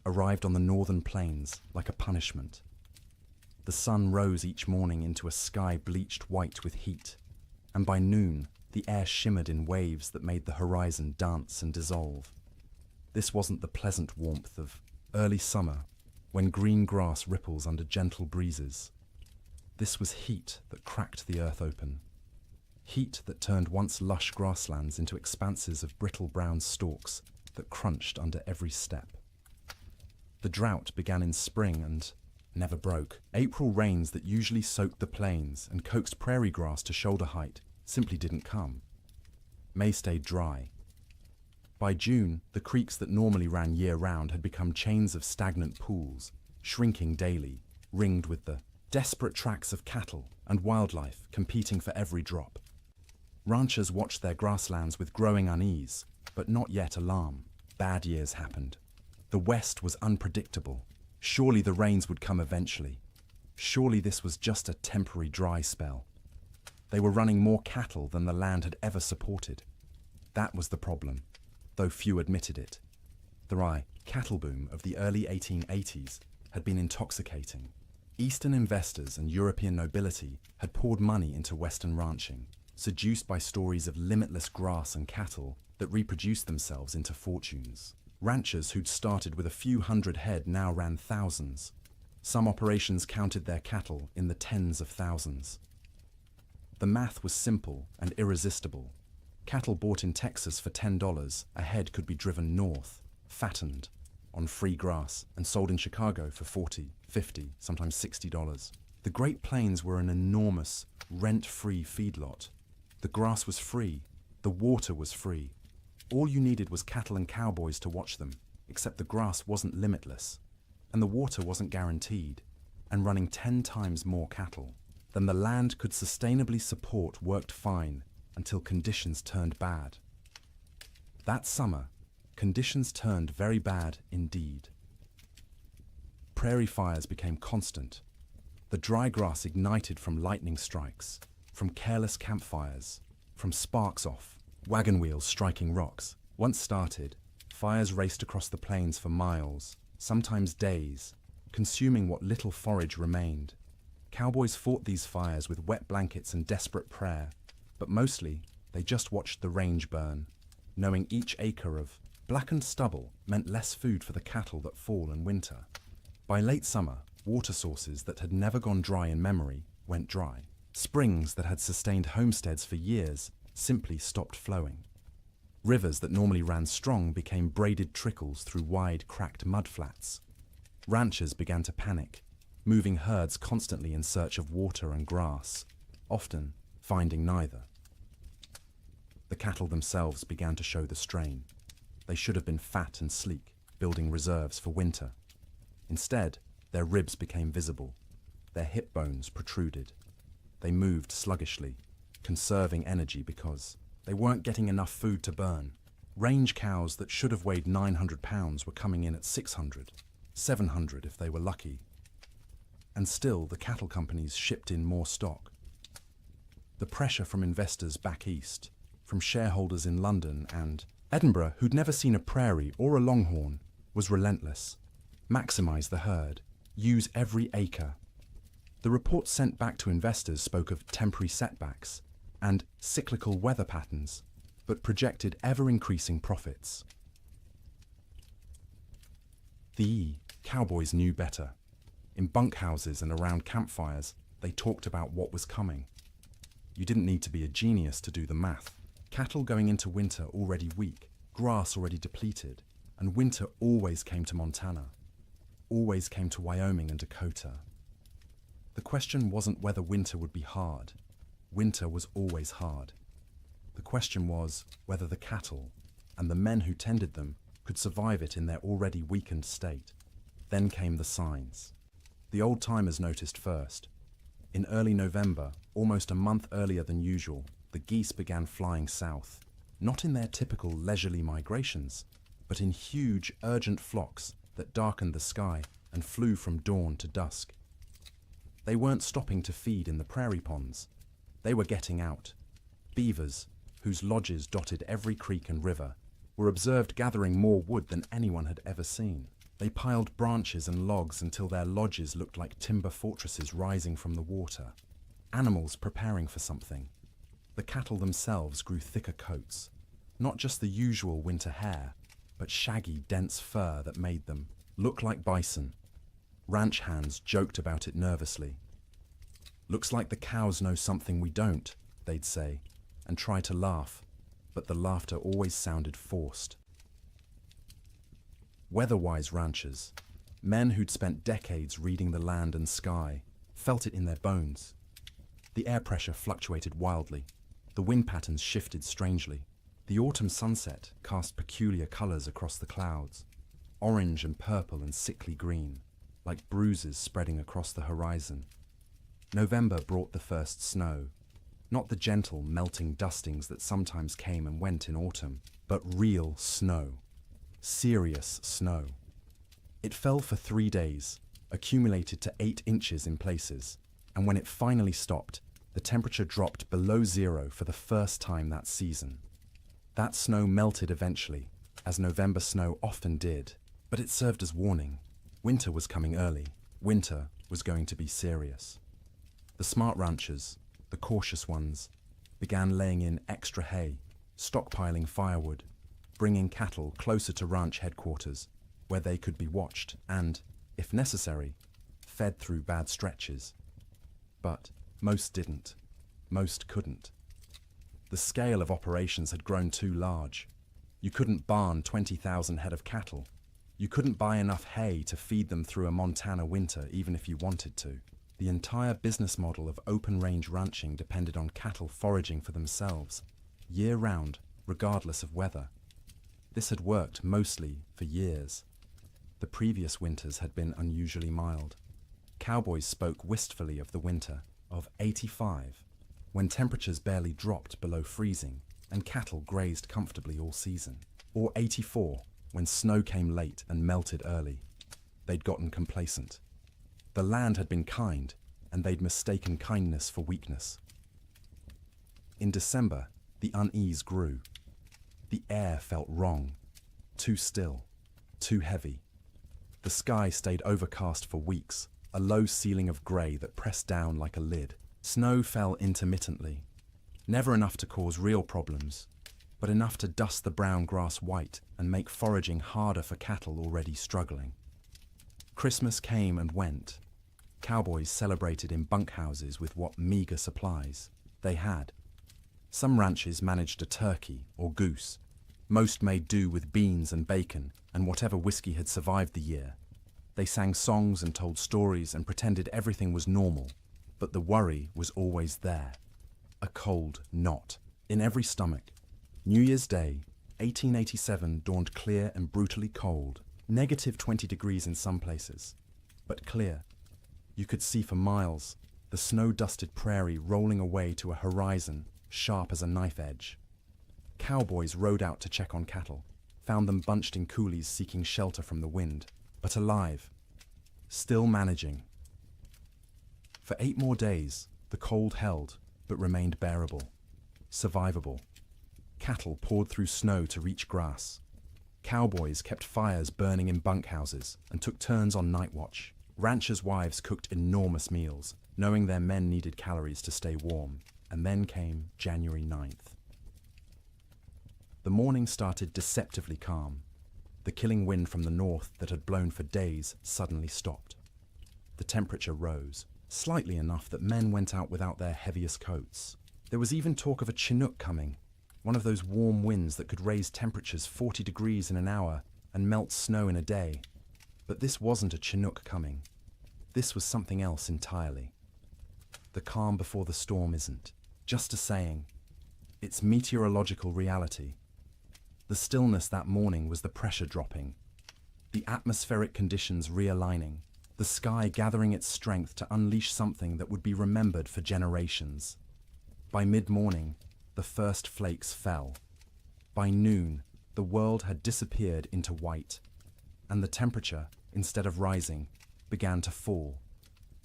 arrived on the northern plains like a punishment. The sun rose each morning into a sky bleached white with heat, and by noon the air shimmered in waves that made the horizon dance and dissolve. This wasn't the pleasant warmth of early summer, when green grass ripples under gentle breezes. This was heat that cracked the earth open. Heat that turned once lush grasslands into expanses of brittle brown stalks that crunched under every step. The drought began in spring and never broke. April rains that usually soaked the plains and coaxed prairie grass to shoulder height simply didn't come. May stayed dry. By June, the creeks that normally ran year-round had become chains of stagnant pools, shrinking daily, ringed with the desperate tracks of cattle and wildlife competing for every drop. Ranchers watched their grasslands with growing unease, but not yet alarm. Bad years happened. The West was unpredictable. Surely the rains would come eventually. Surely this was just a temporary dry spell. They were running more cattle than the land had ever supported. That was the problem, though few admitted it. The rye cattle boom of the early 1880s had been intoxicating. Eastern investors and European nobility had poured money into Western ranching, seduced by stories of limitless grass and cattle that reproduced themselves into fortunes. Ranchers who'd started with a few hundred head now ran thousands. Some operations counted their cattle in the tens of thousands. The math was simple and irresistible. Cattle bought in Texas for $10 a head could be driven north, fattened, on free grass, and sold in Chicago for $40, $50, sometimes $60. The Great Plains were an enormous, rent-free feedlot. The grass was free, the water was free. All you needed was cattle and cowboys to watch them, except the grass wasn't limitless, and the water wasn't guaranteed, and running 10 times more cattle than the land could sustainably support worked fine until conditions turned bad. That summer, conditions turned very bad indeed. Prairie fires became constant. The dry grass ignited from lightning strikes, from careless campfires, from sparks off, wagon wheels striking rocks. Once started, fires raced across the plains for miles, sometimes days, consuming what little forage remained. Cowboys fought these fires with wet blankets and desperate prayer, but mostly they just watched the range burn, knowing each acre of blackened stubble meant less food for the cattle that fall in winter. By late summer, water sources that had never gone dry in memory went dry. Springs that had sustained homesteads for years simply stopped flowing. Rivers that normally ran strong became braided trickles through wide, cracked mudflats. Ranchers began to panic, moving herds constantly in search of water and grass, often finding neither. The cattle themselves began to show the strain. They should have been fat and sleek, building reserves for winter. Instead, their ribs became visible. Their hip bones protruded. They moved sluggishly, conserving energy because they weren't getting enough food to burn. Range cows that should have weighed 900 pounds were coming in at 600, 700 if they were lucky. And still, the cattle companies shipped in more stock. The pressure from investors back east, from shareholders in London and Edinburgh who'd never seen a prairie or a longhorn, was relentless. Maximize the herd. Use every acre. The reports sent back to investors spoke of temporary setbacks and cyclical weather patterns, but projected ever-increasing profits. The cowboys knew better. In bunkhouses and around campfires, they talked about what was coming. You didn't need to be a genius to do the math. Cattle going into winter already weak, grass already depleted, and winter always came to Montana, always came to Wyoming and Dakota. The question wasn't whether winter would be hard. Winter was always hard. The question was whether the cattle and the men who tended them could survive it in their already weakened state. Then came the signs. The old-timers noticed first. In early November, almost a month earlier than usual, the geese began flying south, not in their typical leisurely migrations, but in huge, urgent flocks that darkened the sky and flew from dawn to dusk. They weren't stopping to feed in the prairie ponds. They were getting out. Beavers, whose lodges dotted every creek and river, were observed gathering more wood than anyone had ever seen. They piled branches and logs until their lodges looked like timber fortresses rising from the water. Animals preparing for something. The cattle themselves grew thicker coats, not just the usual winter hair, but shaggy, dense fur that made them look like bison. Ranch hands joked about it nervously. "Looks like the cows know something we don't," they'd say, and try to laugh, but the laughter always sounded forced. Weather-wise ranchers, men who'd spent decades reading the land and sky, felt it in their bones. The air pressure fluctuated wildly. The wind patterns shifted strangely. The autumn sunset cast peculiar colors across the clouds, orange and purple and sickly green, like bruises spreading across the horizon. November brought the first snow, not the gentle, melting dustings that sometimes came and went in autumn, but real snow. Serious snow. It fell for 3 days, accumulated to 8 inches in places, and when it finally stopped, the temperature dropped below zero for the first time that season. That snow melted eventually, as November snow often did, but it served as warning. Winter was coming early. Winter was going to be serious. The smart ranchers, the cautious ones, began laying in extra hay, stockpiling firewood, bringing cattle closer to ranch headquarters, where they could be watched and, if necessary, fed through bad stretches. But most didn't. Most couldn't. The scale of operations had grown too large. You couldn't barn 20,000 head of cattle. You couldn't buy enough hay to feed them through a Montana winter even if you wanted to. The entire business model of open-range ranching depended on cattle foraging for themselves, year-round, regardless of weather. This had worked mostly for years. The previous winters had been unusually mild. Cowboys spoke wistfully of the winter of '85, when temperatures barely dropped below freezing and cattle grazed comfortably all season. Or '84, when snow came late and melted early. They'd gotten complacent. The land had been kind, and they'd mistaken kindness for weakness. In December, the unease grew. The air felt wrong, too still, too heavy. The sky stayed overcast for weeks, a low ceiling of grey that pressed down like a lid. Snow fell intermittently, never enough to cause real problems, but enough to dust the brown grass white and make foraging harder for cattle already struggling. Christmas came and went. Cowboys celebrated in bunkhouses with what meager supplies they had. Some ranches managed a turkey or goose. Most made do with beans and bacon and whatever whiskey had survived the year. They sang songs and told stories and pretended everything was normal, but the worry was always there. A cold knot in every stomach. New Year's Day, 1887 dawned clear and brutally cold, negative 20 degrees in some places, but clear. You could see for miles, the snow-dusted prairie rolling away to a horizon sharp as a knife edge. Cowboys rode out to check on cattle, found them bunched in coulees seeking shelter from the wind, but alive, still managing. For 8 more days, the cold held, but remained bearable, survivable. Cattle poured through snow to reach grass. Cowboys kept fires burning in bunkhouses and took turns on night watch. Ranchers' wives cooked enormous meals, knowing their men needed calories to stay warm. And then came January 9th. The morning started deceptively calm. The killing wind from the north that had blown for days suddenly stopped. The temperature rose, slightly enough that men went out without their heaviest coats. There was even talk of a Chinook coming, one of those warm winds that could raise temperatures 40 degrees in an hour and melt snow in a day. But this wasn't a Chinook coming. This was something else entirely. The calm before the storm isn't just a saying. It's meteorological reality. The stillness that morning was the pressure dropping, the atmospheric conditions realigning, the sky gathering its strength to unleash something that would be remembered for generations. By mid-morning, the first flakes fell. By noon, the world had disappeared into white, and the temperature, instead of rising, began to fall,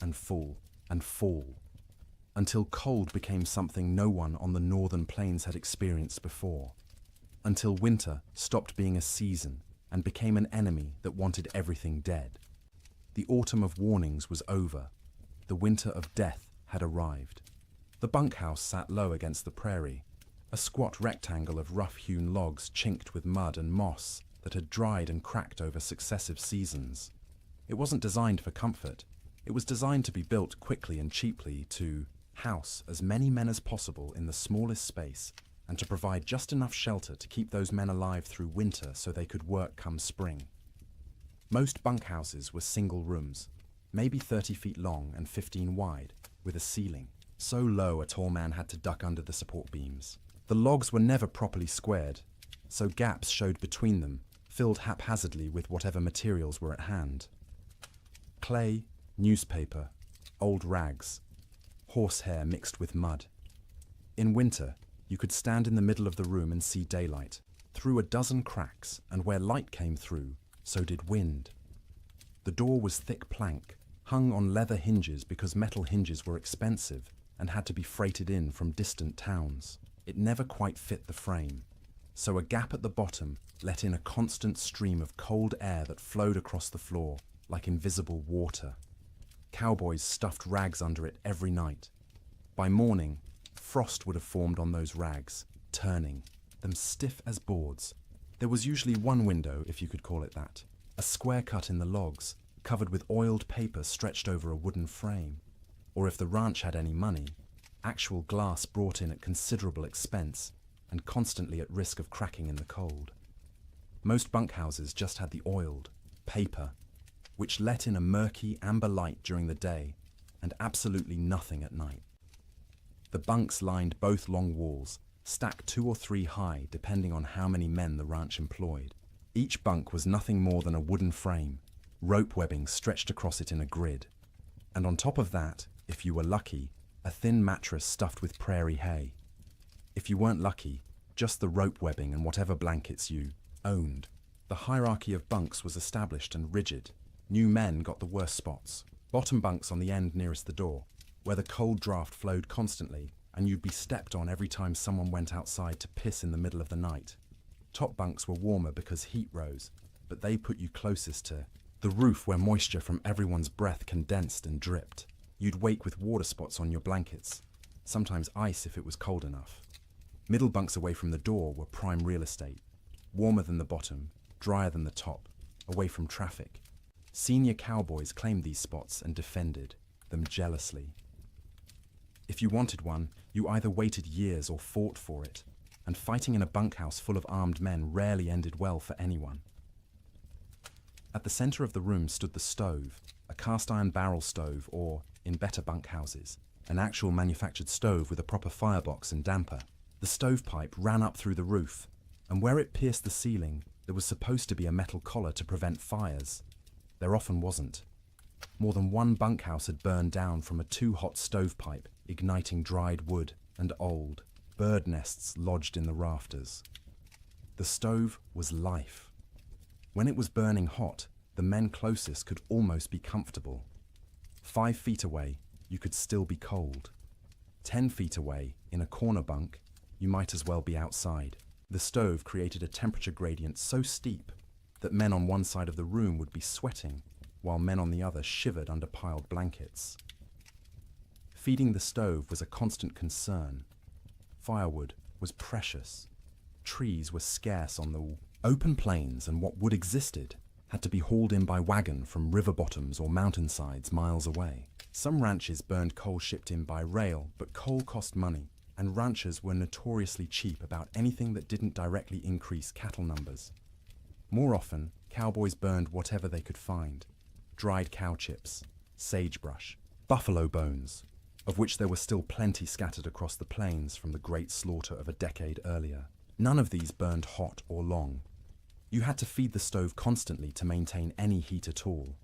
and fall, and fall, until cold became something no one on the northern plains had experienced before, until winter stopped being a season and became an enemy that wanted everything dead. The autumn of warnings was over. The winter of death had arrived. The bunkhouse sat low against the prairie, a squat rectangle of rough-hewn logs chinked with mud and moss that had dried and cracked over successive seasons. It wasn't designed for comfort. It was designed to be built quickly and cheaply to house as many men as possible in the smallest space and to provide just enough shelter to keep those men alive through winter so they could work come spring. Most bunkhouses were single rooms, maybe 30 feet long and 15 wide, with a ceiling, so low a tall man had to duck under the support beams. The logs were never properly squared, so gaps showed between them, filled haphazardly with whatever materials were at hand. Clay, newspaper, old rags, horsehair mixed with mud. In winter, you could stand in the middle of the room and see daylight, through a dozen cracks, and where light came through, so did wind. The door was thick plank, hung on leather hinges because metal hinges were expensive and had to be freighted in from distant towns. It never quite fit the frame, so a gap at the bottom let in a constant stream of cold air that flowed across the floor like invisible water. Cowboys stuffed rags under it every night. By morning, frost would have formed on those rags, turning them stiff as boards. There was usually one window, if you could call it that, a square cut in the logs, covered with oiled paper stretched over a wooden frame. Or if the ranch had any money, actual glass brought in at considerable expense and constantly at risk of cracking in the cold. Most bunkhouses just had the oiled paper, which let in a murky amber light during the day and absolutely nothing at night. The bunks lined both long walls, stacked 2 or 3 high depending on how many men the ranch employed. Each bunk was nothing more than a wooden frame, rope webbing stretched across it in a grid. And on top of that, if you were lucky, a thin mattress stuffed with prairie hay. If you weren't lucky, just the rope webbing and whatever blankets you owned. The hierarchy of bunks was established and rigid. New men got the worst spots. Bottom bunks on the end nearest the door, where the cold draft flowed constantly and you'd be stepped on every time someone went outside to piss in the middle of the night. Top bunks were warmer because heat rose, but they put you closest to the roof where moisture from everyone's breath condensed and dripped. You'd wake with water spots on your blankets, sometimes ice if it was cold enough. Middle bunks away from the door were prime real estate, warmer than the bottom, drier than the top, away from traffic. Senior cowboys claimed these spots and defended them jealously. If you wanted one, you either waited years or fought for it, and fighting in a bunkhouse full of armed men rarely ended well for anyone. At the center of the room stood the stove, a cast-iron barrel stove or, in better bunkhouses, an actual manufactured stove with a proper firebox and damper. The stovepipe ran up through the roof, and where it pierced the ceiling, there was supposed to be a metal collar to prevent fires. There often wasn't. More than one bunkhouse had burned down from a too-hot stovepipe, igniting dried wood and old bird nests lodged in the rafters. The stove was life. When it was burning hot, the men closest could almost be comfortable. 5 feet away, you could still be cold. 10 feet away, in a corner bunk, you might as well be outside. The stove created a temperature gradient so steep that men on one side of the room would be sweating, while men on the other shivered under piled blankets. Feeding the stove was a constant concern. Firewood was precious. Trees were scarce on the open plains, and what wood existed had to be hauled in by wagon from river bottoms or mountainsides miles away. Some ranches burned coal shipped in by rail, but coal cost money, and ranchers were notoriously cheap about anything that didn't directly increase cattle numbers. More often, cowboys burned whatever they could find: dried cow chips, sagebrush, buffalo bones, of which there were still plenty scattered across the plains from the great slaughter of a decade earlier. None of these burned hot or long. You had to feed the stove constantly to maintain any heat at all.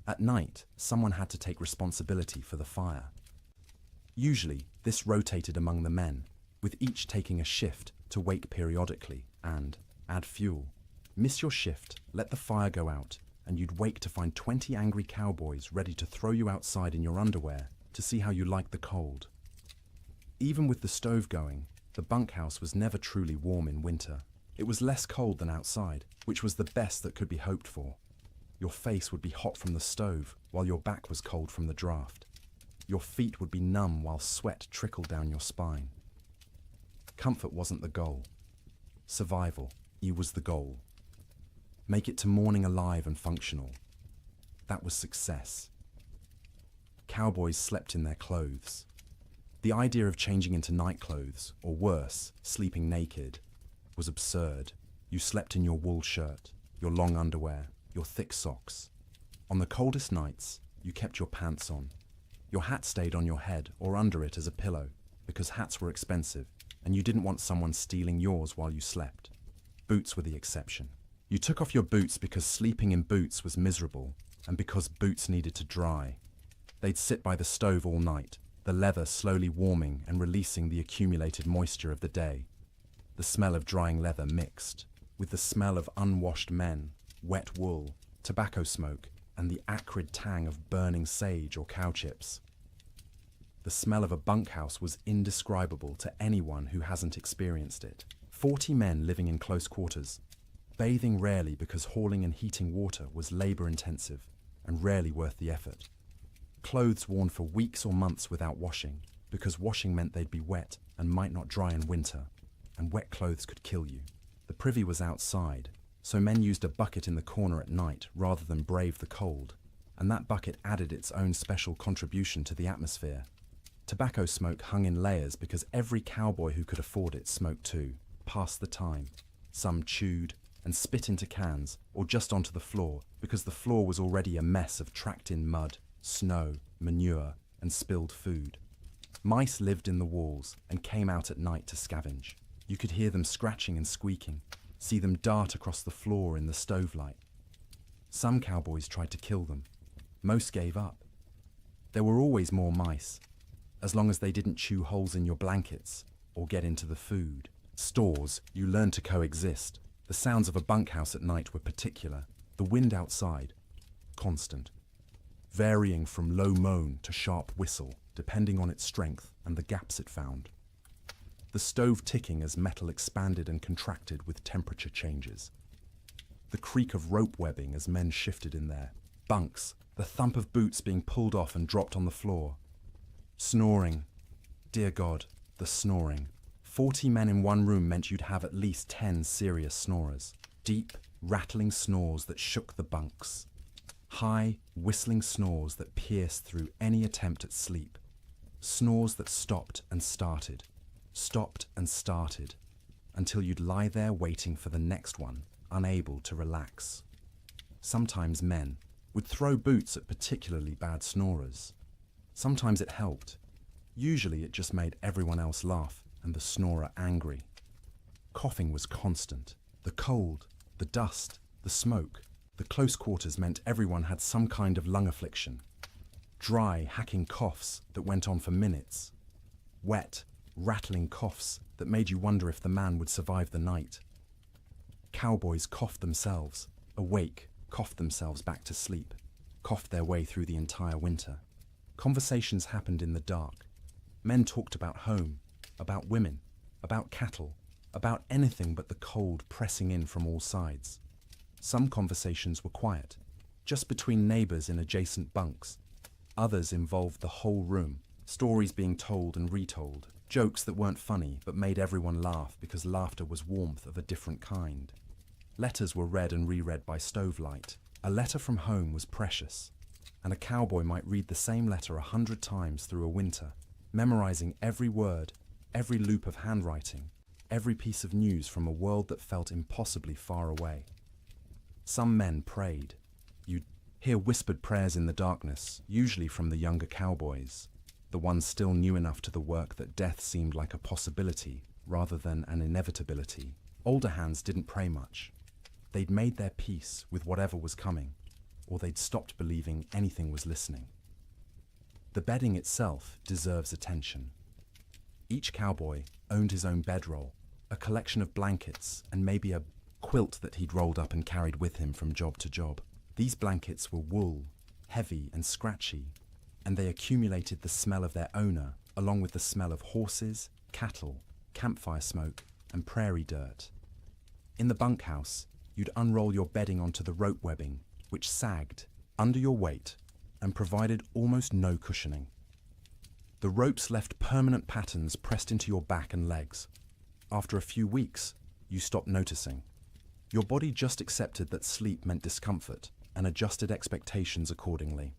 At night, someone had to take responsibility for the fire. Usually, this rotated among the men, with each taking a shift to wake periodically and add fuel. Miss your shift, let the fire go out, and you'd wake to find 20 angry cowboys ready to throw you outside in your underwear to see how you liked the cold. Even with the stove going, the bunkhouse was never truly warm in winter. It was less cold than outside, which was the best that could be hoped for. Your face would be hot from the stove, while your back was cold from the draft. Your feet would be numb while sweat trickled down your spine. Comfort wasn't the goal. Survival, was the goal. Make it to morning alive and functional. That was success. Cowboys slept in their clothes. The idea of changing into night clothes, or worse, sleeping naked, was absurd. You slept in your wool shirt, your long underwear, your thick socks. On the coldest nights, you kept your pants on. Your hat stayed on your head or under it as a pillow, because hats were expensive, and you didn't want someone stealing yours while you slept. Boots were the exception. You took off your boots because sleeping in boots was miserable, and because boots needed to dry. They'd sit by the stove all night, the leather slowly warming and releasing the accumulated moisture of the day. The smell of drying leather mixed with the smell of unwashed men, wet wool, tobacco smoke, and the acrid tang of burning sage or cow chips. The smell of a bunkhouse was indescribable to anyone who hasn't experienced it. 40 men living in close quarters, bathing rarely because hauling and heating water was labor-intensive and rarely worth the effort. Clothes worn for weeks or months without washing, because washing meant they'd be wet and might not dry in winter, and wet clothes could kill you. The privy was outside, so men used a bucket in the corner at night rather than brave the cold, and that bucket added its own special contribution to the atmosphere. Tobacco smoke hung in layers because every cowboy who could afford it smoked too, passed the time. Some chewed and spit into cans or just onto the floor because the floor was already a mess of tracked-in mud, snow, manure, and spilled food. Mice lived in the walls and came out at night to scavenge. You could hear them scratching and squeaking, see them dart across the floor in the stove light. Some cowboys tried to kill them. Most gave up. There were always more mice, as long as they didn't chew holes in your blankets or get into the food. Stores, you learned to coexist. The sounds of a bunkhouse at night were particular. The wind outside, constant, varying from low moan to sharp whistle, depending on its strength and the gaps it found. The stove ticking as metal expanded and contracted with temperature changes. The creak of rope webbing as men shifted in their bunks, the thump of boots being pulled off and dropped on the floor. Snoring. Dear God, the snoring. 40 men in one room meant you'd have at least 10 serious snorers. Deep, rattling snores that shook the bunks. High, whistling snores that pierced through any attempt at sleep. Snores that stopped and started, until you'd lie there waiting for the next one, unable to relax. Sometimes men would throw boots at particularly bad snorers. Sometimes it helped. Usually it just made everyone else laugh and the snorer angry. Coughing was constant. The cold, the dust, the smoke, the close quarters meant everyone had some kind of lung affliction. Dry, hacking coughs that went on for minutes. Wet, rattling coughs that made you wonder if the man would survive the night. Cowboys coughed themselves, awake, coughed themselves back to sleep, coughed their way through the entire winter. Conversations happened in the dark. Men talked about home, about women, about cattle, about anything but the cold pressing in from all sides. Some conversations were quiet, just between neighbors in adjacent bunks. Others involved the whole room, stories being told and retold, jokes that weren't funny but made everyone laugh because laughter was warmth of a different kind. Letters were read and reread by stovelight. A letter from home was precious, and a cowboy might read the same letter 100 times through a winter, memorizing every word, every loop of handwriting, every piece of news from a world that felt impossibly far away. Some men prayed. You'd hear whispered prayers in the darkness, usually from the younger cowboys, the ones still new enough to the work that death seemed like a possibility rather than an inevitability. Older hands didn't pray much. They'd made their peace with whatever was coming, or they'd stopped believing anything was listening. The bedding itself deserves attention. Each cowboy owned his own bedroll, a collection of blankets, and maybe a quilt that he'd rolled up and carried with him from job to job. These blankets were wool, heavy and scratchy, and they accumulated the smell of their owner, along with the smell of horses, cattle, campfire smoke, and prairie dirt. In the bunkhouse, you'd unroll your bedding onto the rope webbing, which sagged under your weight and provided almost no cushioning. The ropes left permanent patterns pressed into your back and legs. After a few weeks, you stopped noticing. Your body just accepted that sleep meant discomfort and adjusted expectations accordingly.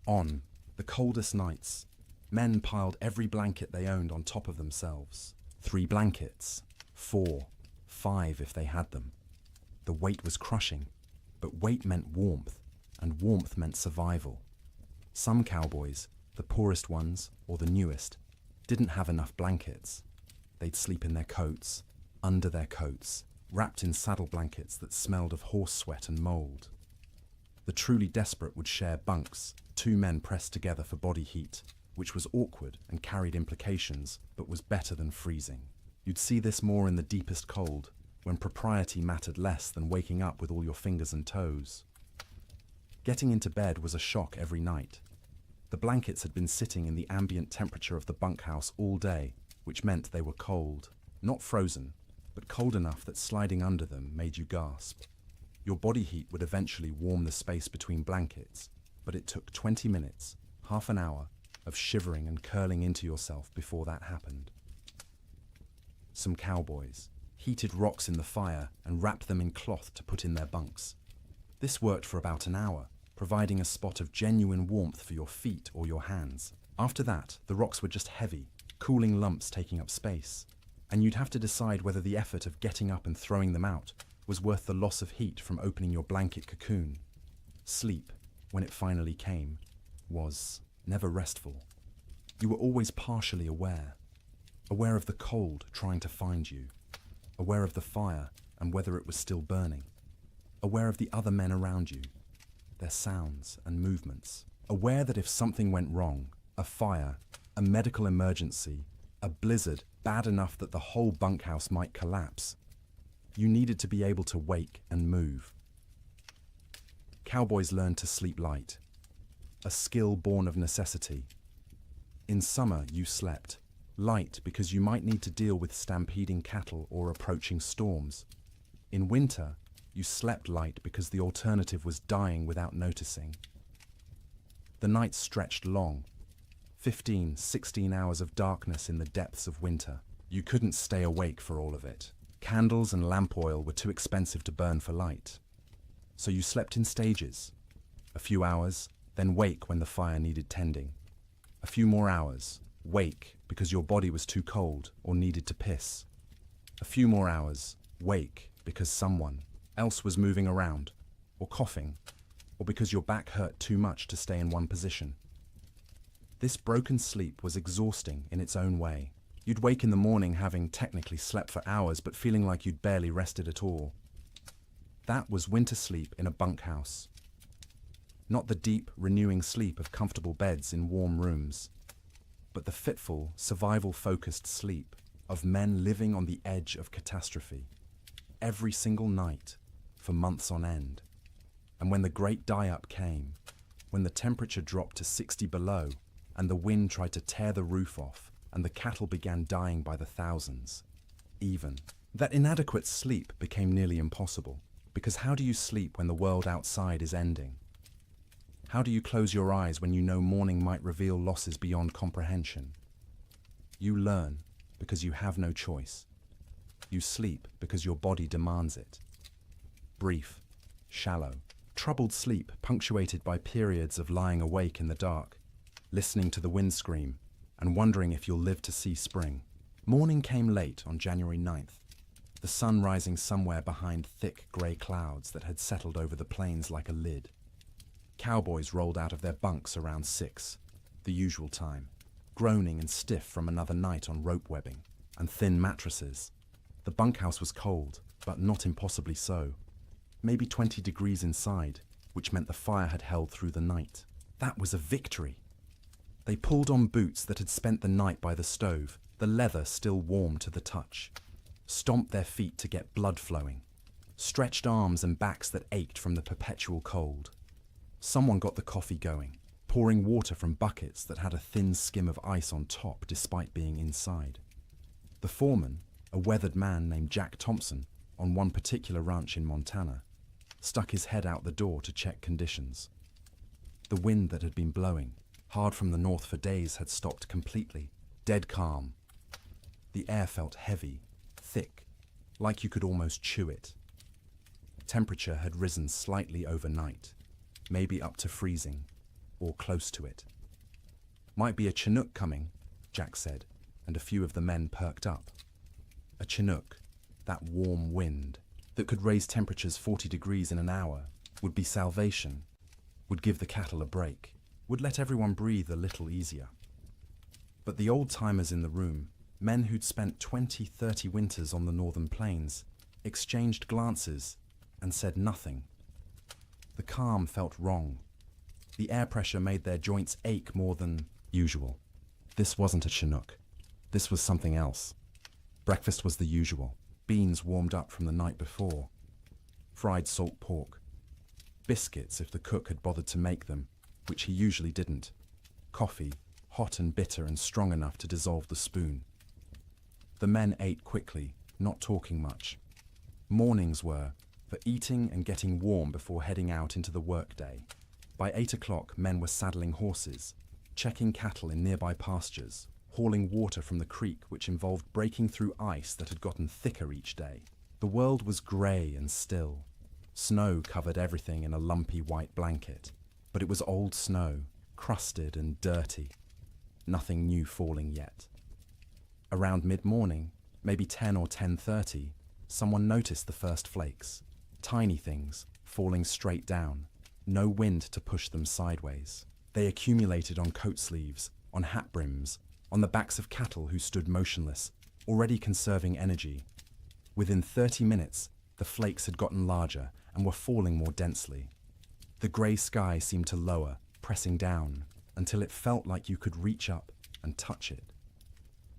On the coldest nights, men piled every blanket they owned on top of themselves. 3 blankets, 4, 5 if they had them. The weight was crushing, but weight meant warmth, and warmth meant survival. Some cowboys, the poorest ones or the newest, didn't have enough blankets. They'd sleep in their coats, under their coats, wrapped in saddle blankets that smelled of horse sweat and mold. The truly desperate would share bunks, 2 men pressed together for body heat, which was awkward and carried implications, but was better than freezing. You'd see this more in the deepest cold, when propriety mattered less than waking up with all your fingers and toes. Getting into bed was a shock every night. The blankets had been sitting in the ambient temperature of the bunkhouse all day, which meant they were cold. Not frozen, but cold enough that sliding under them made you gasp. Your body heat would eventually warm the space between blankets, but it took 20 minutes, half an hour, of shivering and curling into yourself before that happened. Some cowboys heated rocks in the fire and wrapped them in cloth to put in their bunks. This worked for about an hour, providing a spot of genuine warmth for your feet or your hands. After that, the rocks were just heavy, cooling lumps taking up space, and you'd have to decide whether the effort of getting up and throwing them out was worth the loss of heat from opening your blanket cocoon. Sleep, when it finally came, was never restful. You were always partially aware of the cold trying to find you, aware of the fire and whether it was still burning, aware of the other men around you, their sounds and movements, aware that if something went wrong, a fire, a medical emergency, a blizzard bad enough that the whole bunkhouse might collapse, you needed to be able to wake and move. Cowboys learned to sleep light, a skill born of necessity. In summer, you slept light because you might need to deal with stampeding cattle or approaching storms. In winter, you slept light because the alternative was dying without noticing. The nights stretched long, 15, 16 hours of darkness in the depths of winter. You couldn't stay awake for all of it. Candles and lamp oil were too expensive to burn for light. So you slept in stages. A few hours, then wake when the fire needed tending. A few more hours, wake because your body was too cold or needed to piss. A few more hours, wake because someone else was moving around, or coughing, or because your back hurt too much to stay in one position. This broken sleep was exhausting in its own way. You'd wake in the morning having technically slept for hours but feeling like you'd barely rested at all. That was winter sleep in a bunkhouse. Not the deep, renewing sleep of comfortable beds in warm rooms, but the fitful, survival-focused sleep of men living on the edge of catastrophe. Every single night, for months on end. And when the great die-up came, when the temperature dropped to 60 below, and the wind tried to tear the roof off, and the cattle began dying by the thousands, even, that inadequate sleep became nearly impossible. Because how do you sleep when the world outside is ending? How do you close your eyes when you know morning might reveal losses beyond comprehension? You learn because you have no choice. You sleep because your body demands it. Brief, shallow, troubled sleep punctuated by periods of lying awake in the dark, listening to the wind scream, and wondering if you'll live to see spring. Morning came late on January 9th, the sun rising somewhere behind thick grey clouds that had settled over the plains like a lid. Cowboys rolled out of their bunks around 6, the usual time, groaning and stiff from another night on rope webbing and thin mattresses. The bunkhouse was cold, but not impossibly so. Maybe 20 degrees inside, which meant the fire had held through the night. That was a victory. They pulled on boots that had spent the night by the stove, the leather still warm to the touch, stomped their feet to get blood flowing, stretched arms and backs that ached from the perpetual cold. Someone got the coffee going, pouring water from buckets that had a thin skim of ice on top despite being inside. The foreman, A weathered man named Jack Thompson, on one particular ranch in Montana, stuck his head out the door to check conditions. The wind that had been blowing hard from the north for days had stopped completely, dead calm. The air felt heavy, thick, like you could almost chew it. Temperature had risen slightly overnight, maybe up to freezing, or close to it. "Might be a Chinook coming," Jack said, and a few of the men perked up. A Chinook, that warm wind that could raise temperatures 40 degrees in an hour, would be salvation, would give the cattle a break, would let everyone breathe a little easier. But the old-timers in the room, men who'd spent 20, 30 winters on the northern plains, exchanged glances and said nothing. The calm felt wrong. The air pressure made their joints ache more than usual. This wasn't a Chinook. This was something else. Breakfast was the usual. Beans warmed up from the night before. Fried salt pork. Biscuits if the cook had bothered to make them, which he usually didn't. Coffee, hot and bitter and strong enough to dissolve the spoon. The men ate quickly, not talking much. Mornings were for eating and getting warm before heading out into the workday. By 8 o'clock, men were saddling horses, checking cattle in nearby pastures, hauling water from the creek, which involved breaking through ice that had gotten thicker each day. The world was grey and still. Snow covered everything in a lumpy white blanket, but it was old snow, crusted and dirty. Nothing new falling yet. Around mid-morning, maybe 10 or 10:30, someone noticed the first flakes. Tiny things, falling straight down. No wind to push them sideways. They accumulated on coat sleeves, on hat brims, on the backs of cattle who stood motionless, already conserving energy. Within 30 minutes, the flakes had gotten larger and were falling more densely. The grey sky seemed to lower, pressing down, until it felt like you could reach up and touch it.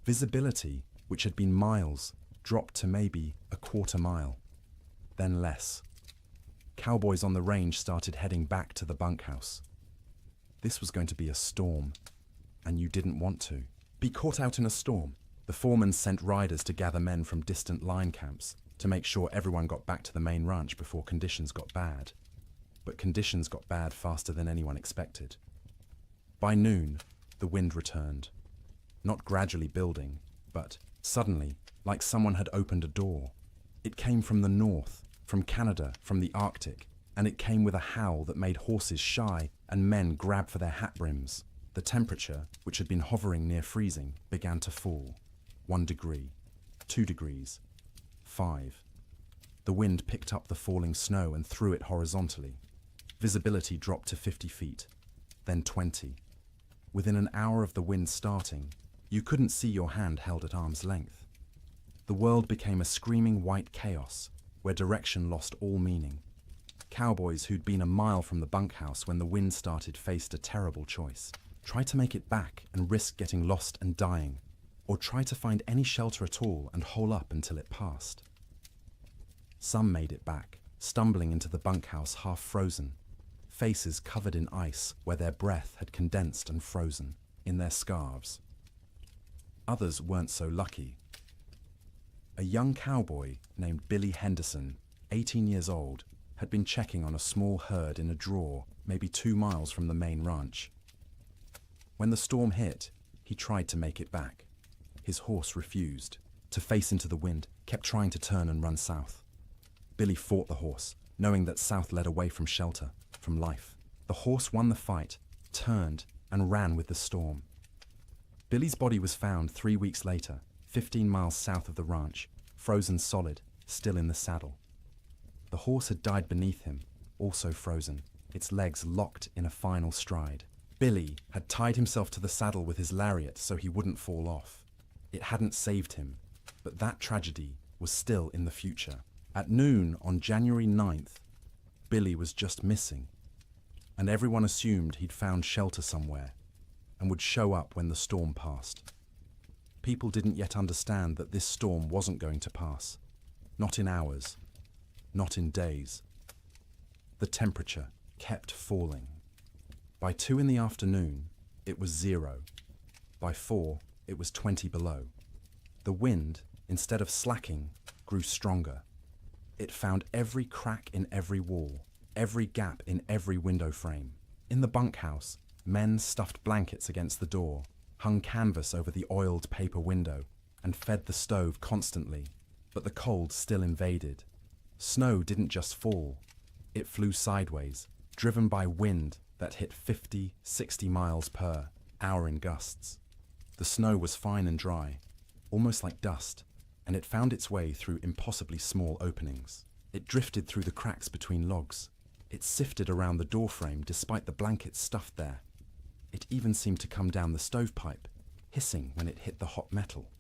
Visibility, which had been miles, dropped to maybe a quarter mile, then less. Cowboys on the range started heading back to the bunkhouse. This was going to be a storm, and you didn't want to be caught out in a storm. The foreman sent riders to gather men from distant line camps to make sure everyone got back to the main ranch before conditions got bad. But conditions got bad faster than anyone expected. By noon, the wind returned. Not gradually building, but suddenly, like someone had opened a door. It came from the north, from Canada, from the Arctic, and it came with a howl that made horses shy and men grab for their hat brims. The temperature, which had been hovering near freezing, began to fall. 1 degree, 2 degrees, 5. The wind picked up the falling snow and threw it horizontally. Visibility dropped to 50 feet, then 20. Within an hour of the wind starting, you couldn't see your hand held at arm's length. The world became a screaming white chaos, where direction lost all meaning. Cowboys who'd been a mile from the bunkhouse when the wind started faced a terrible choice. Try to make it back and risk getting lost and dying, or try to find any shelter at all and hole up until it passed. Some made it back, stumbling into the bunkhouse half frozen, faces covered in ice where their breath had condensed and frozen, in their scarves. Others weren't so lucky. A young cowboy named Billy Henderson, 18 years old, had been checking on a small herd in a draw maybe 2 miles from the main ranch. When the storm hit, he tried to make it back. His horse refused to face into the wind, kept trying to turn and run south. Billy fought the horse, knowing that south led away from shelter, from life. The horse won the fight, turned, and ran with the storm. Billy's body was found 3 weeks later, 15 miles south of the ranch, frozen solid, still in the saddle. The horse had died beneath him, also frozen, its legs locked in a final stride. Billy had tied himself to the saddle with his lariat so he wouldn't fall off. It hadn't saved him, but that tragedy was still in the future. At noon on January 9th, Billy was just missing, and everyone assumed he'd found shelter somewhere and would show up when the storm passed. People didn't yet understand that this storm wasn't going to pass. Not in hours, not in days. The temperature kept falling. By 2 in the afternoon, it was 0. By 4, it was 20 below. The wind, instead of slacking, grew stronger. It found every crack in every wall, every gap in every window frame. In the bunkhouse, men stuffed blankets against the door, hung canvas over the oiled paper window, and fed the stove constantly. But the cold still invaded. Snow didn't just fall. It flew sideways, driven by wind that hit 50, 60 miles per hour in gusts. The snow was fine and dry, almost like dust, and it found its way through impossibly small openings. It drifted through the cracks between logs. It sifted around the doorframe despite the blankets stuffed there. It even seemed to come down the stovepipe, hissing when it hit the hot metal.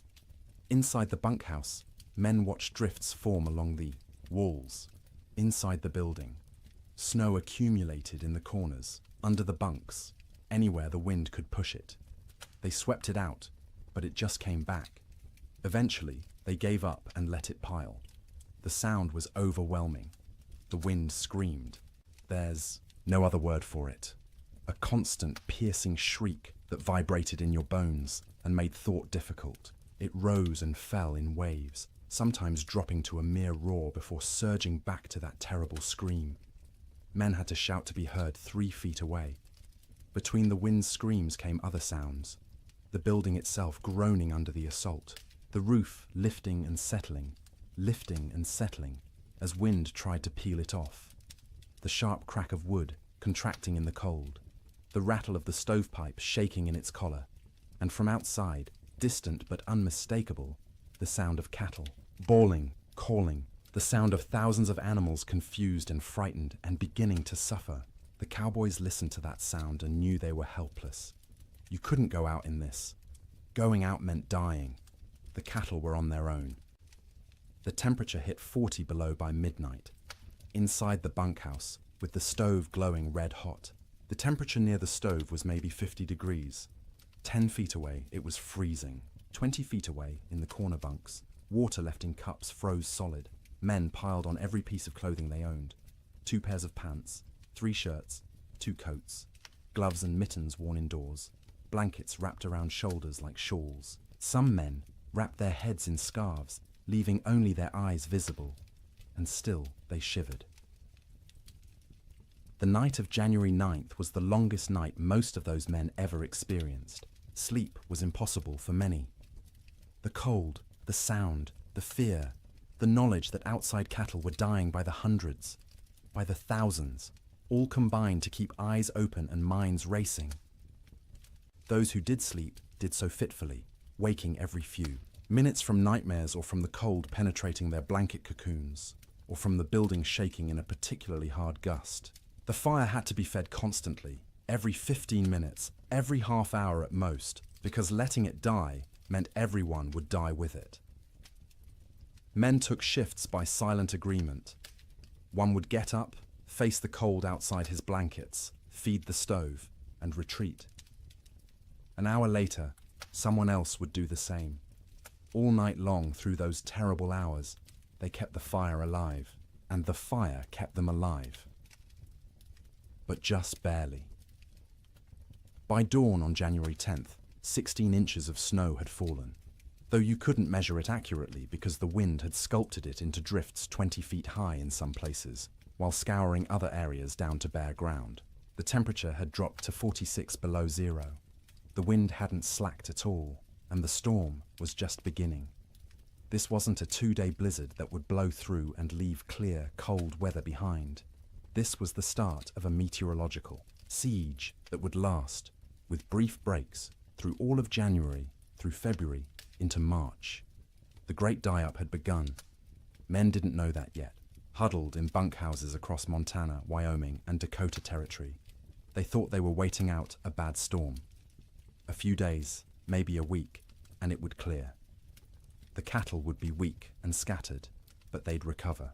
Inside the bunkhouse, men watched drifts form along the walls. Inside the building, snow accumulated in the corners, under the bunks, anywhere the wind could push it. They swept it out, but it just came back. Eventually, they gave up and let it pile. The sound was overwhelming. The wind screamed. There's no other word for it. A constant, piercing shriek that vibrated in your bones and made thought difficult. It rose and fell in waves, sometimes dropping to a mere roar before surging back to that terrible scream. Men had to shout to be heard 3 feet away. Between the wind's screams came other sounds. The building itself groaning under the assault. The roof lifting and settling, as wind tried to peel it off. The sharp crack of wood contracting in the cold. The rattle of the stovepipe shaking in its collar. And from outside, distant but unmistakable, the sound of cattle, bawling, calling, the sound of thousands of animals confused and frightened and beginning to suffer. The cowboys listened to that sound and knew they were helpless. You couldn't go out in this. Going out meant dying. The cattle were on their own. The temperature hit 40 below by midnight. Inside the bunkhouse, with the stove glowing red hot, the temperature near the stove was maybe 50 degrees. 10 feet away, it was freezing. 20 feet away, in the corner bunks, water left in cups froze solid. Men piled on every piece of clothing they owned. 2 pairs of pants, 3 shirts, 2 coats, gloves and mittens worn indoors, blankets wrapped around shoulders like shawls. Some men wrapped their heads in scarves, leaving only their eyes visible, and still they shivered. The night of January 9th was the longest night most of those men ever experienced. Sleep was impossible for many. The cold, the sound, the fear, the knowledge that outside cattle were dying by the hundreds, by the thousands, all combined to keep eyes open and minds racing. Those who did sleep did so fitfully, waking every few minutes from nightmares or from the cold penetrating their blanket cocoons, or from the building shaking in a particularly hard gust. The fire had to be fed constantly, every 15 minutes, every half hour at most, because letting it die meant everyone would die with it. Men took shifts by silent agreement. One would get up, face the cold outside his blankets, feed the stove, and retreat. An hour later, someone else would do the same. All night long through those terrible hours, they kept the fire alive, and the fire kept them alive. But just barely. By dawn on January 10th, 16 inches of snow had fallen, though you couldn't measure it accurately because the wind had sculpted it into drifts 20 feet high in some places, while scouring other areas down to bare ground. The temperature had dropped to 46 below zero. The wind hadn't slacked at all, and the storm was just beginning. This wasn't a 2-day blizzard that would blow through and leave clear, cold weather behind. This was the start of a meteorological siege that would last, with brief breaks, through all of January, through February, into March. The great die-up had begun. Men didn't know that yet, huddled in bunkhouses across Montana, Wyoming, and Dakota Territory. They thought they were waiting out a bad storm. A few days, maybe a week, and it would clear. The cattle would be weak and scattered, but they'd recover.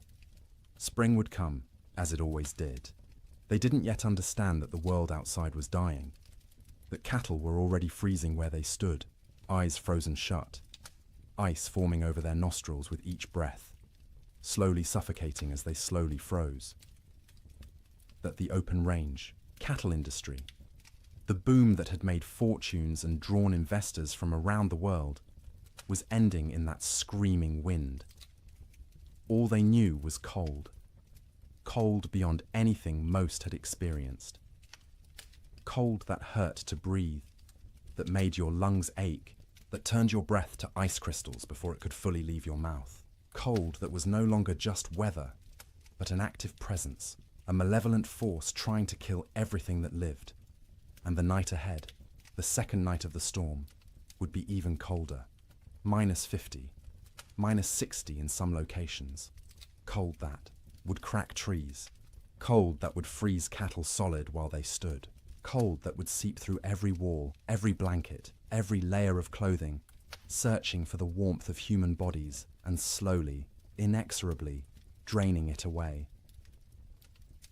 Spring would come, as it always did. They didn't yet understand that the world outside was dying, that cattle were already freezing where they stood, eyes frozen shut, ice forming over their nostrils with each breath, slowly suffocating as they slowly froze. That the open range, cattle industry, the boom that had made fortunes and drawn investors from around the world, was ending in that screaming wind. All they knew was cold. Cold beyond anything most had experienced. Cold that hurt to breathe, that made your lungs ache, that turned your breath to ice crystals before it could fully leave your mouth. Cold that was no longer just weather, but an active presence, a malevolent force trying to kill everything that lived. And the night ahead, the second night of the storm, would be even colder. -50, -60 in some locations. Cold that would crack trees. Cold that would freeze cattle solid while they stood. Cold that would seep through every wall, every blanket, every layer of clothing, searching for the warmth of human bodies and slowly, inexorably, draining it away.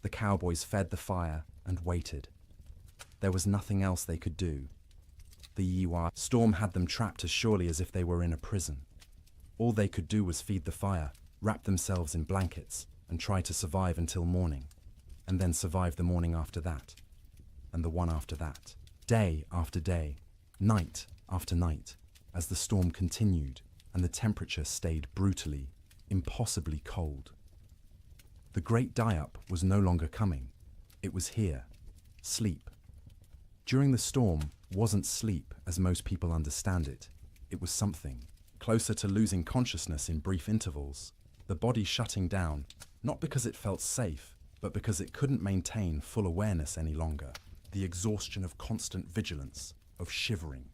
The cowboys fed the fire and waited. There was nothing else they could do. The Yiwa storm had them trapped as surely as if they were in a prison. All they could do was feed the fire, wrap themselves in blankets, and try to survive until morning, and then survive the morning after that, and the one after that, day after day, night after night, as the storm continued and the temperature stayed brutally, impossibly cold. The great die-up was no longer coming. It was here. Sleep. During the storm wasn't sleep as most people understand it. It was something closer to losing consciousness in brief intervals, the body shutting down, not because it felt safe, but because it couldn't maintain full awareness any longer. The exhaustion of constant vigilance, of shivering,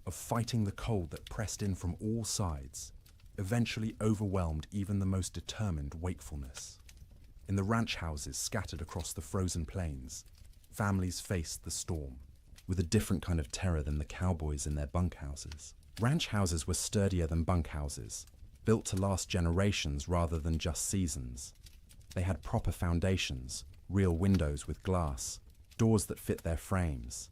of fighting the cold that pressed in from all sides, eventually overwhelmed even the most determined wakefulness. In the ranch houses scattered across the frozen plains, families faced the storm, with a different kind of terror than the cowboys in their bunkhouses. Ranch houses were sturdier than bunkhouses, built to last generations rather than just seasons. They had proper foundations, real windows with glass, doors that fit their frames.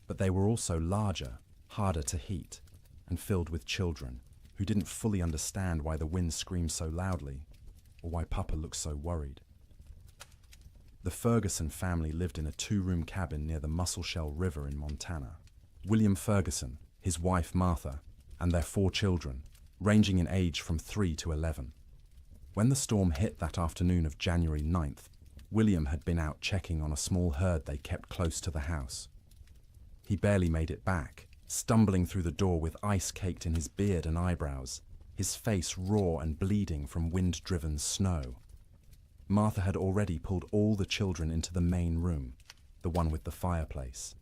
But they were also larger, harder to heat, and filled with children who didn't fully understand why the wind screamed so loudly, or why Papa looked so worried. The Ferguson family lived in a 2-room cabin near the Musselshell River in Montana. William Ferguson, his wife Martha, and their 4 children, ranging in age from 3 to 11. When the storm hit that afternoon of January 9th, William had been out checking on a small herd they kept close to the house. He barely made it back, stumbling through the door with ice caked in his beard and eyebrows, his face raw and bleeding from wind-driven snow. Martha had already pulled all the children into the main room, the one with the fireplace.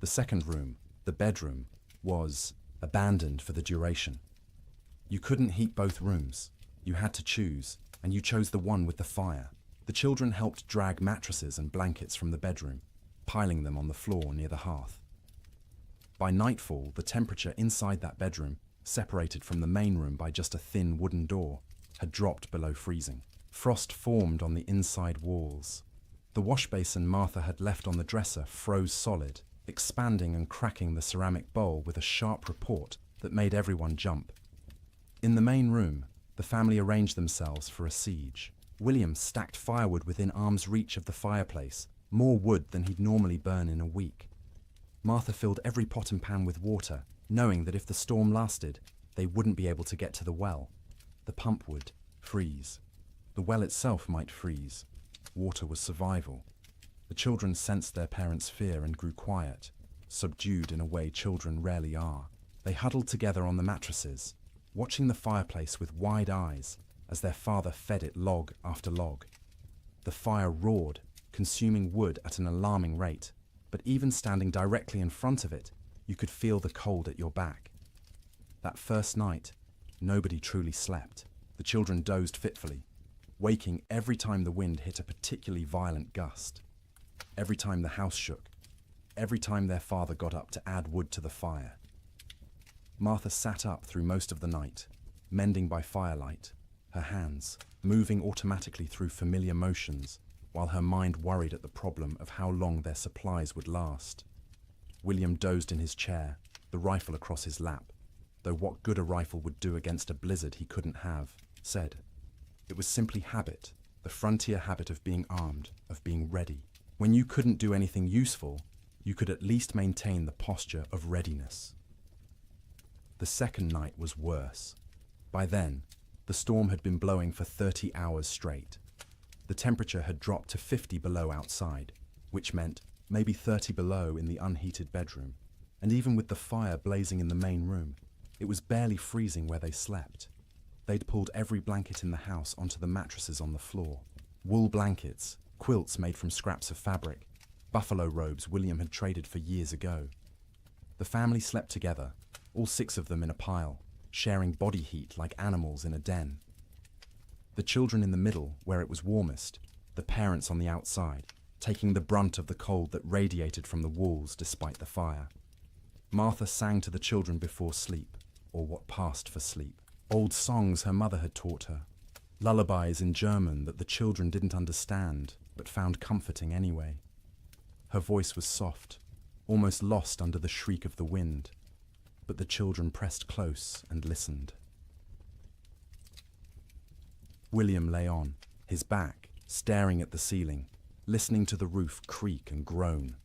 The second room, the bedroom, was abandoned for the duration. You couldn't heat both rooms. You had to choose, and you chose the one with the fire. The children helped drag mattresses and blankets from the bedroom, piling them on the floor near the hearth. By nightfall, the temperature inside that bedroom, separated from the main room by just a thin wooden door, had dropped below freezing. Frost formed on the inside walls. The washbasin Martha had left on the dresser froze solid, expanding and cracking the ceramic bowl with a sharp report that made everyone jump. In the main room, the family arranged themselves for a siege. William stacked firewood within arm's reach of the fireplace, more wood than he'd normally burn in a week. Martha filled every pot and pan with water, knowing that if the storm lasted, they wouldn't be able to get to the well. The pump would freeze. The well itself might freeze. Water was survival. The children sensed their parents' fear and grew quiet, subdued in a way children rarely are. They huddled together on the mattresses, watching the fireplace with wide eyes as their father fed it log after log. The fire roared, consuming wood at an alarming rate, but even standing directly in front of it, you could feel the cold at your back. That first night, nobody truly slept. The children dozed fitfully, waking every time the wind hit a particularly violent gust, every time the house shook, every time their father got up to add wood to the fire. Martha sat up through most of the night, mending by firelight, her hands moving automatically through familiar motions, while her mind worried at the problem of how long their supplies would last. William dozed in his chair, the rifle across his lap, though what good a rifle would do against a blizzard he couldn't have, said. It was simply habit, the frontier habit of being armed, of being ready. When you couldn't do anything useful, you could at least maintain the posture of readiness. The second night was worse. By then, the storm had been blowing for 30 hours straight. The temperature had dropped to 50 below outside, which meant maybe 30 below in the unheated bedroom. And even with the fire blazing in the main room, it was barely freezing where they slept. They'd pulled every blanket in the house onto the mattresses on the floor. Wool blankets, quilts made from scraps of fabric, buffalo robes William had traded for years ago. The family slept together, all 6 of them in a pile, sharing body heat like animals in a den. The children in the middle, where it was warmest, the parents on the outside, taking the brunt of the cold that radiated from the walls despite the fire. Martha sang to the children before sleep, or what passed for sleep. Old songs her mother had taught her, lullabies in German that the children didn't understand, but found comforting anyway. Her voice was soft, almost lost under the shriek of the wind, but the children pressed close and listened. William lay on, his back, staring at the ceiling, listening to the roof creak and groan.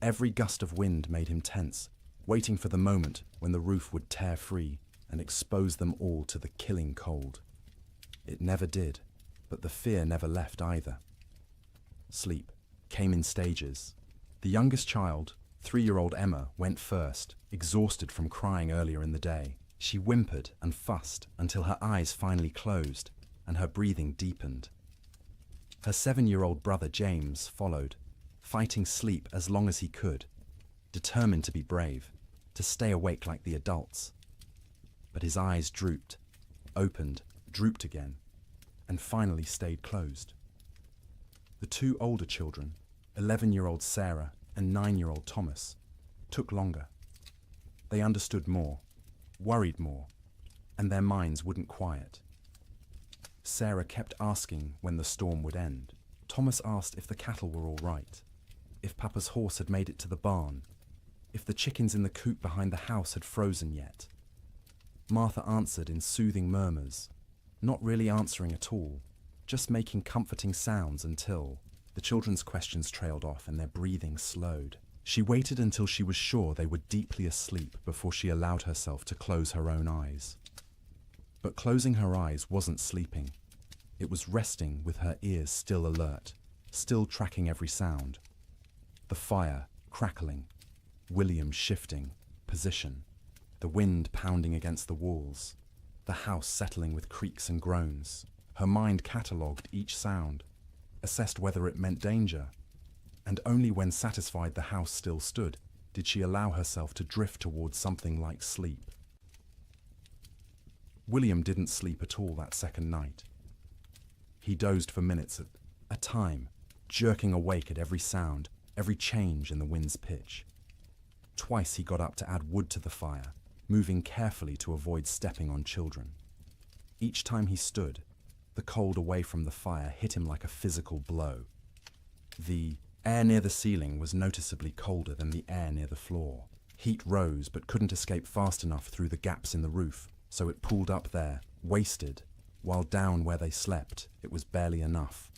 Every gust of wind made him tense, waiting for the moment when the roof would tear free and expose them all to the killing cold. It never did, but the fear never left either. Sleep came in stages. The youngest child, 3-year-old Emma, went first, exhausted from crying earlier in the day. She whimpered and fussed until her eyes finally closed and her breathing deepened. Her 7-year-old brother James followed, fighting sleep as long as he could, determined to be brave, to stay awake like the adults. But his eyes drooped, opened, drooped again, and finally stayed closed. The 2 older children, 11-year-old Sarah and 9-year-old Thomas, took longer. They understood more, worried more, and their minds wouldn't quiet. Sarah kept asking when the storm would end. Thomas asked if the cattle were all right, if Papa's horse had made it to the barn, if the chickens in the coop behind the house had frozen yet. Martha answered in soothing murmurs, not really answering at all, just making comforting sounds until the children's questions trailed off and their breathing slowed. She waited until she was sure they were deeply asleep before she allowed herself to close her own eyes. But closing her eyes wasn't sleeping. It was resting with her ears still alert, still tracking every sound. The fire crackling, William shifting position, the wind pounding against the walls, the house settling with creaks and groans. Her mind catalogued each sound, assessed whether it meant danger, and only when satisfied the house still stood did she allow herself to drift towards something like sleep. William didn't sleep at all that second night. He dozed for minutes at a time, jerking awake at every sound, every change in the wind's pitch. Twice he got up to add wood to the fire, moving carefully to avoid stepping on children. Each time he stood, the cold away from the fire hit him like a physical blow. The air near the ceiling was noticeably colder than the air near the floor. Heat rose but couldn't escape fast enough through the gaps in the roof, so it pooled up there, wasted, while down where they slept, it was barely enough.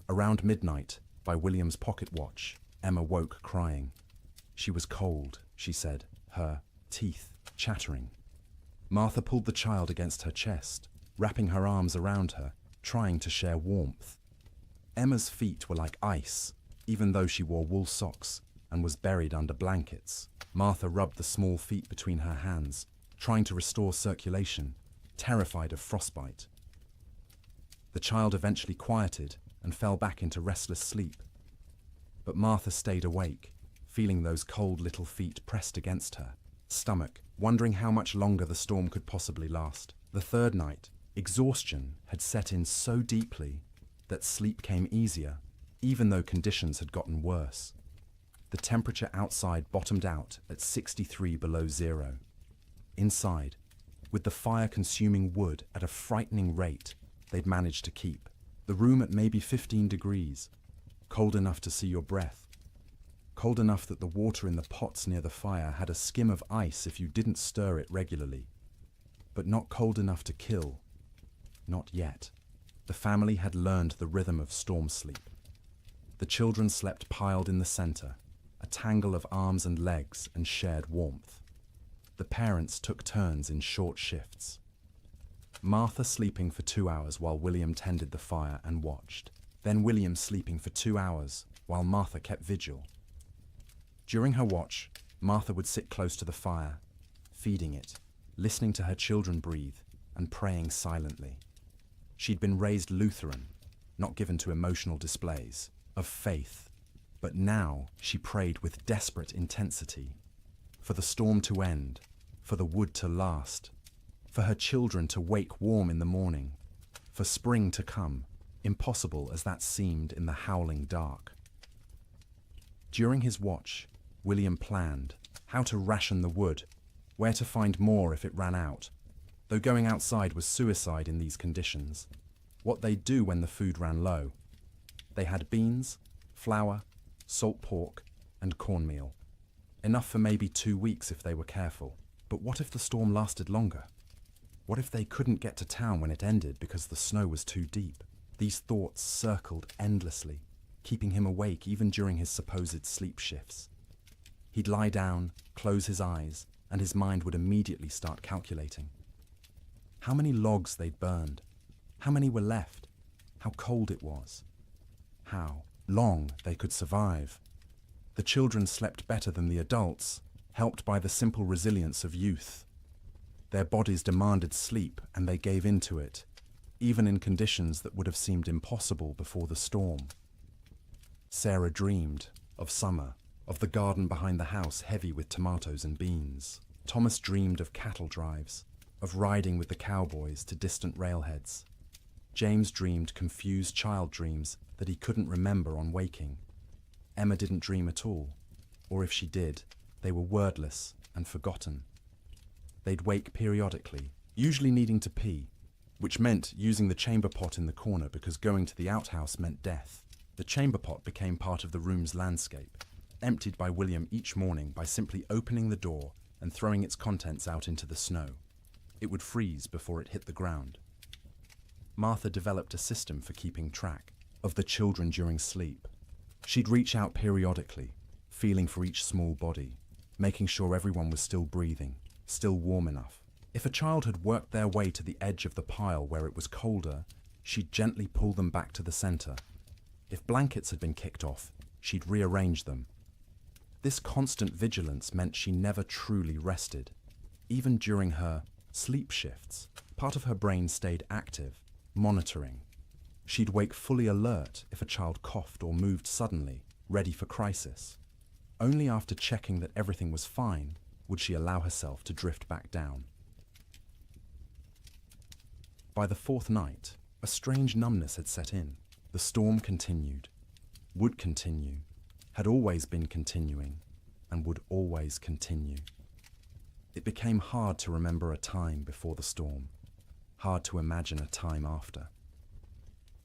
Around midnight, by William's pocket watch, Emma woke crying. She was cold, she said, her teeth chattering. Martha pulled the child against her chest, wrapping her arms around her, trying to share warmth. Emma's feet were like ice, even though she wore wool socks and was buried under blankets. Martha rubbed the small feet between her hands, trying to restore circulation, terrified of frostbite. The child eventually quieted and fell back into restless sleep. But Martha stayed awake, feeling those cold little feet pressed against her stomach, wondering how much longer the storm could possibly last. The third night, exhaustion had set in so deeply that sleep came easier, even though conditions had gotten worse. The temperature outside bottomed out at 63 below zero. Inside, with the fire consuming wood at a frightening rate, they'd managed to keep the room at maybe 15 degrees, cold enough to see your breath, cold enough that the water in the pots near the fire had a skim of ice if you didn't stir it regularly, but not cold enough to kill. Not yet. The family had learned the rhythm of storm sleep. The children slept piled in the center, a tangle of arms and legs and shared warmth. The parents took turns in short shifts. Martha sleeping for 2 hours while William tended the fire and watched. Then William sleeping for 2 hours while Martha kept vigil. During her watch, Martha would sit close to the fire, feeding it, listening to her children breathe, and praying silently. She'd been raised Lutheran, not given to emotional displays, of faith, but now she prayed with desperate intensity, for the storm to end, for the wood to last, for her children to wake warm in the morning, for spring to come, impossible as that seemed in the howling dark. During his watch, William planned how to ration the wood, where to find more if it ran out, though going outside was suicide in these conditions. What they'd do when the food ran low. They had beans, flour, salt pork, and cornmeal. Enough for maybe 2 weeks if they were careful. But what if the storm lasted longer? What if they couldn't get to town when it ended because the snow was too deep? These thoughts circled endlessly, keeping him awake even during his supposed sleep shifts. He'd lie down, close his eyes, and his mind would immediately start calculating. How many logs they'd burned, how many were left, how cold it was, how long they could survive. The children slept better than the adults, helped by the simple resilience of youth. Their bodies demanded sleep and they gave in to it, even in conditions that would have seemed impossible before the storm. Sarah dreamed of summer, of the garden behind the house heavy with tomatoes and beans. Thomas dreamed of cattle drives, of riding with the cowboys to distant railheads. James dreamed confused child dreams that he couldn't remember on waking. Emma didn't dream at all, or if she did, they were wordless and forgotten. They'd wake periodically, usually needing to pee, which meant using the chamber pot in the corner because going to the outhouse meant death. The chamber pot became part of the room's landscape, emptied by William each morning by simply opening the door and throwing its contents out into the snow. It would freeze before it hit the ground. Martha developed a system for keeping track of the children during sleep. She'd reach out periodically, feeling for each small body, making sure everyone was still breathing, still warm enough. If a child had worked their way to the edge of the pile where it was colder, she'd gently pull them back to the center. If blankets had been kicked off, she'd rearrange them. This constant vigilance meant she never truly rested. Even during her sleep shifts, part of her brain stayed active, monitoring. She'd wake fully alert if a child coughed or moved suddenly, ready for crisis. Only after checking that everything was fine would she allow herself to drift back down. By the fourth night, a strange numbness had set in. The storm continued, would continue, had always been continuing, and would always continue. It became hard to remember a time before the storm, hard to imagine a time after.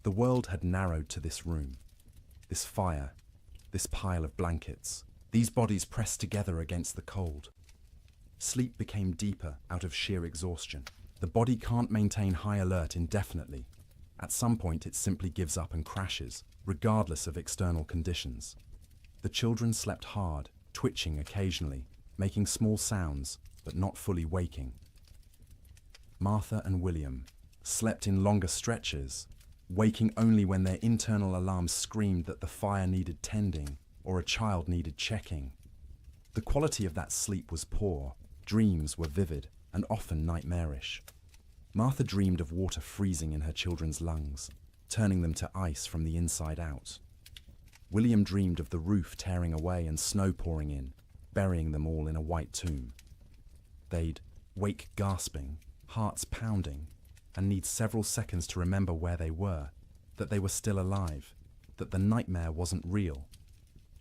The world had narrowed to this room, this fire, this pile of blankets, these bodies pressed together against the cold. Sleep became deeper out of sheer exhaustion. The body can't maintain high alert indefinitely. At some point it simply gives up and crashes, regardless of external conditions. The children slept hard, twitching occasionally, making small sounds, but not fully waking. Martha and William slept in longer stretches, waking only when their internal alarms screamed that the fire needed tending or a child needed checking. The quality of that sleep was poor, dreams were vivid and often nightmarish. Martha dreamed of water freezing in her children's lungs, turning them to ice from the inside out. William dreamed of the roof tearing away and snow pouring in, burying them all in a white tomb. They'd wake gasping, hearts pounding, and need several seconds to remember where they were, that they were still alive, that the nightmare wasn't real.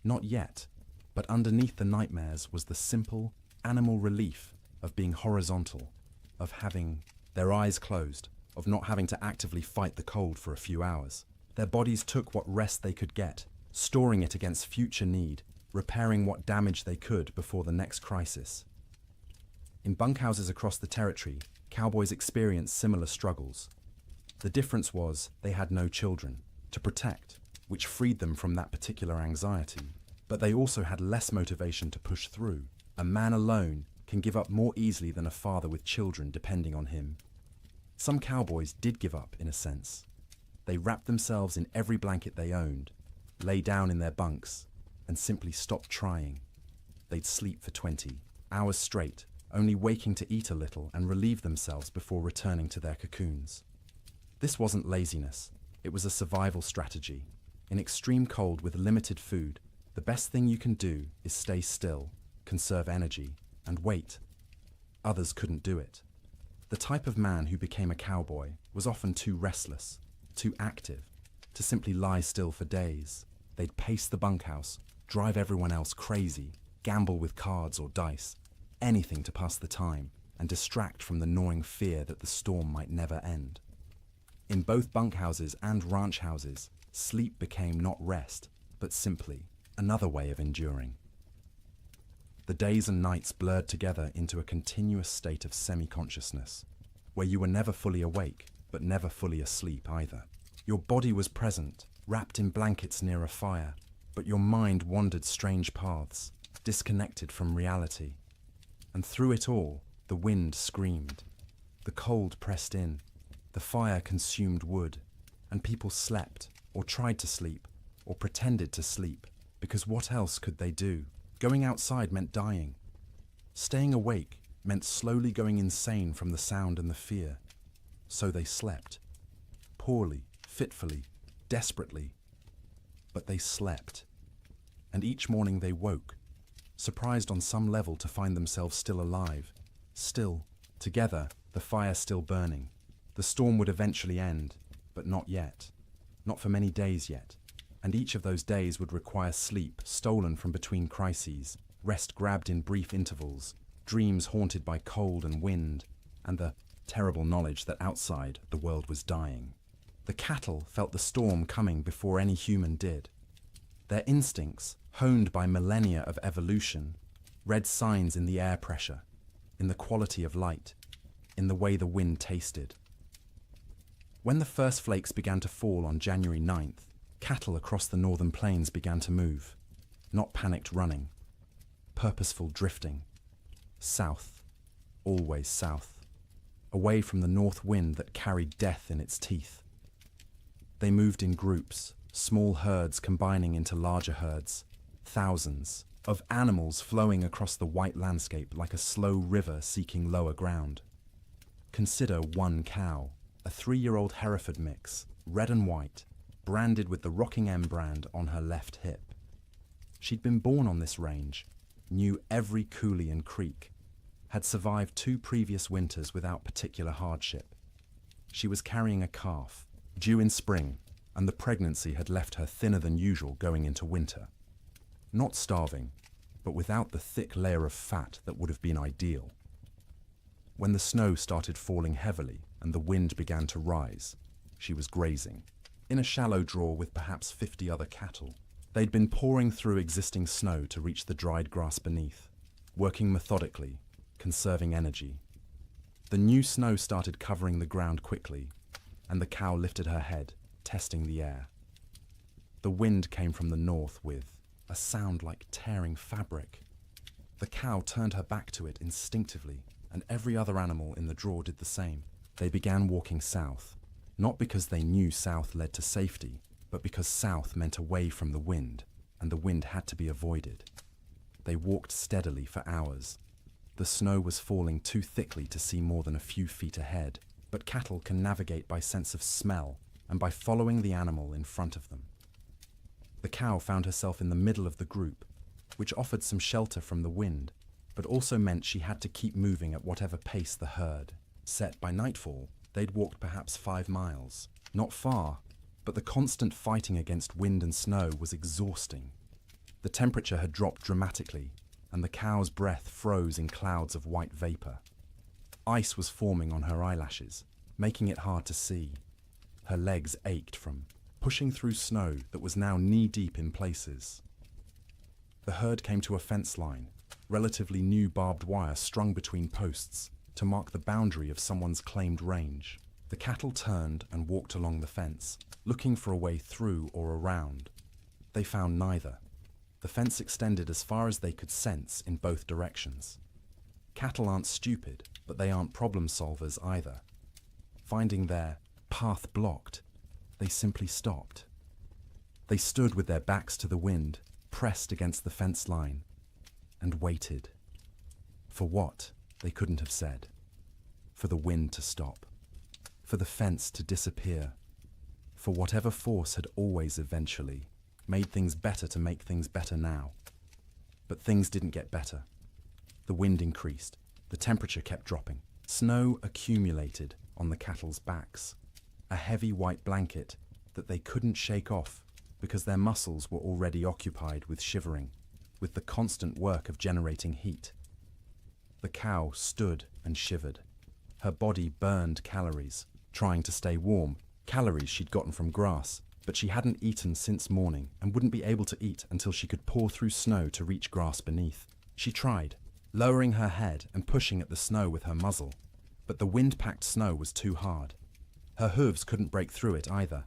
Not yet, but underneath the nightmares was the simple, animal relief of being horizontal, of having their eyes closed, of not having to actively fight the cold for a few hours. Their bodies took what rest they could get, storing it against future need, repairing what damage they could before the next crisis. In bunkhouses across the territory, cowboys experienced similar struggles. The difference was they had no children to protect, which freed them from that particular anxiety, but they also had less motivation to push through. A man alone can give up more easily than a father with children depending on him. Some cowboys did give up, in a sense. They wrapped themselves in every blanket they owned, lay down in their bunks, and simply stopped trying. They'd sleep for 20 hours straight, only waking to eat a little and relieve themselves before returning to their cocoons. This wasn't laziness, it was a survival strategy. In extreme cold with limited food, the best thing you can do is stay still, conserve energy, and wait. Others couldn't do it. The type of man who became a cowboy was often too restless, too active, to simply lie still for days. They'd pace the bunkhouse, drive everyone else crazy, gamble with cards or dice, anything to pass the time and distract from the gnawing fear that the storm might never end. In both bunkhouses and ranch houses, sleep became not rest, but simply another way of enduring. The days and nights blurred together into a continuous state of semi-consciousness, where you were never fully awake, but never fully asleep either. Your body was present, wrapped in blankets near a fire, but your mind wandered strange paths, disconnected from reality. And through it all, the wind screamed. The cold pressed in, the fire consumed wood, and people slept, or tried to sleep, or pretended to sleep, because what else could they do? Going outside meant dying. Staying awake meant slowly going insane from the sound and the fear. So they slept. Poorly, fitfully, desperately. But they slept. And each morning they woke, surprised on some level to find themselves still alive, still, together, the fire still burning. The storm would eventually end, but not yet. Not for many days yet. And each of those days would require sleep stolen from between crises, rest grabbed in brief intervals, dreams haunted by cold and wind, and the terrible knowledge that outside the world was dying. The cattle felt the storm coming before any human did. Their instincts, honed by millennia of evolution, read signs in the air pressure, in the quality of light, in the way the wind tasted. When the first flakes began to fall on January 9th, cattle across the northern plains began to move, not panicked running, purposeful drifting, south, always south, away from the north wind that carried death in its teeth. They moved in groups, small herds combining into larger herds, thousands of animals flowing across the white landscape like a slow river seeking lower ground. Consider one cow, a 3-year-old Hereford mix, red and white, branded with the Rocking M brand on her left hip. She'd been born on this range, knew every coulee and creek, had survived 2 previous winters without particular hardship. She was carrying a calf, due in spring, and the pregnancy had left her thinner than usual going into winter. Not starving, but without the thick layer of fat that would have been ideal. When the snow started falling heavily and the wind began to rise, she was grazing, in a shallow draw with perhaps 50 other cattle. They'd been pouring through existing snow to reach the dried grass beneath, working methodically, conserving energy. The new snow started covering the ground quickly, and the cow lifted her head, testing the air. The wind came from the north with a sound like tearing fabric. The cow turned her back to it instinctively, and every other animal in the draw did the same. They began walking south, not because they knew south led to safety, but because south meant away from the wind, and the wind had to be avoided. They walked steadily for hours. The snow was falling too thickly to see more than a few feet ahead, but cattle can navigate by sense of smell and by following the animal in front of them. The cow found herself in the middle of the group, which offered some shelter from the wind, but also meant she had to keep moving at whatever pace the herd set. By nightfall, they'd walked perhaps 5 miles. Not far, but the constant fighting against wind and snow was exhausting. The temperature had dropped dramatically, and the cow's breath froze in clouds of white vapor. Ice was forming on her eyelashes, making it hard to see. Her legs ached from pushing through snow that was now knee-deep in places. The herd came to a fence line, relatively new barbed wire strung between posts to mark the boundary of someone's claimed range. The cattle turned and walked along the fence, looking for a way through or around. They found neither. The fence extended as far as they could sense in both directions. Cattle aren't stupid, but they aren't problem solvers either. Finding their path blocked, they simply stopped. They stood with their backs to the wind, pressed against the fence line, and waited. For what, they couldn't have said. For the wind to stop. For the fence to disappear. For whatever force had always eventually made things better to make things better now. But things didn't get better. The wind increased. The temperature kept dropping. Snow accumulated on the cattle's backs. A heavy white blanket that they couldn't shake off because their muscles were already occupied with shivering, with the constant work of generating heat. The cow stood and shivered. Her body burned calories, trying to stay warm, calories she'd gotten from grass, but she hadn't eaten since morning and wouldn't be able to eat until she could paw through snow to reach grass beneath. She tried, lowering her head and pushing at the snow with her muzzle, but the wind-packed snow was too hard. Her hooves couldn't break through it either.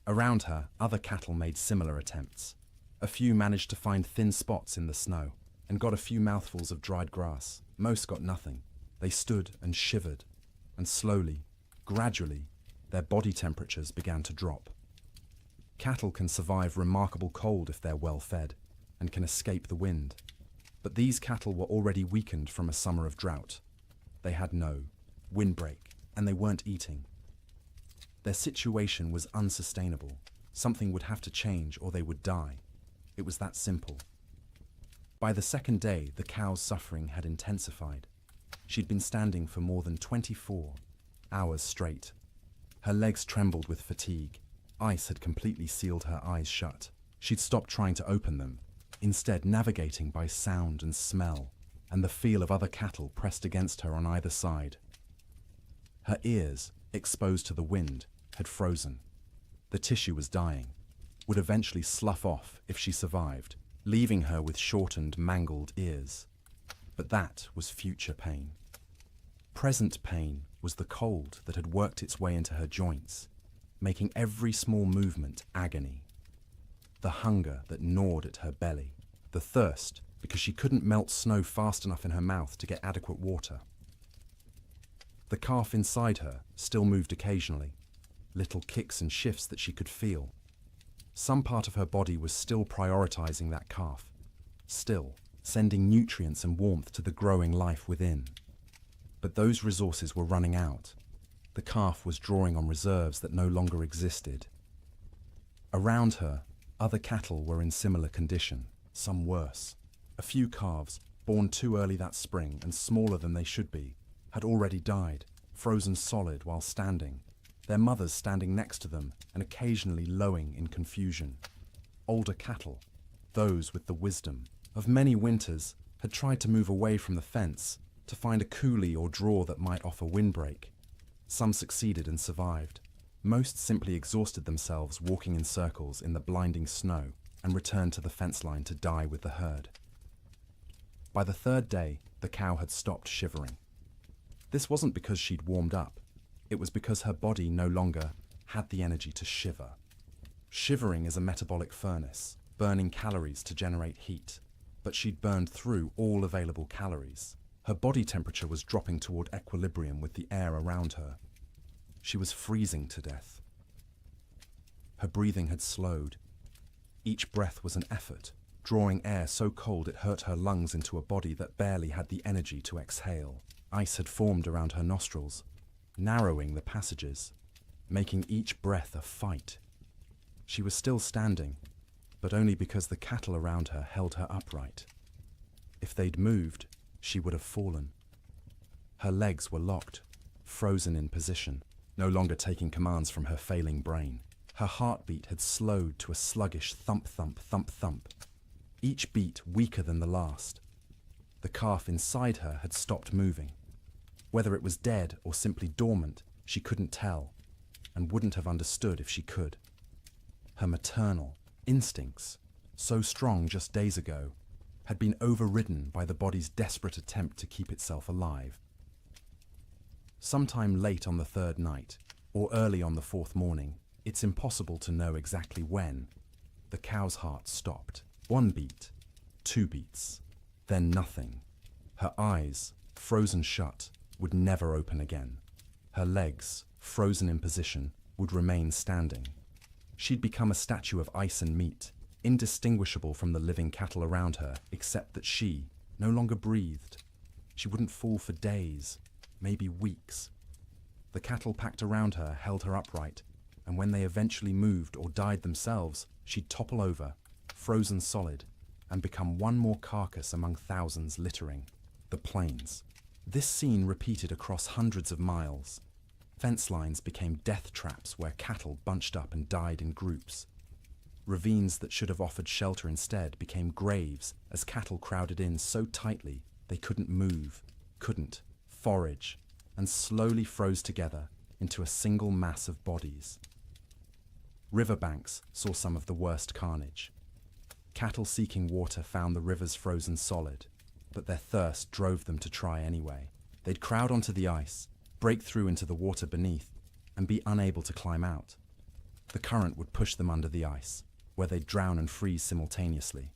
Around her, other cattle made similar attempts. A few managed to find thin spots in the snow and got a few mouthfuls of dried grass. Most got nothing. They stood and shivered, and slowly, gradually, their body temperatures began to drop. Cattle can survive remarkable cold if they're well fed and can escape the wind. But these cattle were already weakened from a summer of drought. They had no windbreak, and they weren't eating. Their situation was unsustainable. Something would have to change or they would die. It was that simple. By the second day, the cow's suffering had intensified. She'd been standing for more than 24 hours straight. Her legs trembled with fatigue. Ice had completely sealed her eyes shut. She'd stopped trying to open them, instead navigating by sound and smell, and the feel of other cattle pressed against her on either side. Her ears, exposed to the wind, had frozen. The tissue was dying, would eventually slough off if she survived, leaving her with shortened, mangled ears. But that was future pain. Present pain was the cold that had worked its way into her joints, making every small movement agony. The hunger that gnawed at her belly. The thirst because she couldn't melt snow fast enough in her mouth to get adequate water. The calf inside her still moved occasionally, little kicks and shifts that she could feel. Some part of her body was still prioritizing that calf, still sending nutrients and warmth to the growing life within. But those resources were running out. The calf was drawing on reserves that no longer existed. Around her, other cattle were in similar condition, some worse. A few calves, born too early that spring and smaller than they should be, had already died, frozen solid while standing, their mothers standing next to them and occasionally lowing in confusion. Older cattle, those with the wisdom of many winters, had tried to move away from the fence to find a coulee or draw that might offer windbreak. Some succeeded and survived. Most simply exhausted themselves walking in circles in the blinding snow and returned to the fence line to die with the herd. By the third day, the cow had stopped shivering. This wasn't because she'd warmed up. It was because her body no longer had the energy to shiver. Shivering is a metabolic furnace, burning calories to generate heat, but she'd burned through all available calories. Her body temperature was dropping toward equilibrium with the air around her. She was freezing to death. Her breathing had slowed. Each breath was an effort, drawing air so cold it hurt her lungs into a body that barely had the energy to exhale. Ice had formed around her nostrils, narrowing the passages, making each breath a fight. She was still standing, but only because the cattle around her held her upright. If they'd moved, she would have fallen. Her legs were locked, frozen in position, no longer taking commands from her failing brain. Her heartbeat had slowed to a sluggish thump, thump, thump, thump, each beat weaker than the last. The calf inside her had stopped moving. Whether it was dead or simply dormant, she couldn't tell, and wouldn't have understood if she could. Her maternal instincts, so strong just days ago, had been overridden by the body's desperate attempt to keep itself alive. Sometime late on the third night, or early on the fourth morning, it's impossible to know exactly when, the cow's heart stopped. 1 beat, 2 beats, then nothing. Her eyes, frozen shut, would never open again. Her legs, frozen in position, would remain standing. She'd become a statue of ice and meat, indistinguishable from the living cattle around her, except that she no longer breathed. She wouldn't fall for days, maybe weeks. The cattle packed around her held her upright, and when they eventually moved or died themselves, she'd topple over, frozen solid, and become one more carcass among thousands littering the plains. This scene repeated across hundreds of miles. Fence lines became death traps where cattle bunched up and died in groups. Ravines that should have offered shelter instead became graves as cattle crowded in so tightly they couldn't move, couldn't forage, and slowly froze together into a single mass of bodies. Riverbanks saw some of the worst carnage. Cattle seeking water found the rivers frozen solid, but their thirst drove them to try anyway. They'd crowd onto the ice, break through into the water beneath, and be unable to climb out. The current would push them under the ice, where they'd drown and freeze simultaneously.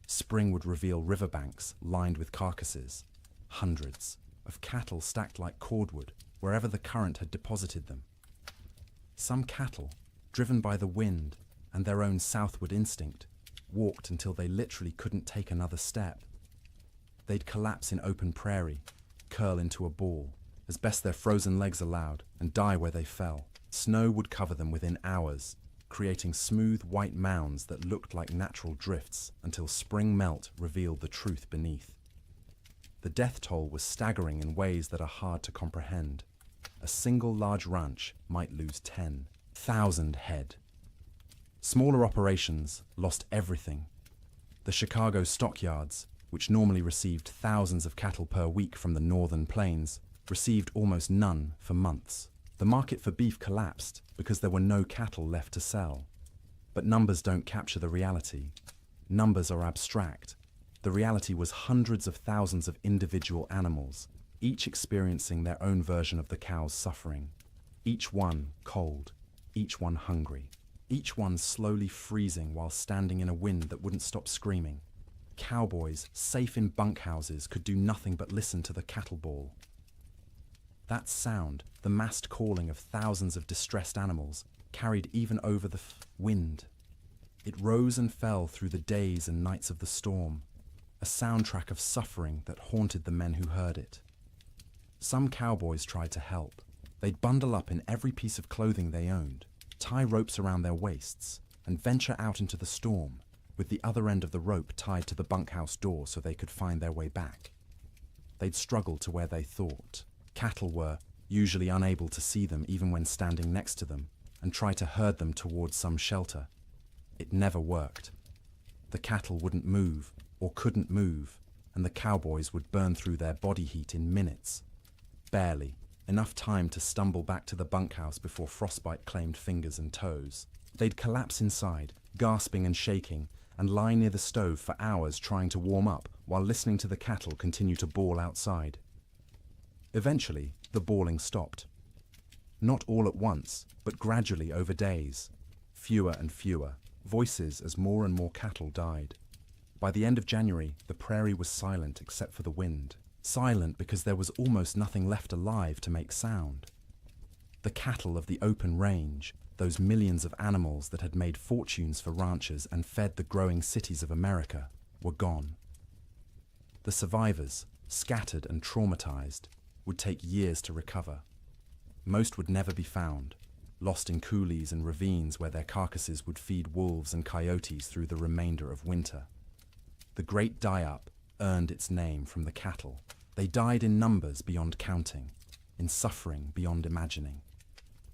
Spring would reveal riverbanks lined with carcasses, hundreds of cattle stacked like cordwood wherever the current had deposited them. Some cattle, driven by the wind and their own southward instinct, walked until they literally couldn't take another step. They'd collapse in open prairie, curl into a ball, as best their frozen legs allowed, and die where they fell. Snow would cover them within hours, creating smooth white mounds that looked like natural drifts until spring melt revealed the truth beneath. The death toll was staggering in ways that are hard to comprehend. A single large ranch might lose 10,000 head. Smaller operations lost everything. The Chicago stockyards, which normally received thousands of cattle per week from the northern plains, received almost none for months. The market for beef collapsed because there were no cattle left to sell. But numbers don't capture the reality. Numbers are abstract. The reality was hundreds of thousands of individual animals, each experiencing their own version of the cow's suffering. Each one cold, each one hungry, each one slowly freezing while standing in a wind that wouldn't stop screaming. Cowboys, safe in bunkhouses, could do nothing but listen to the cattle bawl. That sound, the massed calling of thousands of distressed animals, carried even over the wind. It rose and fell through the days and nights of the storm, a soundtrack of suffering that haunted the men who heard it. Some cowboys tried to help. They'd bundle up in every piece of clothing they owned, tie ropes around their waists, and venture out into the storm, with the other end of the rope tied to the bunkhouse door so they could find their way back. They'd struggle to where they thought. Cattle were usually unable to see them even when standing next to them, and try to herd them towards some shelter. It never worked. The cattle wouldn't move, or couldn't move, and the cowboys would burn through their body heat in minutes. Barely, enough time to stumble back to the bunkhouse before frostbite claimed fingers and toes. They'd collapse inside, gasping and shaking, and lie near the stove for hours trying to warm up while listening to the cattle continue to bawl outside. Eventually, the bawling stopped. Not all at once, but gradually over days. Fewer and fewer, voices as more and more cattle died. By the end of January, the prairie was silent except for the wind. Silent because there was almost nothing left alive to make sound. The cattle of the open range, those millions of animals that had made fortunes for ranchers and fed the growing cities of America, were gone. The survivors, scattered and traumatized, would take years to recover. Most would never be found, lost in coulees and ravines where their carcasses would feed wolves and coyotes through the remainder of winter. The Great Die-Up earned its name from the cattle. They died in numbers beyond counting, in suffering beyond imagining.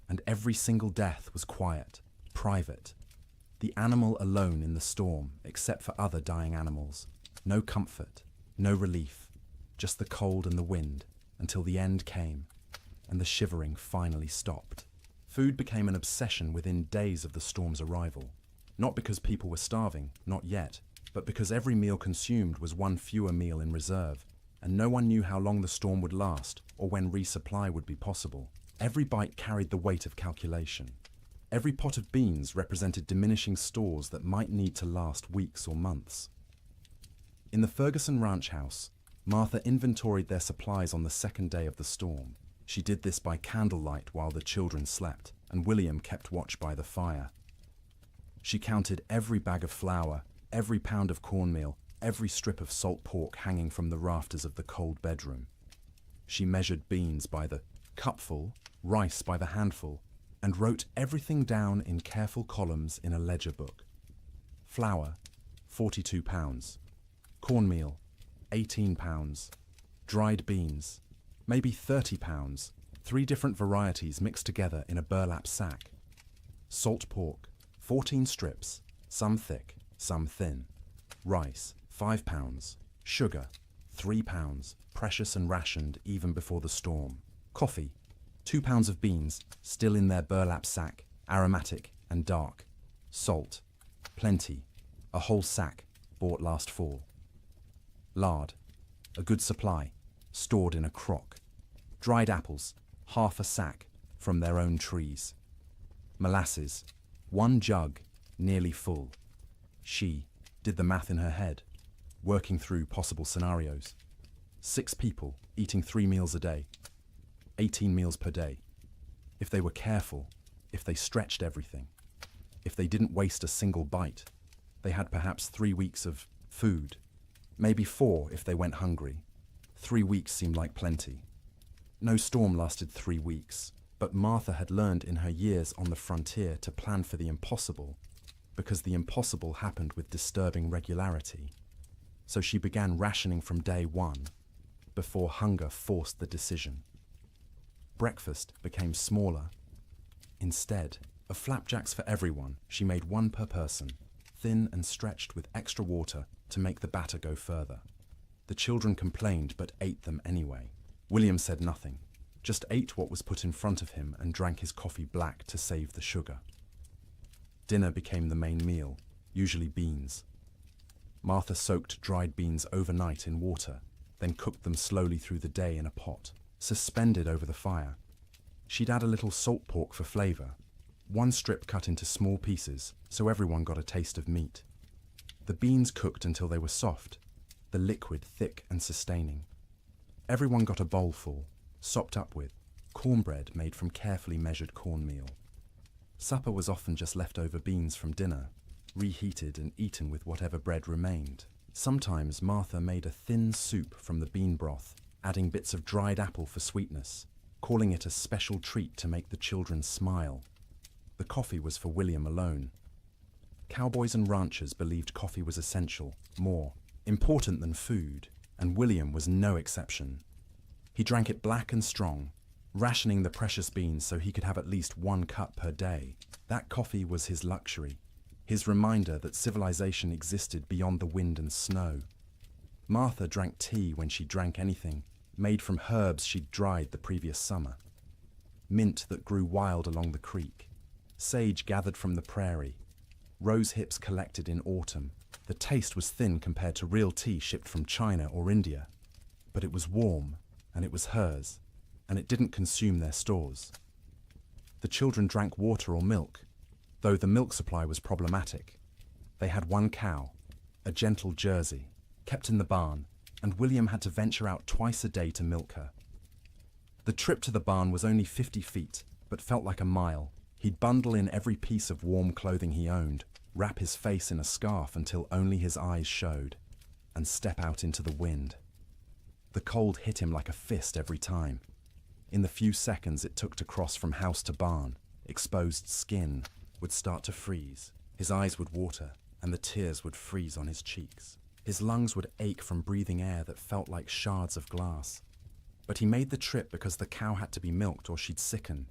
And every single death was quiet, private. The animal alone in the storm, except for other dying animals. No comfort, no relief, just the cold and the wind, until the end came, and the shivering finally stopped. Food became an obsession within days of the storm's arrival. Not because people were starving, not yet, but because every meal consumed was one fewer meal in reserve, and no one knew how long the storm would last or when resupply would be possible. Every bite carried the weight of calculation. Every pot of beans represented diminishing stores that might need to last weeks or months. In the Ferguson ranch house, Martha inventoried their supplies on the second day of the storm. She did this by candlelight while the children slept, and William kept watch by the fire. She counted every bag of flour, every pound of cornmeal, every strip of salt pork hanging from the rafters of the cold bedroom. She measured beans by the cupful, rice by the handful, and wrote everything down in careful columns in a ledger book. Flour, 42 pounds. Cornmeal, 18 pounds. Dried beans, maybe 30 pounds, 3 different varieties mixed together in a burlap sack. Salt pork, 14 strips, some thick, some thin. Rice, 5 pounds. Sugar, 3 pounds, precious and rationed even before the storm. Coffee, 2 pounds of beans, still in their burlap sack, aromatic and dark. Salt, plenty, a whole sack, bought last fall. Lard, a good supply, stored in a crock. Dried apples, half a sack, from their own trees. Molasses, 1 jug, nearly full. She did the math in her head, working through possible scenarios. 6 people, eating 3 meals a day. 18 meals per day. If they were careful, if they stretched everything, if they didn't waste a single bite, they had perhaps 3 weeks of food. Maybe 4 if they went hungry. 3 weeks seemed like plenty. No storm lasted 3 weeks, but Martha had learned in her years on the frontier to plan for the impossible, because the impossible happened with disturbing regularity. So she began rationing from day 1, before hunger forced the decision. Breakfast became smaller. Instead of flapjacks for everyone, she made 1 per person, thin and stretched with extra water to make the batter go further. The children complained but ate them anyway. William said nothing, just ate what was put in front of him and drank his coffee black to save the sugar. Dinner became the main meal, usually beans. Martha soaked dried beans overnight in water, then cooked them slowly through the day in a pot, suspended over the fire. She'd add a little salt pork for flavor, 1 strip cut into small pieces so everyone got a taste of meat. The beans cooked until they were soft, the liquid thick and sustaining. Everyone got a bowlful, sopped up with cornbread made from carefully measured cornmeal. Supper was often just leftover beans from dinner, reheated and eaten with whatever bread remained. Sometimes Martha made a thin soup from the bean broth, adding bits of dried apple for sweetness, calling it a special treat to make the children smile. The coffee was for William alone. Cowboys and ranchers believed coffee was essential, more important than food, and William was no exception. He drank it black and strong, rationing the precious beans so he could have at least 1 cup per day. That coffee was his luxury, his reminder that civilization existed beyond the wind and snow. Martha drank tea when she drank anything, made from herbs she'd dried the previous summer. Mint that grew wild along the creek, sage gathered from the prairie, rose hips collected in autumn. The taste was thin compared to real tea shipped from China or India, but it was warm, and it was hers, and it didn't consume their stores. The children drank water or milk, though the milk supply was problematic. They had 1 cow, a gentle Jersey, kept in the barn, and William had to venture out twice a day to milk her. The trip to the barn was only 50 feet, but felt like a mile. He'd bundle in every piece of warm clothing he owned, wrap his face in a scarf until only his eyes showed, and step out into the wind. The cold hit him like a fist every time. In the few seconds it took to cross from house to barn, exposed skin would start to freeze, his eyes would water, and the tears would freeze on his cheeks. His lungs would ache from breathing air that felt like shards of glass. But he made the trip because the cow had to be milked or she'd sicken,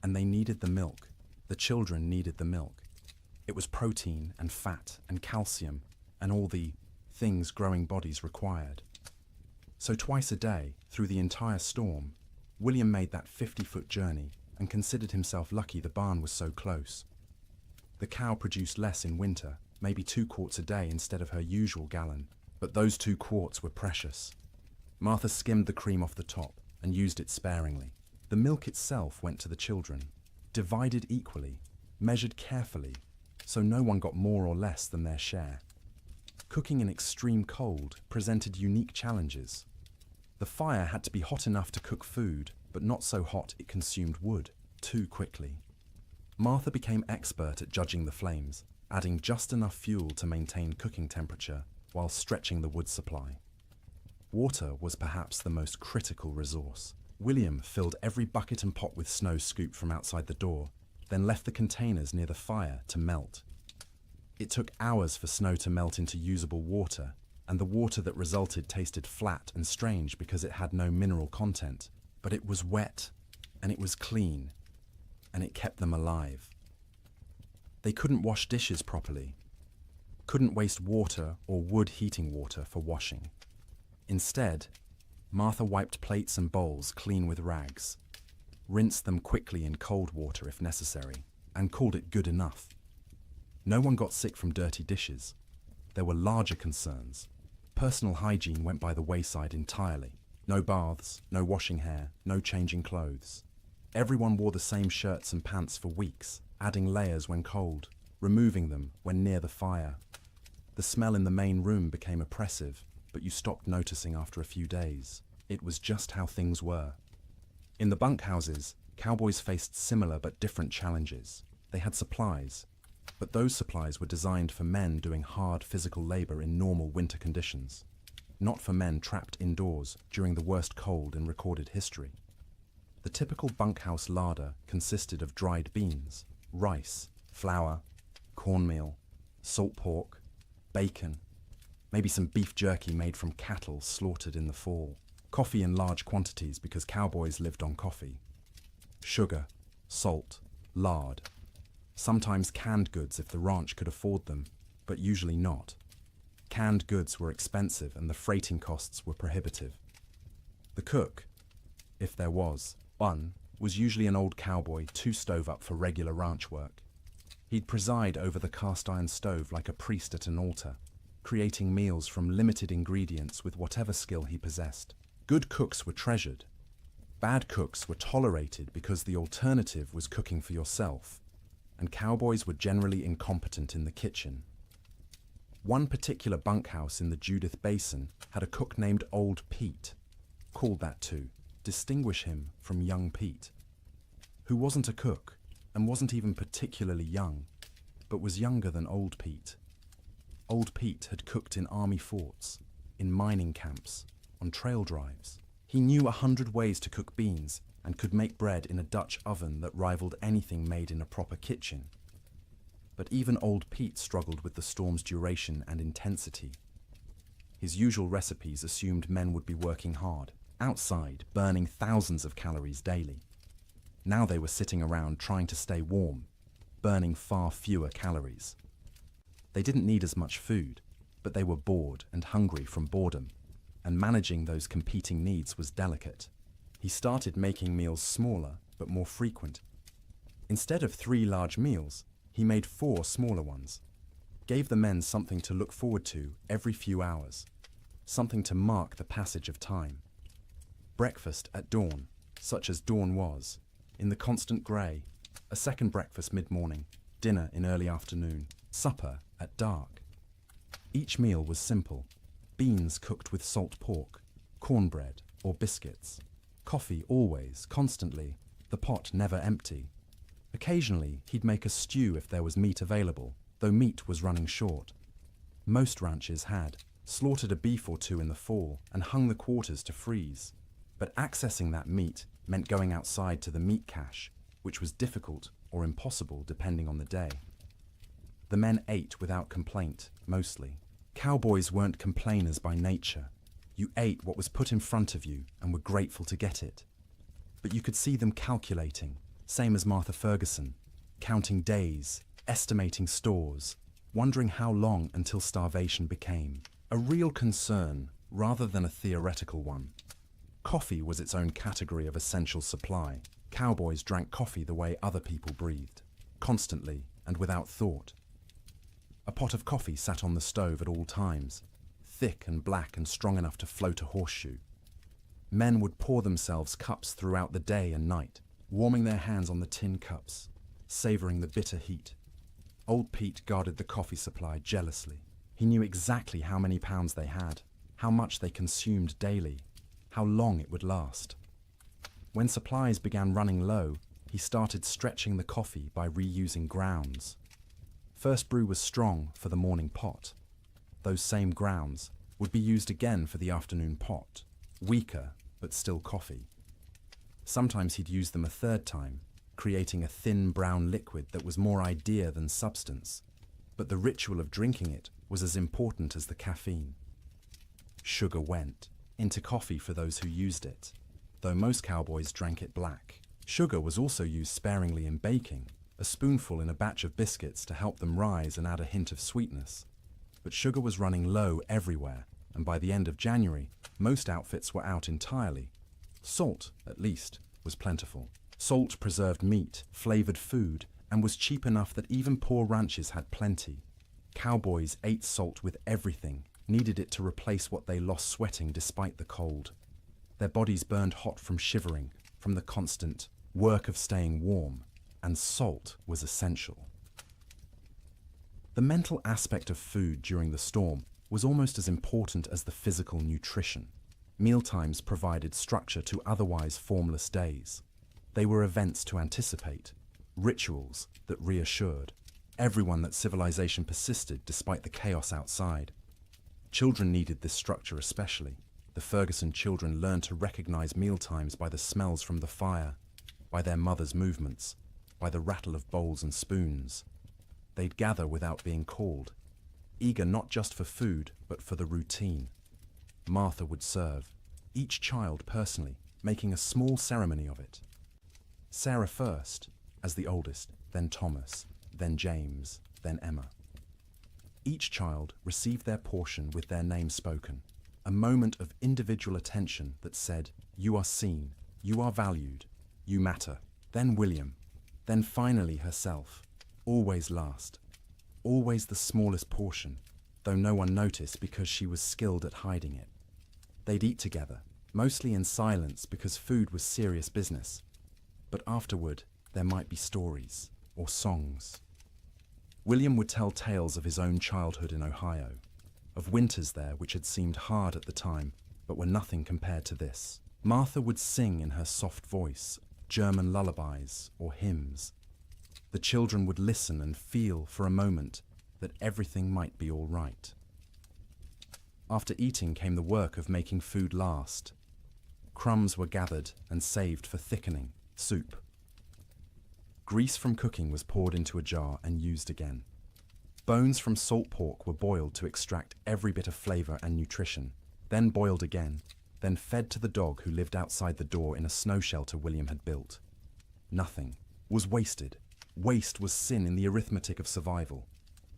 and they needed the milk. The children needed the milk. It was protein and fat and calcium and all the things growing bodies required. So twice a day, through the entire storm, William made that 50-foot journey and considered himself lucky the barn was so close. The cow produced less in winter, maybe 2 quarts a day instead of her usual gallon, but those 2 quarts were precious. Martha skimmed the cream off the top and used it sparingly. The milk itself went to the children, divided equally, measured carefully, so no one got more or less than their share. Cooking in extreme cold presented unique challenges. The fire had to be hot enough to cook food, but not so hot it consumed wood too quickly. Martha became expert at judging the flames, adding just enough fuel to maintain cooking temperature while stretching the wood supply. Water was perhaps the most critical resource. William filled every bucket and pot with snow scooped from outside the door, then left the containers near the fire to melt. It took hours for snow to melt into usable water, and the water that resulted tasted flat and strange because it had no mineral content. But it was wet, and it was clean, and it kept them alive. They couldn't wash dishes properly, couldn't waste water or wood heating water for washing. Instead, Martha wiped plates and bowls clean with rags, rinsed them quickly in cold water if necessary, and called it good enough. No one got sick from dirty dishes. There were larger concerns. Personal hygiene went by the wayside entirely. No baths, no washing hair, no changing clothes. Everyone wore the same shirts and pants for weeks, adding layers when cold, removing them when near the fire. The smell in the main room became oppressive, but you stopped noticing after a few days. It was just how things were. In the bunkhouses, cowboys faced similar but different challenges. They had supplies, but those supplies were designed for men doing hard physical labor in normal winter conditions, not for men trapped indoors during the worst cold in recorded history. The typical bunkhouse larder consisted of dried beans, rice, flour, cornmeal, salt pork, bacon, maybe some beef jerky made from cattle slaughtered in the fall, coffee in large quantities because cowboys lived on coffee, sugar, salt, lard, sometimes canned goods if the ranch could afford them, but usually not. Canned goods were expensive and the freighting costs were prohibitive. The cook, if there was one, was usually an old cowboy too stove up for regular ranch work. He'd preside over the cast iron stove like a priest at an altar, creating meals from limited ingredients with whatever skill he possessed. Good cooks were treasured. Bad cooks were tolerated because the alternative was cooking for yourself, and cowboys were generally incompetent in the kitchen. One particular bunkhouse in the Judith Basin had a cook named Old Pete, called that to distinguish him from Young Pete, who wasn't a cook and wasn't even particularly young, but was younger than Old Pete. Old Pete had cooked in army forts, in mining camps, on trail drives. He knew 100 ways to cook beans and could make bread in a Dutch oven that rivaled anything made in a proper kitchen. But even Old Pete struggled with the storm's duration and intensity. His usual recipes assumed men would be working hard, outside, burning thousands of calories daily. Now they were sitting around trying to stay warm, burning far fewer calories. They didn't need as much food, but they were bored and hungry from boredom, and managing those competing needs was delicate. He started making meals smaller but more frequent. Instead of 3 large meals, he made 4 smaller ones, gave the men something to look forward to every few hours, something to mark the passage of time. Breakfast at dawn, such as dawn was, in the constant grey, a second breakfast mid-morning, dinner in early afternoon, supper at dark. Each meal was simple: beans cooked with salt pork, cornbread or biscuits, coffee always, constantly, the pot never empty. Occasionally, he'd make a stew if there was meat available, though meat was running short. Most ranches had slaughtered a beef or 2 in the fall and hung the quarters to freeze. But accessing that meat meant going outside to the meat cache, which was difficult or impossible depending on the day. The men ate without complaint, mostly. Cowboys weren't complainers by nature. You ate what was put in front of you and were grateful to get it. But you could see them calculating, same as Martha Ferguson, counting days, estimating stores, wondering how long until starvation became a real concern rather than a theoretical one. Coffee was its own category of essential supply. Cowboys drank coffee the way other people breathed, constantly and without thought. A pot of coffee sat on the stove at all times, thick and black and strong enough to float a horseshoe. Men would pour themselves cups throughout the day and night, warming their hands on the tin cups, savouring the bitter heat. Old Pete guarded the coffee supply jealously. He knew exactly how many pounds they had, how much they consumed daily, how long it would last. When supplies began running low, he started stretching the coffee by reusing grounds. First brew was strong for the morning pot. Those same grounds would be used again for the afternoon pot, weaker but still coffee. Sometimes he'd use them a third time, creating a thin brown liquid that was more idea than substance, but the ritual of drinking it was as important as the caffeine. Sugar went into coffee for those who used it, though most cowboys drank it black. Sugar was also used sparingly in baking, a spoonful in a batch of biscuits to help them rise and add a hint of sweetness. But sugar was running low everywhere, and by the end of January, most outfits were out entirely. Salt, at least, was plentiful. Salt preserved meat, flavored food, and was cheap enough that even poor ranches had plenty. Cowboys ate salt with everything, needed it to replace what they lost sweating despite the cold. Their bodies burned hot from shivering, from the constant work of staying warm, and salt was essential. The mental aspect of food during the storm was almost as important as the physical nutrition. Mealtimes provided structure to otherwise formless days. They were events to anticipate, rituals that reassured everyone that civilization persisted despite the chaos outside. Children needed this structure especially. The Ferguson children learned to recognize mealtimes by the smells from the fire, by their mother's movements, by the rattle of bowls and spoons. They'd gather without being called, eager not just for food, but for the routine. Martha would serve, each child personally, making a small ceremony of it. Sarah first, as the oldest, then Thomas, then James, then Emma. Each child received their portion with their name spoken, a moment of individual attention that said, "You are seen, you are valued, you matter." Then William, then finally herself, always last, always the smallest portion, though no one noticed because she was skilled at hiding it. They'd eat together, mostly in silence because food was serious business. But afterward, there might be stories or songs. William would tell tales of his own childhood in Ohio, of winters there which had seemed hard at the time, but were nothing compared to this. Martha would sing in her soft voice, German lullabies or hymns. The children would listen and feel for a moment that everything might be all right. After eating came the work of making food last. Crumbs were gathered and saved for thickening, soup. Grease from cooking was poured into a jar and used again. Bones from salt pork were boiled to extract every bit of flavor and nutrition, then boiled again, then fed to the dog who lived outside the door in a snow shelter William had built. Nothing was wasted. Waste was sin in the arithmetic of survival.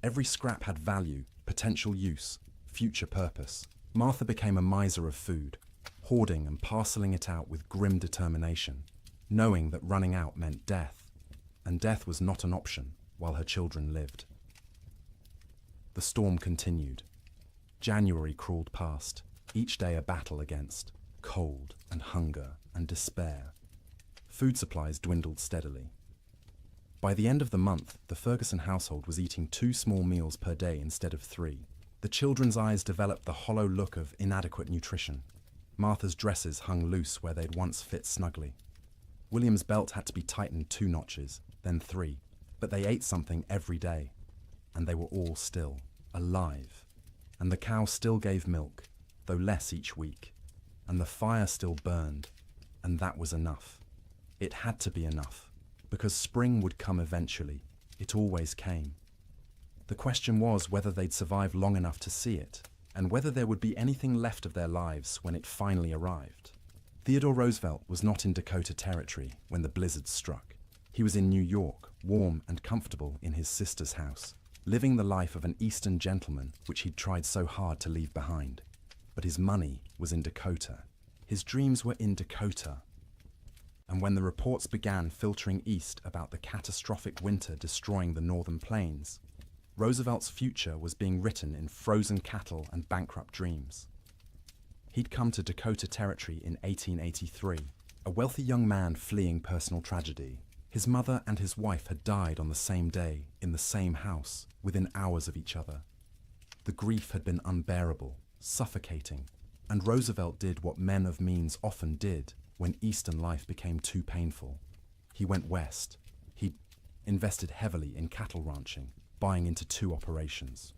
Every scrap had value, potential use, future purpose. Martha became a miser of food, hoarding and parceling it out with grim determination, knowing that running out meant death, and death was not an option while her children lived. The storm continued. January crawled past, each day a battle against cold and hunger and despair. Food supplies dwindled steadily. By the end of the month, the Ferguson household was eating 2 small meals per day instead of 3. The children's eyes developed the hollow look of inadequate nutrition. Martha's dresses hung loose where they'd once fit snugly. William's belt had to be tightened 2 notches, then 3, but they ate something every day, and they were all still alive. And the cow still gave milk, though less each week, and the fire still burned, and that was enough. It had to be enough, because spring would come eventually. It always came. The question was whether they'd survive long enough to see it, and whether there would be anything left of their lives when it finally arrived. Theodore Roosevelt was not in Dakota Territory when the blizzard struck. He was in New York, warm and comfortable in his sister's house, living the life of an Eastern gentleman which he'd tried so hard to leave behind. But his money was in Dakota. His dreams were in Dakota. And when the reports began filtering east about the catastrophic winter destroying the northern plains, Roosevelt's future was being written in frozen cattle and bankrupt dreams. He'd come to Dakota Territory in 1883, a wealthy young man fleeing personal tragedy. His mother and his wife had died on the same day, in the same house, within hours of each other. The grief had been unbearable, suffocating, And Roosevelt did what men of means often did when Eastern life became too painful. He went west. He invested heavily in cattle ranching, buying into two operations: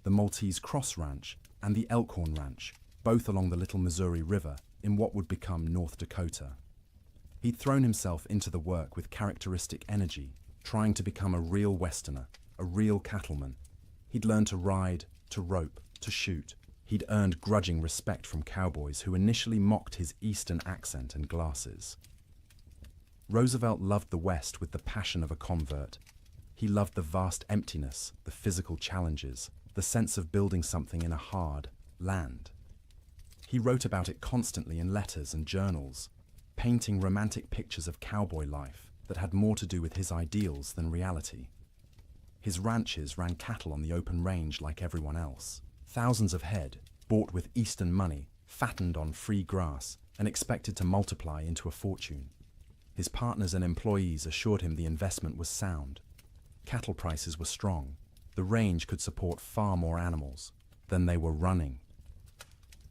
the Maltese Cross Ranch and the Elkhorn Ranch, both along the Little Missouri River in what would become North Dakota. He'd thrown himself into the work with characteristic energy, trying to become a real Westerner, a real cattleman. He'd learned to ride, to rope, to shoot. He'd earned grudging respect from cowboys who initially mocked his Eastern accent and glasses. Roosevelt loved the West with the passion of a convert. He loved the vast emptiness, the physical challenges, the sense of building something in a hard land. He wrote about it constantly in letters and journals, painting romantic pictures of cowboy life that had more to do with his ideals than reality. His ranches ran cattle on the open range like everyone else. Thousands of head, bought with Eastern money, fattened on free grass, and expected to multiply into a fortune. His partners and employees assured him the investment was sound. Cattle prices were strong. The range could support far more animals than they were running.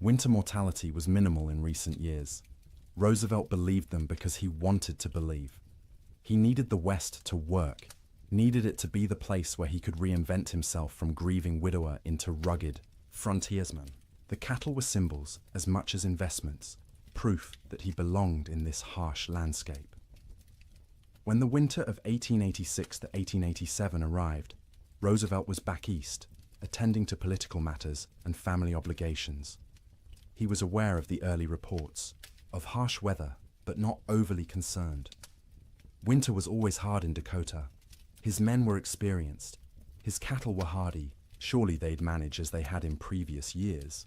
Winter mortality was minimal in recent years. Roosevelt believed them because he wanted to believe. He needed the West to work, needed it to be the place where he could reinvent himself from grieving widower into rugged frontiersman. The cattle were symbols as much as investments, proof that he belonged in this harsh landscape. When the winter of 1886 to 1887 arrived, Roosevelt was back east, attending to political matters and family obligations. He was aware of the early reports, of harsh weather, but not overly concerned. Winter was always hard in Dakota. His men were experienced. His cattle were hardy. Surely they'd manage as they had in previous years.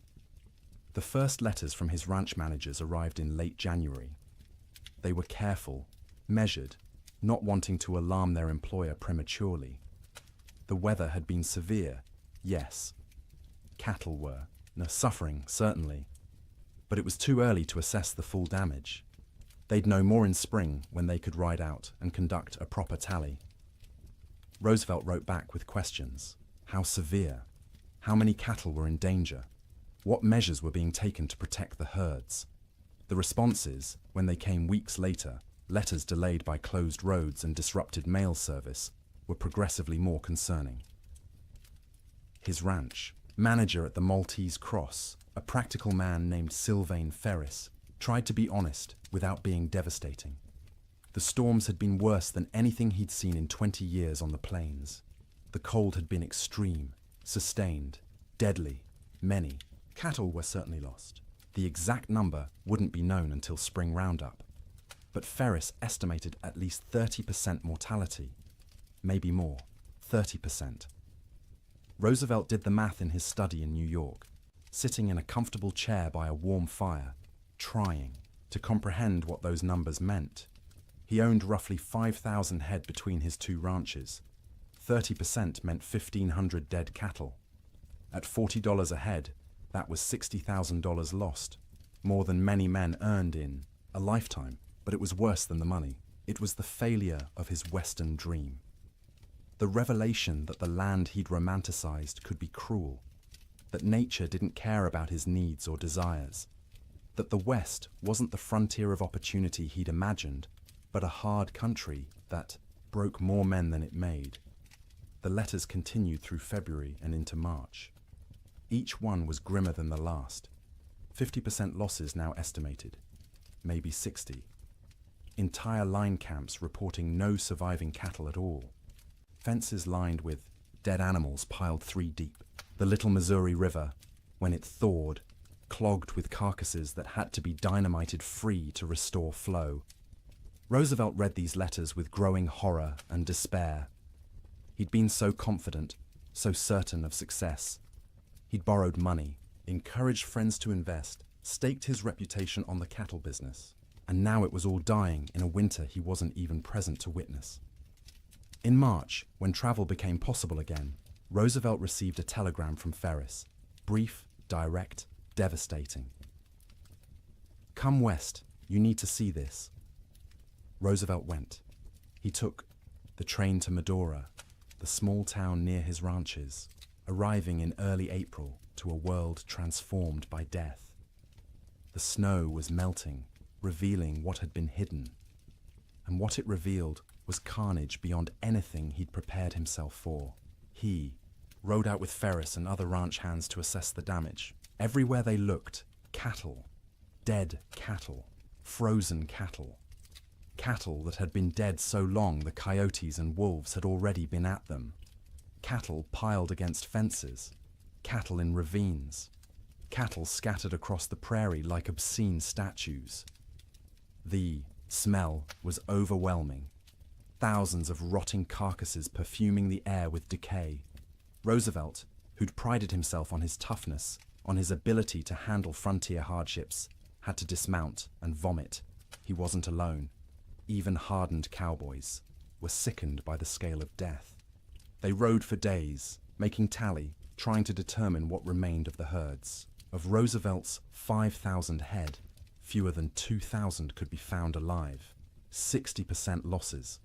The first letters from his ranch managers arrived in late January. They were careful, measured, not wanting to alarm their employer prematurely. The weather had been severe, yes. Cattle were, suffering, certainly. But it was too early to assess the full damage. They'd know more in spring when they could ride out and conduct a proper tally. Roosevelt wrote back with questions. How severe? How many cattle were in danger? What measures were being taken to protect the herds? The responses, when they came weeks later, letters delayed by closed roads and disrupted mail service, were progressively more concerning. His ranch, manager at the Maltese Cross, a practical man named Sylvain Ferris, tried to be honest without being devastating. The storms had been worse than anything he'd seen in 20 years on the plains. The cold had been extreme, sustained, deadly. Many cattle were certainly lost. The exact number wouldn't be known until spring roundup. But Ferris estimated at least 30% mortality. Maybe more, 30%. Roosevelt did the math in his study in New York, sitting in a comfortable chair by a warm fire, trying to comprehend what those numbers meant. He owned roughly 5,000 head between his two ranches. 30% meant 1,500 dead cattle. At $40 a head, that was $60,000 lost, more than many men earned in a lifetime. But it was worse than the money. It was the failure of his Western dream. The revelation that the land he'd romanticized could be cruel, that nature didn't care about his needs or desires, that the West wasn't the frontier of opportunity he'd imagined, but a hard country that broke more men than it made. The letters continued through February and into March. Each one was grimmer than the last. 50% losses now estimated, maybe 60. Entire line camps reporting no surviving cattle at all. Fences lined with dead animals piled 3 deep. The Little Missouri River, when it thawed, clogged with carcasses that had to be dynamited free to restore flow. Roosevelt read these letters with growing horror and despair. He'd been so confident, so certain of success. He'd borrowed money, encouraged friends to invest, staked his reputation on the cattle business. And now it was all dying in a winter he wasn't even present to witness. In March, when travel became possible again, Roosevelt received a telegram from Ferris. Brief, direct, devastating. Come west, you need to see this. Roosevelt went. He took the train to Medora, the small town near his ranches, arriving in early April to a world transformed by death. The snow was melting, revealing what had been hidden. And what it revealed was carnage beyond anything he'd prepared himself for. He rode out with Ferris and other ranch hands to assess the damage. Everywhere they looked, cattle. Dead cattle. Frozen cattle. Cattle that had been dead so long the coyotes and wolves had already been at them. Cattle piled against fences. Cattle in ravines. Cattle scattered across the prairie like obscene statues. The smell was overwhelming. Thousands of rotting carcasses perfuming the air with decay. Roosevelt, who'd prided himself on his toughness, on his ability to handle frontier hardships, had to dismount and vomit. He wasn't alone. Even hardened cowboys were sickened by the scale of death. They rode for days, making tally, trying to determine what remained of the herds. Of Roosevelt's 5,000 head, fewer than 2,000 could be found alive. 60% losses.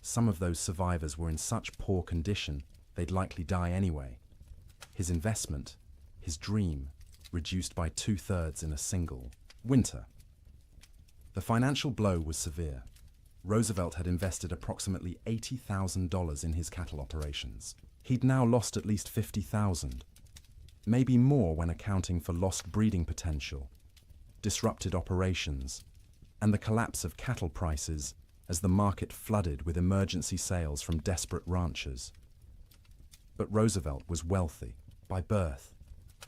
Some of those survivors were in such poor condition they'd likely die anyway. His investment, his dream, reduced by 2/3 in a single winter. The financial blow was severe. Roosevelt had invested approximately $80,000 in his cattle operations. He'd now lost at least $50,000, maybe more when accounting for lost breeding potential, disrupted operations, and the collapse of cattle prices as the market flooded with emergency sales from desperate ranchers. But Roosevelt was wealthy by birth.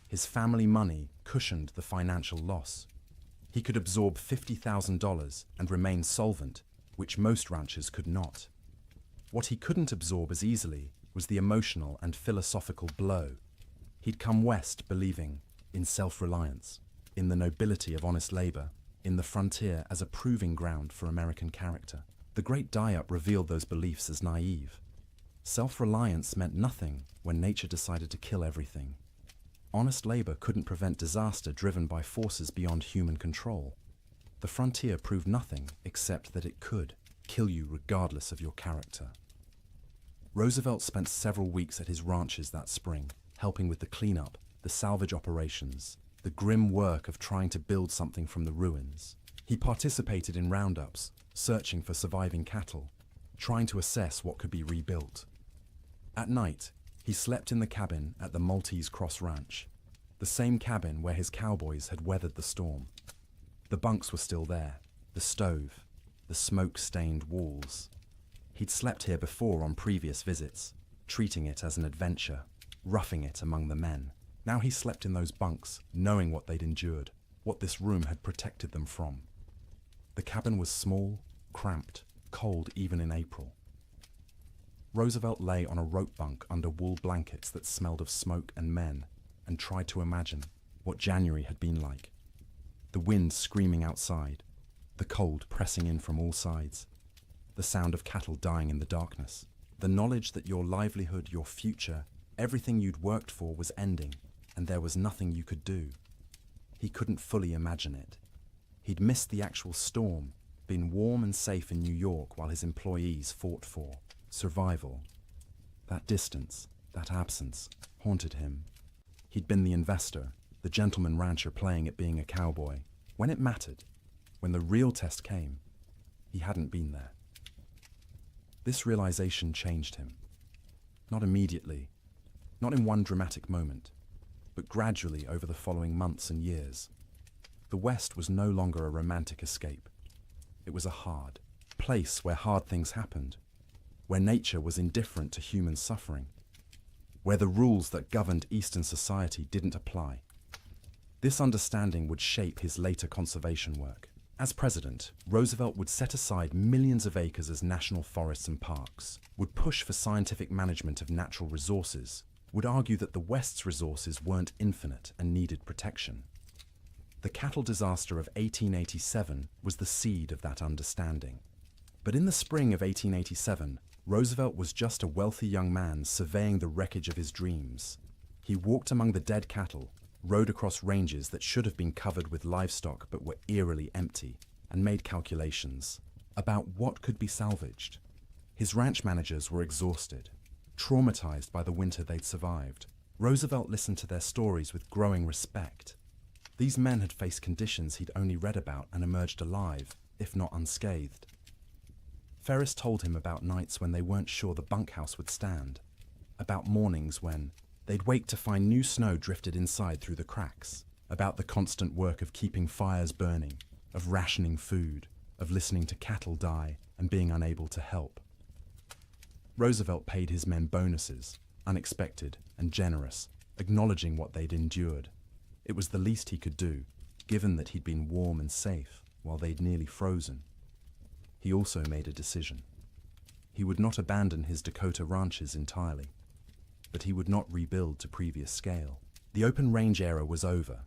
His family money cushioned the financial loss. He could absorb $50,000 and remain solvent, which most ranchers could not. What he couldn't absorb as easily was the emotional and philosophical blow. He'd come west believing in self-reliance, in the nobility of honest labor, in the frontier as a proving ground for American character. The Great Die-Up revealed those beliefs as naive. Self-reliance meant nothing when nature decided to kill everything. Honest labor couldn't prevent disaster driven by forces beyond human control. The frontier proved nothing except that it could kill you regardless of your character. Roosevelt spent several weeks at his ranches that spring, helping with the cleanup, the salvage operations, the grim work of trying to build something from the ruins. He participated in roundups, searching for surviving cattle, trying to assess what could be rebuilt. At night, he slept in the cabin at the Maltese Cross Ranch, the same cabin where his cowboys had weathered the storm. The bunks were still there, the stove, the smoke-stained walls. He'd slept here before on previous visits, treating it as an adventure, roughing it among the men. Now he slept in those bunks, knowing what they'd endured, what this room had protected them from. The cabin was small, cramped, cold even in April. Roosevelt lay on a rope bunk under wool blankets that smelled of smoke and men, and tried to imagine what January had been like. The wind screaming outside, the cold pressing in from all sides, the sound of cattle dying in the darkness, the knowledge that your livelihood, your future, everything you'd worked for was ending, and there was nothing you could do. He couldn't fully imagine it. He'd missed the actual storm, been warm and safe in New York while his employees fought for survival. That distance, that absence, haunted him. He'd been the investor, the gentleman rancher playing at being a cowboy. When it mattered, when the real test came, he hadn't been there. This realization changed him. Not immediately, not in one dramatic moment, but gradually over the following months and years. The West was no longer a romantic escape. It was a hard place where hard things happened, where nature was indifferent to human suffering, where the rules that governed Eastern society didn't apply. This understanding would shape his later conservation work. As president, Roosevelt would set aside millions of acres as national forests and parks, would push for scientific management of natural resources, would argue that the West's resources weren't infinite and needed protection. The cattle disaster of 1887 was the seed of that understanding. But in the spring of 1887, Roosevelt was just a wealthy young man surveying the wreckage of his dreams. He walked among the dead cattle, rode across ranges that should have been covered with livestock but were eerily empty, and made calculations about what could be salvaged. His ranch managers were exhausted, traumatized by the winter they'd survived. Roosevelt listened to their stories with growing respect. These men had faced conditions he'd only read about and emerged alive, if not unscathed. Ferris told him about nights when they weren't sure the bunkhouse would stand, about mornings when they'd wake to find new snow drifted inside through the cracks, about the constant work of keeping fires burning, of rationing food, of listening to cattle die and being unable to help. Roosevelt paid his men bonuses, unexpected and generous, acknowledging what they'd endured. It was the least he could do, given that he'd been warm and safe while they'd nearly frozen. He also made a decision. He would not abandon his Dakota ranches entirely, but he would not rebuild to previous scale. The open range era was over.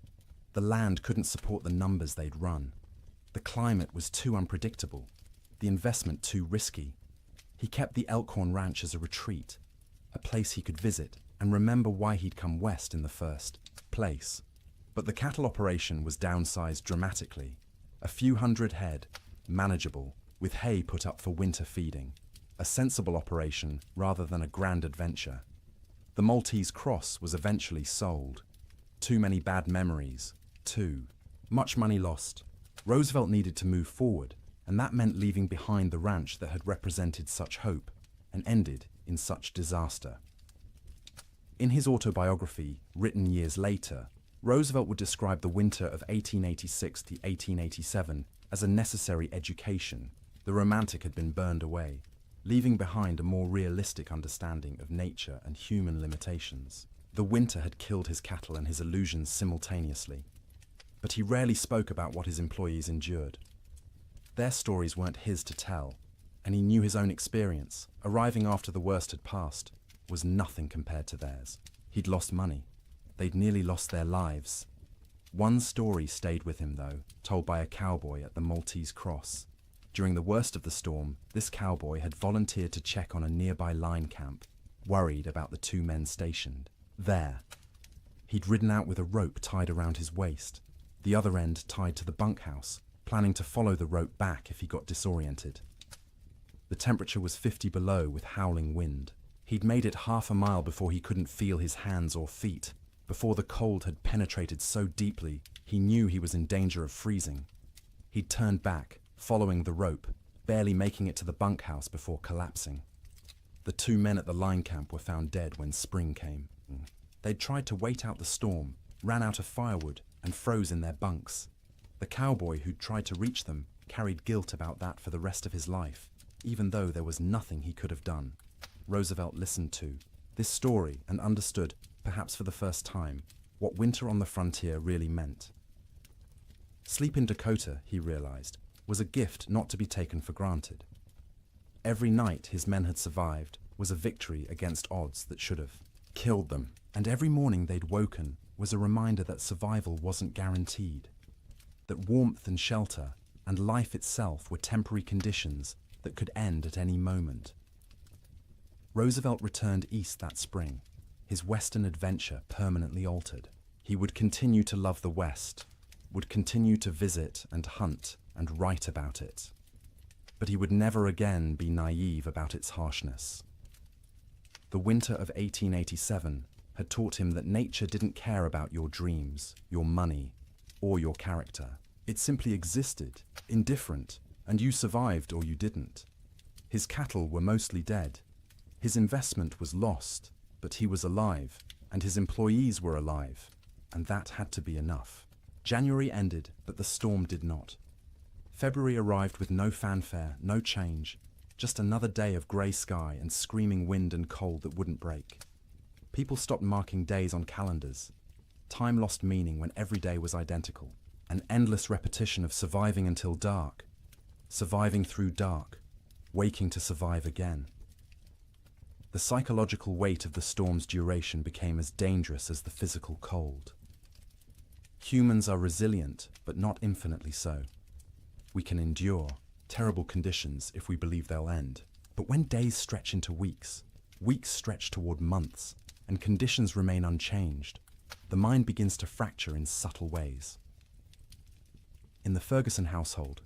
The land couldn't support the numbers they'd run. The climate was too unpredictable, the investment too risky. He kept the Elkhorn Ranch as a retreat, a place he could visit and remember why he'd come west in the first place. But the cattle operation was downsized dramatically. A few hundred head, manageable, with hay put up for winter feeding. A sensible operation rather than a grand adventure. The Maltese Cross was eventually sold. Too many bad memories. Too much money lost. Roosevelt needed to move forward, and that meant leaving behind the ranch that had represented such hope and ended in such disaster. In his autobiography, written years later, Roosevelt would describe the winter of 1886 to 1887 as a necessary education. The romantic had been burned away, leaving behind a more realistic understanding of nature and human limitations. The winter had killed his cattle and his illusions simultaneously, but he rarely spoke about what his employees endured. Their stories weren't his to tell, and he knew his own experience, arriving after the worst had passed, was nothing compared to theirs. He'd lost money. They'd nearly lost their lives. One story stayed with him, though, told by a cowboy at the Maltese Cross. During the worst of the storm, this cowboy had volunteered to check on a nearby line camp, worried about the two men stationed there. He'd ridden out with a rope tied around his waist, the other end tied to the bunkhouse, planning to follow the rope back if he got disoriented. The temperature was 50 below with howling wind. He'd made it half a mile before he couldn't feel his hands or feet, before the cold had penetrated so deeply he knew he was in danger of freezing. He'd turned back, following the rope, barely making it to the bunkhouse before collapsing. The two men at the line camp were found dead when spring came. They'd tried to wait out the storm, ran out of firewood, and froze in their bunks. The cowboy who'd tried to reach them carried guilt about that for the rest of his life, even though there was nothing he could have done. Roosevelt listened to this story and understood, perhaps for the first time, what winter on the frontier really meant. Sleep in Dakota, he realized, was a gift not to be taken for granted. Every night his men had survived was a victory against odds that should have killed them, and every morning they'd woken was a reminder that survival wasn't guaranteed, that warmth and shelter and life itself were temporary conditions that could end at any moment. Roosevelt returned east that spring, his Western adventure permanently altered. He would continue to love the West, would continue to visit and hunt and write about it, but he would never again be naive about its harshness. The winter of 1887 had taught him that nature didn't care about your dreams, your money, or your character. It simply existed, indifferent, and you survived or you didn't. His cattle were mostly dead. His investment was lost, but he was alive, and his employees were alive, and that had to be enough. January ended, but the storm did not. February arrived with no fanfare, no change, just another day of grey sky and screaming wind and cold that wouldn't break. People stopped marking days on calendars. Time lost meaning when every day was identical. An endless repetition of surviving until dark, surviving through dark, waking to survive again. The psychological weight of the storm's duration became as dangerous as the physical cold. Humans are resilient, but not infinitely so. We can endure terrible conditions if we believe they'll end. But when days stretch into weeks, weeks stretch toward months, and conditions remain unchanged, the mind begins to fracture in subtle ways. In the Ferguson household,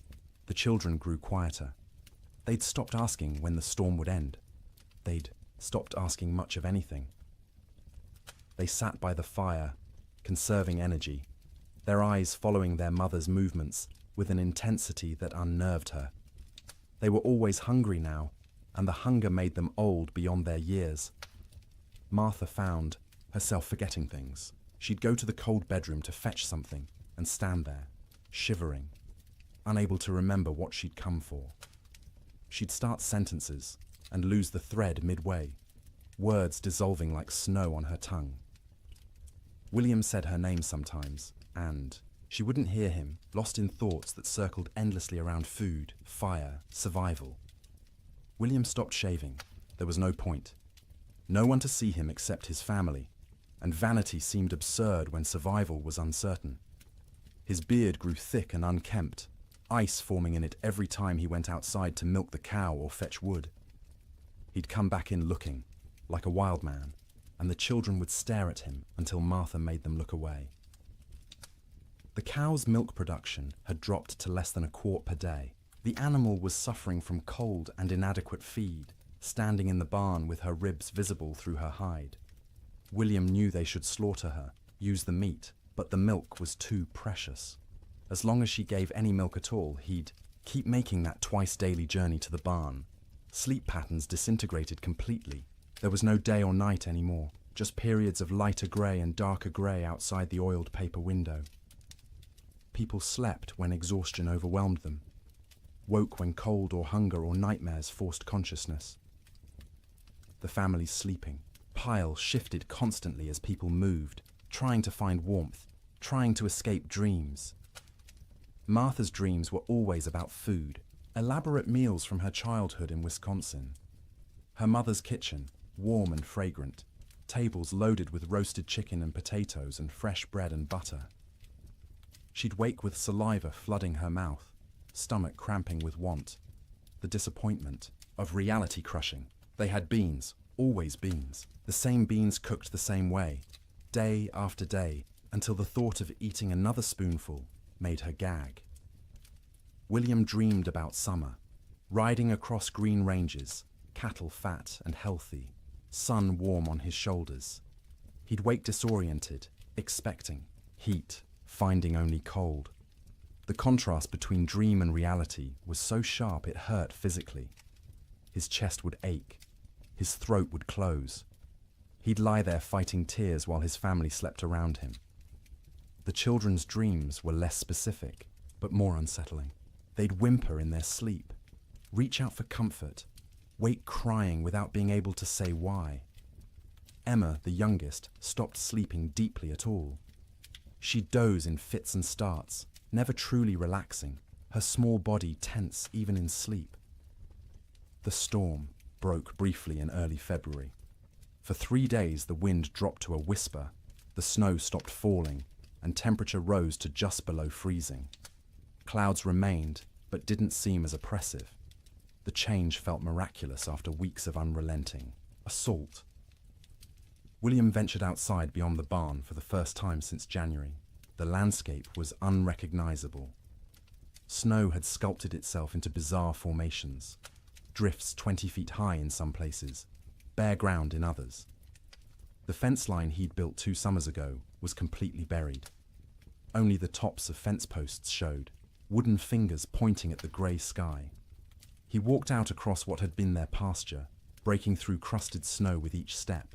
the children grew quieter. They'd stopped asking when the storm would end. They'd stopped asking much of anything. They sat by the fire, conserving energy, their eyes following their mother's movements with an intensity that unnerved her. They were always hungry now, and the hunger made them old beyond their years. Martha found herself forgetting things. She'd go to the cold bedroom to fetch something and stand there, shivering, unable to remember what she'd come for. She'd start sentences and lose the thread midway, words dissolving like snow on her tongue. William said her name sometimes, and she wouldn't hear him, lost in thoughts that circled endlessly around food, fire, survival. William stopped shaving. There was no point. No one to see him except his family, and vanity seemed absurd when survival was uncertain. His beard grew thick and unkempt, ice forming in it every time he went outside to milk the cow or fetch wood. He'd come back in looking, like a wild man, and the children would stare at him until Martha made them look away. The cow's milk production had dropped to less than a quart per day. The animal was suffering from cold and inadequate feed, standing in the barn with her ribs visible through her hide. William knew they should slaughter her, use the meat, but the milk was too precious. As long as she gave any milk at all, he'd keep making that twice-daily journey to the barn. Sleep patterns disintegrated completely. There was no day or night anymore, just periods of lighter grey and darker grey outside the oiled paper window. People slept when exhaustion overwhelmed them, woke when cold or hunger or nightmares forced consciousness. The family's sleeping pile shifted constantly as people moved, trying to find warmth, trying to escape dreams. Martha's dreams were always about food, elaborate meals from her childhood in Wisconsin. Her mother's kitchen, warm and fragrant, tables loaded with roasted chicken and potatoes and fresh bread and butter. She'd wake with saliva flooding her mouth, stomach cramping with want. The disappointment of reality crushing. They had beans, always beans. The same beans cooked the same way, day after day, until the thought of eating another spoonful made her gag. William dreamed about summer, riding across green ranges, cattle fat and healthy, sun warm on his shoulders. He'd wake disoriented, expecting heat, finding only cold. The contrast between dream and reality was so sharp it hurt physically. His chest would ache, his throat would close. He'd lie there fighting tears while his family slept around him. The children's dreams were less specific, but more unsettling. They'd whimper in their sleep, reach out for comfort, wake crying without being able to say why. Emma, the youngest, stopped sleeping deeply at all. She'd doze in fits and starts, never truly relaxing, her small body tense even in sleep. The storm broke briefly in early February. For 3 days the wind dropped to a whisper, the snow stopped falling, and temperature rose to just below freezing. Clouds remained, but didn't seem as oppressive. The change felt miraculous after weeks of unrelenting assault. William ventured outside beyond the barn for the first time since January. The landscape was unrecognizable. Snow had sculpted itself into bizarre formations, drifts 20 feet high in some places, bare ground in others. The fence line he'd built 2 summers ago was completely buried. Only the tops of fence posts showed, wooden fingers pointing at the grey sky. He walked out across what had been their pasture, breaking through crusted snow with each step.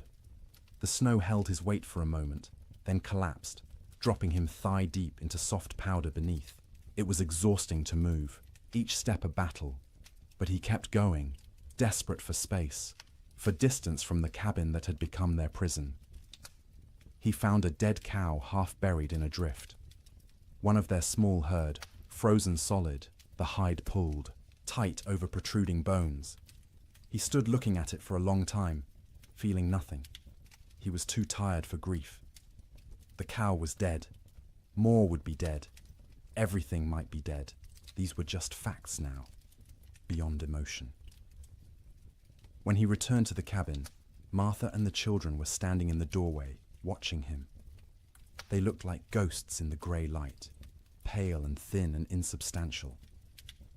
The snow held his weight for a moment, then collapsed, dropping him thigh-deep into soft powder beneath. It was exhausting to move, each step a battle, but he kept going, desperate for space, for distance from the cabin that had become their prison. He found a dead cow half buried in a drift. One of their small herd, frozen solid, the hide pulled, tight over protruding bones. He stood looking at it for a long time, feeling nothing. He was too tired for grief. The cow was dead. More would be dead. Everything might be dead. These were just facts now, beyond emotion. When he returned to the cabin, Martha and the children were standing in the doorway, watching him. They looked like ghosts in the grey light, pale and thin and insubstantial.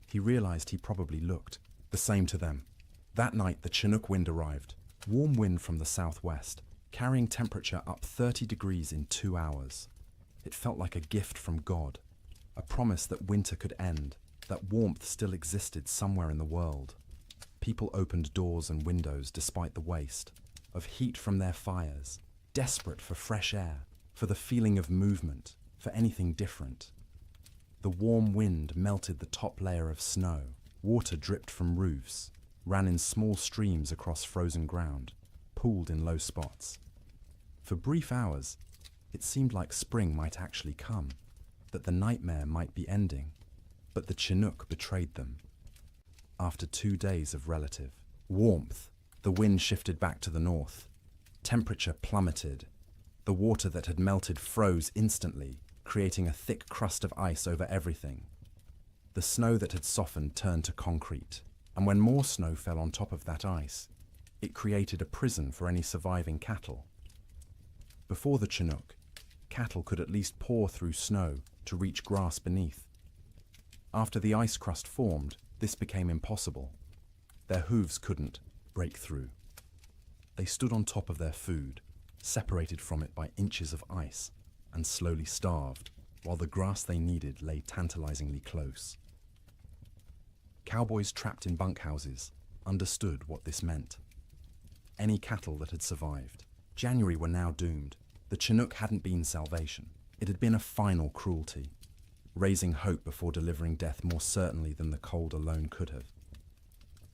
He realized he probably looked the same to them. That night the Chinook wind arrived, warm wind from the southwest, carrying temperature up 30 degrees in 2 hours. It felt like a gift from God, a promise that winter could end, that warmth still existed somewhere in the world. People opened doors and windows despite the waste, of heat from their fires, desperate for fresh air, for the feeling of movement, for anything different. The warm wind melted the top layer of snow, water dripped from roofs, ran in small streams across frozen ground, pooled in low spots. For brief hours, it seemed like spring might actually come, that the nightmare might be ending, but the Chinook betrayed them. After 2 days of relative warmth, the wind shifted back to the north. Temperature plummeted. The water that had melted froze instantly, creating a thick crust of ice over everything. The snow that had softened turned to concrete, and when more snow fell on top of that ice, it created a prison for any surviving cattle. Before the Chinook, cattle could at least paw through snow to reach grass beneath. After the ice crust formed, this became impossible. Their hooves couldn't break through. They stood on top of their food, separated from it by inches of ice, and slowly starved, while the grass they needed lay tantalizingly close. Cowboys trapped in bunkhouses understood what this meant. Any cattle that had survived. January were now doomed. The Chinook hadn't been salvation. It had been a final cruelty, raising hope before delivering death more certainly than the cold alone could have.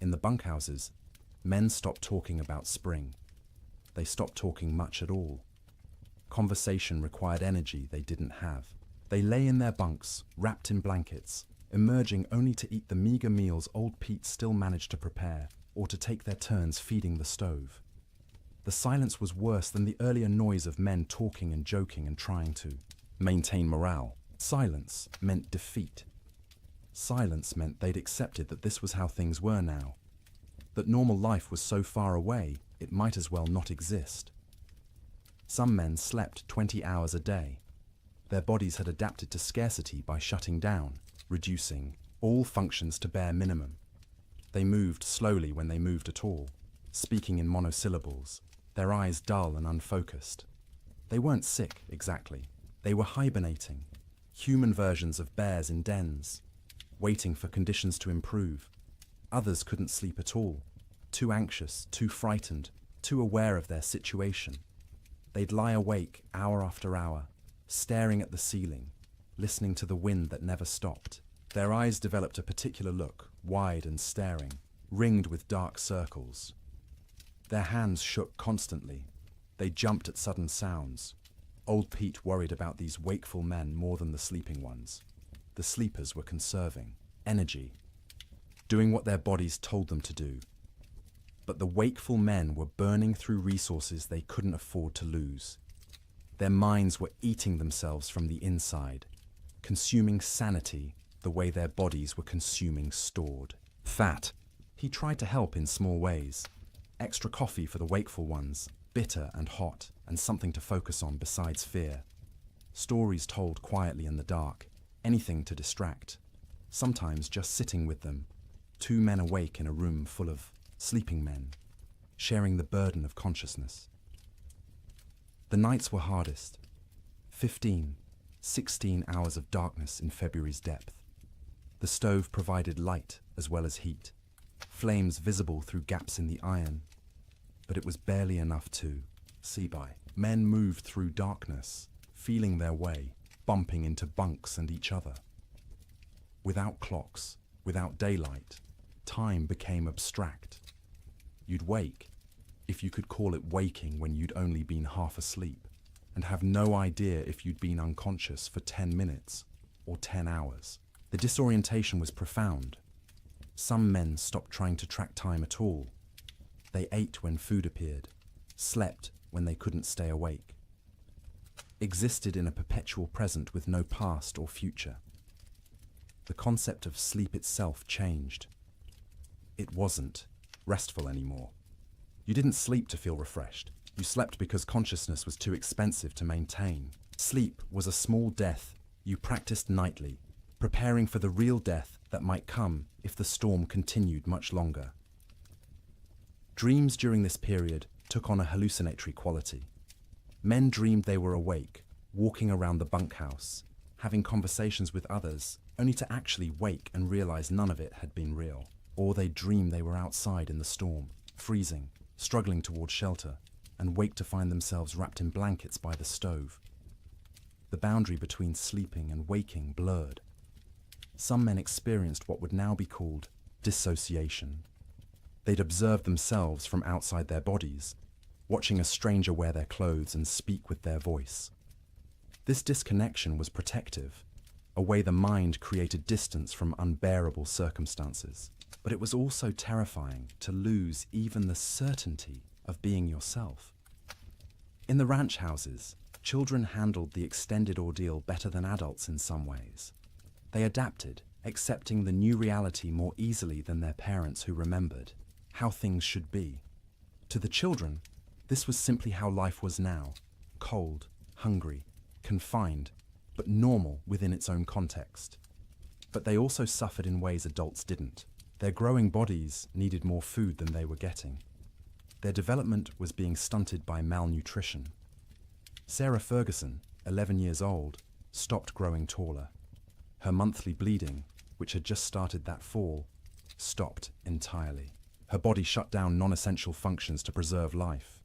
In the bunkhouses, men stopped talking about spring. They stopped talking much at all. Conversation required energy they didn't have. They lay in their bunks, wrapped in blankets, emerging only to eat the meager meals old Pete still managed to prepare, or to take their turns feeding the stove. The silence was worse than the earlier noise of men talking and joking and trying to maintain morale. Silence meant defeat. Silence meant they'd accepted that this was how things were now, that normal life was so far away it might as well not exist. Some men slept 20 hours a day. Their bodies had adapted to scarcity by shutting down, reducing all functions to bare minimum. They moved slowly when they moved at all, speaking in monosyllables, their eyes dull and unfocused. They weren't sick, exactly. They were hibernating, human versions of bears in dens, waiting for conditions to improve. Others couldn't sleep at all, too anxious, too frightened, too aware of their situation. They'd lie awake hour after hour, staring at the ceiling, listening to the wind that never stopped. Their eyes developed a particular look, wide and staring, ringed with dark circles. Their hands shook constantly. They jumped at sudden sounds. Old Pete worried about these wakeful men more than the sleeping ones. The sleepers were conserving energy, doing what their bodies told them to do. But the wakeful men were burning through resources they couldn't afford to lose. Their minds were eating themselves from the inside, consuming sanity the way their bodies were consuming stored fat. He tried to help in small ways. Extra coffee for the wakeful ones, bitter and hot, and something to focus on besides fear. Stories told quietly in the dark, anything to distract. Sometimes just sitting with them, two men awake in a room full of sleeping men, sharing the burden of consciousness. The nights were hardest. 15, 16 hours of darkness in February's depth. The stove provided light as well as heat, flames visible through gaps in the iron, but it was barely enough to see by. Men moved through darkness, feeling their way, bumping into bunks and each other. Without clocks, without daylight, time became abstract. You'd wake, if you could call it waking when you'd only been half asleep, and have no idea if you'd been unconscious for 10 minutes or 10 hours. The disorientation was profound. Some men stopped trying to track time at all. They ate when food appeared, slept when they couldn't stay awake, existed in a perpetual present with no past or future. The concept of sleep itself changed. It wasn't restful anymore. You didn't sleep to feel refreshed. You slept because consciousness was too expensive to maintain. Sleep was a small death you practiced nightly, preparing for the real death that might come if the storm continued much longer. Dreams during this period took on a hallucinatory quality. Men dreamed they were awake, walking around the bunkhouse, having conversations with others, only to actually wake and realize none of it had been real. Or they'd dream they were outside in the storm, freezing, struggling toward shelter, and wake to find themselves wrapped in blankets by the stove. The boundary between sleeping and waking blurred. Some men experienced what would now be called dissociation. They'd observe themselves from outside their bodies, watching a stranger wear their clothes and speak with their voice. This disconnection was protective, a way the mind created distance from unbearable circumstances. But it was also terrifying to lose even the certainty of being yourself. In the ranch houses, children handled the extended ordeal better than adults in some ways. They adapted, accepting the new reality more easily than their parents who remembered how things should be. To the children, this was simply how life was now, cold, hungry, confined, but normal within its own context. But they also suffered in ways adults didn't. Their growing bodies needed more food than they were getting. Their development was being stunted by malnutrition. Sarah Ferguson, 11 years old, stopped growing taller. Her monthly bleeding, which had just started that fall, stopped entirely. Her body shut down non-essential functions to preserve life.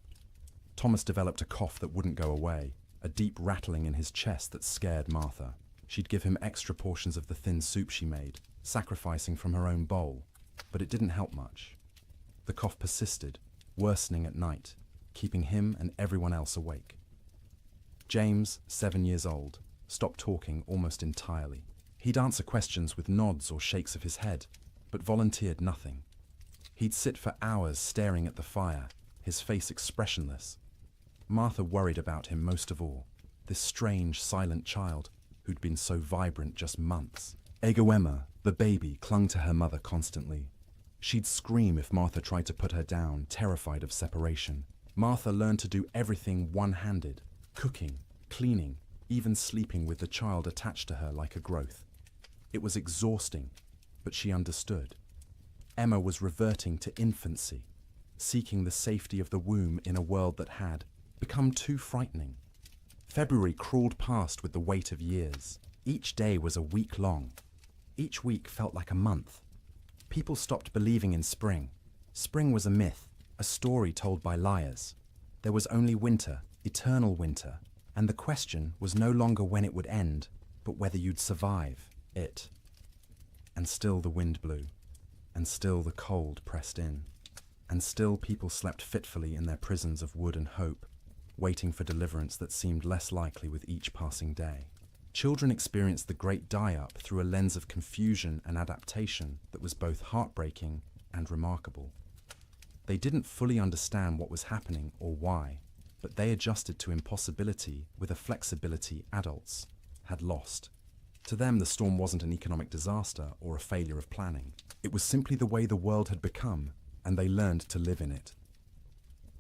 Thomas developed a cough that wouldn't go away, a deep rattling in his chest that scared Martha. She'd give him extra portions of the thin soup she made, sacrificing from her own bowl, but it didn't help much. The cough persisted, worsening at night, keeping him and everyone else awake. James, 7 years old, stopped talking almost entirely. He'd answer questions with nods or shakes of his head, but volunteered nothing. He'd sit for hours staring at the fire, his face expressionless. Martha worried about him most of all, this strange, silent child who'd been so vibrant just months. Egawema, the baby, clung to her mother constantly. She'd scream if Martha tried to put her down, terrified of separation. Martha learned to do everything one-handed, cooking, cleaning, even sleeping with the child attached to her like a growth. It was exhausting, but she understood. Emma was reverting to infancy, seeking the safety of the womb in a world that had become too frightening. February crawled past with the weight of years. Each day was a week long. Each week felt like a month. People stopped believing in spring. Spring was a myth, a story told by liars. There was only winter, eternal winter, and the question was no longer when it would end, but whether you'd survive it. And still the wind blew, and still the cold pressed in, and still people slept fitfully in their prisons of wood and hope, waiting for deliverance that seemed less likely with each passing day. Children experienced the great die-up through a lens of confusion and adaptation that was both heartbreaking and remarkable. They didn't fully understand what was happening or why, but they adjusted to impossibility with a flexibility adults had lost. To them, the storm wasn't an economic disaster or a failure of planning. It was simply the way the world had become, and they learned to live in it.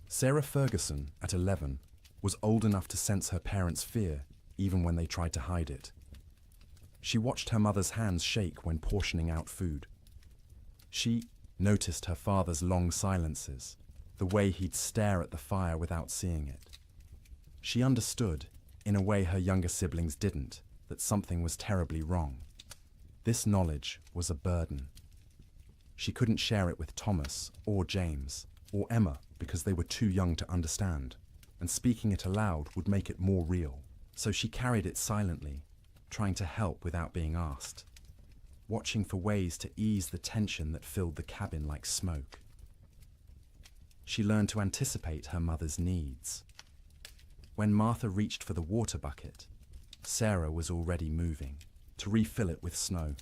Sarah Ferguson, at 11, was old enough to sense her parents' fear, even when they tried to hide it. She watched her mother's hands shake when portioning out food. She noticed her father's long silences, the way he'd stare at the fire without seeing it. She understood, in a way her younger siblings didn't, that something was terribly wrong. This knowledge was a burden. She couldn't share it with Thomas or James or Emma because they were too young to understand, and speaking it aloud would make it more real. So she carried it silently, trying to help without being asked, watching for ways to ease the tension that filled the cabin like smoke. She learned to anticipate her mother's needs. When Martha reached for the water bucket, Sarah was already moving, to refill it with snow.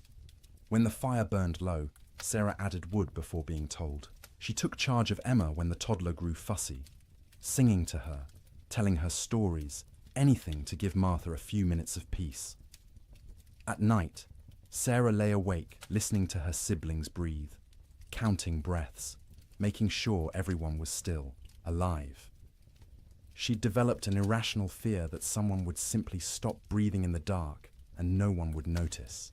When the fire burned low, Sarah added wood before being told. She took charge of Emma when the toddler grew fussy, singing to her, telling her stories, anything to give Martha a few minutes of peace. At night, Sarah lay awake, listening to her siblings breathe, counting breaths, making sure everyone was still, alive. She'd developed an irrational fear that someone would simply stop breathing in the dark and no one would notice.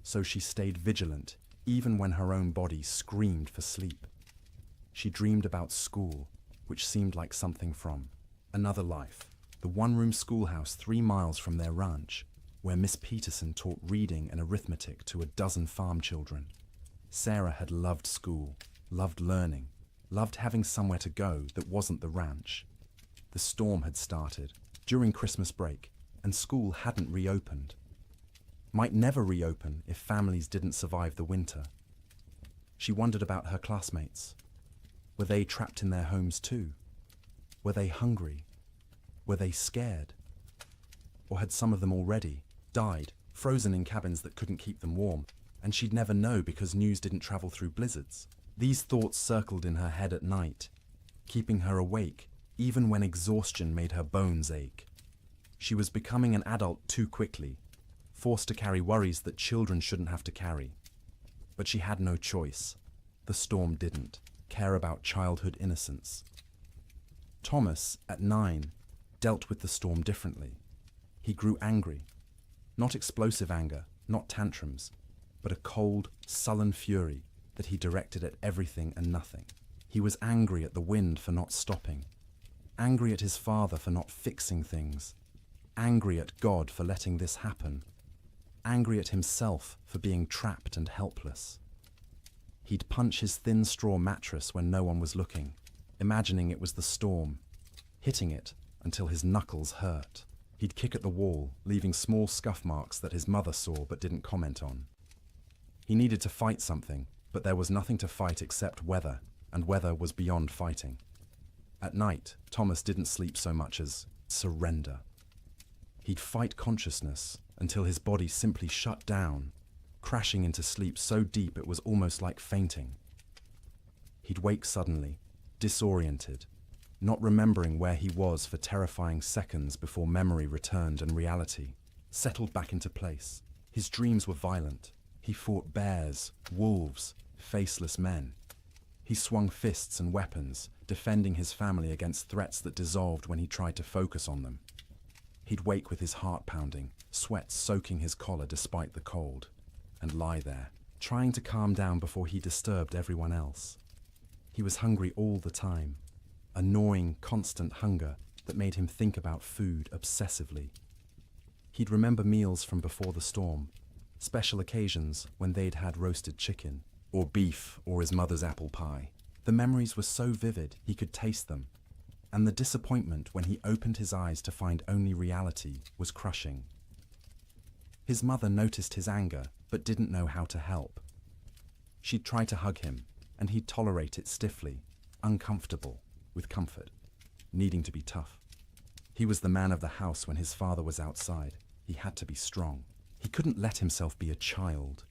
So she stayed vigilant, even when her own body screamed for sleep. She dreamed about school, which seemed like something from another life. the one-room schoolhouse 3 miles from their ranch, where Miss Peterson taught reading and arithmetic to a dozen farm children. Sarah had loved school, loved learning, loved having somewhere to go that wasn't the ranch. The storm had started during Christmas break, and school hadn't reopened. Might never reopen if families didn't survive the winter. She wondered about her classmates. Were they trapped in their homes too? Were they hungry? Were they scared? Or had some of them already died, frozen in cabins that couldn't keep them warm, and she'd never know because news didn't travel through blizzards? These thoughts circled in her head at night, keeping her awake even when exhaustion made her bones ache. She was becoming an adult too quickly, forced to carry worries that children shouldn't have to carry. But she had no choice. The storm didn't care about childhood innocence. Thomas, at 9, dealt with the storm differently. He grew angry. Not explosive anger, not tantrums, but a cold, sullen fury that he directed at everything and nothing. He was angry at the wind for not stopping, angry at his father for not fixing things, angry at God for letting this happen, angry at himself for being trapped and helpless. He'd punch his thin straw mattress when no one was looking, imagining it was the storm, hitting it until his knuckles hurt. He'd kick at the wall, leaving small scuff marks that his mother saw but didn't comment on. He needed to fight something, but there was nothing to fight except weather, and weather was beyond fighting. At night, Thomas didn't sleep so much as surrender. He'd fight consciousness until his body simply shut down, crashing into sleep so deep it was almost like fainting. He'd wake suddenly, disoriented, not remembering where he was for terrifying seconds before memory returned and reality settled back into place. His dreams were violent. He fought bears, wolves, faceless men. He swung fists and weapons, defending his family against threats that dissolved when he tried to focus on them. He'd wake with his heart pounding, sweat soaking his collar despite the cold, and lie there, trying to calm down before he disturbed everyone else. He was hungry all the time, a gnawing, constant hunger that made him think about food obsessively. He'd remember meals from before the storm, special occasions when they'd had roasted chicken, or beef, or his mother's apple pie. The memories were so vivid he could taste them, and the disappointment when he opened his eyes to find only reality was crushing. His mother noticed his anger, but didn't know how to help. She'd try to hug him, and he'd tolerate it stiffly, uncomfortable, with comfort, needing to be tough. He was the man of the house when his father was outside. He had to be strong. He couldn't let himself be a child,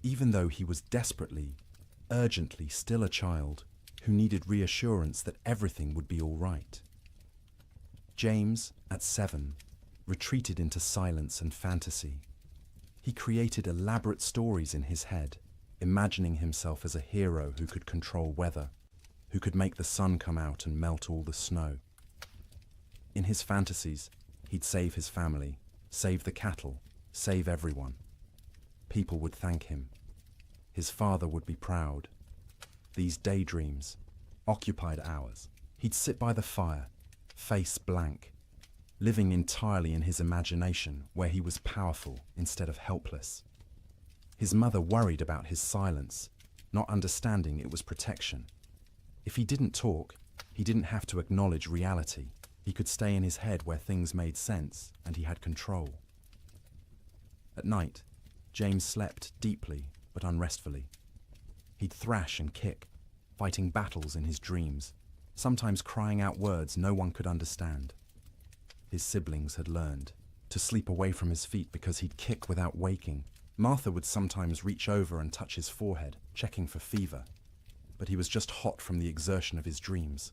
even though he was desperately, urgently still a child who needed reassurance that everything would be all right. James, at 7, retreated into silence and fantasy. He created elaborate stories in his head, imagining himself as a hero who could control weather, who could make the sun come out and melt all the snow. In his fantasies, he'd save his family, save the cattle, save everyone. People would thank him. His father would be proud. These daydreams, occupied hours. He'd sit by the fire, face blank, living entirely in his imagination where he was powerful instead of helpless. His mother worried about his silence, not understanding it was protection. If he didn't talk, he didn't have to acknowledge reality. He could stay in his head where things made sense and he had control. At night, James slept deeply but unrestfully. He'd thrash and kick, fighting battles in his dreams, sometimes crying out words no one could understand. His siblings had learned to sleep away from his feet because he'd kick without waking. Martha would sometimes reach over and touch his forehead, checking for fever, but he was just hot from the exertion of his dreams.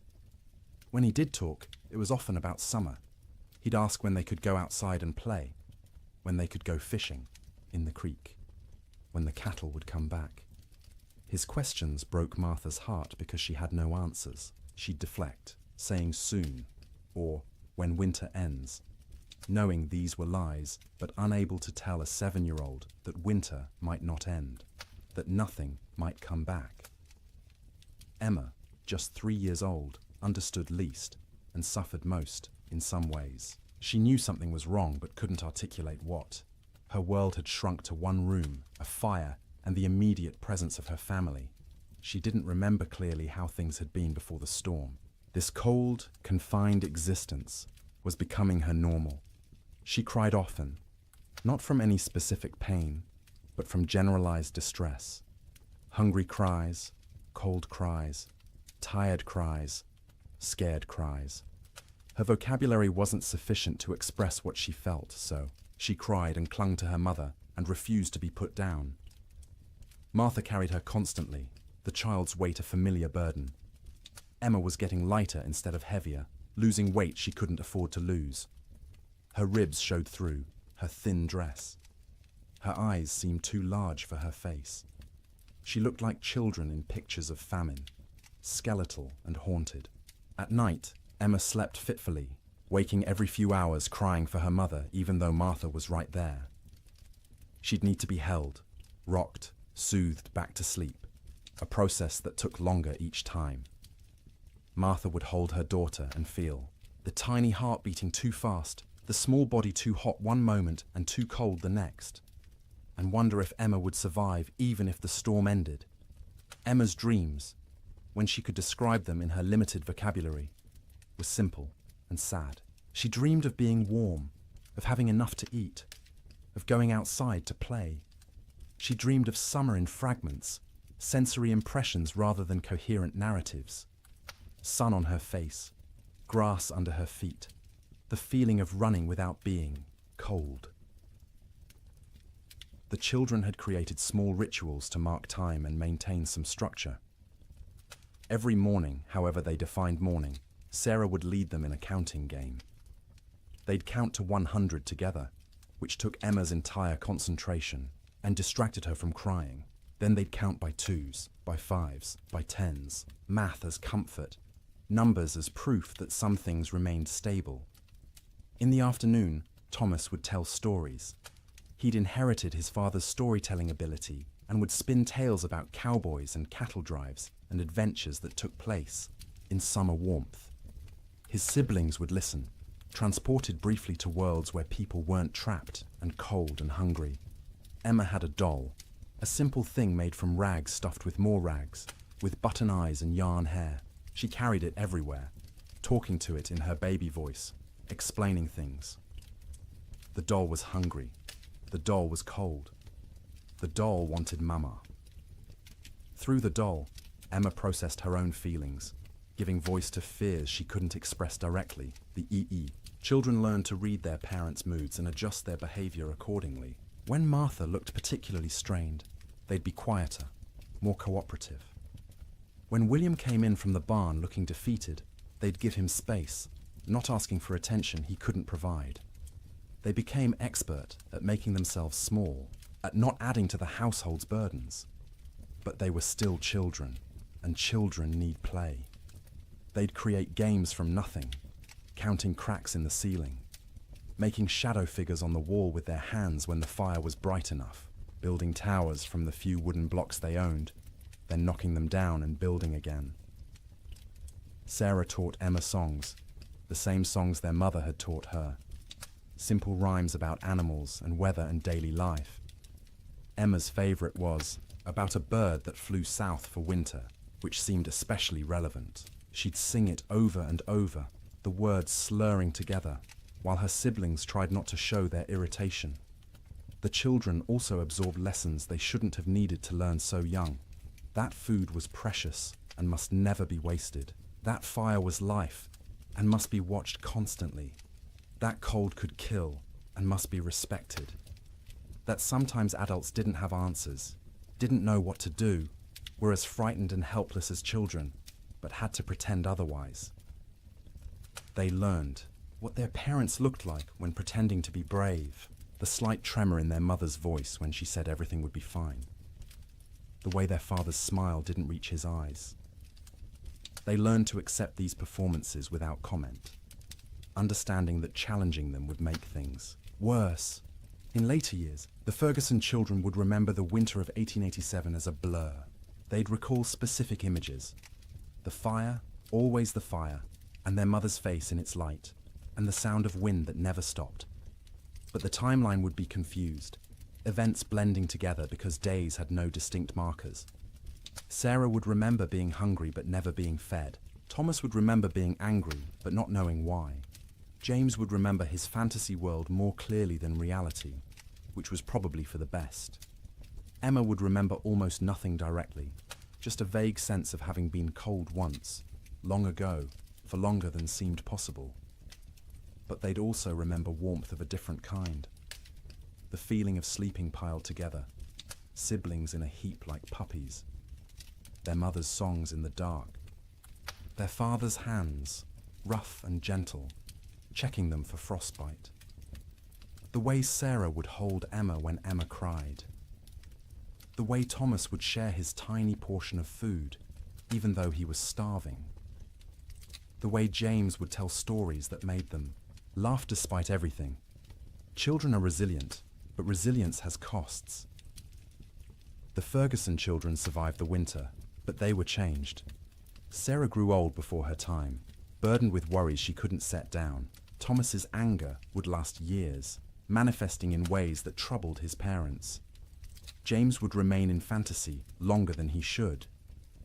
When he did talk, it was often about summer. He'd ask when they could go outside and play, when they could go fishing in the creek, when the cattle would come back. His questions broke Martha's heart because she had no answers. She'd deflect, saying soon, or when winter ends, knowing these were lies, but unable to tell a 7-year-old that winter might not end, that nothing might come back. Emma, just 3 years old, understood least and suffered most in some ways. She knew something was wrong but couldn't articulate what. Her world had shrunk to one room, a fire, and the immediate presence of her family. She didn't remember clearly how things had been before the storm. This cold, confined existence was becoming her normal. She cried often, not from any specific pain, but from generalized distress. Hungry cries, cold cries, tired cries, scared cries. Her vocabulary wasn't sufficient to express what she felt, so she cried and clung to her mother and refused to be put down. Martha carried her constantly, the child's weight a familiar burden. Emma was getting lighter instead of heavier, losing weight she couldn't afford to lose. Her ribs showed through, her thin dress. Her eyes seemed too large for her face. She looked like children in pictures of famine, skeletal and haunted. At night, Emma slept fitfully, waking every few hours crying for her mother even though Martha was right there. She'd need to be held, rocked, soothed back to sleep, a process that took longer each time. Martha would hold her daughter and feel the tiny heart beating too fast, the small body too hot one moment and too cold the next, and wonder if Emma would survive even if the storm ended. Emma's dreams, when she could describe them in her limited vocabulary, were simple and sad. She dreamed of being warm, of having enough to eat, of going outside to play. She dreamed of summer in fragments, sensory impressions rather than coherent narratives. Sun on her face, grass under her feet, the feeling of running without being cold. The children had created small rituals to mark time and maintain some structure. Every morning, however they defined morning, Sarah would lead them in a counting game. They'd count to 100 together, which took Emma's entire concentration and distracted her from crying. Then they'd count by twos, by fives, by tens, math as comfort, numbers as proof that some things remained stable. In the afternoon, Thomas would tell stories. He'd inherited his father's storytelling ability and would spin tales about cowboys and cattle drives and adventures that took place in summer warmth. His siblings would listen, transported briefly to worlds where people weren't trapped and cold and hungry. Emma had a doll, a simple thing made from rags stuffed with more rags, with button eyes and yarn hair. She carried it everywhere, talking to it in her baby voice, explaining things. The doll was hungry. The doll was cold. The doll wanted Mama. Through the doll, Emma processed her own feelings, giving voice to fears she couldn't express directly, the EE. Children learn to read their parents' moods and adjust their behavior accordingly. When Martha looked particularly strained, they'd be quieter, more cooperative. When William came in from the barn looking defeated, they'd give him space, not asking for attention he couldn't provide. They became expert at making themselves small, at not adding to the household's burdens. But they were still children, and children need play. They'd create games from nothing, counting cracks in the ceiling, making shadow figures on the wall with their hands when the fire was bright enough, building towers from the few wooden blocks they owned, then knocking them down and building again. Sarah taught Emma songs, the same songs their mother had taught her. Simple rhymes about animals and weather and daily life. Emma's favorite was about a bird that flew south for winter, which seemed especially relevant. She'd sing it over and over, the words slurring together, while her siblings tried not to show their irritation. The children also absorbed lessons they shouldn't have needed to learn so young. That food was precious and must never be wasted. That fire was life and must be watched constantly. That cold could kill and must be respected. That sometimes adults didn't have answers, didn't know what to do, were as frightened and helpless as children, but had to pretend otherwise. They learned what their parents looked like when pretending to be brave, the slight tremor in their mother's voice when she said everything would be fine, the way their father's smile didn't reach his eyes. They learned to accept these performances without comment, understanding that challenging them would make things worse. In later years, the Ferguson children would remember the winter of 1887 as a blur. They'd recall specific images. The fire, always the fire, and their mother's face in its light. and the sound of wind that never stopped. But the timeline would be confused, events blending together because days had no distinct markers. Sarah would remember being hungry but never being fed. Thomas would remember being angry but not knowing why. James would remember his fantasy world more clearly than reality, which was probably for the best. Emma would remember almost nothing directly, just a vague sense of having been cold once, long ago, for longer than seemed possible. But they'd also remember warmth of a different kind. The feeling of sleeping piled together, siblings in a heap like puppies, their mother's songs in the dark, their father's hands, rough and gentle, checking them for frostbite. The way Sarah would hold Emma when Emma cried. The way Thomas would share his tiny portion of food, even though he was starving. The way James would tell stories that made them laugh despite everything. Children are resilient, but resilience has costs. The Ferguson children survived the winter, but they were changed. Sarah grew old before her time, burdened with worries she couldn't set down. Thomas's anger would last years, manifesting in ways that troubled his parents. James would remain in fantasy longer than he should,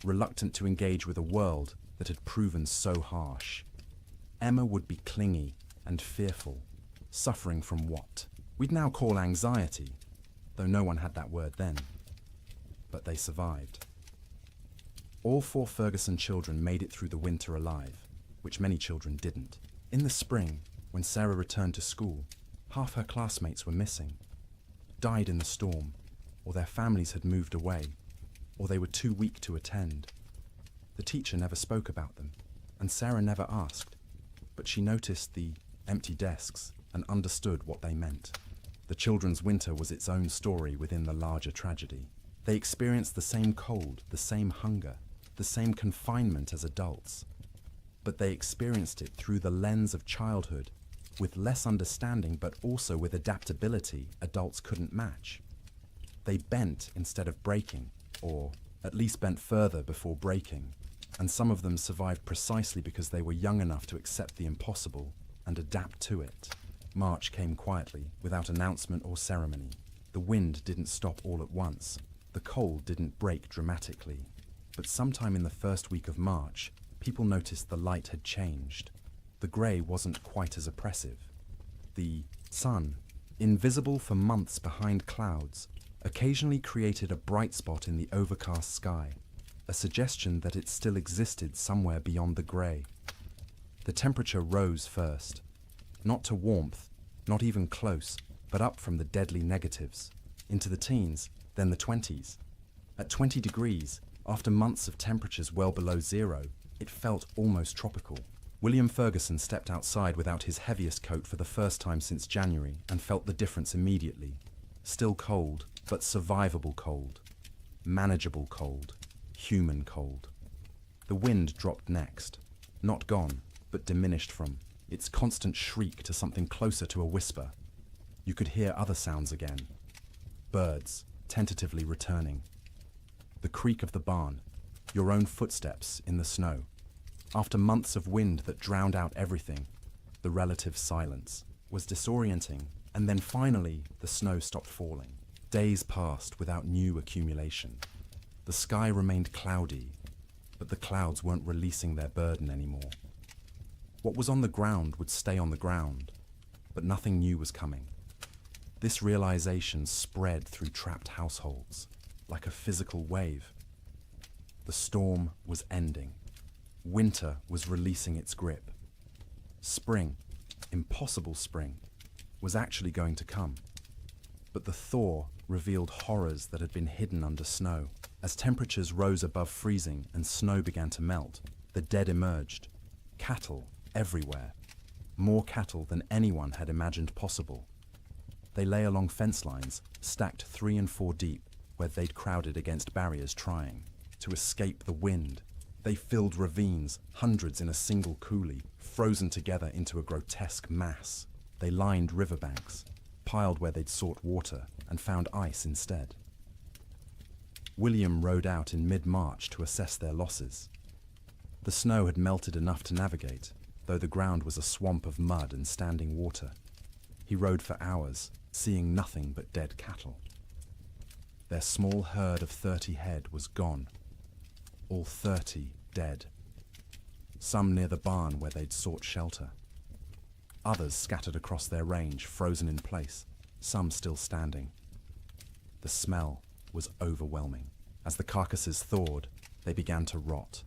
reluctant to engage with a world that had proven so harsh. Emma would be clingy and fearful, suffering from what we'd now call anxiety, though no one had that word then. But they survived. All 4 Ferguson children made it through the winter alive, which many children didn't. In the spring, when Sarah returned to school, half her classmates were missing, died in the storm, or their families had moved away, or they were too weak to attend. The teacher never spoke about them, and Sarah never asked, but she noticed the empty desks and understood what they meant. The children's winter was its own story within the larger tragedy. They experienced the same cold, the same hunger, the same confinement as adults, but they experienced it through the lens of childhood, with less understanding but also with adaptability adults couldn't match. They bent instead of breaking, or at least bent further before breaking, and some of them survived precisely because they were young enough to accept the impossible and adapt to it. March came quietly, without announcement or ceremony. The wind didn't stop all at once. The cold didn't break dramatically. But sometime in the first week of March, people noticed the light had changed. The grey wasn't quite as oppressive. The sun, invisible for months behind clouds, occasionally created a bright spot in the overcast sky, a suggestion that it still existed somewhere beyond the grey. The temperature rose first, not to warmth, not even close, but up from the deadly negatives, into the teens, then the 20s. At 20 degrees, after months of temperatures well below zero, it felt almost tropical. William Ferguson stepped outside without his heaviest coat for the first time since January and felt the difference immediately. Still cold, but survivable cold. Manageable cold. Human cold. The wind dropped next. Not gone, but diminished from its constant shriek to something closer to a whisper. You could hear other sounds again. Birds, tentatively returning. The creak of the barn, your own footsteps in the snow. After months of wind that drowned out everything, the relative silence was disorienting, and then finally the snow stopped falling. Days passed without new accumulation. The sky remained cloudy, but the clouds weren't releasing their burden anymore. What was on the ground would stay on the ground, but nothing new was coming. This realization spread through trapped households, like a physical wave. The storm was ending. Winter was releasing its grip. Spring, impossible spring, was actually going to come. But the thaw revealed horrors that had been hidden under snow. As temperatures rose above freezing and snow began to melt, the dead emerged. Cattle everywhere. More cattle than anyone had imagined possible. They lay along fence lines, stacked 3 and 4 deep, where they'd crowded against barriers trying to escape the wind. They filled ravines, hundreds in a single coulee, frozen together into a grotesque mass. They lined riverbanks, piled where they'd sought water, and found ice instead. William rode out in mid-March to assess their losses. The snow had melted enough to navigate, though the ground was a swamp of mud and standing water. He rode for hours, seeing nothing but dead cattle. Their small herd of 30 head was gone. All 30 dead. Some near the barn where they'd sought shelter. Others scattered across their range, frozen in place, some still standing. The smell was overwhelming. As the carcasses thawed, they began to rot.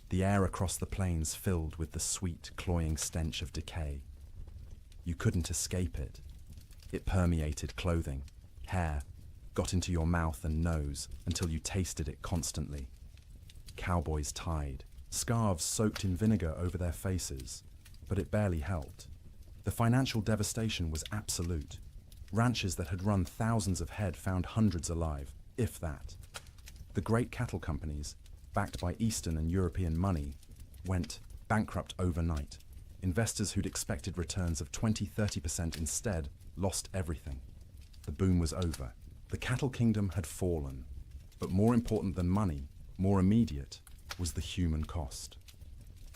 The air across the plains filled with the sweet, cloying stench of decay. You couldn't escape it. It permeated clothing, hair, got into your mouth and nose until you tasted it constantly. Cowboys tied, scarves soaked in vinegar over their faces, but it barely helped. The financial devastation was absolute. Ranches that had run thousands of head found hundreds alive, if that. The great cattle companies, backed by Eastern and European money, went bankrupt overnight. Investors who'd expected returns of 20–30% instead lost everything. The boom was over. The cattle kingdom had fallen. But more important than money, more immediate, was the human cost.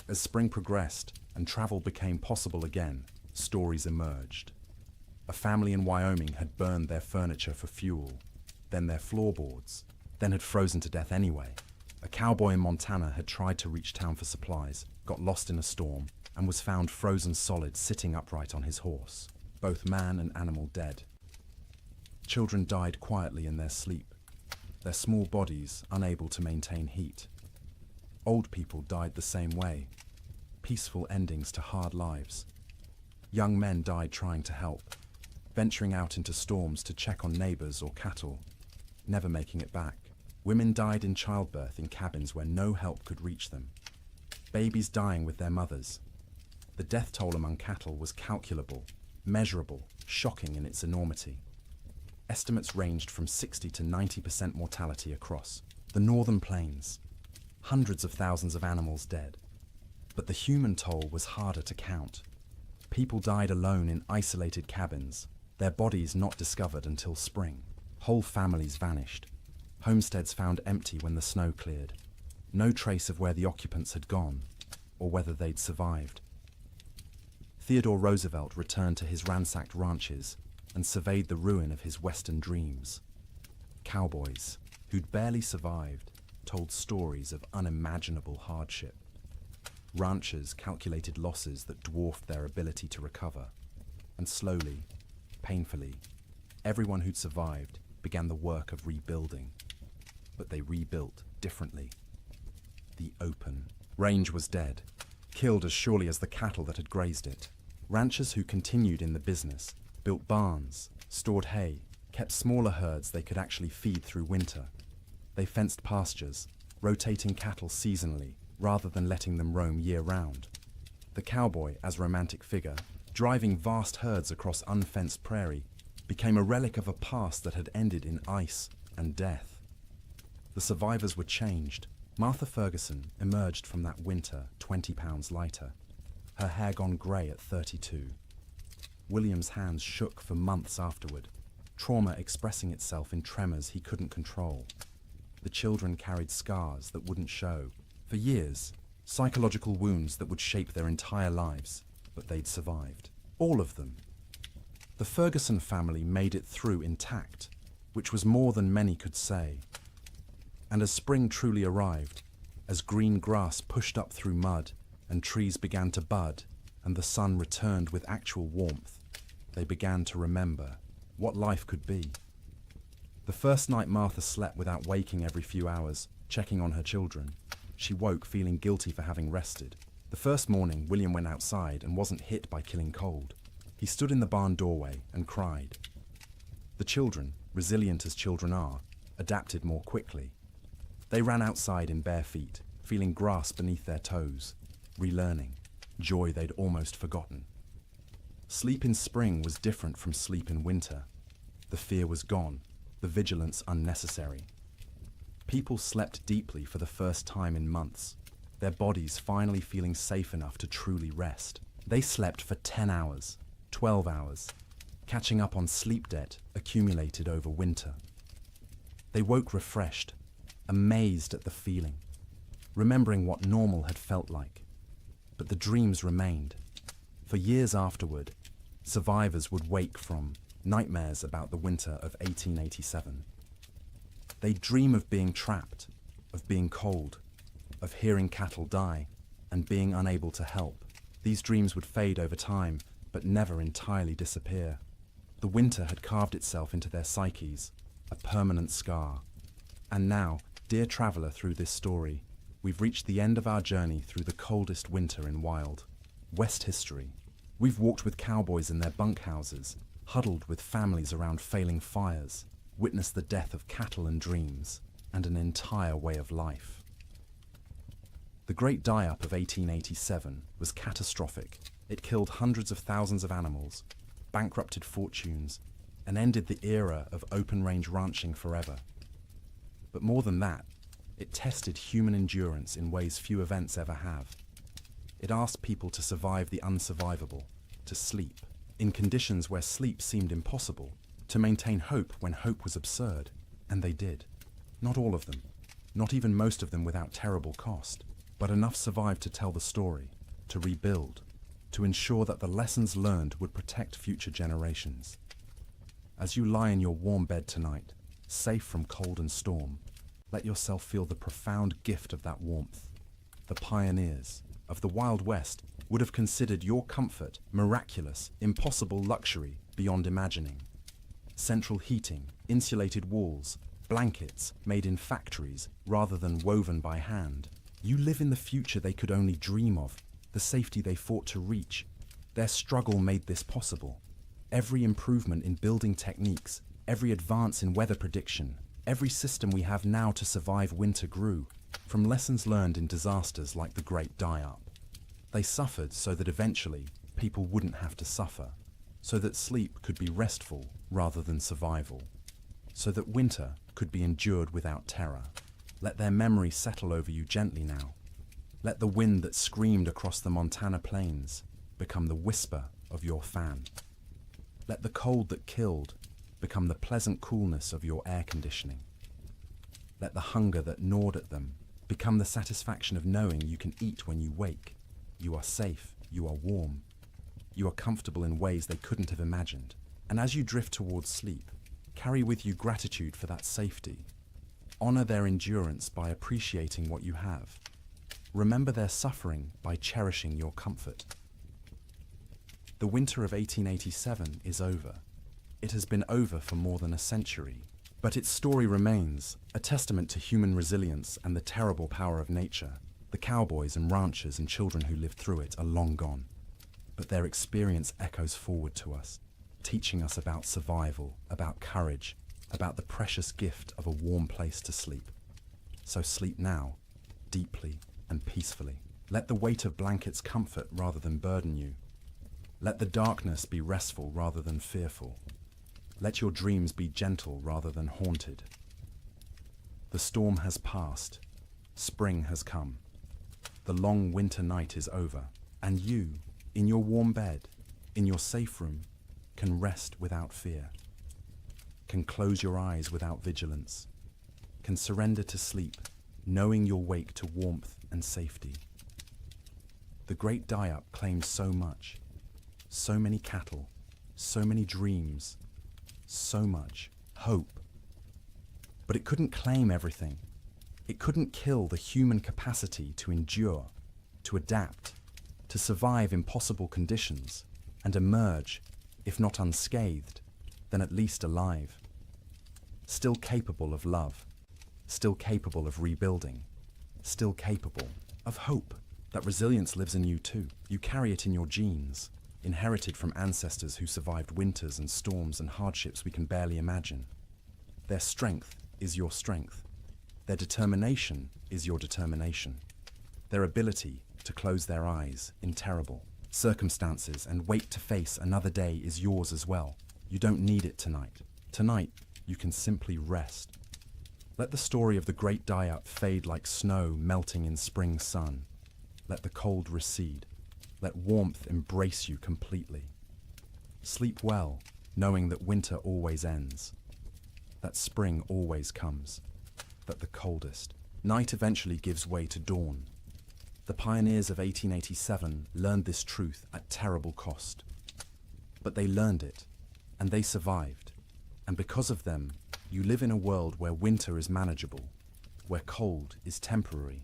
As spring progressed and travel became possible again, stories emerged. A family in Wyoming had burned their furniture for fuel, then their floorboards, then had frozen to death anyway. A cowboy in Montana had tried to reach town for supplies, got lost in a storm, and was found frozen solid sitting upright on his horse, both man and animal dead. Children died quietly in their sleep, their small bodies unable to maintain heat. Old people died the same way, peaceful endings to hard lives. Young men died trying to help, venturing out into storms to check on neighbors or cattle, never making it back. Women died in childbirth in cabins where no help could reach them. Babies dying with their mothers. The death toll among cattle was calculable, measurable, shocking in its enormity. Estimates ranged from 60 to 90% mortality across the northern plains. Hundreds of thousands of animals dead. But the human toll was harder to count. People died alone in isolated cabins, their bodies not discovered until spring. Whole families vanished. Homesteads found empty when the snow cleared. No trace of where the occupants had gone, or whether they'd survived. Theodore Roosevelt returned to his ransacked ranches and surveyed the ruin of his Western dreams. Cowboys, who'd barely survived, told stories of unimaginable hardship. Ranchers calculated losses that dwarfed their ability to recover. And slowly, painfully, everyone who'd survived began the work of rebuilding. But they rebuilt differently. The open range was dead, killed as surely as the cattle that had grazed it. Ranchers who continued in the business built barns, stored hay, kept smaller herds they could actually feed through winter. They fenced pastures, rotating cattle seasonally rather than letting them roam year-round. The cowboy, as romantic figure, driving vast herds across unfenced prairie, became a relic of a past that had ended in ice and death. The survivors were changed. Martha Ferguson emerged from that winter 20 pounds lighter, her hair gone grey at 32. William's hands shook for months afterward, trauma expressing itself in tremors he couldn't control. The children carried scars that wouldn't show. For years, psychological wounds that would shape their entire lives, but they'd survived. All of them. The Ferguson family made it through intact, which was more than many could say. And as spring truly arrived, as green grass pushed up through mud and trees began to bud and the sun returned with actual warmth, they began to remember what life could be. The first night Martha slept without waking every few hours, checking on her children. She woke feeling guilty for having rested. The first morning, William went outside and wasn't hit by killing cold. He stood in the barn doorway and cried. The children, resilient as children are, adapted more quickly. They ran outside in bare feet, feeling grass beneath their toes, relearning, joy they'd almost forgotten. Sleep in spring was different from sleep in winter. The fear was gone, the vigilance unnecessary. People slept deeply for the first time in months, their bodies finally feeling safe enough to truly rest. They slept for 10 hours, 12 hours, catching up on sleep debt accumulated over winter. They woke refreshed, amazed at the feeling, remembering what normal had felt like. But the dreams remained. For years afterward, survivors would wake from nightmares about the winter of 1887. They'd dream of being trapped, of being cold, of hearing cattle die, and being unable to help. These dreams would fade over time, but never entirely disappear. The winter had carved itself into their psyches, a permanent scar. And now, dear traveller through this story, we've reached the end of our journey through the coldest winter in wild West history. We've walked with cowboys in their bunkhouses, huddled with families around failing fires, witnessed the death of cattle and dreams, and an entire way of life. The Great Die-Up of 1887 was catastrophic. It killed hundreds of thousands of animals, bankrupted fortunes, and ended the era of open-range ranching forever. But more than that, it tested human endurance in ways few events ever have. It asked people to survive the unsurvivable, to sleep, in conditions where sleep seemed impossible, to maintain hope when hope was absurd, and they did. Not all of them, not even most of them without terrible cost, but enough survived to tell the story, to rebuild, to ensure that the lessons learned would protect future generations. As you lie in your warm bed tonight, safe from cold and storm, let yourself feel the profound gift of that warmth. The pioneers of the Wild West would have considered your comfort miraculous, impossible luxury beyond imagining. Central heating, insulated walls, blankets made in factories rather than woven by hand. You live in the future they could only dream of, the safety they fought to reach. Their struggle made this possible. Every improvement in building techniques, every advance in weather prediction, every system we have now to survive winter grew from lessons learned in disasters like the Great Die-Up. They suffered so that eventually people wouldn't have to suffer, so that sleep could be restful rather than survival, so that winter could be endured without terror. Let their memory settle over you gently now. Let the wind that screamed across the Montana plains become the whisper of your fan. Let the cold that killed become the pleasant coolness of your air conditioning. Let the hunger that gnawed at them become the satisfaction of knowing you can eat when you wake. You are safe, you are warm, you are comfortable in ways they couldn't have imagined. And as you drift towards sleep, carry with you gratitude for that safety. Honor their endurance by appreciating what you have. Remember their suffering by cherishing your comfort. The winter of 1887 is over. It has been over for more than a century, but its story remains, a testament to human resilience and the terrible power of nature. The cowboys and ranchers and children who lived through it are long gone, but their experience echoes forward to us, teaching us about survival, about courage, about the precious gift of a warm place to sleep. So sleep now, deeply and peacefully. Let the weight of blankets comfort rather than burden you. Let the darkness be restful rather than fearful. Let your dreams be gentle rather than haunted. The storm has passed. Spring has come. The long winter night is over, and you, in your warm bed, in your safe room, can rest without fear, can close your eyes without vigilance, can surrender to sleep, knowing you'll wake to warmth and safety. The Great Die-Up claimed so much, so many cattle, so many dreams, so much hope. But it couldn't claim everything. It couldn't kill the human capacity to endure, to adapt, to survive impossible conditions, and emerge, if not unscathed, then at least alive. Still capable of love, still capable of rebuilding, still capable of hope. That resilience lives in you too. You carry it in your genes, inherited from ancestors who survived winters and storms and hardships we can barely imagine. Their strength is your strength. Their determination is your determination. Their ability to close their eyes in terrible circumstances and wait to face another day is yours as well. You don't need it tonight. Tonight, you can simply rest. Let the story of the Great Die-Up fade like snow melting in spring sun. Let the cold recede. Let warmth embrace you completely. Sleep well, knowing that winter always ends, that spring always comes, that the coldest night eventually gives way to dawn. The pioneers of 1887 learned this truth at terrible cost. But they learned it, and they survived. And because of them, you live in a world where winter is manageable, where cold is temporary,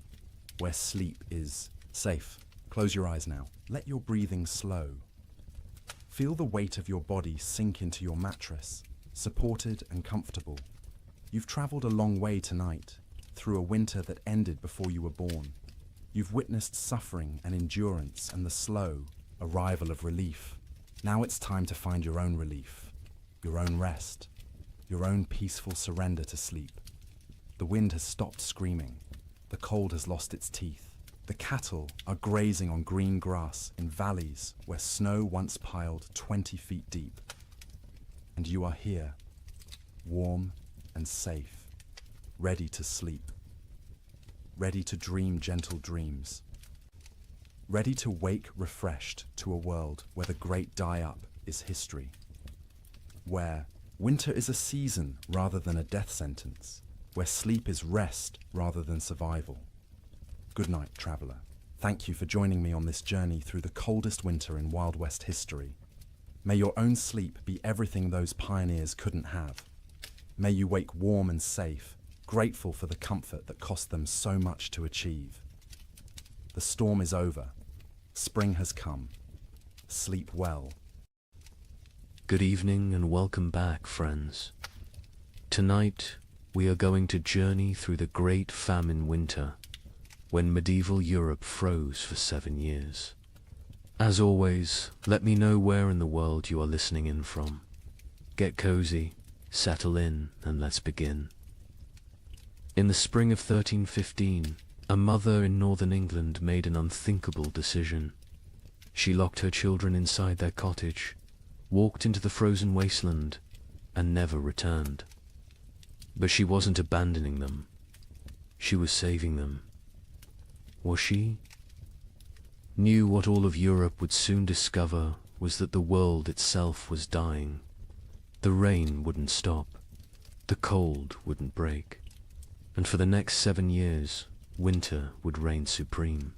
where sleep is safe. Close your eyes now. Let your breathing slow. Feel the weight of your body sink into your mattress, supported and comfortable. You've traveled a long way tonight, through a winter that ended before you were born. You've witnessed suffering and endurance and the slow arrival of relief. Now it's time to find your own relief, your own rest, your own peaceful surrender to sleep. The wind has stopped screaming. The cold has lost its teeth. The cattle are grazing on green grass in valleys where snow once piled 20 feet deep. And you are here, warm and safe, ready to sleep, ready to dream gentle dreams, ready to wake refreshed to a world where the great die-up is history, where winter is a season rather than a death sentence, where sleep is rest rather than survival. Good night, traveller. Thank you for joining me on this journey through the coldest winter in Wild West history. May your own sleep be everything those pioneers couldn't have. May you wake warm and safe, grateful for the comfort that cost them so much to achieve. The storm is over. Spring has come. Sleep well. Good evening and welcome back, friends. Tonight, we are going to journey through the Great Famine Winter, when medieval Europe froze for 7 years. As always, let me know where in the world you are listening in from. Get cozy, settle in, and let's begin. In the spring of 1315, a mother in northern England made an unthinkable decision. She locked her children inside their cottage, walked into the frozen wasteland, and never returned. But she wasn't abandoning them. She was saving them. Was she? Knew what all of Europe would soon discover was that the world itself was dying. The rain wouldn't stop. The cold wouldn't break. And for the next 7 years, winter would reign supreme.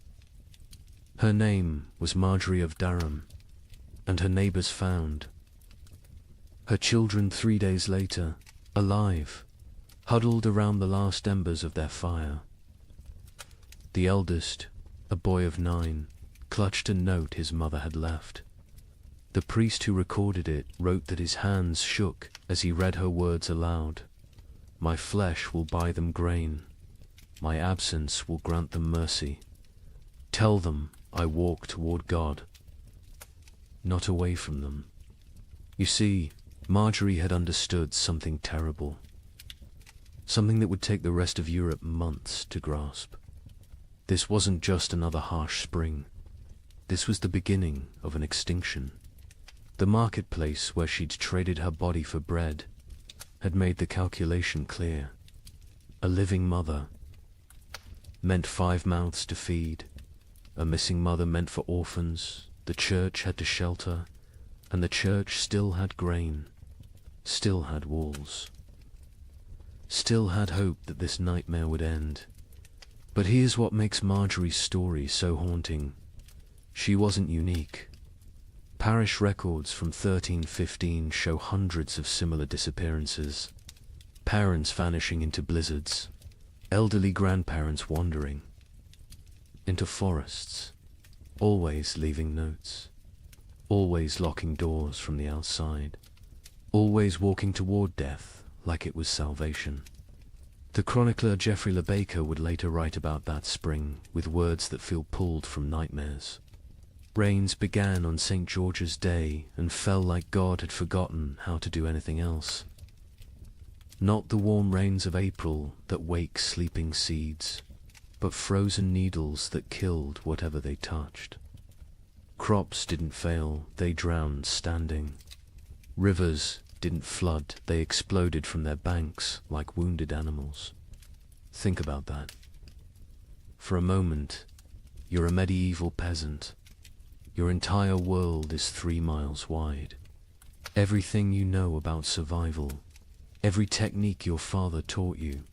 Her name was Marjorie of Durham, and her neighbors found her children 3 days later, alive, huddled around the last embers of their fire. The eldest, a boy of 9, clutched a note his mother had left. The priest who recorded it wrote that his hands shook as he read her words aloud. My flesh will buy them grain. My absence will grant them mercy. Tell them I walk toward God, not away from them. You see, Marjorie had understood something terrible. Something that would take the rest of Europe months to grasp. This wasn't just another harsh spring. This was the beginning of an extinction. The marketplace where she'd traded her body for bread had made the calculation clear. A living mother meant 5 mouths to feed. A missing mother meant for orphans. The church had to shelter, and the church still had grain, still had walls, still had hope that this nightmare would end. But here's what makes Marjorie's story so haunting. She wasn't unique. Parish records from 1315 show hundreds of similar disappearances. Parents vanishing into blizzards, elderly grandparents wandering into forests, always leaving notes, always locking doors from the outside, always walking toward death like it was salvation. The chronicler Geoffrey Le Baker would later write about that spring with words that feel pulled from nightmares. Rains began on St. George's Day and fell like God had forgotten how to do anything else. Not the warm rains of April that wake sleeping seeds, but frozen needles that killed whatever they touched. Crops didn't fail, they drowned standing. Rivers didn't flood, they exploded from their banks like wounded animals. Think about that. For a moment, you're a medieval peasant. Your entire world is 3 miles wide. Everything you know about survival, every technique your father taught you,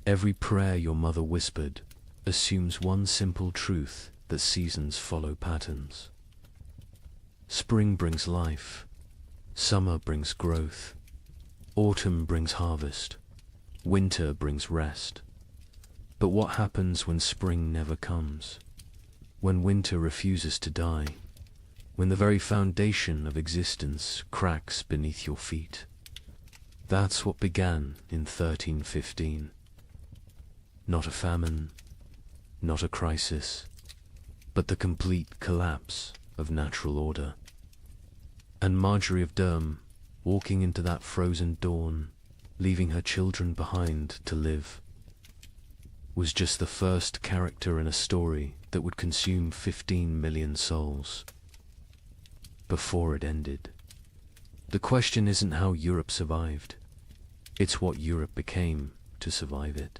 every prayer your mother whispered, assumes one simple truth that seasons follow patterns. Spring brings life, summer brings growth, autumn brings harvest, winter brings rest. But what happens when spring never comes? When winter refuses to die? When the very foundation of existence cracks beneath your feet? That's what began in 1315. Not a famine, not a crisis, but the complete collapse of natural order. And Marjorie of Durham, walking into that frozen dawn, leaving her children behind to live, was just the first character in a story that would consume 15 million souls. Before it ended. The question isn't how Europe survived. It's what Europe became to survive it.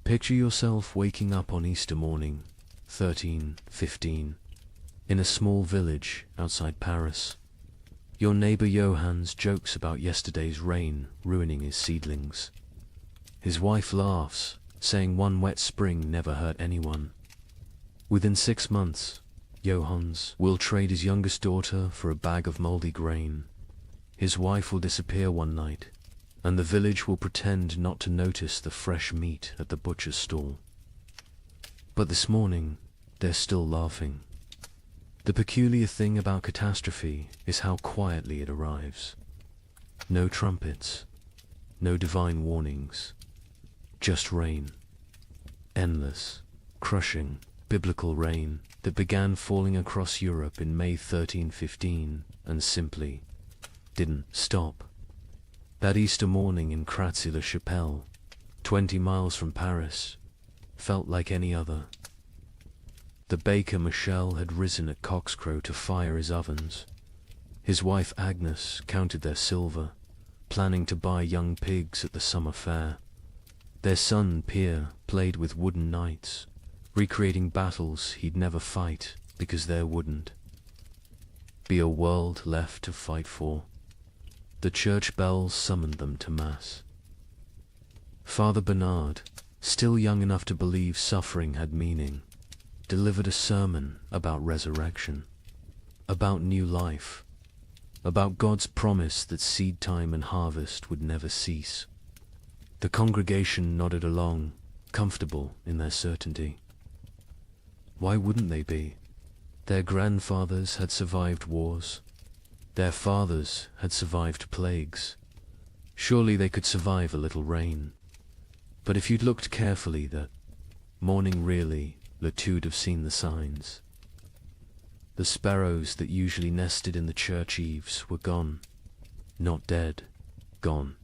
Picture yourself waking up on Easter morning, 1315, in a small village outside Paris. Your neighbor Johannes jokes about yesterday's rain ruining his seedlings. His wife laughs, saying one wet spring never hurt anyone. Within 6 months, Johannes will trade his youngest daughter for a bag of moldy grain. His wife will disappear one night, and the village will pretend not to notice the fresh meat at the butcher's stall. But this morning, they're still laughing. The peculiar thing about catastrophe is how quietly it arrives. No trumpets, no divine warnings, just rain. Endless, crushing, biblical rain that began falling across Europe in May 1315 and simply didn't stop. That Easter morning in Kratzy-le-Chapelle, 20 miles from Paris, felt like any other. The baker Michel had risen at cockscrow to fire his ovens. His wife Agnes counted their silver, planning to buy young pigs at the summer fair. Their son Pierre played with wooden knights, recreating battles he'd never fight because there wouldn't be a world left to fight for. The church bells summoned them to Mass. Father Bernard, still young enough to believe suffering had meaning, delivered a sermon about resurrection, about new life, about God's promise that seed time and harvest would never cease. The congregation nodded along, comfortable in their certainty. Why wouldn't they be? Their grandfathers had survived wars. Their fathers had survived plagues. Surely they could survive a little rain. But if you'd looked carefully that morning really, Latude have seen the signs. The sparrows that usually nested in the church eaves were gone. Not dead, gone.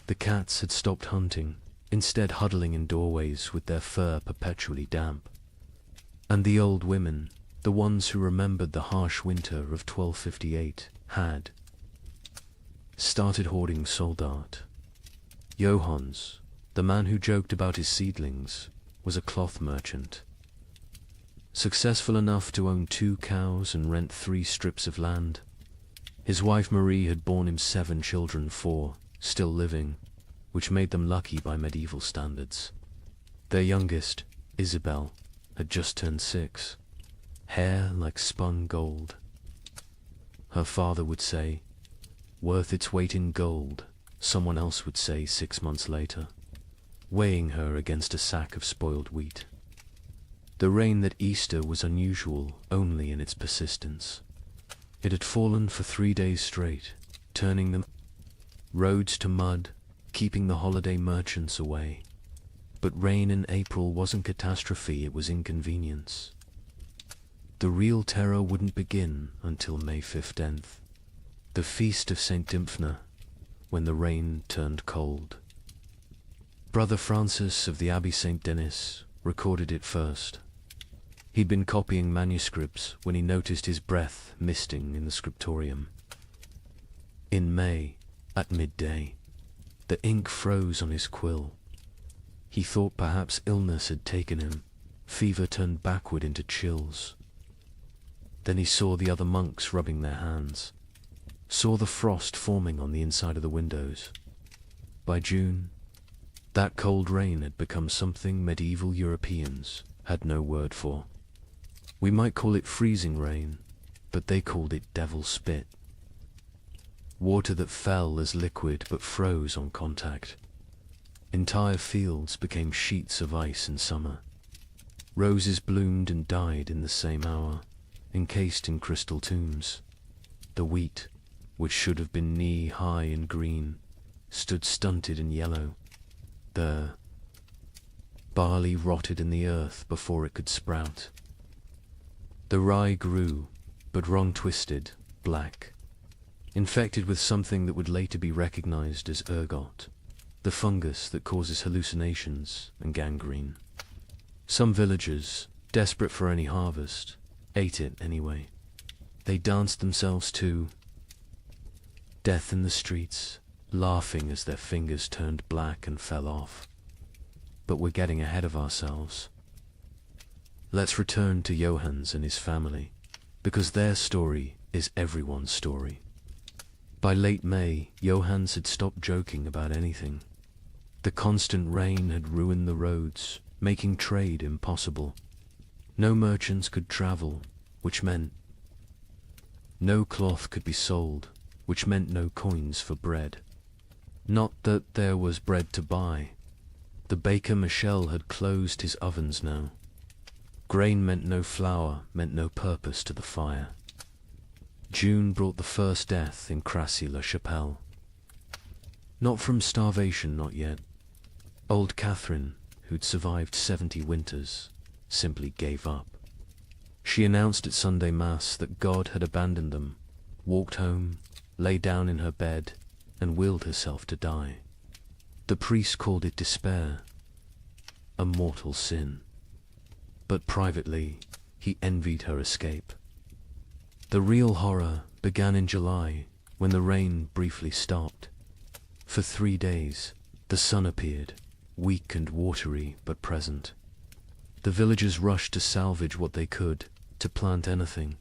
The cats had stopped hunting, instead huddling in doorways with their fur perpetually damp. And the old women, the ones who remembered the harsh winter of 1258, had started hoarding soldat. Johannes, the man who joked about his seedlings, was a cloth merchant. Successful enough to own 2 cows and rent 3 strips of land. His wife Marie had borne him 7 children, 4 still living, which made them lucky by medieval standards. Their youngest, Isabel, had just turned 6, hair like spun gold. Her father would say, worth its weight in gold, someone else would say 6 months later, weighing her against a sack of spoiled wheat. The rain that Easter was unusual only in its persistence. It had fallen for 3 days straight, turning the roads to mud, keeping the holiday merchants away. But rain in April wasn't catastrophe, it was inconvenience. The real terror wouldn't begin until May 15th, the feast of St. Dymphna, when the rain turned cold. Brother Francis of the Abbey St. Denis recorded it first. He'd been copying manuscripts when he noticed his breath misting in the scriptorium. In May, at midday, the ink froze on his quill. He thought perhaps illness had taken him. Fever turned backward into chills. Then he saw the other monks rubbing their hands, saw the frost forming on the inside of the windows. By June, That cold rain had become something medieval Europeans had no word for. We might call it freezing rain, but they called it devil spit. Water that fell as liquid but froze on contact. Entire fields became sheets of ice in summer. Roses bloomed and died in the same hour, encased in crystal tombs. The wheat, which should have been knee-high and green, stood stunted and yellow. The barley rotted in the earth before it could sprout. The rye grew, but wrong-twisted, black, infected with something that would later be recognized as ergot, the fungus that causes hallucinations and gangrene. Some villagers, desperate for any harvest, ate it anyway. They danced themselves to death in the streets, laughing as their fingers turned black and fell off. But we're getting ahead of ourselves. Let's return to Johannes and his family, because their story is everyone's story. By late May, Johannes had stopped joking about anything. The constant rain had ruined the roads, making trade impossible. No merchants could travel, which meant no cloth could be sold, which meant no coins for bread. Not that there was bread to buy. The baker Michel had closed his ovens now. Grain meant no flour, meant no purpose to the fire. June brought the first death in Crassy-la-Chapelle. Not from starvation, not yet. Old Catherine, who'd survived 70 winters, simply gave up. She announced at Sunday Mass that God had abandoned them, walked home, lay down in her bed, and willed herself to die. The priest called it despair, a mortal sin. But privately, he envied her escape. The real horror began in July, when the rain briefly stopped. For 3 days, the sun appeared, weak and watery but present. The villagers rushed to salvage what they could, to plant anything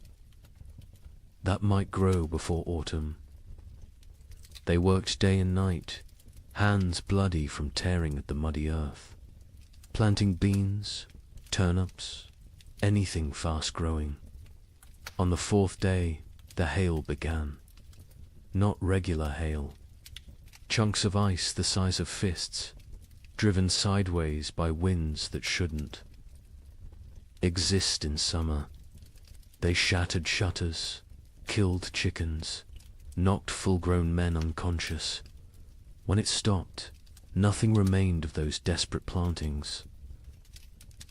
that might grow before autumn. They worked day and night, hands bloody from tearing at the muddy earth, planting beans, turnips, anything fast-growing. On the 4th day, the hail began. Not regular hail. Chunks of ice the size of fists, driven sideways by winds that shouldn't exist in summer. They shattered shutters, killed chickens, knocked full-grown men unconscious. When it stopped, nothing remained of those desperate plantings.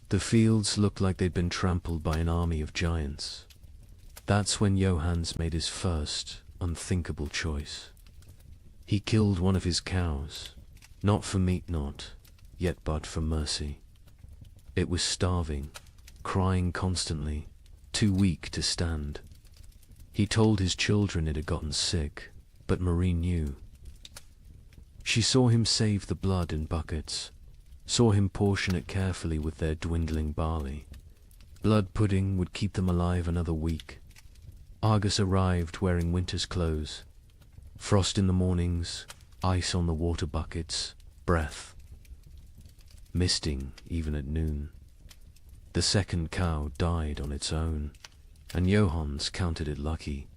The fields looked like they'd been trampled by an army of giants. That's when Johannes made his first, unthinkable choice. He killed one of his cows, not for meat not, yet but for mercy. It was starving, crying constantly, too weak to stand. He told his children it had gotten sick, but Marie knew. She saw him save the blood in buckets, saw him portion it carefully with their dwindling barley. Blood pudding would keep them alive another week. Argus arrived wearing winter's clothes. Frost in the mornings, ice on the water buckets, breath misting even at noon. The second cow died on its own, and Johannes counted it lucky.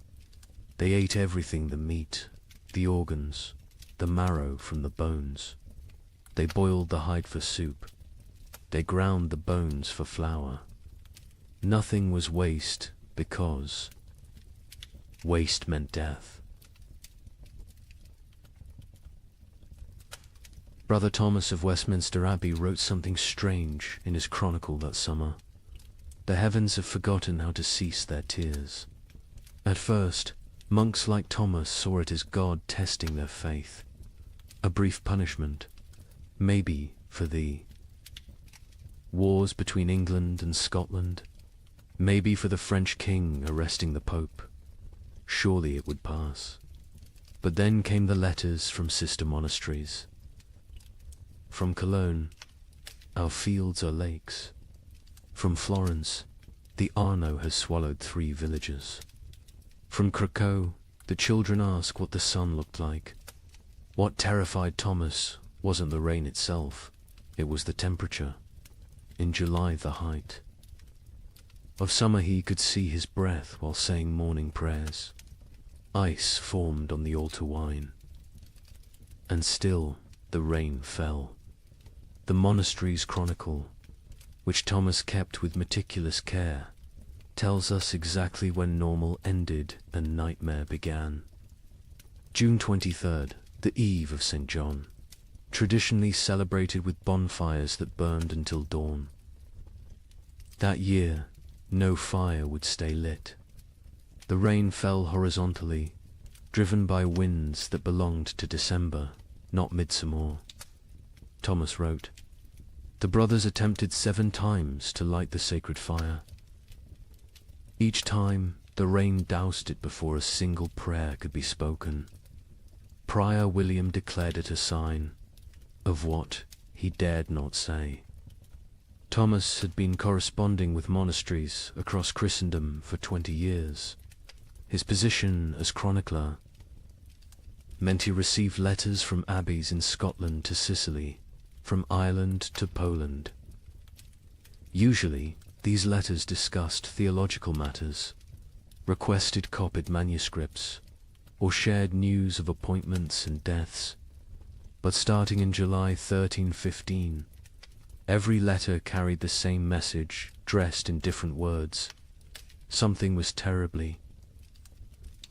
They ate everything: the meat, the organs, the marrow from the bones. They boiled the hide for soup. They ground the bones for flour. Nothing was waste, because waste meant death. Brother Thomas of Westminster Abbey wrote something strange in his chronicle that summer. The heavens have forgotten how to cease their tears. At first, monks like Thomas saw it as God testing their faith. A brief punishment, maybe for the wars between England and Scotland, maybe for the French king arresting the Pope. Surely it would pass. But then came the letters from sister monasteries. From Cologne, our fields are lakes. From Florence, the Arno has swallowed 3 villages. From Krakow, the children ask what the sun looked like. What terrified Thomas wasn't the rain itself, it was the temperature. In July, the height of summer, he could see his breath while saying morning prayers. Ice formed on the altar wine. And still the rain fell. The monastery's chronicle, which Thomas kept with meticulous care, tells us exactly when normal ended and nightmare began. June 23rd, the eve of St. John, traditionally celebrated with bonfires that burned until dawn. That year, no fire would stay lit. The rain fell horizontally, driven by winds that belonged to December, not midsummer. Thomas wrote, "The brothers attempted 7 times to light the sacred fire. Each time, the rain doused it before a single prayer could be spoken. Prior William declared it a sign of what he dared not say." Thomas had been corresponding with monasteries across Christendom for 20 years. His position as chronicler meant he received letters from abbeys in Scotland to Sicily, from Ireland to Poland. Usually, these letters discussed theological matters, requested copied manuscripts, or shared news of appointments and deaths. But starting in July 1315, every letter carried the same message, dressed in different words. Something was terribly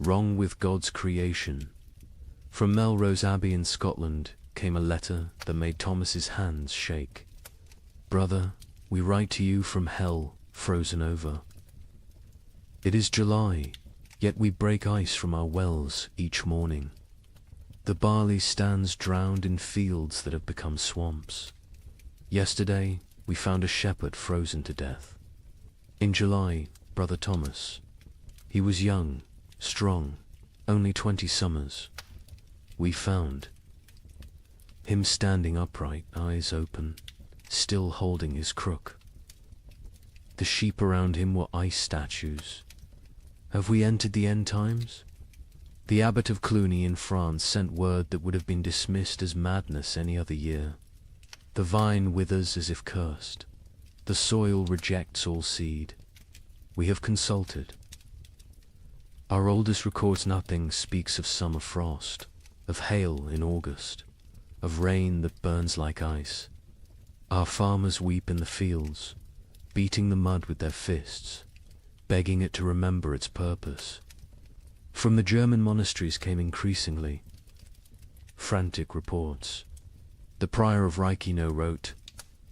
wrong with God's creation. From Melrose Abbey in Scotland came a letter that made Thomas's hands shake. "Brother, we write to you from hell, frozen over. It is July, yet we break ice from our wells each morning. The barley stands drowned in fields that have become swamps. Yesterday, we found a shepherd frozen to death. In July, Brother Thomas. He was young, strong, only 20 summers. We found him standing upright, eyes open, still holding his crook. The sheep around him were ice statues. Have we entered the end times? The abbot of Cluny in France sent word that would have been dismissed as madness any other year. The vine withers as if cursed. The soil rejects all seed. We have consulted. Our oldest records nothing, speaks of summer frost, of hail in August, of rain that burns like ice. Our farmers weep in the fields, beating the mud with their fists, begging it to remember its purpose. From the German monasteries came increasingly frantic reports. The prior of Reichenau wrote,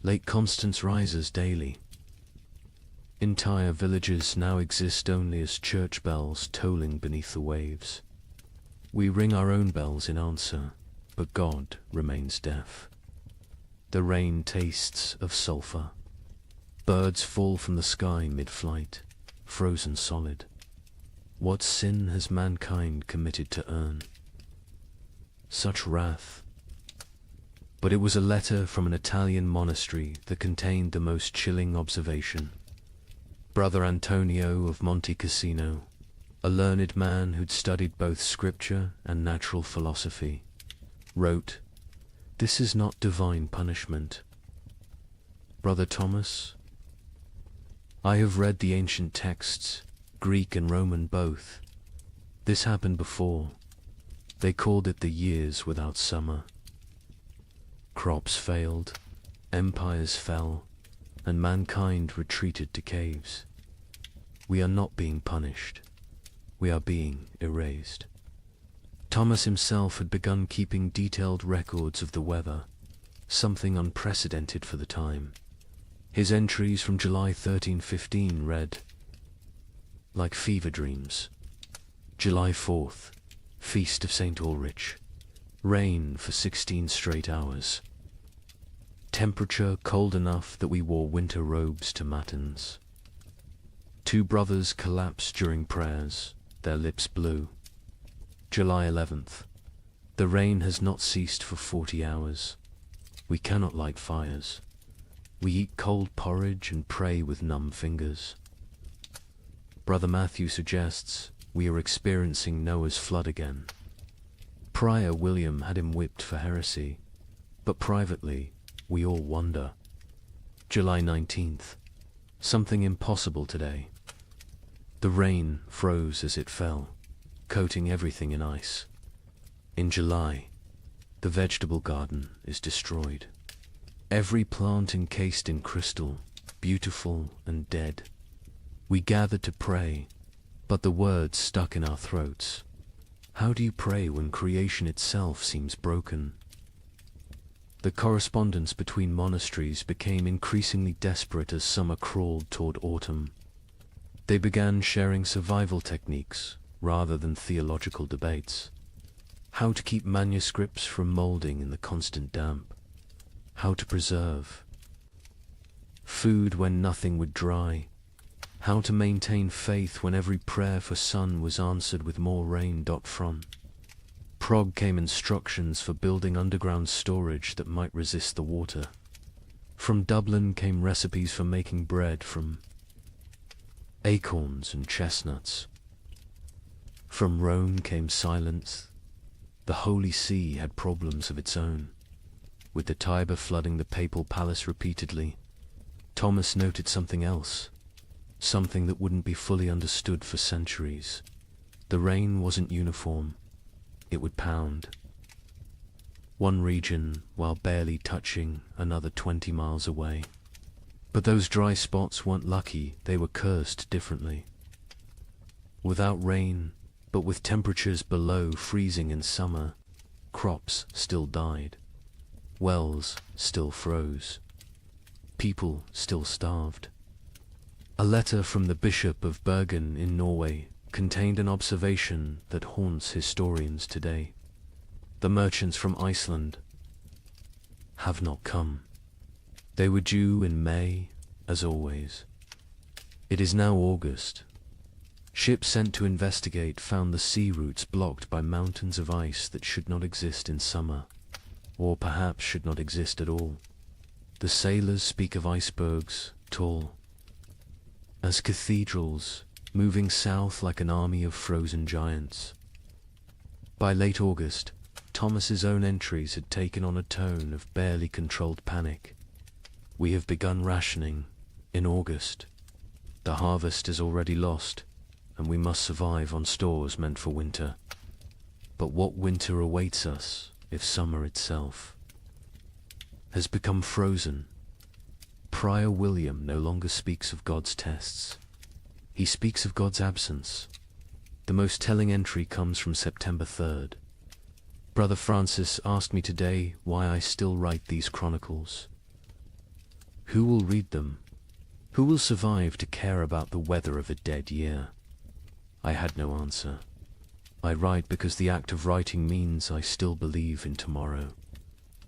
"Lake Constance rises daily. Entire villages now exist only as church bells tolling beneath the waves. We ring our own bells in answer, but God remains deaf. The rain tastes of sulphur. Birds fall from the sky mid-flight, frozen solid. What sin has mankind committed to earn such wrath?" But it was a letter from an Italian monastery that contained the most chilling observation. Brother Antonio of Monte Cassino, a learned man who'd studied both scripture and natural philosophy, wrote, "This is not divine punishment. Brother Thomas, I have read the ancient texts, Greek and Roman both. This happened before. They called it the years without summer. Crops failed, empires fell, and mankind retreated to caves. We are not being punished. We are being erased." Thomas himself had begun keeping detailed records of the weather, something unprecedented for the time. His entries from July 1315 read, "Like fever dreams. July 4th, Feast of St. Ulrich. Rain for 16 straight hours. Temperature cold enough that we wore winter robes to matins. 2 brothers collapsed during prayers, their lips blue. July 11th. The rain has not ceased for 40 hours. We cannot light fires. We eat cold porridge and pray with numb fingers. Brother Matthew suggests we are experiencing Noah's flood again. Prior William had him whipped for heresy. but privately, we all wonder. July 19th. Something impossible today. The rain froze as it fell, coating everything in ice. In July, the vegetable garden is destroyed. Every plant encased in crystal, beautiful and dead. We gathered to pray, but the words stuck in our throats. How do you pray when creation itself seems broken? The correspondence between monasteries became increasingly desperate as summer crawled toward autumn. They began sharing survival techniques rather than theological debates. How to keep manuscripts from molding in the constant damp. How to preserve food when nothing would dry. How to maintain faith when every prayer for sun was answered with more rain. From Prague came instructions for building underground storage that might resist the water. From Dublin came recipes for making bread from acorns and chestnuts. From Rome came silence. The Holy See had problems of its own, with the Tiber flooding the papal palace repeatedly. Thomas noted something else, something that wouldn't be fully understood for centuries. The rain wasn't uniform. It would pound. One region while barely touching another 20 miles away. But those dry spots weren't lucky, they were cursed differently. Without rain, but with temperatures below freezing in summer, crops still died. Wells still froze. People still starved. A letter from the Bishop of Bergen in Norway contained an observation that haunts historians today. The merchants from Iceland have not come. They were due in May, as always. It is now August. Ships sent to investigate found the sea routes blocked by mountains of ice that should not exist in summer, or perhaps should not exist at all. The sailors speak of icebergs, tall as cathedrals, moving south like an army of frozen giants. By late August, Thomas's own entries had taken on a tone of barely controlled panic. We have begun rationing in August. The harvest is already lost, and we must survive on stores meant for winter. But what winter awaits us if summer itself has become frozen? Prior William no longer speaks of God's tests. He speaks of God's absence. The most telling entry comes from September 3rd. Brother Francis asked me today why I still write these chronicles. Who will read them? Who will survive to care about the weather of a dead year? I had no answer. I write because the act of writing means I still believe in tomorrow.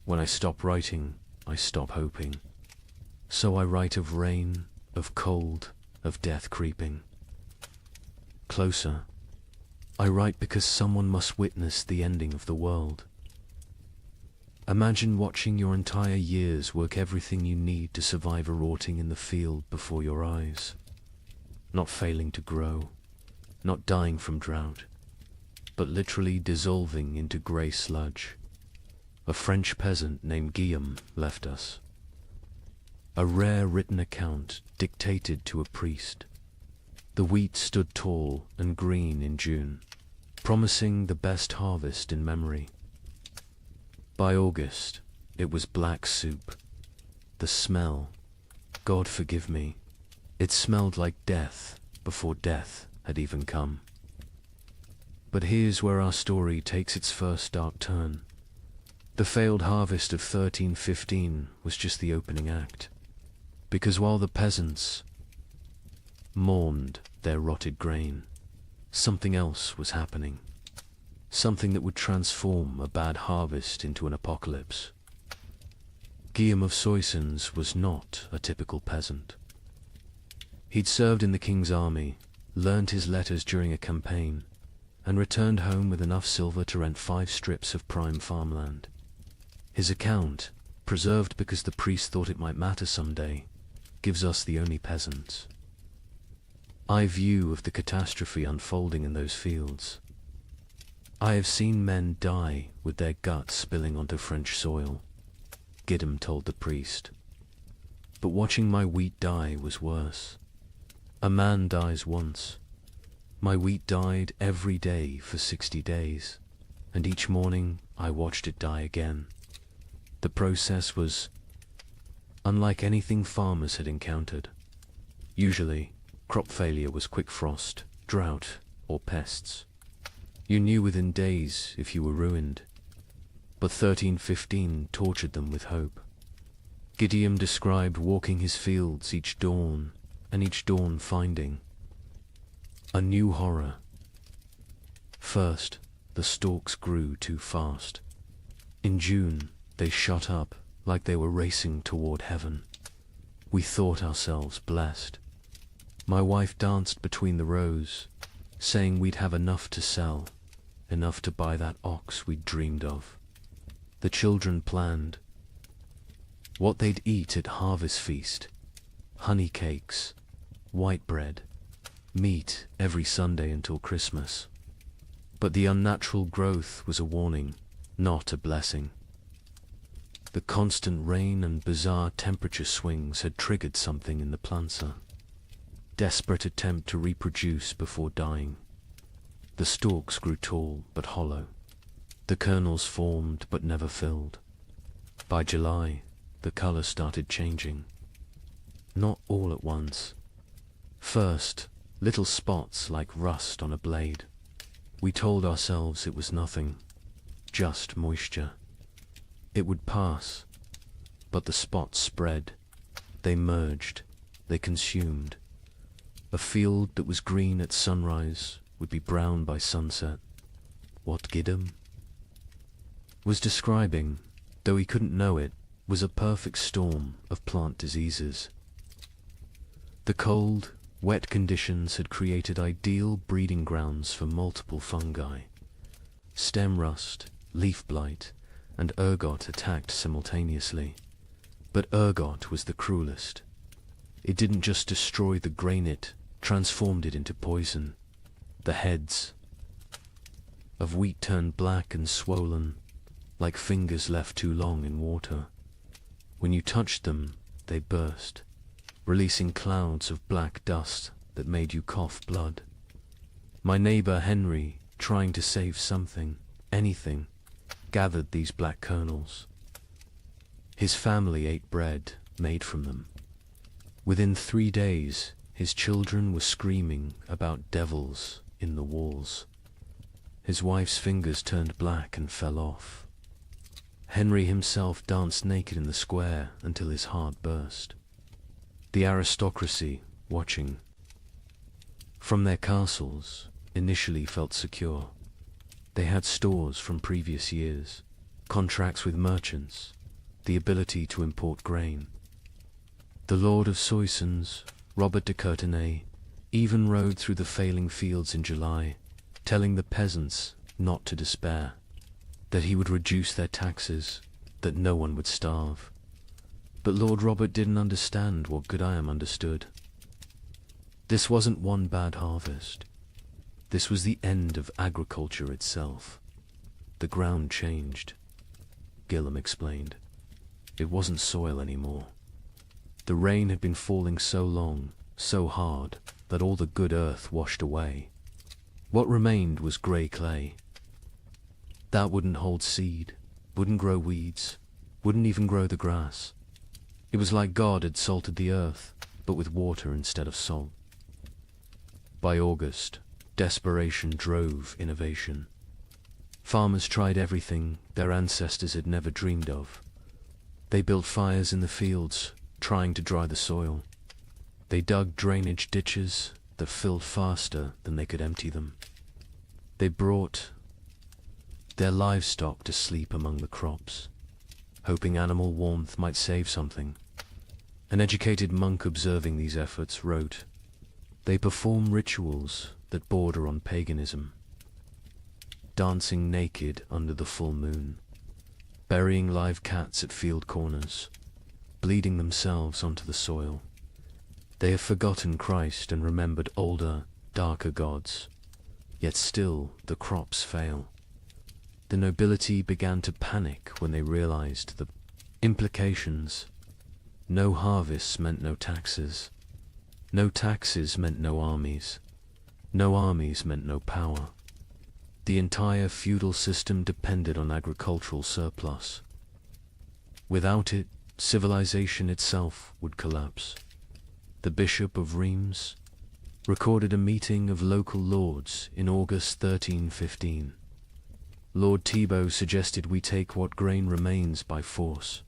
When I stop writing, I stop hoping. So I write of rain, of cold, of death creeping closer. I write because someone must witness the ending of the world. Imagine watching your entire year's work, everything you need to survive, a rotting in the field before your eyes. Not failing to grow, not dying from drought, but literally dissolving into grey sludge. A French peasant named Guillaume left us. A rare written account dictated to a priest. The wheat stood tall and green in June, promising the best harvest in memory. By August, it was black soup. The smell, God forgive me, it smelled like death before death had even come. But here's where our story takes its first dark turn. The failed harvest of 1315 was just the opening act. Because while the peasants mourned their rotted grain, something else was happening. Something that would transform a bad harvest into an apocalypse. Guillaume of Soissons was not a typical peasant. He'd served in the king's army, learned his letters during a campaign, and returned home with enough silver to rent 5 strips of prime farmland. His account, preserved because the priest thought it might matter someday, gives us the only peasants. I view of the catastrophe unfolding in those fields. I have seen men die with their guts spilling onto French soil. Gidim told the priest. But watching my wheat die was worse. A man dies once. My wheat died every day for 60 days, and each morning I watched it die again. The process was unlike anything farmers had encountered. Usually, crop failure was quick frost, drought, or pests. You knew within days if you were ruined. But 1315 tortured them with hope. Gideon described walking his fields each dawn, and each dawn finding a new horror. First, the stalks grew too fast. In June, they shot up like they were racing toward heaven. We thought ourselves blessed. My wife danced between the rows, saying we'd have enough to sell, enough to buy that ox we'd dreamed of. The children planned what they'd eat at harvest feast: honey cakes, white bread, meat every Sunday until Christmas. But the unnatural growth was a warning, not a blessing. The constant rain and bizarre temperature swings had triggered something in the planter. Desperate attempt to reproduce before dying. The stalks grew tall but hollow. The kernels formed but never filled. By July, the color started changing. Not all at once. First, little spots like rust on a blade. We told ourselves it was nothing, just moisture. It would pass, but the spots spread. They merged, they consumed. A field that was green at sunrise would be brown by sunset. What Gidim was describing, though he couldn't know it, was a perfect storm of plant diseases. The cold, wet conditions had created ideal breeding grounds for multiple fungi. Stem rust, leaf blight, and ergot attacked simultaneously. But ergot was the cruelest. It didn't just destroy the grain, it transformed it into poison. The heads of wheat turned black and swollen, like fingers left too long in water. When you touched them, they burst, releasing clouds of black dust that made you cough blood. My neighbor Henry, trying to save something, anything, gathered these black kernels. His family ate bread made from them. Within 3 days, his children were screaming about devils in the walls. His wife's fingers turned black and fell off. Henry himself danced naked in the square until his heart burst. The aristocracy, watching from their castles, initially felt secure. They had stores from previous years, contracts with merchants, the ability to import grain. The Lord of Soissons, Robert de Courtenay, even rode through the failing fields in July, telling the peasants not to despair, that he would reduce their taxes, that no one would starve. But Lord Robert didn't understand what Gudayam understood. This wasn't one bad harvest. This was the end of agriculture itself. The ground changed. Gillam explained. It wasn't soil anymore. The rain had been falling so long, so hard, that all the good earth washed away. What remained was grey clay. That wouldn't hold seed, wouldn't grow weeds, wouldn't even grow the grass. It was like God had salted the earth, but with water instead of salt. By August, desperation drove innovation. Farmers tried everything their ancestors had never dreamed of. They built fires in the fields, trying to dry the soil. They dug drainage ditches that filled faster than they could empty them. They brought their livestock to sleep among the crops, hoping animal warmth might save something. An educated monk observing these efforts wrote, "They perform rituals that border on paganism, dancing naked under the full moon, burying live cats at field corners, bleeding themselves onto the soil. They have forgotten Christ and remembered older, darker gods, yet still the crops fail." The nobility began to panic when they realized the Implications. No harvests meant no taxes. No taxes meant no armies. No armies meant no power. The entire feudal system depended on agricultural surplus. Without it, civilization itself would collapse. The Bishop of Reims recorded a meeting of local lords in August 1315. Lord Thibaut suggested we take what grain remains by force,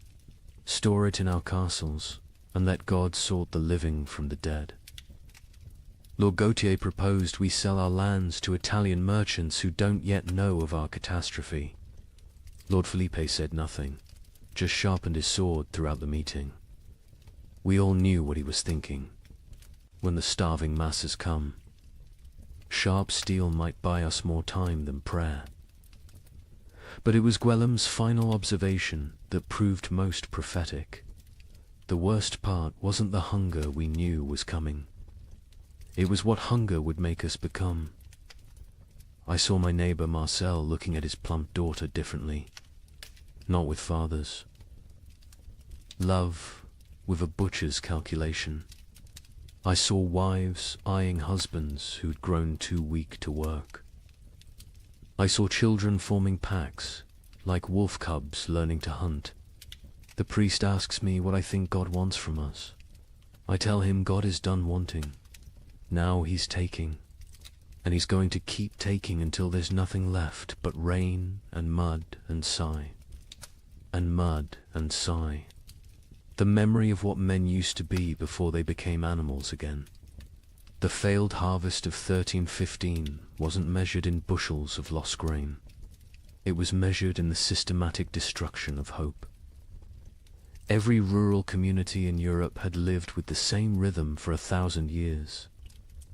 store it in our castles, and let God sort the living from the dead. Lord Gautier proposed we sell our lands to Italian merchants who don't yet know of our catastrophe. Lord Felipe said nothing, just sharpened his sword throughout the meeting. We all knew what he was thinking. When the starving masses come, sharp steel might buy us more time than prayer. But it was Gwellam's final observation that proved most prophetic. The worst part wasn't the hunger we knew was coming. It was what hunger would make us become. I saw my neighbor Marcel looking at his plump daughter differently. Not with fathers. Love with a butcher's calculation. I saw wives eyeing husbands who'd grown too weak to work. I saw children forming packs, like wolf cubs learning to hunt. The priest asks me what I think God wants from us. I tell him God is done wanting. Now he's taking, and he's going to keep taking until there's nothing left but rain and mud and sigh. And mud and sigh. The memory of what men used to be before they became animals again. The failed harvest of 1315 wasn't measured in bushels of lost grain. It was measured in the systematic destruction of hope. Every rural community in Europe had lived with the same rhythm for 1,000 years.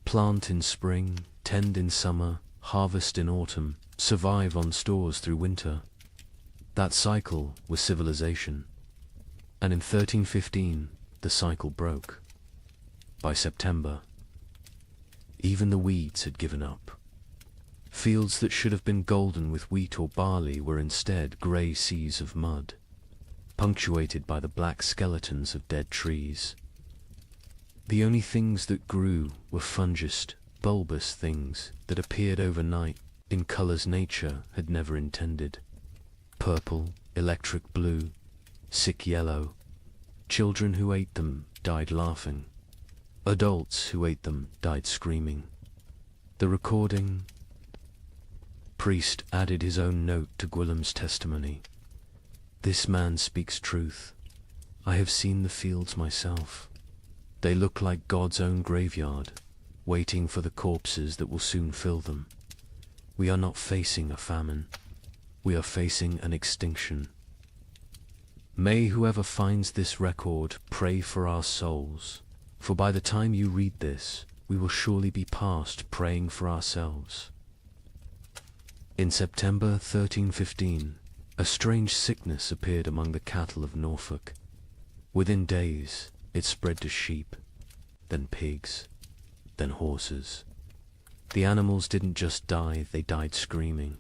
Plant in spring, tend in summer, harvest in autumn, survive on stores through winter. That cycle was civilization. And in 1315, the cycle broke. By September, even the weeds had given up. Fields that should have been golden with wheat or barley were instead grey seas of mud, punctuated by the black skeletons of dead trees. The only things that grew were fungous, bulbous things that appeared overnight in colors nature had never intended. Purple, electric blue, sick yellow. Children who ate them died laughing. Adults who ate them died screaming. The recording. Priest added his own note to Gwillim's testimony. This man speaks truth. I have seen the fields myself. They look like God's own graveyard, waiting for the corpses that will soon fill them. We are not facing a famine. We are facing an extinction. May whoever finds this record pray for our souls, for by the time you read this, we will surely be past praying for ourselves. In September 1315, a strange sickness appeared among the cattle of Norfolk. Within days, it spread to sheep, then pigs, then horses. The animals didn't just die, they died screaming.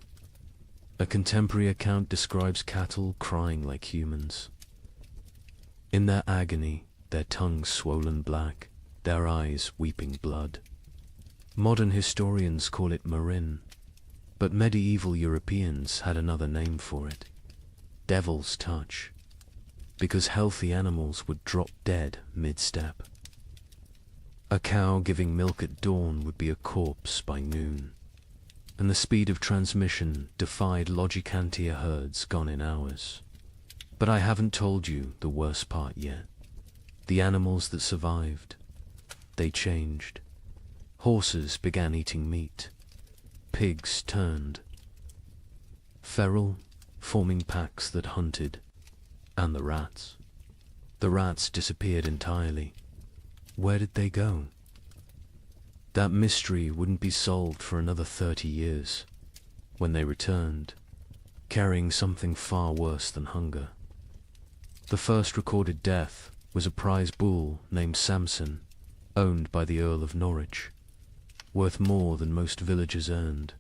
A contemporary account describes cattle crying like humans. In their agony, their tongues swollen black, their eyes weeping blood. Modern historians call it marin, but medieval Europeans had another name for it. Devil's touch. Because healthy animals would drop dead mid-step. A cow giving milk at dawn would be a corpse by noon, and the speed of transmission defied Logicantia herds gone in hours. But I haven't told you the worst part yet. The animals that survived, they changed. Horses began eating meat. Pigs turned. Feral, forming packs that hunted. And the rats. The rats disappeared entirely. Where did they go? That mystery wouldn't be solved for another 30 years, when they returned, carrying something far worse than hunger. The first recorded death was a prize bull named Samson, owned by the Earl of Norwich, worth more than most villagers earned.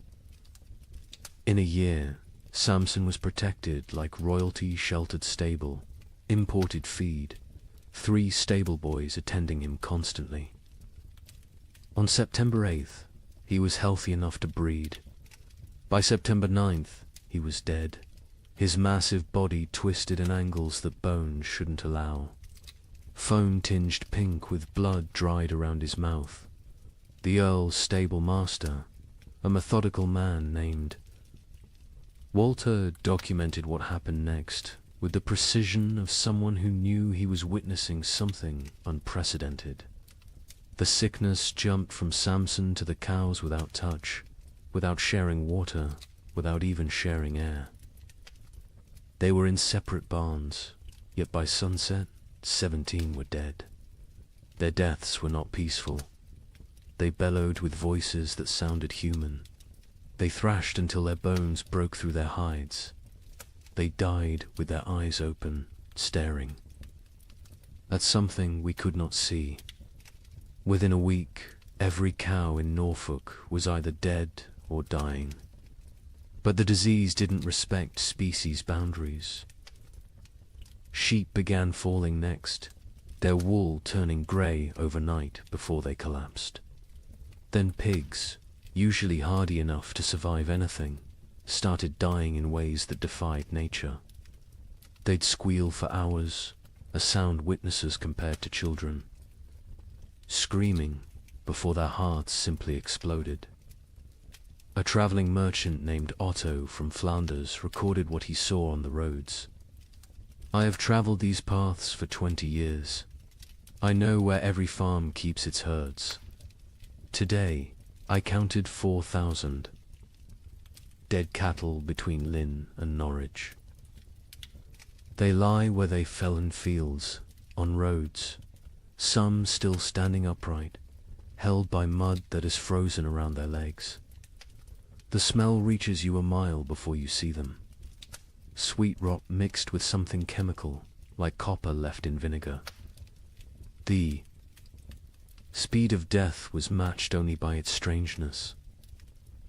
In a year, Samson was protected like royalty-sheltered stable, imported feed, 3 stable boys attending him constantly. On September 8th, he was healthy enough to breed. By September 9th, he was dead, his massive body twisted in angles that bones shouldn't allow. Foam tinged pink with blood dried around his mouth. The Earl's stable master, a methodical man named Walter, documented what happened next with the precision of someone who knew he was witnessing something unprecedented. The sickness jumped from Samson to the cows without touch, without sharing water, without even sharing air. They were in separate barns, yet by sunset, 17 were dead. Their deaths were not peaceful. They bellowed with voices that sounded human. They thrashed until their bones broke through their hides. They died with their eyes open, staring at something we could not see. Within a week, every cow in Norfolk was either dead or dying. But the disease didn't respect species boundaries. Sheep began falling next, their wool turning grey overnight before they collapsed. Then pigs, usually hardy enough to survive anything, started dying in ways that defied nature. They'd squeal for hours, a sound witnesses compared to children, screaming before their hearts simply exploded. A traveling merchant named Otto from Flanders recorded what he saw on the roads. I have traveled these paths for 20 years. I know where every farm keeps its herds. Today, I counted 4,000 dead cattle between Lynn and Norwich. They lie where they fell in fields, on roads, some still standing upright, held by mud that is frozen around their legs. The smell reaches you a mile before you see them. Sweet rot mixed with something chemical, like copper left in vinegar. The speed of death was matched only by its strangeness.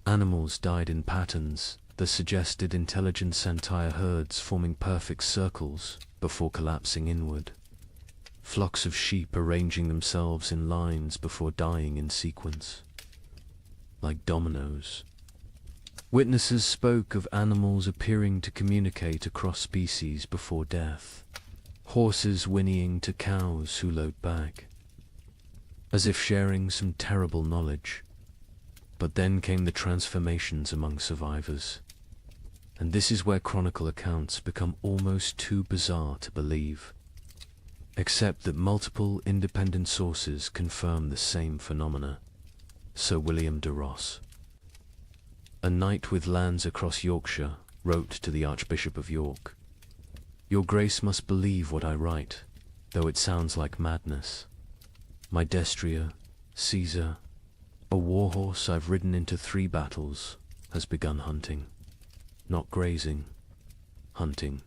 Animals died in patterns that suggested intelligent entire herds forming perfect circles before collapsing inward. Flocks of sheep arranging themselves in lines before dying in sequence, like dominoes. Witnesses spoke of animals appearing to communicate across species before death, horses whinnying to cows who lowed back, as if sharing some terrible knowledge. But then came the transformations among survivors, and this is where chronicle accounts become almost too bizarre to believe, except that multiple independent sources confirm the same phenomena. Sir William de Ross, a knight with lands across Yorkshire, wrote to the Archbishop of York, "Your Grace must believe what I write, though it sounds like madness. My destrier, Caesar, a warhorse I've ridden into 3 battles, has begun hunting. Not grazing, hunting.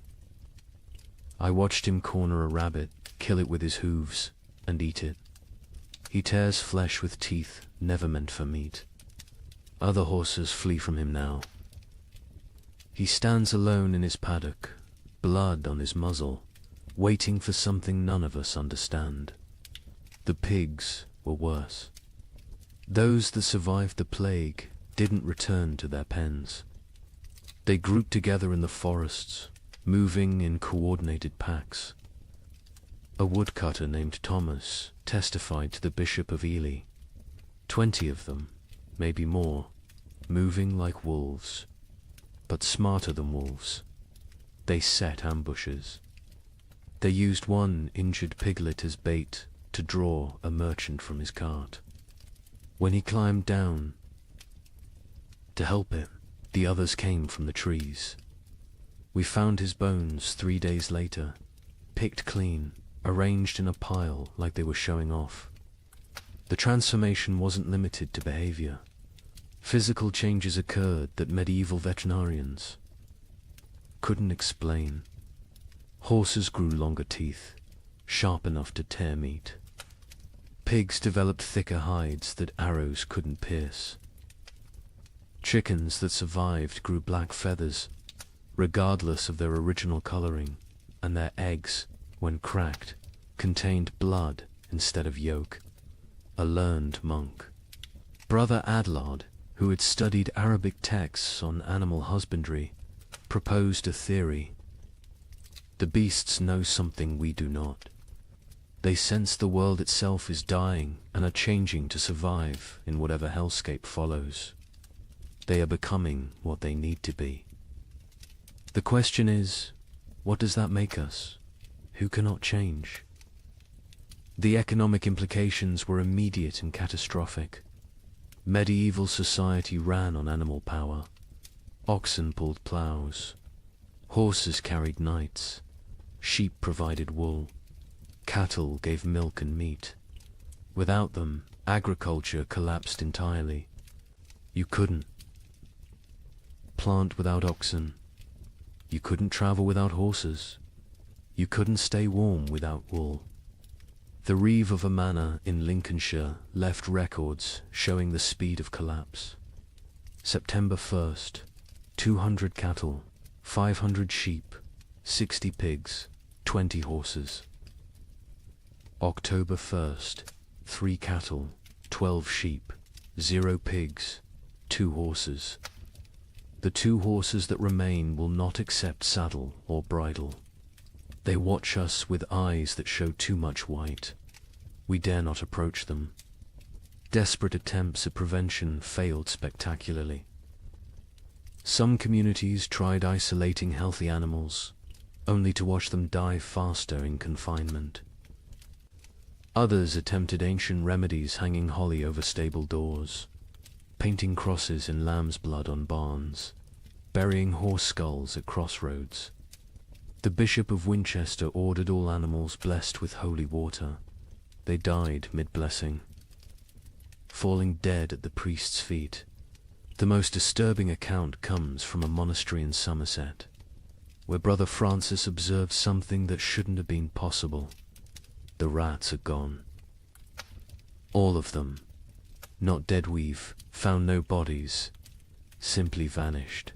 I watched him corner a rabbit, kill it with his hooves, and eat it. He tears flesh with teeth never meant for meat. Other horses flee from him now. He stands alone in his paddock, blood on his muzzle, waiting for something none of us understand. The pigs were worse. Those that survived the plague didn't return to their pens. They grouped together in the forests, moving in coordinated packs. A woodcutter named Thomas testified to the Bishop of Ely. 20 of them, maybe more, moving like wolves, but smarter than wolves. They set ambushes. They used one injured piglet as bait to draw a merchant from his cart. When he climbed down to help him, the others came from the trees. We found his bones 3 days later, picked clean, arranged in a pile like they were showing off. The transformation wasn't limited to behavior. Physical changes occurred that medieval veterinarians couldn't explain. Horses grew longer teeth, sharp enough to tear meat. Pigs developed thicker hides that arrows couldn't pierce. Chickens that survived grew black feathers, regardless of their original coloring, and their eggs when cracked, contained blood instead of yolk. A learned monk. Brother Adlard, who had studied Arabic texts on animal husbandry, proposed a theory. The beasts know something we do not. They sense the world itself is dying and are changing to survive in whatever hellscape follows. They are becoming what they need to be. The question is, what does that make us? Who cannot change? The economic implications were immediate and catastrophic. Medieval society ran on animal power. Oxen pulled plows. Horses carried knights. Sheep provided wool. Cattle gave milk and meat. Without them, agriculture collapsed entirely. You couldn't plant without oxen. You couldn't travel without horses. You couldn't stay warm without wool. The reeve of a manor in Lincolnshire left records showing the speed of collapse. September 1st, 200 cattle, 500 sheep, 60 pigs, 20 horses. October 1st, 3 cattle, 12 sheep, 0 pigs, 2 horses. The 2 horses that remain will not accept saddle or bridle. They watch us with eyes that show too much white. We dare not approach them. Desperate attempts at prevention failed spectacularly. Some communities tried isolating healthy animals, only to watch them die faster in confinement. Others attempted ancient remedies, hanging holly over stable doors, painting crosses in lamb's blood on barns, burying horse skulls at crossroads. The Bishop of Winchester ordered all animals blessed with holy water. They died mid-blessing, falling dead at the priest's feet. The most disturbing account comes from a monastery in Somerset, where Brother Francis observed something that shouldn't have been possible. The rats are gone. All of them. Not dead weave, found no bodies, simply vanished.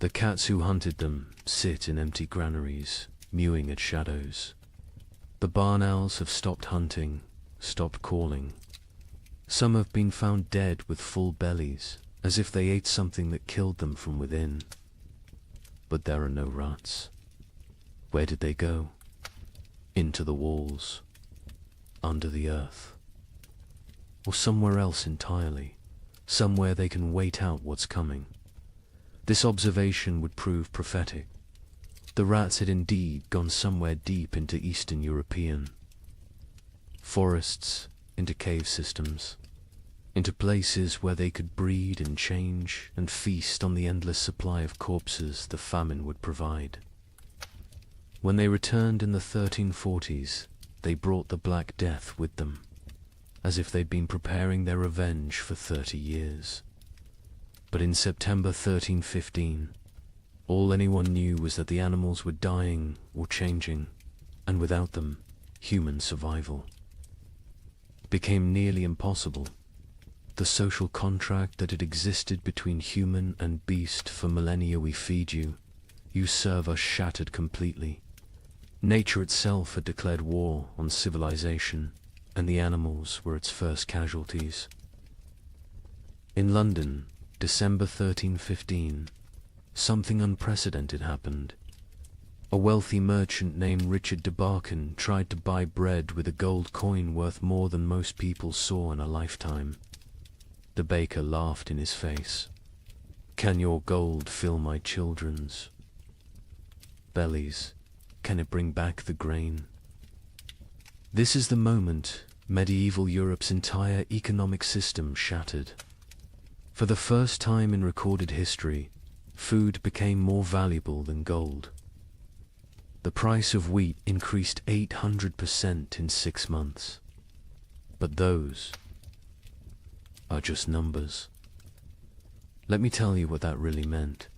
The cats who hunted them sit in empty granaries, mewing at shadows. The barn owls have stopped hunting, stopped calling. Some have been found dead with full bellies, as if they ate something that killed them from within. But there are no rats. Where did they go? Into the walls, under the earth, or somewhere else entirely, somewhere they can wait out what's coming. This observation would prove prophetic. The rats had indeed gone somewhere deep into Eastern European forests, into cave systems, into places where they could breed and change and feast on the endless supply of corpses the famine would provide. When they returned in the 1340s, they brought the Black Death with them, as if they'd been preparing their revenge for 30 years. But in September 1315, all anyone knew was that the animals were dying or changing, and without them, human survival became nearly impossible. The social contract that had existed between human and beast for millennia, we feed you, you serve us, shattered completely. Nature itself had declared war on civilization, and the animals were its first casualties. In London, December 1315, something unprecedented happened. A wealthy merchant named Richard de Barkin tried to buy bread with a gold coin worth more than most people saw in a lifetime. The baker laughed in his face. "Can your gold fill my children's bellies? Can it bring back the grain?" This is the moment medieval Europe's entire economic system shattered. For the first time in recorded history, food became more valuable than gold. The price of wheat increased 800% in 6 months. But those are just numbers. Let me tell you what that really meant.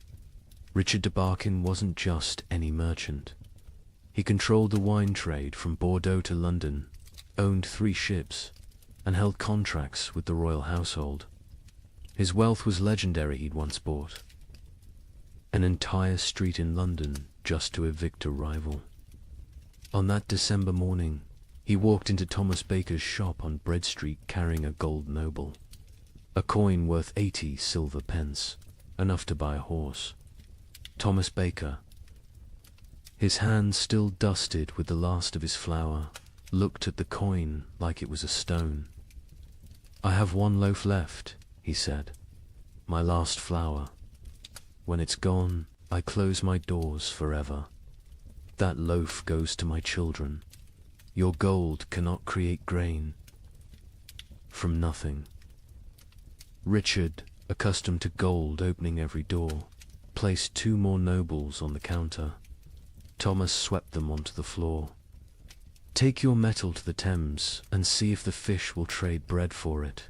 Richard de Barkin wasn't just any merchant. He controlled the wine trade from Bordeaux to London, owned 3 ships, and held contracts with the royal household. His wealth was legendary. He'd once bought an entire street in London just to evict a rival. On that December morning, he walked into Thomas Baker's shop on Bread Street carrying a gold noble. A coin worth 80 silver pence, enough to buy a horse. Thomas Baker, his hands still dusted with the last of his flour, looked at the coin like it was a stone. "I have one loaf left," he said. "My last flour. When it's gone, I close my doors forever. That loaf goes to my children. Your gold cannot create grain from nothing." Richard, accustomed to gold opening every door, placed 2 more nobles on the counter. Thomas swept them onto the floor. "Take your metal to the Thames and see if the fish will trade bread for it.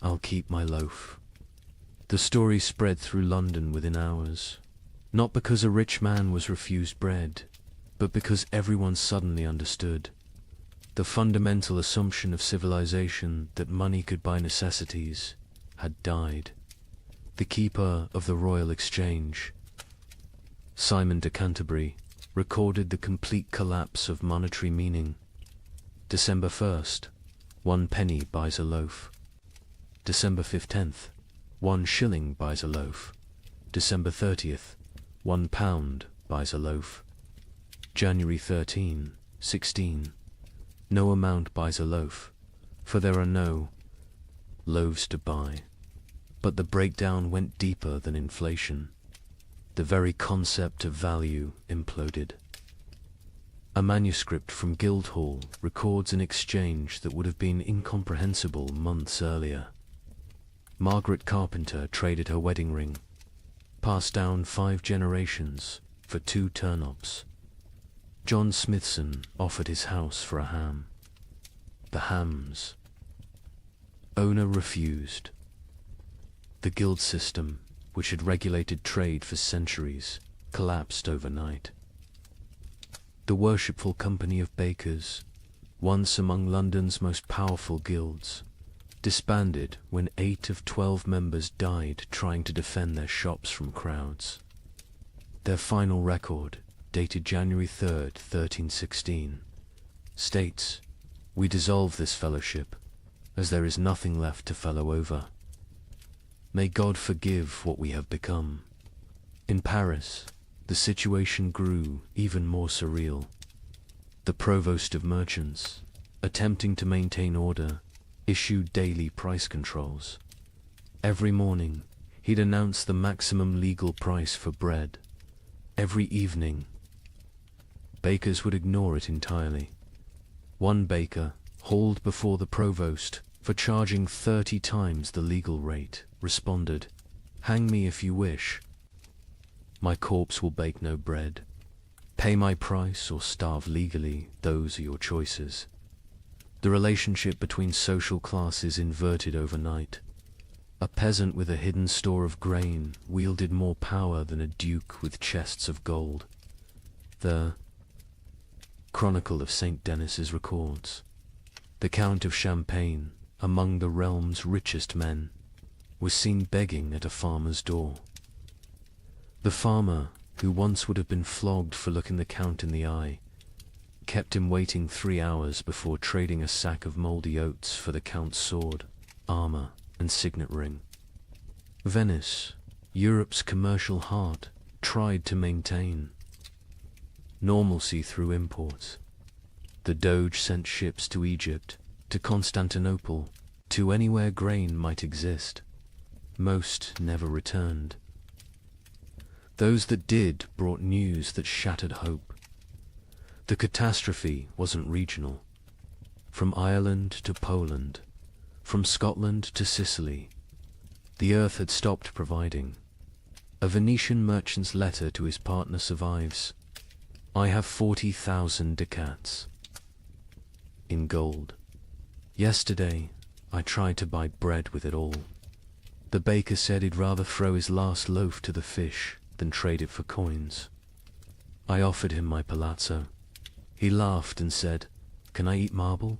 I'll keep my loaf." The story spread through London within hours, not because a rich man was refused bread, but because everyone suddenly understood. The fundamental assumption of civilization that money could buy necessities had died. The keeper of the Royal Exchange, Simon de Canterbury, recorded the complete collapse of monetary meaning. December 1st, 1 penny buys a loaf. December 15th, 1 shilling buys a loaf. December 30th, 1 pound buys a loaf. January 13, 16, no amount buys a loaf, for there are no loaves to buy. But the breakdown went deeper than inflation. The very concept of value imploded. A manuscript from Guildhall records an exchange that would have been incomprehensible months earlier. Margaret Carpenter traded her wedding ring, passed down 5 generations, for 2 turnips. John Smithson offered his house for a ham. The hams. Owner refused. The guild system, which had regulated trade for centuries, collapsed overnight. The worshipful company of bakers, once among London's most powerful guilds, disbanded when 8 of 12 members died trying to defend their shops from crowds. Their final record, dated January 3rd, 1316, states, "We dissolve this fellowship, as there is nothing left to fellow over. May God forgive what we have become." In Paris, the situation grew even more surreal. The provost of merchants, attempting to maintain order, issued daily price controls. Every morning, he'd announce the maximum legal price for bread. Every evening, bakers would ignore it entirely. One baker, hauled before the provost for charging 30 times the legal rate, responded, "Hang me if you wish. My corpse will bake no bread. Pay my price or starve legally, those are your choices." The relationship between social classes inverted overnight. A peasant with a hidden store of grain wielded more power than a duke with chests of gold. The Chronicle of St. Denis's records, the Count of Champagne, among the realm's richest men, was seen begging at a farmer's door. The farmer, who once would have been flogged for looking the Count in the eye, kept him waiting 3 hours before trading a sack of mouldy oats for the Count's sword, armor, and signet ring. Venice, Europe's commercial heart, tried to maintain normalcy through imports. The Doge sent ships to Egypt, to Constantinople, to anywhere grain might exist. Most never returned. Those that did brought news that shattered hope. The catastrophe wasn't regional. From Ireland to Poland, from Scotland to Sicily, the earth had stopped providing. A Venetian merchant's letter to his partner survives. "I have 40,000 ducats in gold. Yesterday, I tried to buy bread with it all. The baker said he'd rather throw his last loaf to the fish than trade it for coins. I offered him my palazzo. He laughed and said, 'Can I eat marble?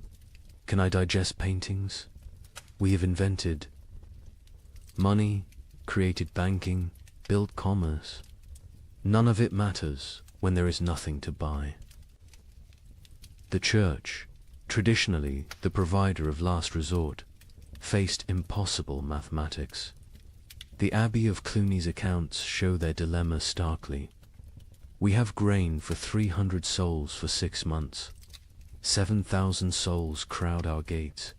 Can I digest paintings? We have invented money, created banking, built commerce. None of it matters when there is nothing to buy.'" The church, traditionally the provider of last resort, faced impossible mathematics. The Abbey of Cluny's accounts show their dilemma starkly. We have grain for 300 souls for 6 months. 7,000 souls crowd our gates.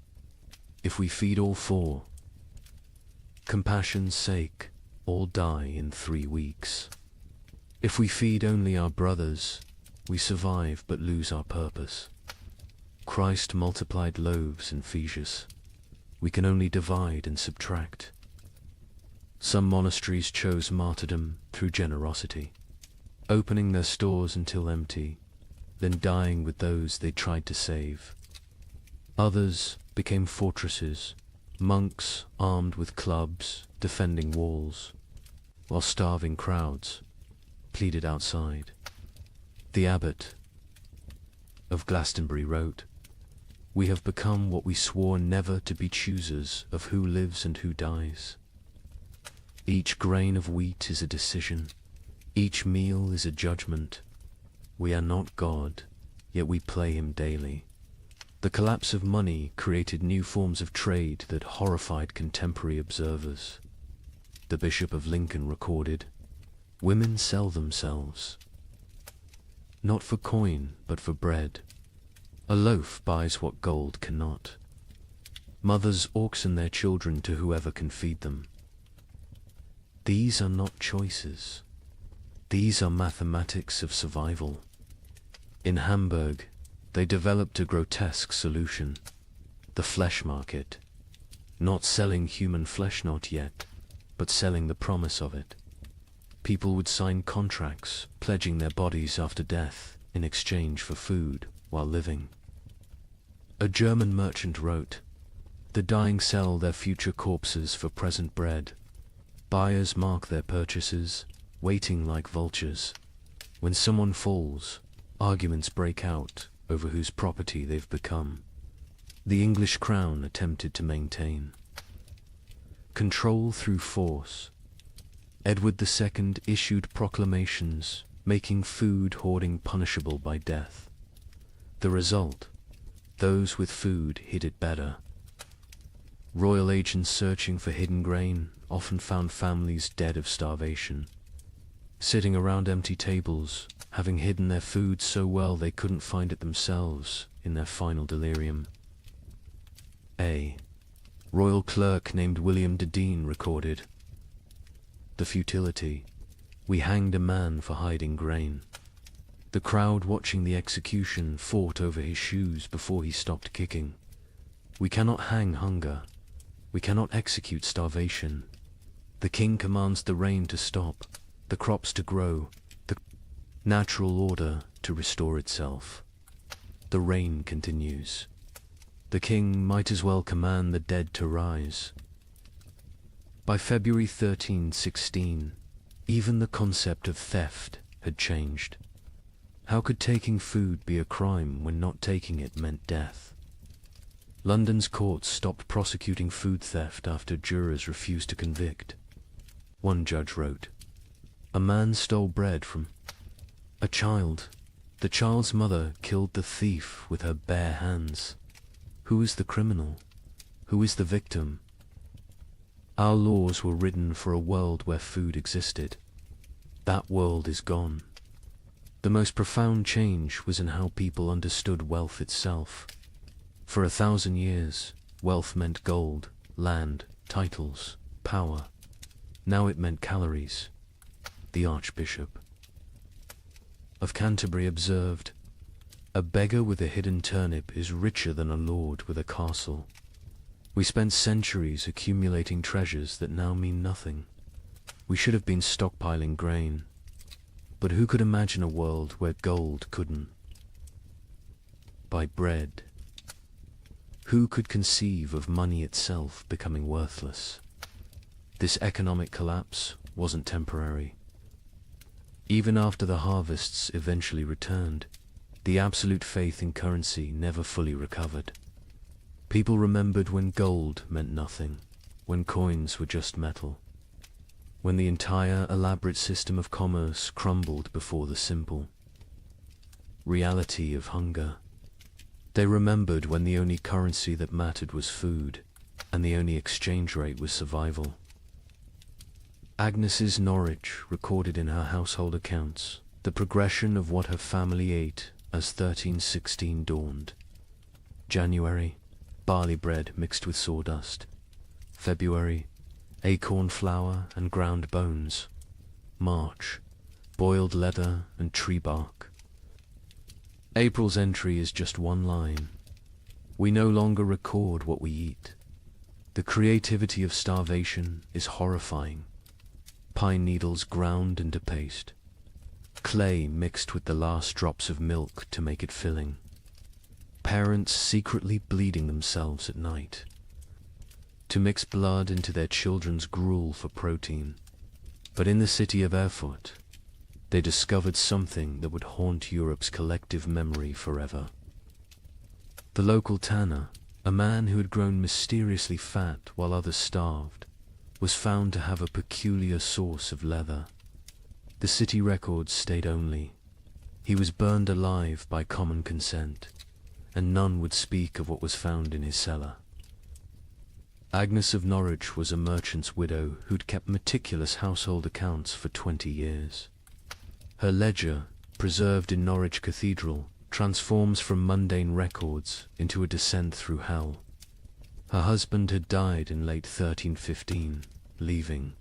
If we feed all 4, compassion's sake, all die in 3 weeks. If we feed only our brothers, we survive but lose our purpose. Christ multiplied loaves in Phaedrus. We can only divide and subtract. Some monasteries chose martyrdom through generosity, opening their stores until empty, then dying with those they tried to save. Others became fortresses, monks armed with clubs defending walls, while starving crowds pleaded outside. The abbot of Glastonbury wrote, "We have become what we swore never to be, choosers of who lives and who dies. Each grain of wheat is a decision. Each meal is a judgment. We are not God, yet we play him daily." The collapse of money created new forms of trade that horrified contemporary observers. The Bishop of Lincoln recorded, "Women sell themselves, not for coin, but for bread. A loaf buys what gold cannot. Mothers auction their children to whoever can feed them. These are not choices. These are mathematics of survival." In Hamburg, they developed a grotesque solution: the flesh market. Not selling human flesh, not yet, but selling the promise of it. People would sign contracts pledging their bodies after death in exchange for food while living. A German merchant wrote, "The dying sell their future corpses for present bread. Buyers mark their purchases, waiting like vultures. When someone falls, arguments break out over whose property they've become." The English crown attempted to maintain control through force. Edward II issued proclamations making food hoarding punishable by death. The result: those with food hid it better. Royal agents searching for hidden grain often found families dead of starvation, sitting around empty tables, having hidden their food so well they couldn't find it themselves in their final delirium. A royal clerk named William de Dean recorded, "The futility. We hanged a man for hiding grain. The crowd watching the execution fought over his shoes before he stopped kicking. We cannot hang hunger. We cannot execute starvation. The king commands the rain to stop, the crops to grow, the natural order to restore itself. The rain continues. The king might as well command the dead to rise." By February 1316, even the concept of theft had changed. How could taking food be a crime when not taking it meant death? London's courts stopped prosecuting food theft after jurors refused to convict. One judge wrote, "A man stole bread from a child. The child's mother killed the thief with her bare hands. Who is the criminal? Who is the victim? Our laws were written for a world where food existed. That world is gone." The most profound change was in how people understood wealth itself. For 1,000 years, wealth meant gold, land, titles, power. Now it meant calories. The Archbishop of Canterbury observed, "A beggar with a hidden turnip is richer than a lord with a castle." We spent centuries accumulating treasures that now mean nothing. We should have been stockpiling grain. But who could imagine a world where gold couldn't buy bread? Who could conceive of money itself becoming worthless? This economic collapse wasn't temporary. Even after the harvests eventually returned, the absolute faith in currency never fully recovered. People remembered when gold meant nothing, when coins were just metal, when the entire elaborate system of commerce crumbled before the simple reality of hunger. They remembered when the only currency that mattered was food, and the only exchange rate was survival. Agnes's Norwich recorded in her household accounts the progression of what her family ate as 1316 dawned. January, barley bread mixed with sawdust. February, acorn flour and ground bones. March, boiled leather and tree bark. April's entry is just one line. We no longer record what we eat. The creativity of starvation is horrifying. Pine needles ground into paste. Clay mixed with the last drops of milk to make it filling. Parents secretly bleeding themselves at night to mix blood into their children's gruel for protein. But in the city of Erfurt, they discovered something that would haunt Europe's collective memory forever. The local tanner, a man who had grown mysteriously fat while others starved, was found to have a peculiar source of leather. The city records state only, he was burned alive by common consent, and none would speak of what was found in his cellar. Agnes of Norwich was a merchant's widow who'd kept meticulous household accounts for 20 years. Her ledger, preserved in Norwich Cathedral, transforms from mundane records into a descent through hell. Her husband had died in late 1315, leaving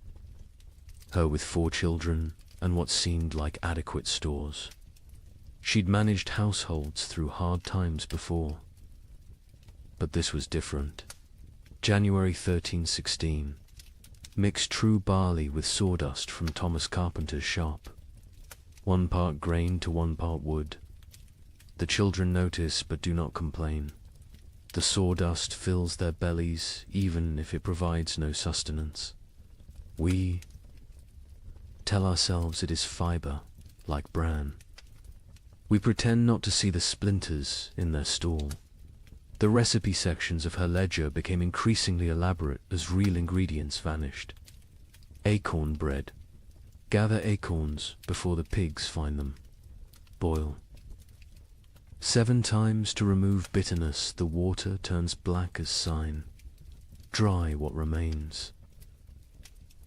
her with 4 children and what seemed like adequate stores. She'd managed households through hard times before. But this was different. January 1316. Mix true barley with sawdust from Thomas Carpenter's shop. 1 part grain to 1 part wood. The children notice but do not complain. The sawdust fills their bellies even if it provides no sustenance. We tell ourselves it is fibre, like bran. We pretend not to see the splinters in their stall. The recipe sections of her ledger became increasingly elaborate as real ingredients vanished. Acorn bread. Gather acorns before the pigs find them. Boil. 7 times to remove bitterness, the water turns black as sign. Dry what remains.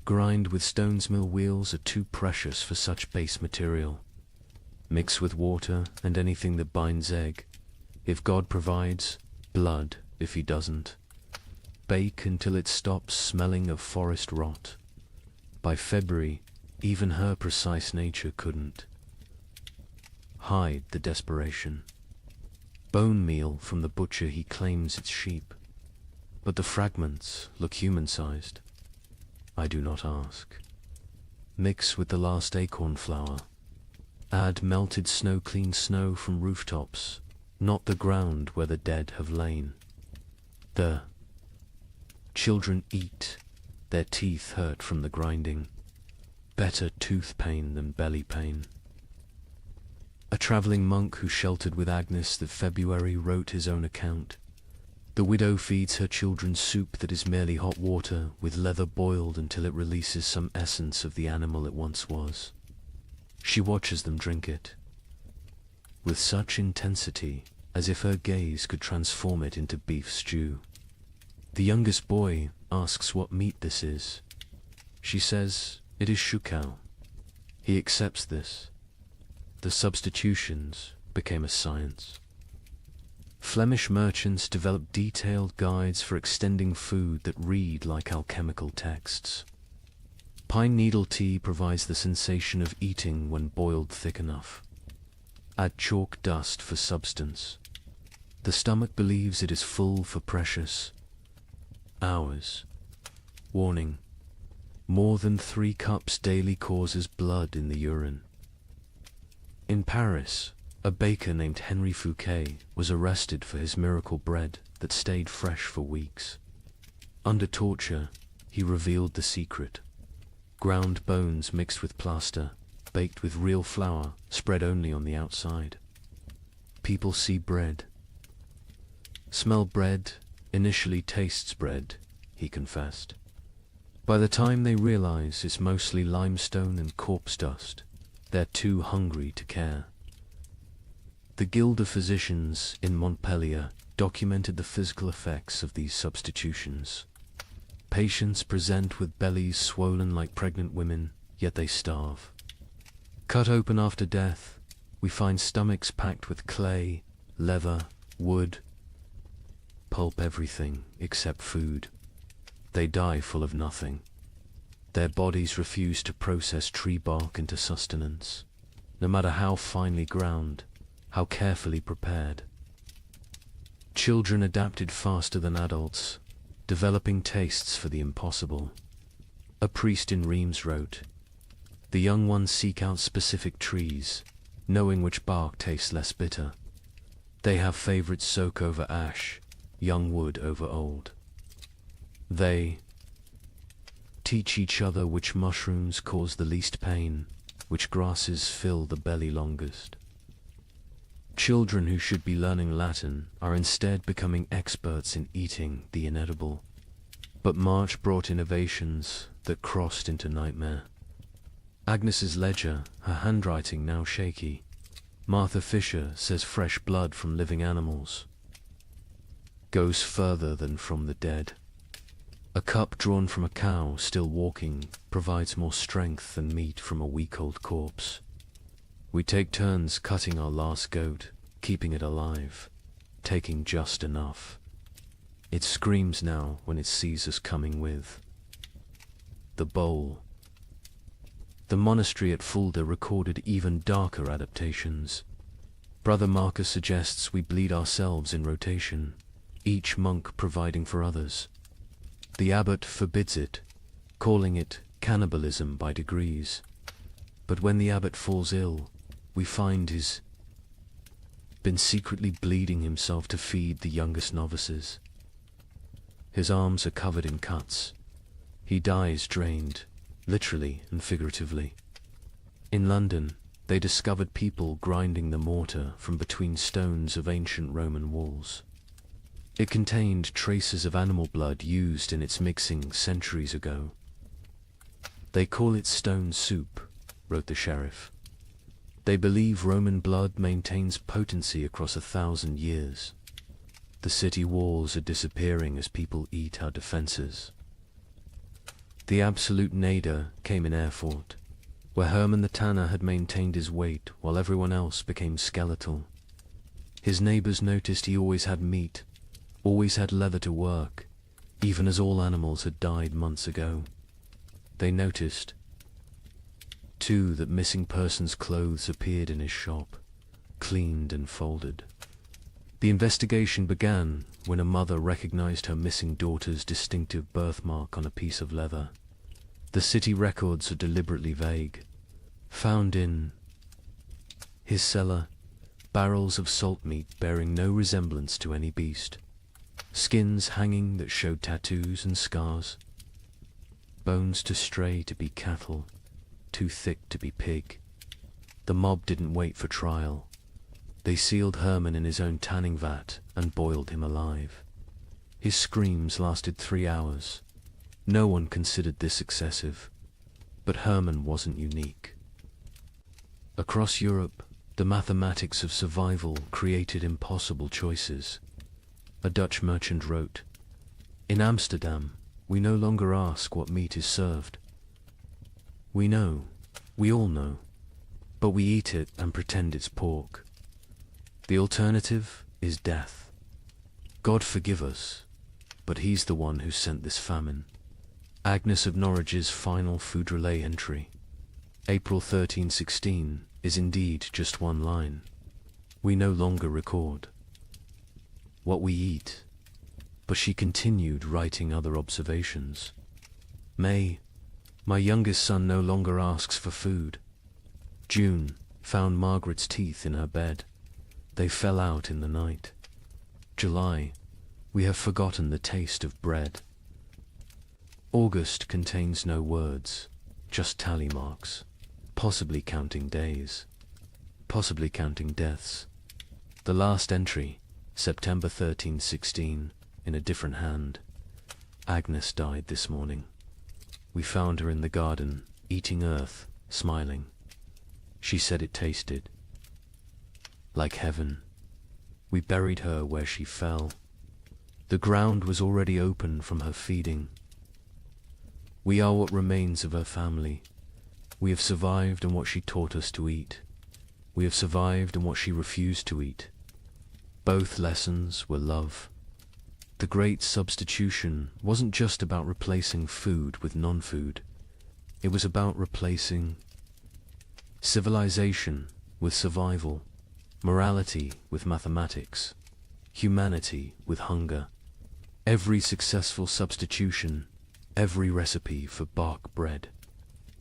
Grind with stone's mill wheels are too precious for such base material. Mix with water and anything that binds egg. If God provides, blood if he doesn't. Bake until it stops smelling of forest rot. By February, even her precise nature couldn't hide the desperation. Bone meal from the butcher, he claims it's sheep, but the fragments look human-sized. I do not ask. Mix with the last acorn flour. Add melted snow-clean snow from rooftops, not the ground where the dead have lain. The children eat, their teeth hurt from the grinding. Better tooth pain than belly pain. A travelling monk who sheltered with Agnes that February wrote his own account. The widow feeds her children soup that is merely hot water, with leather boiled until it releases some essence of the animal it once was. She watches them drink it, with such intensity as if her gaze could transform it into beef stew. The youngest boy asks what meat this is. She says it is shukau. He accepts this. The substitutions became a science. Flemish merchants developed detailed guides for extending food that read like alchemical texts. Pine needle tea provides the sensation of eating when boiled thick enough. Add chalk dust for substance. The stomach believes it is full for precious hours. Warning: more than 3 cups daily causes blood in the urine. In Paris, a baker named Henri Fouquet was arrested for his miracle bread that stayed fresh for weeks. Under torture, he revealed the secret. Ground bones mixed with plaster, baked with real flour, spread only on the outside. People see bread. Smell bread, initially tastes bread, he confessed. By the time they realize it's mostly limestone and corpse dust, they're too hungry to care. The Guild of Physicians in Montpellier documented the physical effects of these substitutions. Patients present with bellies swollen like pregnant women, yet they starve. Cut open after death, we find stomachs packed with clay, leather, wood, pulp, everything except food. They die full of nothing. Their bodies refuse to process tree bark into sustenance, no matter how finely ground, how carefully prepared. Children adapted faster than adults, developing tastes for the impossible. A priest in Reims wrote, "The young ones seek out specific trees, knowing which bark tastes less bitter. They have favorites: soak over ash, young wood over old. They teach each other which mushrooms cause the least pain, which grasses fill the belly longest." Children who should be learning Latin are instead becoming experts in eating the inedible. But March brought innovations that crossed into nightmare. Agnes's ledger, her handwriting now shaky. Martha Fisher says fresh blood from living animals goes further than from the dead. A cup drawn from a cow still walking provides more strength than meat from a week-old corpse. We take turns cutting our last goat, keeping it alive, taking just enough. It screams now when it sees us coming with the bowl. The monastery at Fulda recorded even darker adaptations. Brother Marcus suggests we bleed ourselves in rotation, each monk providing for others. The abbot forbids it, calling it cannibalism by degrees. But when the abbot falls ill, we find he's been secretly bleeding himself to feed the youngest novices. His arms are covered in cuts. He dies drained, literally and figuratively. In London, they discovered people grinding the mortar from between stones of ancient Roman walls. It contained traces of animal blood used in its mixing centuries ago. "They call it stone soup," wrote the sheriff. "They believe Roman blood maintains potency across 1,000 years. The city walls are disappearing as people eat our defenses." The absolute nadir came in Erfurt, where Hermann the tanner had maintained his weight while everyone else became skeletal. His neighbors noticed he always had meat, always had leather to work, even as all animals had died months ago. They noticed, too, that missing persons' clothes appeared in his shop, cleaned and folded. The investigation began when a mother recognized her missing daughter's distinctive birthmark on a piece of leather. The city records are deliberately vague. Found in his cellar, barrels of salt meat bearing no resemblance to any beast, skins hanging that showed tattoos and scars, bones too stray to be cattle, too thick to be pig. The mob didn't wait for trial. They sealed Hermann in his own tanning vat and boiled him alive. His screams lasted 3 hours. No one considered this excessive, but Hermann wasn't unique. Across Europe, the mathematics of survival created impossible choices. A Dutch merchant wrote, "In Amsterdam, we no longer ask what meat is served. We know, we all know, but we eat it and pretend it's pork. The alternative is death. God forgive us, but he's the one who sent this famine." Agnes of Norwich's final food relay entry, April 1316, is indeed just one line. We no longer record what we eat, but she continued writing other observations. May, my youngest son no longer asks for food. June, found Margaret's teeth in her bed. They fell out in the night. July, we have forgotten the taste of bread. August contains no words, just tally marks, possibly counting days, possibly counting deaths. The last entry, September 1316, in a different hand. Agnes died this morning. We found her in the garden, eating earth, smiling. She said it tasted like heaven. We buried her where she fell. The ground was already open from her feeding. We are what remains of her family. We have survived in what she taught us to eat. We have survived in what she refused to eat. Both lessons were love. The great substitution wasn't just about replacing food with non-food. It was about replacing civilization with survival, morality with mathematics, humanity with hunger. Every successful substitution, every recipe for bark bread,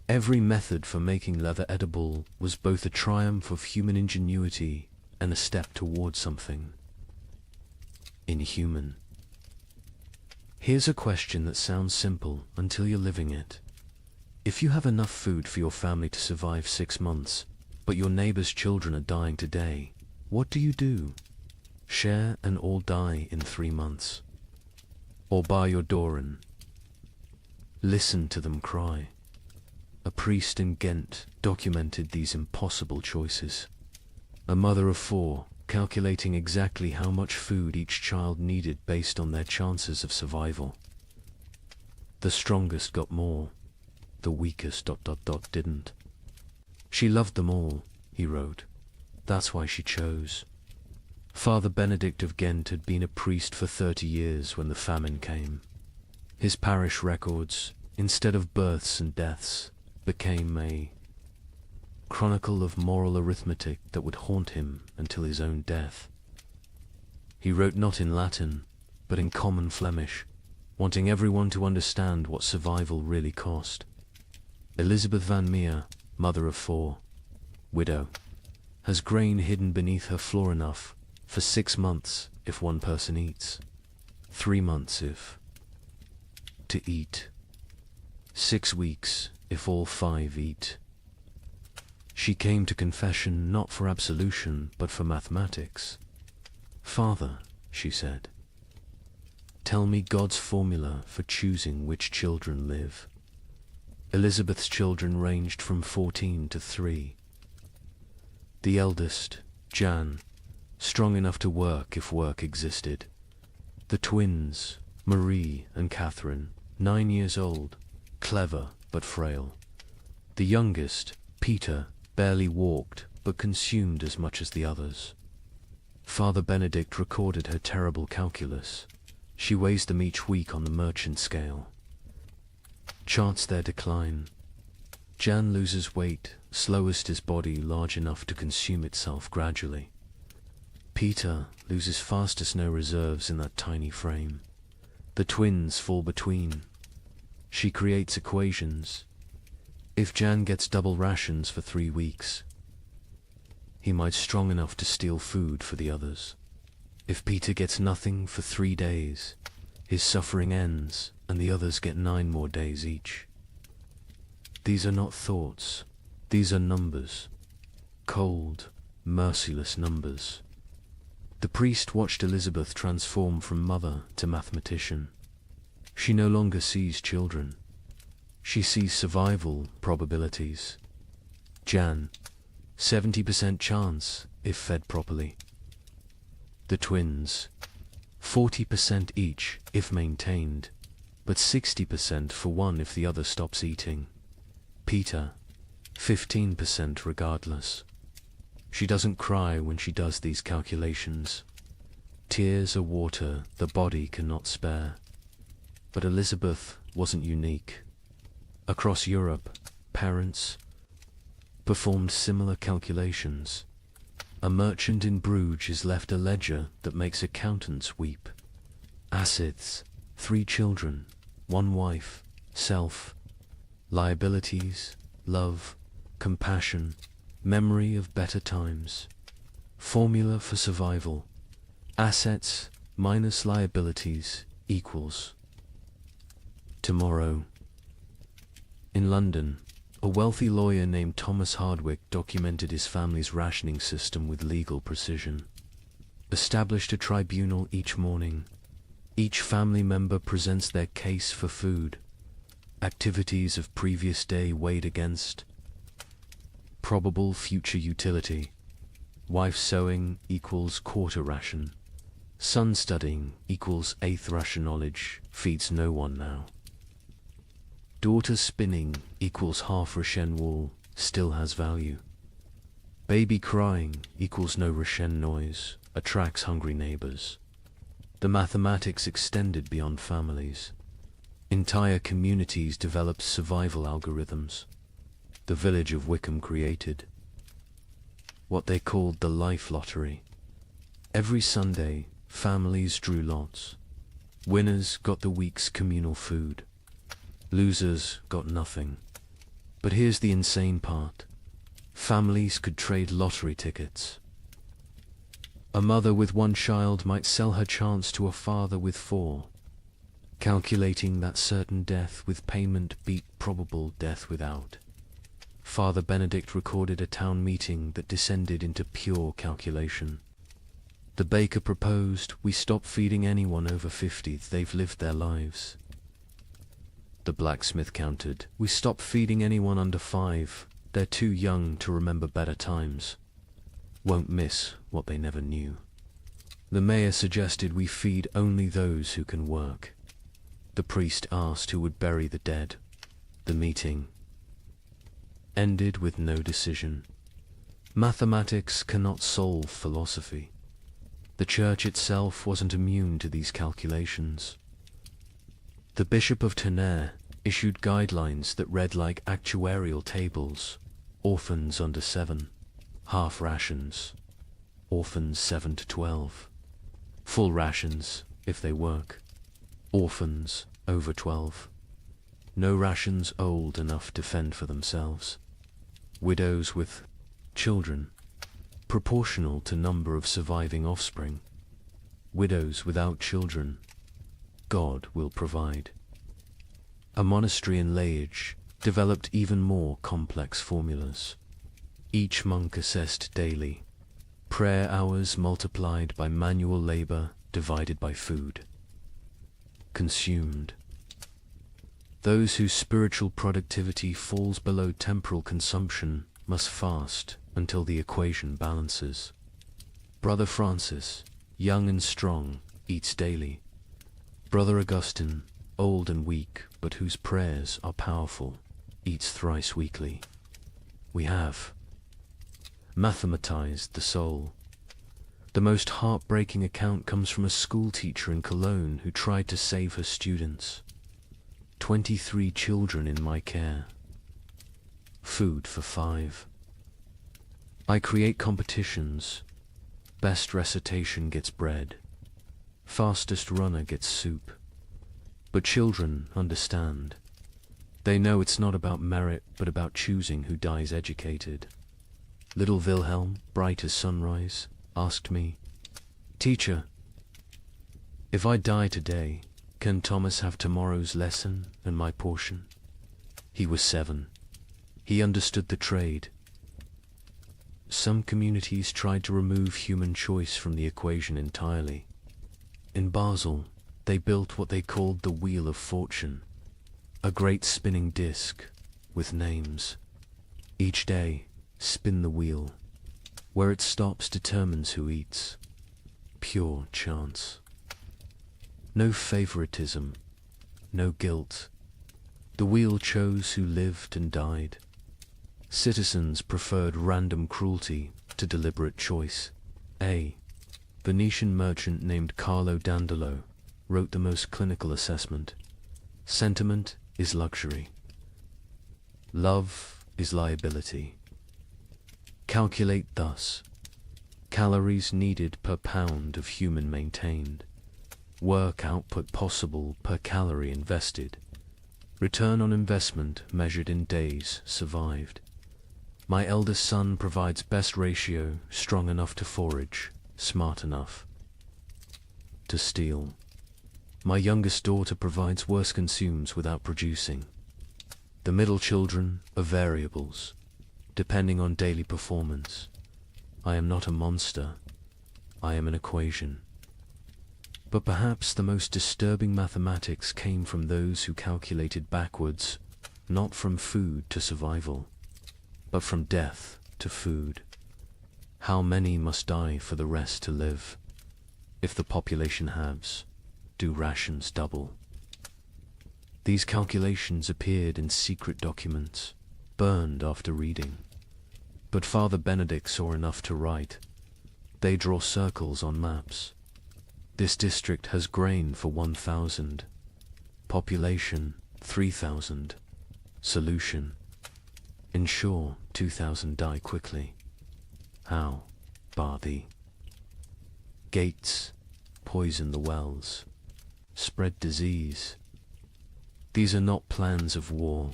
every method for making leather edible was both a triumph of human ingenuity and a step toward something inhuman. Here's a question that sounds simple until you're living it. If you have enough food for your family to survive 6 months, but your neighbor's children are dying today, what do? Share and all die in 3 months? Or bar your door and listen to them cry? A priest in Ghent documented these impossible choices. A mother of 4, calculating exactly how much food each child needed based on their chances of survival. The strongest got more, the weakest ... didn't. She loved them all, he wrote. That's why she chose. Father Benedict of Ghent had been a priest for 30 years when the famine came. His parish records, instead of births and deaths, became a chronicle of moral arithmetic that would haunt him until his own death. He wrote not in Latin, but in common Flemish, wanting everyone to understand what survival really cost. Elizabeth van Meer, mother of 4, widow, has grain hidden beneath her floor enough for 6 months if one person eats, 3 months if to eat, 6 weeks if all 5 eat. She came to confession not for absolution, but for mathematics. Father, she said, tell me God's formula for choosing which children live. Elizabeth's children ranged from 14 to 3. The eldest, Jan, strong enough to work if work existed. The twins, Marie and Catherine, 9 years old, clever but frail. The youngest, Peter, barely walked, but consumed as much as the others. Father Benedict recorded her terrible calculus. She weighs them each week on the merchant scale. Charts their decline. Jan loses weight, slowest his body large enough to consume itself gradually. Peter loses fastest, no reserves in that tiny frame. The twins fall between. She creates equations. If Jan gets double rations for 3 weeks, he might strong enough to steal food for the others. If Peter gets nothing for 3 days, his suffering ends and the others get 9 more days each. These are not thoughts, these are numbers. Cold, merciless numbers. The priest watched Elizabeth transform from mother to mathematician. She no longer sees children. She sees survival probabilities. Jan, 70% chance if fed properly. The twins, 40% each if maintained, but 60% for one if the other stops eating. Peter, 15% regardless. She doesn't cry when she does these calculations. Tears are water the body cannot spare. But Elizabeth wasn't unique. Across Europe, parents performed similar calculations. A merchant in Bruges is left a ledger that makes accountants weep. Assets, 3 children, 1 wife, self, liabilities, love, compassion, memory of better times. Formula for survival. Assets minus liabilities equals tomorrow. In London, a wealthy lawyer named Thomas Hardwick documented his family's rationing system with legal precision. Established a tribunal each morning. Each family member presents their case for food. Activities of previous day weighed against probable future utility. Wife sewing equals quarter ration. Son studying equals eighth ration. Knowledge feeds no one now. Daughter spinning equals half ration. Wool still has value. Baby crying equals no ration. Noise attracts hungry neighbors. The mathematics extended beyond families. Entire communities developed survival algorithms. The village of Wickham created what they called the life lottery. Every Sunday, families drew lots. Winners got the week's communal food. Losers got nothing. But here's the insane part. Families could trade lottery tickets. A mother with one child might sell her chance to a father with 4, calculating that certain death with payment beat probable death without. Father Benedict recorded a town meeting that descended into pure calculation. The baker proposed we stop feeding anyone over 50, they've lived their lives. The blacksmith countered, we stop feeding anyone under 5, they're too young to remember better times. Won't miss what they never knew. The mayor suggested we feed only those who can work. The priest asked who would bury the dead. The meeting ended with no decision. Mathematics cannot solve philosophy. The church itself wasn't immune to these calculations. The Bishop of Tonnerre issued guidelines that read like actuarial tables. Orphans under 7, half rations, orphans 7 to 12, full rations if they work, orphans over 12, no rations old enough to fend for themselves, widows with children, proportional to number of surviving offspring, widows without children, God will provide. A monastery in Liège developed even more complex formulas. Each monk assessed daily, prayer hours multiplied by manual labor divided by food consumed. Those whose spiritual productivity falls below temporal consumption must fast until the equation balances. Brother Francis, young and strong, eats daily. Brother Augustine, old and weak, but whose prayers are powerful, eats thrice weekly. We have mathematized the soul. The most heartbreaking account comes from a school teacher in Cologne who tried to save her students. 23 children in my care. Food for 5. I create competitions. Best recitation gets bread. Fastest runner gets soup. But children understand. They know it's not about merit, but about choosing who dies educated. Little Wilhelm, bright as sunrise, asked me, "Teacher, if I die today, can Thomas have tomorrow's lesson and my portion?" He was 7. He understood the trade. Some communities tried to remove human choice from the equation entirely. In Basel, they built what they called the Wheel of Fortune, a great spinning disc with names. Each day, spin the wheel. Where it stops determines who eats. Pure chance. No favoritism, no guilt. The wheel chose who lived and died. Citizens preferred random cruelty to deliberate choice. A Venetian merchant named Carlo Dandolo wrote the most clinical assessment. Sentiment is luxury. Love is liability. Calculate thus. Calories needed per pound of human maintained. Work output possible per calorie invested. Return on investment measured in days survived. My eldest son provides best ratio, strong enough to forage, smart enough to steal. My youngest daughter provides worse, consumes without producing. The middle children are variables, depending on daily performance. I am not a monster, I am an equation. But perhaps the most disturbing mathematics came from those who calculated backwards, not from food to survival, but from death to food. How many must die for the rest to live? If the population halves, do rations double? These calculations appeared in secret documents, burned after reading. But Father Benedict saw enough to write. They draw circles on maps. This district has grain for 1,000. Population 3,000. Solution: ensure 2,000 die quickly. How? Bar thee. Gates: poison the wells. Spread disease. These are not plans of war.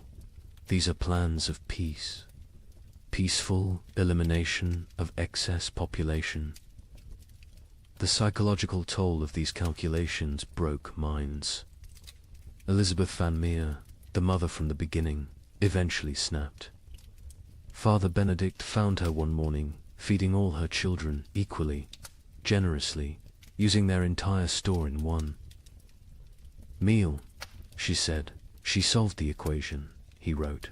These are plans of peace. Peaceful elimination of excess population. The psychological toll of these calculations broke minds. Elizabeth Van Meer, the mother from the beginning, eventually snapped. Father Benedict found her one morning, feeding all her children equally, generously, using their entire store in one meal. She said, she solved the equation, he wrote.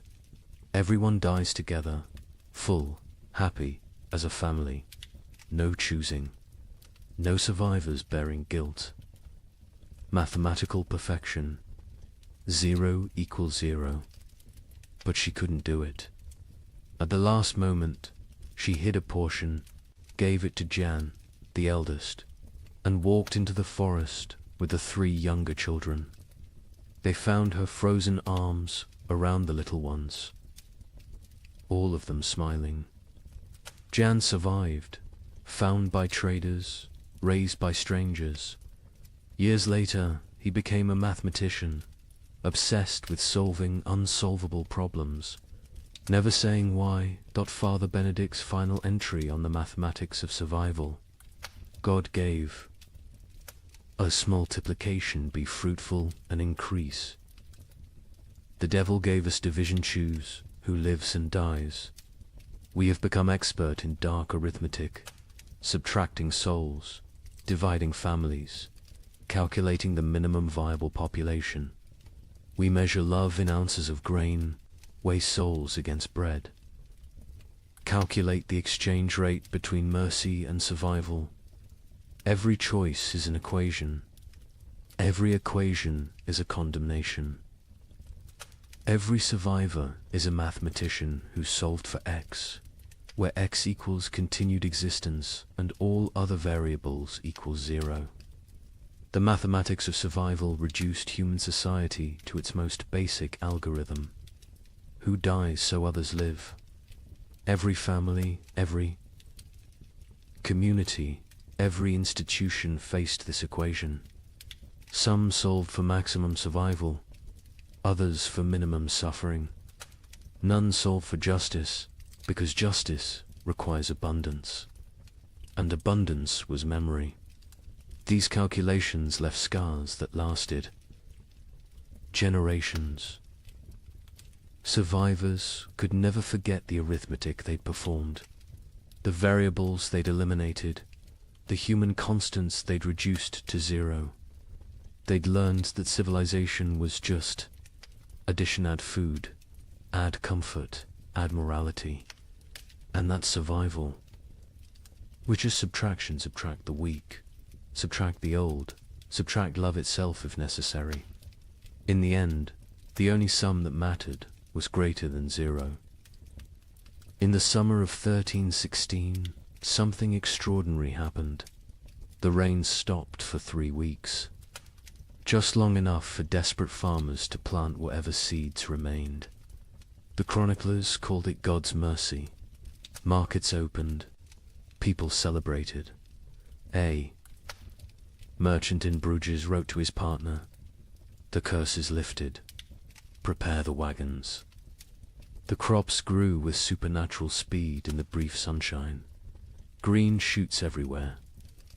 Everyone dies together, full, happy, as a family. No choosing. No survivors bearing guilt. Mathematical perfection. 0 equals 0. But she couldn't do it. At the last moment, she hid a portion, gave it to Jan, the eldest, and walked into the forest with the 3 younger children. They found her frozen arms around the little ones, all of them smiling. Jan survived, found by traders, raised by strangers. Years later, he became a mathematician, obsessed with solving unsolvable problems, never saying why. Father Benedict's final entry on the mathematics of survival: God gave us multiplication be fruitful and increase. The devil gave us division, choose who lives and dies. We have become expert in dark arithmetic, subtracting souls, dividing families, calculating the minimum viable population. We measure love in ounces of grain, weigh souls against bread. Calculate the exchange rate between mercy and survival. Every choice is an equation. Every equation is a condemnation. Every survivor is a mathematician who solved for X, where X equals continued existence and all other variables equals 0. The mathematics of survival reduced human society to its most basic algorithm. Who dies so others live? Every family, every community, every institution faced this equation. Some solved for maximum survival, others for minimum suffering. None solved for justice, because justice requires abundance. And abundance was memory. These calculations left scars that lasted generations. Survivors could never forget the arithmetic they'd performed, the variables they'd eliminated, the human constants they'd reduced to 0. They'd learned that civilization was just addition, add food, add comfort, add morality, and that's survival, which is subtraction. Subtract the weak, subtract the old, subtract love itself if necessary. In the end, the only sum that mattered was greater than 0. In the summer of 1316, something extraordinary happened. The rain stopped for 3 weeks, just long enough for desperate farmers to plant whatever seeds remained. The chroniclers called it God's mercy. Markets opened, people celebrated. A merchant in Bruges wrote to his partner, "The curse is lifted. Prepare the wagons." The crops grew with supernatural speed in the brief sunshine. Green shoots everywhere.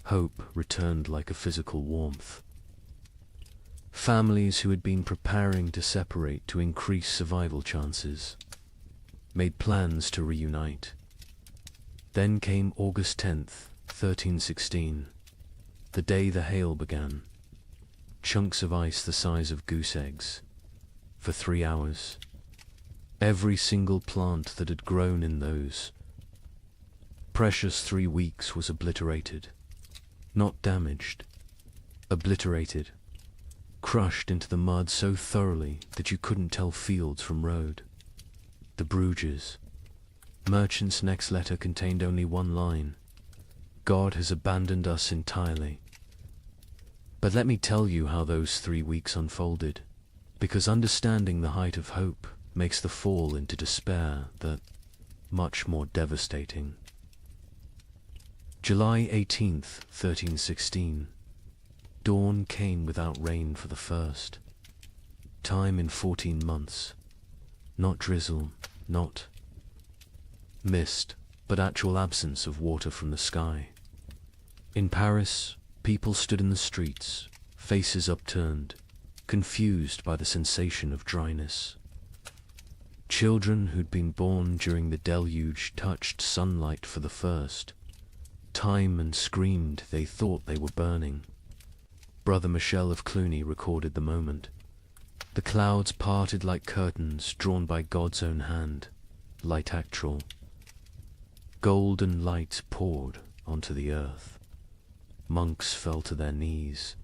Hope returned like a physical warmth. Families who had been preparing to separate to increase survival chances made plans to reunite. Then came August 10th, 1316, the day the hail began. Chunks of ice the size of goose eggs. For 3 hours, every single plant that had grown in those Precious 3 weeks was obliterated. Not damaged. Obliterated. Crushed into the mud so thoroughly that you couldn't tell fields from road. The Bruges. Merchant's next letter contained only one line. God has abandoned us entirely. But let me tell you how those 3 weeks unfolded, because understanding the height of hope makes the fall into despair that much more devastating. July 18th, 1316. Dawn came without rain for the first time in 14 months. Not drizzle, not mist, but actual absence of water from the sky. In Paris, people stood in the streets, faces upturned, confused by the sensation of dryness. Children who'd been born during the deluge touched sunlight for the first time and screamed they thought they were burning. Brother Michel of Cluny recorded the moment. The clouds parted like curtains drawn by God's own hand, light actual. Golden light poured onto the earth. Monks fell to their knees,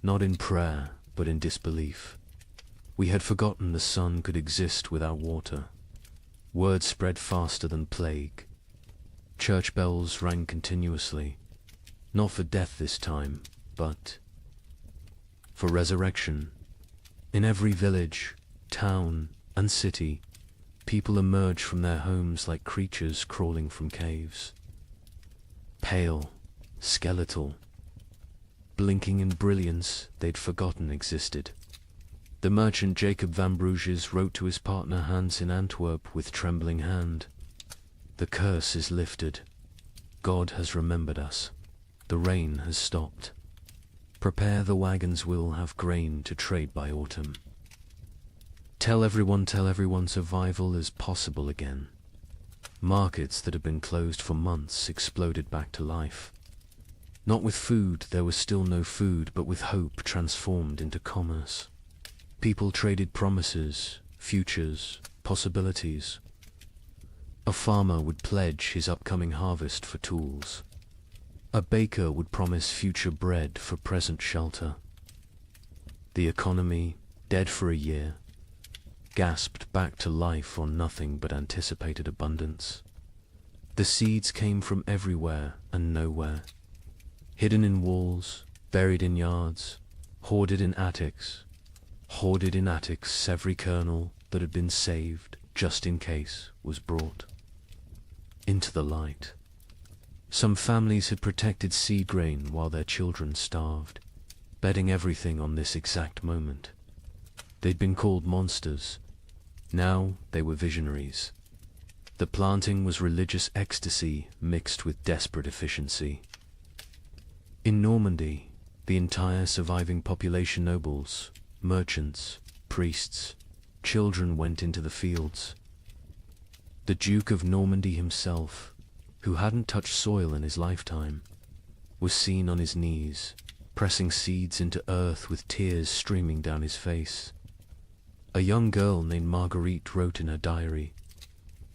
not in prayer, but in disbelief. We had forgotten the sun could exist without water. Word spread faster than plague. Church bells rang continuously, not for death this time, but for resurrection. In every village, town, and city, people emerged from their homes like creatures crawling from caves. Pale, skeletal, blinking in brilliance they'd forgotten existed. The merchant Jacob van Bruges wrote to his partner Hans in Antwerp with trembling hand. The curse is lifted. God has remembered us. The rain has stopped. Prepare, the wagons will have grain to trade by autumn. Tell everyone survival is possible again. Markets that had been closed for months exploded back to life. Not with food, there was still no food, but with hope transformed into commerce. People traded promises, futures, possibilities. A farmer would pledge his upcoming harvest for tools. A baker would promise future bread for present shelter. The economy, dead for a year, gasped back to life on nothing but anticipated abundance. The seeds came from everywhere and nowhere, hidden in walls, buried in yards, hoarded in attics. Every kernel that had been saved, just in case, was brought into the light. Some families had protected seed grain while their children starved, betting everything on this exact moment. They'd been called monsters. Now they were visionaries. The planting was religious ecstasy mixed with desperate efficiency. In Normandy, the entire surviving population, nobles, merchants, priests, children, went into the fields. The Duke of Normandy himself, who hadn't touched soil in his lifetime, was seen on his knees, pressing seeds into earth with tears streaming down his face. A young girl named Marguerite wrote in her diary,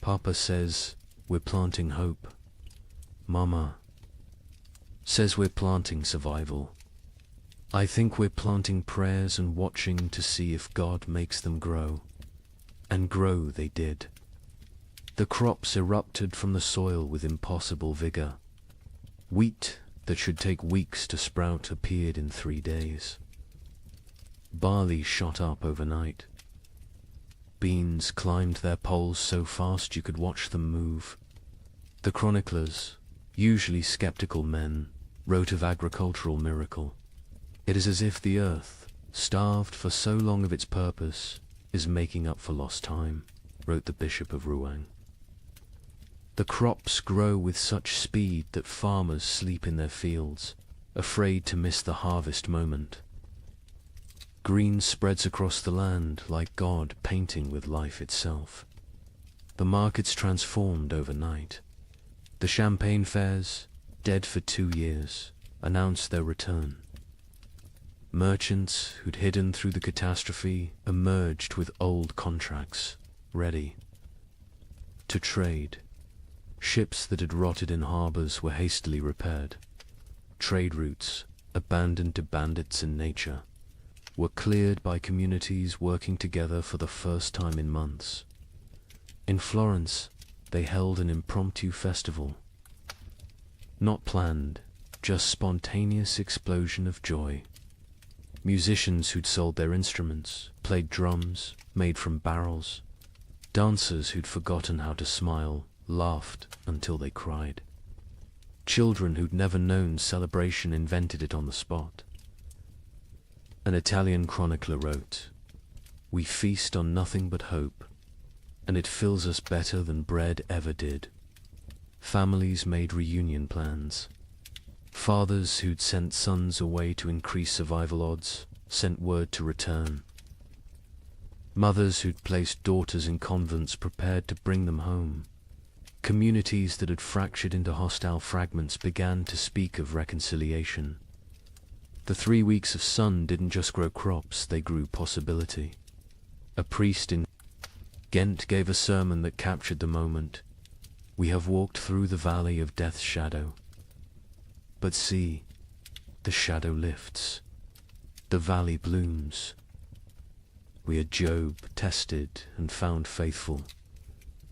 "Papa says we're planting hope. Mama says we're planting survival. I think we're planting prayers and watching to see if God makes them grow." And grow they did. The crops erupted from the soil with impossible vigor. Wheat that should take weeks to sprout appeared in 3 days. Barley shot up overnight. Beans climbed their poles so fast you could watch them move. The chroniclers, usually skeptical men, wrote of agricultural miracle. It is as if the earth, starved for so long of its purpose, is making up for lost time, wrote the Bishop of Rouen. The crops grow with such speed that farmers sleep in their fields, afraid to miss the harvest moment. Green spreads across the land like God painting with life itself. The markets transformed overnight. The champagne fairs, dead for 2 years, announced their return. Merchants who'd hidden through the catastrophe emerged with old contracts, ready to trade. Ships that had rotted in harbors were hastily repaired. Trade routes, abandoned to bandits and nature, were cleared by communities working together for the first time in months. In Florence, they held an impromptu festival. Not planned, just spontaneous explosion of joy. Musicians who'd sold their instruments, played drums, made from barrels. Dancers who'd forgotten how to smile, laughed until they cried. Children who'd never known celebration invented it on the spot. An Italian chronicler wrote, "We feast on nothing but hope, and it fills us better than bread ever did." Families made reunion plans. Fathers who'd sent sons away to increase survival odds sent word to return. Mothers who'd placed daughters in convents prepared to bring them home. Communities that had fractured into hostile fragments began to speak of reconciliation. The 3 weeks of sun didn't just grow crops, they grew possibility. A priest in Ghent gave a sermon that captured the moment. "We have walked through the valley of death's shadow. But see, the shadow lifts. The valley blooms. We are Job, tested and found faithful.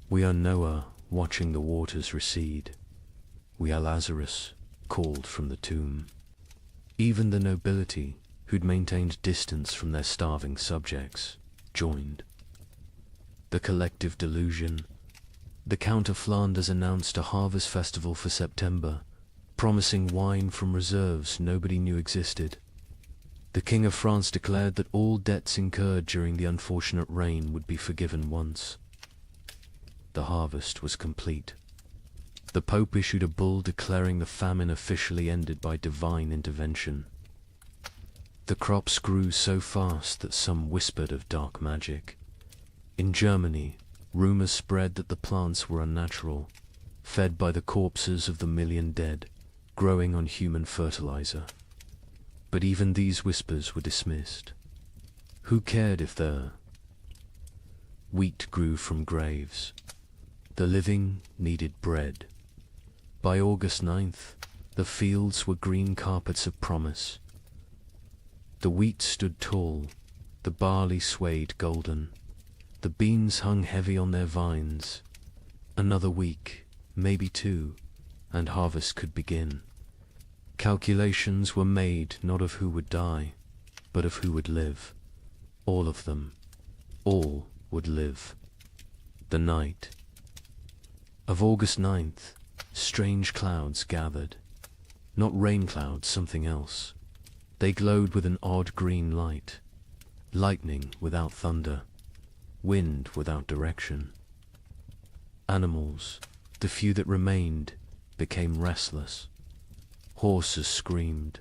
We are Noah, watching the waters recede. We are Lazarus, called from the tomb." Even the nobility, who'd maintained distance from their starving subjects, joined. The collective delusion. The Count of Flanders announced a harvest festival for September, promising wine from reserves nobody knew existed. The King of France declared that all debts incurred during the unfortunate rain would be forgiven once. The harvest was complete. The Pope issued a bull declaring the famine officially ended by divine intervention. The crops grew so fast that some whispered of dark magic. In Germany, rumors spread that the plants were unnatural, fed by the corpses of the million dead, growing on human fertilizer. But even these whispers were dismissed. Who cared if the wheat grew from graves? The living needed bread. By August 9th, the fields were green carpets of promise. The wheat stood tall, the barley swayed golden, the beans hung heavy on their vines. Another week, maybe 2, and harvest could begin. Calculations were made not of who would die, but of who would live. All of them. All would live. The night of August 9th, strange clouds gathered. Not rain clouds, something else. They glowed with an odd green light. Lightning without thunder. Wind without direction. Animals, the few that remained, became restless. Horses screamed.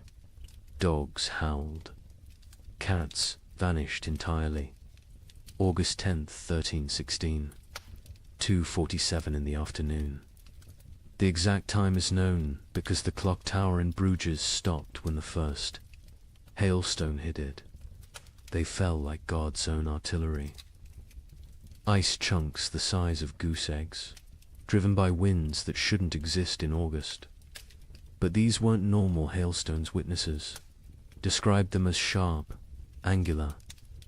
Dogs howled. Cats vanished entirely. August 10th, 1316. 2:47 in the afternoon. The exact time is known because the clock tower in Bruges stopped when the first hailstone hit it. They fell like God's own artillery. Ice chunks the size of goose eggs, driven by winds that shouldn't exist in August. But these weren't normal hailstones. Witnesses described them as sharp, angular,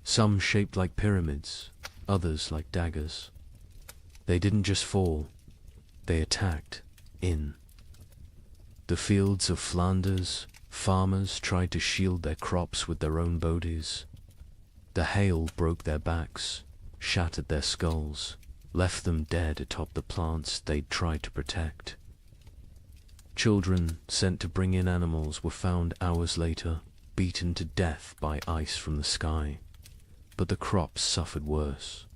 some shaped like pyramids, others like daggers. They didn't just fall, they attacked in. The fields of Flanders, farmers tried to shield their crops with their own bodies. The hail broke their backs, shattered their skulls, left them dead atop the plants they'd tried to protect. Children sent to bring in animals were found hours later, beaten to death by ice from the sky. But the crops suffered worse.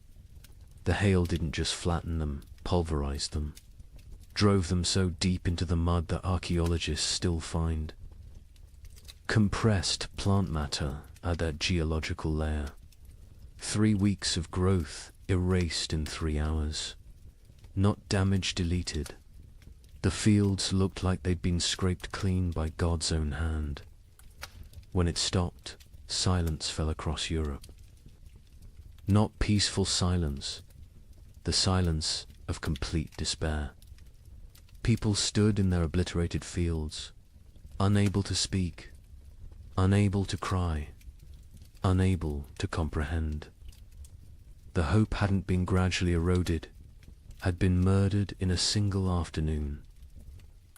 The hail didn't just flatten them, pulverized them, drove them so deep into the mud that archaeologists still find compressed plant matter at that geological layer. 3 weeks of growth erased in 3 hours. Not damage deleted. The fields looked like they'd been scraped clean by God's own hand. When it stopped, silence fell across Europe. Not peaceful silence, the silence of complete despair. People stood in their obliterated fields, unable to speak, unable to cry, unable to comprehend. The hope hadn't been gradually eroded, had been murdered in a single afternoon.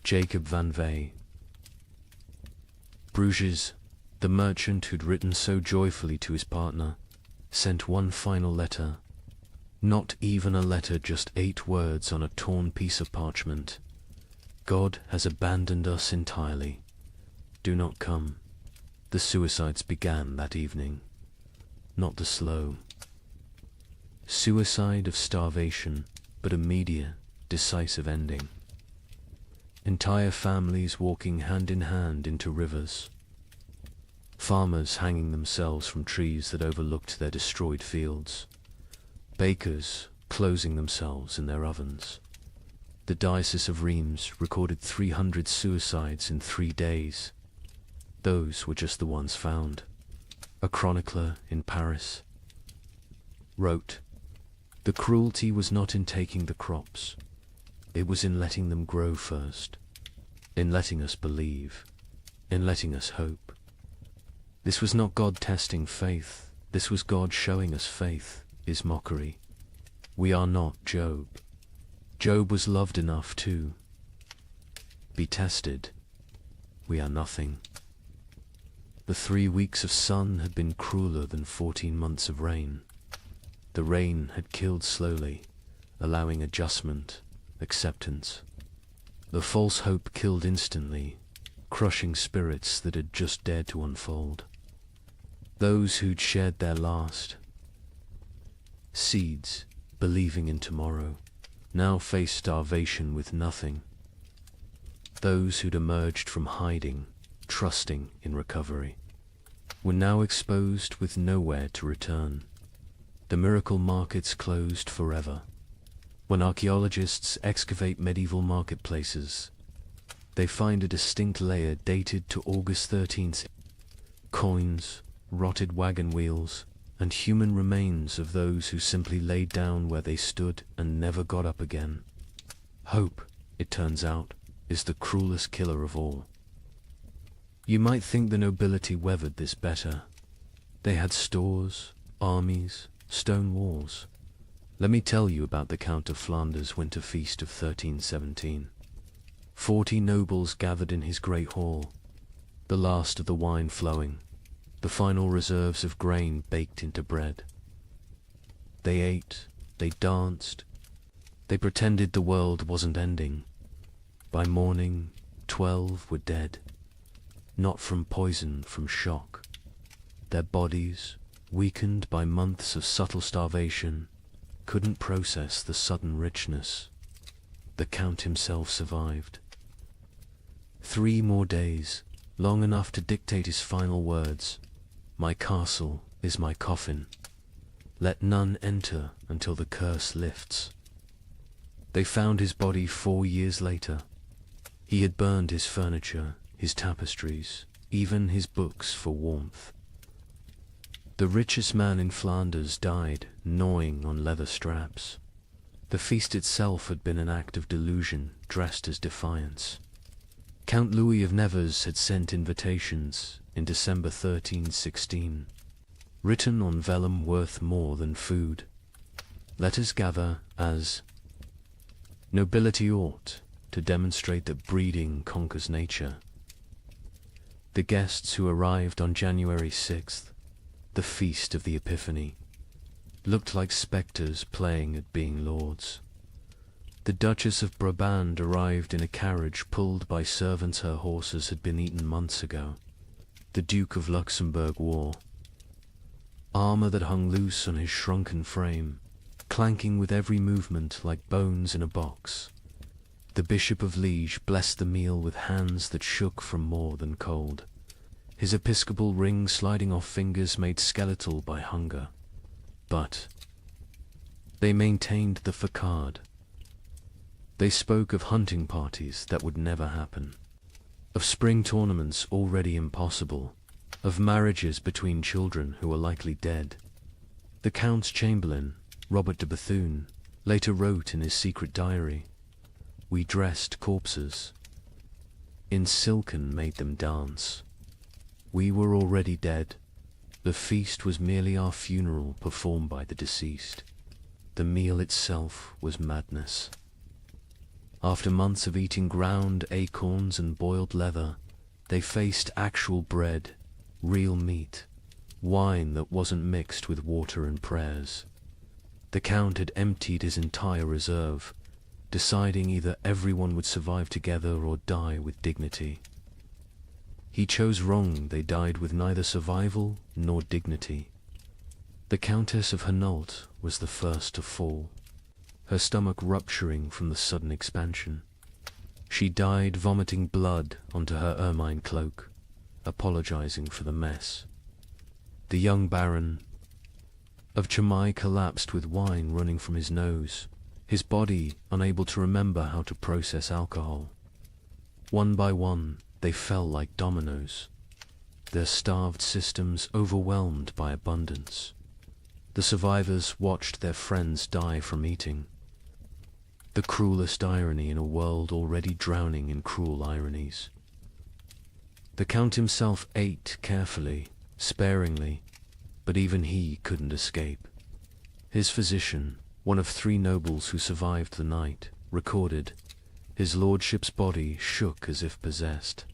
Jacob van Vey. Bruges, the merchant who'd written so joyfully to his partner, sent one final letter. Not even a letter, just 8 words on a torn piece of parchment. God has abandoned us entirely. Do not come. The suicides began that evening. Not the slow suicide of starvation, but immediate, decisive ending. Entire families walking hand in hand into rivers. Farmers hanging themselves from trees that overlooked their destroyed fields. Bakers closing themselves in their ovens. The Diocese of Reims recorded 300 suicides in 3 days. Those were just the ones found. A chronicler in Paris wrote, "The cruelty was not in taking the crops. It was in letting them grow first, in letting us believe, in letting us hope. This was not God testing faith. This was God showing us faith is mockery. We are not Job. Job was loved enough to be tested. We are nothing." The 3 weeks of sun had been crueler than 14 months of rain. The rain had killed slowly, allowing adjustment, acceptance. The false hope killed instantly, crushing spirits that had just dared to unfold. Those who'd shared their last seeds, believing in tomorrow, now faced starvation with nothing. Those who'd emerged from hiding, trusting in recovery, were now exposed with nowhere to return. The miracle markets closed forever. When archaeologists excavate medieval marketplaces, they find a distinct layer dated to August 13th. Coins, rotted wagon wheels, and human remains of those who simply laid down where they stood and never got up again. Hope, it turns out, is the cruelest killer of all. You might think the nobility weathered this better. They had stores, armies, stone walls. Let me tell you about the Count of Flanders' winter feast of 1317. 40 nobles gathered in his great hall, the last of the wine flowing, the final reserves of grain baked into bread. They ate, they danced, they pretended the world wasn't ending. By morning, 12 were dead, not from poison, from shock. Their bodies, weakened by months of subtle starvation, couldn't process the sudden richness. The Count himself survived. 3 more days, long enough to dictate his final words. "My castle is my coffin. Let none enter until the curse lifts." They found his body 4 years later. He had burned his furniture, his tapestries, even his books for warmth. The richest man in Flanders died, gnawing on leather straps. The feast itself had been an act of delusion dressed as defiance. Count Louis of Nevers had sent invitations in December 1316, written on vellum worth more than food. "Let us gather as nobility ought, to demonstrate that breeding conquers nature." The guests who arrived on January 6th, the feast of the Epiphany, looked like spectres playing at being lords. The Duchess of Brabant arrived in a carriage pulled by servants her horses had been eaten months ago. The Duke of Luxembourg wore armor that hung loose on his shrunken frame, clanking with every movement like bones in a box. The Bishop of Liege blessed the meal with hands that shook from more than cold, his episcopal ring sliding off fingers made skeletal by hunger. But they maintained the facade. They spoke of hunting parties that would never happen, of spring tournaments already impossible, of marriages between children who were likely dead. The Count's chamberlain, Robert de Bethune, later wrote in his secret diary, we dressed corpses. In silken made them dance. We were already dead. The feast was merely our funeral performed by the deceased. The meal itself was madness. After months of eating ground acorns and boiled leather, they faced actual bread, real meat, wine that wasn't mixed with water and prayers. The Count had emptied his entire reserve, deciding either everyone would survive together or die with dignity. He chose wrong. They died with neither survival nor dignity. The Countess of Hainault was the first to fall, her stomach rupturing from the sudden expansion. She died vomiting blood onto her ermine cloak, apologizing for the mess. The young Baron of Chimay collapsed with wine running from his nose, his body unable to remember how to process alcohol. One by one, they fell like dominoes, their starved systems overwhelmed by abundance. The survivors watched their friends die from eating. The cruelest irony in a world already drowning in cruel ironies. The Count himself ate carefully, sparingly, but even he couldn't escape. His physician, one of 3 nobles who survived the night, recorded, his lordship's body shook as if possessed.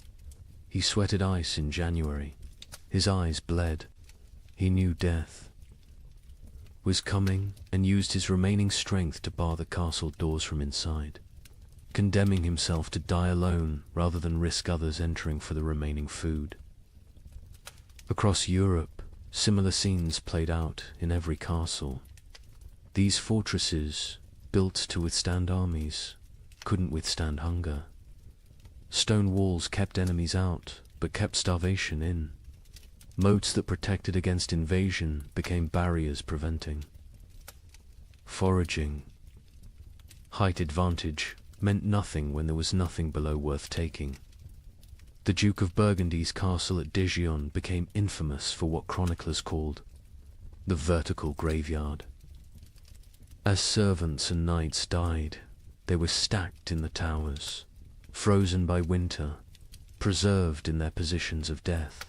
He sweated ice in January. His eyes bled. He knew death was coming and used his remaining strength to bar the castle doors from inside, condemning himself to die alone rather than risk others entering for the remaining food. Across Europe, similar scenes played out in every castle. These fortresses, built to withstand armies, couldn't withstand hunger. Stone walls kept enemies out, but kept starvation in. Moats that protected against invasion became barriers preventing. Foraging. Height advantage meant nothing when there was nothing below worth taking. The Duke of Burgundy's castle at Dijon became infamous for what chroniclers called the vertical graveyard. As servants and knights died, they were stacked in the towers, frozen by winter, preserved in their positions of death.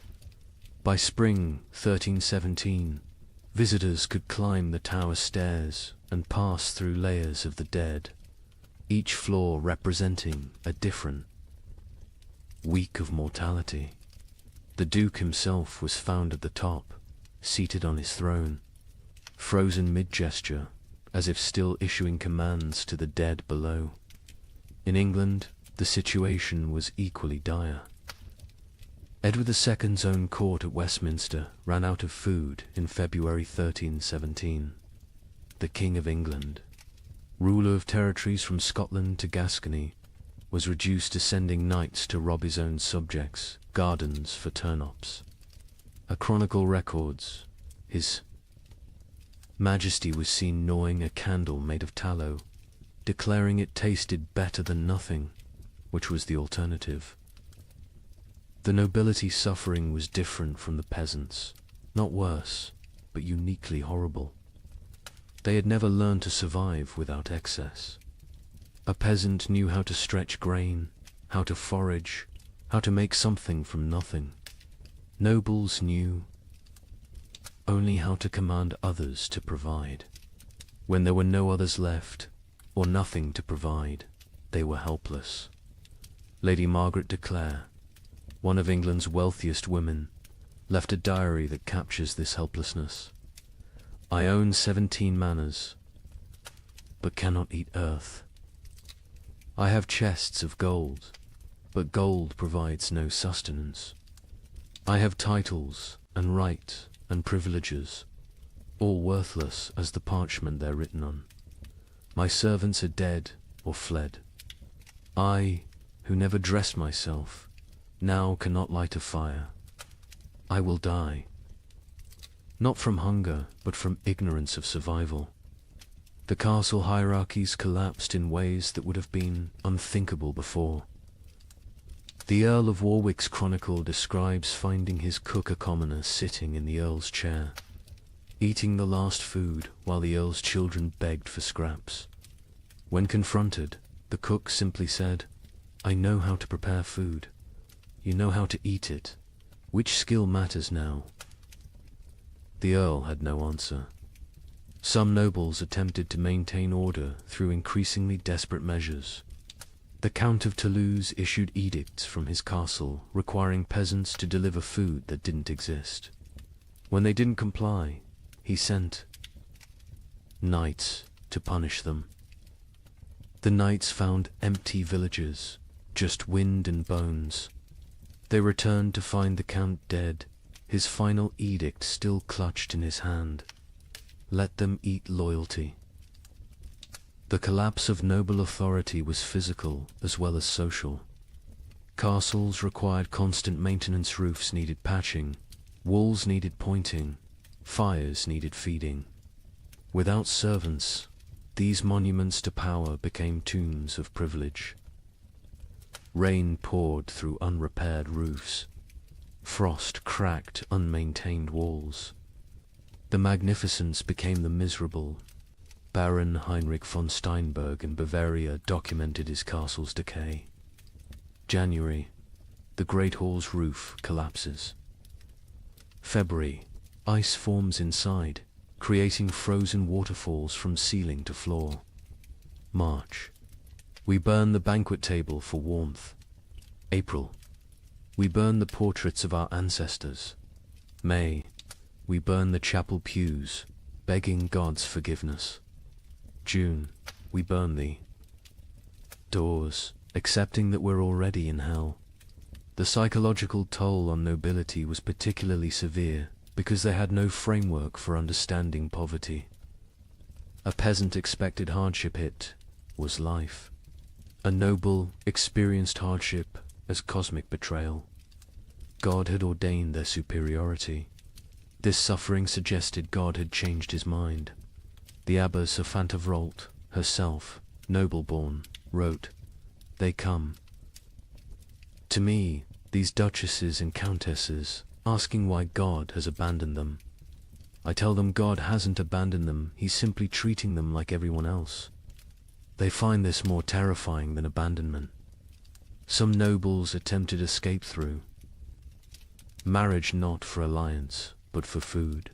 By spring 1317, visitors could climb the tower stairs and pass through layers of the dead, each floor representing a different week of mortality. The Duke himself was found at the top, seated on his throne, frozen mid-gesture, as if still issuing commands to the dead below. In England, the situation was equally dire. Edward II's own court at Westminster ran out of food in February 1317. The King of England, ruler of territories from Scotland to Gascony, was reduced to sending knights to rob his own subjects' gardens for turnips. A chronicle records, His Majesty was seen gnawing a candle made of tallow, declaring it tasted better than nothing, which was the alternative. The nobility's suffering was different from the peasants, not worse, but uniquely horrible. They had never learned to survive without excess. A peasant knew how to stretch grain, how to forage, how to make something from nothing. Nobles knew only how to command others to provide. When there were no others left, or nothing to provide, they were helpless. Lady Margaret de Clare, one of England's wealthiest women, left a diary that captures this helplessness. I own 17 manors, but cannot eat earth. I have chests of gold, but gold provides no sustenance. I have titles and right and privileges, all worthless as the parchment they're written on. My servants are dead or fled. I, who never dressed myself, now cannot light a fire. I will die. Not from hunger, but from ignorance of survival. The castle hierarchies collapsed in ways that would have been unthinkable before. The Earl of Warwick's chronicle describes finding his cook a commoner sitting in the Earl's chair, eating the last food while the Earl's children begged for scraps. When confronted, The cook simply said, "I know how to prepare food. You know how to eat it. Which skill matters now?" The Earl had no answer. Some nobles attempted to maintain order through increasingly desperate measures. The Count of Toulouse issued edicts from his castle requiring peasants to deliver food that didn't exist. When they didn't comply, he sent knights to punish them. The knights found empty villages, just wind and bones. They returned to find the Count dead, his final edict still clutched in his hand. Let them eat loyalty. The collapse of noble authority was physical as well as social. Castles required constant maintenance, roofs needed patching, walls needed pointing, fires needed feeding. Without servants, these monuments to power became tombs of privilege. Rain poured through unrepaired roofs. Frost cracked unmaintained walls. The magnificence became the miserable. Baron Heinrich von Steinberg in Bavaria documented his castle's decay. January, the Great Hall's roof collapses. February, ice forms inside, creating frozen waterfalls from ceiling to floor. March, we burn the banquet table for warmth. April, we burn the portraits of our ancestors. May, we burn the chapel pews, begging God's forgiveness. June, we burn the doors, accepting that we're already in hell. The psychological toll on nobility was particularly severe because they had no framework for understanding poverty. A peasant expected hardship, it was life. A noble experienced hardship as cosmic betrayal. God had ordained their superiority. This suffering suggested God had changed his mind. The Abbess of Fantevrolt, herself, noble-born, wrote, "They come to me, these duchesses and countesses, asking why God has abandoned them. I tell them God hasn't abandoned them, he's simply treating them like everyone else. They find this more terrifying than abandonment. Some nobles attempted escape through marriage, not for alliance, but for food.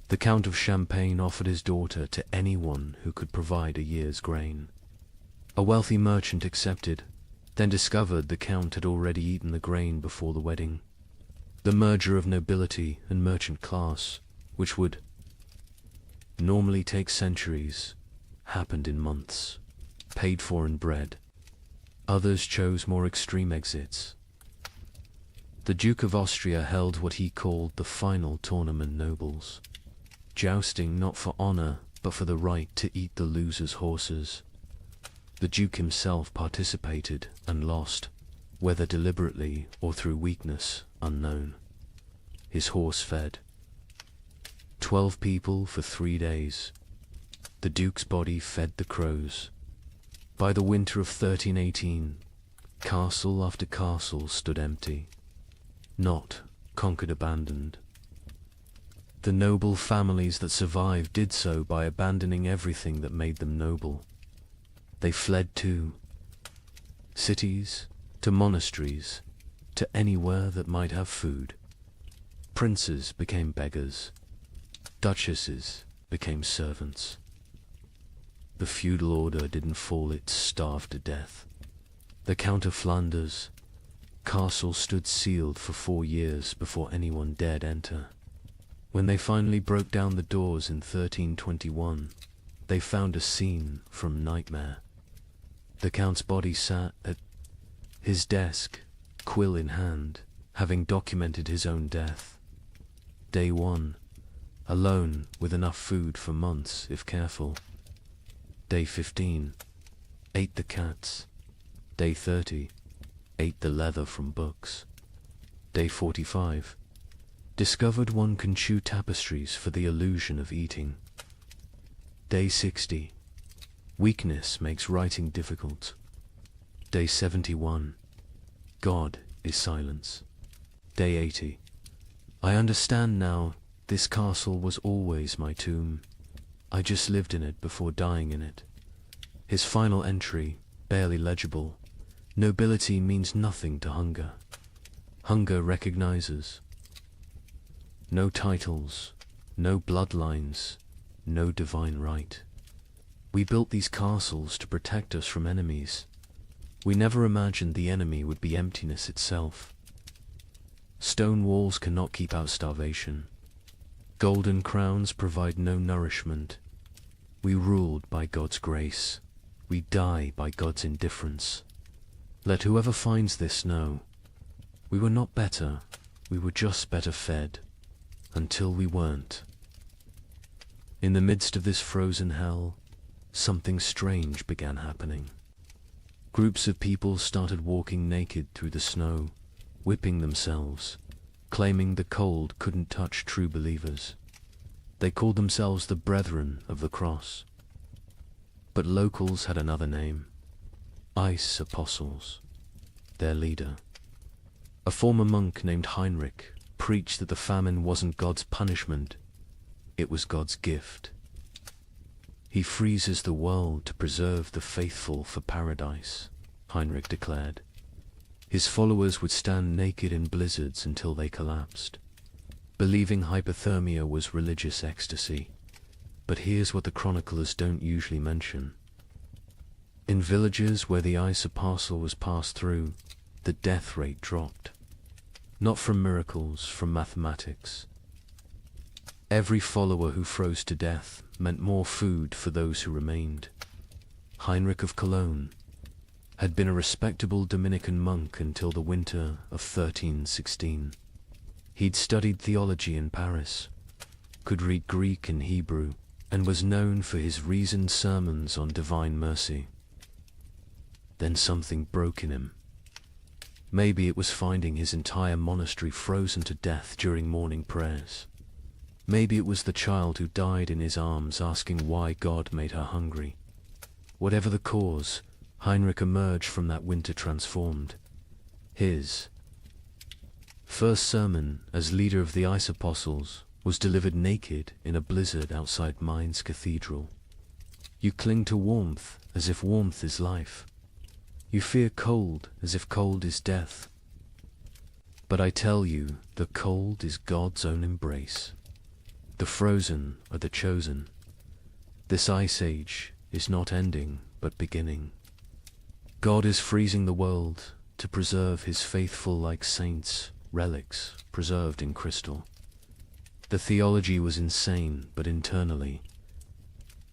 The Count of Champagne offered his daughter to anyone who could provide a year's grain. A wealthy merchant accepted, then discovered the Count had already eaten the grain before the wedding. The merger of nobility and merchant class, which would normally take centuries, happened in months, paid for in bread. Others chose more extreme exits. The Duke of Austria held what he called the final tournament nobles, jousting not for honor, but for the right to eat the loser's horses. The Duke himself participated and lost, whether deliberately or through weakness, unknown. His horse fed 12 people for 3 days. The Duke's body fed the crows. By the winter of 1318, castle after castle stood empty, not conquered, abandoned. The noble families that survived did so by abandoning everything that made them noble. They fled to cities, to monasteries, to anywhere that might have food. Princes became beggars. Duchesses became servants. The feudal order didn't fall, it starved to death. The Count of Flanders' castle stood sealed for 4 years before anyone dared enter. When they finally broke down the doors in 1321, they found a scene from nightmare. The Count's body sat at his desk, quill in hand, having documented his own death. Day 1, alone with enough food for months if careful. Day 15, ate the cats. Day 30, ate the leather from books. Day 45, discovered one can chew tapestries for the illusion of eating. Day 60, weakness makes writing difficult. Day 71, God is silence. Day 80, I understand now, this castle was always my tomb. I just lived in it before dying in it. His final entry, barely legible: nobility means nothing to hunger. Hunger recognizes no titles, no bloodlines, no divine right. We built these castles to protect us from enemies. We never imagined the enemy would be emptiness itself. Stone walls cannot keep out starvation. Golden crowns provide no nourishment. We ruled by God's grace. We die by God's indifference. Let whoever finds this know, we were not better, we were just better fed, until we weren't. In the midst of this frozen hell, something strange began happening. Groups of people started walking naked through the snow, whipping themselves, claiming the cold couldn't touch true believers. They called themselves the Brethren of the Cross. But locals had another name: Ice Apostles. Their leader, a former monk named Heinrich, preached that the famine wasn't God's punishment, it was God's gift. He freezes the world to preserve the faithful for paradise, Heinrich declared. His followers would stand naked in blizzards until they collapsed, believing hypothermia was religious ecstasy. But here's what the chroniclers don't usually mention. In villages where the ice apostle was passed through, the death rate dropped. Not from miracles, from mathematics. Every follower who froze to death meant more food for those who remained. Heinrich of Cologne had been a respectable Dominican monk until the winter of 1316. He'd studied theology in Paris, could read Greek and Hebrew, and was known for his reasoned sermons on divine mercy. Then something broke in him. Maybe it was finding his entire monastery frozen to death during morning prayers. Maybe it was the child who died in his arms asking why God made her hungry. Whatever the cause, Heinrich emerged from that winter transformed. His first sermon as leader of the Ice Apostles was delivered naked in a blizzard outside Mainz Cathedral. You cling to warmth as if warmth is life. You fear cold as if cold is death. But I tell you, the cold is God's own embrace. The frozen are the chosen. This ice age is not ending, but beginning. God is freezing the world to preserve his faithful like saints, relics preserved in crystal. The theology was insane, but internally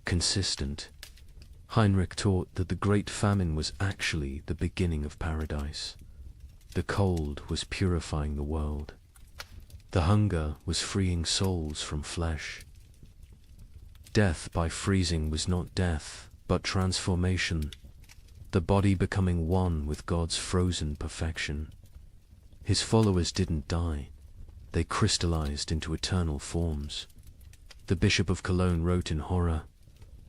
consistent. Heinrich taught that the great famine was actually the beginning of paradise. The cold was purifying the world. The hunger was freeing souls from flesh. Death by freezing was not death, but transformation, the body becoming one with God's frozen perfection. His followers didn't die. They crystallized into eternal forms. The Bishop of Cologne wrote in horror,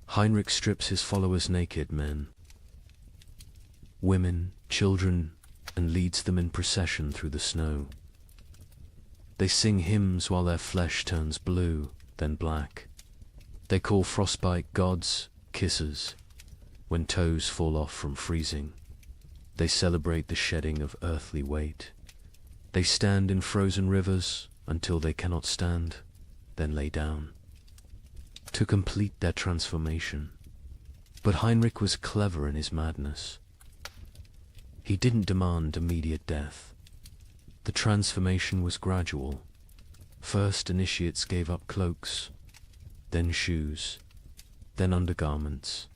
Heinrich strips his followers naked, men, women, children, and leads them in procession through the snow. They sing hymns while their flesh turns blue, then black. They call frostbite gods kisses when toes fall off from freezing. They celebrate the shedding of earthly weight. They stand in frozen rivers until they cannot stand, then lay down to complete their transformation. But Heinrich was clever in his madness. He didn't demand immediate death. The transformation was gradual. First, initiates gave up cloaks, then shoes, then undergarments.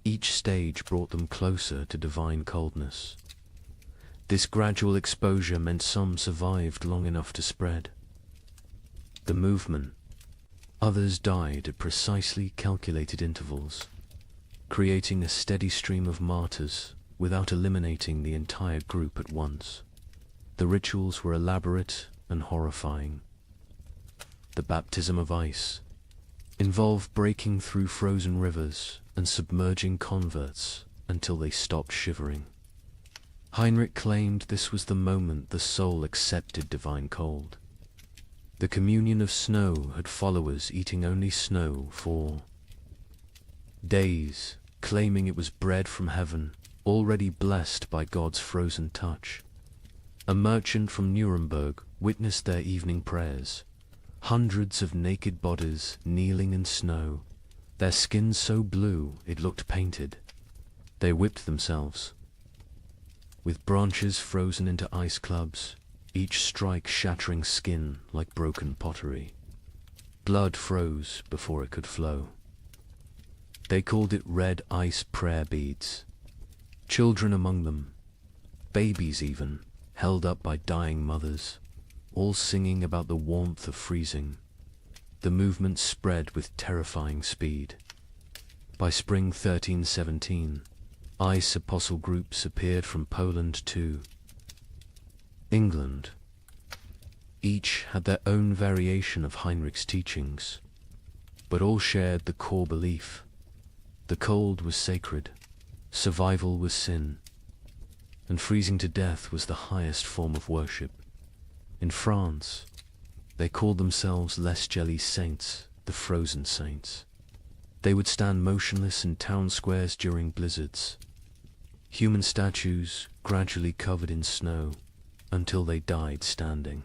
Each stage brought them closer to divine coldness. This gradual exposure meant some survived long enough to spread the movement. Others died at precisely calculated intervals, creating a steady stream of martyrs without eliminating the entire group at once. The rituals were elaborate and horrifying. The baptism of ice involved breaking through frozen rivers and submerging converts until they stopped shivering. Heinrich claimed this was the moment the soul accepted divine cold. The communion of snow had followers eating only snow for days, claiming it was bread from heaven, already blessed by God's frozen touch. A merchant from Nuremberg witnessed their evening prayers. Hundreds of naked bodies kneeling in snow, their skins so blue it looked painted. They whipped themselves, with branches frozen into ice clubs, each strike shattering skin like broken pottery. Blood froze before it could flow. They called it red ice prayer beads. Children among them, babies even, held up by dying mothers, all singing about the warmth of freezing. The movement spread with terrifying speed. By spring 1317, ice apostle groups appeared from Poland to England. Each had their own variation of Heinrich's teachings, but all shared the core belief. The cold was sacred, survival was sin, and freezing to death was the highest form of worship. In France, they called themselves Les Gelés Saints, the frozen saints. They would stand motionless in town squares during blizzards, human statues gradually covered in snow until they died standing.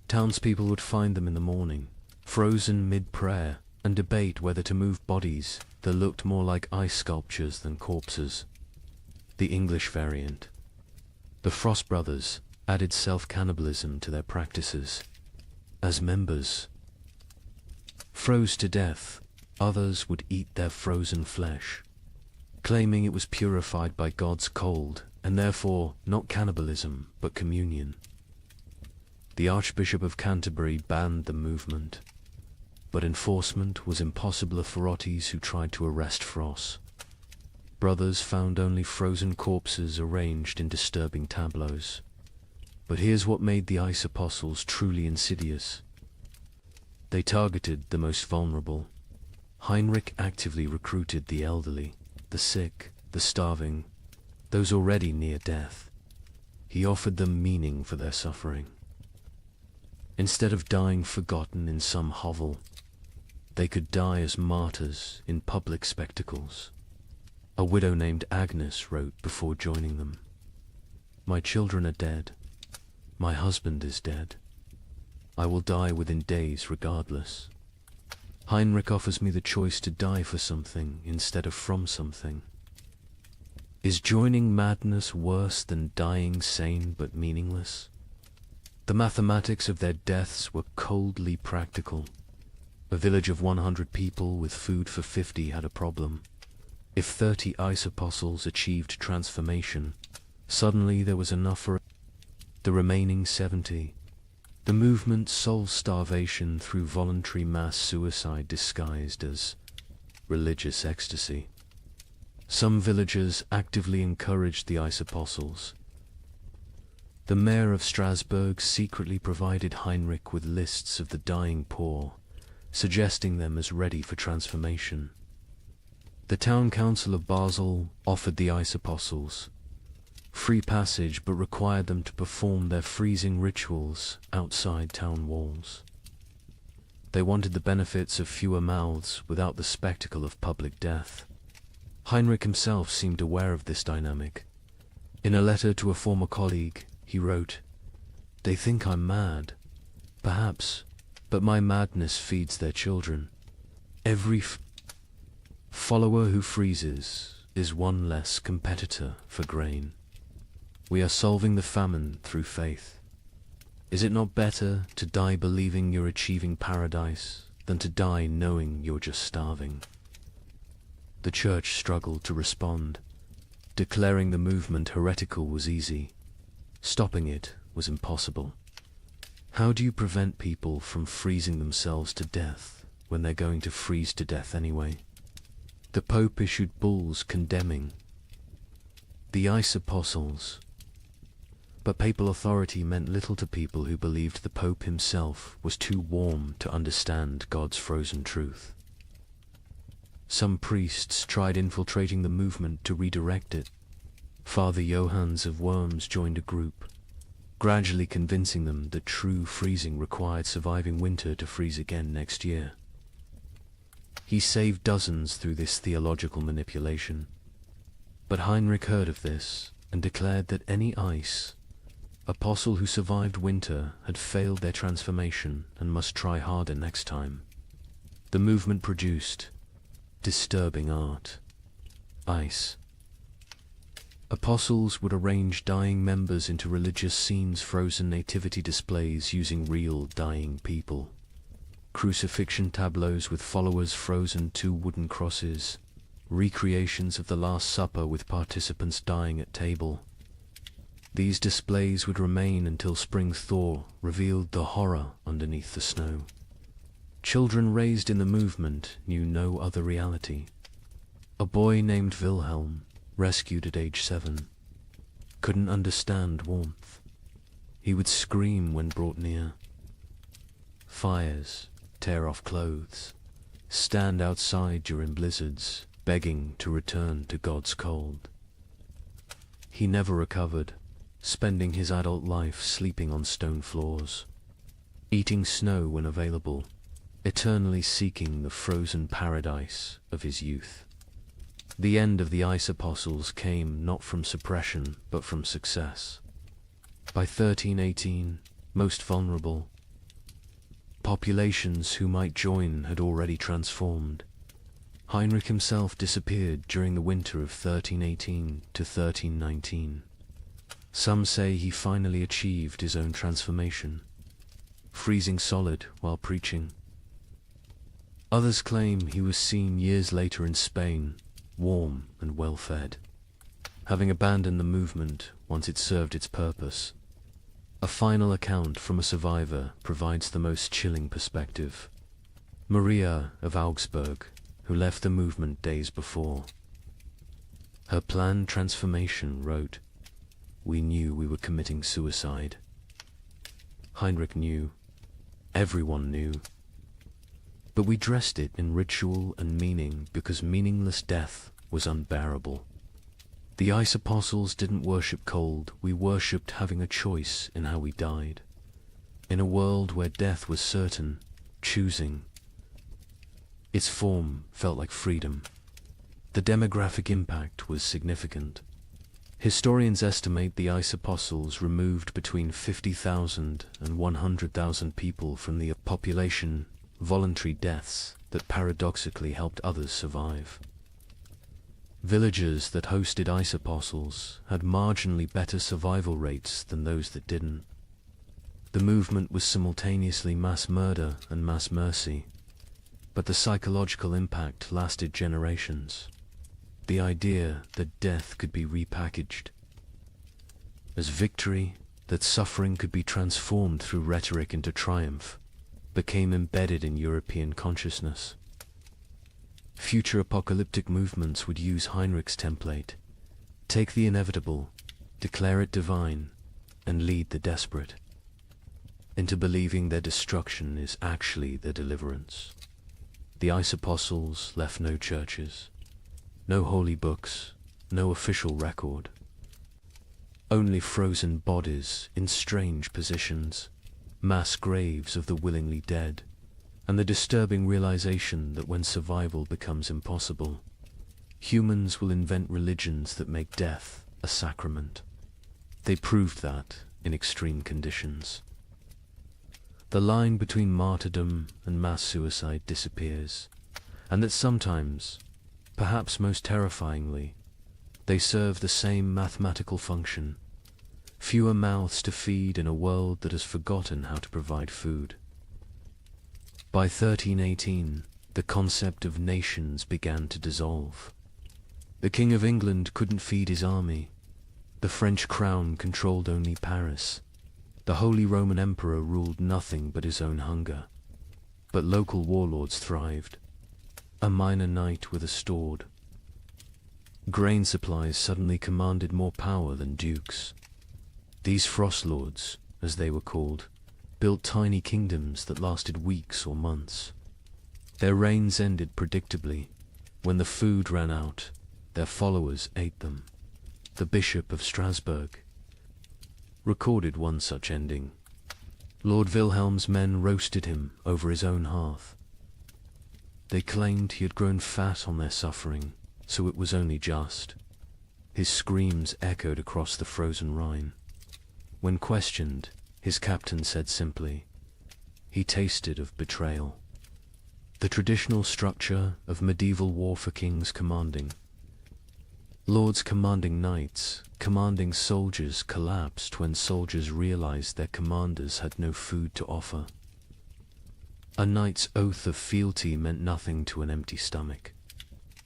Townspeople would find them in the morning, frozen mid-prayer, and debate whether to move bodies that looked more like ice sculptures than corpses. The English variant. The Frost Brothers added self-cannibalism to their practices. As members froze to death, others would eat their frozen flesh, claiming it was purified by God's cold, and therefore not cannibalism but communion. The Archbishop of Canterbury banned the movement, but enforcement was impossible for authorities who tried to arrest Frost. Brothers found only frozen corpses arranged in disturbing tableaus. But here's what made the ice apostles truly insidious. They targeted the most vulnerable. Heinrich actively recruited the elderly, the sick, the starving, those already near death. He offered them meaning for their suffering. Instead of dying forgotten in some hovel, they could die as martyrs in public spectacles. A widow named Agnes wrote before joining them, "My children are dead. My husband is dead. I will die within days regardless. Heinrich offers me the choice to die for something instead of from something. Is joining madness worse than dying sane but meaningless?" The mathematics of their deaths were coldly practical. A village of 100 people with food for 50 had a problem. If 30 ice apostles achieved transformation, suddenly there was enough for the remaining 70. The movement solved starvation through voluntary mass suicide disguised as religious ecstasy. Some villagers actively encouraged the ice apostles. The mayor of Strasbourg secretly provided Heinrich with lists of the dying poor, suggesting them as ready for transformation. The town council of Basel offered the ice apostles free passage but required them to perform their freezing rituals outside town walls. They wanted the benefits of fewer mouths without the spectacle of public death. Heinrich himself seemed aware of this dynamic. In a letter to a former colleague, he wrote, "They think I'm mad. Perhaps, but my madness feeds their children. Every follower who freezes is one less competitor for grain. We are solving the famine through faith. Is it not better to die believing you're achieving paradise than to die knowing you're just starving?" The church struggled to respond. Declaring the movement heretical was easy. Stopping it was impossible. How do you prevent people from freezing themselves to death when they're going to freeze to death anyway? The Pope issued bulls condemning the ice apostles. But papal authority meant little to people who believed the Pope himself was too warm to understand God's frozen truth. Some priests tried infiltrating the movement to redirect it. Father Johannes of Worms joined a group, gradually convincing them that true freezing required surviving winter to freeze again next year. He saved dozens through this theological manipulation. But Heinrich heard of this and declared that any ice apostle who survived winter had failed their transformation and must try harder next time. The movement produced disturbing art. Ice. Apostles would arrange dying members into religious scenes, frozen nativity displays using real dying people, crucifixion tableaus with followers frozen to wooden crosses, recreations of the Last Supper with participants dying at table. These displays would remain until spring thaw revealed the horror underneath the snow. Children raised in the movement knew no other reality. A boy named Wilhelm, rescued at age 7, couldn't understand warmth. He would scream when brought near. Fires, tear off clothes, stand outside during blizzards, begging to return to God's cold. He never recovered, spending his adult life sleeping on stone floors, eating snow when available, eternally seeking the frozen paradise of his youth. The end of the ice apostles came not from suppression but from success. By 1318, most vulnerable, populations who might join had already transformed. Heinrich himself disappeared during the winter of 1318 to 1319. Some say he finally achieved his own transformation, freezing solid while preaching. Others claim he was seen years later in Spain, warm and well-fed, having abandoned the movement once it served its purpose. A final account from a survivor provides the most chilling perspective. Maria of Augsburg, who left the movement days before. Her planned transformation wrote, "We knew we were committing suicide." Heinrich knew. Everyone knew. But we dressed it in ritual and meaning because meaningless death was unbearable. The ice apostles didn't worship cold, we worshipped having a choice in how we died. In a world where death was certain, choosing. Its form felt like freedom. The demographic impact was significant. Historians estimate the ice apostles removed between 50,000 and 100,000 people from the population, voluntary deaths that paradoxically helped others survive. Villages that hosted ice apostles had marginally better survival rates than those that didn't. The movement was simultaneously mass murder and mass mercy, but the psychological impact lasted generations. The idea that death could be repackaged as victory, that suffering could be transformed through rhetoric into triumph, became embedded in European consciousness. Future apocalyptic movements would use Heinrich's template: take the inevitable, declare it divine, and lead the desperate into believing their destruction is actually their deliverance. The ice apostles left no churches, no holy books, no official record. Only frozen bodies in strange positions, mass graves of the willingly dead, and the disturbing realization that when survival becomes impossible, humans will invent religions that make death a sacrament. They proved that in extreme conditions. The line between martyrdom and mass suicide disappears, and that sometimes, perhaps most terrifyingly, they serve the same mathematical function: fewer mouths to feed in a world that has forgotten how to provide food. By 1318, the concept of nations began to dissolve. The King of England couldn't feed his army. The French crown controlled only Paris. The Holy Roman Emperor ruled nothing but his own hunger. But local warlords thrived. A minor knight with a sword. Grain supplies suddenly commanded more power than dukes. These frost lords, as they were called, built tiny kingdoms that lasted weeks or months. Their reigns ended predictably. When the food ran out, their followers ate them. The Bishop of Strasbourg recorded one such ending. Lord Wilhelm's men roasted him over his own hearth. They claimed he had grown fat on their suffering, so it was only just. His screams echoed across the frozen Rhine. When questioned, his captain said simply, "He tasted of betrayal." The traditional structure of medieval war for kings commanding. Lords commanding knights, commanding soldiers collapsed when soldiers realized their commanders had no food to offer. A knight's oath of fealty meant nothing to an empty stomach.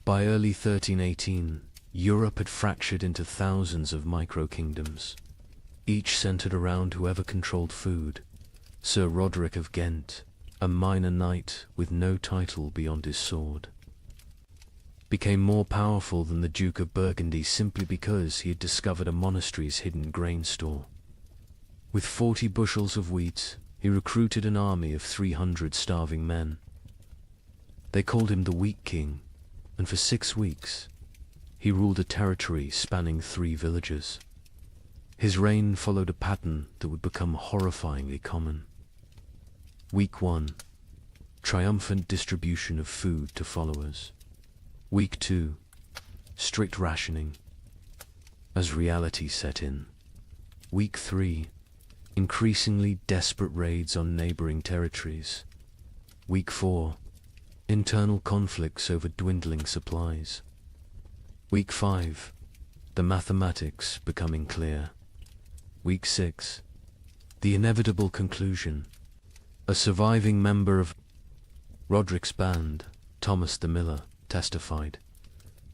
By early 1318, Europe had fractured into thousands of micro-kingdoms, each centered around whoever controlled food. Sir Roderick of Ghent, a minor knight with no title beyond his sword, became more powerful than the Duke of Burgundy simply because he had discovered a monastery's hidden grain store. With 40 bushels of wheat, he recruited an army of 300 starving men. They called him the Wheat King, and for 6 weeks, he ruled a territory spanning 3 villages. His reign followed a pattern that would become horrifyingly common. Week 1. Triumphant distribution of food to followers. Week 2. Strict rationing. As reality set in. Week 3. Increasingly desperate raids on neighboring territories. Week 4. Internal conflicts over dwindling supplies. Week 5. The mathematics becoming clear. Week 6. The inevitable conclusion. A surviving member of Roderick's band, Thomas the Miller, testified,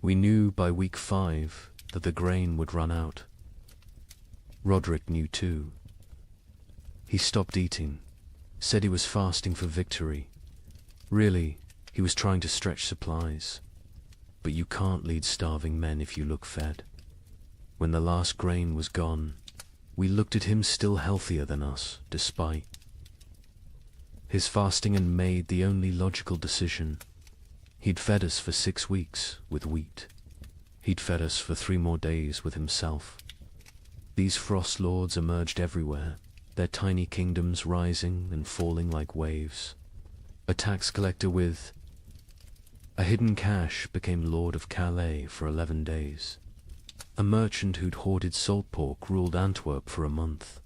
"We knew by week 5 that the grain would run out." Roderick knew too. He stopped eating, said he was fasting for victory. Really, he was trying to stretch supplies. But you can't lead starving men if you look fed. When the last grain was gone, we looked at him still healthier than us, despite his fasting, and made the only logical decision. He'd fed us for 6 weeks with wheat. He'd fed us for 3 more days with himself. These frost lords emerged everywhere, their tiny kingdoms rising and falling like waves. A tax collector with a hidden cache became Lord of Calais for 11 days. A merchant who'd hoarded salt pork ruled Antwerp for a month.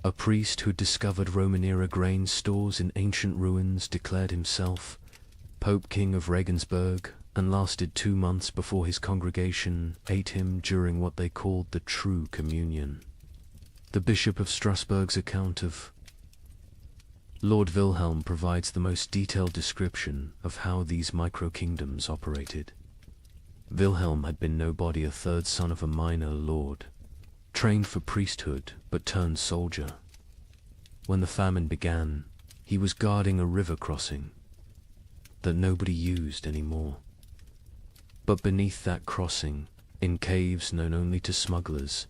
A priest who'd discovered Roman-era grain stores in ancient ruins declared himself Pope King of Regensburg, and lasted 2 months before his congregation ate him during what they called the True Communion. The Bishop of Strasbourg's account of Lord Wilhelm provides the most detailed description of how these micro-kingdoms operated. Wilhelm had been nobody, a 3rd son of a minor lord, trained for priesthood but turned soldier. When the famine began, he was guarding a river crossing that nobody used anymore. But beneath that crossing, in caves known only to smugglers,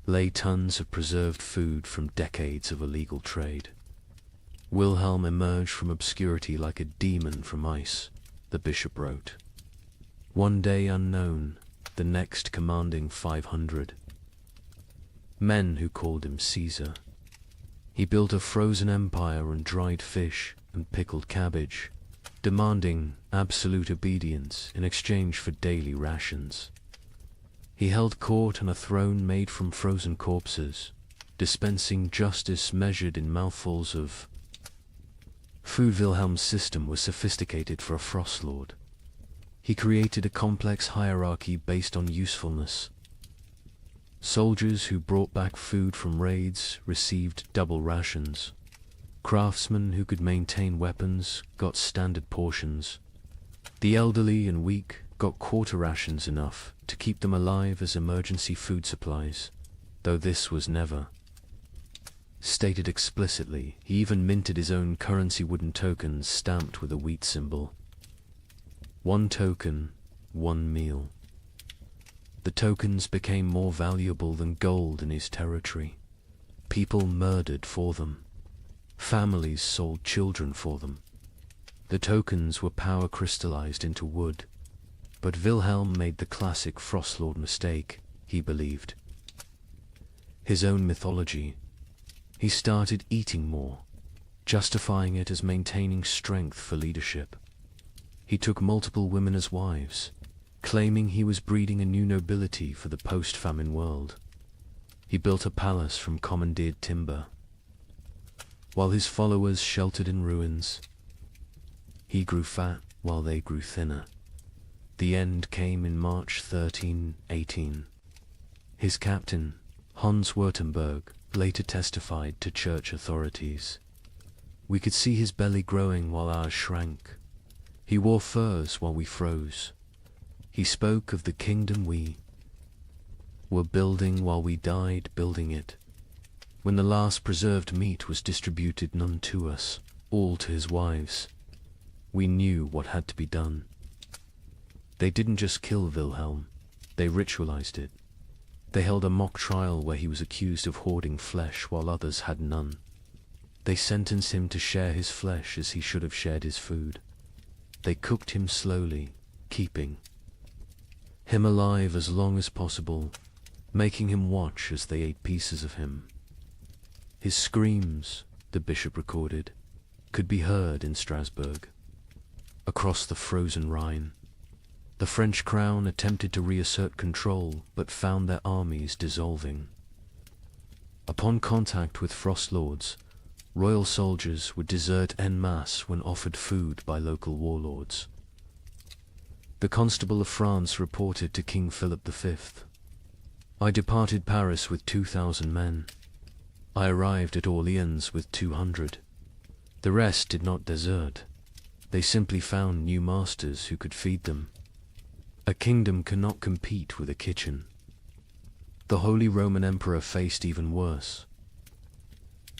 lay tons of preserved food from decades of illegal trade. Wilhelm emerged from obscurity like a demon from ice, the bishop wrote. One day unknown, the next commanding 500. Men who called him Caesar. He built a frozen empire on dried fish and pickled cabbage, demanding absolute obedience in exchange for daily rations. He held court on a throne made from frozen corpses, dispensing justice measured in mouthfuls of food. Wilhelm's system was sophisticated for a frost lord. He created a complex hierarchy based on usefulness. Soldiers who brought back food from raids received double rations. Craftsmen who could maintain weapons got standard portions. The elderly and weak got quarter rations, enough to keep them alive as emergency food supplies, though this was never stated explicitly. He even minted his own currency, wooden tokens stamped with a wheat symbol. 1 token, 1 meal. The tokens became more valuable than gold in his territory. People murdered for them. Families sold children for them. The tokens were power crystallized into wood. But Wilhelm made the classic Frostlord mistake, he believed. His own mythology. He started eating more, justifying it as maintaining strength for leadership. He took multiple women as wives, claiming he was breeding a new nobility for the post-famine world. He built a palace from commandeered timber, while his followers sheltered in ruins. He grew fat while they grew thinner. The end came in March 1318. His captain, Hans Württemberg, later testified to church authorities. We could see his belly growing while ours shrank. He wore furs while we froze. He spoke of the kingdom we were building while we died building it. When the last preserved meat was distributed, none to us, all to his wives, we knew what had to be done. They didn't just kill Wilhelm, they ritualized it. They held a mock trial where he was accused of hoarding flesh while others had none. They sentenced him to share his flesh as he should have shared his food. They cooked him slowly, keeping him alive as long as possible, making him watch as they ate pieces of him. His screams, the bishop recorded, could be heard in Strasbourg, across the frozen Rhine. The French crown attempted to reassert control, but found their armies dissolving. Upon contact with frost lords, royal soldiers would desert en masse when offered food by local warlords. The Constable of France reported to King Philip V, "I departed Paris with 2,000 men. I arrived at Orleans with 200. The rest did not desert. They simply found new masters who could feed them. A kingdom cannot compete with a kitchen." The Holy Roman Emperor faced even worse.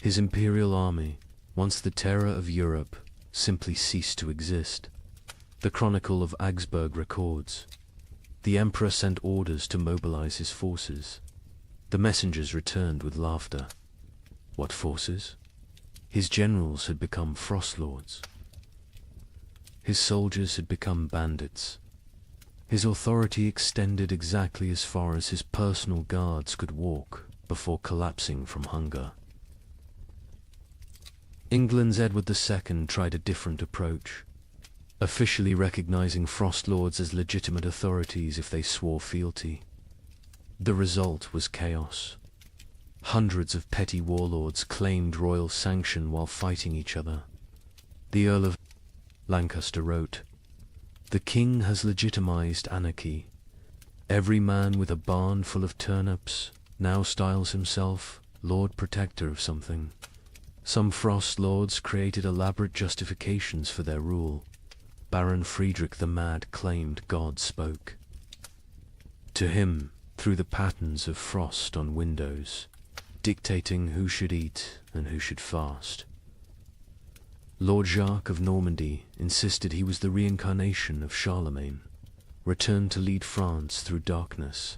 His imperial army, once the terror of Europe, simply ceased to exist. The Chronicle of Augsburg records, "The emperor sent orders to mobilize his forces. The messengers returned with laughter." What forces? His generals had become frost lords. His soldiers had become bandits. His authority extended exactly as far as his personal guards could walk before collapsing from hunger. England's Edward II tried a different approach, officially recognizing frost lords as legitimate authorities if they swore fealty. The result was chaos. Hundreds of petty warlords claimed royal sanction while fighting each other. The Earl of Lancaster wrote, "The king has legitimized anarchy. Every man with a barn full of turnips now styles himself Lord Protector of something. Some frost lords created elaborate justifications for their rule. Baron Friedrich the Mad claimed God spoke to him through the patterns of frost on windows, dictating who should eat and who should fast. Lord Jacques of Normandy insisted he was the reincarnation of Charlemagne, returned to lead France through darkness.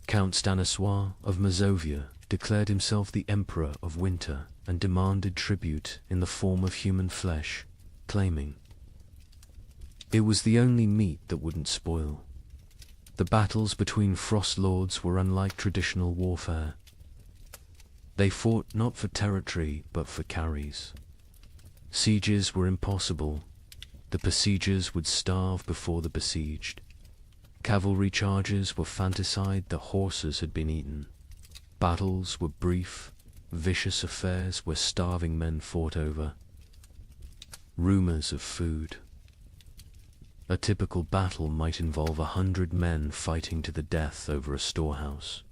Count Stanislaus of Mazovia declared himself the Emperor of Winter and demanded tribute in the form of human flesh, claiming it was the only meat that wouldn't spoil. The battles between frost lords were unlike traditional warfare. They fought not for territory but for carries. Sieges were impossible. The besiegers would starve before the besieged. Cavalry charges were fantaside, the horses had been eaten. Battles were brief, vicious affairs where starving men fought over rumors of food. A typical battle might involve 100 men fighting to the death over a storehouse.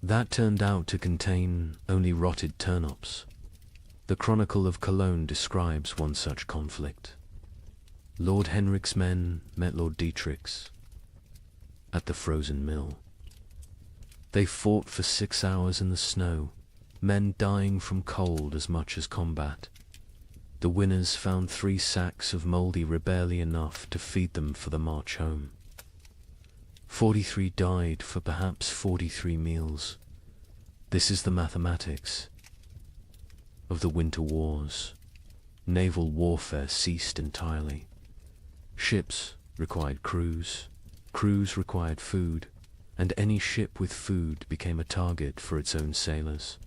That turned out to contain only rotted turnips. The Chronicle of Cologne describes one such conflict. Lord Henrik's men met Lord Dietrich's at the frozen mill. They fought for 6 hours in the snow, men dying from cold as much as combat. The winners found 3 sacks of mouldy barely enough to feed them for the march home. 43 died for perhaps 43 meals. This is the mathematics of the winter wars. Naval warfare ceased entirely. Ships required crews, crews required food, and any ship with food became a target for its own sailors.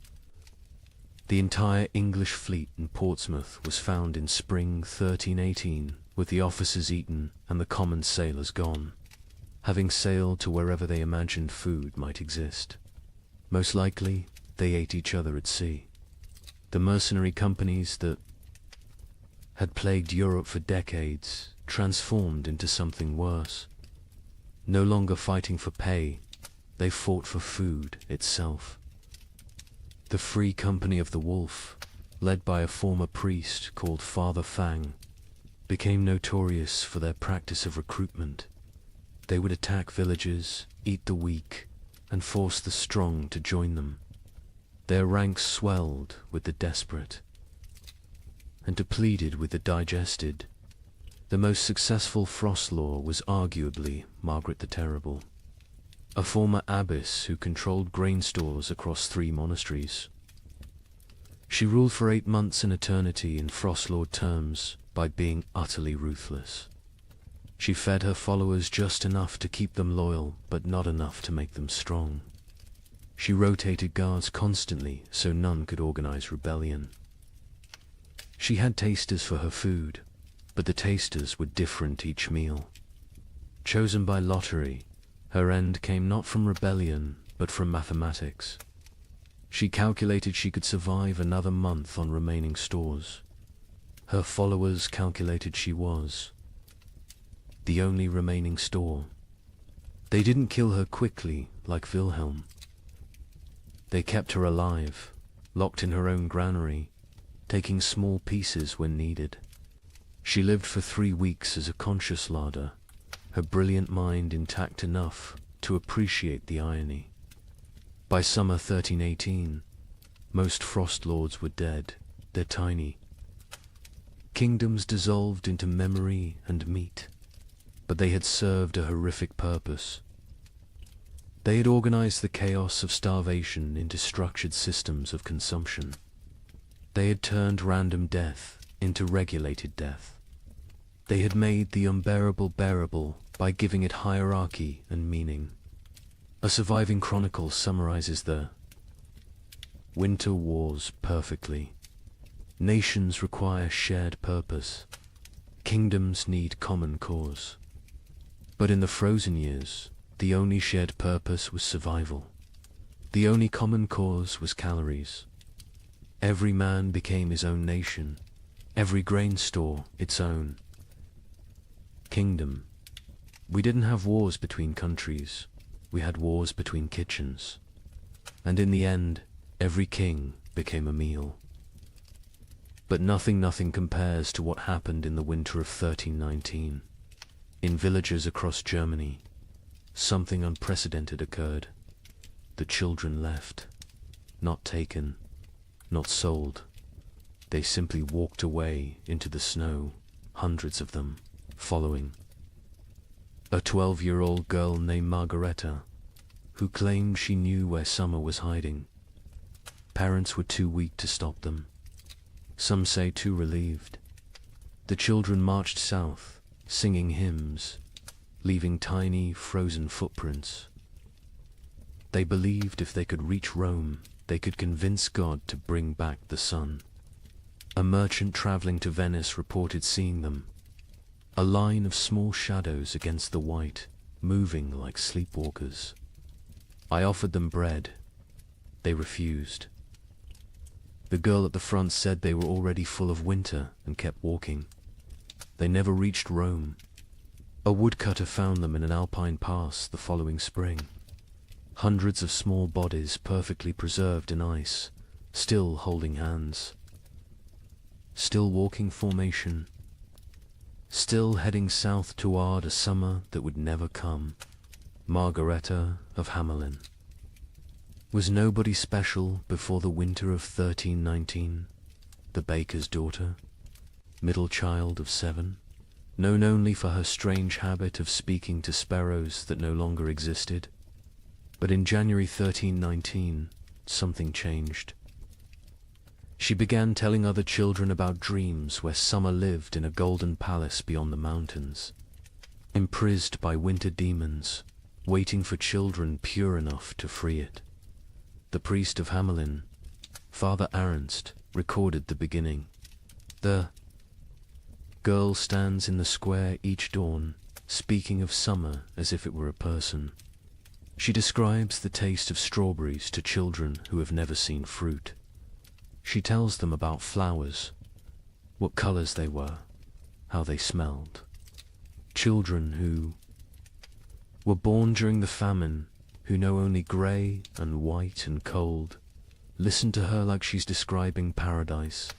The entire English fleet in Portsmouth was found in spring 1318 with the officers eaten and the common sailors gone, having sailed to wherever they imagined food might exist. Most likely, they ate each other at sea. The mercenary companies that had plagued Europe for decades transformed into something worse. No longer fighting for pay, they fought for food itself. The Free Company of the Wolf, led by a former priest called Father Fang, became notorious for their practice of recruitment. They would attack villages, eat the weak, and force the strong to join them. Their ranks swelled with the desperate and depleted with the digested. The most successful frost lord was arguably Margaret the Terrible, a former abbess who controlled grain stores across 3 monasteries. She ruled for 8 months in eternity in frost lord terms by being utterly ruthless. She fed her followers just enough to keep them loyal, but not enough to make them strong. She rotated guards constantly so none could organize rebellion. She had tasters for her food, but the tasters were different each meal. Chosen by lottery, her end came not from rebellion, but from mathematics. She calculated she could survive another month on remaining stores. Her followers calculated she was the only remaining store. They didn't kill her quickly like Wilhelm. They kept her alive, locked in her own granary, taking small pieces when needed. She lived for 3 weeks as a conscious larder, her brilliant mind intact enough to appreciate the irony. By summer 1318, most frost lords were dead. They're tiny. Kingdoms dissolved into memory and meat, but they had served a horrific purpose. They had organized the chaos of starvation into structured systems of consumption. They had turned random death into regulated death. They had made the unbearable bearable by giving it hierarchy and meaning. A surviving chronicle summarizes the winter wars perfectly. Nations require shared purpose. Kingdoms need common cause. But in the frozen years, the only shared purpose was survival. The only common cause was calories. Every man became his own nation, every grain store its own kingdom. We didn't have wars between countries, we had wars between kitchens. And in the end, every king became a meal. But nothing compares to what happened in the winter of 1319. In villages across Germany, something unprecedented occurred. The children left, not taken, not sold. They simply walked away into the snow, hundreds of them, following. A 12-year-old girl named Margareta, who claimed she knew where summer was hiding. Parents were too weak to stop them. Some say too relieved. The children marched south, singing hymns, leaving tiny, frozen footprints. They believed if they could reach Rome, they could convince God to bring back the sun. A merchant traveling to Venice reported seeing them, a line of small shadows against the white, moving like sleepwalkers. I offered them bread. They refused. The girl at the front said they were already full of winter and kept walking. They never reached Rome. A woodcutter found them in an alpine pass the following spring. Hundreds of small bodies perfectly preserved in ice, still holding hands. Still walking formation. Still heading south toward a summer that would never come. Margareta of Hamelin. Was nobody special before the winter of 1319? The baker's daughter? Middle child of 7? Known only for her strange habit of speaking to sparrows that no longer existed? But in January 1319, something changed. She began telling other children about dreams where summer lived in a golden palace beyond the mountains, imprisoned by winter demons, waiting for children pure enough to free it. The priest of Hamelin, Father Ernst, recorded the beginning. The Girl stands in the square each dawn, speaking of summer as if it were a person. She describes the taste of strawberries to children who have never seen fruit. She tells them about flowers, what colors they were, how they smelled. Children who were born during the famine, who know only grey and white and cold, listen to her like she's describing paradise.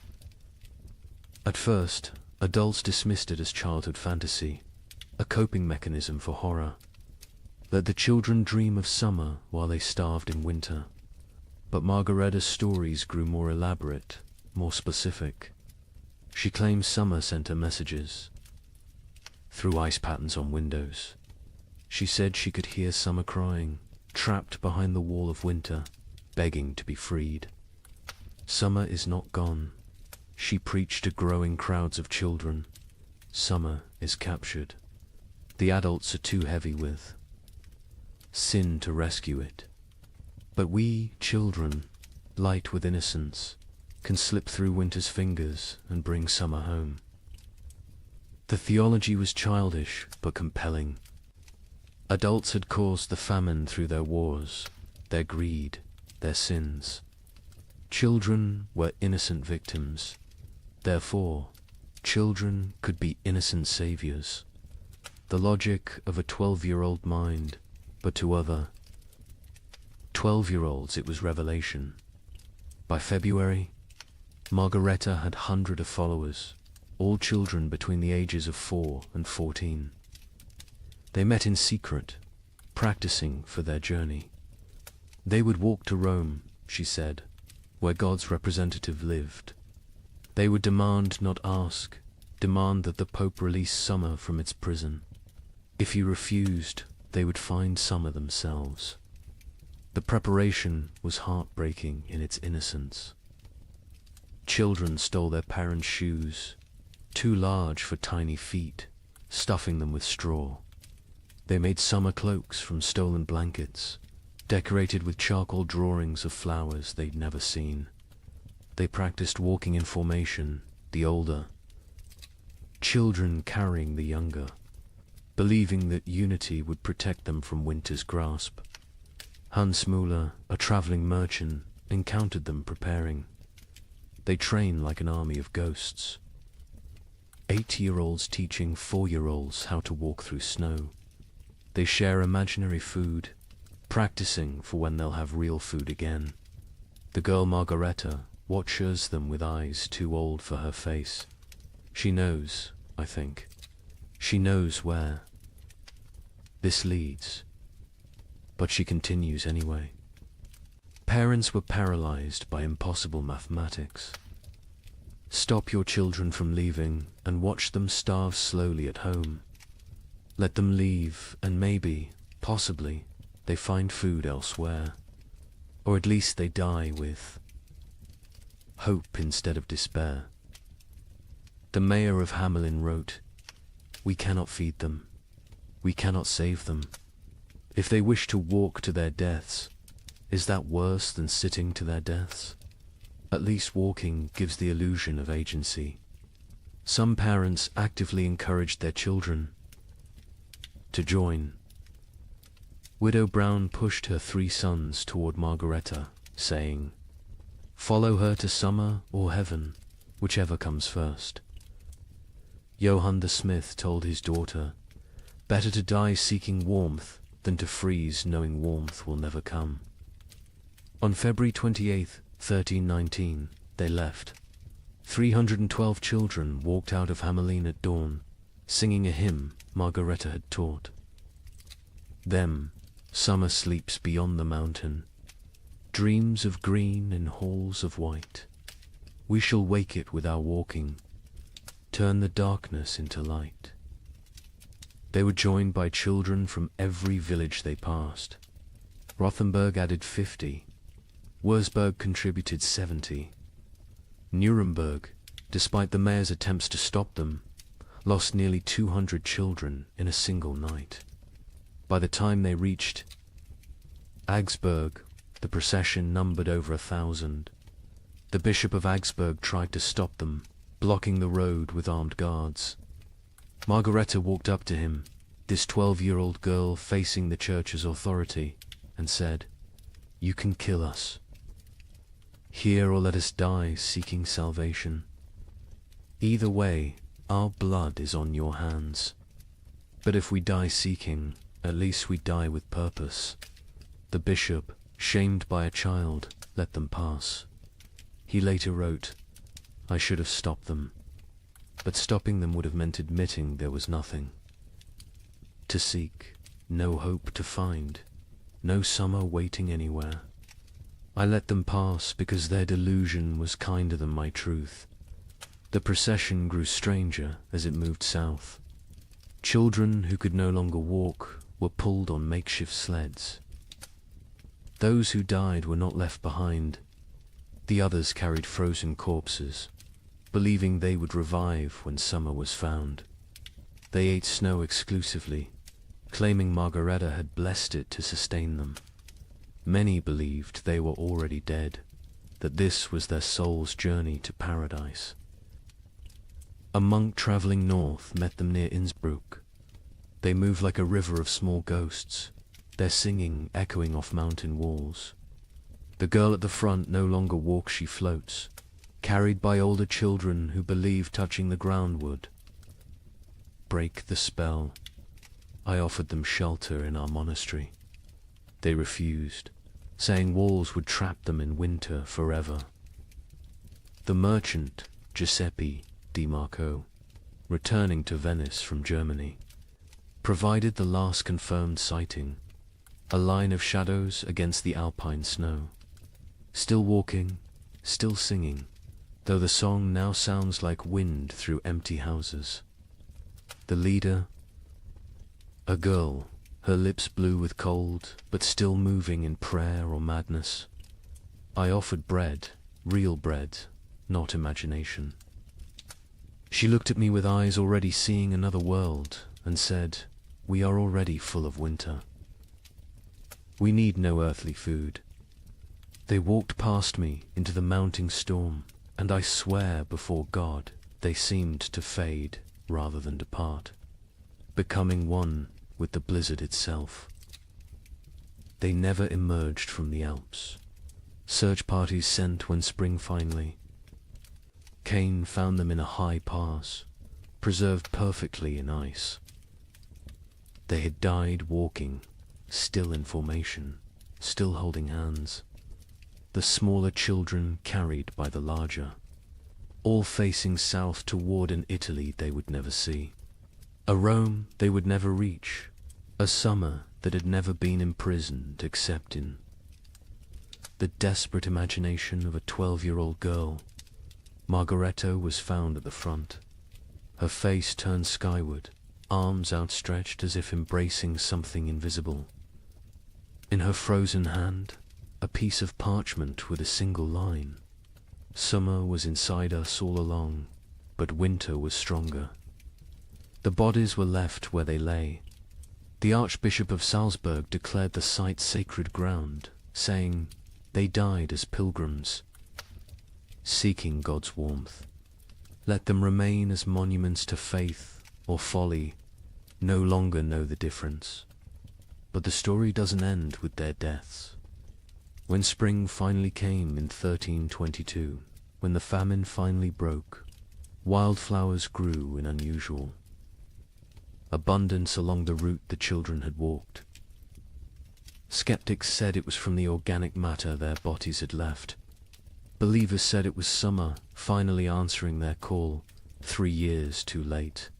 At first, adults dismissed it as childhood fantasy, a coping mechanism for horror. Let the children dream of summer while they starved in winter. But Margaretta's stories grew more elaborate, more specific. She claims summer sent her messages through ice patterns on windows. She said she could hear summer crying, trapped behind the wall of winter, begging to be freed. Summer is not gone. She preached to growing crowds of children. Summer is captured. The adults are too heavy with sin to rescue it. But we, children, light with innocence, can slip through winter's fingers and bring summer home. The theology was childish but compelling. Adults had caused the famine through their wars, their greed, their sins. Children were innocent victims. Therefore, children could be innocent saviors. The logic of a 12-year-old mind, but to other 12-year-olds it was revelation. By February, Margaretta had hundreds of followers, all children between the ages of 4 and 14. They met in secret, practicing for their journey. They would walk to Rome, she said, where God's representative lived. They would demand, not ask, demand that the Pope release summer from its prison. If he refused, they would find summer themselves. The preparation was heartbreaking in its innocence. Children stole their parents' shoes, too large for tiny feet, stuffing them with straw. They made summer cloaks from stolen blankets, decorated with charcoal drawings of flowers they'd never seen. They practiced walking in formation, the older children carrying the younger, believing that unity would protect them from winter's grasp. Hans Müller, a traveling merchant, encountered them preparing. They train like an army of ghosts. 8-year-olds teaching 4-year-olds how to walk through snow. They share imaginary food, practicing for when they'll have real food again. The girl Margaretta watches them with eyes too old for her face. She knows, I think. She knows where this leads. But she continues anyway. Parents were paralyzed by impossible mathematics. Stop your children from leaving and watch them starve slowly at home. Let them leave and maybe, possibly, they find food elsewhere. Or at least they die with hope instead of despair. The mayor of Hamelin wrote, "We cannot feed them. We cannot save them. If they wish to walk to their deaths, is that worse than sitting to their deaths? At least walking gives the illusion of agency." Some parents actively encouraged their children to join. Widow Brown pushed her 3 sons toward Margaretta, saying, "Follow her to summer or heaven, whichever comes first." Johann the Smith told his daughter, "Better to die seeking warmth than to freeze knowing warmth will never come." On February 28, 1319, they left. 312 children walked out of Hamelin at dawn, singing a hymn Margaretta had taught. Them, summer sleeps beyond the mountain, dreams of green in halls of white. We shall wake it with our walking, turn the darkness into light. They were joined by children from every village they passed. Rothenburg added 50. Wurzburg contributed 70. Nuremberg, despite the mayor's attempts to stop them, lost nearly 200 children in a single night. By the time they reached Augsburg, the procession numbered over 1,000. The Bishop of Augsburg tried to stop them, blocking the road with armed guards. Margareta walked up to him, this 12-year-old girl facing the church's authority, and said, "You can kill us. Here or let us die seeking salvation. Either way, our blood is on your hands. But if we die seeking, at least we die with purpose." The bishop, shamed by a child, let them pass. He later wrote, "I should have stopped them, but stopping them would have meant admitting there was nothing. To seek, no hope to find, no summer waiting anywhere. I let them pass because their delusion was kinder than my truth." The procession grew stranger as it moved south. Children who could no longer walk were pulled on makeshift sleds. Those who died were not left behind. The others carried frozen corpses, believing they would revive when summer was found. They ate snow exclusively, claiming Margareta had blessed it to sustain them. Many believed they were already dead, that this was their soul's journey to paradise. A monk traveling north met them near Innsbruck. They moved like a river of small ghosts, their singing echoing off mountain walls. The girl at the front no longer walks, she floats, carried by older children who believe touching the ground would break the spell. I offered them shelter in our monastery. They refused, saying walls would trap them in winter forever. The merchant, Giuseppe Di Marco, returning to Venice from Germany, provided the last confirmed sighting, a line of shadows against the alpine snow. Still walking, still singing, though the song now sounds like wind through empty houses. The leader, a girl, her lips blue with cold, but still moving in prayer or madness. I offered bread, real bread, not imagination. She looked at me with eyes already seeing another world, and said, "We are already full of winter. We need no earthly food." They walked past me into the mounting storm, and I swear before God they seemed to fade rather than depart, becoming one with the blizzard itself. They never emerged from the Alps. Search parties sent when spring finally Cain found them in a high pass, preserved perfectly in ice. They had died walking, still in formation, still holding hands. The smaller children carried by the larger, all facing south toward an Italy they would never see, a Rome they would never reach, a summer that had never been imprisoned except in the desperate imagination of a 12-year-old girl. Margareta was found at the front, her face turned skyward, arms outstretched as if embracing something invisible. In her frozen hand, a piece of parchment with a single line. Summer was inside us all along, but winter was stronger. The bodies were left where they lay. The Archbishop of Salzburg declared the site sacred ground, saying, "They died as pilgrims, seeking God's warmth. Let them remain as monuments to faith or folly, no longer know the difference." But the story doesn't end with their deaths. When spring finally came in 1322, when the famine finally broke, wildflowers grew in unusual abundance along the route the children had walked. Skeptics said it was from the organic matter their bodies had left. Believers said it was summer finally answering their call, 3 years too late.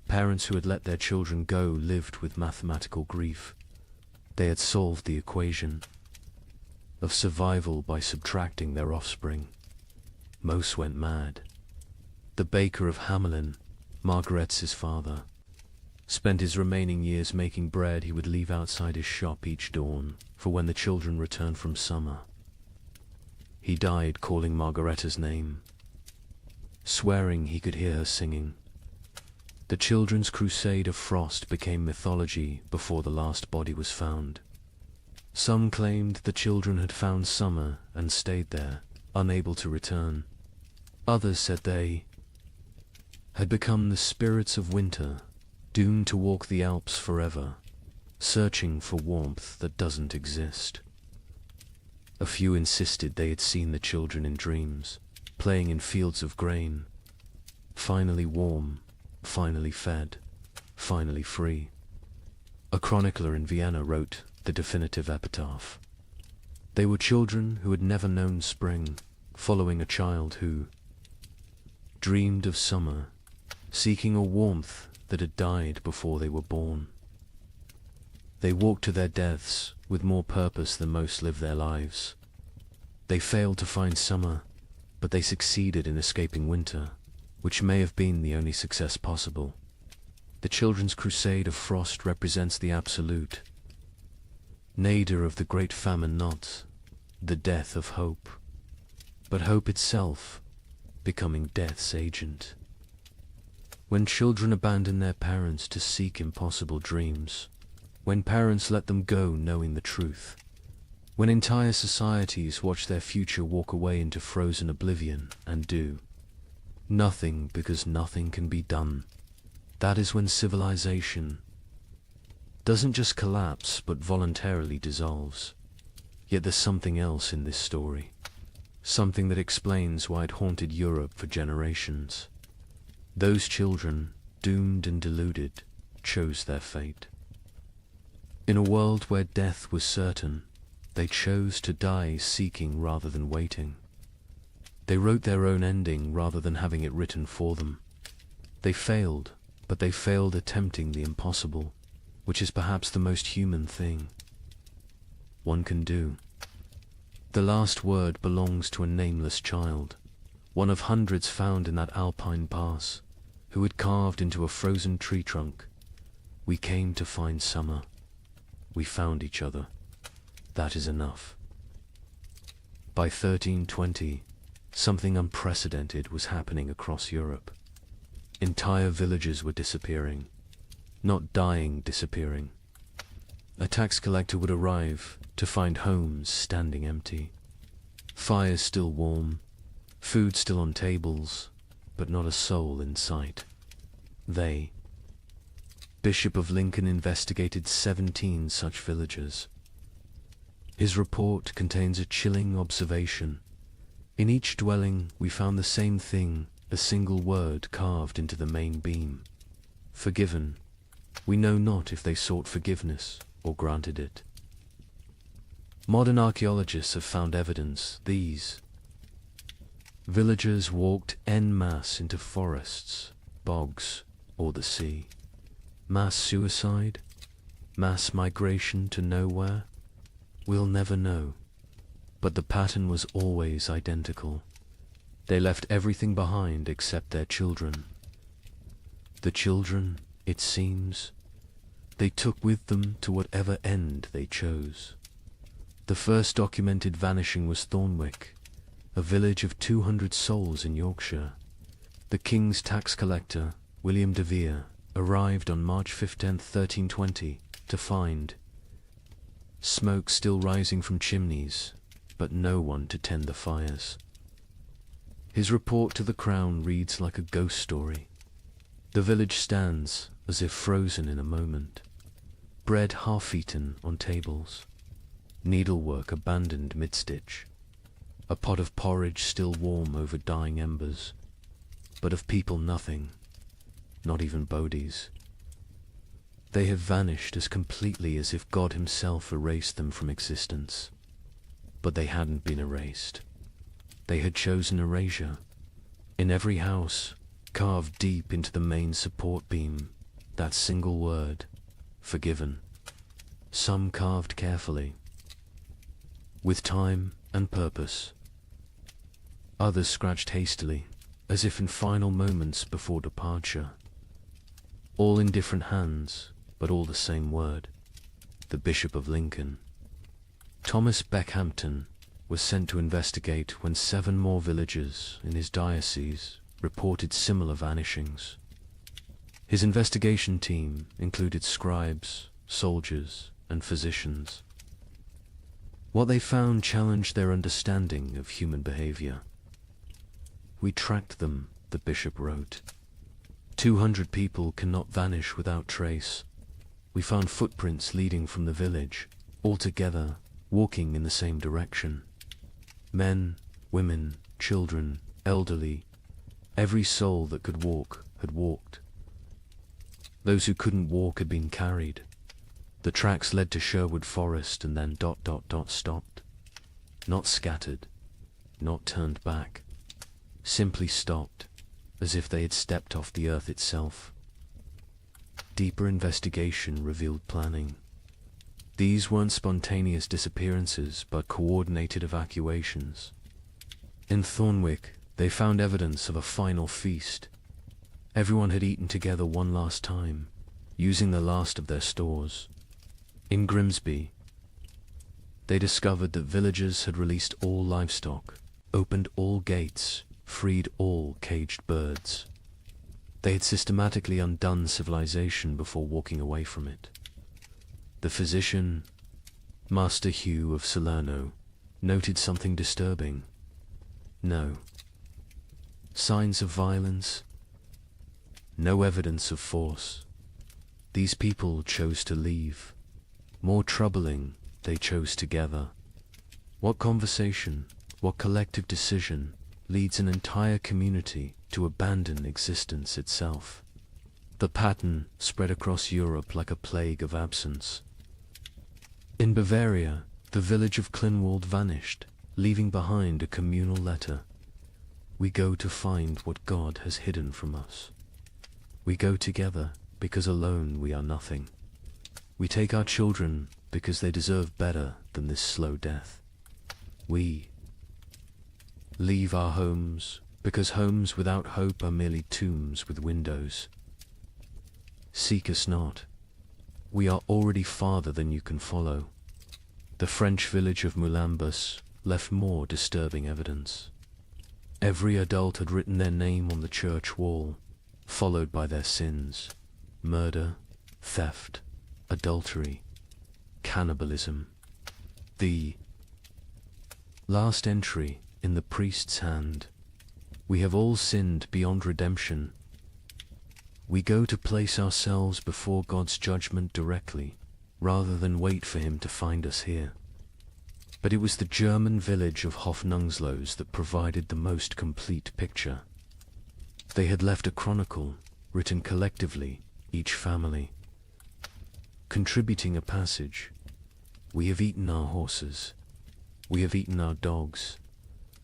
Parents who had let their children go lived with mathematical grief. They had solved the equation of survival by subtracting their offspring. Most went mad. The baker of Hamelin, Margaret's father, spent his remaining years making bread he would leave outside his shop each dawn for when the children returned from summer. He died calling Margareta's name, swearing he could hear her singing. The children's crusade of frost became mythology before the last body was found. Some claimed the children had found summer and stayed there, unable to return. Others said they had become the spirits of winter, doomed to walk the Alps forever, searching for warmth that doesn't exist. A few insisted they had seen the children in dreams, playing in fields of grain, finally warm, finally fed, finally free. A chronicler in Vienna wrote the definitive epitaph. They were children who had never known spring, following a child who dreamed of summer, seeking a warmth that had died before they were born. They walked to their deaths with more purpose than most live their lives. They failed to find summer, but they succeeded in escaping winter, which may have been the only success possible. The children's crusade of frost represents the absolute, nadir of the great famine, not the death of hope, but hope itself becoming death's agent. When children abandon their parents to seek impossible dreams, when parents let them go knowing the truth, when entire societies watch their future walk away into frozen oblivion and do nothing because nothing can be done, that is when civilization doesn't just collapse but voluntarily dissolves. Yet there's something else in this story, something that explains why it haunted Europe for generations. Those children, doomed and deluded, chose their fate. In a world where death was certain, they chose to die seeking rather than waiting. They wrote their own ending rather than having it written for them. They failed, but they failed attempting the impossible, which is perhaps the most human thing one can do. The last word belongs to a nameless child, one of hundreds found in that alpine pass, who had carved into a frozen tree trunk. We came to find summer. We found each other. That is enough. By 1320, something unprecedented was happening across Europe. Entire villages were disappearing, not dying, disappearing. A tax collector would arrive to find homes standing empty, fires still warm, food still on tables, but not a soul in sight. Bishop of Lincoln investigated 17 such villages. His report contains a chilling observation. In each dwelling we found the same thing, a single word carved into the main beam. Forgiven. We know not if they sought forgiveness or granted it. Modern archaeologists have found evidence these villagers walked en masse into forests, bogs, or the sea. Mass suicide? Mass migration to nowhere? We'll never know. But the pattern was always identical. They left everything behind except their children. The children, it seems, they took with them to whatever end they chose. The first documented vanishing was Thornwick, a village of 200 souls in Yorkshire. The king's tax collector, William de Vere, arrived on March 15, 1320, to find smoke still rising from chimneys, but no one to tend the fires. His report to the crown reads like a ghost story. The village stands as if frozen in a moment. Bread half-eaten on tables. Needlework abandoned mid-stitch. A pot of porridge still warm over dying embers. But of people nothing, not even bodies. They have vanished as completely as if God himself erased them from existence. But they hadn't been erased. They had chosen erasure. In every house, carved deep into the main support beam, that single word, forgiven. Some carved carefully, with time and purpose. Others scratched hastily, as if in final moments before departure. All in different hands, but all the same word, the Bishop of Lincoln. Thomas Beckhampton was sent to investigate when 7 more villagers in his diocese reported similar vanishings. His investigation team included scribes, soldiers, and physicians. What they found challenged their understanding of human behavior. We tracked them, the bishop wrote. 200 people cannot vanish without trace. We found footprints leading from the village, all together, walking in the same direction. Men, women, children, elderly, every soul that could walk had walked. Those who couldn't walk had been carried. The tracks led to Sherwood Forest and then ... stopped. Not scattered, not turned back, simply stopped, as if they had stepped off the earth itself. Deeper investigation revealed planning. These weren't spontaneous disappearances, but coordinated evacuations. In Thornwick, they found evidence of a final feast. Everyone had eaten together one last time, using the last of their stores. In Grimsby, they discovered that villagers had released all livestock, opened all gates, freed all caged birds. They had systematically undone civilization before walking away from it. The physician, Master Hugh of Salerno, noted something disturbing. No signs of violence, no evidence of force. These people chose to leave. More troubling, they chose together. What conversation, what collective decision leads an entire community to abandon existence itself? The pattern spread across Europe like a plague of absence. In Bavaria, the village of Klinwald vanished, leaving behind a communal letter. We go to find what God has hidden from us. We go together because alone we are nothing. We take our children because they deserve better than this slow death. We leave our homes because homes without hope are merely tombs with windows. Seek us not. We are already farther than you can follow. The French village of Moulambus left more disturbing evidence. Every adult had written their name on the church wall, followed by their sins: murder, theft, adultery, cannibalism. The last entry in the priest's hand: we have all sinned beyond redemption. We go to place ourselves before God's judgment directly, rather than wait for him to find us here. But it was the German village of Hofnungslos that provided the most complete picture. They had left a chronicle, written collectively, each family, contributing a passage. We have eaten our horses. We have eaten our dogs.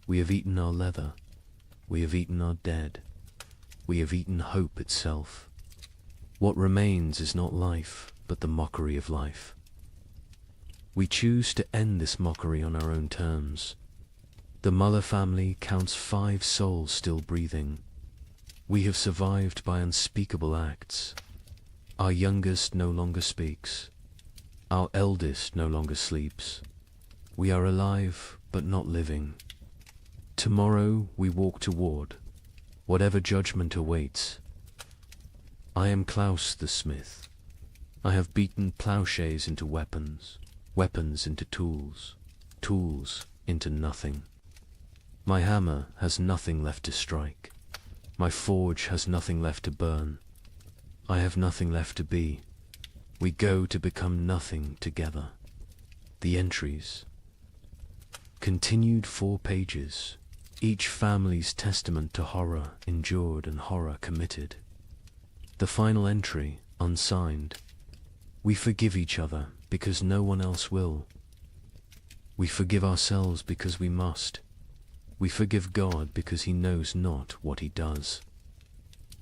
We have eaten our leather. We have eaten our dead. We have eaten hope itself. What remains is not life, but the mockery of life. We choose to end this mockery on our own terms. The Muller family counts 5 souls still breathing. We have survived by unspeakable acts. Our youngest no longer speaks. Our eldest no longer sleeps. We are alive, but not living. Tomorrow we walk toward whatever judgment awaits. I am Klaus the smith. I have beaten plowshares into weapons, weapons into tools, tools into nothing. My hammer has nothing left to strike. My forge has nothing left to burn. I have nothing left to be. We go to become nothing together. The entries. Continued 4 pages. Each family's testament to horror endured and horror committed. The final entry, unsigned. We forgive each other because no one else will. We forgive ourselves because we must. We forgive God because he knows not what he does.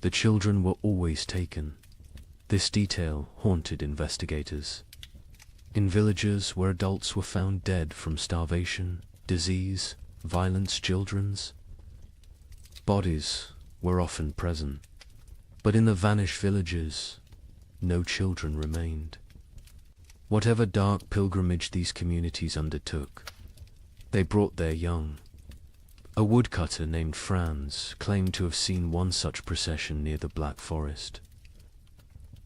The children were always taken. This detail haunted investigators. In villages where adults were found dead from starvation, disease, violence, children's bodies were often present. But in the vanished villages, no children remained. Whatever dark pilgrimage these communities undertook, they brought their young. A woodcutter named Franz claimed to have seen one such procession near the Black Forest.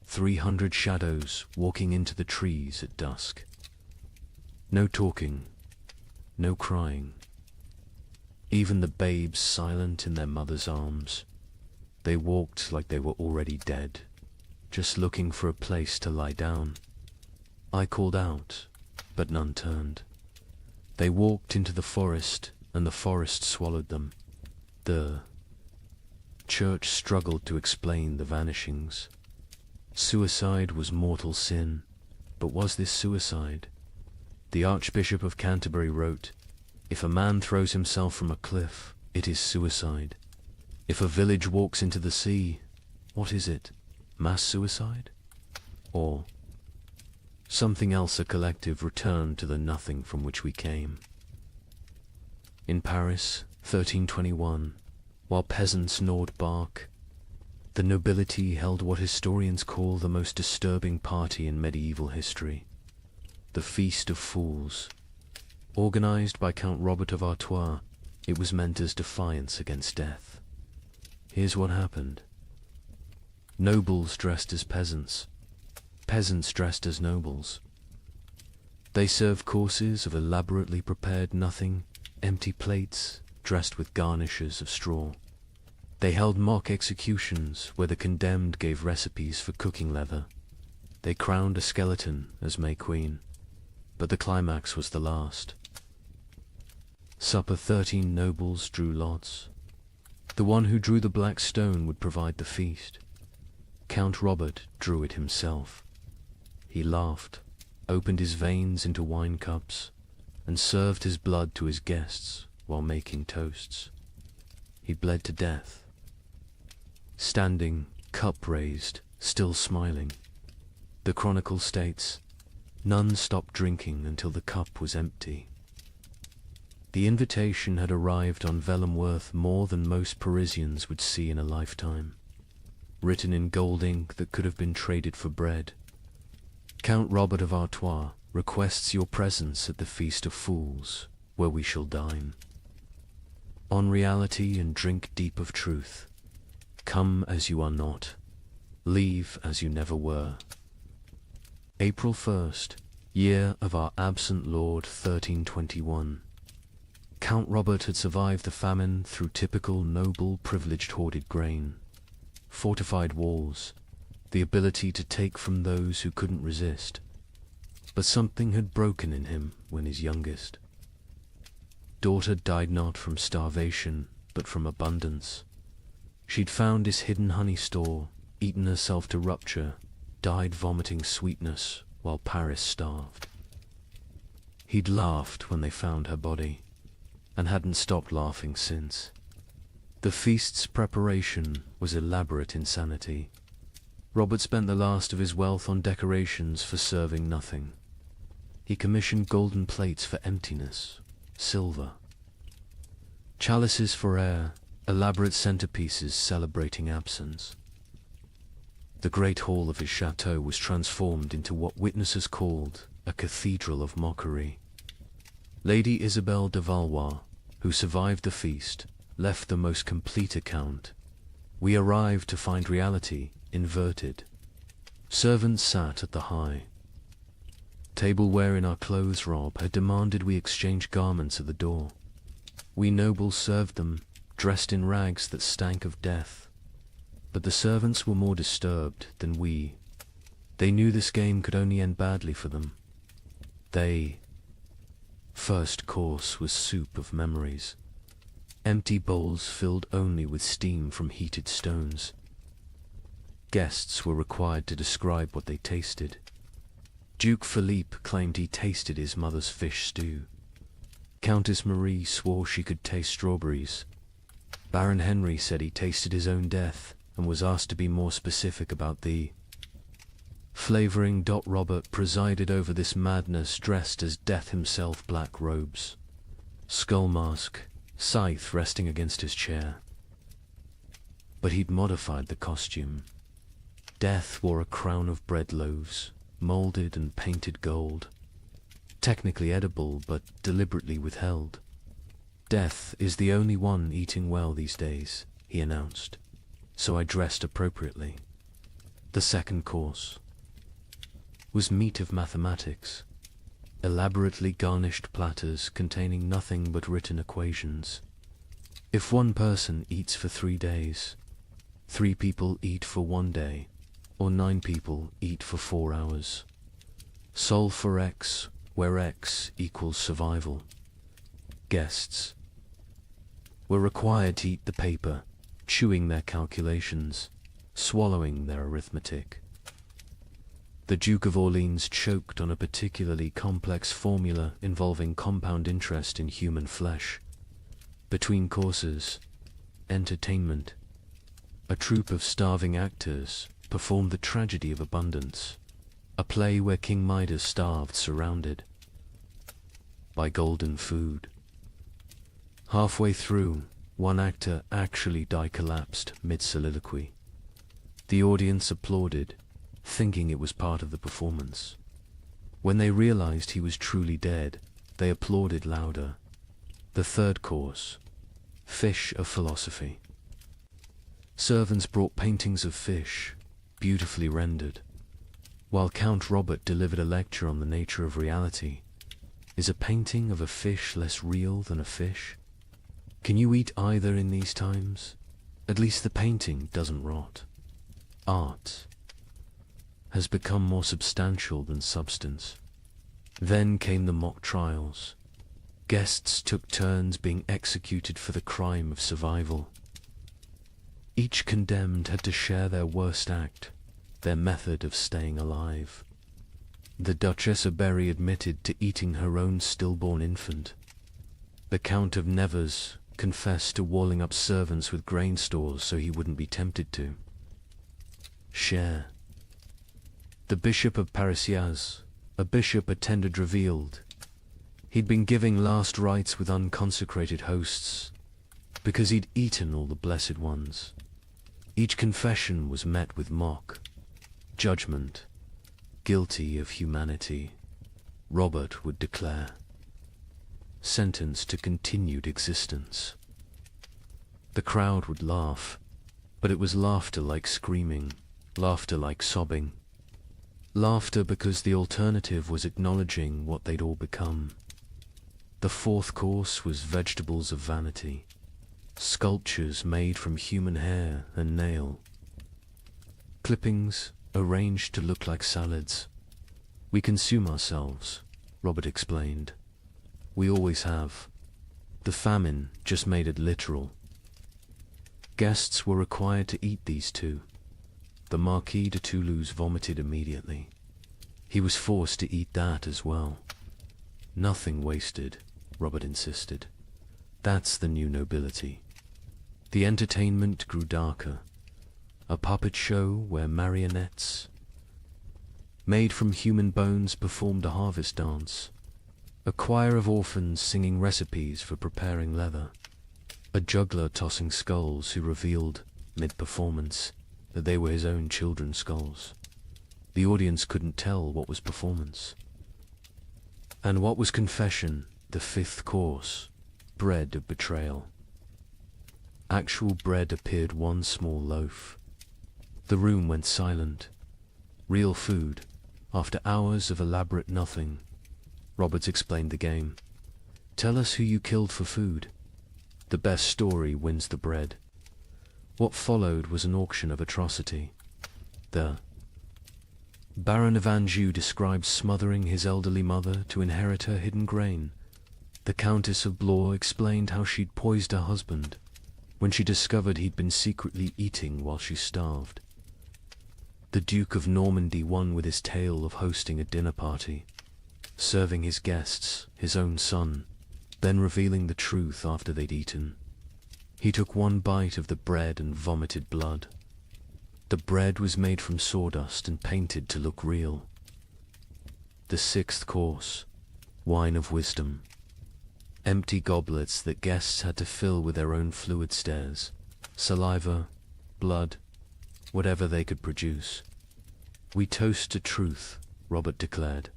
300 shadows walking into the trees at dusk. No talking, no crying. Even the babes silent in their mother's arms. They walked like they were already dead, just looking for a place to lie down. I called out, but none turned. They walked into the forest, and the forest swallowed them. The church struggled to explain the vanishings. Suicide was mortal sin, but was this suicide? The Archbishop of Canterbury wrote, "If a man throws himself from a cliff, it is suicide. If a village walks into the sea, what is it? Mass suicide? Or something else? A collective return to the nothing from which we came." In Paris, 1321, while peasants gnawed bark, the nobility held what historians call the most disturbing party in medieval history, the Feast of Fools. Organized by Count Robert of Artois, it was meant as defiance against death. Here's what happened. Nobles dressed as peasants, peasants dressed as nobles. They served courses of elaborately prepared nothing, empty plates dressed with garnishes of straw. They held mock executions where the condemned gave recipes for cooking leather. They crowned a skeleton as May Queen, but the climax was the last. Supper 13 nobles drew lots. The one who drew the black stone would provide the feast. Count Robert drew it himself. He laughed, opened his veins into wine cups, and served his blood to his guests while making toasts. He bled to death. Standing, cup raised, still smiling. The chronicle states, none stopped drinking until the cup was empty. The invitation had arrived on vellum worth more than most Parisians would see in a lifetime, written in gold ink that could have been traded for bread. Count Robert of Artois requests your presence at the Feast of Fools, where we shall dine. On reality and drink deep of truth. Come as you are not. Leave as you never were. April 1st, year of our absent Lord 1321. Count Robert had survived the famine through typical noble privileged hoarded grain, fortified walls, the ability to take from those who couldn't resist. But something had broken in him when his youngest daughter died not from starvation, but from abundance. She'd found his hidden honey store, eaten herself to rupture, died vomiting sweetness while Paris starved. He'd laughed when they found her body, and hadn't stopped laughing since. The feast's preparation was elaborate insanity. Robert spent the last of his wealth on decorations for serving nothing. He commissioned golden plates for emptiness, silver, chalices for air, elaborate centerpieces celebrating absence. The great hall of his chateau was transformed into what witnesses called a cathedral of mockery. Lady Isabelle de Valois, who survived the feast, left the most complete account. We arrived to find reality inverted. Servants sat at the high tableware in our clothes rob had demanded we exchange garments at the door. We nobles served them, dressed in rags that stank of death. But the servants were more disturbed than we. They knew this game could only end badly for them. First course was soup of memories. Empty bowls filled only with steam from heated stones. Guests were required to describe what they tasted. Duke Philippe claimed he tasted his mother's fish stew. Countess Marie swore she could taste strawberries. Baron Henry said he tasted his own death and was asked to be more specific about the flavoring. Robert presided over this madness dressed as death himself, black robes, skull mask, scythe resting against his chair. But he'd modified the costume. Death wore a crown of bread loaves, molded and painted gold, technically edible but deliberately withheld. Death is the only one eating well these days, he announced, so I dressed appropriately. The second course was meat of mathematics, elaborately garnished platters containing nothing but written equations. If one person eats for 3 days, 3 people eat for 1 day, or 9 people eat for 4 hours. Solve for X, where X equals survival. Guests were required to eat the paper, chewing their calculations, swallowing their arithmetic. The Duke of Orleans choked on a particularly complex formula involving compound interest in human flesh. Between courses, entertainment. A troupe of starving actors performed the tragedy of abundance, a play where King Midas starved surrounded by golden food. Halfway through, one actor actually collapsed mid-soliloquy. The audience applauded, thinking it was part of the performance. When they realized he was truly dead, they applauded louder. The third course, fish of philosophy. Servants brought paintings of fish, beautifully rendered. While Count Robert delivered a lecture on the nature of reality, is a painting of a fish less real than a fish? Can you eat either in these times? At least the painting doesn't rot. Art has become more substantial than substance. Then came the mock trials. Guests took turns being executed for the crime of survival. Each condemned had to share their worst act, their method of staying alive. The Duchess of Berry admitted to eating her own stillborn infant. The Count of Nevers confessed to walling up servants with grain stores so he wouldn't be tempted to share. The Bishop of Parisiaz, a bishop attended, revealed he'd been giving last rites with unconsecrated hosts because he'd eaten all the blessed ones. Each confession was met with mock judgment. Guilty of humanity, Robert would declare. Sentenced to continued existence. The crowd would laugh, but it was laughter like screaming, laughter like sobbing. Laughter because the alternative was acknowledging what they'd all become. The fourth course was vegetables of vanity, sculptures made from human hair and nail. Clippings arranged to look like salads. We consume ourselves, Robert explained. We always have. The famine just made it literal. Guests were required to eat these too. The Marquis de Toulouse vomited immediately. He was forced to eat that as well. Nothing wasted, Robert insisted. That's the new nobility. The entertainment grew darker. A puppet show where marionettes made from human bones performed a harvest dance. A choir of orphans singing recipes for preparing leather. A juggler tossing skulls who revealed, mid-performance, that they were his own children's skulls. The audience couldn't tell what was performance and what was confession. The fifth course, bread of betrayal. Actual bread appeared, one small loaf. The room went silent. Real food, after hours of elaborate nothing. Roberts explained the game. Tell us who you killed for food. The best story wins the bread. What followed was an auction of atrocity. The Baron of Anjou described smothering his elderly mother to inherit her hidden grain. The Countess of Blois explained how she'd poisoned her husband when she discovered he'd been secretly eating while she starved. The Duke of Normandy won with his tale of hosting a dinner party, serving his guests, his own son, then revealing the truth after they'd eaten. He took one bite of the bread and vomited blood. The bread was made from sawdust and painted to look real. The sixth course, wine of wisdom. Empty goblets that guests had to fill with their own fluid stares, saliva, blood, whatever they could produce. We toast to truth, Robert declared.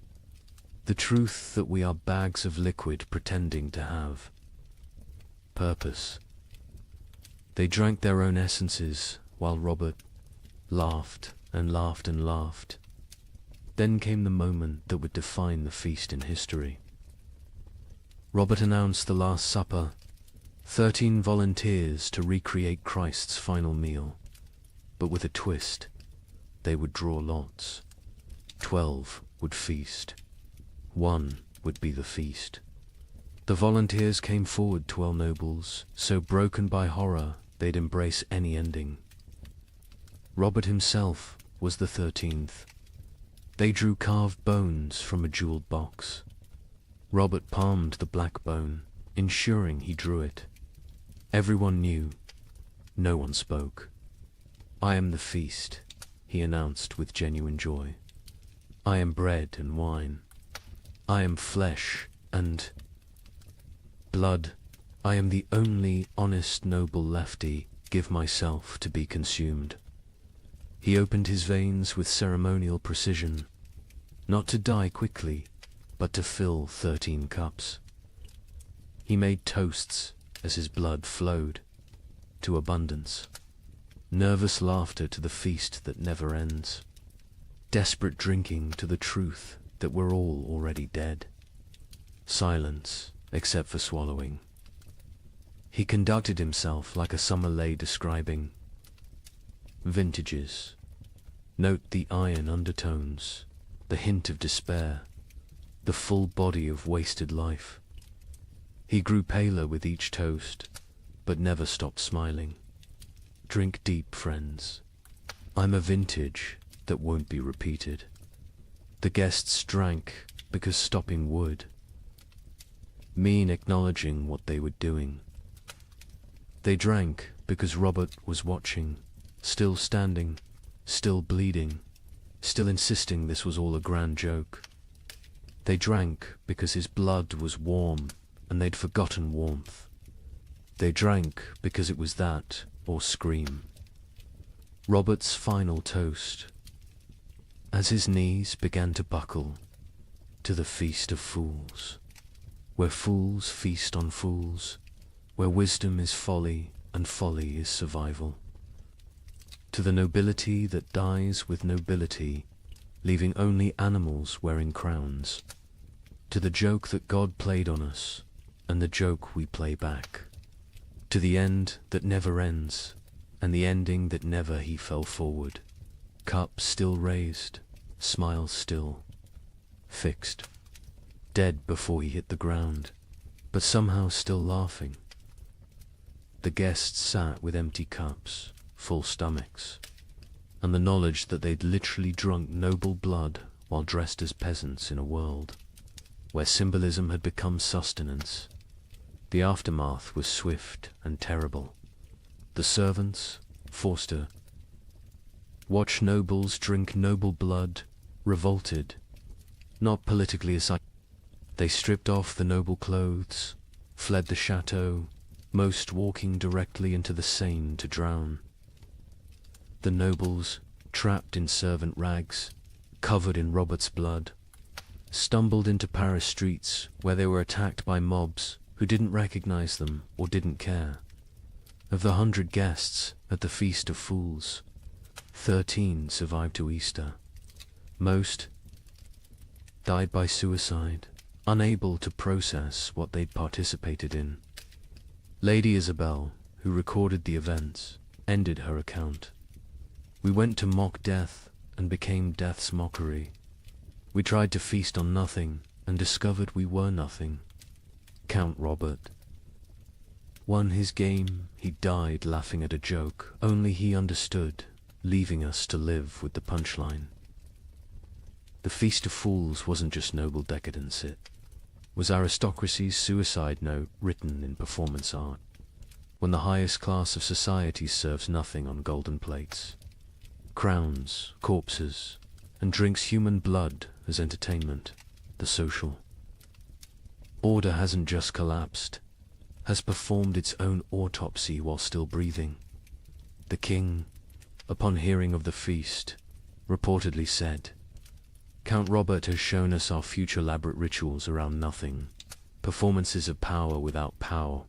The truth that we are bags of liquid pretending to have purpose. They drank their own essences while Robert laughed and laughed and laughed. Then came the moment that would define the feast in history. Robert announced the Last Supper, 13 volunteers to recreate Christ's final meal. but with a twist. They would draw lots. 12 would feast. 1 would be the feast. The volunteers came forward, 12 nobles, so broken by horror they'd embrace any ending. Robert himself was the 13th. They drew carved bones from a jeweled box. Robert palmed the black bone, ensuring he drew it. Everyone knew. No one spoke. "I am the feast," he announced with genuine joy. "I am bread and wine. I am flesh and blood. I am the only honest noble lefty. Give myself to be consumed." He opened his veins with ceremonial precision, not to die quickly, but to fill 13 cups. He made toasts as his blood flowed, to abundance. Nervous laughter to the feast that never ends. Desperate drinking to the truth that we're all already dead. Silence, except for swallowing. He conducted himself like a sommelier describing vintages. Note the iron undertones, the hint of despair, the full body of wasted life. He grew paler with each toast, but never stopped smiling. Drink deep, friends. I'm a vintage that won't be repeated. The guests drank because stopping would mean acknowledging what they were doing. They drank because Robert was watching, still standing, still bleeding, still insisting this was all a grand joke. They drank because his blood was warm and they'd forgotten warmth. They drank because it was that or scream. Robert's final toast, as his knees began to buckle, to the feast of fools, where fools feast on fools, where wisdom is folly and folly is survival. To the nobility that dies with nobility, leaving only animals wearing crowns. To the joke that God played on us, and the joke we play back. To the end that never ends, and the ending that never he fell forward. Cup still raised, smile still, fixed. Dead before he hit the ground, but somehow still laughing. The guests sat with empty cups, full stomachs, and the knowledge that they'd literally drunk noble blood while dressed as peasants in a world where symbolism had become sustenance. The aftermath was swift and terrible. The servants, forced to watch nobles drink noble blood, revolted, not politically aside. They stripped off the noble clothes, fled the chateau, most walking directly into the Seine to drown. The nobles, trapped in servant rags, covered in Robert's blood, stumbled into Paris streets where they were attacked by mobs who didn't recognize them or didn't care. Of the 100 guests at the Feast of Fools, 13 survived to Easter. Most died by suicide, unable to process what they'd participated in. Lady Isabel, who recorded the events, ended her account. "We went to mock death and became death's mockery. We tried to feast on nothing and discovered we were nothing." Count Robert won his game. He died laughing at a joke only he understood, leaving us to live with the punchline. The Feast of Fools wasn't just noble decadence, it was aristocracy's suicide note written in performance art, when the highest class of society serves nothing on golden plates, crowns, corpses, and drinks human blood as entertainment. The social order hasn't just collapsed, has performed its own autopsy while still breathing. The king, upon hearing of the feast, reportedly said, "Count Robert has shown us our future elaborate rituals around nothing, performances of power without power.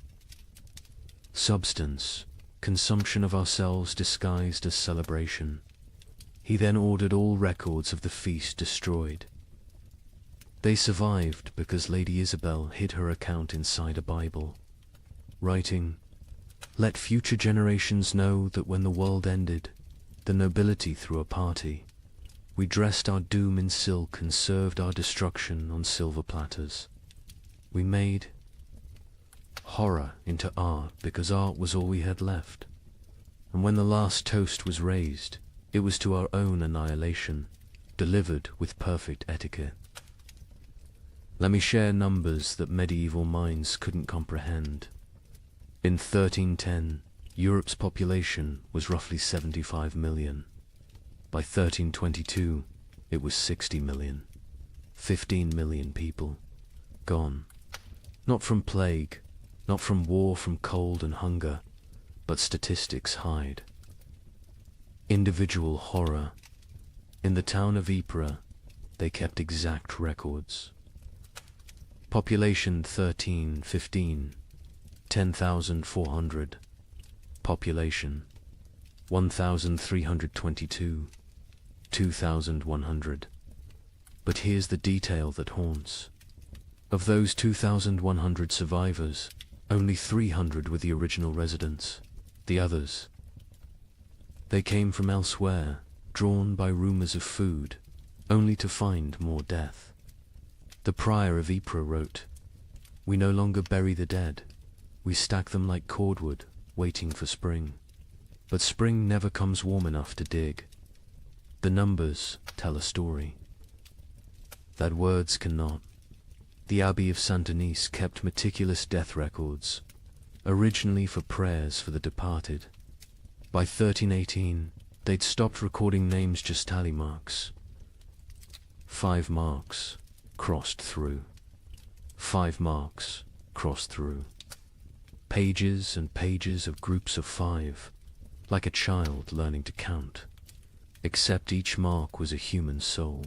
Substance, consumption of ourselves disguised as celebration." He then ordered all records of the feast destroyed. They survived because Lady Isabel hid her account inside a Bible, writing, "Let future generations know that when the world ended, the nobility threw a party. We dressed our doom in silk and served our destruction on silver platters. We made horror into art because art was all we had left. And when the last toast was raised, it was to our own annihilation, delivered with perfect etiquette. Let me share numbers that medieval minds couldn't comprehend. In 1310, Europe's population was roughly 75 million. By 1322, it was 60 million. 15 million people gone. Not from plague, not from war, from cold and hunger, but statistics hide. Individual horror. In the town of Ypres, they kept exact records. Population 1315, 10,400. Population 1,322, 2,100. But here's the detail that haunts. Of those 2,100 survivors, only 300 were the original residents. The others, they came from elsewhere, drawn by rumors of food, only to find more death. The prior of Ypres wrote, "We no longer bury the dead. We stack them like cordwood, waiting for spring. But spring never comes warm enough to dig. The numbers tell a story that words cannot." The Abbey of Saint-Denis kept meticulous death records, originally for prayers for the departed. By 1318, they'd stopped recording names, just tally marks. 5 marks crossed through. 5 marks crossed through. Pages and pages of groups of 5, like a child learning to count, except each mark was a human soul.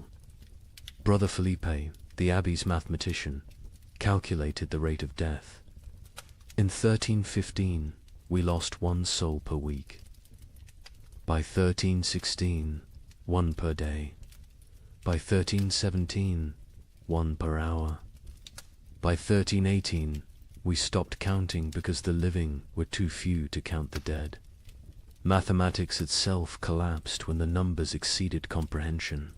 Brother Felipe, the abbey's mathematician, calculated the rate of death. In 1315, we lost 1 soul per week. By 1316, 1 per day. By 1317, 1 per hour. By 1318, we stopped counting because the living were too few to count the dead. Mathematics itself collapsed when the numbers exceeded comprehension.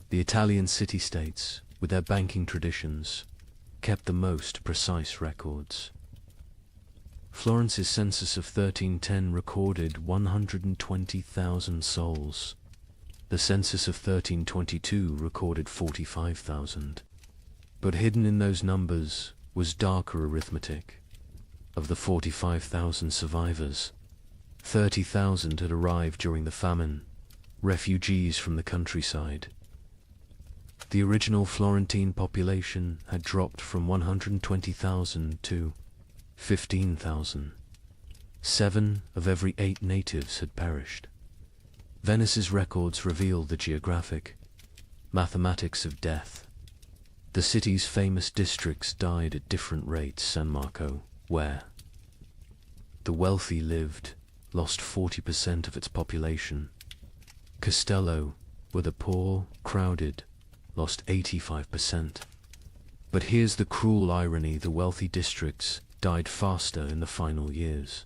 The Italian city-states, with their banking traditions, kept the most precise records. Florence's census of 1310 recorded 120,000 souls. The census of 1322 recorded 45,000. But hidden in those numbers was darker arithmetic. Of the 45,000 survivors, 30,000 had arrived during the famine, refugees from the countryside. The original Florentine population had dropped from 120,000 to 15,000. 7 of every 8 natives had perished. Venice's records reveal the geographic mathematics of death. The city's famous districts died at different rates. San Marco, where the wealthy lived, lost 40% of its population. Castello, where the poor, crowded, lost 85%. But here's the cruel irony: the wealthy districts died faster in the final years.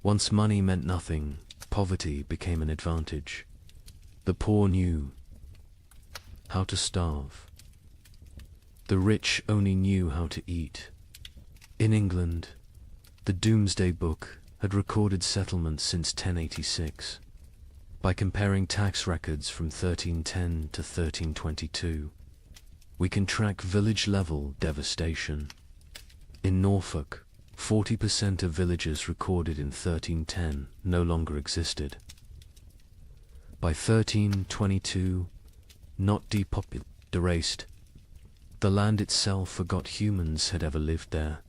Once money meant nothing, poverty became an advantage. The poor knew how to starve. The rich only knew how to eat. In England, the Domesday Book had recorded settlements since 1086. By comparing tax records from 1310 to 1322, we can track village-level devastation. In Norfolk, 40% of villages recorded in 1310 no longer existed. By 1322, not depopulated, erased. The land itself forgot humans had ever lived there.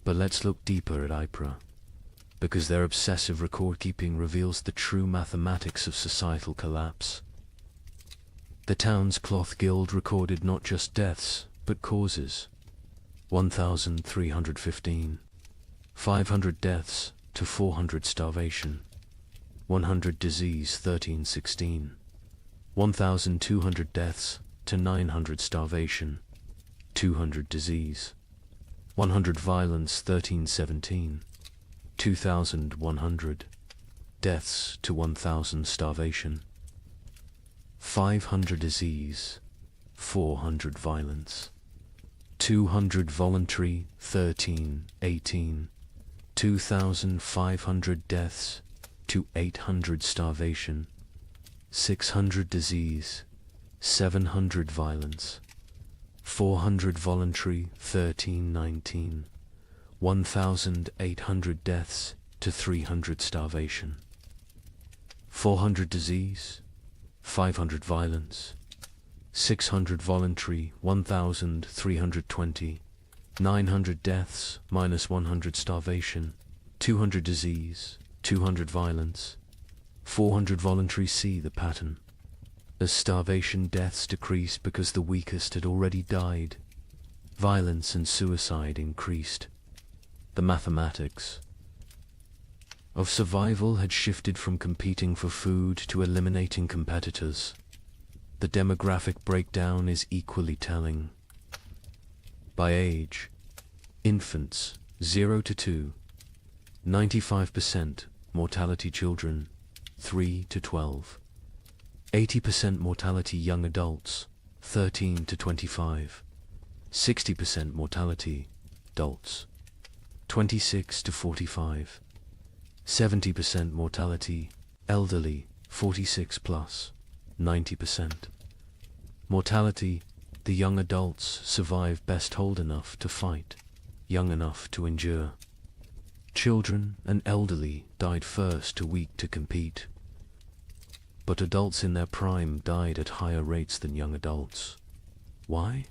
But let's look deeper at Ypres, because their obsessive record-keeping reveals the true mathematics of societal collapse. The town's cloth guild recorded not just deaths, but causes. 1,315. 500 deaths to 400 starvation. 100 disease 1316. 1,200 deaths to 900 starvation. 200 disease. 100 violence 1317. 2,100 deaths to 1,000 starvation, 500 disease, 400 violence, 200 voluntary, 18, 2,500 deaths to 800 starvation, 600 disease, 700 violence, 400 voluntary, 19, 1,800 deaths to 300 starvation, 400 disease, 500 violence, 600 voluntary, 1,320, 900 deaths minus 100 starvation, 200 disease, 200 violence, 400 voluntary. See the pattern. As starvation deaths decreased because the weakest had already died, violence and suicide increased. The mathematics of survival had shifted from competing for food to eliminating competitors. The demographic breakdown is equally telling. By age, infants 0 to 2, 95% mortality children 3 to 12, 80% mortality young adults 13 to 25, 60% mortality adults 26 to 45, 70% mortality elderly 46 plus, 90%. Mortality, the young adults survive best old enough to fight, young enough to endure. Children and elderly died first, too weak to compete. But adults in their prime died at higher rates than young adults. Why?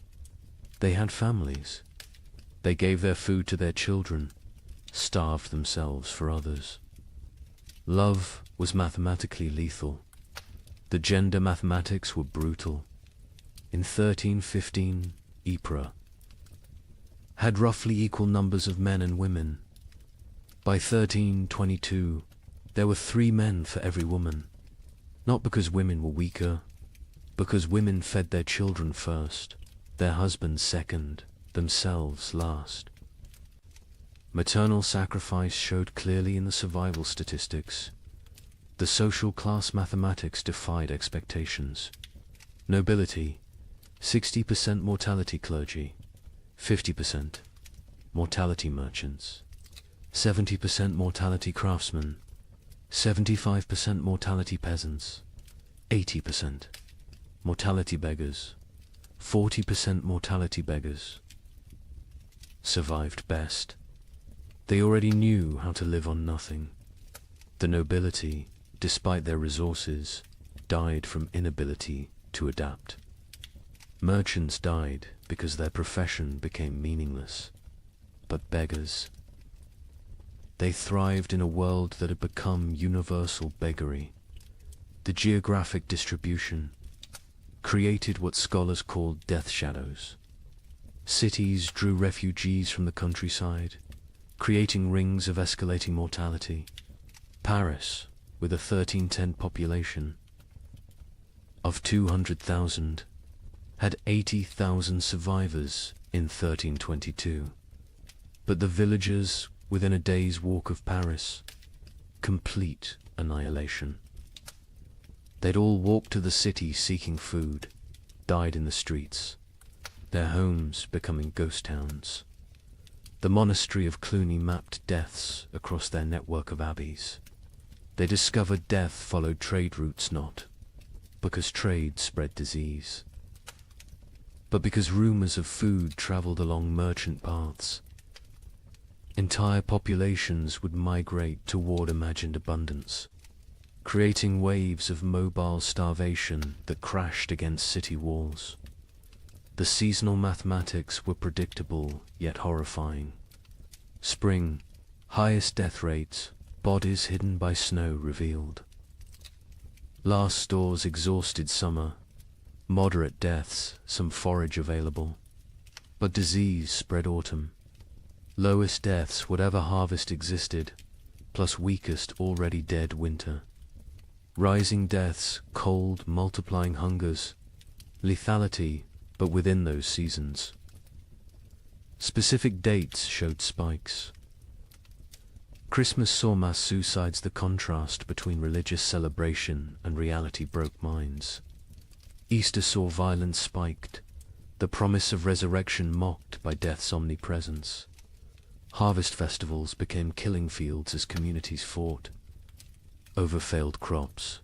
They had families. They gave their food to their children, starved themselves for others. Love was mathematically lethal. The gender mathematics were brutal. In 1315, Ypres had roughly equal numbers of men and women. By 1322, there were 3 men for every woman. Not because women were weaker, because women fed their children first, their husbands second, themselves last. Maternal sacrifice showed clearly in the survival statistics. The social class mathematics defied expectations. Nobility, 60% mortality clergy, 50% mortality merchants, 70% mortality craftsmen, 75% mortality peasants, 80% mortality beggars, 40% mortality beggars. Survived best. They already knew how to live on nothing. The nobility, despite their resources, died from inability to adapt. Merchants died because their profession became meaningless. But beggars, they thrived in a world that had become universal beggary. The geographic distribution created what scholars called death shadows. Cities drew refugees from the countryside, creating rings of escalating mortality. Paris, with a 1310 population of 200,000, had 80,000 survivors in 1322. But the villagers within a day's walk of Paris, complete annihilation. They'd all walked to the city seeking food, died in the streets, their homes becoming ghost towns. The monastery of Cluny mapped deaths across their network of abbeys. They discovered death followed trade routes not because trade spread disease, but because rumors of food traveled along merchant paths. Entire populations would migrate toward imagined abundance, creating waves of mobile starvation that crashed against city walls. The seasonal mathematics were predictable yet horrifying. Spring, highest death rates, bodies hidden by snow revealed. Last stores exhausted summer, moderate deaths, some forage available. But disease spread autumn. Lowest deaths, whatever harvest existed, plus weakest already dead winter. Rising deaths, cold, multiplying hungers, lethality, but within those seasons. Specific dates showed spikes. Christmas saw mass suicides. The contrast between religious celebration and reality broke minds. Easter saw violence spiked, the promise of resurrection mocked by death's omnipresence. Harvest festivals became killing fields as communities fought over failed crops.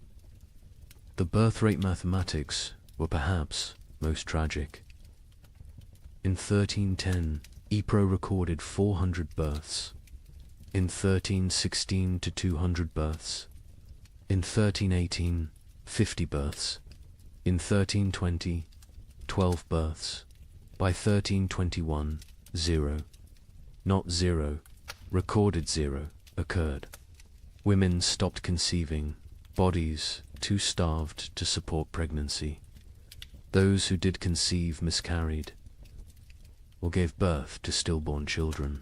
The birth rate mathematics were perhaps most tragic. In 1310, Ypres recorded 400 births. In 1316 to 200 births. In 1318, 50 births. In 1320, 12 births. By 1321, 0. Not 0, recorded 0, occurred. Women stopped conceiving, bodies too starved to support pregnancy. Those who did conceive miscarried, or gave birth to stillborn children.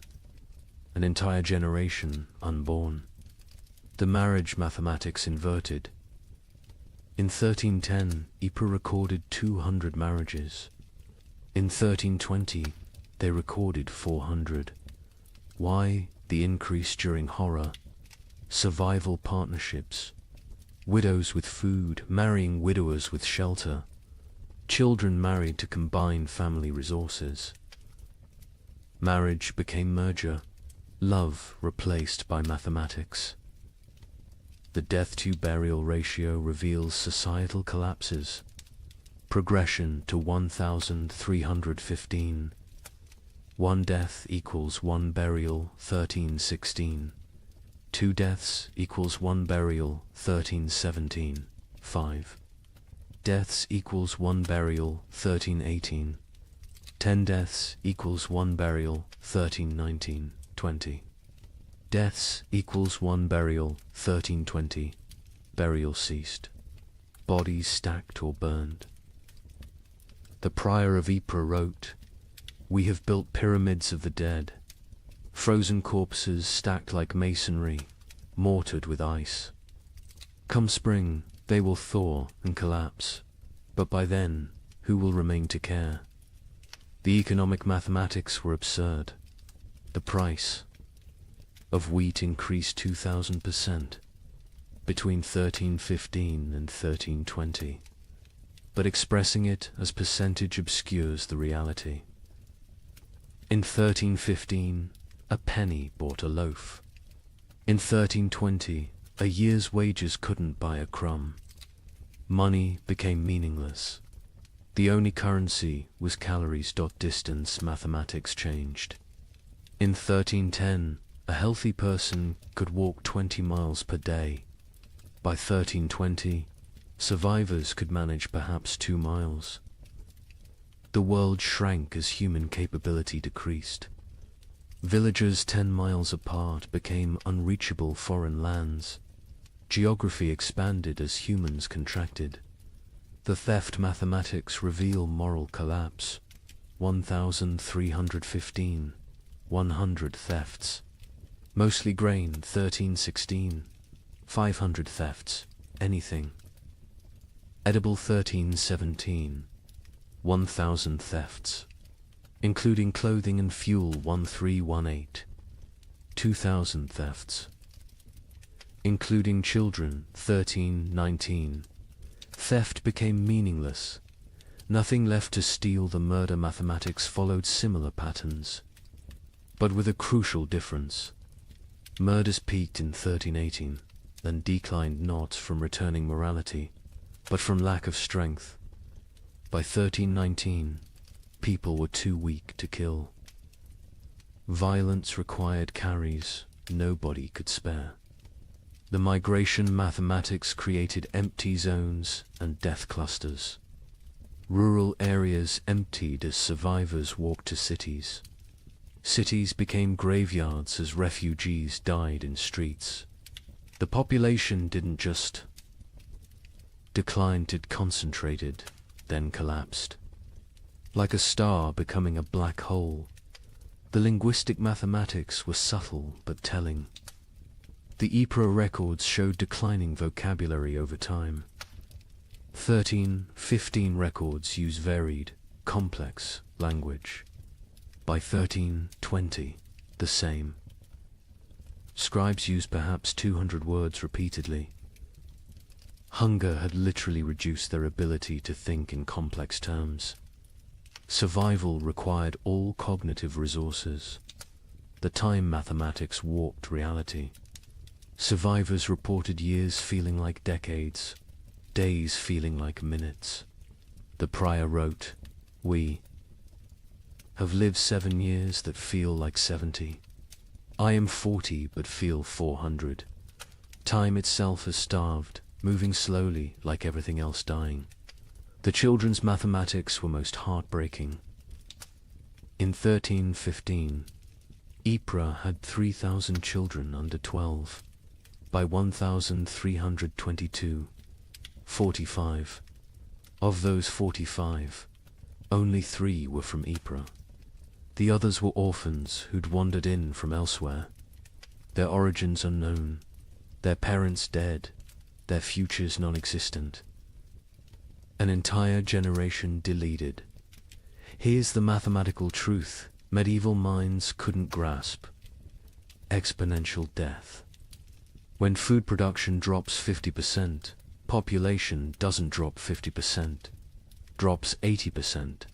An entire generation unborn. The marriage mathematics inverted. In 1310, Ypres recorded 200 marriages. In 1320, they recorded 400. Why the increase during horror? Survival partnerships. Widows with food marrying widowers with shelter. Children married to combine family resources. Marriage became merger. Love replaced by mathematics. The death-to-burial ratio reveals societal collapses. Progression to 1,315. One death equals one burial, 1316. Two deaths equals one burial, 1317. 5 deaths equals one burial, 1318. 10 deaths equals one burial, 1319. 20 deaths equals one burial, 1320. Burial ceased. Bodies stacked or burned. The prior of Ypres wrote, "We have built pyramids of the dead, frozen corpses stacked like masonry, mortared with ice. Come spring, they will thaw and collapse, but by then, who will remain to care?" The economic mathematics were absurd. The price of wheat increased 2,000% between 1315 and 1320, but expressing it as percentage obscures the reality. In 1315, a penny bought a loaf. In 1320, a year's wages couldn't buy a crumb. Money became meaningless. The only currency was calories. Distance mathematics changed. In 1310, a healthy person could walk 20 miles per day. By 1320, survivors could manage perhaps 2 miles. The world shrank as human capability decreased. Villages 10 miles apart became unreachable foreign lands. Geography expanded as humans contracted. The theft mathematics reveal moral collapse. 1,315. 100 thefts. Mostly grain, 1316. 500 thefts. Anything. Edible, 1317. 1,000 thefts. Including clothing and fuel, 1318. 2,000 thefts. Including children, 1319. Theft became meaningless. Nothing left to steal. The murder mathematics followed similar patterns, but with a crucial difference. Murders peaked in 1318, then declined not from returning morality, but from lack of strength. By 1319, people were too weak to kill. Violence required carries nobody could spare. The migration mathematics created empty zones and death clusters. Rural areas emptied as survivors walked to cities. Cities became graveyards as refugees died in streets. The population didn't just decline, it concentrated, then collapsed. Like a star becoming a black hole, the linguistic mathematics were subtle but telling. The Ypres records showed declining vocabulary over time. 1315 records use varied, complex language. By 1320, the same. Scribes used perhaps 200 words repeatedly. Hunger had literally reduced their ability to think in complex terms. Survival required all cognitive resources. The time mathematics warped reality. Survivors reported years feeling like decades, days feeling like minutes. The prior wrote, "We have lived 7 years that feel like 70. I am 40 but feel 400. Time itself has starved, moving slowly like everything else dying." The children's mathematics were most heartbreaking. In 1315, Ypres had 3,000 children under 12. By 1322, 45. Of those 45, only 3 were from Ypres. The others were orphans who'd wandered in from elsewhere. Their origins unknown, their parents dead, their futures non-existent. An entire generation deleted. Here's the mathematical truth medieval minds couldn't grasp. Exponential death. When food production drops 50%, population doesn't drop 50%, drops 80%.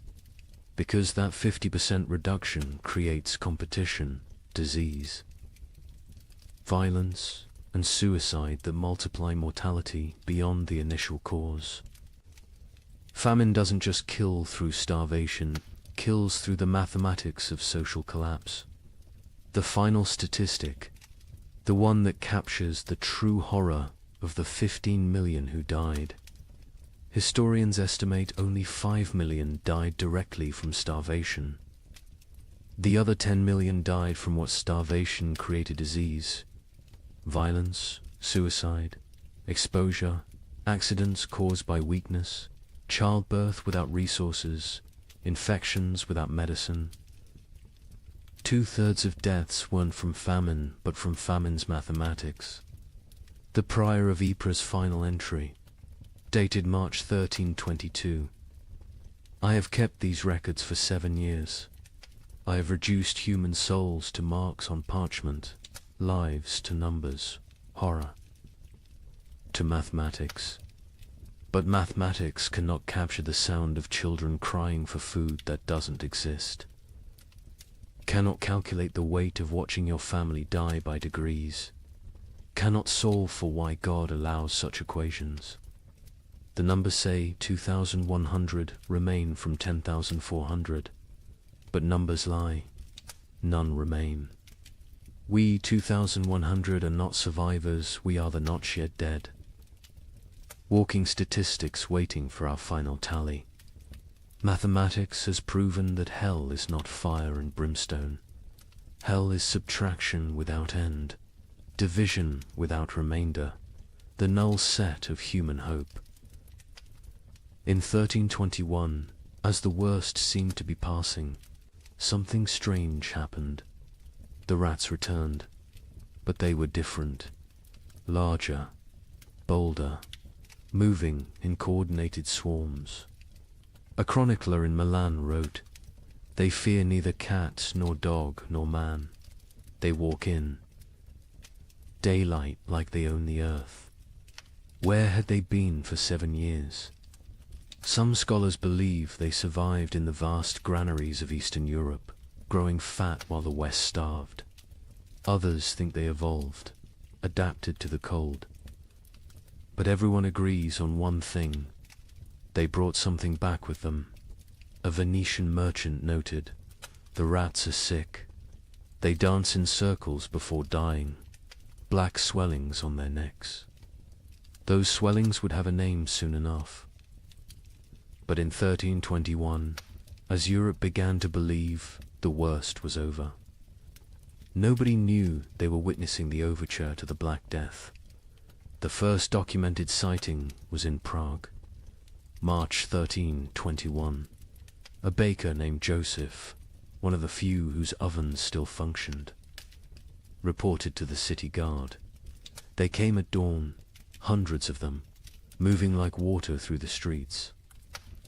Because that 50% reduction creates competition, disease, violence, and suicide that multiply mortality beyond the initial cause. Famine doesn't just kill through starvation, kills through the mathematics of social collapse. The final statistic, the one that captures the true horror of the 15 million who died. Historians estimate only 5 million died directly from starvation. The other 10 million died from what starvation created: disease, violence, suicide, exposure, accidents caused by weakness, childbirth without resources, infections without medicine. 2/3 of deaths weren't from famine, but from famine's mathematics. The prior of Ypres' final entry, dated March 1322. I have kept these records for 7 years. I have reduced human souls to marks on parchment, lives to numbers, horror to mathematics. But mathematics cannot capture the sound of children crying for food that doesn't exist. Cannot calculate the weight of watching your family die by degrees. Cannot solve for why God allows such equations. The numbers say 2,100 remain from 10,400. But numbers lie. None remain. We 2,100 are not survivors, we are the not yet dead. Walking statistics waiting for our final tally. Mathematics has proven that hell is not fire and brimstone. Hell is subtraction without end, division without remainder, the null set of human hope. In 1321, as the worst seemed to be passing, something strange happened. The rats returned, but they were different, larger, bolder, moving in coordinated swarms. A chronicler in Milan wrote, "They fear neither cat nor dog nor man. They walk in daylight like they own the earth." Where had they been for 7 years? Some scholars believe they survived in the vast granaries of Eastern Europe, growing fat while the West starved. Others think they evolved, adapted to the cold. But everyone agrees on one thing: they brought something back with them. A Venetian merchant noted, "The rats are sick. They dance in circles before dying, black swellings on their necks." Those swellings would have a name soon enough. But in 1321, as Europe began to believe, the worst was over. Nobody knew they were witnessing the overture to the Black Death. The first documented sighting was in Prague, March 1321. A baker named Joseph, one of the few whose ovens still functioned, reported to the city guard. They came at dawn, hundreds of them, moving like water through the streets.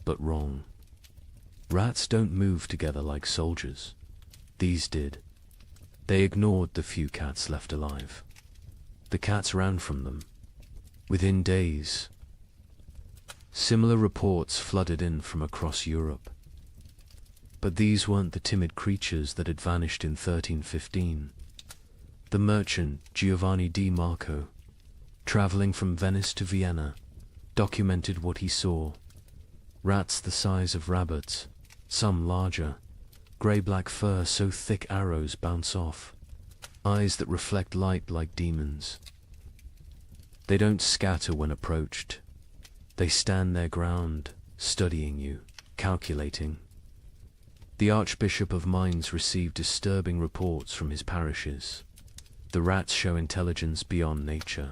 But wrong. Rats don't move together like soldiers. These did. They ignored the few cats left alive. The cats ran from them. Within days, similar reports flooded in from across Europe. But these weren't the timid creatures that had vanished in 1315. The merchant Giovanni di Marco, traveling from Venice to Vienna, documented what he saw. Rats the size of rabbits, some larger, grey-black fur so thick arrows bounce off, eyes that reflect light like demons. They don't scatter when approached. They stand their ground, studying you, calculating. The Archbishop of Mainz received disturbing reports from his parishes. The rats show intelligence beyond nature.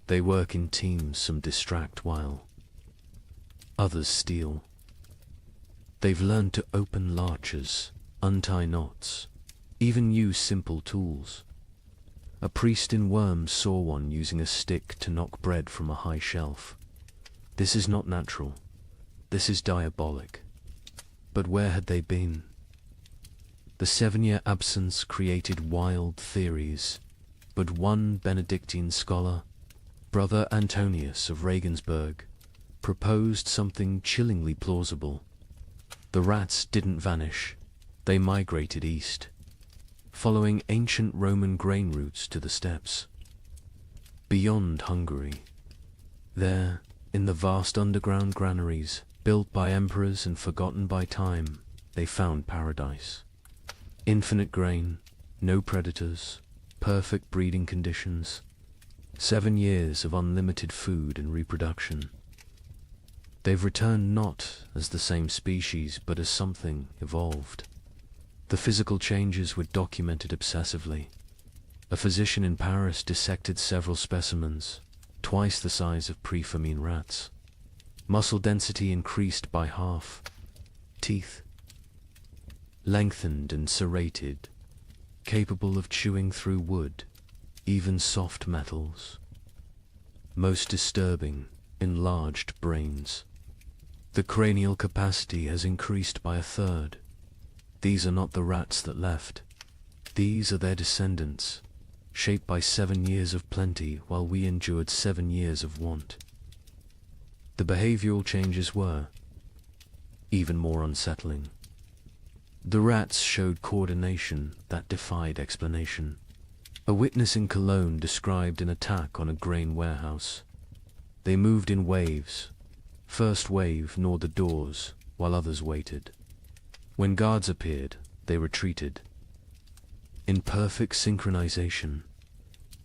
They work in teams, some distract while others steal. They've learned to open larches, untie knots, even use simple tools. A priest in Worms saw one using a stick to knock bread from a high shelf. This is not natural. This is diabolic. But where had they been? The 7-year absence created wild theories, but one Benedictine scholar, Brother Antonius of Regensburg, proposed something chillingly plausible. The rats didn't vanish, they migrated east, following ancient Roman grain routes to the steppes. Beyond Hungary, there, in the vast underground granaries, built by emperors and forgotten by time, they found paradise. Infinite grain, no predators, perfect breeding conditions, 7 years of unlimited food and reproduction. They've returned not as the same species, but as something evolved. The physical changes were documented obsessively. A physician in Paris dissected several specimens, twice the size of pre-famine rats. Muscle density increased by half. Teeth lengthened and serrated, capable of chewing through wood, even soft metals. Most disturbing, enlarged brains. The cranial capacity has increased by 1/3. These are not the rats that left. These are their descendants, shaped by 7 years of plenty while we endured 7 years of want. The behavioral changes were even more unsettling. The rats showed coordination that defied explanation. A witness in Cologne described an attack on a grain warehouse. They moved in waves. First wave gnawed the doors, while others waited. When guards appeared, they retreated. In perfect synchronization,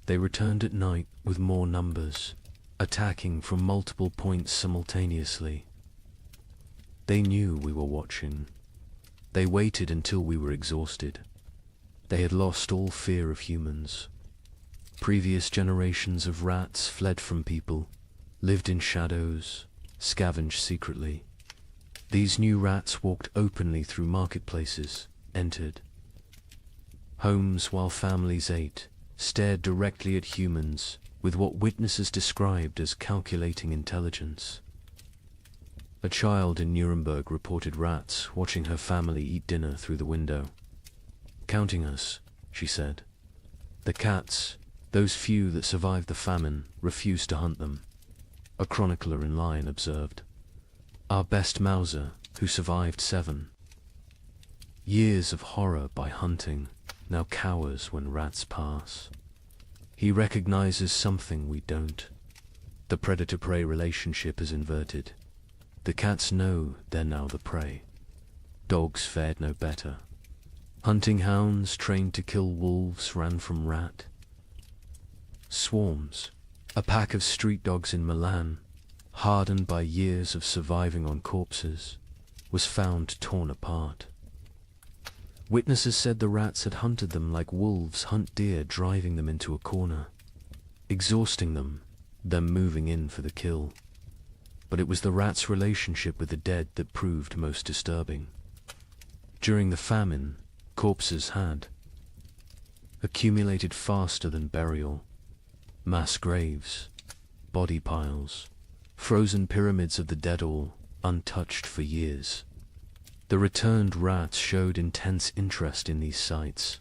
they returned at night with more numbers, attacking from multiple points simultaneously. They knew we were watching. They waited until we were exhausted. They had lost all fear of humans. Previous generations of rats fled from people, lived in shadows, scavenged secretly. These new rats walked openly through marketplaces, entered homes while families ate, stared directly at humans with what witnesses described as calculating intelligence. A child in Nuremberg reported rats watching her family eat dinner through the window. "Counting us," she said. "The cats, those few that survived the famine, refused to hunt them." A chronicler in Lyon observed, "Our best Mauser, who survived 7 years of horror by hunting, now cowers when rats pass. He recognizes something we don't. The predator-prey relationship is inverted. The cats know they're now the prey. Dogs fared no better. Hunting hounds trained to kill wolves ran from rat. Swarms, a pack of street dogs in Milan, hardened by years of surviving on corpses, was found torn apart. Witnesses said the rats had hunted them like wolves hunt deer, driving them into a corner, exhausting them, then moving in for the kill. But it was the rats' relationship with the dead that proved most disturbing. During the famine, corpses had accumulated faster than burial. Mass graves, body piles, frozen pyramids of the dead, all untouched for years. The returned rats showed intense interest in these sites.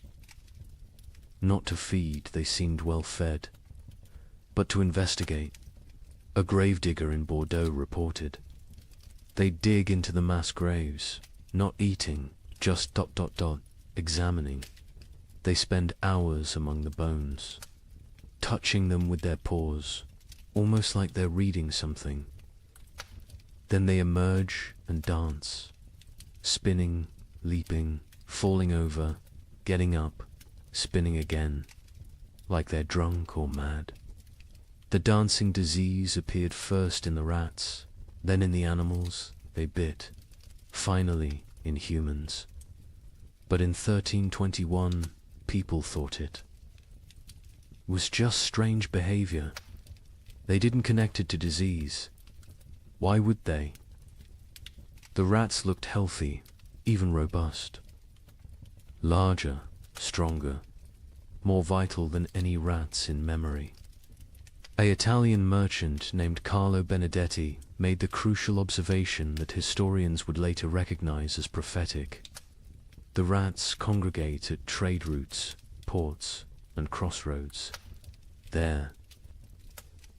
Not to feed, they seemed well fed, but to investigate. A gravedigger in Bordeaux reported. They dig into the mass graves, not eating, just ... examining. They spend hours among the bones, touching them with their paws, almost like they're reading something. Then they emerge and dance, spinning, leaping, falling over, getting up, spinning again, like they're drunk or mad. The dancing disease appeared first in the rats, then in the animals they bit, finally in humans. But in 1321, people thought it was just strange behavior. They didn't connect it to disease. Why would they? The rats looked healthy, even robust. Larger, stronger, more vital than any rats in memory. An Italian merchant named Carlo Benedetti made the crucial observation that historians would later recognize as prophetic. The rats congregate at trade routes, ports, and crossroads. There,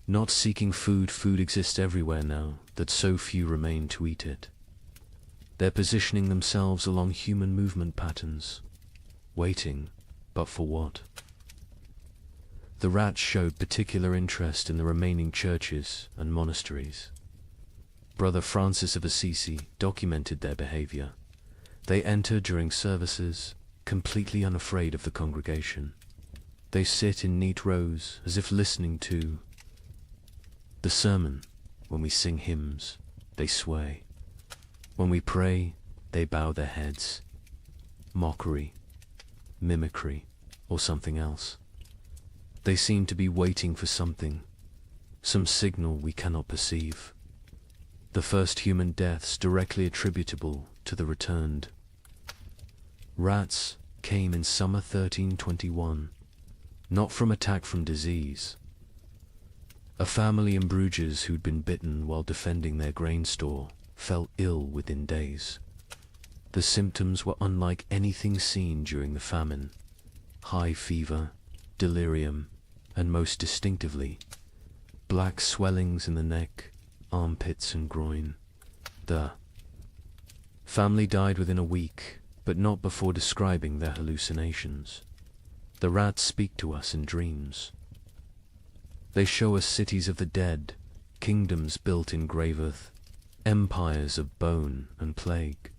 not seeking food, food exists everywhere now, that so few remain to eat it. They're positioning themselves along human movement patterns, waiting, but for what? The rats showed particular interest in the remaining churches and monasteries. Brother Francis of Assisi documented their behavior. They enter during services, completely unafraid of the congregation. They sit in neat rows as if listening to the sermon. When we sing hymns, they sway. When we pray, they bow their heads. Mockery, mimicry, or something else. They seem to be waiting for something, some signal we cannot perceive. The first human deaths directly attributable to the returned. Rats came in summer 1321, not from attack from disease. A family in Bruges who'd been bitten while defending their grain store fell ill within days. The symptoms were unlike anything seen during the famine. High fever, delirium, and most distinctively, black swellings in the neck, armpits and groin. The family died within a week, but not before describing their hallucinations. The rats speak to us in dreams. They show us cities of the dead, kingdoms built in grave earth, empires of bone and plague.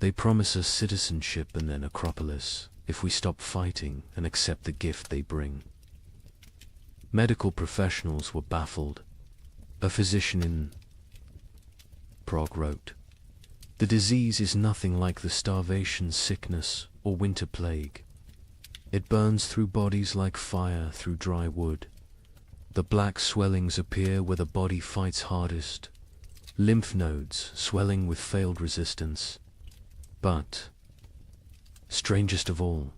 They promise us citizenship and then Acropolis if we stop fighting and accept the gift they bring. Medical professionals were baffled. A physician in Prague wrote, "The disease is nothing like the starvation, sickness, or winter plague. It burns through bodies like fire through dry wood. The black swellings appear where the body fights hardest, lymph nodes swelling with failed resistance. But, strangest of all,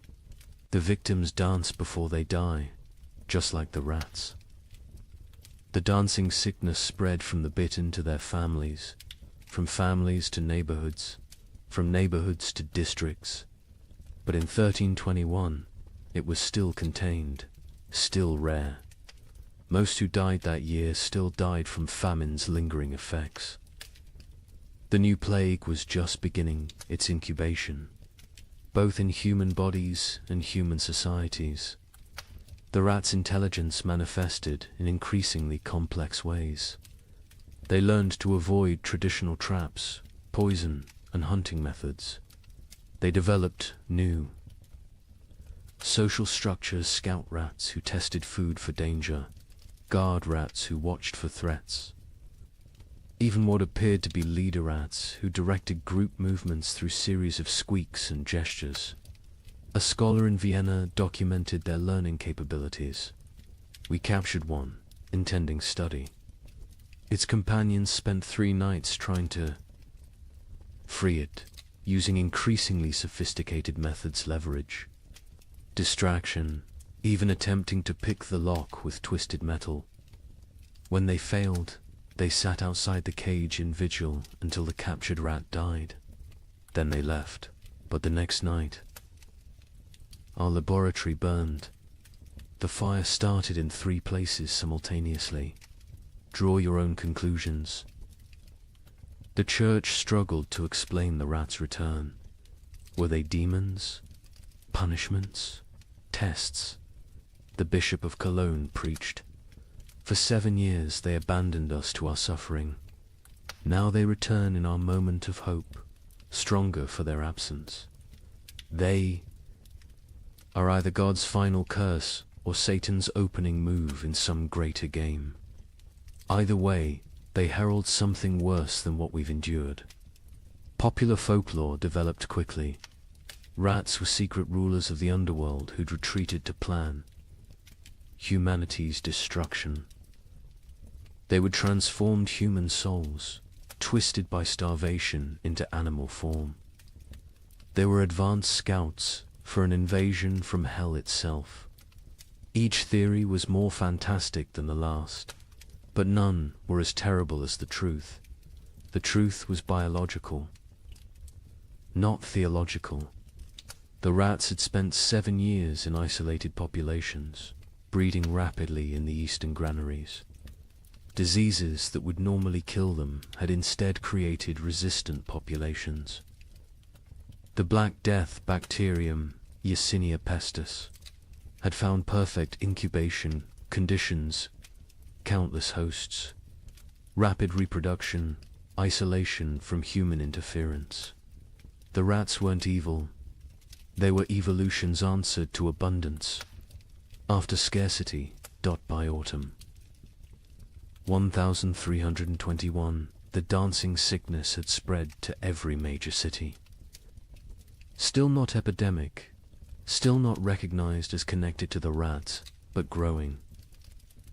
the victims dance before they die, just like the rats." The dancing sickness spread from the bitten to their families, from families to neighborhoods, from neighborhoods to districts. But in 1321, it was still contained, still rare. Most who died that year still died from famine's lingering effects. The new plague was just beginning its incubation, both in human bodies and human societies. The rats' intelligence manifested in increasingly complex ways. They learned to avoid traditional traps, poison, and hunting methods. They developed new social structures: scout rats who tested food for danger, guard rats who watched for threats, even what appeared to be leader rats who directed group movements through series of squeaks and gestures. A scholar in Vienna documented their learning capabilities. We captured one, intending study. Its companions spent 3 nights trying to free it, using increasingly sophisticated methods: leverage, distraction, even attempting to pick the lock with twisted metal. When they failed, they sat outside the cage in vigil until the captured rat died. Then they left. But the next night, our laboratory burned. The fire started in 3 places simultaneously. Draw your own conclusions. The church struggled to explain the rats' return. Were they demons? Punishments? Tests? The Bishop of Cologne preached. For 7 years they abandoned us to our suffering. Now they return in our moment of hope, stronger for their absence. They are either God's final curse or Satan's opening move in some greater game. Either way, they herald something worse than what we've endured. Popular folklore developed quickly. Rats were secret rulers of the underworld who'd retreated to plan humanity's destruction. They would transformed human souls, twisted by starvation into animal form. They were advanced scouts for an invasion from hell itself. Each theory was more fantastic than the last, but none were as terrible as the truth. The truth was biological, not theological. The rats had spent 7 years in isolated populations, breeding rapidly in the eastern granaries. Diseases that would normally kill them had instead created resistant populations. The Black Death bacterium, Yersinia pestis, had found perfect incubation conditions, countless hosts, rapid reproduction, isolation from human interference. The rats weren't evil. They were evolution's answer to abundance. After scarcity, by autumn. 1321, the dancing sickness had spread to every major city. Still not epidemic, still not recognized as connected to the rats, but growing.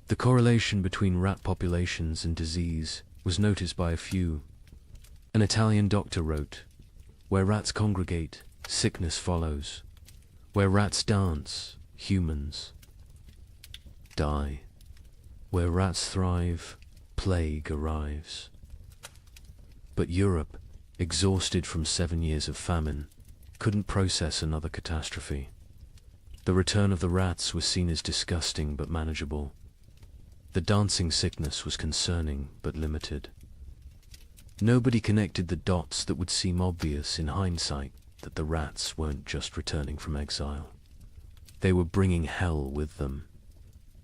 The correlation between rat populations and disease was noticed by a few. An Italian doctor wrote, "Where rats congregate, sickness follows. Where rats dance, humans die. Where rats thrive, plague arrives." But Europe, exhausted from 7 years of famine, couldn't process another catastrophe. The return of the rats was seen as disgusting but manageable. The dancing sickness was concerning but limited. Nobody connected the dots that would seem obvious in hindsight that the rats weren't just returning from exile. They were bringing hell with them.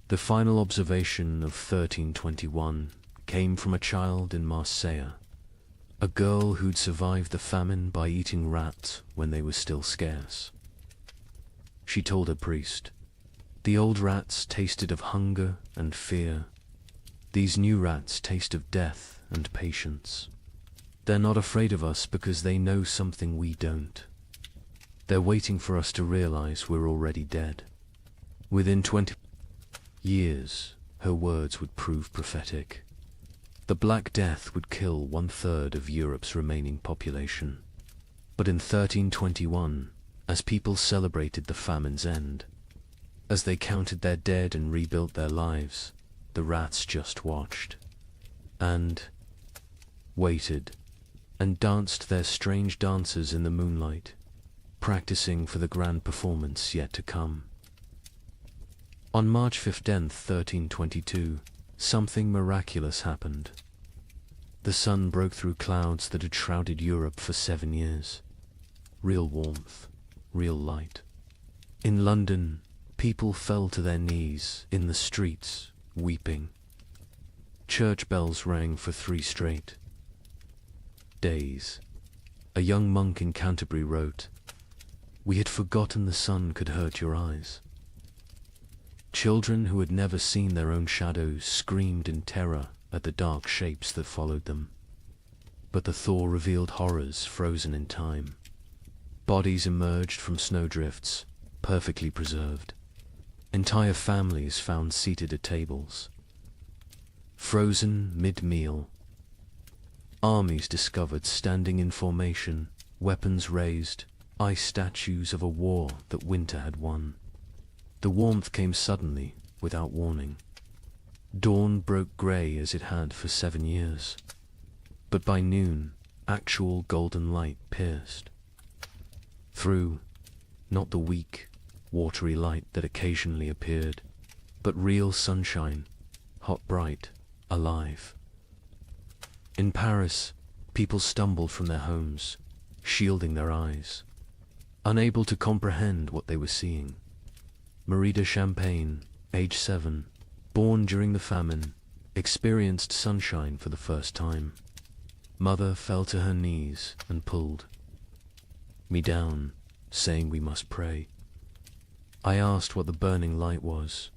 The final observation of 1321 came from a child in Marseille, a girl who'd survived the famine by eating rats when they were still scarce. She told her priest, "The old rats tasted of hunger and fear. These new rats taste of death and patience. They're not afraid of us because they know something we don't. They're waiting for us to realize we're already dead." Within 20 years, her words would prove prophetic. The Black Death would kill 1/3 of Europe's remaining population. But in 1321, as people celebrated the famine's end, as they counted their dead and rebuilt their lives, the rats just watched, and waited, and danced their strange dances in the moonlight, practicing for the grand performance yet to come. On March 15th, 1322, something miraculous happened. The sun broke through clouds that had shrouded Europe for 7 years. Real warmth, real light. In London, people fell to their knees in the streets, weeping. Church bells rang for 3 straight days. A young monk in Canterbury wrote, "We had forgotten the sun could hurt your eyes." Children who had never seen their own shadows screamed in terror at the dark shapes that followed them. But the thaw revealed horrors frozen in time. Bodies emerged from snowdrifts, perfectly preserved. Entire families found seated at tables. Frozen mid-meal. Armies discovered standing in formation, weapons raised, ice statues of a war that winter had won. The warmth came suddenly, without warning. Dawn broke grey as it had for 7 years. But by noon, actual golden light pierced. Through, not the weak, watery light that occasionally appeared, but real sunshine, hot, bright, alive. In Paris, people stumbled from their homes, shielding their eyes, unable to comprehend what they were seeing. Marie de Champagne, age 7, born during the famine, experienced sunshine for the first time. Mother fell to her knees and pulled me down, saying we must pray. I asked what the burning light was.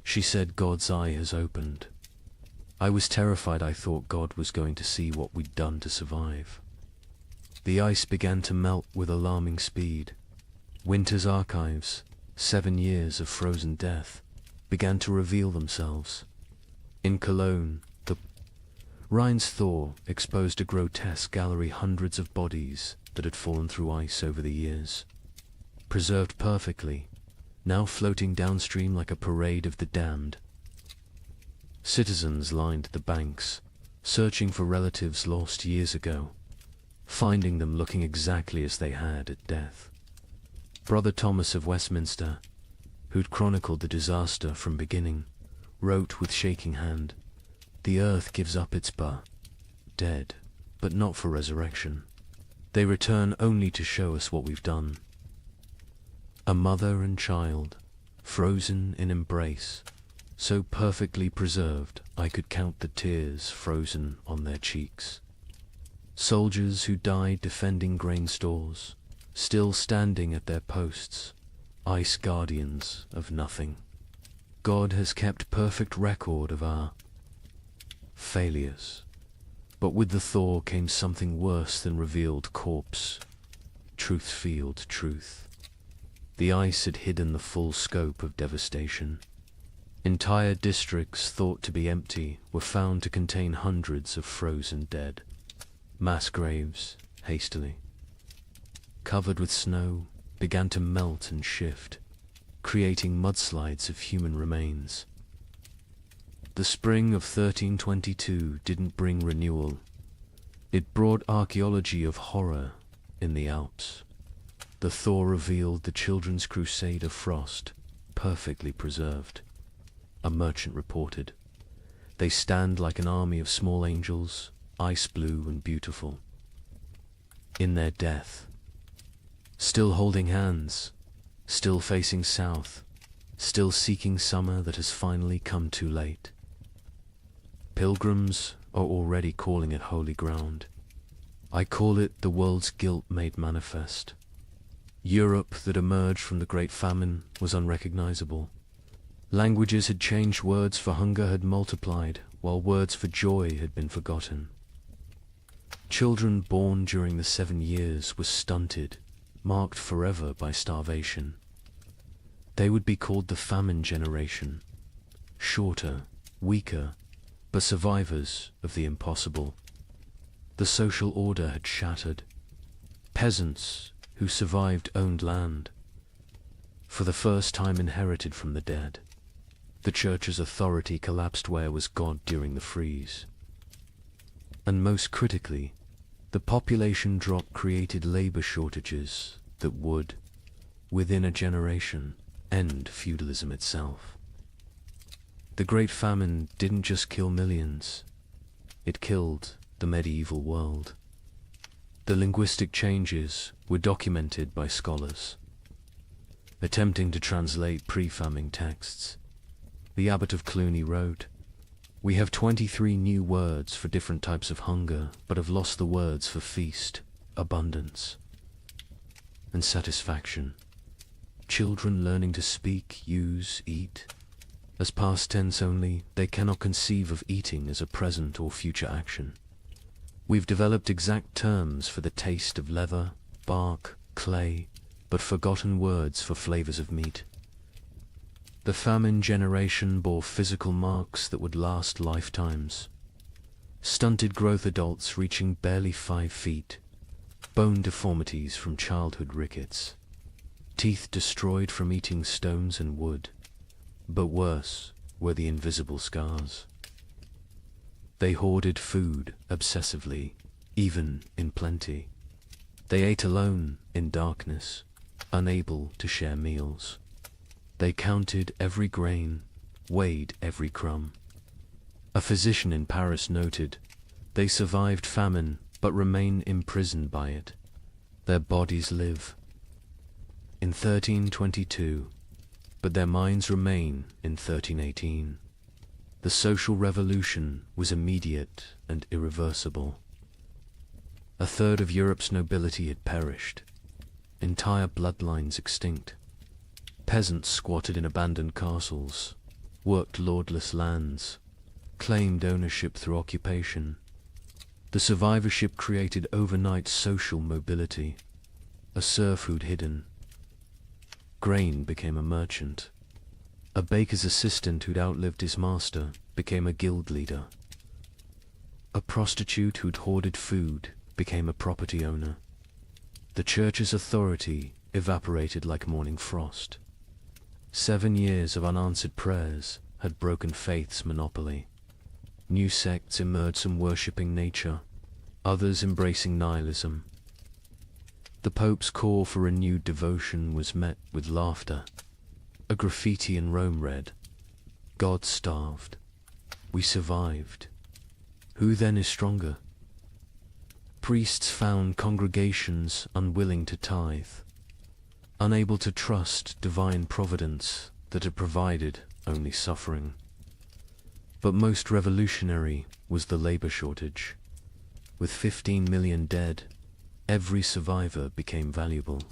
She said God's eye has opened. I was terrified. I thought God was going to see what we'd done to survive. The ice began to melt with alarming speed. Winter's archives, 7 years of frozen death, began to reveal themselves. In Cologne, the Rhine's thaw exposed a grotesque gallery, hundreds of bodies that had fallen through ice over the years, preserved perfectly, now floating downstream like a parade of the damned. Citizens lined the banks, searching for relatives lost years ago, finding them looking exactly as they had at death. Brother Thomas of Westminster, who'd chronicled the disaster from beginning, wrote with shaking hand, "The earth gives up its dead, but not for resurrection. They return only to show us what we've done." A mother and child, frozen in embrace, so perfectly preserved I could count the tears frozen on their cheeks. Soldiers who died defending grain stores, still standing at their posts, ice guardians of nothing. God has kept perfect record of our failures. But with the thaw came something worse than revealed corpse, truth-field truth. The ice had hidden the full scope of devastation. Entire districts thought to be empty were found to contain hundreds of frozen dead. Mass graves, hastily covered with snow, began to melt and shift, creating mudslides of human remains. The spring of 1322 didn't bring renewal. It brought archaeology of horror in the Alps. The thaw revealed the children's crusade of frost, perfectly preserved. A merchant reported, "They stand like an army of small angels, ice blue and beautiful. In their death, still holding hands, still facing south, still seeking summer that has finally come too late. Pilgrims are already calling it holy ground. I call it the world's guilt made manifest. Europe that emerged from the Great Famine was unrecognizable. Languages had changed, words for hunger had multiplied, while words for joy had been forgotten. Children born during the 7 years were stunted, marked forever by starvation. They would be called the famine generation, shorter, weaker, but survivors of the impossible. The social order had shattered. Peasants who survived owned land, for the first time inherited from the dead. The church's authority collapsed. Where was God during the freeze? And most critically, the population drop created labor shortages that would, within a generation, end feudalism itself. The Great Famine didn't just kill millions, it killed the medieval world. The linguistic changes were documented by scholars, attempting to translate pre-famine texts. The abbot of Cluny wrote, "We have 23 new words for different types of hunger, but have lost the words for feast, abundance, and satisfaction. Children learning to speak, use, eat, as past tense only, they cannot conceive of eating as a present or future action. We've developed exact terms for the taste of leather, bark, clay, but forgotten words for flavors of meat." The famine generation bore physical marks that would last lifetimes. Stunted growth, adults reaching barely 5 feet, bone deformities from childhood rickets, teeth destroyed from eating stones and wood, but worse were the invisible scars. They hoarded food obsessively, even in plenty. They ate alone in darkness, unable to share meals. They counted every grain, weighed every crumb. A physician in Paris noted, "They survived famine, but remain imprisoned by it. Their bodies live in 1322, but their minds remain in 1318. The social revolution was immediate and irreversible. A third of Europe's nobility had perished, entire bloodlines extinct. Peasants squatted in abandoned castles, worked lordless lands, claimed ownership through occupation. The survivorship created overnight social mobility, a serfhood hidden. Grain became a merchant. A baker's assistant who'd outlived his master became a guild leader. A prostitute who'd hoarded food became a property owner. The church's authority evaporated like morning frost. 7 years of unanswered prayers had broken faith's monopoly. New sects emerged, some worshipping nature, others embracing nihilism. The Pope's call for renewed devotion was met with laughter. A graffiti in Rome read, "God starved. We survived. Who then is stronger?" Priests found congregations unwilling to tithe, unable to trust divine providence that had provided only suffering. But most revolutionary was the labor shortage. With 15 million dead, every survivor became valuable.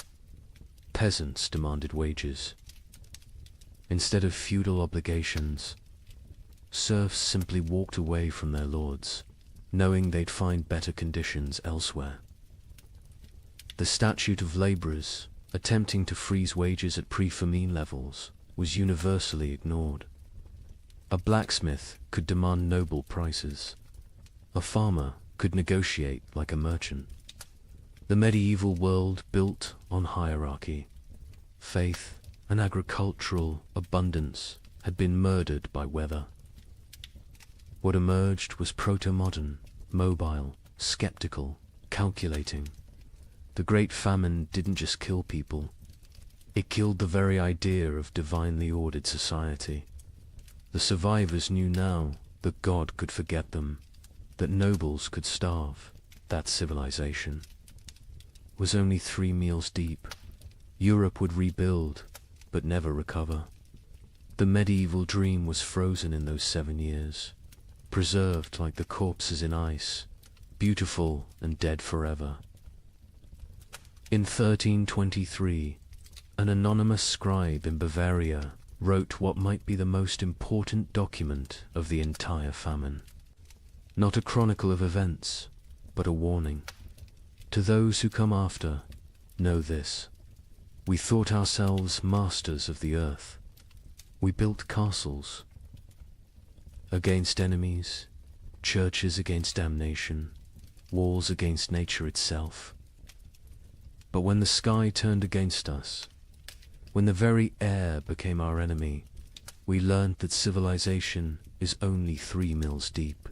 Peasants demanded wages. Instead of feudal obligations, serfs simply walked away from their lords, knowing they'd find better conditions elsewhere. The statute of laborers, attempting to freeze wages at pre-famine levels, was universally ignored. A blacksmith could demand noble prices. A farmer could negotiate like a merchant. The medieval world built on hierarchy. Faith and agricultural abundance had been murdered by weather. What emerged was proto-modern, mobile, skeptical, calculating. The Great Famine didn't just kill people. It killed the very idea of divinely ordered society. The survivors knew now that God could forget them, that nobles could starve, that civilization was only 3 meals deep. Europe would rebuild, but never recover. The medieval dream was frozen in those 7 years, preserved like the corpses in ice, beautiful and dead forever. In 1323, an anonymous scribe in Bavaria wrote what might be the most important document of the entire famine. Not a chronicle of events, but a warning. To those who come after, know this. We thought ourselves masters of the earth. We built castles against enemies, churches against damnation, walls against nature itself. But when the sky turned against us, when the very air became our enemy, we learned that civilization is only 3 mills deep.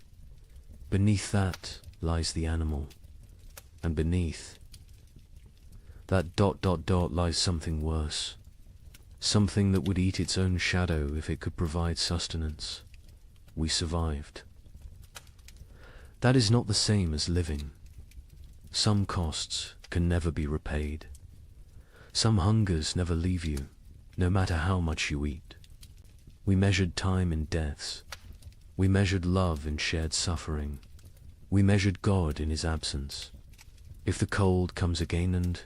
Beneath that lies the animal, and beneath that ... lies something worse, something that would eat its own shadow if it could provide sustenance. We survived. That is not the same as living. Some costs can never be repaid. Some hungers never leave you, no matter how much you eat. We measured time in deaths. We measured love in shared suffering. We measured God in his absence. If the cold comes again, and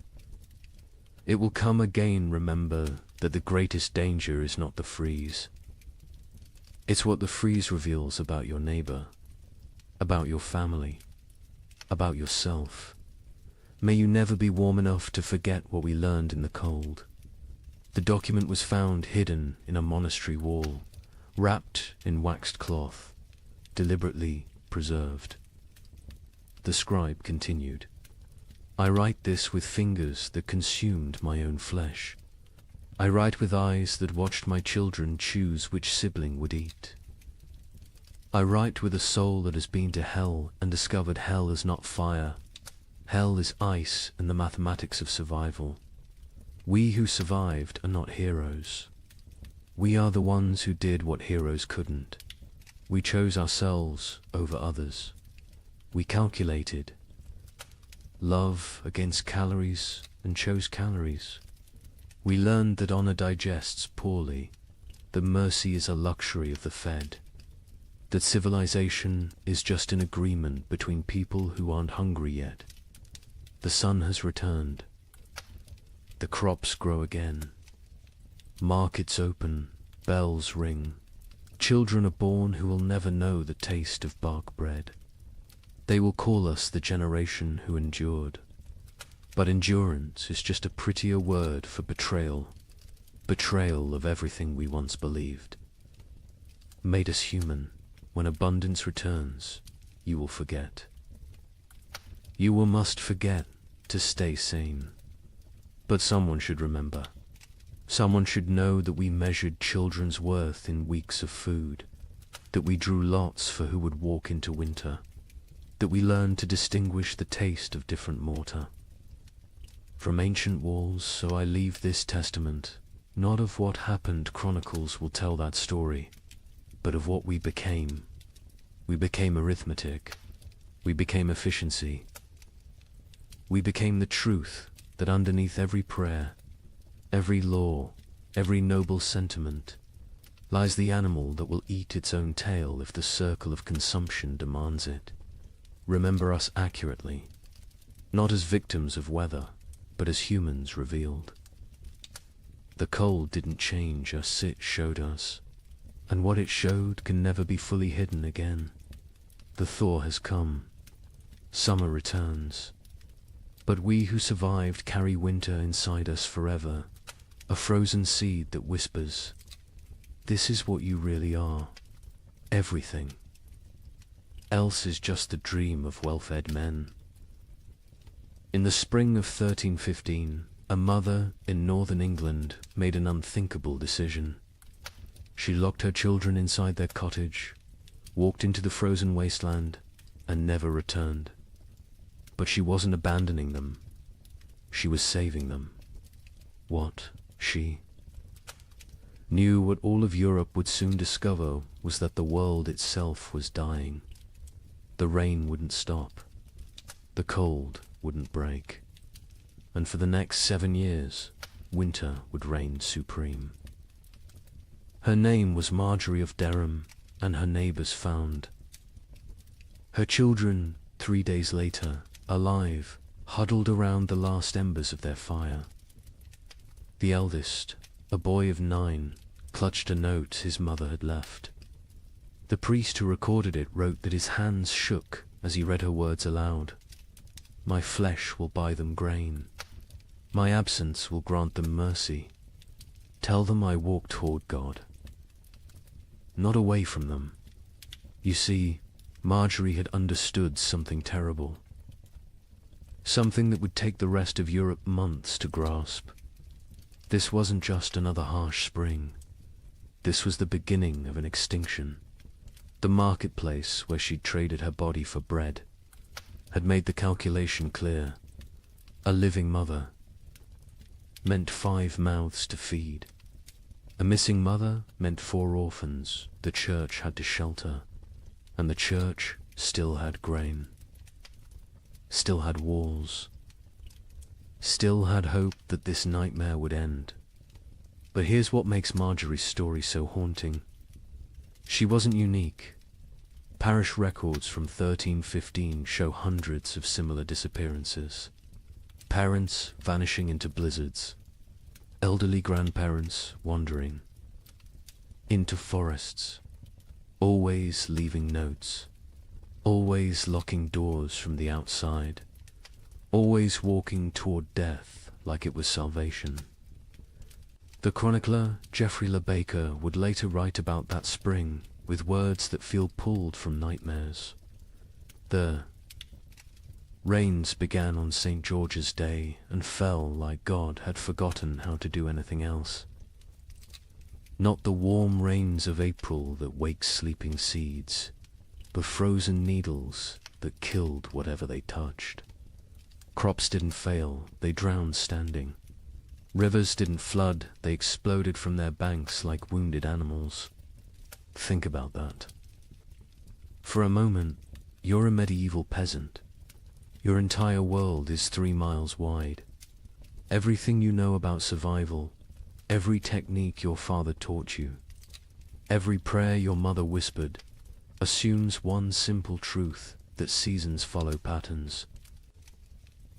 it will come again, remember that the greatest danger is not the freeze. It's what the freeze reveals about your neighbor, about your family, about yourself. May you never be warm enough to forget what we learned in the cold. The document was found hidden in a monastery wall, wrapped in waxed cloth, deliberately preserved. The scribe continued, "I write this with fingers that consumed my own flesh. I write with eyes that watched my children choose which sibling would eat. I write with a soul that has been to hell and discovered hell is not fire. Hell is ice and the mathematics of survival. We who survived are not heroes. We are the ones who did what heroes couldn't. We chose ourselves over others. We calculated love against calories and chose calories. We learned that honor digests poorly, that mercy is a luxury of the fed, that civilization is just an agreement between people who aren't hungry yet. The sun has returned. The crops grow again. Markets open, bells ring. Children are born who will never know the taste of bark bread. They will call us the generation who endured. But endurance is just a prettier word for betrayal. Betrayal of everything we once believed. Made us human. When abundance returns, you will forget. You will must forget to stay sane. But someone should remember. Someone should know that we measured children's worth in weeks of food, that we drew lots for who would walk into winter, that we learned to distinguish the taste of different mortar. From ancient walls, so I leave this testament, not of what happened chronicles will tell that story, but of what we became. We became arithmetic. We became efficiency. We became the truth that underneath every prayer, every law, every noble sentiment, lies the animal that will eat its own tail if the circle of consumption demands it. Remember us accurately, not as victims of weather, but as humans revealed. The cold didn't change us, it showed us, and what it showed can never be fully hidden again. The thaw has come. Summer returns. But we who survived carry winter inside us forever, a frozen seed that whispers, "This is what you really are. Everything. Else is just the dream of well-fed men." In the spring of 1315, a mother in northern England made an unthinkable decision. She locked her children inside their cottage, walked into the frozen wasteland, and never returned. But she wasn't abandoning them. She was saving them. What, she knew what all of Europe would soon discover was that the world itself was dying. The rain wouldn't stop. The cold wouldn't break. And for the next 7 years, winter would reign supreme. Her name was Marjorie of Dereham, and her neighbors found her children 3 days later, alive, huddled around the last embers of their fire. The eldest, a boy of 9, clutched a note his mother had left. The priest who recorded it wrote that his hands shook as he read her words aloud. "My flesh will buy them grain. My absence will grant them mercy. Tell them I walk toward God, not away from them." You see, Marjorie had understood something terrible. Something that would take the rest of Europe months to grasp. This wasn't just another harsh spring. This was the beginning of an extinction. The marketplace where she'd traded her body for bread had made the calculation clear. A living mother meant 5 mouths to feed. A missing mother meant 4 orphans the church had to shelter, and the church still had grain, still had walls, still had hope that this nightmare would end. But here's what makes Marjorie's story so haunting. She wasn't unique. Parish records from 1315 show hundreds of similar disappearances. Parents vanishing into blizzards, elderly grandparents wandering into forests, always leaving notes, always locking doors from the outside, always walking toward death like it was salvation. The chronicler Geoffrey Le Baker would later write about that spring with words that feel pulled from nightmares. The rains began on St. George's Day and fell like God had forgotten how to do anything else. Not the warm rains of April that wakes sleeping seeds, but frozen needles that killed whatever they touched. Crops didn't fail, they drowned standing. Rivers didn't flood, they exploded from their banks like wounded animals. Think about that. For a moment, you're a medieval peasant. Your entire world is 3 miles wide. Everything you know about survival, every technique your father taught you, every prayer your mother whispered, assumes one simple truth, that seasons follow patterns.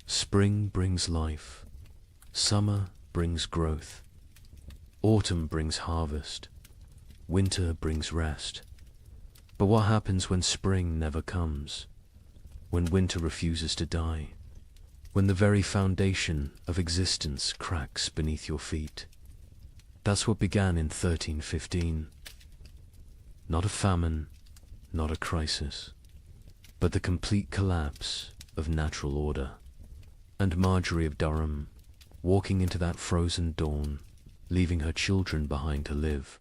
Spring brings life. Summer brings growth. Autumn brings harvest. Winter brings rest. But what happens when spring never comes? When winter refuses to die? When the very foundation of existence cracks beneath your feet? That's what began in 1315. Not a famine, not a crisis, but the complete collapse of natural order. And Marjorie of Durham, walking into that frozen dawn, leaving her children behind to live,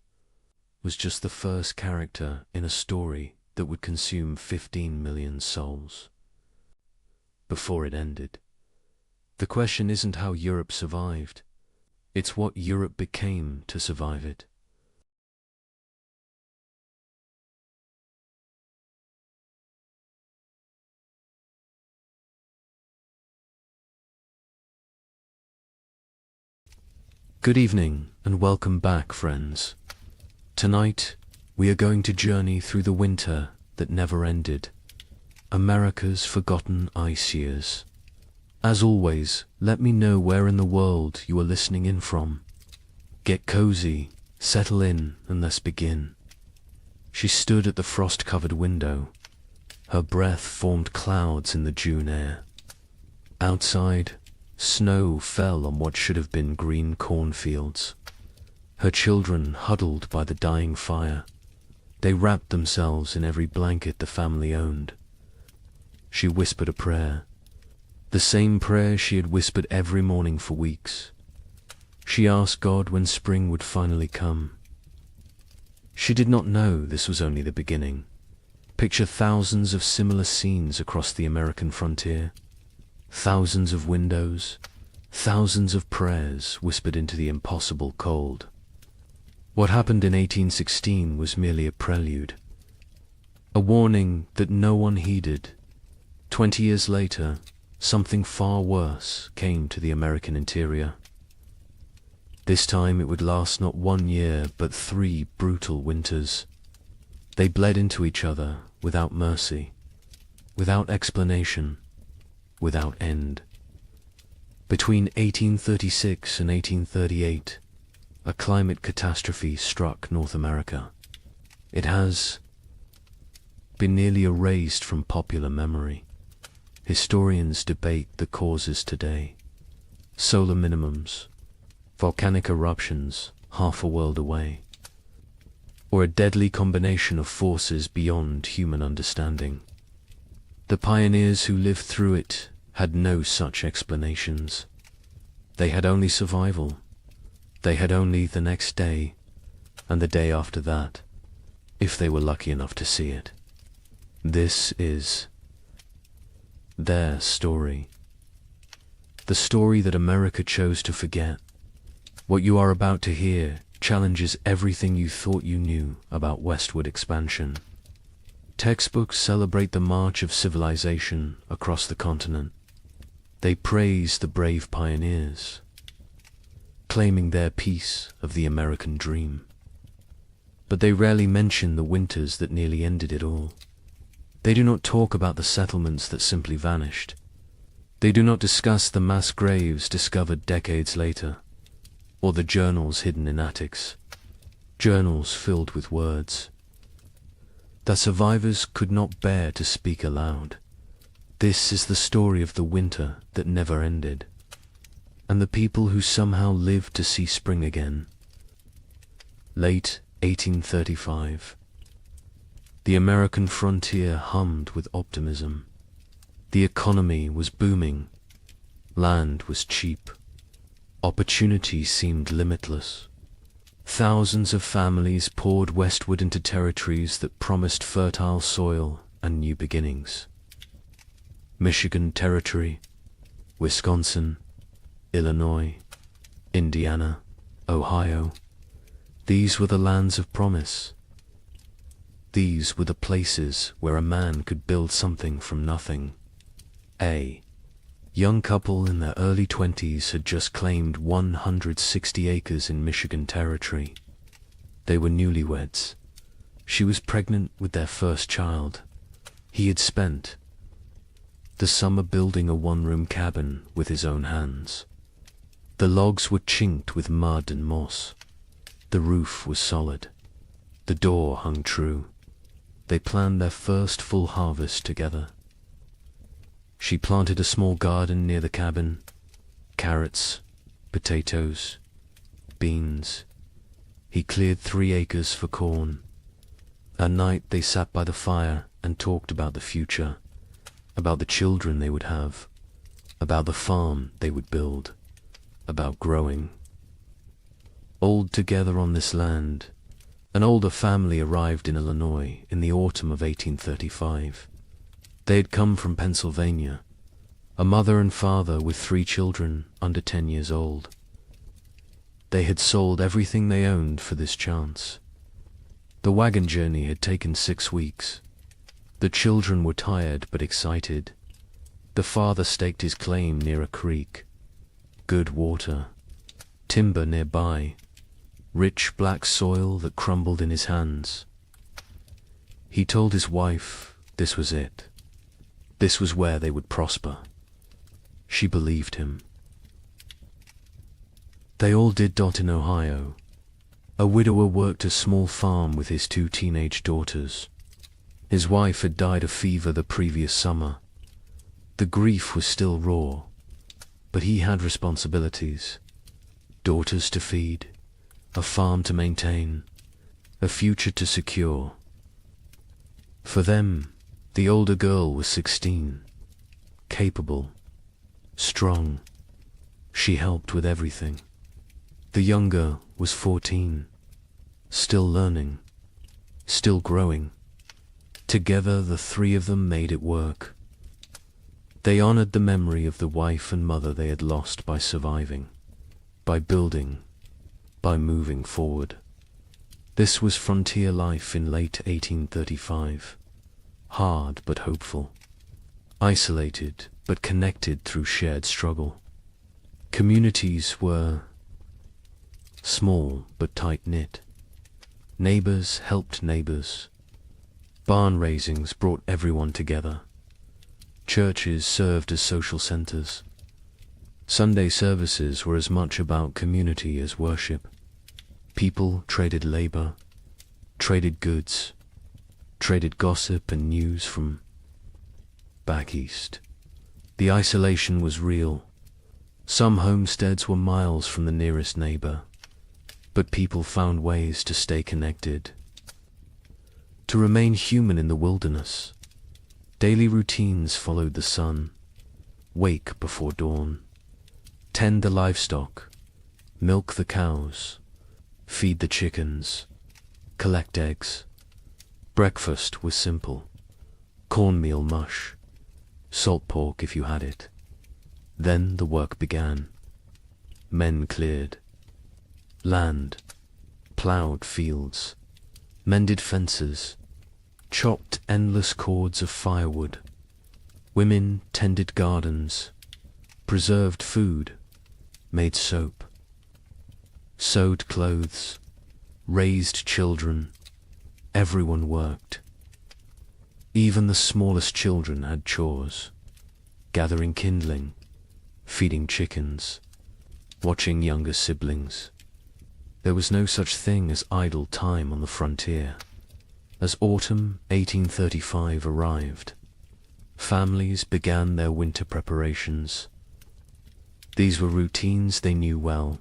was just the first character in a story that would consume 15 million souls. Before it ended, the question isn't how Europe survived, it's what Europe became to survive it. Good evening and welcome back, friends. Tonight, we are going to journey through the winter that never ended, America's forgotten ice years. As always, let me know where in the world you are listening in from. Get cozy, settle in, and let's begin. She stood at the frost-covered window. Her breath formed clouds in the June air. Outside, snow fell on what should have been green cornfields. Her children huddled by the dying fire. They wrapped themselves in every blanket the family owned. She whispered a prayer, the same prayer she had whispered every morning for weeks. She asked God when spring would finally come. She did not know this was only the beginning. Picture thousands of similar scenes across the American frontier. Thousands of windows, thousands of prayers whispered into the impossible cold. What happened in 1816 was merely a prelude, a warning that no one heeded. 20 years later, something far worse came to the American interior. This time it would last not 1 year, but 3 brutal winters. They bled into each other without mercy, without explanation, without end. Between 1836 and 1838, a climate catastrophe struck North America. It has been nearly erased from popular memory. Historians debate the causes today. Solar minimums, volcanic eruptions half a world away, or a deadly combination of forces beyond human understanding. The pioneers who lived through it had no such explanations. They had only survival. They had only the next day, and the day after that, if they were lucky enough to see it. This is their story. The story that America chose to forget. What you are about to hear challenges everything you thought you knew about westward expansion. Textbooks celebrate the march of civilization across the continent. They praise the brave pioneers, claiming their piece of the American dream. But they rarely mention the winters that nearly ended it all. They do not talk about the settlements that simply vanished. They do not discuss the mass graves discovered decades later, or the journals hidden in attics, journals filled with words that survivors could not bear to speak aloud. This is the story of the winter that never ended, and the people who somehow lived to see spring again. Late 1835. The American frontier hummed with optimism. The economy was booming. Land was cheap. Opportunity seemed limitless. Thousands of families poured westward into territories that promised fertile soil and new beginnings. Michigan Territory, Wisconsin, Illinois, Indiana, Ohio. These were the lands of promise. These were the places where a man could build something from nothing. A young couple in their early 20s had just claimed 160 acres in Michigan Territory. They were newlyweds. She was pregnant with their first child. He had spent the summer building a one-room cabin with his own hands. The logs were chinked with mud and moss. The roof was solid. The door hung true. They planned their first full harvest together. She planted a small garden near the cabin. Carrots, potatoes, beans. He cleared 3 acres for corn. At night they sat by the fire and talked about the future, about the children they would have, about the farm they would build, about growing. Old together on this land, an older family arrived in Illinois in the autumn of 1835. They had come from Pennsylvania, a mother and father with 3 children under 10 years old. They had sold everything they owned for this chance. The wagon journey had taken 6 weeks. The children were tired but excited. The father staked his claim near a creek. Good water, timber nearby, rich black soil that crumbled in his hands. He told his wife this was it. This was where they would prosper. She believed him. They all did. In Ohio, a widower worked a small farm with his 2 teenage daughters. His wife had died of fever the previous summer. The grief was still raw, but he had responsibilities. Daughters to feed, a farm to maintain, a future to secure. For them, the older girl was 16, capable, strong. She helped with everything. The younger was 14, still learning, still growing. Together the 3 of them made it work. They honored the memory of the wife and mother they had lost by surviving, by building, by moving forward. This was frontier life in late 1835. Hard but hopeful, isolated but connected through shared struggle. Communities were small but tight-knit. Neighbors helped neighbors. Barn raisings brought everyone together. Churches served as social centers. Sunday services were as much about community as worship. People traded labor, traded goods, traded gossip and news from back east. The isolation was real. Some homesteads were miles from the nearest neighbor, but people found ways to stay connected, to remain human in the wilderness. Daily routines followed the sun. Wake before dawn, tend the livestock, milk the cows, feed the chickens, collect eggs. Breakfast was simple: cornmeal mush, salt pork if you had it. Then the work began. Men cleared land, plowed fields, mended fences, chopped endless cords of firewood. Women tended gardens, preserved food, made soap, sewed clothes, raised children. Everyone worked. Even the smallest children had chores: gathering kindling, feeding chickens, watching younger siblings. There was no such thing as idle time on the frontier. As autumn 1835 arrived, families began their winter preparations. These were routines they knew well.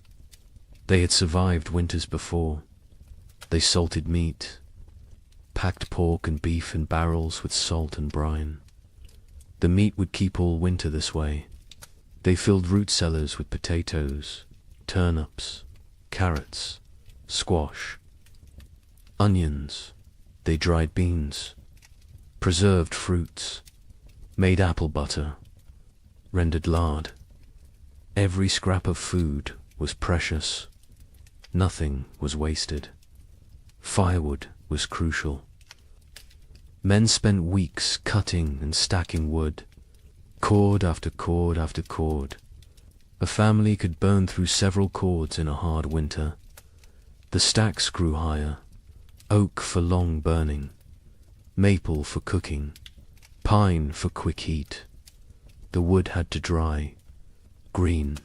They had survived winters before. They salted meat, packed pork and beef in barrels with salt and brine. The meat would keep all winter this way. They filled root cellars with potatoes, turnips, carrots, squash, onions. They dried beans, preserved fruits, made apple butter, rendered lard. Every scrap of food was precious. Nothing was wasted. Firewood was crucial. Men spent weeks cutting and stacking wood, cord after cord after cord. A family could burn through several cords in a hard winter. The stacks grew higher, oak for long burning, maple for cooking, pine for quick heat. The wood had to dry, green.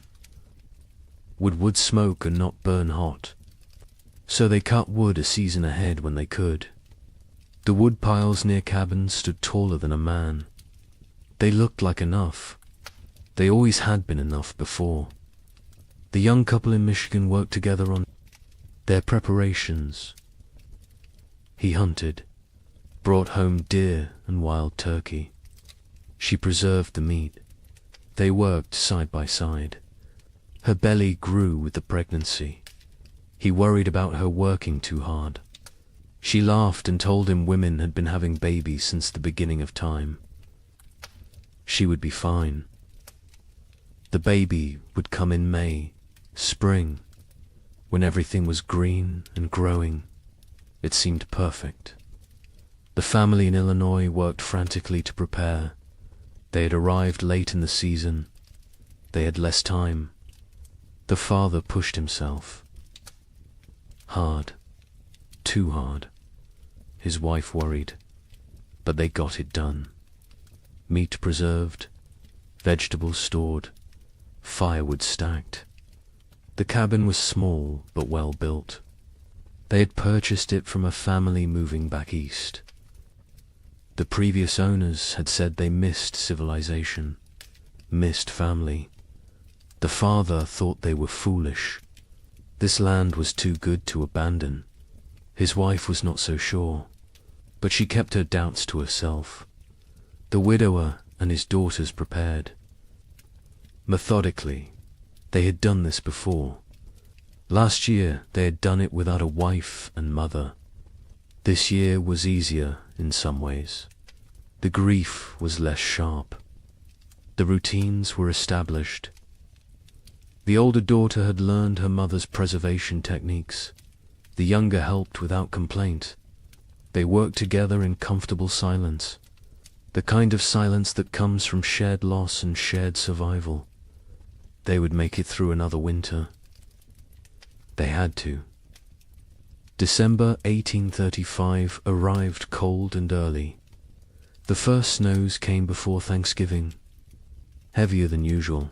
Would wood smoke and not burn hot? So they cut wood a season ahead when they could. The wood piles near cabins stood taller than a man. They looked like enough. They always had been enough before. The young couple in Michigan worked together on their preparations. He hunted, brought home deer and wild turkey. She preserved the meat. They worked side by side. Her belly grew with the pregnancy. He worried about her working too hard. She laughed and told him women had been having babies since the beginning of time. She would be fine. The baby would come in May, spring, when everything was green and growing. It seemed perfect. The family in Illinois worked frantically to prepare. They had arrived late in the season. They had less time. The father pushed himself. Hard. Too hard. His wife worried. But they got it done. Meat preserved, vegetables stored, firewood stacked. The cabin was small but well built. They had purchased it from a family moving back east. The previous owners had said they missed civilization, missed family. The father thought they were foolish. This land was too good to abandon. His wife was not so sure, but she kept her doubts to herself. The widower and his daughters prepared. Methodically, they had done this before. Last year they had done it without a wife and mother. This year was easier in some ways. The grief was less sharp. The routines were established. The older daughter had learned her mother's preservation techniques. The younger helped without complaint. They worked together in comfortable silence, the kind of silence that comes from shared loss and shared survival. They would make it through another winter. They had to. December 1835 arrived cold and early. The first snows came before Thanksgiving, heavier than usual.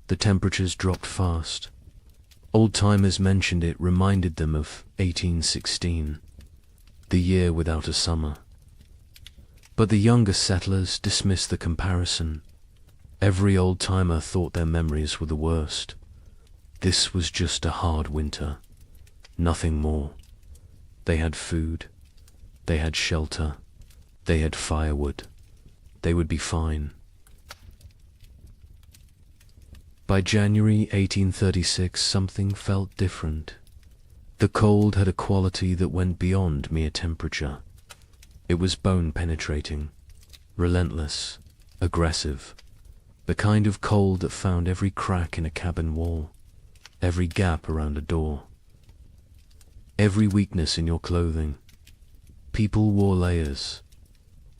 The temperatures dropped fast. Old-timers mentioned it reminded them of 1816, the year without a summer. But the younger settlers dismissed the comparison. Every old-timer thought their memories were the worst. This was just a hard winter, nothing more. They had food, they had shelter, they had firewood. They would be fine. By January 1836, something felt different. The cold had a quality that went beyond mere temperature. It was bone-penetrating, relentless, aggressive, the kind of cold that found every crack in a cabin wall, every gap around a door, every weakness in your clothing. People wore layers,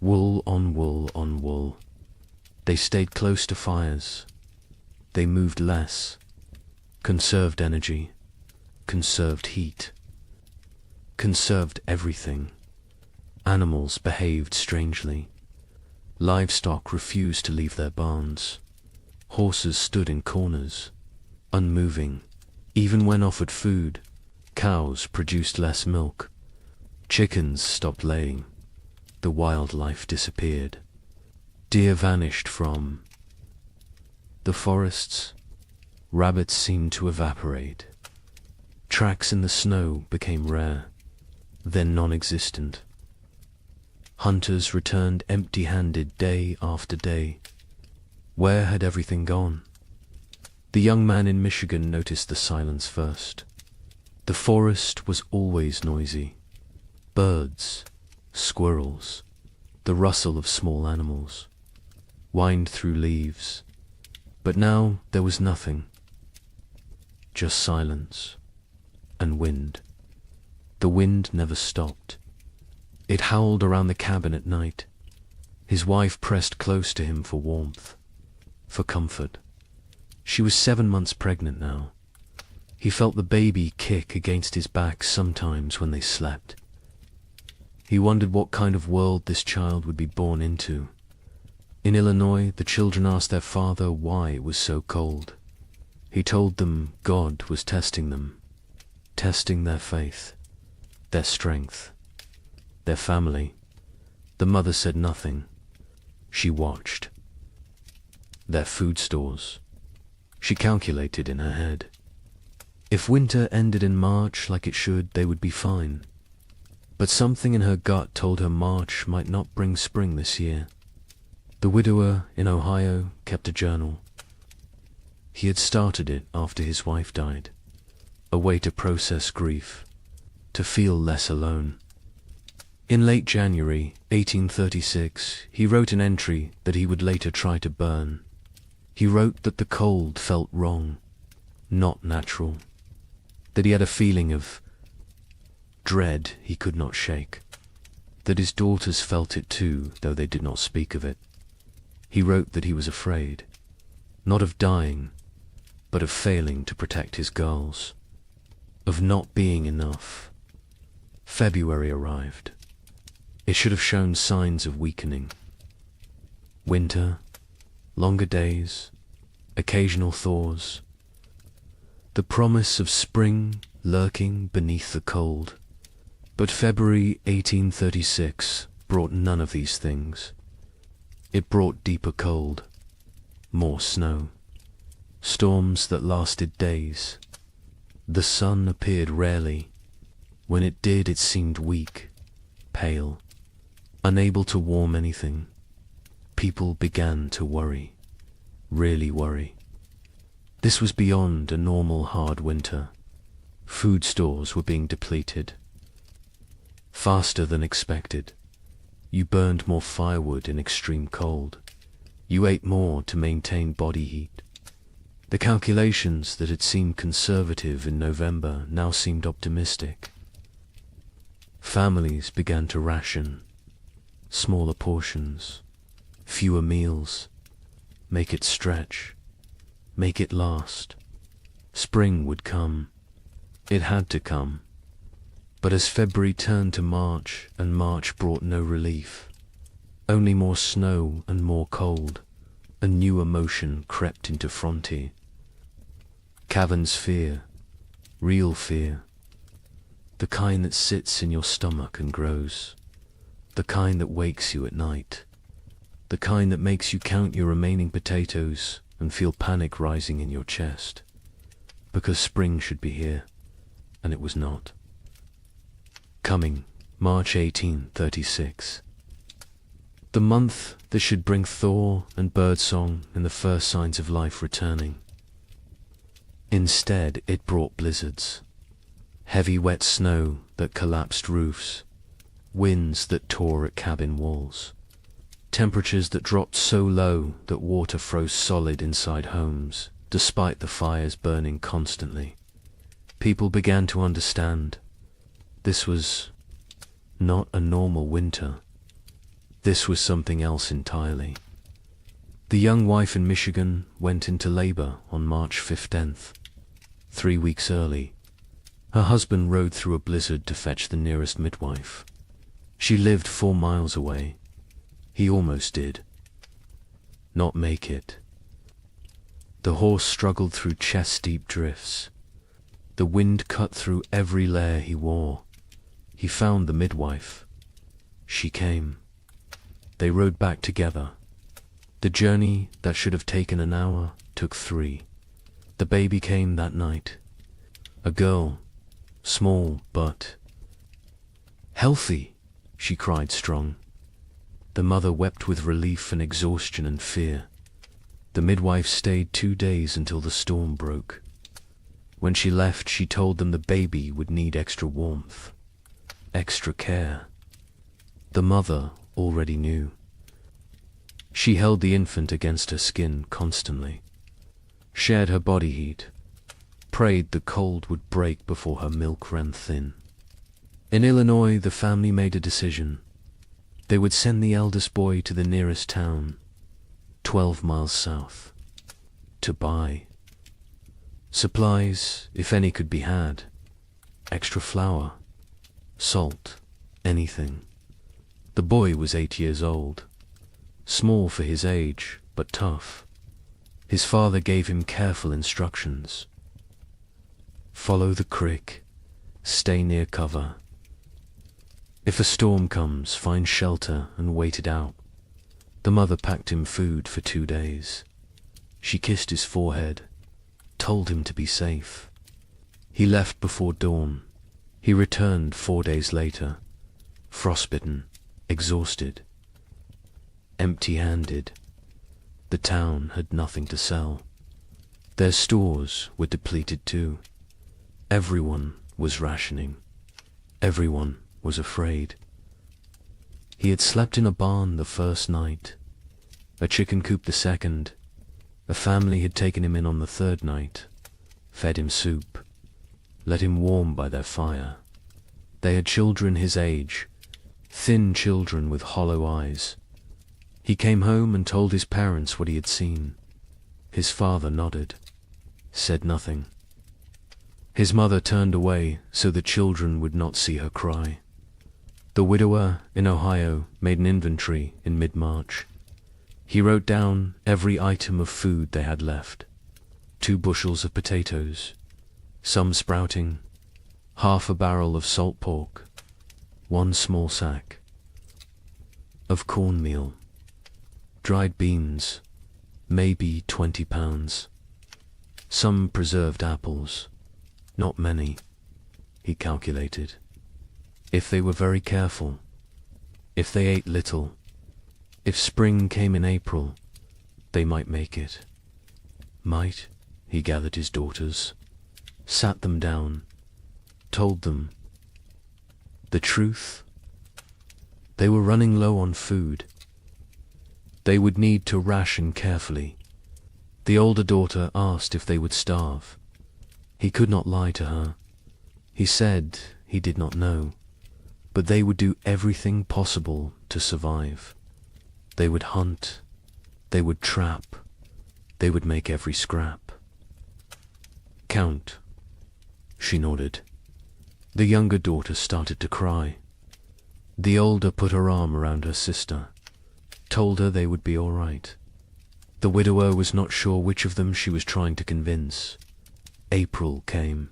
wool on wool on wool. They stayed close to fires. They moved less, conserved energy, conserved heat, conserved everything. Animals behaved strangely. Livestock refused to leave their barns. Horses stood in corners, unmoving. Even when offered food, cows produced less milk. Chickens stopped laying. The wildlife disappeared. Deer vanished from the forests. Rabbits seemed to evaporate. Tracks in the snow became rare, then non-existent. Hunters returned empty-handed day after day. Where had everything gone? The young man in Michigan noticed the silence first. The forest was always noisy. Birds, squirrels, the rustle of small animals, whined through leaves. But now there was nothing. just silence and wind. The wind never stopped. It howled around the cabin at night. His wife pressed close to him for warmth, for comfort. She was 7 months pregnant now. He felt the baby kick against his back sometimes when they slept. He wondered what kind of world this child would be born into. In Illinois, the children asked their father why it was so cold. He told them God was testing them, testing their faith, their strength, their family. The mother said nothing. She watched. Their food stores. She calculated in her head. If winter ended in March like it should, they would be fine. But something in her gut told her March might not bring spring this year. The widower in Ohio kept a journal. He had started it after his wife died, a way to process grief, to feel less alone. In late January 1836, he wrote an entry that he would later try to burn. He wrote that the cold felt wrong, not natural, that he had a feeling of dread he could not shake, that his daughters felt it too, though they did not speak of it. He wrote that he was afraid, not of dying, but of failing to protect his girls, of not being enough. February arrived. It should have shown signs of weakening. Winter, longer days, occasional thaws, the promise of spring lurking beneath the cold. But February 1836 brought none of these things. It brought deeper cold, more snow, storms that lasted days. The sun appeared rarely. When it did, it seemed weak, pale, unable to warm anything. People began to worry, really worry. This was beyond a normal hard winter. Food stores were being depleted. Faster than expected. You burned more firewood in extreme cold. You ate more to maintain body heat. The calculations that had seemed conservative in November now seemed optimistic. Families began to ration. Smaller portions, fewer meals. Make it stretch. Make it last. Spring would come. It had to come. But as February turned to March, and March brought no relief, only more snow and more cold, a new emotion crept into Frontier. Cavern's fear, real fear, the kind that sits in your stomach and grows, the kind that wakes you at night, the kind that makes you count your remaining potatoes and feel panic rising in your chest, because spring should be here, and it was not. Coming, March 1836. The month that should bring thaw and birdsong and the first signs of life returning. Instead, it brought blizzards. Heavy wet snow that collapsed roofs. Winds that tore at cabin walls. Temperatures that dropped so low that water froze solid inside homes, despite the fires burning constantly. People began to understand. This was not a normal winter. This was something else entirely. The young wife in Michigan went into labor on March 15th, 3 weeks early. Her husband rode through a blizzard to fetch the nearest midwife. She lived 4 miles away. He almost did not make it. The horse struggled through chest-deep drifts. The wind cut through every layer he wore. He found the midwife. She came. They rode back together. The journey that should have taken an hour took 3. The baby came that night. A girl, small but healthy, she cried strong. The mother wept with relief and exhaustion and fear. The midwife stayed 2 days until the storm broke. When she left, she told them the baby would need extra warmth, extra care. The mother already knew. She held the infant against her skin constantly, shared her body heat, prayed the cold would break before her milk ran thin. In Illinois, the family made a decision. They would send the eldest boy to the nearest town, 12 miles south, to buy supplies, if any could be had, extra flour, salt, anything. The boy was 8 years old, small for his age, but tough. His father gave him careful instructions. Follow the creek, stay near cover. If a storm comes, find shelter and wait it out. The mother packed him food for 2 days. She kissed his forehead, told him to be safe. He left before dawn. He returned 4 days later, frostbitten, exhausted, empty-handed. The town had nothing to sell. Their stores were depleted too. Everyone was rationing. Everyone was afraid. He had slept in a barn the first night, a chicken coop the second. A family had taken him in on the third night, fed him soup, let him warm by their fire. They had children his age, thin children with hollow eyes. He came home and told his parents what he had seen. His father nodded, said nothing. His mother turned away so the children would not see her cry. The widower in Ohio made an inventory in mid-March. He wrote down every item of food they had left. 2 bushels of potatoes, some sprouting, half a barrel of salt pork, 1 small sack of cornmeal, dried beans, maybe 20 pounds, some preserved apples, not many, he calculated. If they were very careful, if they ate little, if spring came in April, they might make it. Might, he gathered his daughters, sat them down, told them the truth. They were running low on food. They would need to ration carefully. The older daughter asked if they would starve. He could not lie to her. He said he did not know, but they would do everything possible to survive. They would hunt, they would trap, they would make every scrap. Count, she nodded. The younger daughter started to cry. The older put her arm around her sister, told her they would be all right. The widower was not sure which of them she was trying to convince. April came.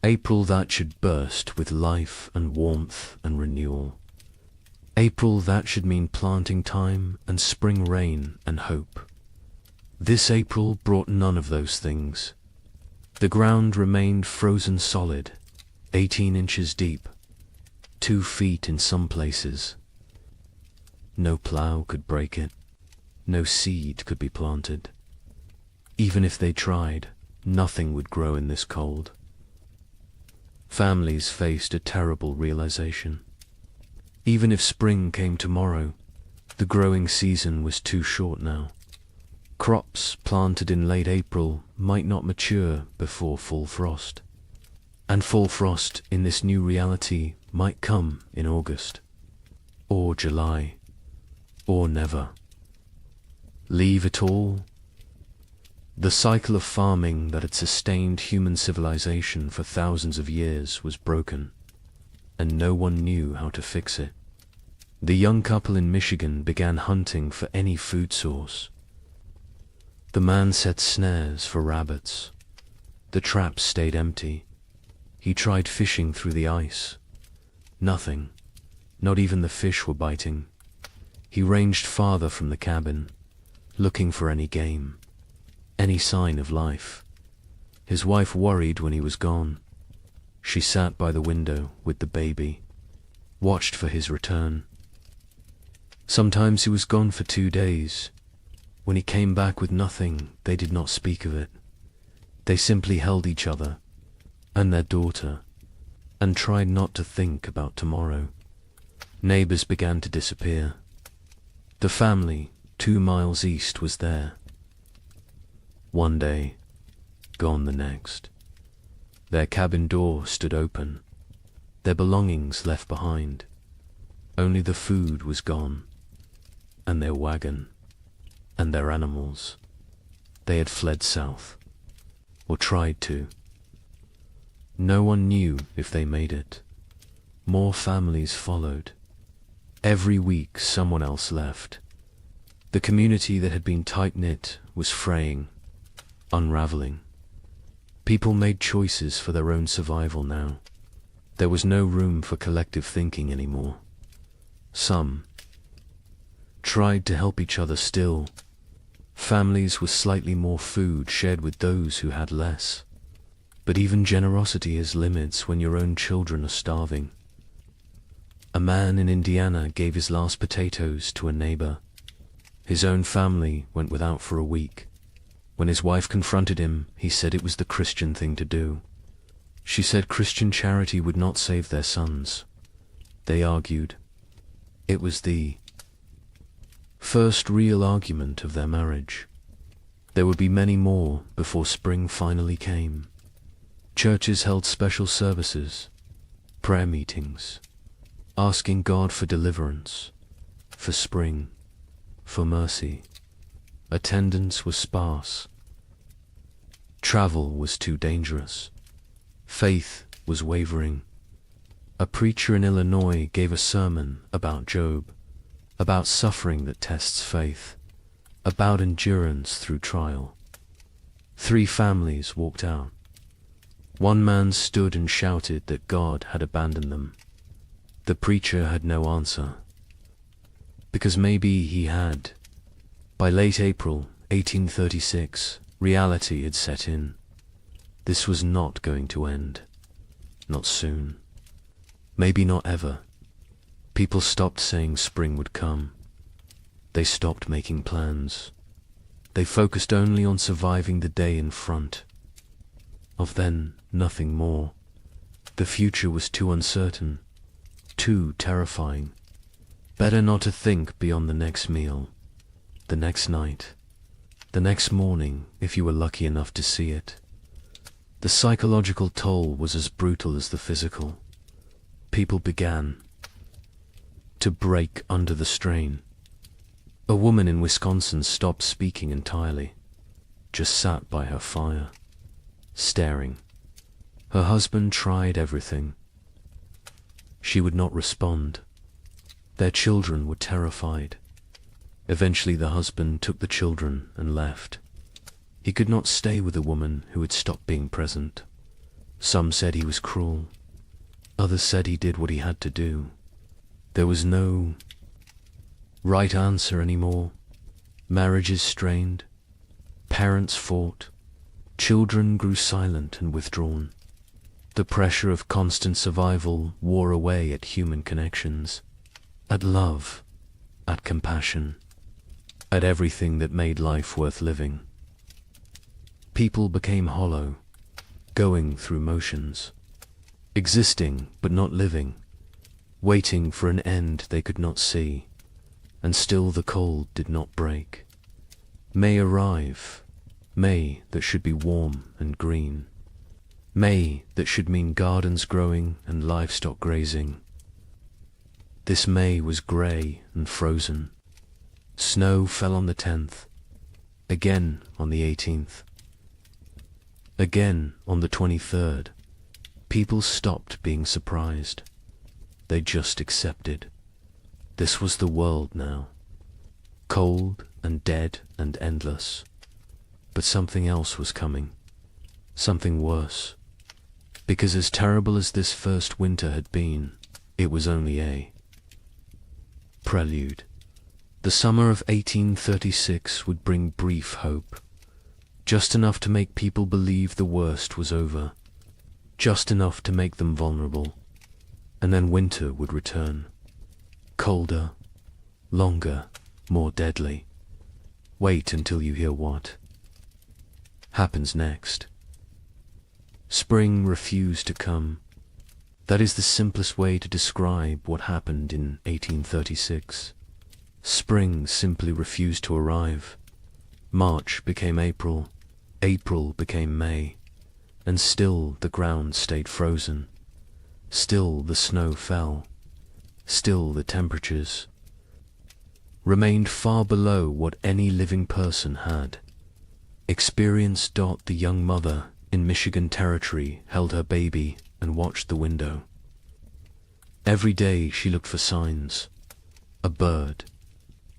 April that should burst with life and warmth and renewal. April that should mean planting time and spring rain and hope. This April brought none of those things. The ground remained frozen solid, 18 inches deep, 2 feet in some places. No plough could break it. No seed could be planted. Even if they tried, nothing would grow in this cold. Families faced a terrible realization. Even if spring came tomorrow, the growing season was too short now. Crops planted in late April might not mature before full frost. And full frost in this new reality might come in August, or July, or never. Leave it all? The cycle of farming that had sustained human civilization for thousands of years was broken, and no one knew how to fix it. The young couple in Michigan began hunting for any food source. The man set snares for rabbits. The traps stayed empty. He tried fishing through the ice. Nothing. Not even the fish were biting. He ranged farther from the cabin, looking for any game, any sign of life. His wife worried when he was gone. She sat by the window with the baby, watched for his return. Sometimes he was gone for 2 days. When he came back with nothing, they did not speak of it. They simply held each other and their daughter and tried not to think about tomorrow. Neighbors began to disappear. The family 2 miles east was there. One day, gone the next. Their cabin door stood open, their belongings left behind. Only the food was gone, and their wagon, and their animals. They had fled south, or tried to. No one knew if they made it. More families followed. Every week someone else left. The community that had been tight-knit was fraying, unraveling. People made choices for their own survival now. There was no room for collective thinking anymore. Some tried to help each other still. Families with slightly more food shared with those who had less. But even generosity has limits when your own children are starving. A man in Indiana gave his last potatoes to a neighbor. His own family went without for a week. When his wife confronted him, he said it was the Christian thing to do. She said Christian charity would not save their sons. They argued. It was the first real argument of their marriage. There would be many more before spring finally came. Churches held special services, prayer meetings, asking God for deliverance, for spring, for mercy. Attendance was sparse. Travel was too dangerous. Faith was wavering. A preacher in Illinois gave a sermon about Job, about suffering that tests faith, about endurance through trial. 3 families walked out. One man stood and shouted that God had abandoned them. The preacher had no answer, because maybe he had. By late April 1836, reality had set in. This was not going to end. Not soon. Maybe not ever. People stopped saying spring would come. They stopped making plans. They focused only on surviving the day in front. Of then, nothing more. The future was too uncertain, too terrifying. Better not to think beyond the next meal, the next night, the next morning if you were lucky enough to see it. The psychological toll was as brutal as the physical. People began to break under the strain. A woman in Wisconsin stopped speaking entirely, just sat by her fire, staring. Her husband tried everything. She would not respond. Their children were terrified. Eventually the husband took the children and left. He could not stay with a woman who had stopped being present. Some said he was cruel. Others said he did what he had to do. There was no right answer anymore. Marriages strained. Parents fought. Children grew silent and withdrawn. The pressure of constant survival wore away at human connections, at love, at compassion, at everything that made life worth living. People became hollow, going through motions, existing but not living, waiting for an end they could not see, and still the cold did not break. May arrive, May that should be warm and green, May that should mean gardens growing and livestock grazing. This May was grey and frozen. Snow fell on the 10th, again on the 18th. Again on the 23rd, people stopped being surprised. They just accepted. This was the world now. Cold and dead and endless. But something else was coming. Something worse. Because as terrible as this first winter had been, it was only a prelude. The summer of 1836 would bring brief hope. Just enough to make people believe the worst was over. Just enough to make them vulnerable. And then winter would return. Colder, longer, more deadly. Wait until you hear what happens next. Spring refused to come. That is the simplest way to describe what happened in 1836. Spring simply refused to arrive. March became April. April became May, and still the ground stayed frozen. Still the snow fell. Still the temperatures remained far below what any living person had. Experienced Dot, the young mother in Michigan Territory, held her baby and watched the window. Every day she looked for signs. A bird,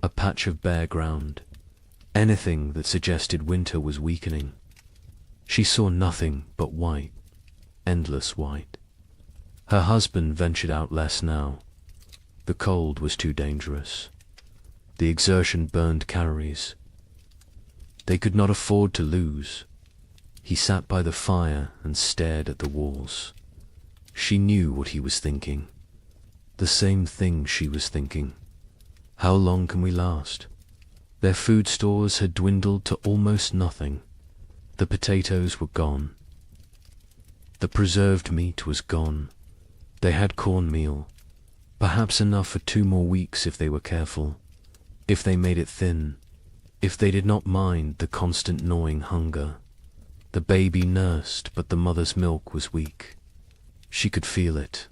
a patch of bare ground, anything that suggested winter was weakening. She saw nothing but white, endless white. Her husband ventured out less now. The cold was too dangerous. The exertion burned calories. They could not afford to lose. He sat by the fire and stared at the walls. She knew what he was thinking. The same thing she was thinking. How long can we last? Their food stores had dwindled to almost nothing. The potatoes were gone. The preserved meat was gone. They had cornmeal, perhaps enough for 2 more weeks if they were careful, if they made it thin, if they did not mind the constant gnawing hunger. The baby nursed, but the mother's milk was weak. She could feel it.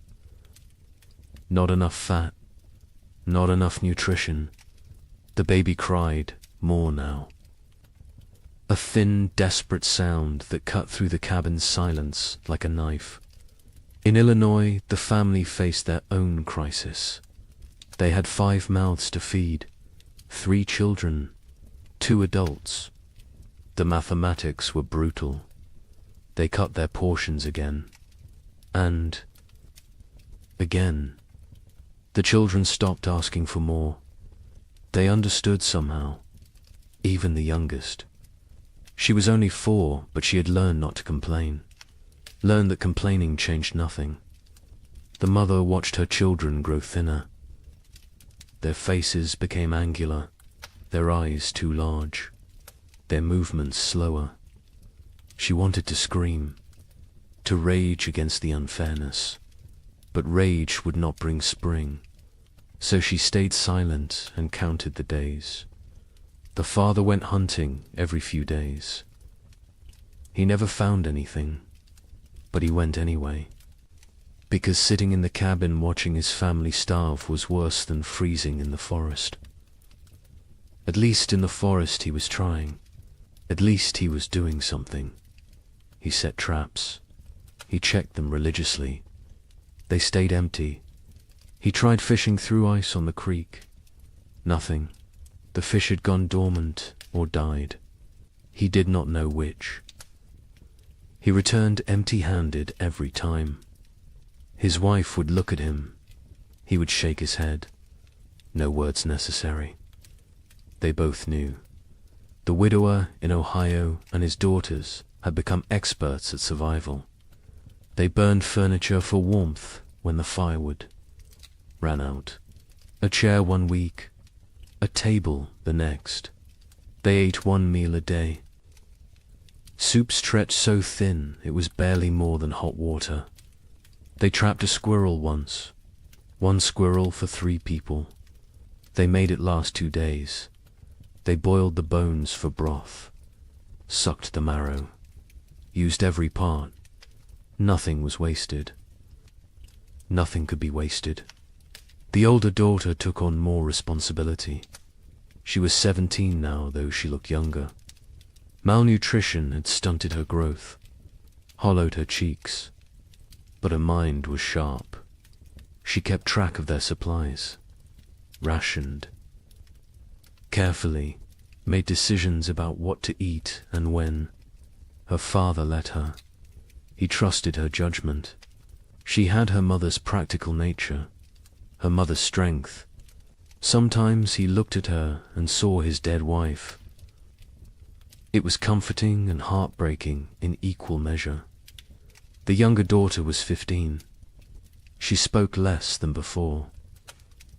Not enough fat, not enough nutrition. The baby cried more now. A thin, desperate sound that cut through the cabin's silence like a knife. In Illinois, the family faced their own crisis. They had 5 mouths to feed, 3 children, 2 adults. The mathematics were brutal. They cut their portions again. And again. The children stopped asking for more. They understood somehow, even the youngest. She was only 4, but she had learned not to complain, learned that complaining changed nothing. The mother watched her children grow thinner. Their faces became angular, their eyes too large, their movements slower. She wanted to scream, to rage against the unfairness, but rage would not bring spring. So she stayed silent and counted the days. The father went hunting every few days. He never found anything, but he went anyway, because sitting in the cabin watching his family starve was worse than freezing in the forest. At least in the forest he was trying. At least he was doing something. He set traps. He checked them religiously. They stayed empty. He tried fishing through ice on the creek. Nothing. The fish had gone dormant or died. He did not know which. He returned empty-handed every time. His wife would look at him. He would shake his head. No words necessary. They both knew. The widower in Ohio and his daughters had become experts at survival. They burned furniture for warmth when the firewood ran out. A chair 1 week, a table the next. They ate 1 meal a day. Soup stretched so thin it was barely more than hot water. They trapped a squirrel once. 1 squirrel for 3 people. They made it last 2 days. They boiled the bones for broth, sucked the marrow, used every part. Nothing was wasted. Nothing could be wasted. The older daughter took on more responsibility. She was 17 now, though she looked younger. Malnutrition had stunted her growth, hollowed her cheeks, but her mind was sharp. She kept track of their supplies, rationed, carefully, made decisions about what to eat and when. Her father let her. He trusted her judgment. She had her mother's practical nature, her mother's strength. Sometimes he looked at her and saw his dead wife. It was comforting and heartbreaking in equal measure. The younger daughter was 15. She spoke less than before.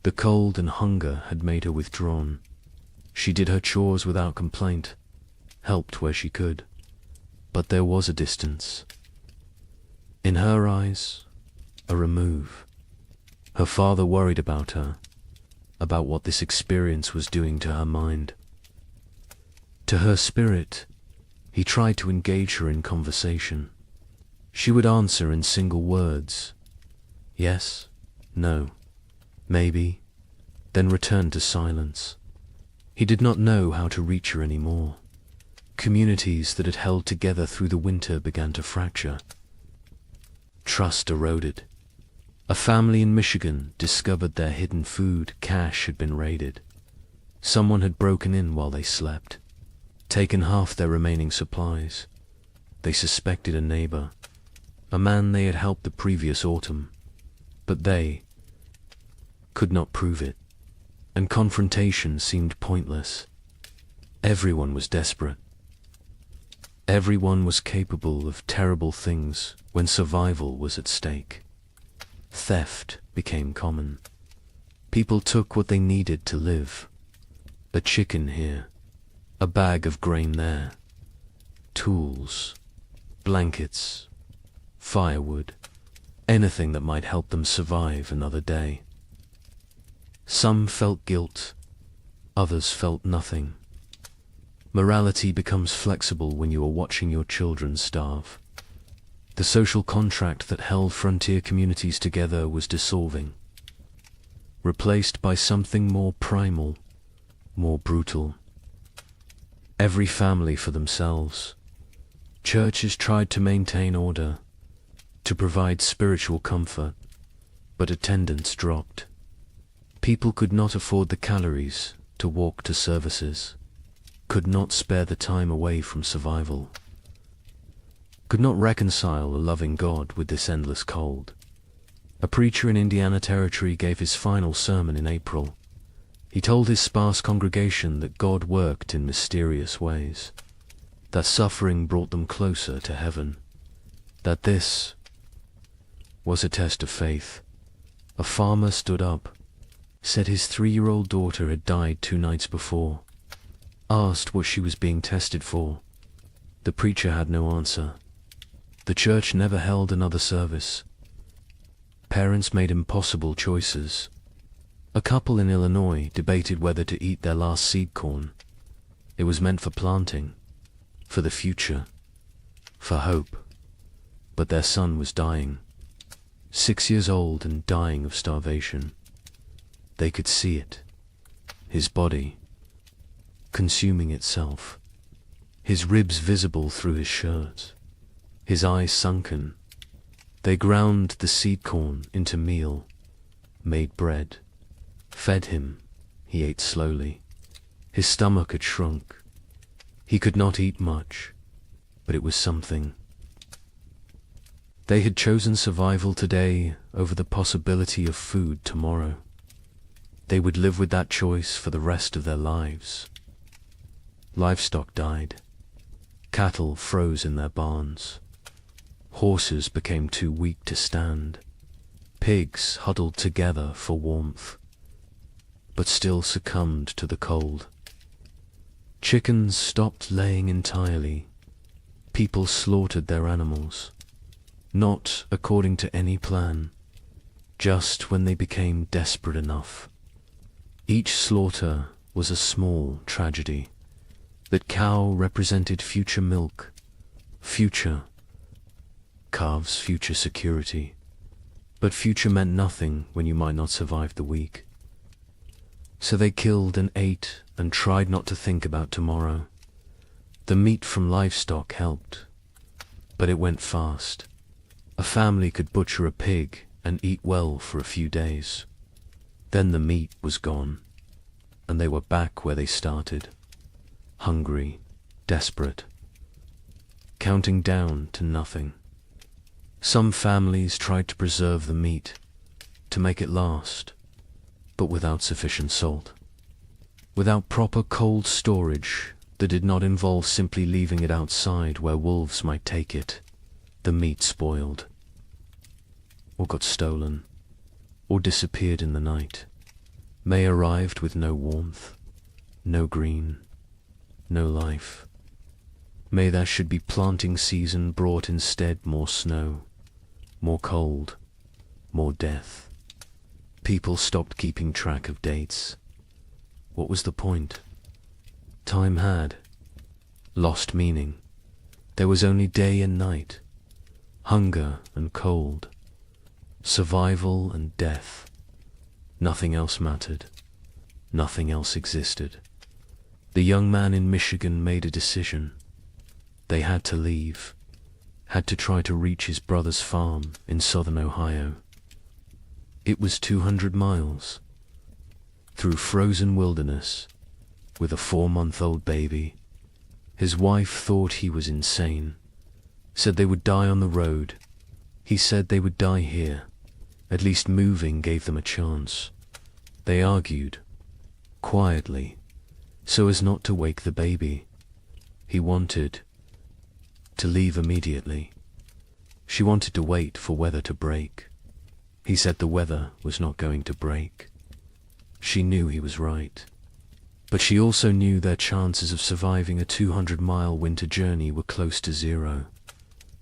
The cold and hunger had made her withdrawn. She did her chores without complaint, helped where she could. But there was a distance. In her eyes, a remove. Her father worried about her, about what this experience was doing to her mind. To her spirit, He tried to engage her in conversation. She would answer in single words. Yes, no, maybe, then return to silence. He did not know how to reach her anymore. Communities that had held together through the winter began to fracture. Trust eroded. A family in Michigan discovered their hidden food cache had been raided. Someone had broken in while they slept, taken half their remaining supplies. They suspected a neighbor, a man they had helped the previous autumn, but they could not prove it, and confrontation seemed pointless. Everyone was desperate. Everyone was capable of terrible things when survival was at stake. Theft became common. People took what they needed to live. A chicken here, a bag of grain there, tools, blankets, firewood, anything that might help them survive another day. Some felt guilt, others felt nothing. Morality becomes flexible when you are watching your children starve. The social contract that held frontier communities together was dissolving, replaced by something more primal, more brutal. Every family for themselves. Churches tried to maintain order, to provide spiritual comfort, but attendance dropped. People could not afford the calories to walk to services, could not spare the time away from survival, could not reconcile a loving God with this endless cold. A preacher in Indiana Territory gave his final sermon in April. He told his sparse congregation that God worked in mysterious ways, that suffering brought them closer to heaven, that this was a test of faith. A farmer stood up, said his 3-year-old daughter had died 2 nights before, asked what she was being tested for. The preacher had no answer. The church never held another service. Parents made impossible choices. A couple in Illinois debated whether to eat their last seed corn. It was meant for planting, for the future, for hope. But their son was dying, 6 years old and dying of starvation. They could see it, his body consuming itself, his ribs visible through his shirt, his eyes sunken. They ground the seed corn into meal, made bread, fed him. He ate slowly. His stomach had shrunk. He could not eat much, but it was something. They had chosen survival today over the possibility of food tomorrow. They would live with that choice for the rest of their lives. Livestock died. Cattle froze in their barns. Horses became too weak to stand. Pigs huddled together for warmth, but still succumbed to the cold. Chickens stopped laying entirely. People slaughtered their animals, not according to any plan, just when they became desperate enough. Each slaughter was a small tragedy. That cow represented future milk, future. Calves, future security. But future meant nothing when you might not survive the week. So they killed and ate and tried not to think about tomorrow. The meat from livestock helped, but it went fast. A family could butcher a pig and eat well for a few days. Then the meat was gone, and they were back where they started. Hungry, desperate, counting down to nothing. Some families tried to preserve the meat, to make it last, but without sufficient salt. Without proper cold storage that did not involve simply leaving it outside where wolves might take it, the meat spoiled, or got stolen, or disappeared in the night. May arrived with no warmth, no green, no life. May there should be planting season brought instead more snow, more cold, more death. People stopped keeping track of dates. What was the point? Time had lost meaning. There was only day and night, hunger and cold, survival and death. Nothing else mattered. Nothing else existed. The young man in Michigan made a decision. They had to leave, had to try to reach his brother's farm in southern Ohio. It was 200 miles, through frozen wilderness, with a 4-month-old baby. His wife thought he was insane, said they would die on the road. He said they would die here. At least moving gave them a chance. They argued, quietly, so as not to wake the baby. He wanted to leave immediately. She wanted to wait for weather to break. He said the weather was not going to break. She knew he was right. But she also knew their chances of surviving a 200-mile winter journey were close to zero.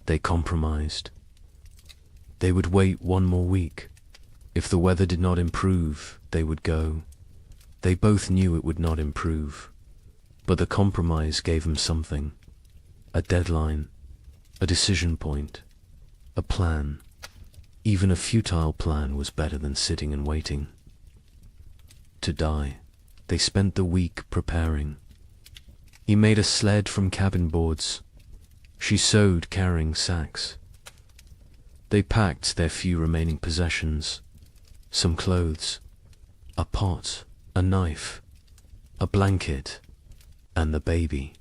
They compromised. They would wait 1 more week. If the weather did not improve, they would go. They both knew it would not improve. But the compromise gave them something. A deadline, a decision point, a plan. Even a futile plan was better than sitting and waiting. To die. They spent the week preparing. He made a sled from cabin boards. She sewed carrying sacks. They packed their few remaining possessions, some clothes, a pot, a knife, a blanket, and the baby.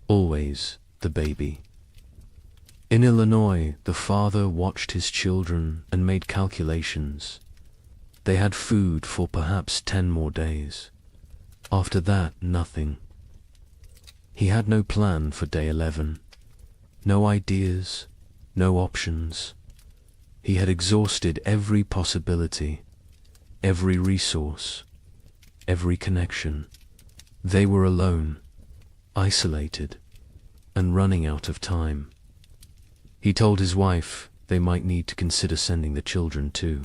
Always the baby. In Illinois, the father watched his children and made calculations. They had food for perhaps 10 more days. After that, nothing. He had no plan for day 11. No ideas, no options. He had exhausted every possibility, every resource, every connection. They were alone, isolated, and running out of time. He told his wife they might need to consider sending the children too.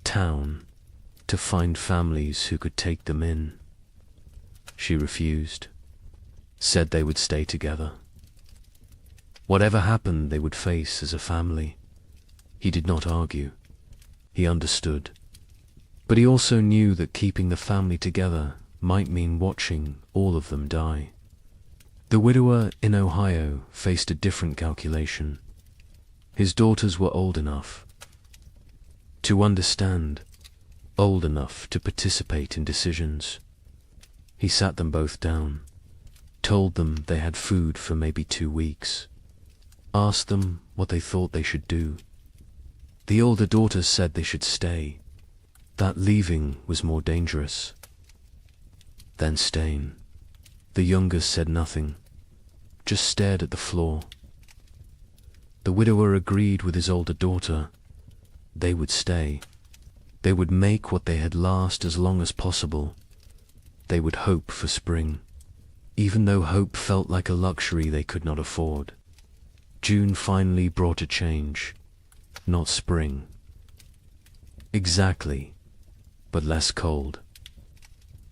Town, to find families who could take them in. She refused, said they would stay together. Whatever happened, they would face as a family. He did not argue. He understood. But he also knew that keeping the family together might mean watching all of them die. The widower in Ohio faced a different calculation. His daughters were old enough to understand, old enough to participate in decisions. He sat them both down, told them they had food for maybe 2 weeks, asked them what they thought they should do. The older daughter said they should stay, that leaving was more dangerous than staying. The younger said nothing, just stared at the floor. The widower agreed with his older daughter. They would stay. They would make what they had last as long as possible. They would hope for spring, even though hope felt like a luxury they could not afford. June finally brought a change, not spring. Exactly, but less cold.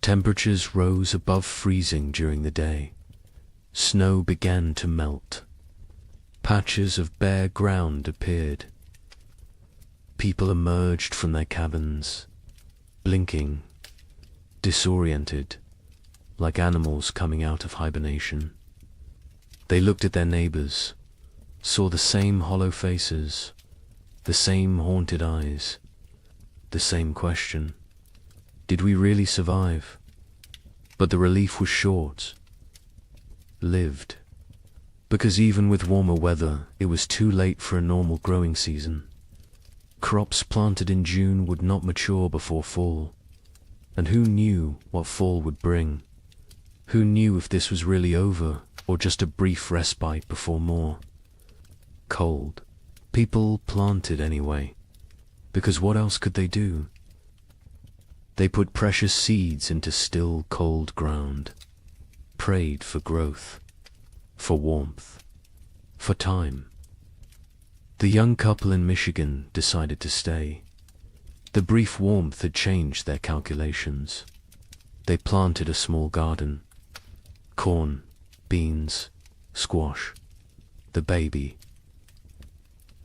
Temperatures rose above freezing during the day. Snow began to melt. Patches of bare ground appeared. People emerged from their cabins, blinking, disoriented, like animals coming out of hibernation. They looked at their neighbors, saw the same hollow faces, the same haunted eyes, the same question. Did we really survive? But the relief was short. Lived. Because even with warmer weather, it was too late for a normal growing season. Crops planted in June would not mature before fall. And who knew what fall would bring? Who knew if this was really over, or just a brief respite before more? Cold. People planted anyway, because what else could they do? They put precious seeds into still, cold ground, prayed for growth, for warmth, for time. The young couple in Michigan decided to stay. The brief warmth had changed their calculations. They planted a small garden. Corn, beans, squash. The baby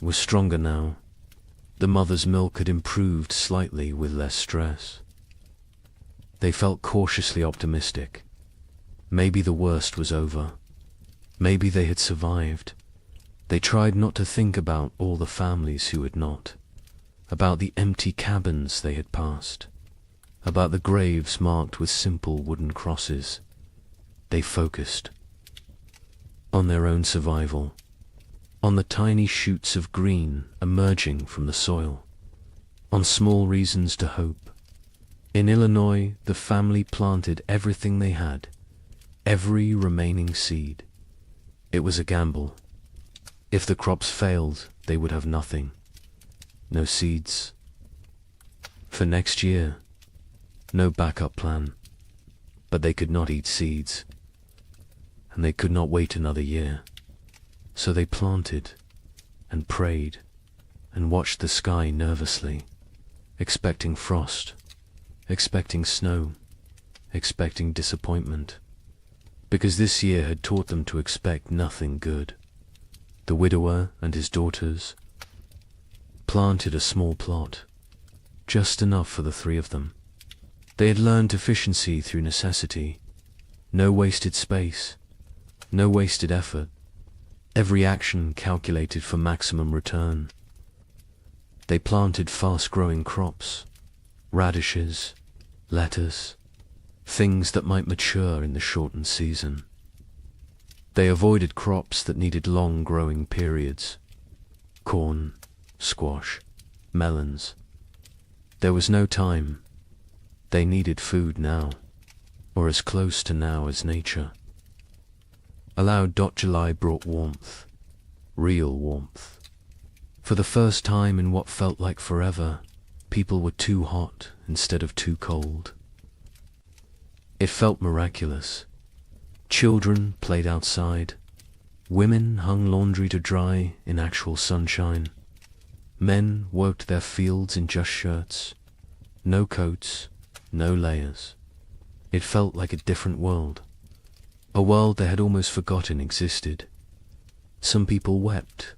was stronger now. The mother's milk had improved slightly with less stress. They felt cautiously optimistic. Maybe the worst was over. Maybe they had survived. They tried not to think about all the families who had not, about the empty cabins they had passed, about the graves marked with simple wooden crosses. They focused on their own survival, on the tiny shoots of green emerging from the soil, on small reasons to hope. In Illinois, the family planted everything they had, every remaining seed. It was a gamble. If the crops failed, they would have nothing. No seeds. For next year, no backup plan. But they could not eat seeds, and they could not wait another year. So they planted and prayed and watched the sky nervously, expecting frost, expecting snow, expecting disappointment, because this year had taught them to expect nothing good. The widower and his daughters planted a small plot, just enough for the three of them. They had learned efficiency through necessity. No wasted space, no wasted effort. Every action calculated for maximum return. They planted fast-growing crops, radishes, lettuce, things that might mature in the shortened season. They avoided crops that needed long growing periods. Corn, squash, melons. There was no time. They needed food now, or as close to now as nature. Allowed. July brought warmth, real warmth. For the first time in what felt like forever, people were too hot instead of too cold. It felt miraculous. Children played outside. Women hung laundry to dry in actual sunshine. Men worked their fields in just shirts. No coats, no layers. It felt like a different world. A world they had almost forgotten existed. Some people wept,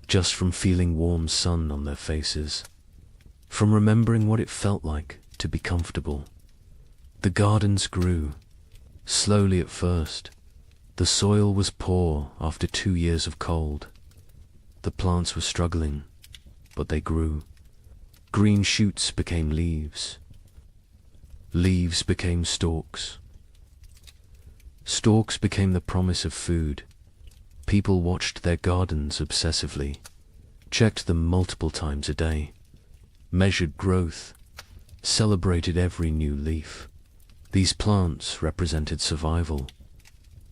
just from feeling warm sun on their faces, from remembering what it felt like to be comfortable. The gardens grew, slowly at first. The soil was poor after 2 years of cold. The plants were struggling, but they grew. Green shoots became leaves. Leaves became stalks. Stalks became the promise of food. People watched their gardens obsessively, checked them multiple times a day, measured growth, celebrated every new leaf. These plants represented survival,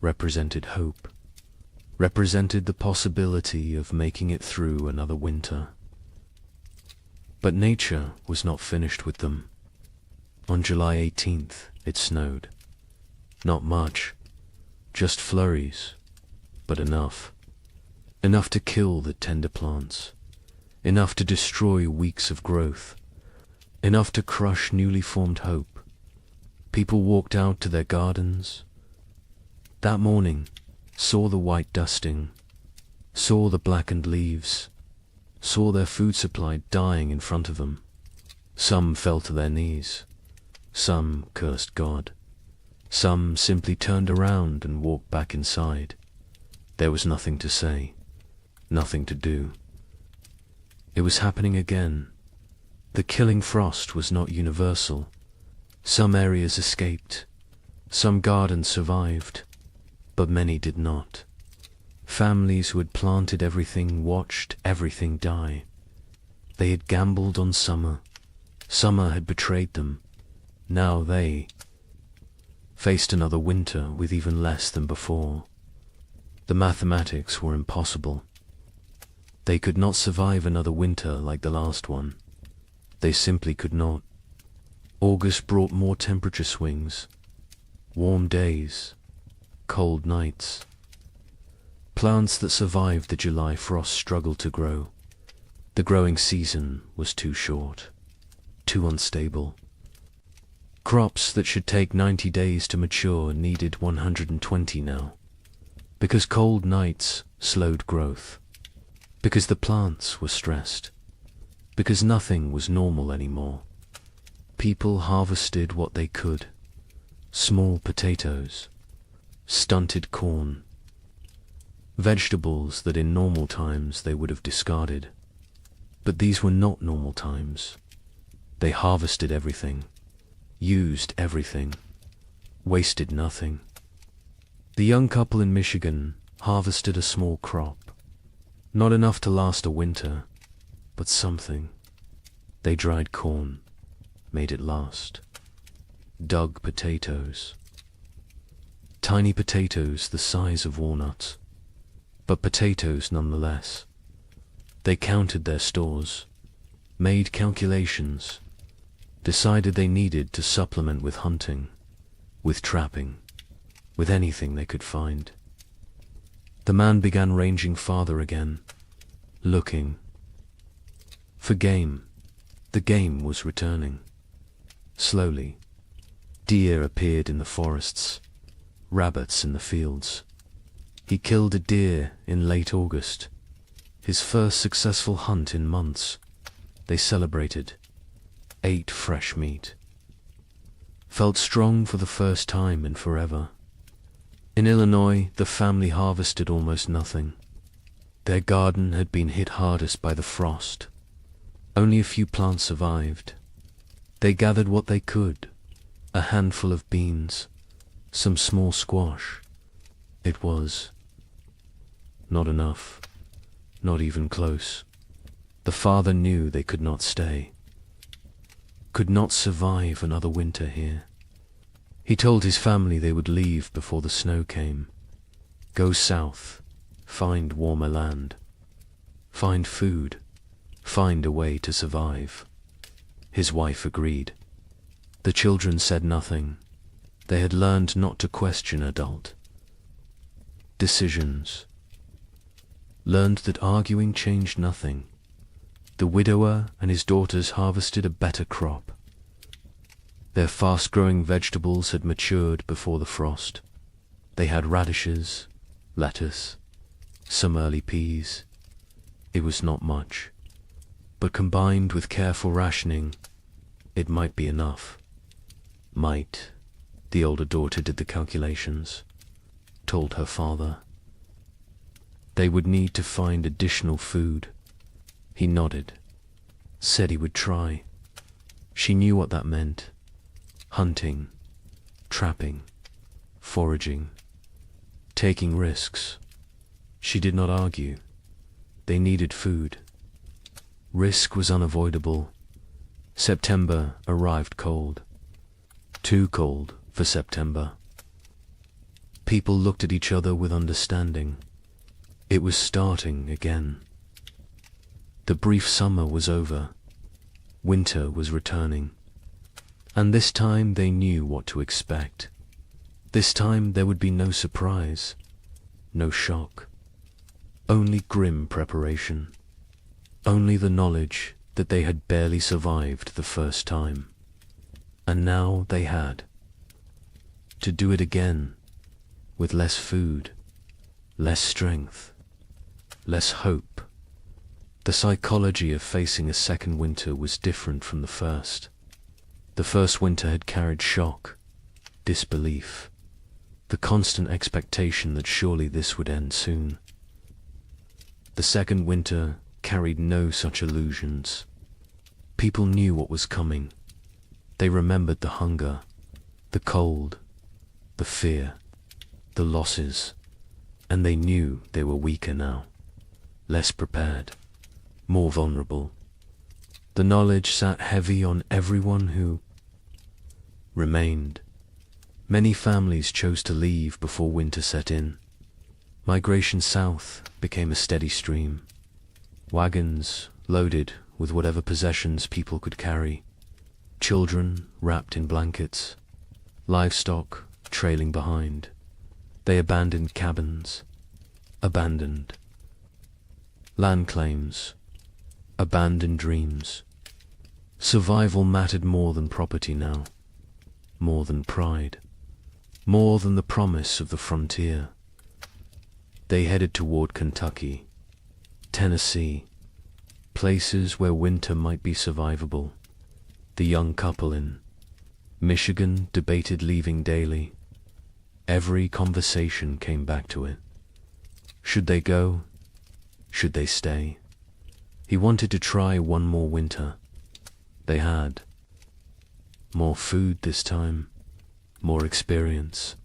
represented hope, represented the possibility of making it through another winter. But nature was not finished with them. On July 18th, it snowed. Not much, just flurries, but enough. Enough to kill the tender plants, enough to destroy weeks of growth, enough to crush newly formed hope. People walked out to their gardens that morning, saw the white dusting, saw the blackened leaves, saw their food supply dying in front of them. Some fell to their knees, some cursed God. Some simply turned around and walked back inside. There was nothing to say, nothing to do. It was happening again. The killing frost was not universal. Some areas escaped, some gardens survived, but many did not. Families who had planted everything watched everything die. They had gambled on summer. Summer had betrayed them. Now they faced another winter with even less than before. The mathematics were impossible. They could not survive another winter like the last one. They simply could not. August brought more temperature swings, warm days, cold nights. Plants that survived the July frost struggled to grow. The growing season was too short, too unstable. Crops that should take 90 days to mature needed 120 now. because cold nights slowed growth, because the plants were stressed, because nothing was normal anymore. People harvested what they could: small potatoes, stunted corn, vegetables that in normal times they would have discarded. But these were not normal times. They harvested everything, used everything, wasted nothing. The young couple in Michigan harvested a small crop, not enough to last a winter, but something. They dried corn, made it last. Dug potatoes. Tiny potatoes the size of walnuts, but potatoes nonetheless. They counted their stores, made calculations, decided they needed to supplement with hunting, with trapping, with anything they could find. The man began ranging farther again, looking for game. The game was returning. Slowly, deer appeared in the forests, rabbits in the fields. He killed a deer in late August, his first successful hunt in months. They celebrated, ate fresh meat, felt strong for the first time in forever. In Illinois, the family harvested almost nothing. Their garden had been hit hardest by the frost. Only a few plants survived. They gathered what they could: a handful of beans, some small squash. It was not enough, not even close. The father knew they could not stay, could not survive another winter here. He told his family they would leave before the snow came, go south, find warmer land, find food, find a way to survive. His wife agreed. The children said nothing. They had learned not to question adult decisions, learned that arguing changed nothing. The widower and his daughters harvested a better crop. Their fast-growing vegetables had matured before the frost. They had radishes, lettuce, some early peas. It was not much, but combined with careful rationing, it might be enough. Might. The older daughter did the calculations, told her father. They would need to find additional food. He nodded, said he would try. She knew what that meant: hunting, trapping, foraging, taking risks. She did not argue. They needed food. Risk was unavoidable. September arrived cold. Too cold for September. People looked at each other with understanding. It was starting again. The brief summer was over. Winter was returning. And this time they knew what to expect. This time there would be no surprise, no shock. Only grim preparation. Only the knowledge that they had barely survived the first time. And now they had to do it again, with less food, less strength, less hope. The psychology of facing a second winter was different from the first. The first winter had carried shock, disbelief, the constant expectation that surely this would end soon. The second winter carried no such illusions. People knew what was coming. They remembered the hunger, the cold, the fear, the losses, and they knew they were weaker now, less prepared, more vulnerable. The knowledge sat heavy on everyone who remained. Many families chose to leave before winter set in. Migration south became a steady stream. Wagons loaded with whatever possessions people could carry. Children wrapped in blankets. Livestock trailing behind. They abandoned cabins. Abandoned land claims. Abandoned dreams. Survival mattered more than property now. More than pride. More than the promise of the frontier. They headed toward Kentucky, Tennessee, places where winter might be survivable. The young couple in Michigan debated leaving daily. Every conversation came back to it. Should they go? Should they stay? He wanted to try one more winter. They had more food this time, more experience,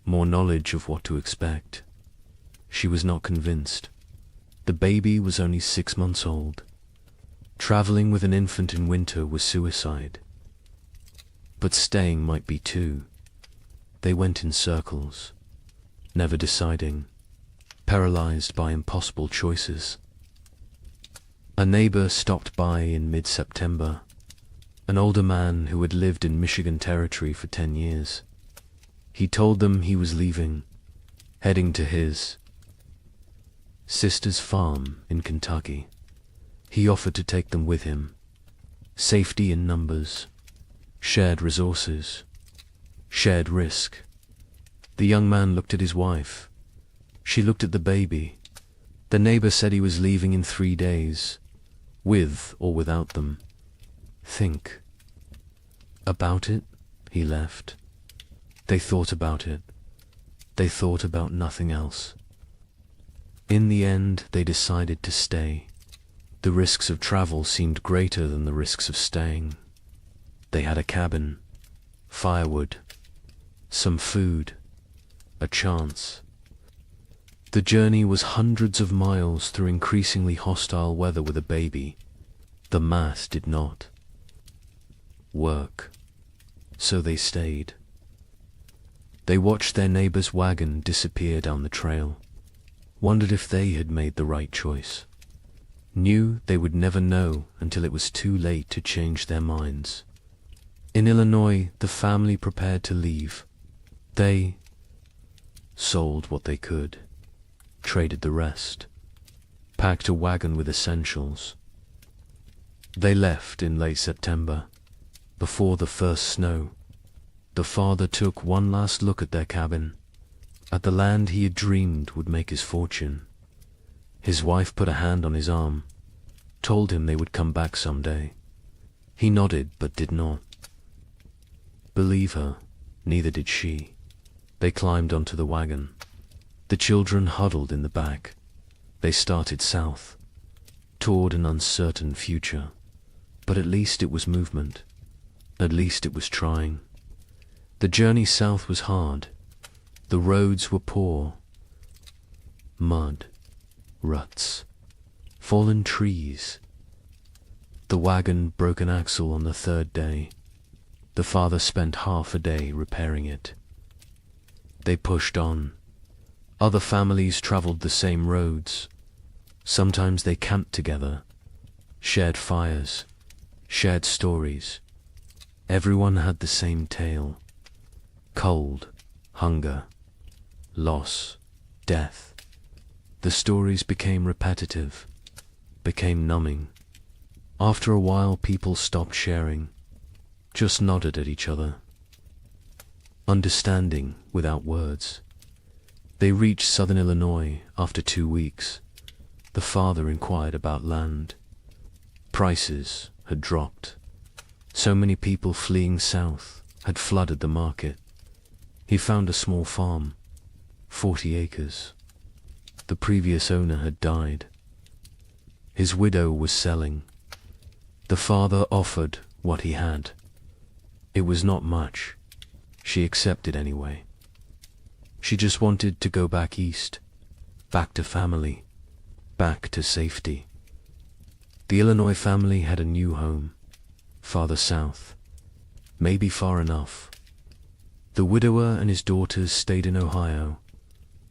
more knowledge of what to expect. She was not convinced. The baby was only 6 months old. Traveling with an infant in winter was suicide. But staying might be too. They went in circles, never deciding, paralyzed by impossible choices. A neighbor stopped by in mid-September, an older man who had lived in Michigan territory for 10 years. He told them he was leaving, heading to his sister's farm in Kentucky. He offered to take them with him. Safety in numbers, shared resources, shared risk. The young man looked at his wife. She looked at the baby. The neighbor said he was leaving in 3 days, with or without them. Think about it. He left. They thought about it. They thought about nothing else. In the end, they decided to stay. The risks of travel seemed greater than the risks of staying. They had a cabin, firewood, some food, a chance. The journey was hundreds of miles through increasingly hostile weather with a baby. The math did not work, so they stayed. They watched their neighbor's wagon disappear down the trail, wondered if they had made the right choice, knew they would never know until it was too late to change their minds. In Illinois, the family prepared to leave. They sold what they could, traded the rest, packed a wagon with essentials. They left in late September, before the first snow. The father took one last look at their cabin, at the land he had dreamed would make his fortune. His wife put a hand on his arm, told him they would come back someday. He nodded but did not believe her. Neither did she. They climbed onto the wagon. The children huddled in the back. They started south, toward an uncertain future. But at least it was movement. At least it was trying. The journey south was hard. The roads were poor. Mud, ruts, fallen trees. The wagon broke an axle on the 3rd day. The father spent half a day repairing it. They pushed on. Other families traveled the same roads. Sometimes they camped together, shared fires, shared stories. Everyone had the same tale. Cold, hunger, loss, death. The stories became repetitive, became numbing. After a while, people stopped sharing, just nodded at each other, understanding without words. They reached southern Illinois after 2 weeks. The father inquired about land. Prices had dropped. So many people fleeing south had flooded the market. He found a small farm, 40 acres. The previous owner had died. His widow was selling. The father offered what he had. It was not much. She accepted anyway. She just wanted to go back east, back to family, back to safety. The Illinois family had a new home, farther south, maybe far enough. The widower and his daughters stayed in Ohio.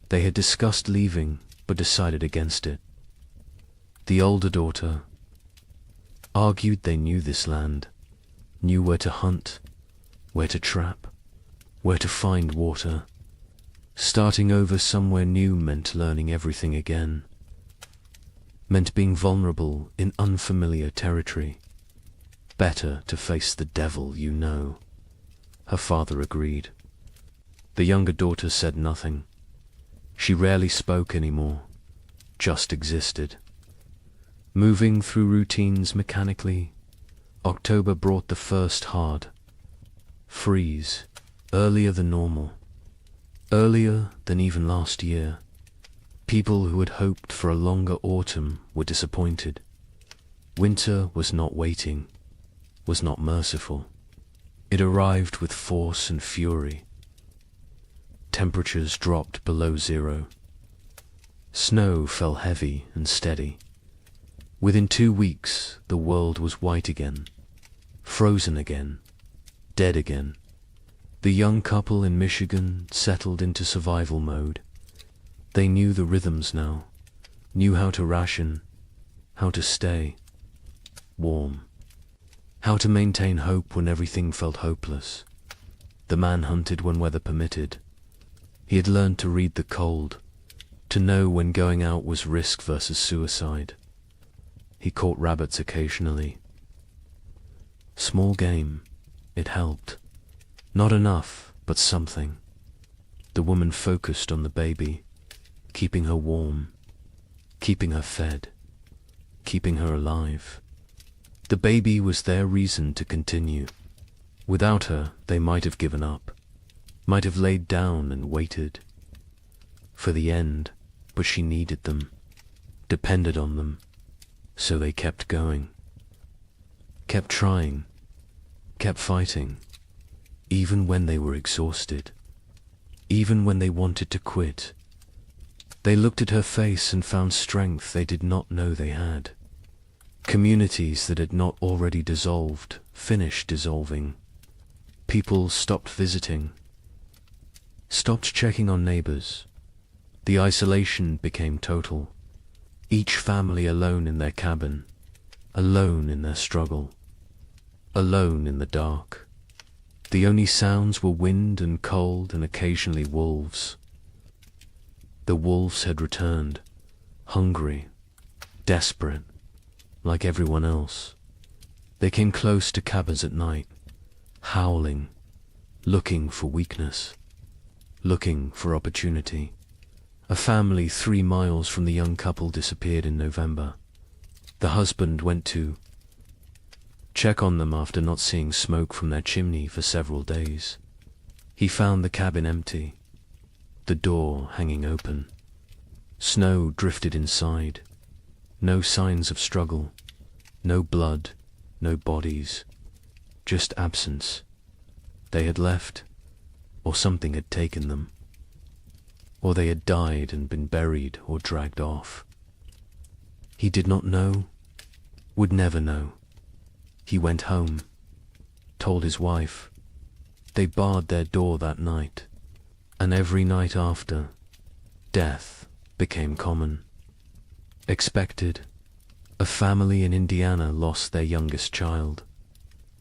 They had discussed leaving, but decided against it. The older daughter argued they knew this land, knew where to hunt, where to trap, where to find water. Starting over somewhere new meant learning everything again, meant being vulnerable in unfamiliar territory. Better to face the devil you know. Her father agreed. The younger daughter said nothing. She rarely spoke anymore, just existed. Moving through routines mechanically, October brought the first hard freeze, earlier than normal, earlier than even last year. People who had hoped for a longer autumn were disappointed. Winter was not waiting, was not merciful. It arrived with force and fury. Temperatures dropped below zero. Snow fell heavy and steady. Within 2 weeks, the world was white again, frozen again, dead again. The young couple in Michigan settled into survival mode. They knew the rhythms now, knew how to ration, how to stay warm, how to maintain hope when everything felt hopeless. The man hunted when weather permitted. He had learned to read the cold, to know when going out was risk versus suicide. He caught rabbits occasionally. Small game, it helped. Not enough, but something. The woman focused on the baby, keeping her warm, keeping her fed, keeping her alive. The baby was their reason to continue. Without her, they might have given up, might have laid down and waited for the end, but she needed them, depended on them, so they kept going, kept trying, kept fighting, even when they were exhausted, even when they wanted to quit. They looked at her face and found strength they did not know they had. Communities that had not already dissolved finished dissolving. People stopped visiting, stopped checking on neighbors. The isolation became total. Each family alone in their cabin, alone in their struggle, alone in the dark. The only sounds were wind and cold and occasionally wolves. The wolves had returned, hungry, desperate, like everyone else. They came close to cabins at night, howling, looking for weakness, looking for opportunity. A family 3 miles from the young couple disappeared in November. The husband went to check on them after not seeing smoke from their chimney for several days. He found the cabin empty, the door hanging open. Snow drifted inside. No signs of struggle, no blood, no bodies, just absence. They had left, or something had taken them, or they had died and been buried or dragged off. He did not know, would never know. He went home, told his wife. They barred their door that night, and every night after, death became common. Expected. A family in Indiana lost their youngest child,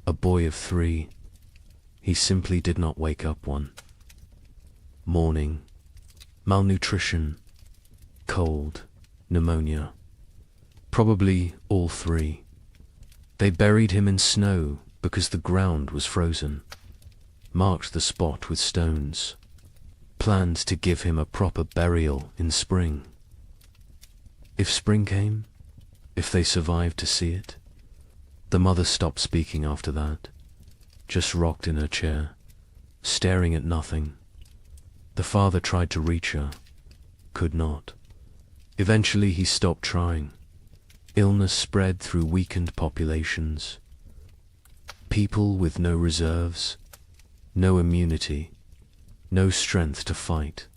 a boy of 3. He simply did not wake up one. Mourning, malnutrition, cold, pneumonia. Probably all 3. They buried him in snow because the ground was frozen, marked the spot with stones, planned to give him a proper burial in spring. If spring came, if they survived to see it. The mother stopped speaking after that, just rocked in her chair, staring at nothing. The father tried to reach her, could not. Eventually he stopped trying. Illness spread through weakened populations. People with no reserves, no immunity, no strength to fight.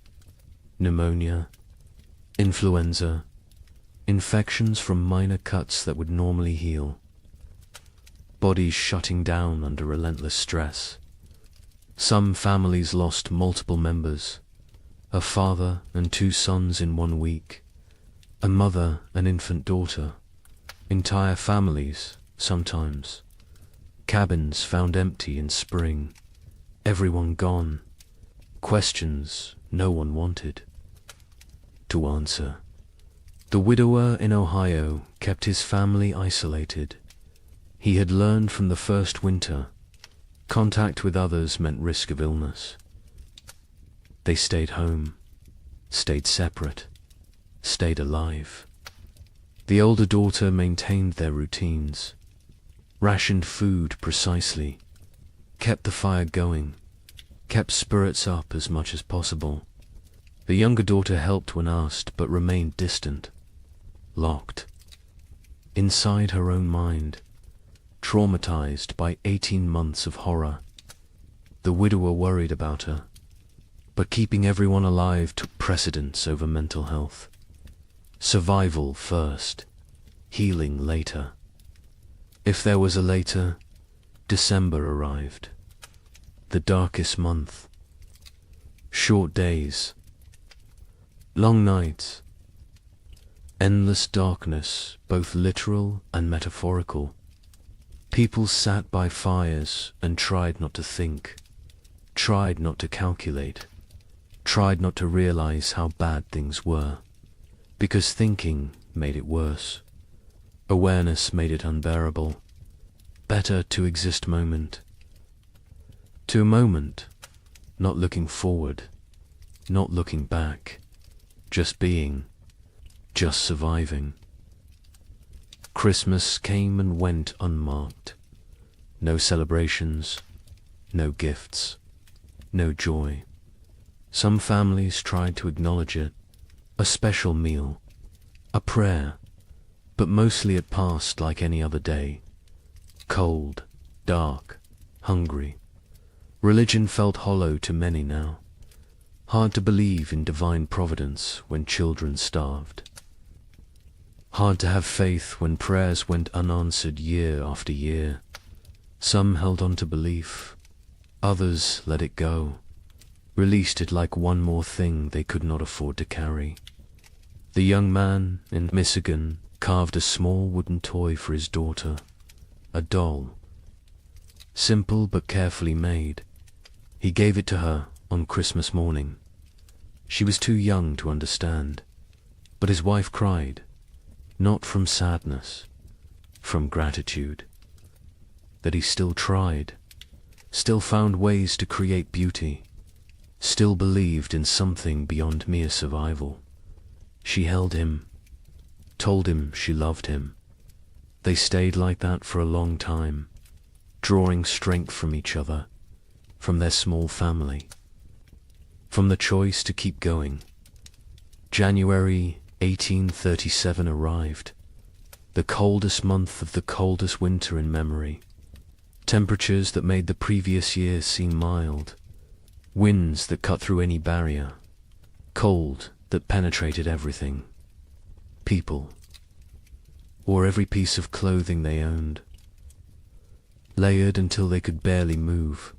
Pneumonia, influenza, infections from minor cuts that would normally heal. Bodies shutting down under relentless stress. Some families lost multiple members, a father and 2 sons in 1 week, a mother and infant daughter, entire families, sometimes. Cabins found empty in spring, everyone gone, questions no one wanted to answer. The widower in Ohio kept his family isolated. He had learned from the first winter, contact with others meant risk of illness. They stayed home, stayed separate, stayed alive. The older daughter maintained their routines, rationed food precisely, kept the fire going, kept spirits up as much as possible. The younger daughter helped when asked, but remained distant, locked, inside her own mind, traumatized by 18 months of horror. The widower worried about her, but keeping everyone alive took precedence over mental health. Survival first, healing later. If there was a later, December arrived. The darkest month. Short days. Long nights. Endless darkness, both literal and metaphorical. People sat by fires and tried not to think, tried not to calculate, tried not to realize how bad things were, because thinking made it worse. Awareness made it unbearable. Better to exist moment to a moment, not looking forward, not looking back, just being, just surviving. Christmas came and went unmarked. No celebrations, no gifts, no joy. Some families tried to acknowledge it, a special meal, a prayer, but mostly it passed like any other day. Cold, dark, hungry. Religion felt hollow to many now. Hard to believe in divine providence when children starved. Hard to have faith when prayers went unanswered year after year. Some held on to belief, others let it go, released it like one more thing they could not afford to carry. The young man in Michigan carved a small wooden toy for his daughter, a doll. Simple but carefully made. He gave it to her on Christmas morning. She was too young to understand, but his wife cried, not from sadness, from gratitude, that he still tried, still found ways to create beauty, still believed in something beyond mere survival. She held him, told him she loved him. They stayed like that for a long time, drawing strength from each other, from their small family, from the choice to keep going. January 1837 arrived, the coldest month of the coldest winter in memory. Temperatures that made the previous year seem mild, winds that cut through any barrier, cold that penetrated everything. People wore every piece of clothing they owned, layered until they could barely move,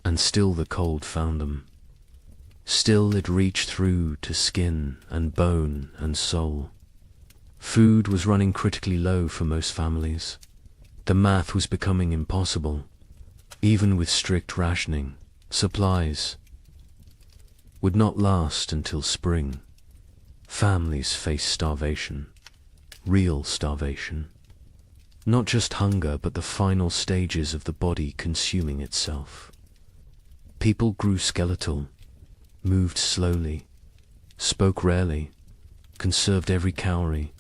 and still the cold found them. Still it reached through to skin and bone and soul. Food was running critically low for most families. The math was becoming impossible. Even with strict rationing, supplies would not last until spring. Families faced starvation, real starvation. Not just hunger, but the final stages of the body consuming itself. People grew skeletal, moved slowly, spoke rarely, conserved every calorie,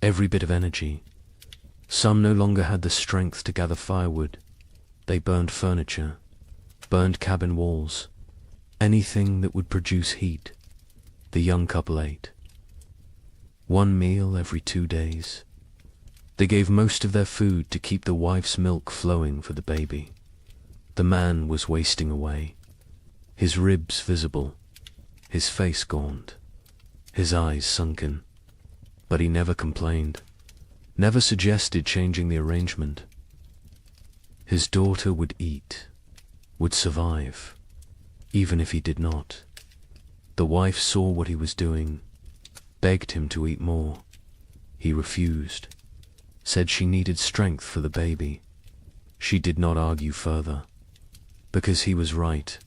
every bit of energy. Some no longer had the strength to gather firewood. They burned furniture, burned cabin walls, anything that would produce heat. The young couple ate. One meal every 2 days. They gave most of their food to keep the wife's milk flowing for the baby. The man was wasting away, his ribs visible, his face gaunt, his eyes sunken. But he never complained, never suggested changing the arrangement. His daughter would eat, would survive, even if he did not. The wife saw what he was doing, begged him to eat more. He refused, said she needed strength for the baby. She did not argue further, because he was right,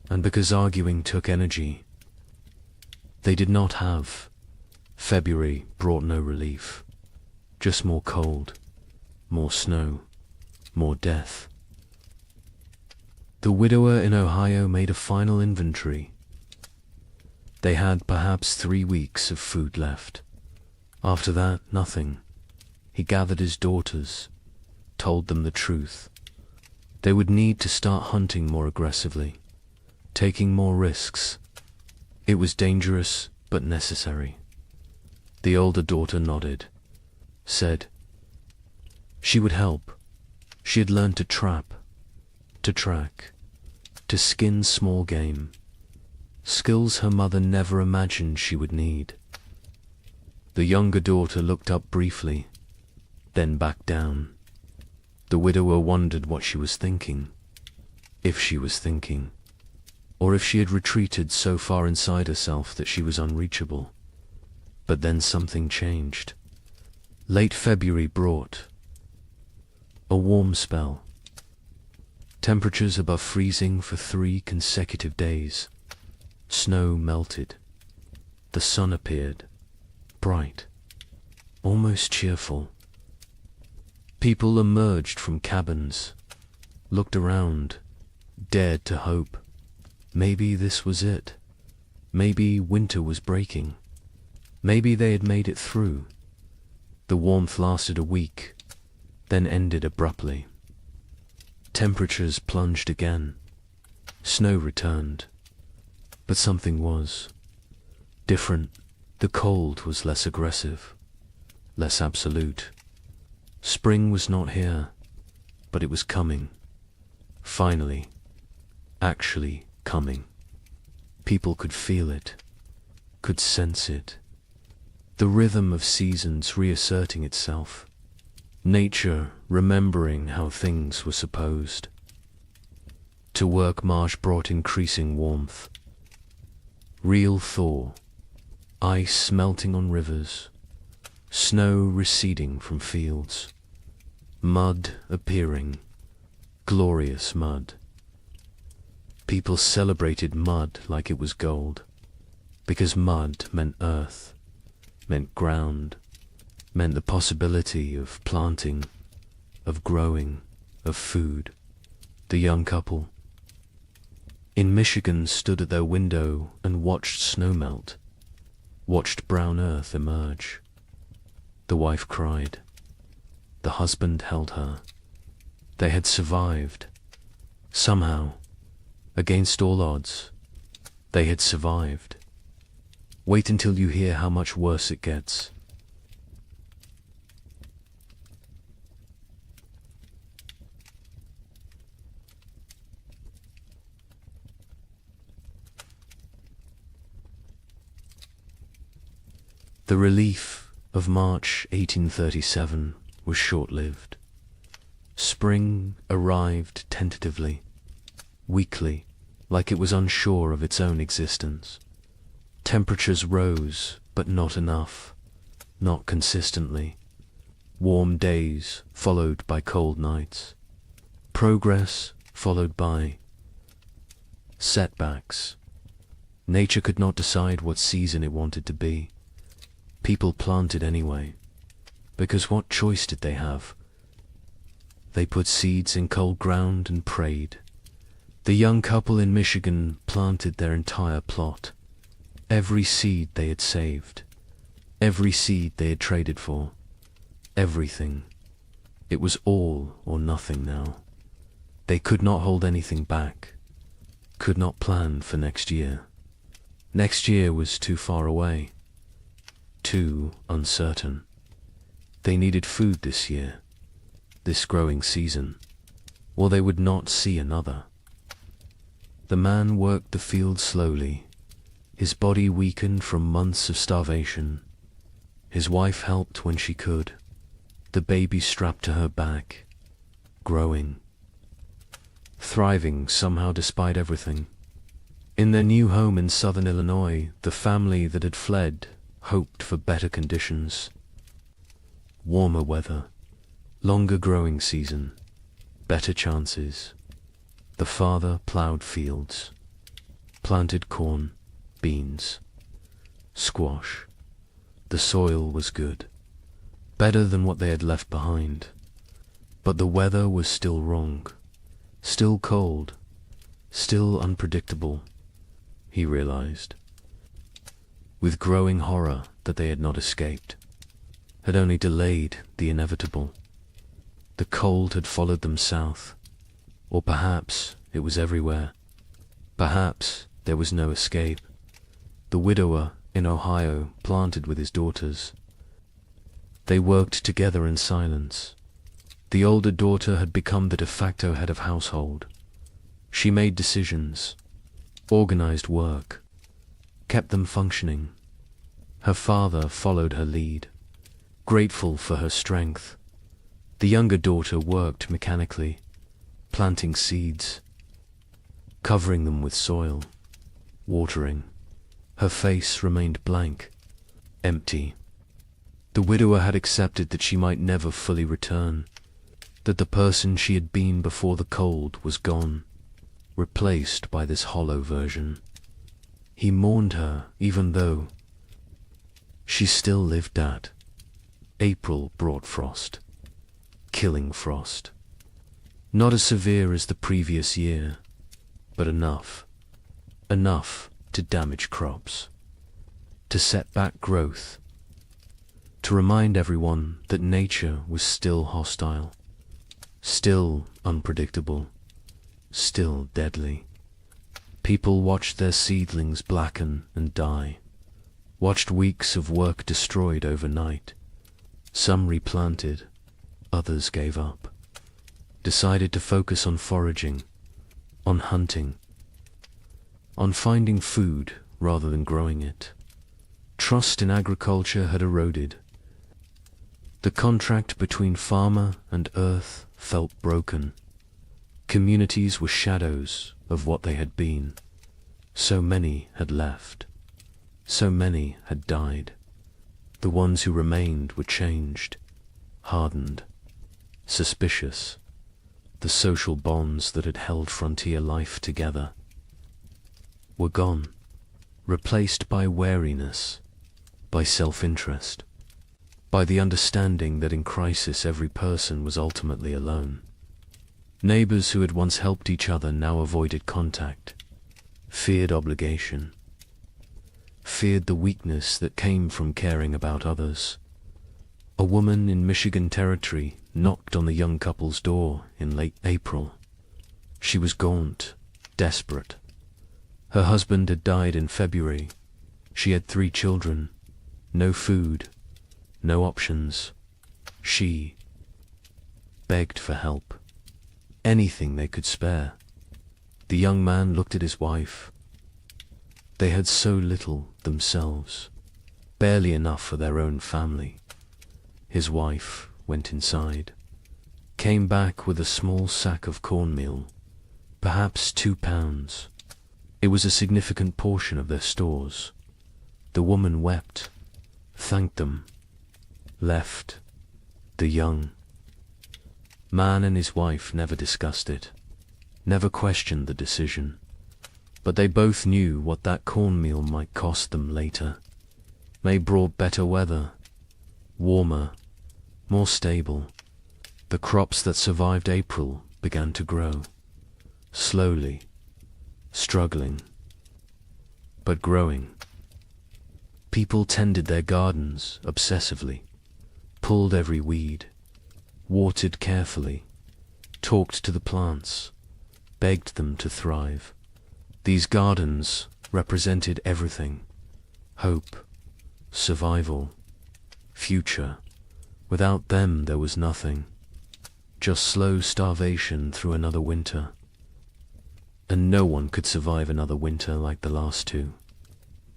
and because arguing took energy. They did not have. February brought no relief, just more cold, more snow, more death. The widower in Ohio made a final inventory. They had perhaps 3 weeks of food left. After that, nothing. He gathered his daughters, told them the truth. They would need to start hunting more aggressively, taking more risks. It was dangerous, but necessary. The older daughter nodded, said she would help. She had learned to trap, to track, to skin small game, skills her mother never imagined she would need. The younger daughter looked up briefly, then back down. The widower wondered what she was thinking, if she was thinking, or if she had retreated so far inside herself that she was unreachable. But then something changed. Late February brought a warm spell. Temperatures above freezing for 3 consecutive days. Snow melted. The sun appeared, bright, almost cheerful. People emerged from cabins, looked around, dared to hope. Maybe this was it. Maybe winter was breaking. Maybe they had made it through. The warmth lasted a week, then ended abruptly. Temperatures plunged again. Snow returned. But something was different. The cold was less aggressive, less absolute. Spring was not here, but it was coming. Finally, actually coming. People could feel it, could sense it. The rhythm of seasons reasserting itself. Nature remembering how things were supposed. To work marsh brought increasing warmth. Real thaw. Ice melting on rivers. Snow receding from fields. Mud appearing. Glorious mud. People celebrated mud like it was gold, because mud meant earth, meant ground, meant the possibility of planting, of growing, of food. The young couple in Michigan stood at their window and watched snow melt, watched brown earth emerge. The wife cried. The husband held her. They had survived. Somehow, against all odds, they had survived. Wait until you hear how much worse it gets. The relief of March 1837 was short-lived. Spring arrived tentatively, weakly, like it was unsure of its own existence. Temperatures rose, but not enough, not consistently. Warm days followed by cold nights. Progress followed by setbacks. Nature could not decide what season it wanted to be. People planted anyway, because what choice did they have? They put seeds in cold ground and prayed. The young couple in Michigan planted their entire plot. Every seed they had saved, every seed they had traded for, everything. It was all or nothing now. They could not hold anything back, could not plan for next year. Next year was too far away, too uncertain. They needed food this year, this growing season, or they would not see another. The man worked the field slowly, his body weakened from months of starvation. His wife helped when she could, the baby strapped to her back, growing, thriving somehow despite everything. In their new home in southern Illinois, the family that had fled hoped for better conditions. Warmer weather, longer growing season, better chances. The father plowed fields, planted corn, beans, squash. The soil was good, better than what they had left behind. But the weather was still wrong, still cold, still unpredictable, he realized. with growing horror that they had not escaped, had only delayed the inevitable. The cold had followed them south, or perhaps it was everywhere. Perhaps there was no escape. The widower in Ohio planted with his daughters. They worked together in silence. The older daughter had become the de facto head of household. She made decisions, organized work, kept them functioning. Her father followed her lead, grateful for her strength. The younger daughter worked mechanically, planting seeds, covering them with soil, watering. Her face remained blank, empty. The widower had accepted that she might never fully return, that the person she had been before the cold was gone, replaced by this hollow version. He mourned her even though she still lived that. April brought frost, killing frost. Not as severe as the previous year, but enough to damage crops, to set back growth, to remind everyone that nature was still hostile, still unpredictable, still deadly. People watched their seedlings blacken and die, watched weeks of work destroyed overnight. Some replanted, others gave up, decided to focus on foraging, on hunting, on finding food rather than growing it. Trust in agriculture had eroded. The contract between farmer and earth felt broken. Communities were shadows of what they had been. So many had left. So many had died. The ones who remained were changed, hardened, suspicious. The social bonds that had held frontier life together were gone, replaced by wariness, by self-interest, by the understanding that in crisis every person was ultimately alone. Neighbors who had once helped each other now avoided contact, feared obligation, feared the weakness that came from caring about others. A woman in Michigan Territory knocked on the young couple's door in late April. She was gaunt, desperate. Her husband had died in February. She had 3 children, no food, no options. She begged for help, anything they could spare. The young man looked at his wife. They had so little themselves, barely enough for their own family. His wife went inside, came back with a small sack of cornmeal, perhaps 2 pounds. It was a significant portion of their stores. The woman wept, thanked them, left. The young man and his wife never discussed it, never questioned the decision, but they both knew what that cornmeal might cost them later. May brought better weather, warmer, more stable. The crops that survived April began to grow, slowly, struggling, but growing. People tended their gardens obsessively, pulled every weed, watered carefully, talked to the plants, begged them to thrive. These gardens represented everything: hope, survival, future. Without them there was nothing, just slow starvation through another winter. And no one could survive another winter like the last 2.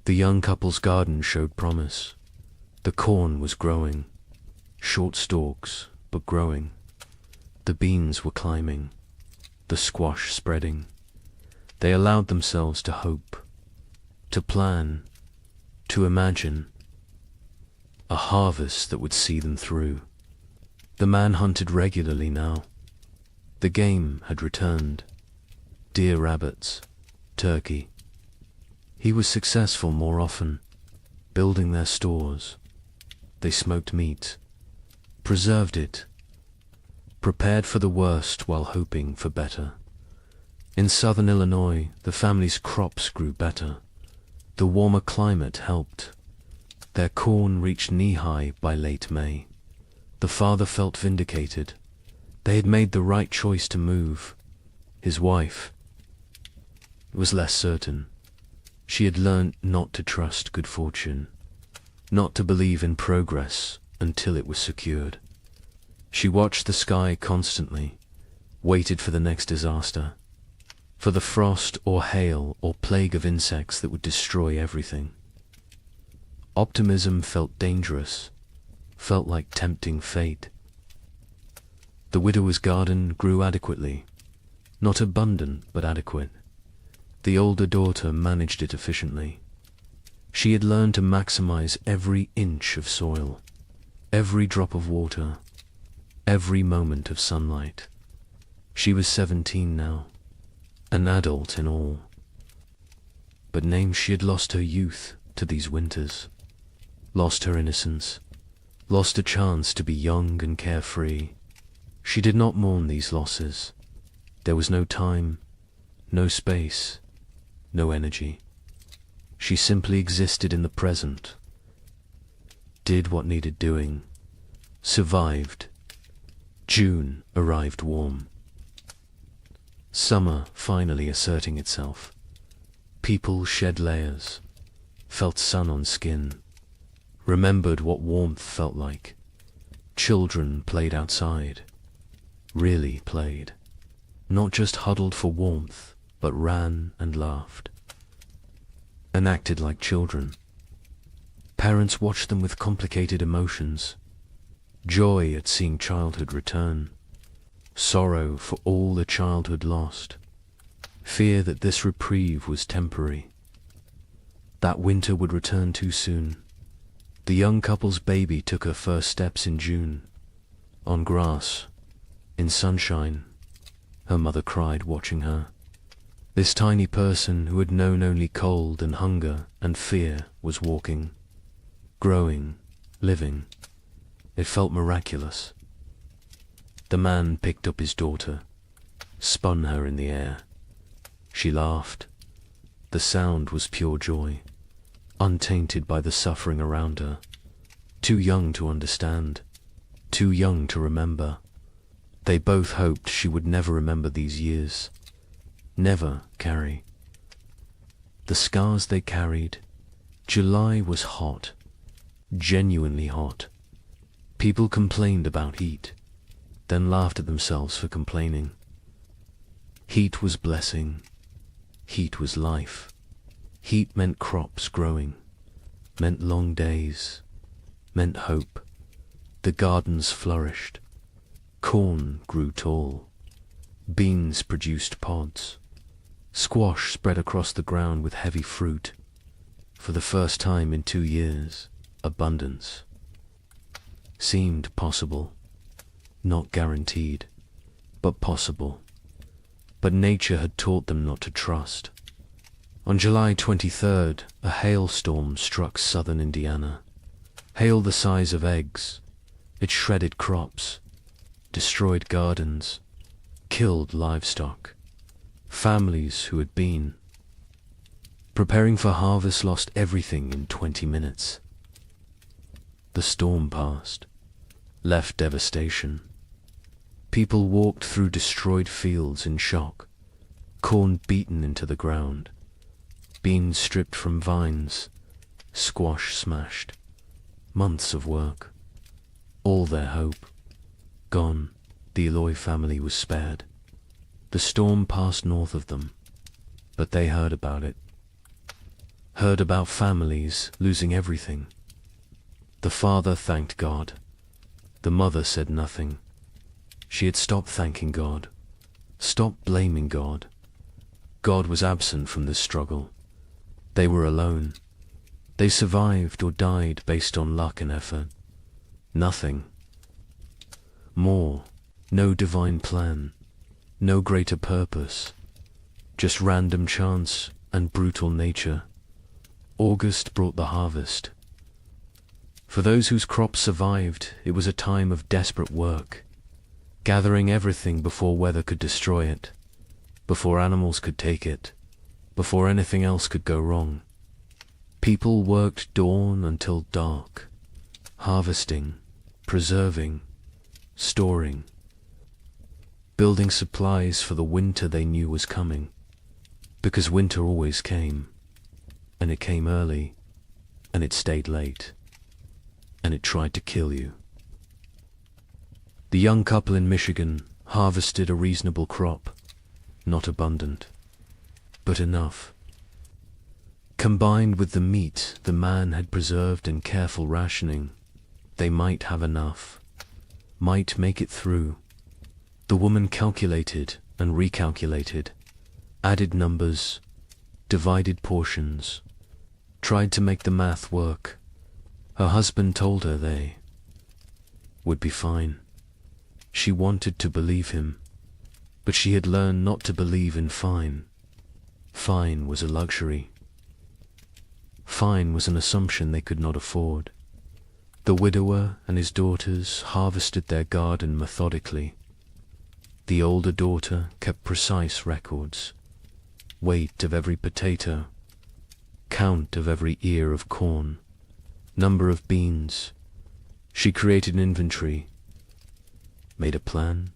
The young couple's garden showed promise. The corn was growing, short stalks, but growing. The beans were climbing, the squash spreading. They allowed themselves to hope, to plan, to imagine a harvest that would see them through. The man hunted regularly now. The game had returned. Deer, rabbits, turkey. He was successful more often, building their stores. They smoked meat, preserved it, prepared for the worst while hoping for better. In southern Illinois, the family's crops grew better. The warmer climate helped. Their corn reached knee-high by late May. The father felt vindicated. They had made the right choice to move. His wife was less certain. She had learned not to trust good fortune, not to believe in progress until it was secured. She watched the sky constantly, waited for the next disaster, for the frost or hail or plague of insects that would destroy everything. Optimism felt dangerous, felt like tempting fate. The widower's garden grew adequately, not abundant but adequate. The older daughter managed it efficiently. She had learned to maximize every inch of soil, every drop of water, every moment of sunlight. She was 17 now, an adult in all. But names she had lost her youth to these winters, lost her innocence, lost a chance to be young and carefree. She did not mourn these losses. There was no time, no space, no energy. She simply existed in the present, did what needed doing, survived. June arrived warm. Summer finally asserting itself. People shed layers, felt sun on skin, remembered what warmth felt like. Children played outside, really played. Not just huddled for warmth, but ran and laughed, and acted like children. Parents watched them with complicated emotions, joy at seeing childhood return, sorrow for all the childhood lost, fear that this reprieve was temporary, that winter would return too soon. The young couple's baby took her first steps in June, on grass, in sunshine. Her mother cried watching her. This tiny person who had known only cold and hunger and fear was walking, growing, living. It felt miraculous. The man picked up his daughter, spun her in the air. She laughed. The sound was pure joy, untainted by the suffering around her. Too young to understand, too young to remember. They both hoped she would never remember these years, never carry the scars they carried. July was hot, genuinely hot. People complained about heat, then laughed at themselves for complaining. Heat was blessing. Heat was life. Heat meant crops growing, meant long days, meant hope. The gardens flourished. Corn grew tall. Beans produced pods. Squash spread across the ground with heavy fruit. For the first time in 2 years, abundance seemed possible. Not guaranteed, but possible. But nature had taught them not to trust. On July 23rd, a hailstorm struck southern Indiana. Hail the size of eggs. It shredded crops, destroyed gardens, killed livestock. Families who had been preparing for harvest lost everything in 20 minutes. The storm passed, left devastation. People walked through destroyed fields in shock, corn beaten into the ground, beans stripped from vines, squash smashed. Months of work, all their hope, gone. The Eloy family was spared. The storm passed north of them, but they heard about it. Heard about families losing everything. The father thanked God. The mother said nothing. She had stopped thanking God, stopped blaming God. God was absent from this struggle. They were alone. They survived or died based on luck and effort. Nothing more, no divine plan, no greater purpose, just random chance and brutal nature. August brought the harvest. For those whose crops survived, it was a time of desperate work, gathering everything before weather could destroy it, before animals could take it, before anything else could go wrong. People worked dawn until dark, harvesting, preserving, storing, building supplies for the winter they knew was coming, because winter always came, and it came early, and it stayed late, and it tried to kill you. The young couple in Michigan harvested a reasonable crop, not abundant, but enough. Combined with the meat the man had preserved in careful rationing, they might have enough, might make it through. The woman calculated and recalculated, added numbers, divided portions, tried to make the math work. Her husband told her they would be fine. She wanted to believe him, but she had learned not to believe in fine. Fine was a luxury. Fine was an assumption they could not afford. The widower and his daughters harvested their garden methodically. The older daughter kept precise records, weight of every potato, count of every ear of corn, number of beans. She created an inventory, made a plan,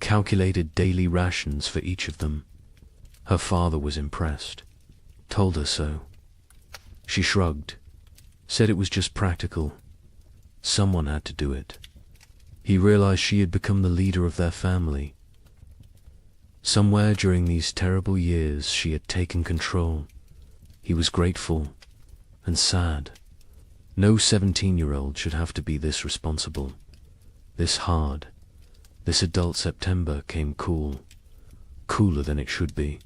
calculated daily rations for each of them. Her father was impressed, told her so. She shrugged, said it was just practical. Someone had to do it. He realized she had become the leader of their family. Somewhere during these terrible years she had taken control. He was grateful and sad. No 17-year-old should have to be this responsible, this hard. This adult September came cool, cooler than it should be.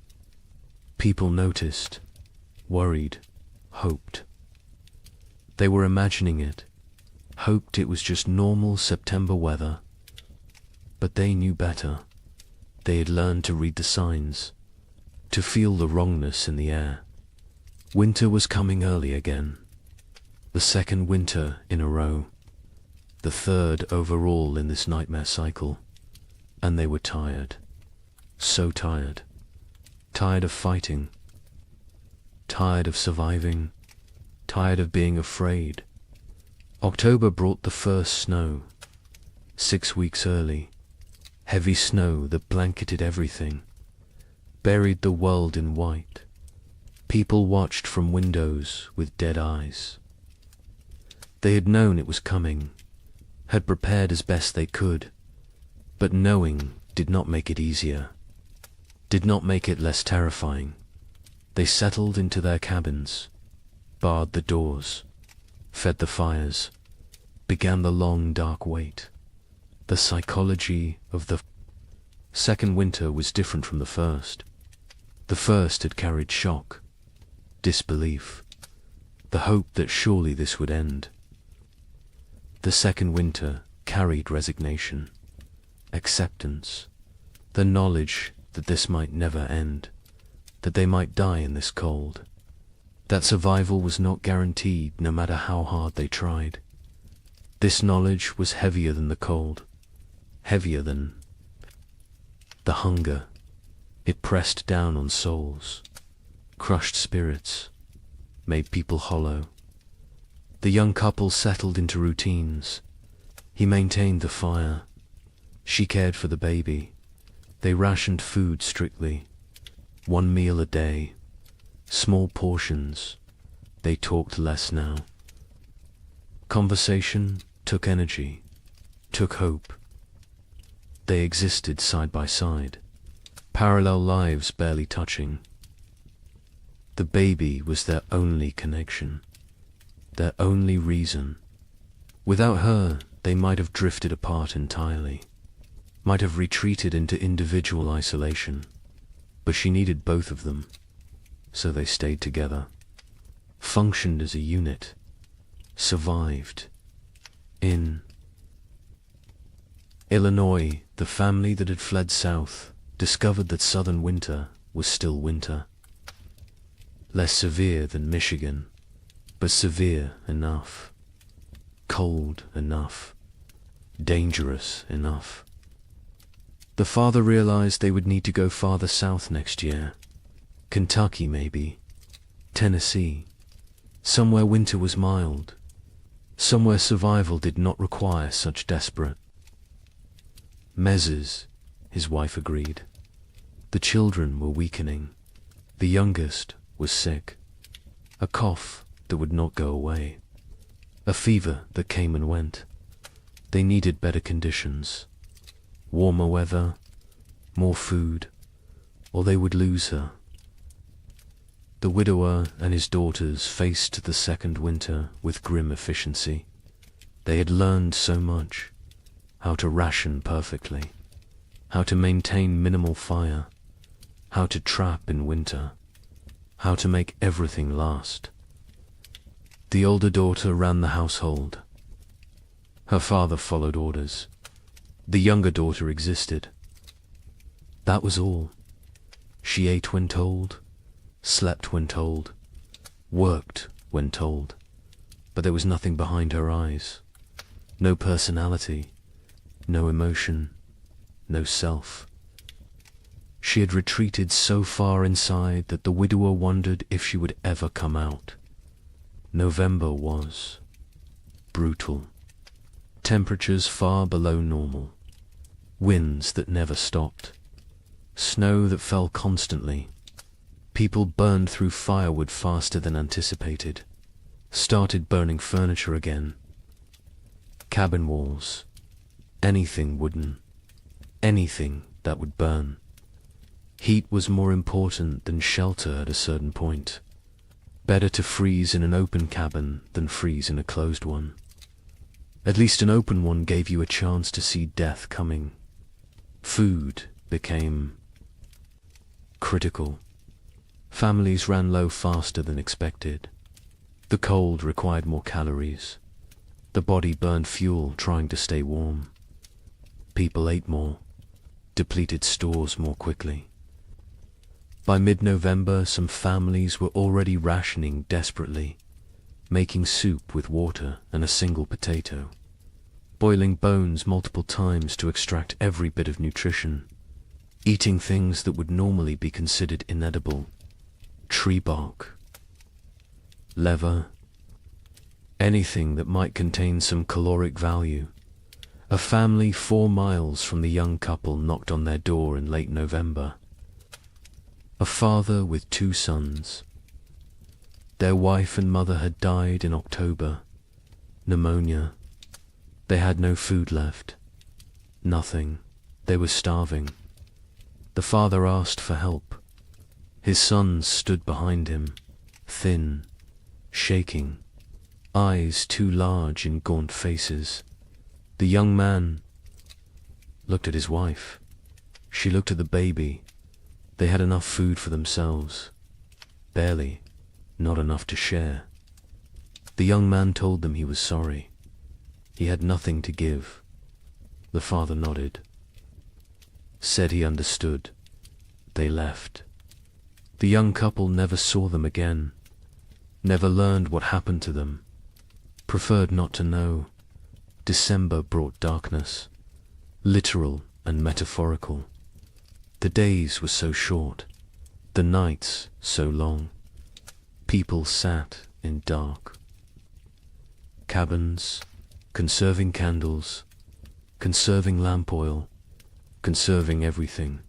People noticed, worried, hoped. They were imagining it, hoped it was just normal September weather. But they knew better. They had learned to read the signs, to feel the wrongness in the air. Winter was coming early again. The second winter in a row. The third overall in this nightmare cycle. And they were tired. So tired. Tired of fighting. Tired of surviving. Tired of being afraid. October brought the first snow. 6 weeks early. Heavy snow that blanketed everything. Buried the world in white. People watched from windows with dead eyes. They had known it was coming, had prepared as best they could, but knowing did not make it easier, did not make it less terrifying. They settled into their cabins, barred the doors, fed the fires, began the long dark wait. The psychology of the second winter was different from the first. The first had carried shock, disbelief, the hope that surely this would end. The second winter carried resignation, acceptance, the knowledge that this might never end, that they might die in this cold, that survival was not guaranteed no matter how hard they tried. This knowledge was heavier than the cold, heavier than the hunger. It pressed down on souls, crushed spirits, made people hollow. The young couple settled into routines. He maintained the fire. She cared for the baby. They rationed food strictly. 1 meal a day. Small portions. They talked less now. Conversation took energy, took hope. They existed side by side, parallel lives barely touching. The baby was their only connection, their only reason. Without her, they might have drifted apart entirely, might have retreated into individual isolation. But she needed both of them, so they stayed together, functioned as a unit, survived. In Illinois, the family that had fled south discovered that southern winter was still winter. Less severe than Michigan, but severe enough. Cold enough. Dangerous enough. The father realized they would need to go farther south next year. Kentucky, maybe. Tennessee. somewhere winter was mild, somewhere survival did not require such desperate measures, his wife agreed. The children were weakening. The youngest was sick. A cough that would not go away. A fever that came and went. They needed better conditions. Warmer weather, more food, or they would lose her. The widower and his daughters faced the second winter with grim efficiency. They had learned so much. How to ration perfectly. How to maintain minimal fire. How to trap in winter. How to make everything last. The older daughter ran the household. Her father followed orders. The younger daughter existed. That was all. She ate when told, slept when told, worked when told, but there was nothing behind her eyes. No personality, no emotion, no self. She had retreated so far inside that the widower wondered if she would ever come out. November was brutal. Temperatures far below normal. Winds that never stopped. Snow that fell constantly. People burned through firewood faster than anticipated. Started burning furniture again. Cabin walls. Anything wooden. Anything that would burn. Heat was more important than shelter at a certain point. Better to freeze in an open cabin than freeze in a closed one. At least an open one gave you a chance to see death coming. Food became critical. Families ran low faster than expected. The cold required more calories. The body burned fuel trying to stay warm. People ate more, depleted stores more quickly. By mid-November, some families were already rationing desperately, making soup with water and a single potato, boiling bones multiple times to extract every bit of nutrition, eating things that would normally be considered inedible, tree bark, leather, anything that might contain some caloric value. A family 4 miles from the young couple knocked on their door in late November. A father with 2 sons. Their wife and mother had died in October. Pneumonia. They had no food left. Nothing. They were starving. The father asked for help. His sons stood behind him, thin, shaking, eyes too large in gaunt faces. The young man looked at his wife. She looked at the baby. They had enough food for themselves. Barely. Not enough to share. The young man told them he was sorry. He had nothing to give. The father nodded. Said he understood. They left. The young couple never saw them again. Never learned what happened to them. Preferred not to know. December brought darkness. Literal and metaphorical. The days were so short. The nights so long. People sat in dark. Cabins, conserving candles, conserving lamp oil, conserving everything.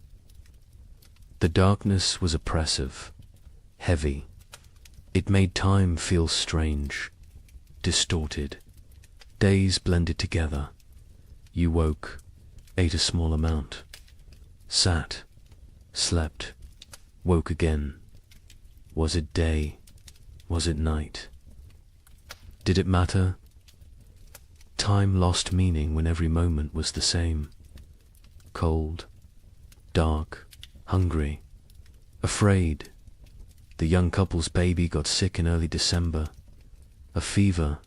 The darkness was oppressive, heavy. It made time feel strange, distorted. Days blended together. You woke, ate a small amount, sat, slept, woke again. Was it day? Was it night? Did it matter? Time lost meaning when every moment was the same. Cold, dark, hungry, afraid. The young couple's baby got sick in early December. A fever.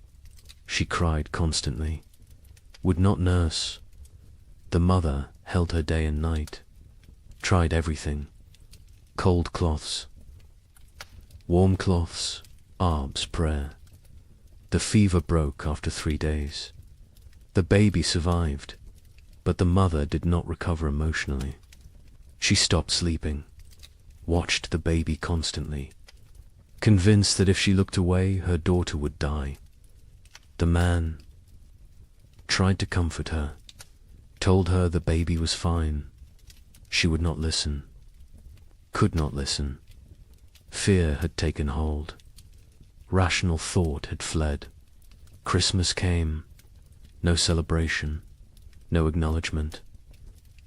She cried constantly. Would not nurse. The mother held her day and night. Tried everything. Cold cloths. Warm cloths. Arb's prayer. The fever broke after 3 days. The baby survived, but the mother did not recover emotionally. She stopped sleeping, watched the baby constantly, convinced that if she looked away, her daughter would die. The man tried to comfort her, told her the baby was fine. She would not listen, could not listen. Fear had taken hold. Rational thought had fled. Christmas came. No celebration, no acknowledgement.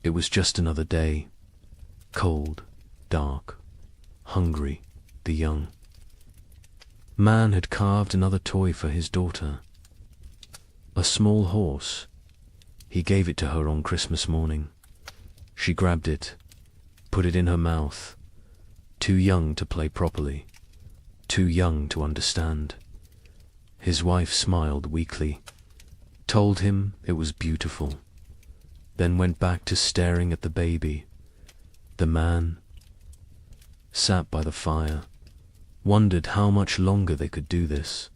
It was just another day. Cold, dark, hungry, the young. Man had carved another toy for his daughter. A small horse. He gave it to her on Christmas morning. She grabbed it, put it in her mouth. Too young to play properly, too young to understand. His wife smiled weakly, told him it was beautiful, then went back to staring at the baby. The man sat by the fire, wondered how much longer they could do this,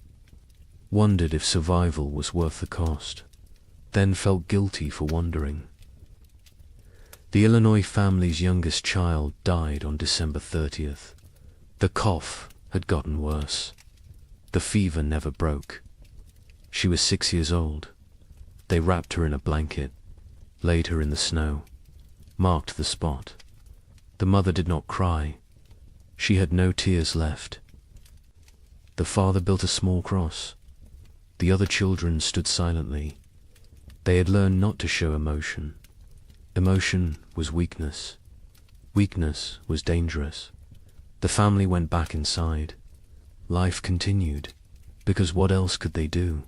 wondered if survival was worth the cost, then felt guilty for wondering. The Illinois family's youngest child died on December 30th. The cough had gotten worse. The fever never broke. She was 6 years old. They wrapped her in a blanket, laid her in the snow, marked the spot. The mother did not cry. She had no tears left. The father built a small cross. The other children stood silently. They had learned not to show emotion. Emotion was weakness. Weakness was dangerous. The family went back inside. Life continued, because what else could they do?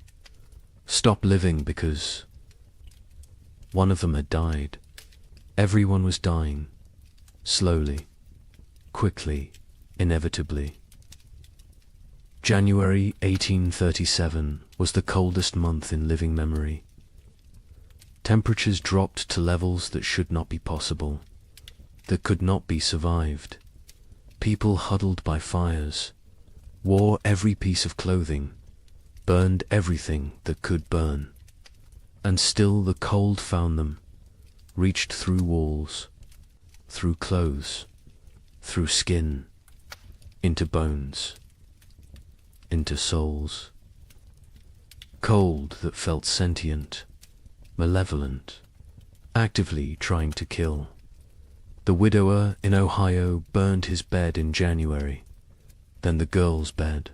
Stop living because one of them had died. Everyone was dying. Slowly, quickly, inevitably. January 1837 was the coldest month in living memory. Temperatures dropped to levels that should not be possible, that could not be survived. People huddled by fires, wore every piece of clothing, burned everything that could burn. And still the cold found them, reached through walls, through clothes, through skin, into bones, into souls. Cold that felt sentient, malevolent, actively trying to kill. The widower in Ohio burned his bed in January, then the girl's bed.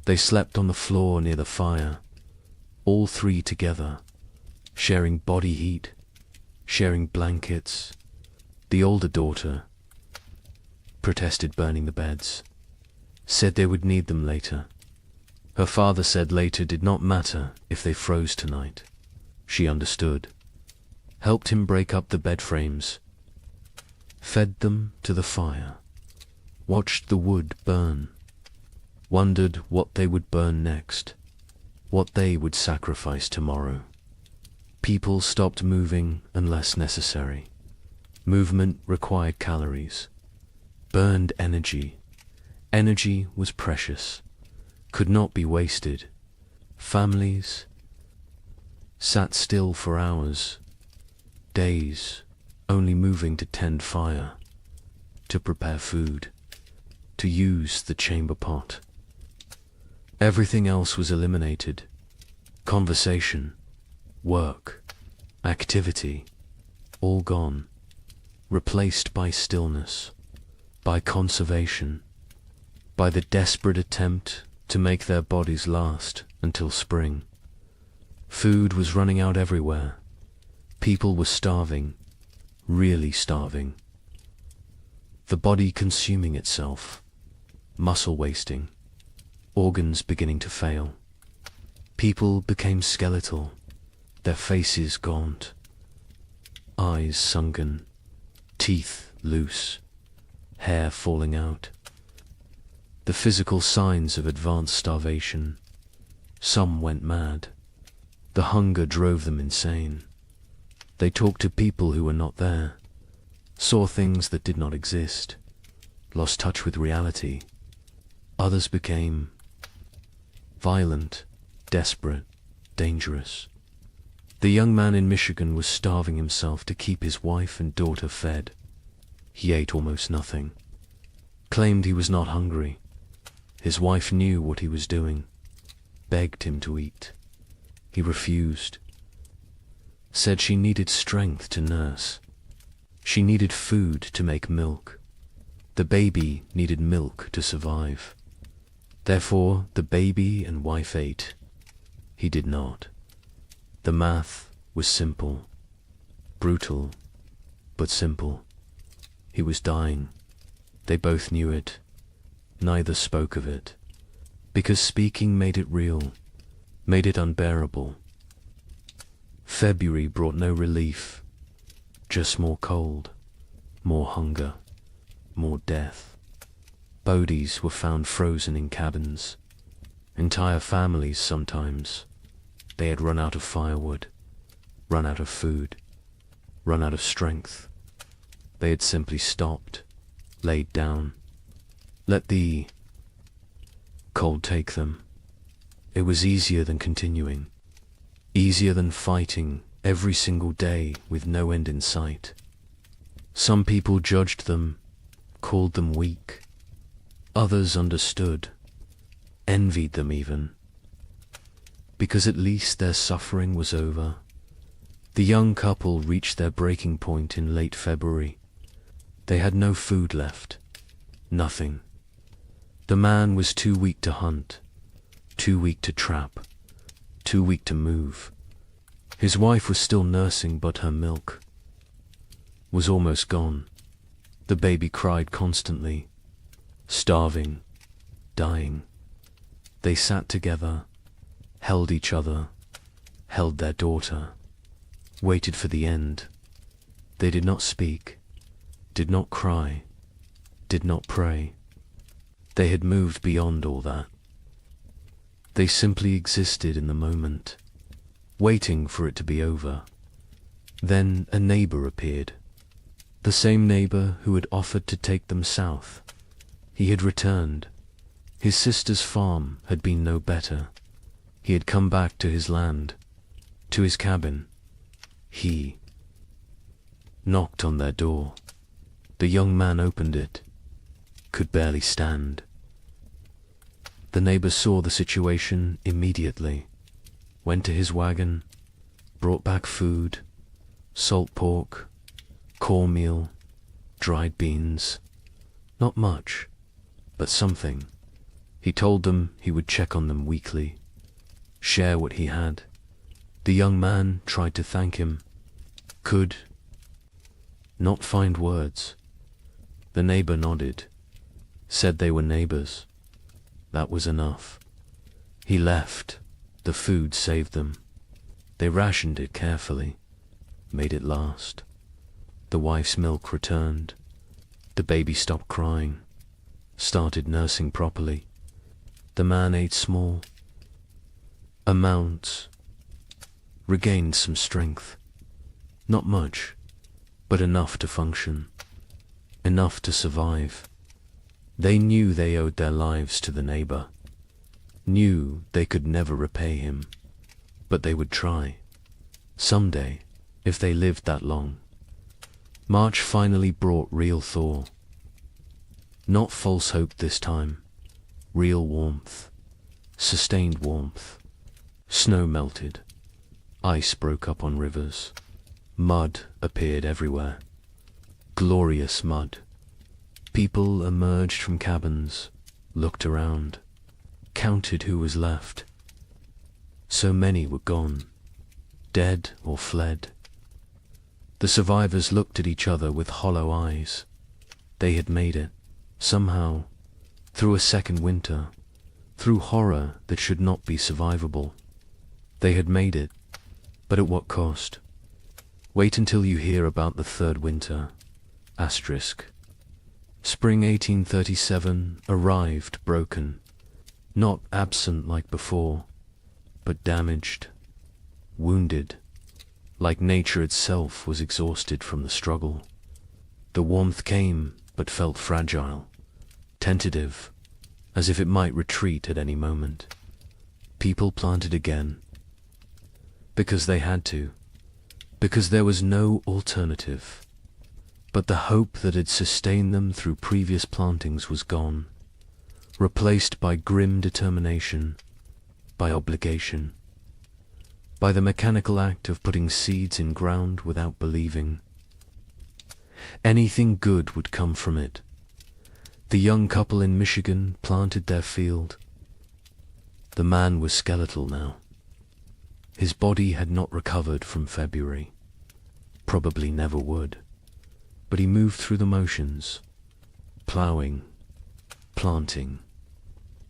They slept on the floor near the fire, all three together, sharing body heat, sharing blankets. The older daughter protested burning the beds, said they would need them later. Her father said later did not matter if they froze tonight. She understood, helped him break up the bed frames, fed them to the fire, watched the wood burn, wondered what they would burn next, what they would sacrifice tomorrow. People stopped moving unless necessary. Movement required calories, burned energy. Energy was precious, could not be wasted. Families sat still for hours, days, only moving to tend fire, to prepare food, to use the chamber pot. Everything else was eliminated. Conversation, work, activity, all gone, replaced by stillness, by conservation, by the desperate attempt to make their bodies last until spring. Food was running out everywhere. People were starving, really starving. The body consuming itself, muscle wasting, organs beginning to fail. People became skeletal, their faces gaunt, eyes sunken, teeth loose, hair falling out. The physical signs of advanced starvation. Some went mad. The hunger drove them insane. They talked to people who were not there, saw things that did not exist, lost touch with reality. Others became violent, desperate, dangerous. The young man in Michigan was starving himself to keep his wife and daughter fed. He ate almost nothing, claimed he was not hungry, His wife knew what he was doing, begged him to eat. He refused, said she needed strength to nurse. She needed food to make milk. The baby needed milk to survive. Therefore, the baby and wife ate. He did not. The math was simple, brutal, but simple. He was dying. They both knew it. Neither spoke of it, because speaking made it real, made it unbearable. February brought no relief, just more cold, more hunger, more death. Bodies were found frozen in cabins. Entire families sometimes. They had run out of firewood, run out of food, run out of strength. They had simply stopped, laid down, let the cold take them. It was easier than continuing, easier than fighting every single day with no end in sight. Some people judged them, called them weak. Others understood, envied them even, because at least their suffering was over. The young couple reached their breaking point in late February. They had no food left, nothing. The man was too weak to hunt, too weak to trap, too weak to move. His wife was still nursing, but her milk was almost gone. The baby cried constantly, starving, dying. They sat together, held each other, held their daughter, waited for the end. They did not speak, did not cry, did not pray. They had moved beyond all that. They simply existed in the moment, waiting for it to be over. Then a neighbor appeared, the same neighbor who had offered to take them south. He had returned. His sister's farm had been no better. He had come back to his land, to his cabin. He knocked on their door. The young man opened it, could barely stand. The neighbor saw the situation immediately, went to his wagon, brought back food, salt pork, cornmeal, dried beans. Not much, but something. He told them he would check on them weekly, share what he had. The young man tried to thank him, could not find words. The neighbor nodded, said they were neighbors. That was enough. He left. The food saved them. They rationed it carefully, made it last. The wife's milk returned. The baby stopped crying, started nursing properly. The man ate small amounts, regained some strength. Not much, but enough to function, enough to survive. They knew they owed their lives to the neighbor, knew they could never repay him, but they would try, someday, if they lived that long. March finally brought real thaw. Not false hope this time, real warmth, sustained warmth. Snow melted, ice broke up on rivers, mud appeared everywhere, glorious mud. People emerged from cabins, looked around, counted who was left. So many were gone, dead or fled. The survivors looked at each other with hollow eyes. They had made it, somehow, through a second winter, through horror that should not be survivable. They had made it, but at what cost? Wait until you hear about the third winter. Asterisk. Spring 1837 arrived broken, not absent like before, but damaged, wounded, like nature itself was exhausted from the struggle. The warmth came, but felt fragile, tentative, as if it might retreat at any moment. People planted again, because they had to, because there was no alternative. But the hope that had sustained them through previous plantings was gone. replaced by grim determination, by obligation, by the mechanical act of putting seeds in ground without believing. Anything good would come from it. The young couple in Michigan planted their field. The man was skeletal now. His body had not recovered from February. Probably never would. But he moved through the motions, ploughing, planting.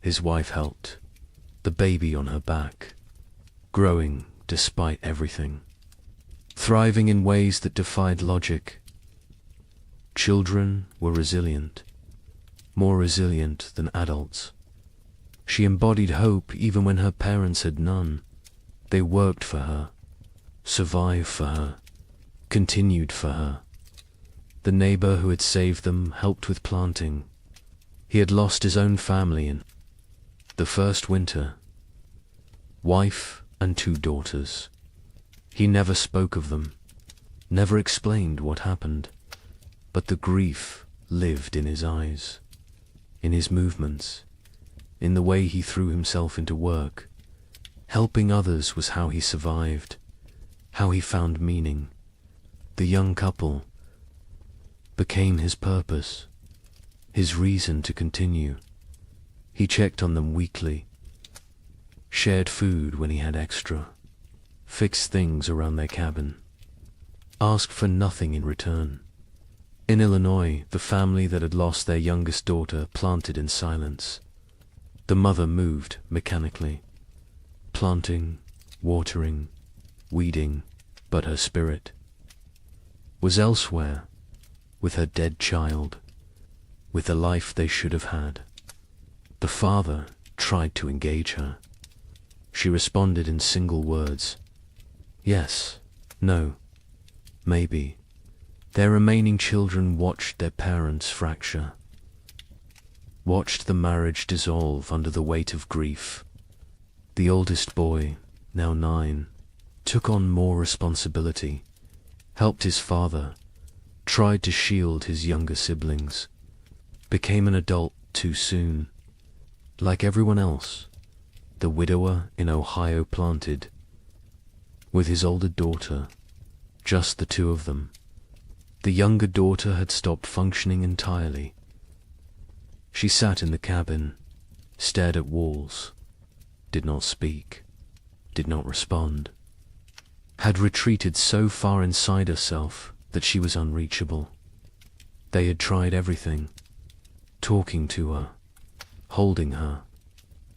His wife helped, the baby on her back, growing despite everything, thriving in ways that defied logic. Children were resilient, more resilient than adults. She embodied hope even when her parents had none. They worked for her, survived for her, continued for her. The neighbor who had saved them helped with planting. He had lost his own family in the first winter. Wife and 2 daughters. He never spoke of them, never explained what happened, but the grief lived in his eyes, in his movements, in the way he threw himself into work. Helping others was how he survived, how he found meaning. The young couple became his purpose, his reason to continue. He checked on them weekly, shared food when he had extra, fixed things around their cabin, asked for nothing in return. In Illinois, the family that had lost their youngest daughter planted in silence. The mother moved mechanically, planting, watering, weeding, but her spirit was elsewhere, with her dead child, with the life they should have had. The father tried to engage her. She responded in single words. Yes, no, maybe. Their remaining children watched their parents fracture, watched the marriage dissolve under the weight of grief. The oldest boy, now 9, took on more responsibility, helped his father, tried to shield his younger siblings, became an adult too soon. Like everyone else, the widower in Ohio planted, with his older daughter, just the 2 of them. The younger daughter had stopped functioning entirely. She sat in the cabin, stared at walls, did not speak, did not respond, had retreated so far inside herself that she was unreachable. They had tried everything, talking to her, holding her,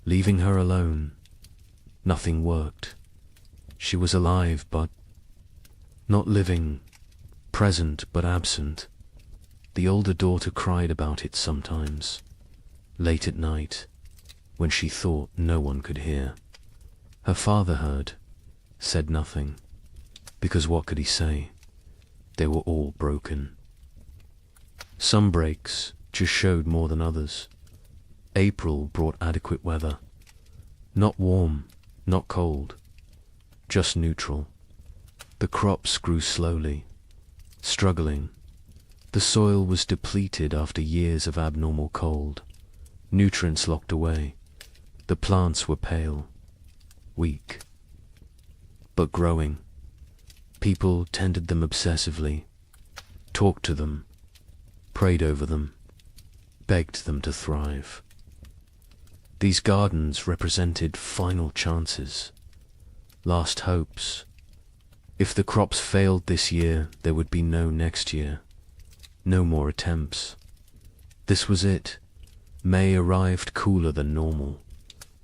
leaving her alone. Nothing worked. She was alive but not living, present but absent. The older daughter cried about it sometimes, late at night, when she thought no one could hear. Her father heard, said nothing, because what could he say? They were all broken. Some breaks just showed more than others. April brought adequate weather. Not warm, not cold, just neutral. The crops grew slowly, struggling. The soil was depleted after years of abnormal cold. Nutrients locked away. The plants were pale, weak, but growing. People tended them obsessively, talked to them, prayed over them, begged them to thrive. These gardens represented final chances, last hopes. If the crops failed this year, there would be no next year, no more attempts. This was it. May arrived cooler than normal,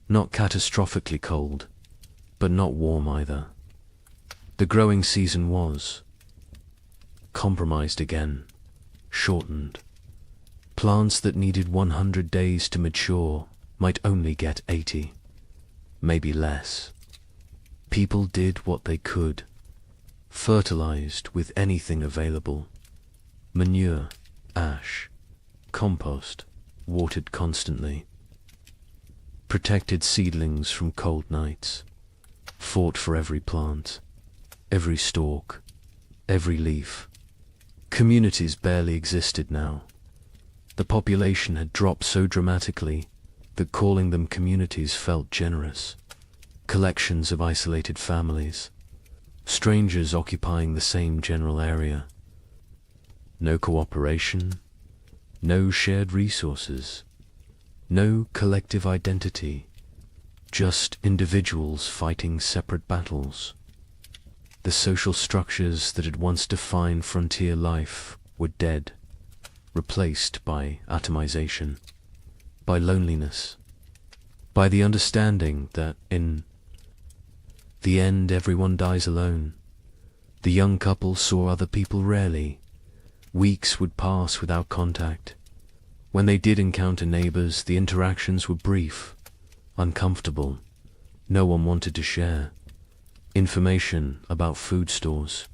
not catastrophically cold, but not warm either. The growing season was compromised again, shortened. Plants that needed 100 days to mature might only get 80, maybe less. People did what they could, fertilized with anything available. Manure, ash, compost, watered constantly. Protected seedlings from cold nights, fought for every plant, every stalk, every leaf. Communities barely existed now. The population had dropped so dramatically, that calling them communities felt generous. Collections of isolated families, strangers occupying the same general area. No cooperation, no shared resources, no collective identity, just individuals fighting separate battles. The social structures that had once defined frontier life were dead, replaced by atomization, by loneliness, by the understanding that in the end everyone dies alone. The young couple saw other people rarely. Weeks would pass without contact. When they did encounter neighbors, the interactions were brief, uncomfortable. No one wanted to share information about food stores,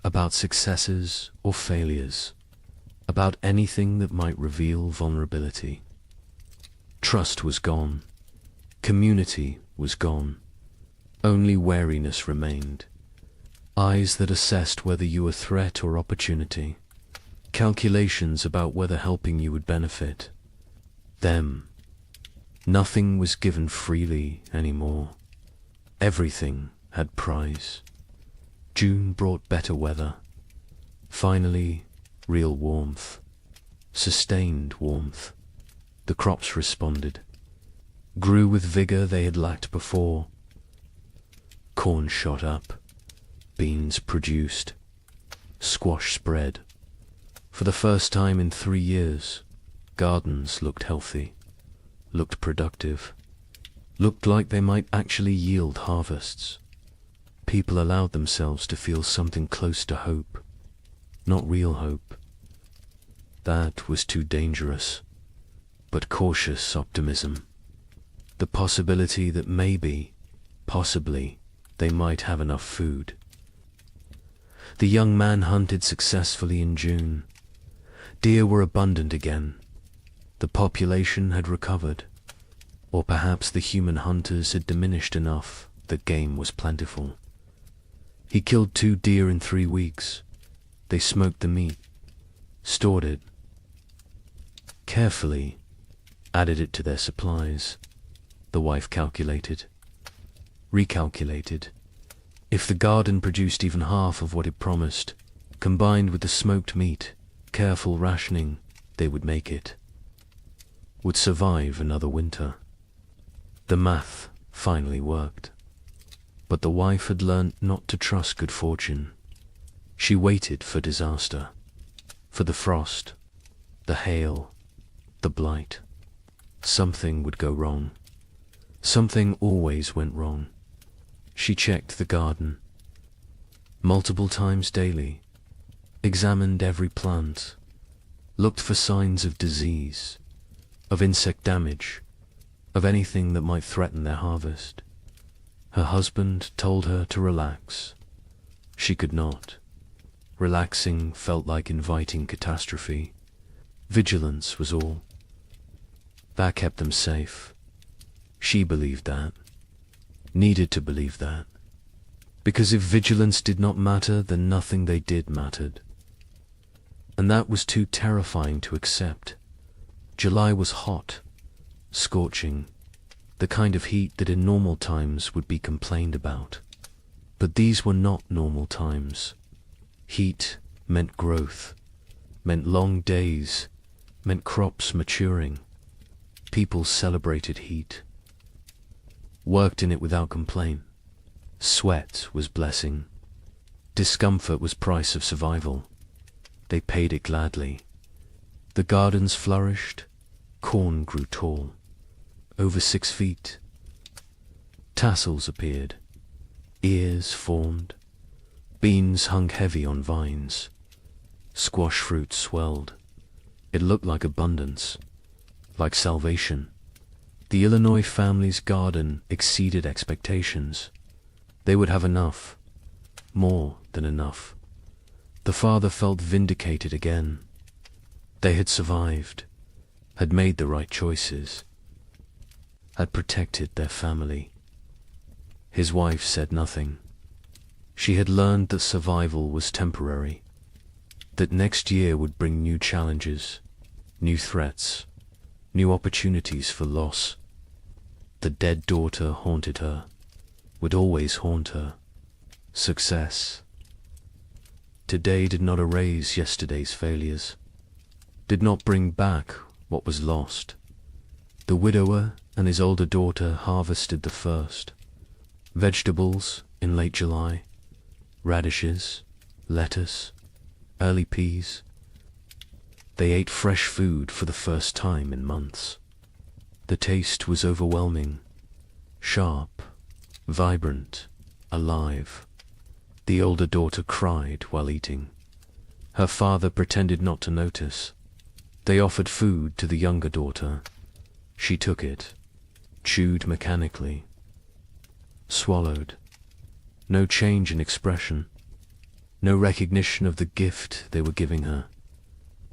about successes or failures, about anything that might reveal vulnerability. Trust was gone. Community was gone. Only wariness remained. Eyes that assessed whether you were threat or opportunity. Calculations about whether helping you would benefit them. Nothing was given freely anymore. Everything had price. June brought better weather. Finally, real warmth. Sustained warmth. The crops responded. Grew with vigor they had lacked before. Corn shot up. Beans produced. Squash spread. For the first time in 3 years, gardens looked healthy, looked productive, looked like they might actually yield harvests. People allowed themselves to feel something close to hope, not real hope. That was too dangerous, but cautious optimism. The possibility that maybe, possibly, they might have enough food. The young man hunted successfully in June. Deer were abundant again. The population had recovered, or perhaps the human hunters had diminished enough that game was plentiful. He killed 2 deer in 3 weeks. They smoked the meat, stored it, carefully added it to their supplies. The wife calculated, recalculated. If the garden produced even half of what it promised, combined with the smoked meat, careful rationing, they would make it. Would survive another winter. The math finally worked. But the wife had learnt not to trust good fortune. She waited for disaster, for the frost, the hail, the blight. Something would go wrong. Something always went wrong. She checked the garden multiple times daily, examined every plant, looked for signs of disease, of insect damage, of anything that might threaten their harvest. Her husband told her to relax. She could not. Relaxing felt like inviting catastrophe. Vigilance was all. That kept them safe. She believed that. Needed to believe that. Because if vigilance did not matter, then nothing they did mattered. And that was too terrifying to accept. July was hot, scorching, the kind of heat that in normal times would be complained about. But these were not normal times. Heat meant growth, meant long days, meant crops maturing. People celebrated heat, worked in it without complaint. Sweat was blessing. Discomfort was price of survival. They paid it gladly. The gardens flourished. Corn grew tall, over 6 feet. Tassels appeared. Ears formed. Beans hung heavy on vines. Squash fruit swelled. It looked like abundance, like salvation. The Illinois family's garden exceeded expectations. They would have enough, more than enough. The father felt vindicated again. They had survived, had made the right choices, had protected their family. His wife said nothing. She had learned that survival was temporary, that next year would bring new challenges, new threats, new opportunities for loss. The dead daughter haunted her, would always haunt her. Success. Today did not erase yesterday's failures, did not bring back what was lost. The widower and his older daughter harvested the first. Vegetables in late July, radishes, lettuce, early peas. They ate fresh food for the first time in months. The taste was overwhelming, sharp, vibrant, alive. The older daughter cried while eating. Her father pretended not to notice. They offered food to the younger daughter. She took it, chewed mechanically, swallowed. No change in expression, no recognition of the gift they were giving her.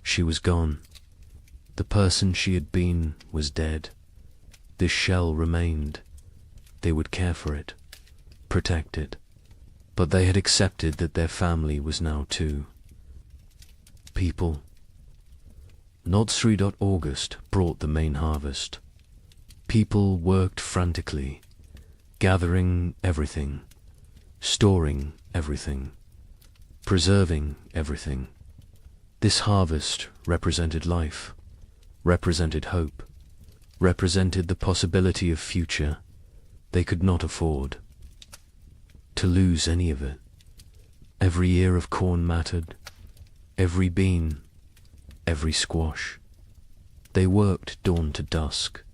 She was gone. The person she had been was dead. This shell remained. They would care for it, protect it. But they had accepted that their family was now too. People. Not August brought the main harvest. People worked frantically, gathering everything, storing everything, preserving everything. This harvest represented life, represented hope, represented the possibility of future they could not afford to lose any of it. Every ear of corn mattered, every bean, every squash. They worked dawn to dusk,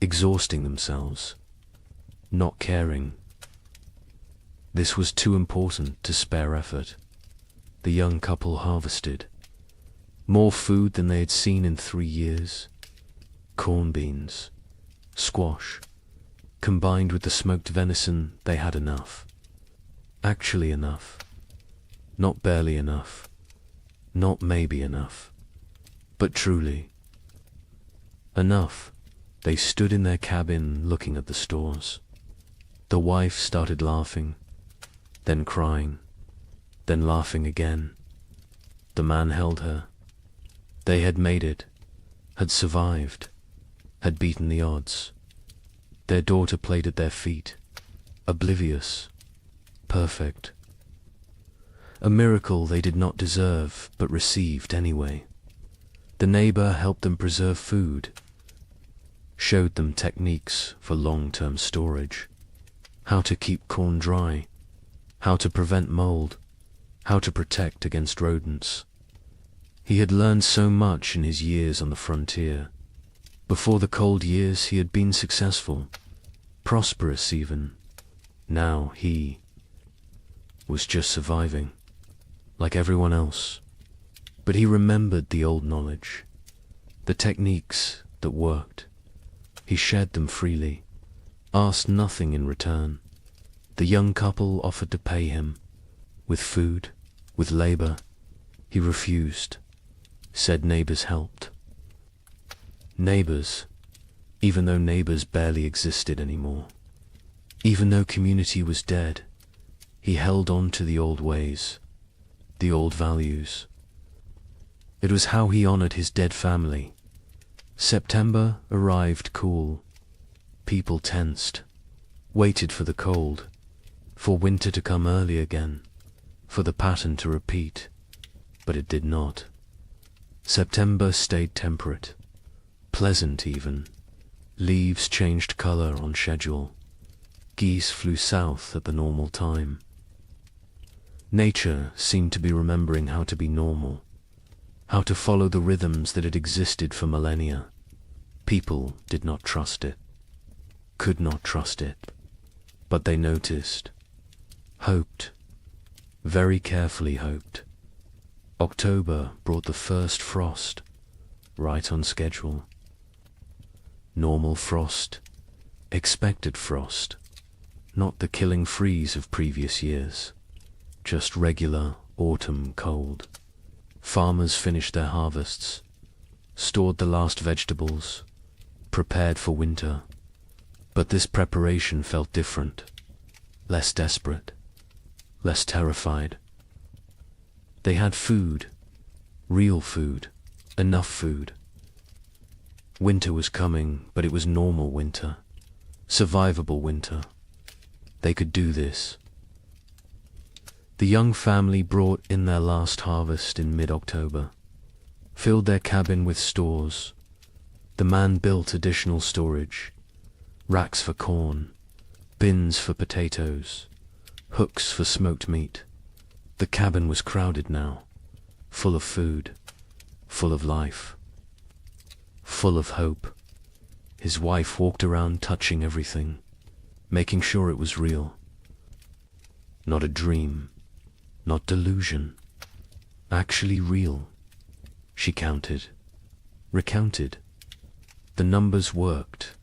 exhausting themselves, not caring. This was too important to spare effort. The young couple harvested more food than they had seen in 3 years. Corn beans, squash, combined with the smoked venison, they had enough. Actually enough. Not barely enough. Not maybe enough. But truly. Enough. They stood in their cabin looking at the stores. The wife started laughing, then crying, then laughing again. The man held her. They had made it, had survived, had beaten the odds. Their daughter played at their feet, oblivious, perfect. A miracle they did not deserve, but received anyway. The neighbor helped them preserve food, showed them techniques for long-term storage, how to keep corn dry, how to prevent mold, how to protect against rodents. He had learned so much in his years on the frontier. Before the cold years he had been successful, prosperous even. Now he was just surviving, like everyone else. But he remembered the old knowledge, the techniques that worked. He shared them freely, asked nothing in return. The young couple offered to pay him, with food, with labor. He refused, said neighbors helped. Neighbors, even though neighbors barely existed anymore. Even though community was dead, he held on to the old ways, the old values. It was how he honored his dead family. September arrived cool. People tensed, waited for the cold, for winter to come early again, for the pattern to repeat, but it did not. September stayed temperate, pleasant even. Leaves changed color on schedule. Geese flew south at the normal time. Nature seemed to be remembering how to be normal, how to follow the rhythms that had existed for millennia. People did not trust it, could not trust it, but they noticed, hoped, very carefully hoped. October brought the first frost, right on schedule. Normal frost, expected frost, not the killing freeze of previous years, just regular autumn cold. Farmers finished their harvests, stored the last vegetables, prepared for winter. But this preparation felt different, less desperate, less terrified. They had food, real food, enough food. Winter was coming, but it was normal winter. Survivable winter. They could do this. The young family brought in their last harvest in mid-October, filled their cabin with stores. The man built additional storage, racks for corn, bins for potatoes, hooks for smoked meat. The cabin was crowded now, full of food, full of life, full of hope. His wife walked around touching everything, making sure it was real. Not a dream, not delusion, actually real. She counted, recounted. The numbers worked.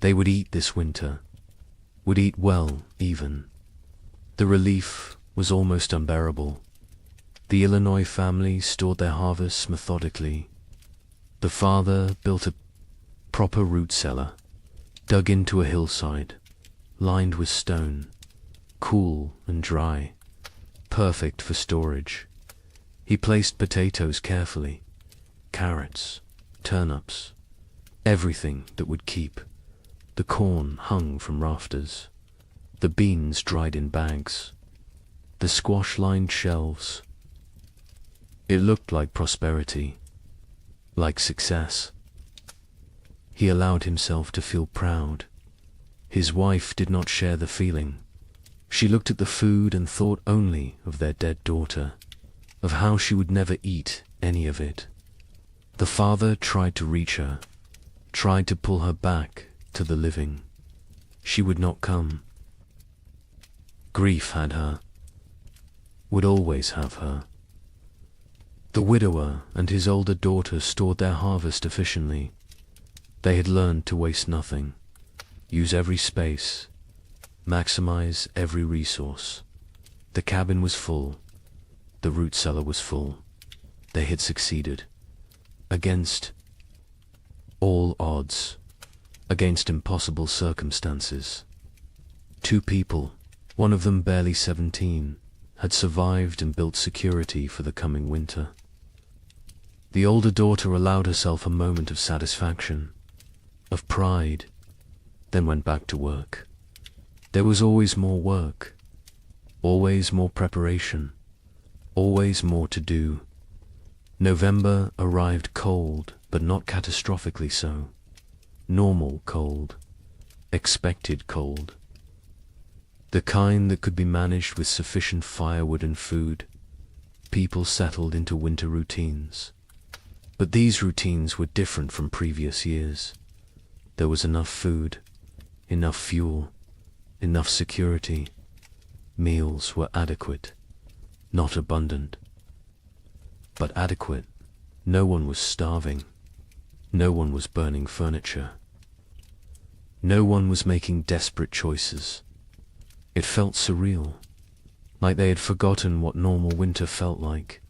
They would eat this winter, would eat well even. The relief was almost unbearable. The Illinois family stored their harvests methodically. The father built a proper root cellar, dug into a hillside, lined with stone, cool and dry, perfect for storage. He placed potatoes carefully, carrots, turnips, everything that would keep. The corn hung from rafters, the beans dried in bags, the squash lined shelves. It looked like prosperity, like success. He allowed himself to feel proud. His wife did not share the feeling. She looked at the food and thought only of their dead daughter, of how she would never eat any of it. The father tried to reach her, tried to pull her back to the living. She would not come. Grief had her, would always have her. The widower and his older daughter stored their harvest efficiently. They had learned to waste nothing, use every space, maximize every resource. The cabin was full. The root cellar was full. They had succeeded. Against all odds, against impossible circumstances. 2 people, one of them barely 17, had survived and built security for the coming winter. The older daughter allowed herself a moment of satisfaction, of pride, then went back to work. There was always more work, always more preparation, always more to do. November arrived cold, but not catastrophically so. Normal cold, expected cold. The kind that could be managed with sufficient firewood and food. People settled into winter routines. But these routines were different from previous years. There was enough food, enough fuel, enough security. Meals were adequate, not abundant, but adequate. No one was starving. No one was burning furniture. No one was making desperate choices. It felt surreal, like they had forgotten what normal winter felt like,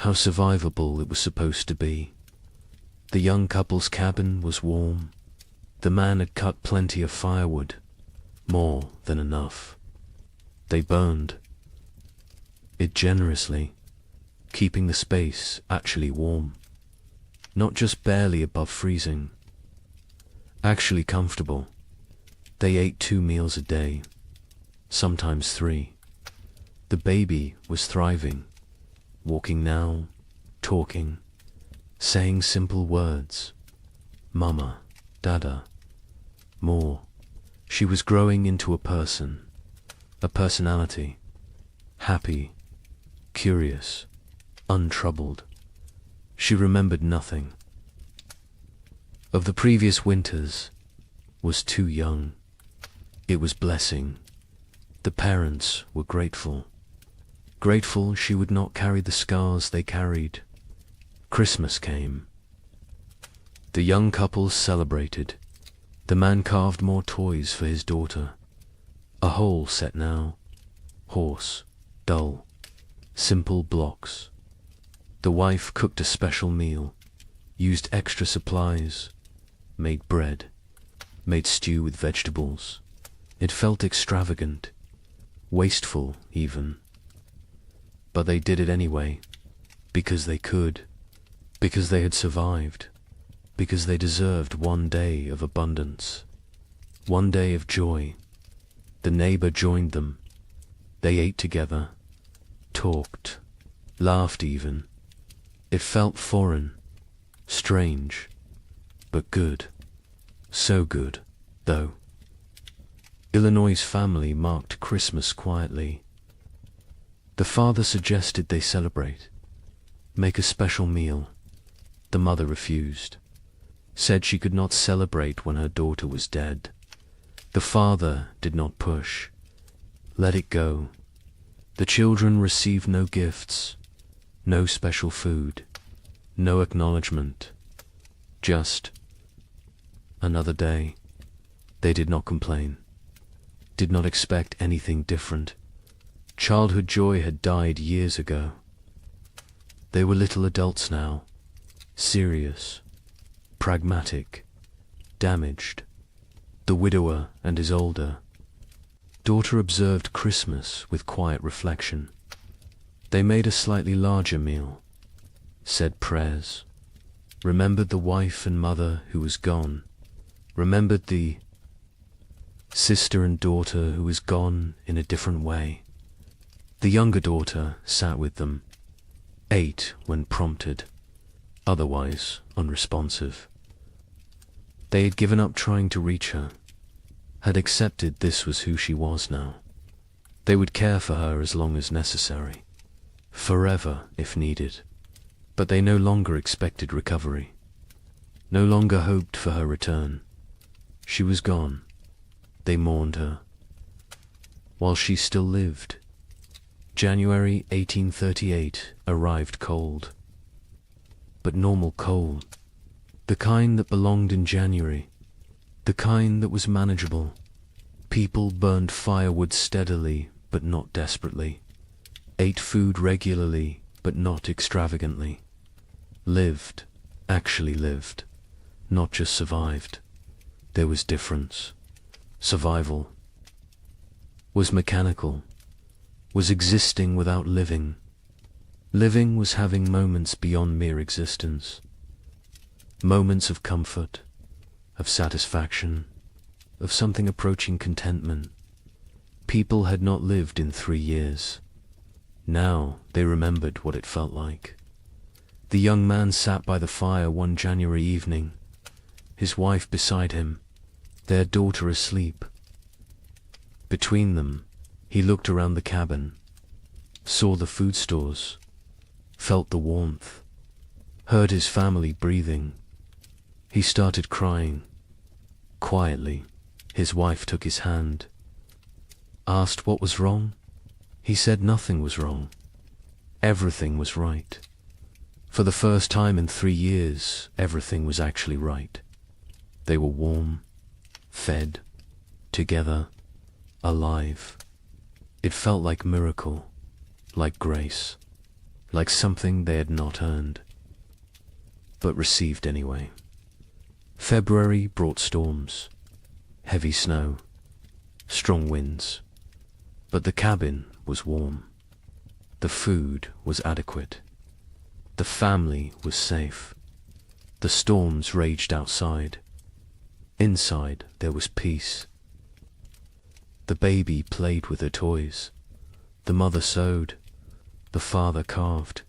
how survivable it was supposed to be. The young couple's cabin was warm. The man had cut plenty of firewood, more than enough. They burned it generously, keeping the space actually warm, not just barely above freezing, actually comfortable. They ate 2 meals a day, sometimes 3. The baby was thriving, walking now, talking, saying simple words. Mama, Dada, more. She was growing into a person, a personality, happy, curious, untroubled. She remembered nothing of the previous winters, was too young. It was blessing. The parents were grateful. Grateful she would not carry the scars they carried. Christmas came. The young couple celebrated. The man carved more toys for his daughter. A whole set now. Horse, dull, simple blocks. The wife cooked a special meal, used extra supplies, made bread, made stew with vegetables. It felt extravagant, wasteful even. But they did it anyway, because they could, because they had survived. because they deserved one day of abundance, one day of joy. The neighbor joined them. They ate together, talked, laughed even. It felt foreign, strange, but good. So good, though. Illinois' family marked Christmas quietly. The father suggested they celebrate, make a special meal. The mother refused, said she could not celebrate when her daughter was dead. The father did not push, let it go. The children received no gifts, no special food, no acknowledgement, just another day. They did not complain, did not expect anything different. Childhood joy had died years ago. They were little adults now, serious, pragmatic, damaged. The widower and his older daughter observed Christmas with quiet reflection. They made a slightly larger meal, said prayers, remembered the wife and mother who was gone, remembered the sister and daughter who was gone in a different way. The younger daughter sat with them, ate when prompted, otherwise unresponsive. They had given up trying to reach her, had accepted this was who she was now. They would care for her as long as necessary, forever if needed, but they no longer expected recovery, no longer hoped for her return. She was gone. They mourned her. While she still lived, January 1838 arrived cold, but normal cold. The kind that belonged in January, the kind that was manageable. People burned firewood steadily, but not desperately, ate food regularly, but not extravagantly, lived, actually lived, not just survived. There was difference. Survival was mechanical, was existing without living. Living was having moments beyond mere existence. Moments of comfort, of satisfaction, of something approaching contentment. People had not lived in 3 years. Now they remembered what it felt like. The young man sat by the fire one January evening, his wife beside him, their daughter asleep. Between them, he looked around the cabin, saw the food stores, felt the warmth, heard his family breathing. He started crying. Quietly, his wife took his hand, asked what was wrong. He said nothing was wrong. Everything was right. For the first time in 3 years, everything was actually right. They were warm, fed, together, alive. It felt like miracle, like grace, like something they had not earned, but received anyway. February brought storms, heavy snow, strong winds, but the cabin was warm. The food was adequate. The family was safe. The storms raged outside. Inside there was peace. The baby played with her toys. The mother sewed. The father carved.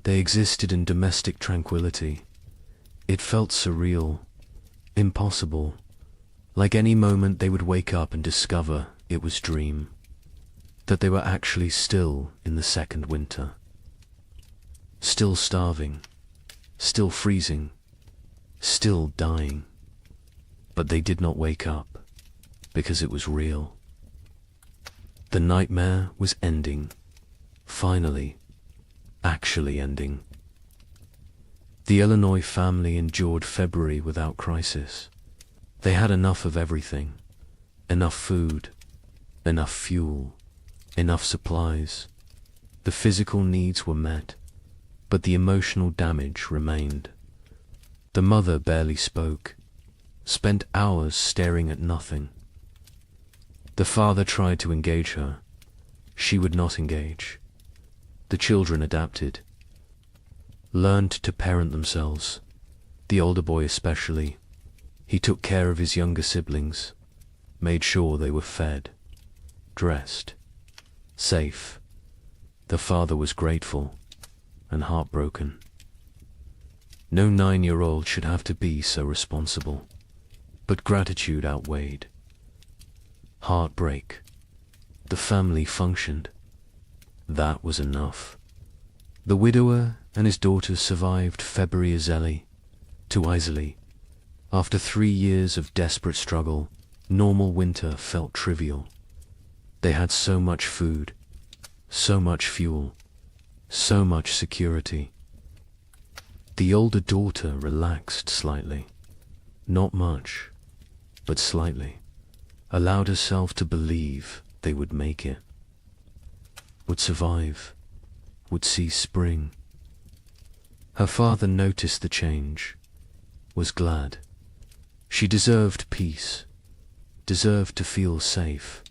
They existed in domestic tranquility. It felt surreal, impossible, like any moment they would wake up and discover it was dream, that they were actually still in the second winter, still starving, still freezing, still dying. But they did not wake up, because it was real. The nightmare was ending, finally, actually ending. The Illinois family endured February without crisis. They had enough of everything, enough food, enough fuel, enough supplies. The physical needs were met, but the emotional damage remained. The mother barely spoke, spent hours staring at nothing. The father tried to engage her. She would not engage. The children adapted, learned to parent themselves. The older boy especially. He took care of his younger siblings, made sure they were fed, dressed, safe. The father was grateful and heartbroken. No 9-year-old should have to be so responsible, but gratitude outweighed heartbreak. The family functioned. That was enough. The widower and his daughters survived February to easily. After 3 years of desperate struggle, normal winter felt trivial. They had so much food, so much fuel, so much security. The older daughter relaxed slightly. Not much, but slightly. Allowed herself to believe they would make it. Would survive. Would see spring. Her father noticed the change. Was glad. She deserved peace. Deserved to feel safe.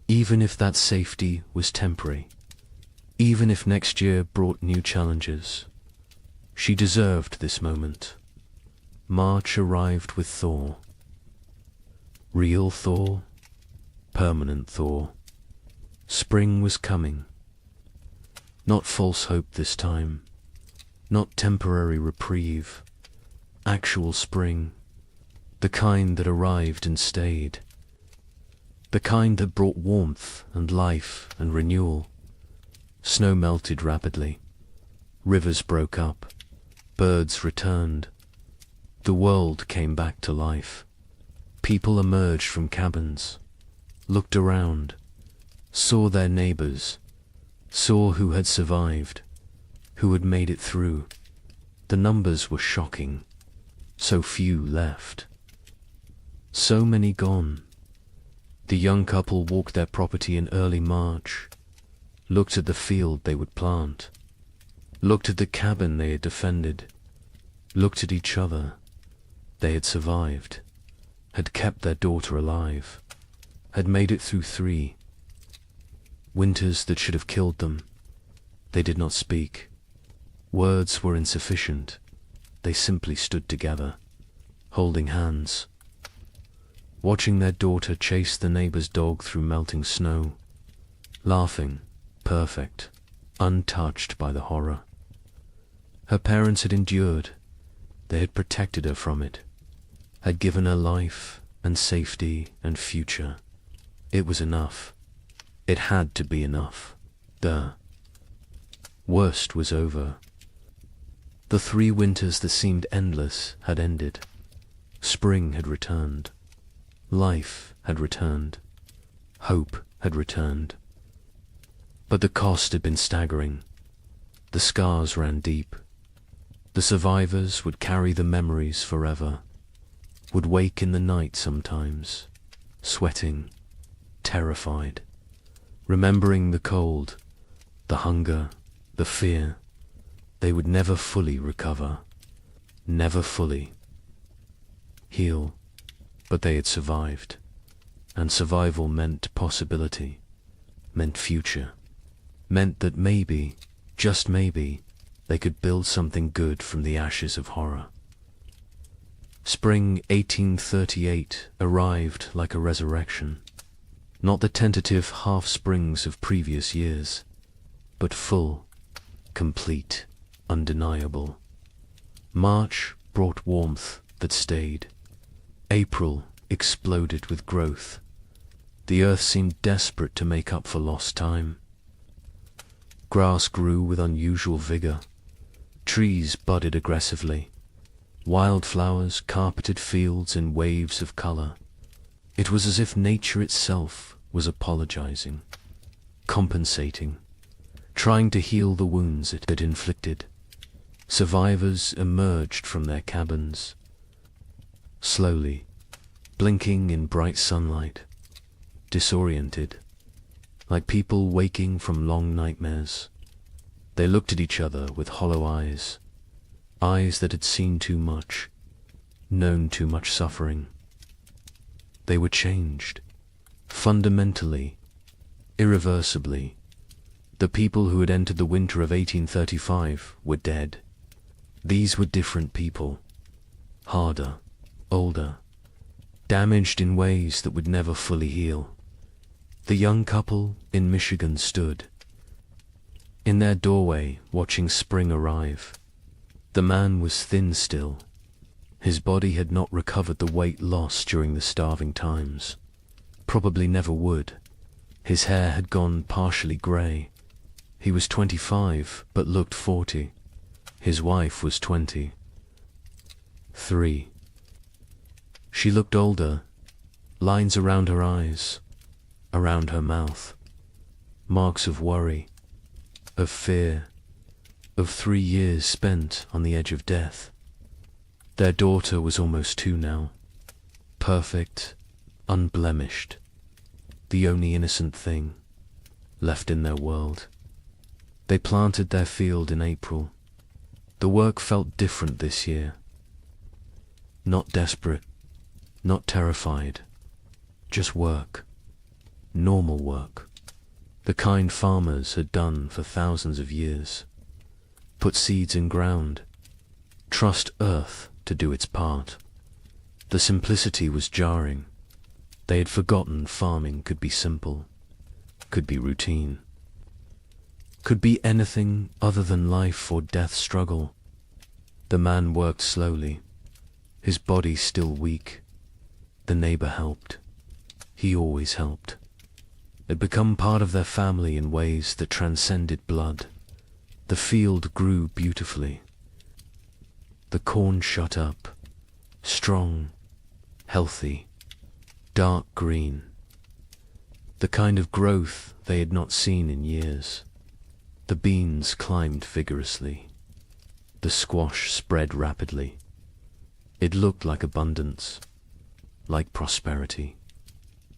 Even if that safety was temporary. Even if next year brought new challenges. She deserved this moment. March arrived with thaw. Real thaw. Permanent thaw. Spring was coming. Not false hope this time. Not temporary reprieve. Actual spring. The kind that arrived and stayed. The kind that brought warmth and life and renewal. Snow melted rapidly. Rivers broke up. Birds returned. The world came back to life. People emerged from cabins, looked around, saw their neighbors, saw who had survived, who had made it through. The numbers were shocking. So few left. So many gone. The young couple walked their property in early March, looked at the field they would plant, looked at the cabin they had defended, looked at each other. They had survived, had kept their daughter alive, had made it through 3 winters that should have killed them. They did not speak. Words were insufficient. They simply stood together, holding hands, watching their daughter chase the neighbor's dog through melting snow, laughing, perfect, untouched by the horror. Her parents had endured. They had protected her from it, had given her life and safety and future. It was enough. It had to be enough. The worst was over. The 3 winters that seemed endless had ended. Spring had returned. Life had returned. Hope had returned. But the cost had been staggering. The scars ran deep. The survivors would carry the memories forever, would wake in the night sometimes, sweating, terrified, remembering the cold, the hunger, the fear. They would never fully recover, never fully heal, but they had survived, and survival meant possibility, meant future, meant that maybe, just maybe, they could build something good from the ashes of horror. Spring 1838 arrived like a resurrection, not the tentative half-springs of previous years, but full, complete, undeniable. March brought warmth that stayed. April exploded with growth. The earth seemed desperate to make up for lost time. Grass grew with unusual vigor. Trees budded aggressively. Wildflowers carpeted fields in waves of color. It was as if nature itself was apologizing, compensating, trying to heal the wounds it had inflicted. Survivors emerged from their cabins, slowly, blinking in bright sunlight, disoriented, like people waking from long nightmares. They looked at each other with hollow eyes, eyes that had seen too much, known too much suffering. They were changed, fundamentally, irreversibly. The people who had entered the winter of 1835 were dead. These were different people, harder, older, damaged in ways that would never fully heal. The young couple in Michigan stood in their doorway watching spring arrive. The man was thin still. His body had not recovered the weight lost during the starving times. Probably never would. His hair had gone partially grey. He was 25, but looked 40. His wife was 23. She looked older, lines around her eyes, around her mouth, marks of worry, of fear, of 3 years spent on the edge of death. Their daughter was almost 2 now, perfect, unblemished, the only innocent thing left in their world. They planted their field in April. The work felt different this year. Not desperate, not terrified, just work, normal work, the kind farmers had done for thousands of years. Put seeds in ground, trust earth to do its part. The simplicity was jarring. They had forgotten farming could be simple, could be routine, could be anything other than life or death struggle. The man worked slowly, his body still weak. The neighbor helped. He always helped. Had become part of their family in ways that transcended blood. The field grew beautifully. The corn shut up, strong, healthy, dark green. The kind of growth they had not seen in years. The beans climbed vigorously. The squash spread rapidly. It looked like abundance, like prosperity,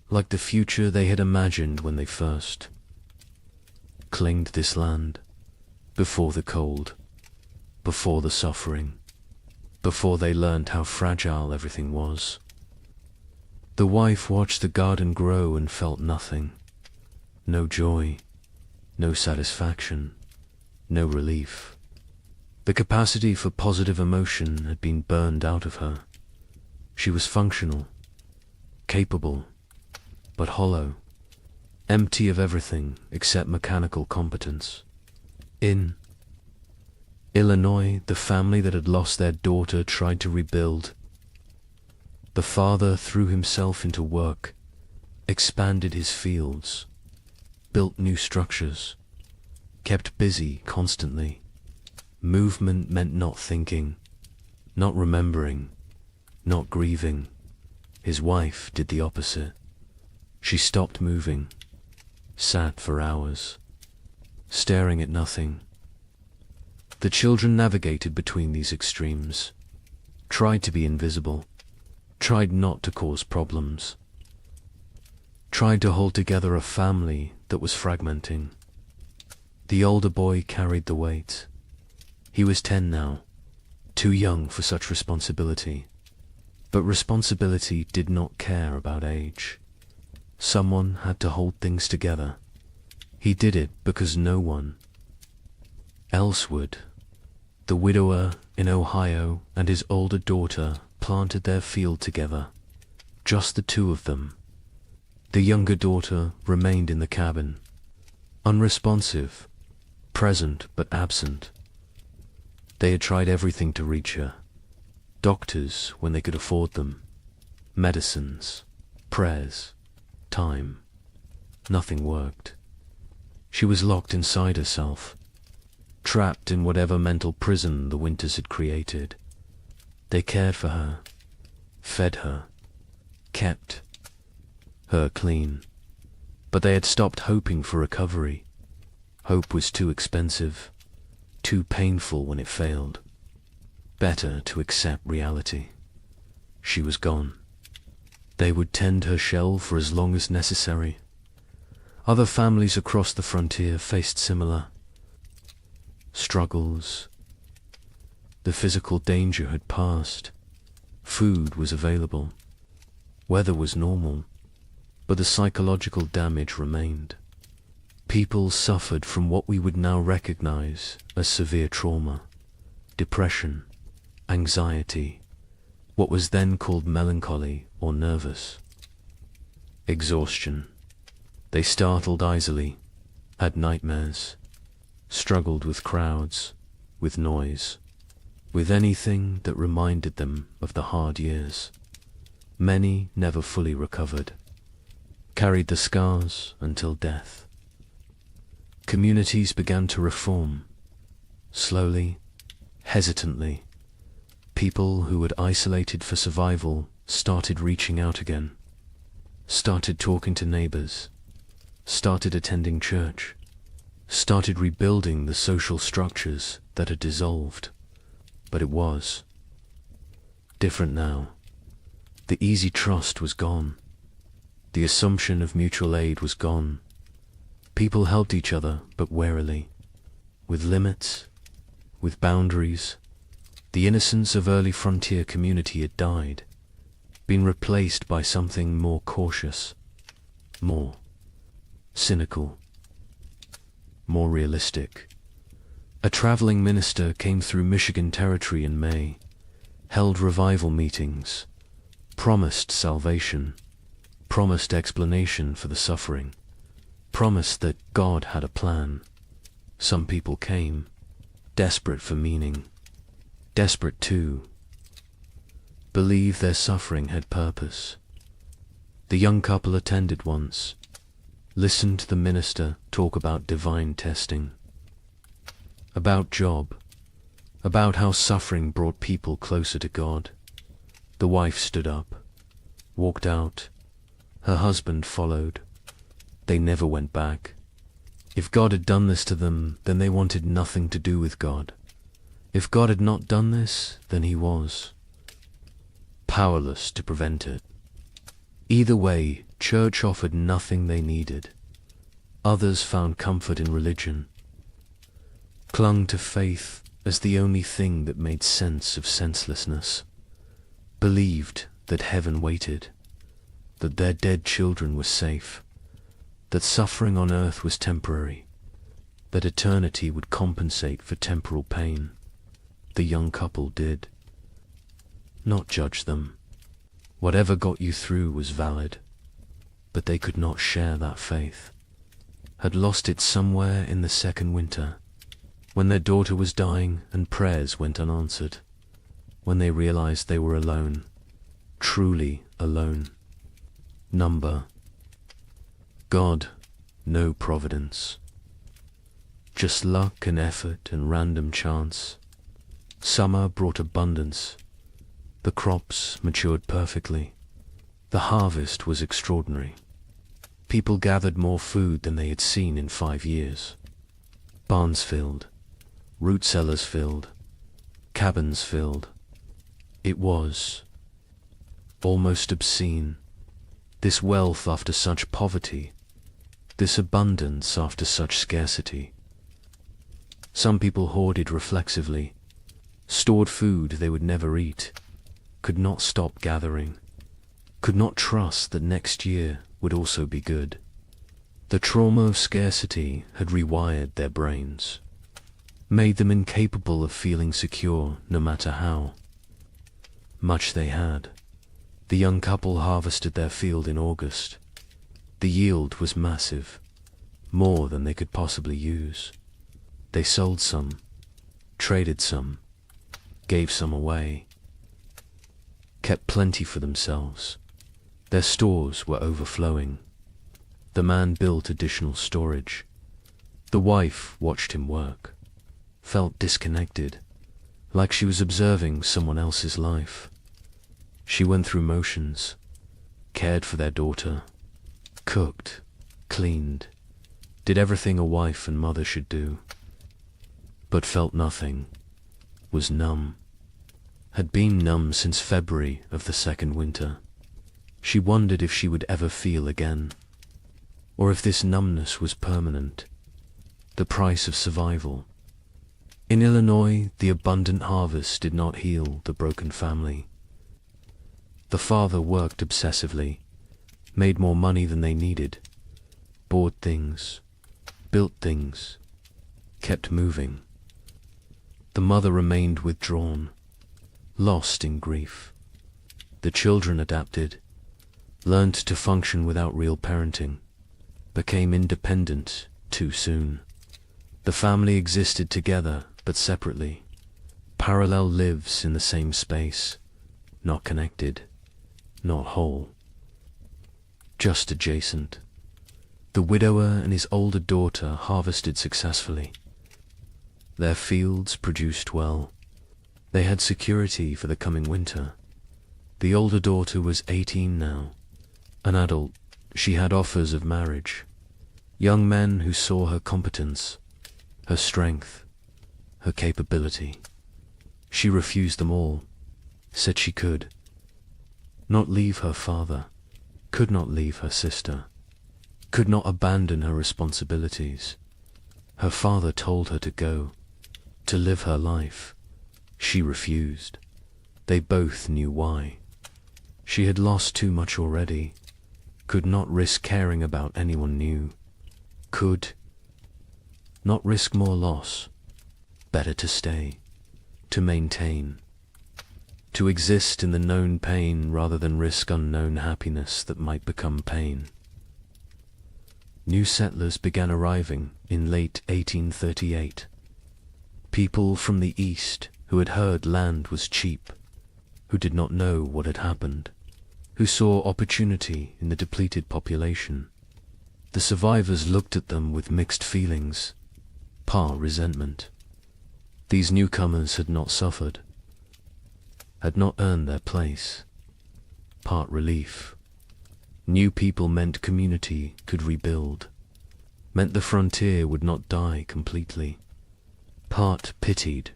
like the future they had imagined when they first claimed this land, before the cold, before the suffering, before they learned how fragile everything was. The wife watched the garden grow and felt nothing, no joy, no satisfaction, no relief. The capacity for positive emotion had been burned out of her. She was functional, capable, but hollow, empty of everything except mechanical competence. In Illinois, the family that had lost their daughter tried to rebuild. The father threw himself into work, expanded his fields, built new structures, kept busy constantly. Movement meant not thinking, not remembering, not grieving. His wife did the opposite. She stopped moving, sat for hours, staring at nothing. The children navigated between these extremes, tried to be invisible, tried not to cause problems, tried to hold together a family that was fragmenting. The older boy carried the weight. He was 10 now, too young for such responsibility. But responsibility did not care about age. Someone had to hold things together. He did it because no one else would. The widower in Ohio and his older daughter planted their field together, just the 2 of them. The younger daughter remained in the cabin, unresponsive, present but absent. They had tried everything to reach her. Doctors when they could afford them, medicines, prayers, time. Nothing worked. She was locked inside herself, trapped in whatever mental prison the winters had created. They cared for her, fed her, kept her clean, but they had stopped hoping for recovery. Hope was too expensive, too painful when it failed. Better to accept reality. She was gone. They would tend her shell for as long as necessary. Other families across the frontier faced similar struggles. The physical danger had passed. Food was available. Weather was normal, but the psychological damage remained. People suffered from what we would now recognize as severe trauma, depression, anxiety, what was then called melancholy or nervous. Exhaustion. They startled easily, had nightmares, struggled with crowds, with noise, with anything that reminded them of the hard years. Many never fully recovered, carried the scars until death. Communities began to reform, slowly, hesitantly. People who had isolated for survival started reaching out again, started talking to neighbors, started attending church, started rebuilding the social structures that had dissolved. But it was different now. The easy trust was gone. The assumption of mutual aid was gone. People helped each other, but warily, with limits, with boundaries. The innocence of early frontier community had died, been replaced by something more cautious, more cynical, more realistic. A traveling minister came through Michigan territory in May, held revival meetings, promised salvation, promised explanation for the suffering, promised that God had a plan. Some people came, desperate for meaning, desperate to believe their suffering had purpose. The young couple attended once, listened to the minister talk about divine testing, about Job, about how suffering brought people closer to God. The wife stood up, walked out. Her husband followed. They never went back. If God had done this to them, then they wanted nothing to do with God. If God had not done this, then he was powerless to prevent it. Either way, church offered nothing they needed. Others found comfort in religion, clung to faith as the only thing that made sense of senselessness, believed that heaven waited, that their dead children were safe, that suffering on earth was temporary, that eternity would compensate for temporal pain. The young couple did not judge them. Whatever got you through was valid, but they could not share that faith, had lost it somewhere in the second winter, when their daughter was dying and prayers went unanswered, when they realized they were alone, truly alone. Number. God, no providence. Just luck and effort and random chance. Summer brought abundance. The crops matured perfectly. The harvest was extraordinary. People gathered more food than they had seen in 5 years. Barns filled, root cellars filled, cabins filled. It was almost obscene. This wealth after such poverty, this abundance after such scarcity. Some people hoarded reflexively, stored food they would never eat, could not stop gathering, could not trust that next year would also be good. The trauma of scarcity had rewired their brains, made them incapable of feeling secure no matter how much they had. The young couple harvested their field in August. The yield was massive, more than they could possibly use. They sold some, traded some, gave some away, kept plenty for themselves. Their stores were overflowing. The man built additional storage. The wife watched him work, felt disconnected, like she was observing someone else's life. She went through motions, cared for their daughter, cooked, cleaned, did everything a wife and mother should do, but felt nothing, was numb, had been numb since February of the second winter. She wondered if she would ever feel again, or if this numbness was permanent, the price of survival. In Illinois, the abundant harvest did not heal the broken family. The father worked obsessively, made more money than they needed, bought things, built things, kept moving. The mother remained withdrawn, lost in grief, The children adapted, learned to function without real parenting, became independent too soon. The family existed together but separately. Parallel lives in the same space, not connected, not whole, just adjacent. The widower and his older daughter harvested successfully. Their fields produced well. They had security for the coming winter. The older daughter was 18 now. An adult, she had offers of marriage. Young men who saw her competence, her strength, her capability. She refused them all, said she could not leave her father, could not leave her sister, could not abandon her responsibilities. Her father told her to go, to live her life. She refused. They both knew why. She had lost too much already, could not risk caring about anyone new, could not risk more loss. Better to stay, to maintain, to exist in the known pain rather than risk unknown happiness that might become pain. New settlers began arriving in late 1838. People from the east who had heard land was cheap, who did not know what had happened, who saw opportunity in the depleted population. The survivors looked at them with mixed feelings, part resentment. These newcomers had not suffered, had not earned their place, part relief. New people meant community could rebuild, meant the frontier would not die completely. Part pitied,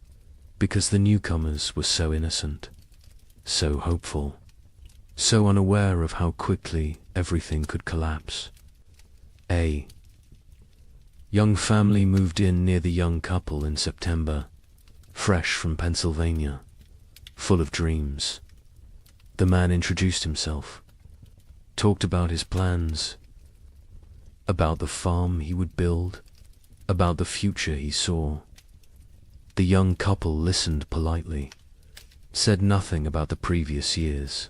because the newcomers were so innocent, so hopeful, so unaware of how quickly everything could collapse. A young family moved in near the young couple in September, fresh from Pennsylvania, full of dreams. The man introduced himself, talked about his plans, about the farm he would build, about the future he saw. The young couple listened politely, said nothing about the previous years.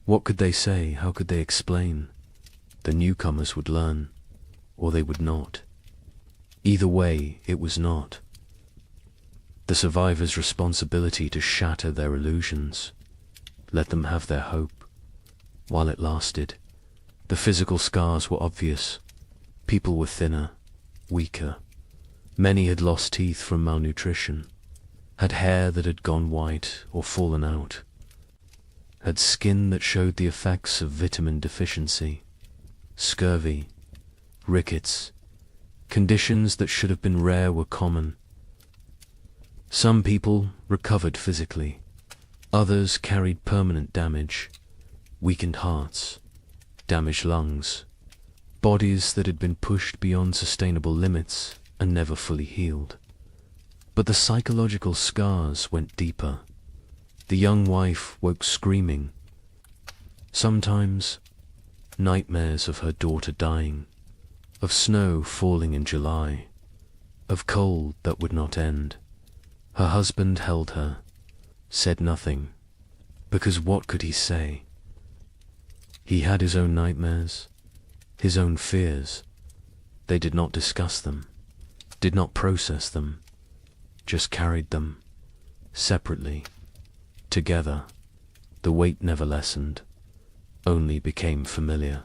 What could they say? How could they explain? The newcomers would learn, or they would not. Either way, it was not the survivors' responsibility to shatter their illusions, let them have their hope, while it lasted. The physical scars were obvious. People were thinner, weaker. Many had lost teeth from malnutrition, had hair that had gone white or fallen out, had skin that showed the effects of vitamin deficiency, scurvy, rickets. Conditions that should have been rare were common. Some people recovered physically. Others carried permanent damage, weakened hearts, damaged lungs, bodies that had been pushed beyond sustainable limits and never fully healed. But the psychological scars went deeper. The young wife woke screaming. Sometimes nightmares of her daughter dying, of snow falling in July, of cold that would not end. Her husband held her, said nothing, because what could he say? He had his own nightmares, his own fears. They did not discuss them, did not process them, just carried them, separately, together. The weight never lessened, only became familiar,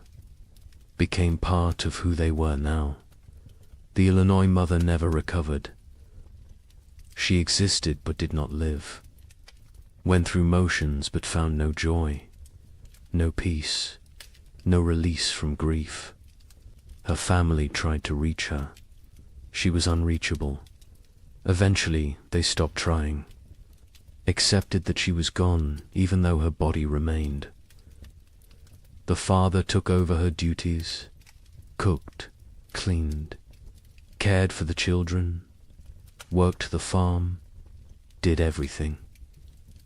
became part of who they were now. The Illinois mother never recovered. She existed but did not live, went through motions but found no joy, no peace, no release from grief. Her family tried to reach her. She was unreachable. Eventually, they stopped trying, accepted that she was gone even though her body remained. The father took over her duties, cooked, cleaned, cared for the children, worked the farm, did everything.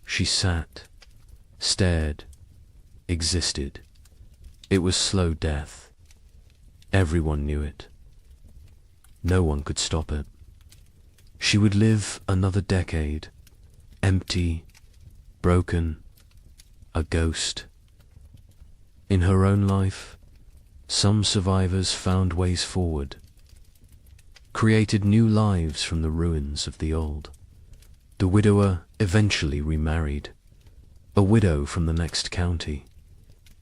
She sat, stared, existed. It was slow death. Everyone knew it. No one could stop it. She would live another decade, empty, broken, a ghost. In her own life, some survivors found ways forward, created new lives from the ruins of the old. The widower eventually remarried, a widow from the next county.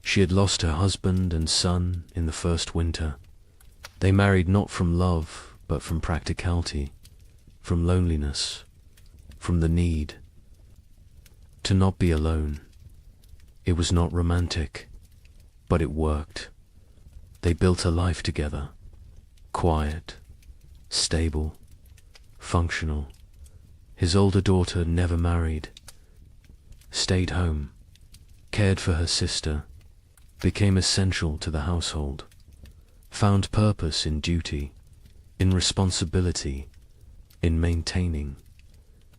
She had lost her husband and son in the first winter. They married not from love, but from practicality, from loneliness, from the need to not be alone. It was not romantic, but it worked. They built a life together, quiet, stable, functional. His older daughter never married, stayed home, cared for her sister, became essential to the household, found purpose in duty, in responsibility, in maintaining.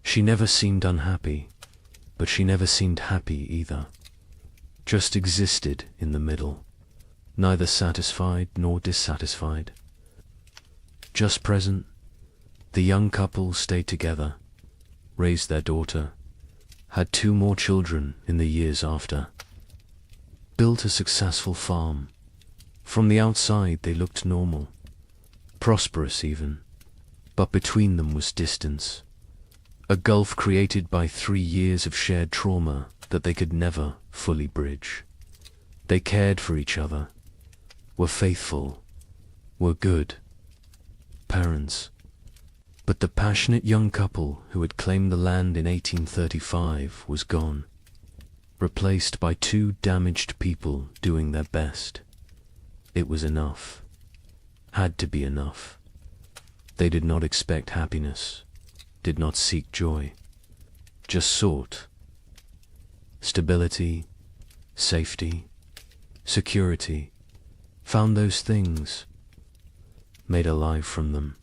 She never seemed unhappy, but she never seemed happy either. Just existed in the middle, neither satisfied nor dissatisfied. Just present, the young couple stayed together, raised their daughter, had 2 more children in the years after, built a successful farm. From the outside they looked normal, prosperous even, but between them was distance, a gulf created by 3 years of shared trauma that they could never fully bridge. They cared for each other, were faithful, were good parents. But the passionate young couple who had claimed the land in 1835 was gone, replaced by 2 damaged people doing their best. It was enough, had to be enough. They did not expect happiness, did not seek joy, just sought stability, safety, security, found those things, made a life from them.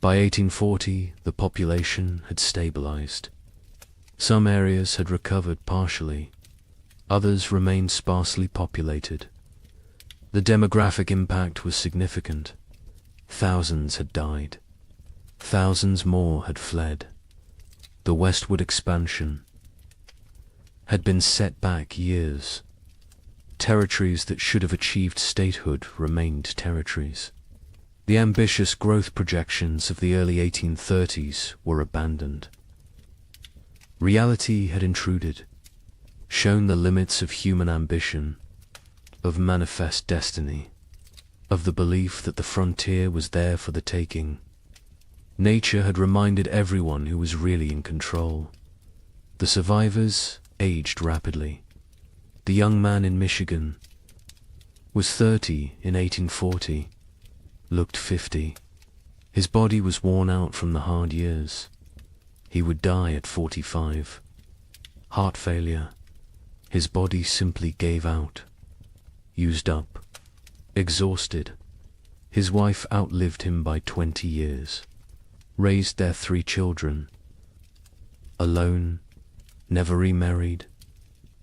By 1840, the population had stabilized. Some areas had recovered partially, others remained sparsely populated. The demographic impact was significant. Thousands had died. Thousands more had fled. The westward expansion had been set back years. Territories that should have achieved statehood remained territories. The ambitious growth projections of the early 1830s were abandoned. Reality had intruded, shown the limits of human ambition, of manifest destiny, of the belief that the frontier was there for the taking. Nature had reminded everyone who was really in control. The survivors aged rapidly. The young man in Michigan was 30 in 1840, looked 50. His body was worn out from the hard years. He would die at 45. Heart failure. His body simply gave out. Used up. Exhausted. His wife outlived him by 20 years. Raised their 3 children. Alone. Never remarried.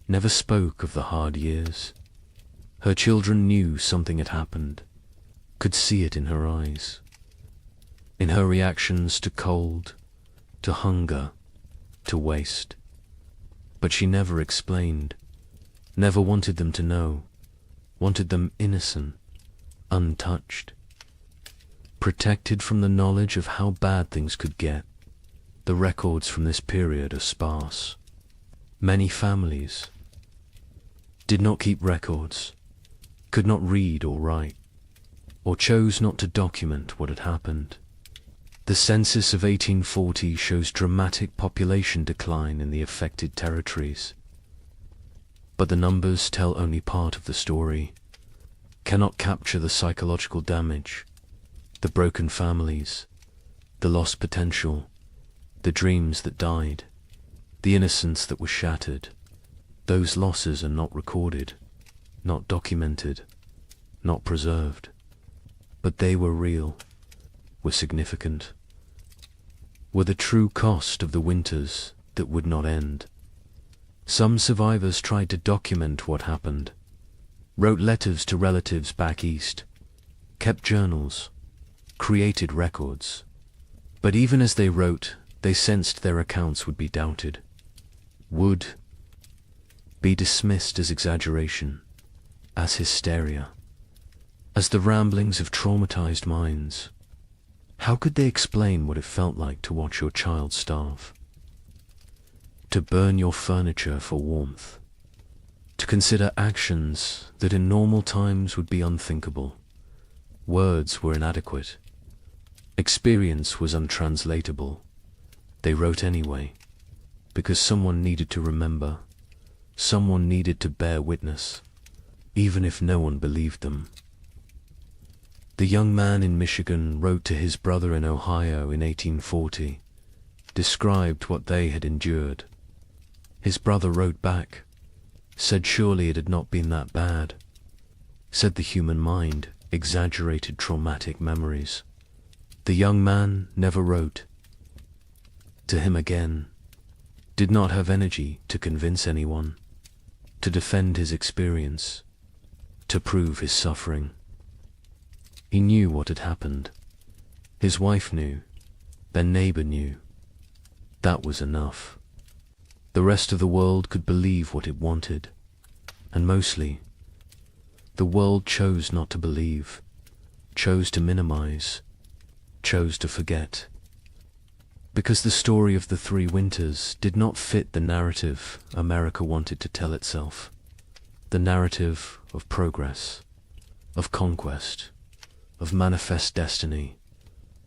Never spoke of the hard years. Her children knew something had happened. Could see it in her eyes, in her reactions to cold, to hunger, to waste. But she never explained, never wanted them to know, wanted them innocent, untouched, protected from the knowledge of how bad things could get. The records from this period are sparse. Many families did not keep records, could not read or write, or chose not to document what had happened. The census of 1840 shows dramatic population decline in the affected territories. But the numbers tell only part of the story, cannot capture the psychological damage, the broken families, the lost potential, the dreams that died, the innocence that was shattered. Those losses are not recorded, not documented, not preserved. But they were real, were significant, were the true cost of the winters that would not end. Some survivors tried to document what happened, wrote letters to relatives back east, kept journals, created records. But even as they wrote, they sensed their accounts would be doubted. Would be dismissed as exaggeration, as hysteria, as the ramblings of traumatized minds. How could they explain what it felt like to watch your child starve? To burn your furniture for warmth? To consider actions that in normal times would be unthinkable? Words were inadequate. Experience was untranslatable. They wrote anyway, because someone needed to remember, someone needed to bear witness, even if no one believed them. The young man in Michigan wrote to his brother in Ohio in 1840, described what they had endured. His brother wrote back, said surely it had not been that bad, said the human mind exaggerated traumatic memories. The young man never wrote to him again, did not have energy to convince anyone, to defend his experience, to prove his suffering. He knew what had happened. His wife knew. Their neighbor knew. That was enough. The rest of the world could believe what it wanted, and mostly, the world chose not to believe, chose to minimize, chose to forget. Because the story of the three winters did not fit the narrative America wanted to tell itself. The narrative of progress, of conquest, of manifest destiny,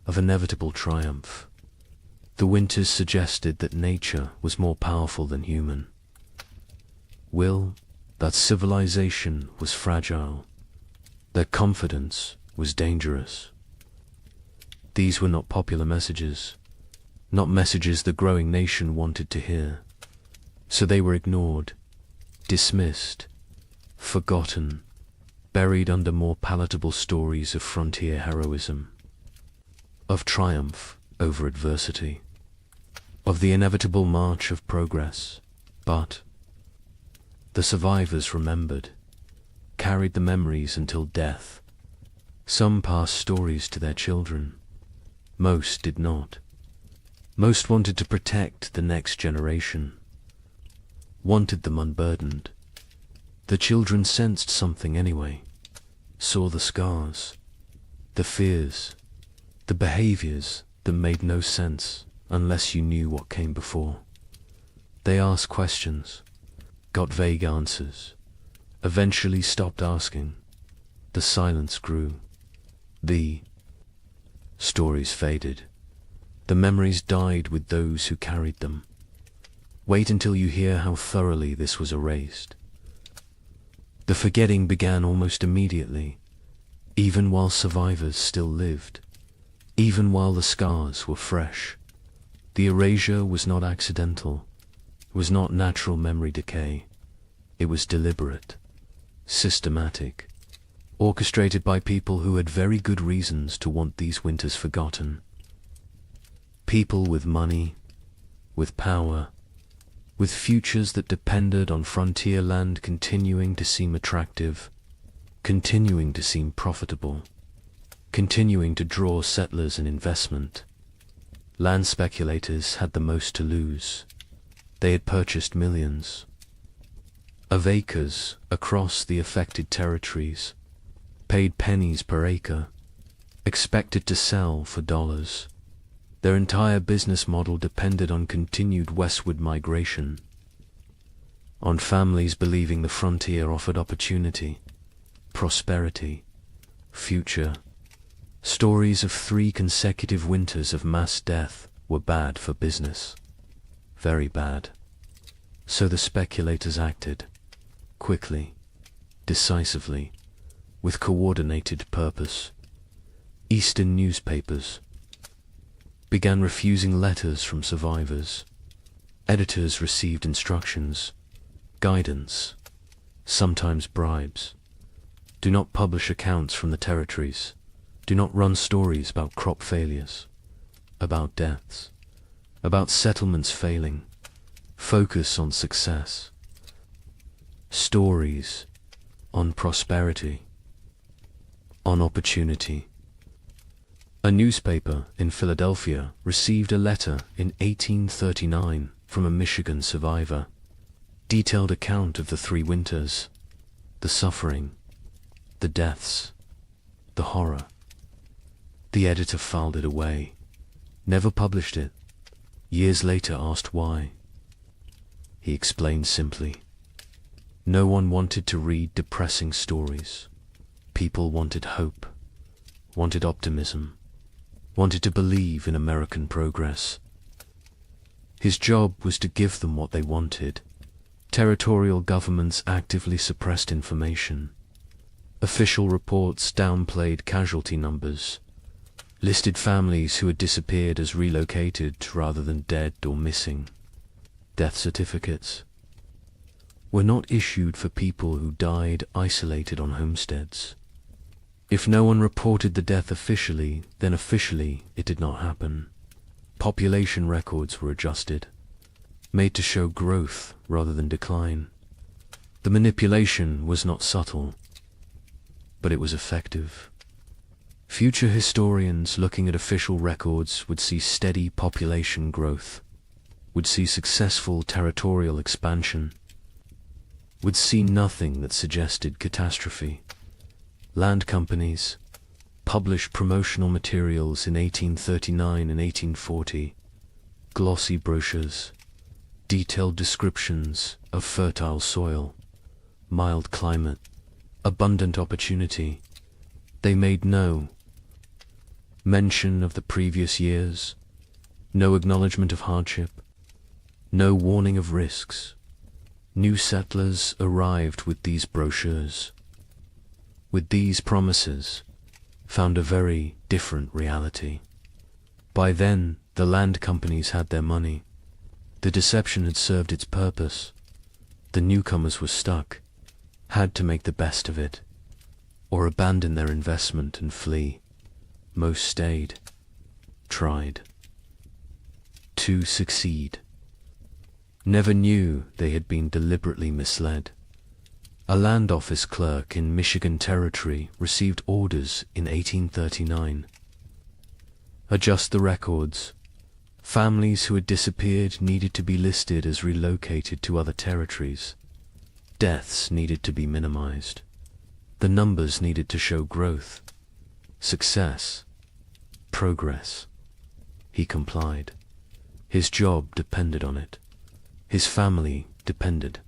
of inevitable triumph. The winters suggested that nature was more powerful than human. That civilization was fragile, that confidence was dangerous. These were not popular messages, not messages the growing nation wanted to hear. So they were ignored, dismissed, forgotten, buried under more palatable stories of frontier heroism, of triumph over adversity, of the inevitable march of progress. But the survivors remembered, carried the memories until death. Some passed stories to their children. Most did not. Most wanted to protect the next generation, wanted them unburdened. The children sensed something anyway, saw the scars, the fears, the behaviors that made no sense unless you knew what came before. They asked questions, got vague answers, eventually stopped asking. The silence grew. The stories faded. The memories died with those who carried them. Wait until you hear how thoroughly this was erased. The forgetting began almost immediately, even while survivors still lived, even while the scars were fresh. The erasure was not accidental, was not natural memory decay. It was deliberate, systematic, orchestrated by people who had very good reasons to want these winters forgotten. People with money, with power, with futures that depended on frontier land continuing to seem attractive, continuing to seem profitable, continuing to draw settlers and investment. Land speculators had the most to lose. They had purchased millions of acres across the affected territories, paid pennies per acre, expected to sell for dollars. Their entire business model depended on continued westward migration, on families believing the frontier offered opportunity, prosperity, future. Stories of 3 consecutive winters of mass death were bad for business, very bad. So the speculators acted, quickly, decisively, with coordinated purpose. Eastern newspapers began refusing letters from survivors. Editors received instructions, guidance, sometimes bribes. Do not publish accounts from the territories. Do not run stories about crop failures, about deaths, about settlements failing. Focus on success. Stories on prosperity, on opportunity. A newspaper in Philadelphia received a letter in 1839 from a Michigan survivor. detailed account of the 3 winters, the suffering, the deaths, the horror. The editor filed it away, never published it. Years later asked why. He explained simply, no one wanted to read depressing stories. People wanted hope, wanted optimism, wanted to believe in American progress. His job was to give them what they wanted. Territorial governments actively suppressed information. Official reports downplayed casualty numbers, listed families who had disappeared as relocated rather than dead or missing. Death certificates were not issued for people who died isolated on homesteads. If no one reported the death officially, then officially it did not happen. Population records were adjusted, made to show growth rather than decline. The manipulation was not subtle, but it was effective. Future historians looking at official records would see steady population growth, would see successful territorial expansion, would see nothing that suggested catastrophe. Land companies published promotional materials in 1839 and 1840, glossy brochures, detailed descriptions of fertile soil, mild climate, abundant opportunity. They made no mention of the previous years, no acknowledgement of hardship, no warning of risks. New settlers arrived with these brochures, with these promises, found a very different reality. By then, the land companies had their money. The deception had served its purpose. The newcomers were stuck, had to make the best of it, or abandon their investment and flee. Most stayed, tried to succeed. Never knew they had been deliberately misled. A land office clerk in Michigan Territory received orders in 1839. Adjust the records. Families who had disappeared needed to be listed as relocated to other territories. Deaths needed to be minimized. The numbers needed to show growth, success, progress. He complied. His job depended on it. His family depended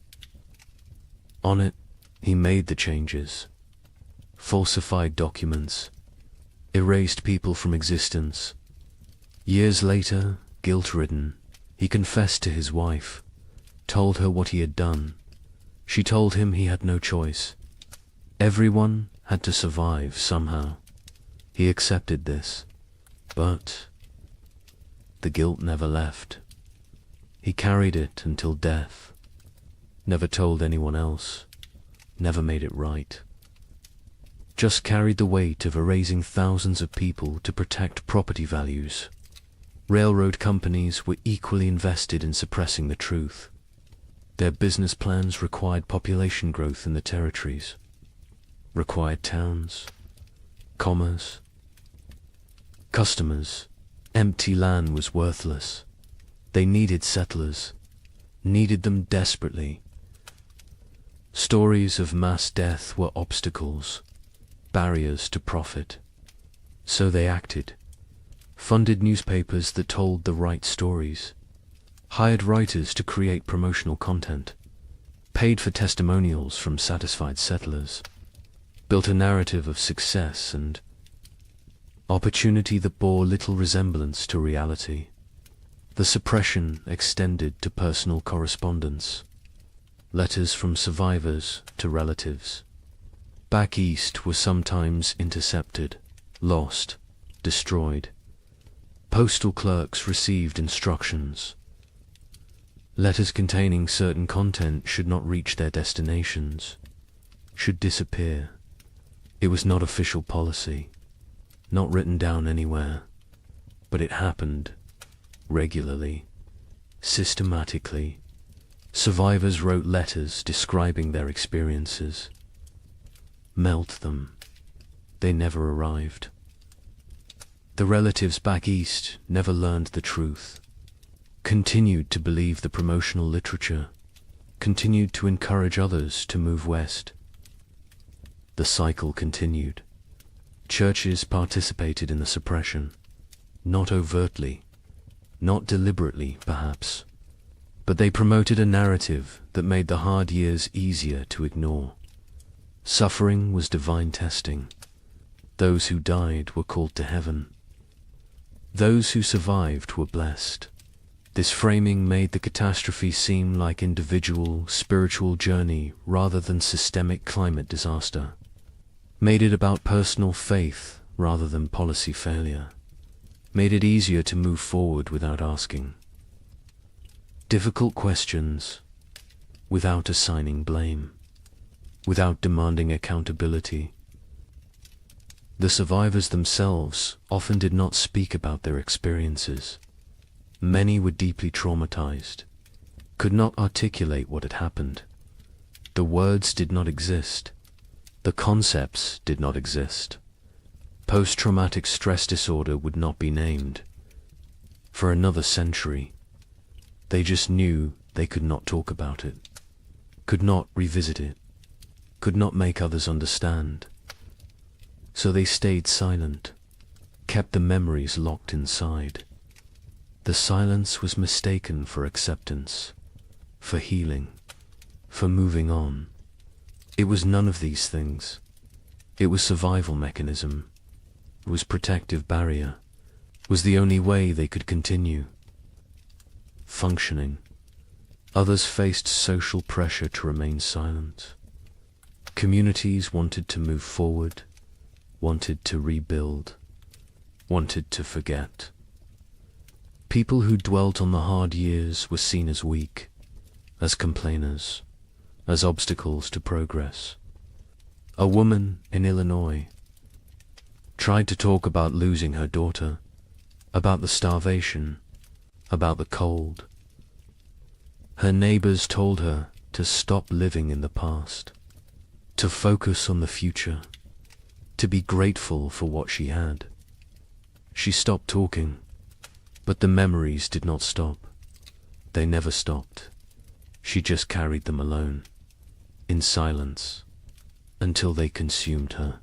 on it. He made the changes, falsified documents, erased people from existence. Years later, guilt-ridden, he confessed to his wife, told her what he had done. She told him he had no choice. Everyone had to survive somehow. He accepted this, but the guilt never left. He carried it until death, never told anyone else, never made it right. Just carried the weight of erasing thousands of people to protect property values. Railroad companies were equally invested in suppressing the truth. Their business plans required population growth in the territories, required towns, commerce, customers. Empty land was worthless. They needed settlers, needed them desperately. Stories of mass death were obstacles, barriers to profit. So they acted, funded newspapers that told the right stories, hired writers to create promotional content, paid for testimonials from satisfied settlers, built a narrative of success and opportunity that bore little resemblance to reality. The suppression extended to personal correspondence, letters from survivors to relatives. Back east were sometimes intercepted, lost, destroyed. Postal clerks received instructions. Letters containing certain content should not reach their destinations, should disappear. It was not official policy, not written down anywhere, but it happened regularly, systematically. Survivors wrote letters describing their experiences. Melt them. They never arrived. The relatives back east never learned the truth, continued to believe the promotional literature, continued to encourage others to move west. The cycle continued. Churches participated in the suppression, not overtly, not deliberately, perhaps, but they promoted a narrative that made the hard years easier to ignore. Suffering was divine testing. Those who died were called to heaven. Those who survived were blessed. This framing made the catastrophe seem like individual, spiritual journey rather than systemic climate disaster. Made it about personal faith rather than policy failure. Made it easier to move forward without asking difficult questions, without assigning blame, without demanding accountability. The survivors themselves often did not speak about their experiences. Many were deeply traumatized, could not articulate what had happened. The words did not exist. The concepts did not exist. Post-traumatic stress disorder would not be named. For another century, they just knew they could not talk about it, could not revisit it, could not make others understand. So they stayed silent, kept the memories locked inside. The silence was mistaken for acceptance, for healing, for moving on. It was none of these things. It was survival mechanism. It was protective barrier. It was the only way they could continue functioning. Others faced social pressure to remain silent. Communities wanted to move forward, wanted to rebuild, wanted to forget. People who dwelt on the hard years were seen as weak, as complainers, as obstacles to progress. A woman in Illinois tried to talk about losing her daughter, about the starvation, about the cold. Her neighbors told her to stop living in the past, to focus on the future, to be grateful for what she had. She stopped talking, but the memories did not stop. They never stopped. She just carried them alone, in silence, until they consumed her.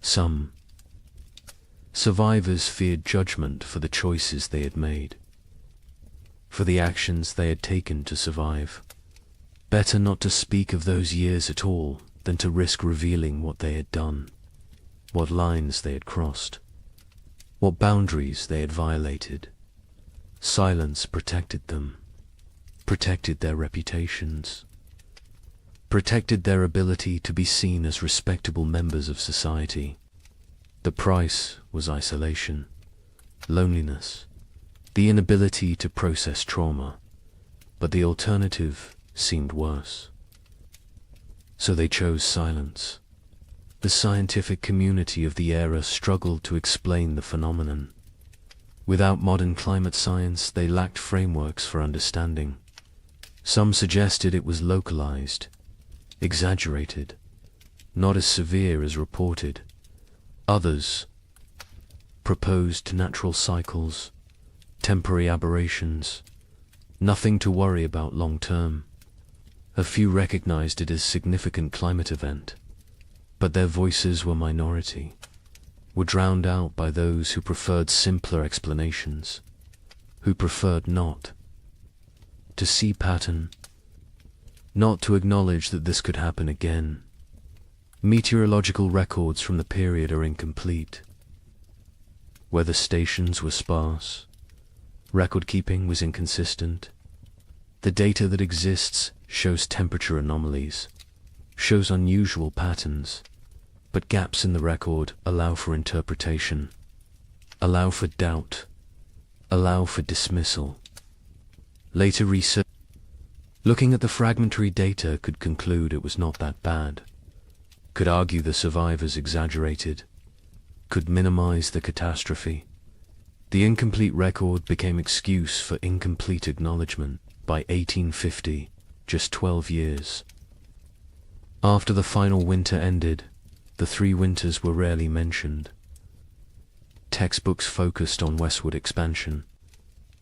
Some survivors feared judgment for the choices they had made, for the actions they had taken to survive. Better not to speak of those years at all than to risk revealing what they had done, what lines they had crossed, what boundaries they had violated. Silence protected them, protected their reputations, protected their ability to be seen as respectable members of society. The price was isolation, loneliness, the inability to process trauma, but the alternative seemed worse. So they chose silence. The scientific community of the era struggled to explain the phenomenon. Without modern climate science, they lacked frameworks for understanding. Some suggested it was localized, exaggerated, not as severe as reported. Others proposed natural cycles, temporary aberrations, nothing to worry about long term. A few recognized it as significant climate event, but their voices were minority, were drowned out by those who preferred simpler explanations, who preferred not to see pattern, not to acknowledge that this could happen again. Meteorological records from the period are incomplete. Weather stations were sparse. Record keeping was inconsistent. The data that exists shows temperature anomalies, shows unusual patterns, but gaps in the record allow for interpretation, allow for doubt, allow for dismissal. Later research, looking at the fragmentary data, could conclude it was not that bad, could argue the survivors exaggerated, could minimize the catastrophe. The incomplete record became excuse for incomplete acknowledgement. By 1850, just 12 years after the final winter ended, the 3 winters were rarely mentioned. Textbooks focused on westward expansion,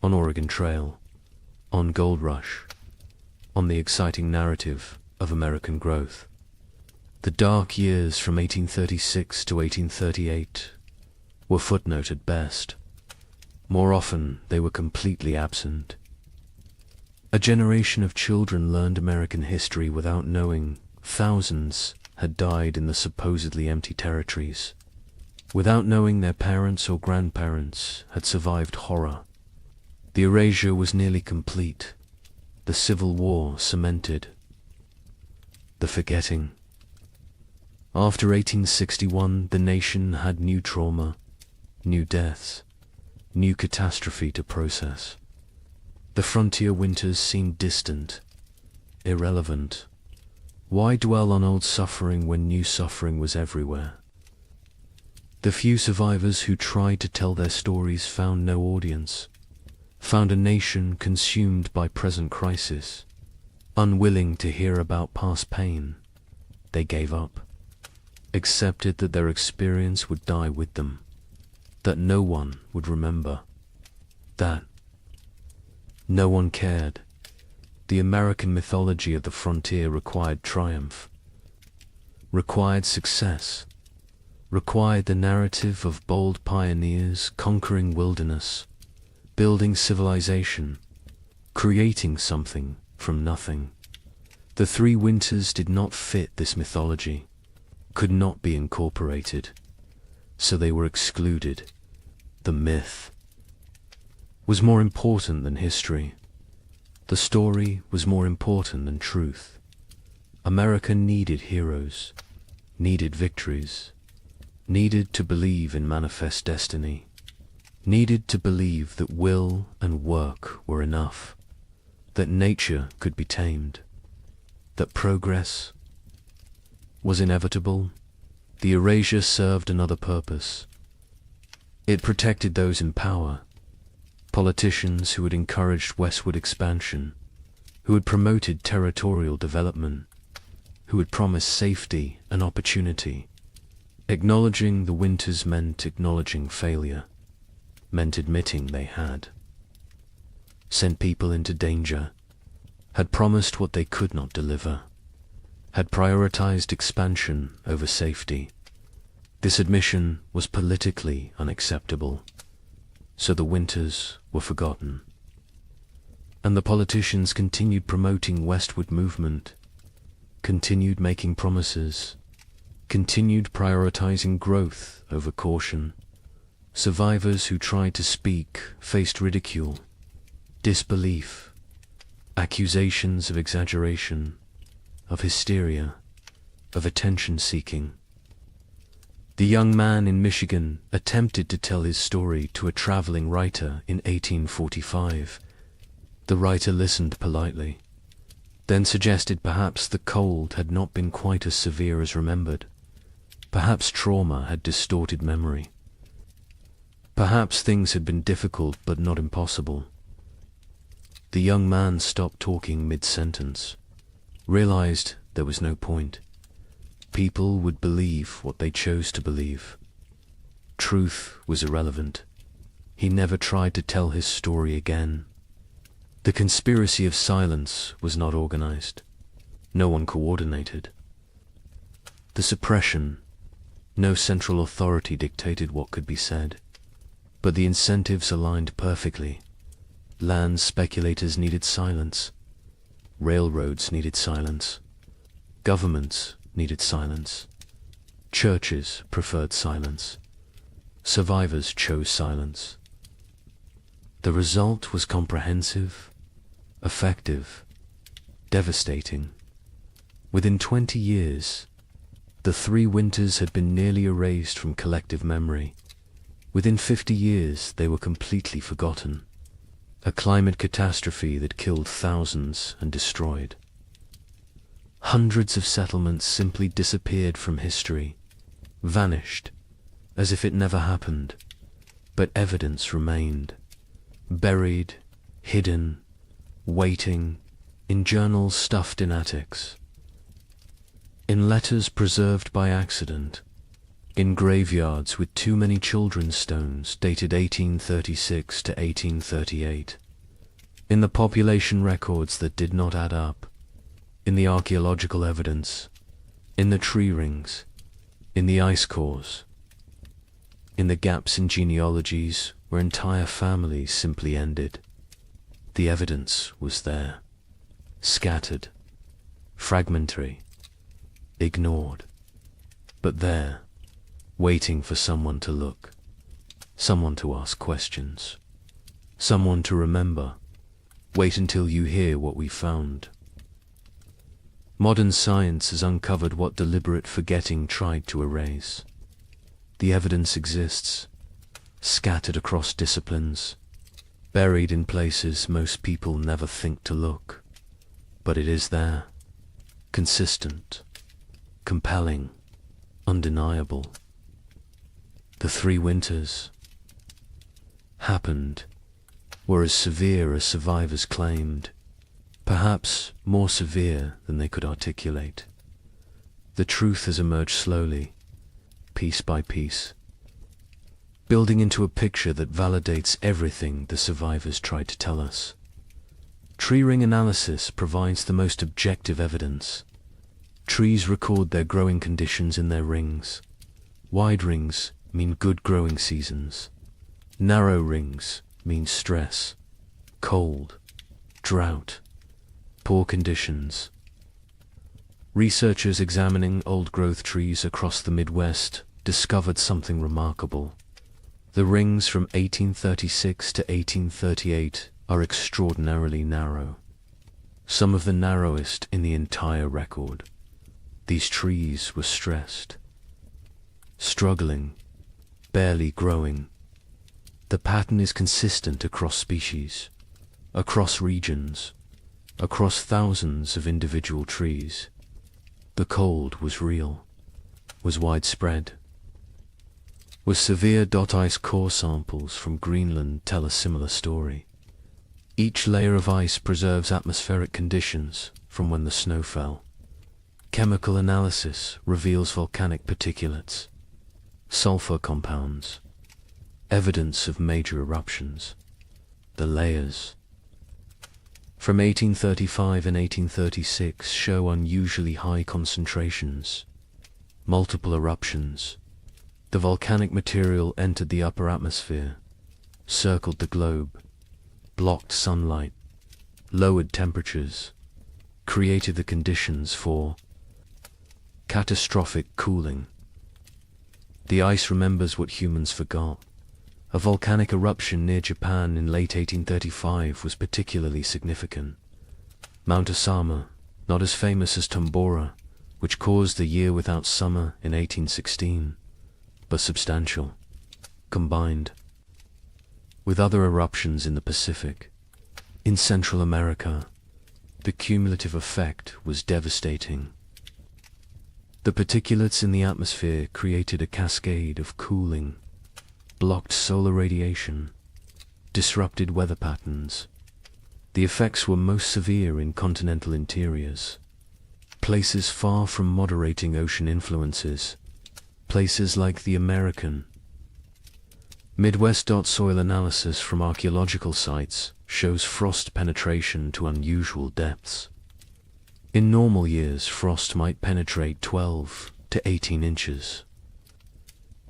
on Oregon Trail, on Gold Rush, on the exciting narrative of American growth. The dark years from 1836 to 1838 were footnote at best. More often, they were completely absent. A generation of children learned American history without knowing thousands had died in the supposedly empty territories, without knowing their parents or grandparents had survived horror. The erasure was nearly complete. The Civil War cemented. The forgetting. After 1861, the nation had new trauma, new deaths, new catastrophe to process. The frontier winters seemed distant, irrelevant. Why dwell on old suffering when new suffering was everywhere? The few survivors who tried to tell their stories found no audience, found a nation consumed by present crisis. Unwilling to hear about past pain, they gave up, accepted that their experience would die with them, that no one would remember, that no one cared. The American mythology of the frontier required triumph, required success, required the narrative of bold pioneers conquering wilderness, building civilization, creating something from nothing. The 3 winters did not fit this mythology, could not be incorporated, so they were excluded. The myth was more important than history. The story was more important than truth. America needed heroes, needed victories, needed to believe in manifest destiny, needed to believe that will and work were enough, that nature could be tamed, that progress was inevitable. The erasure served another purpose. It protected those in power, politicians who had encouraged westward expansion, who had promoted territorial development, who had promised safety and opportunity. Acknowledging the winters meant acknowledging failure, meant admitting they had. Sent people into danger, had promised what they could not deliver, had prioritized expansion over safety. This admission was politically unacceptable, so the winters were forgotten. And the politicians continued promoting westward movement, continued making promises, continued prioritizing growth over caution. Survivors who tried to speak faced ridicule, disbelief, accusations of exaggeration, of hysteria, of attention-seeking. The young man in Michigan attempted to tell his story to a traveling writer in 1845. The writer listened politely, then suggested perhaps the cold had not been quite as severe as remembered. Perhaps trauma had distorted memory. Perhaps things had been difficult but not impossible. The young man stopped talking mid-sentence, realized there was no point. People would believe what they chose to believe. Truth was irrelevant. He never tried to tell his story again. The conspiracy of silence was not organized. No one coordinated. The suppression, no central authority dictated what could be said, but the incentives aligned perfectly. Land speculators needed silence. Railroads needed silence. Governments needed silence. Churches preferred silence. Survivors chose silence. The result was comprehensive, effective, devastating. Within 20 years, the 3 winters had been nearly erased from collective memory. Within 50 years, they were completely forgotten. A climate catastrophe that killed thousands and destroyed. Hundreds of settlements simply disappeared from history, vanished, as if it never happened, but evidence remained, buried, hidden, waiting, in journals stuffed in attics, in letters preserved by accident, in graveyards with too many children's stones dated 1836 to 1838. In the population records that did not add up, in the archaeological evidence, in the tree rings, in the ice cores, in the gaps in genealogies where entire families simply ended. The evidence was there, scattered, fragmentary, ignored, but there, waiting for someone to look, someone to ask questions, someone to remember. Wait until you hear what we found. Modern science has uncovered what deliberate forgetting tried to erase. The evidence exists, scattered across disciplines, buried in places most people never think to look. But it is there, consistent, compelling, undeniable. The 3 winters happened, were as severe as survivors claimed, perhaps more severe than they could articulate. The truth has emerged slowly, piece by piece, building into a picture that validates everything the survivors tried to tell us. Tree ring analysis provides the most objective evidence. Trees record their growing conditions in their rings. Wide rings mean good growing seasons. Narrow rings mean stress, cold, drought, poor conditions. Researchers examining old-growth trees across the Midwest discovered something remarkable. The rings from 1836 to 1838 are extraordinarily narrow, some of the narrowest in the entire record. These trees were stressed, struggling, barely growing. The pattern is consistent across species, across regions, across thousands of individual trees. The cold was real, was widespread. Was severe ice core samples from Greenland tell a similar story. Each layer of ice preserves atmospheric conditions from when the snow fell. Chemical analysis reveals volcanic particulates, sulfur compounds, evidence of major eruptions. The layers from 1835 and 1836 show unusually high concentrations, multiple eruptions. The volcanic material entered the upper atmosphere, circled the globe, blocked sunlight, lowered temperatures, created the conditions for catastrophic cooling. The ice remembers what humans forgot. A volcanic eruption near Japan in late 1835 was particularly significant. Mount Osama, not as famous as Tambora, which caused a year without summer in 1816, but substantial, combined with other eruptions in the Pacific. In Central America, the cumulative effect was devastating. The particulates in the atmosphere created a cascade of cooling, blocked solar radiation, disrupted weather patterns. The effects were most severe in continental interiors, places far from moderating ocean influences, places like the American Midwest. Soil analysis from archaeological sites shows frost penetration to unusual depths. In normal years, frost might penetrate 12 to 18 inches.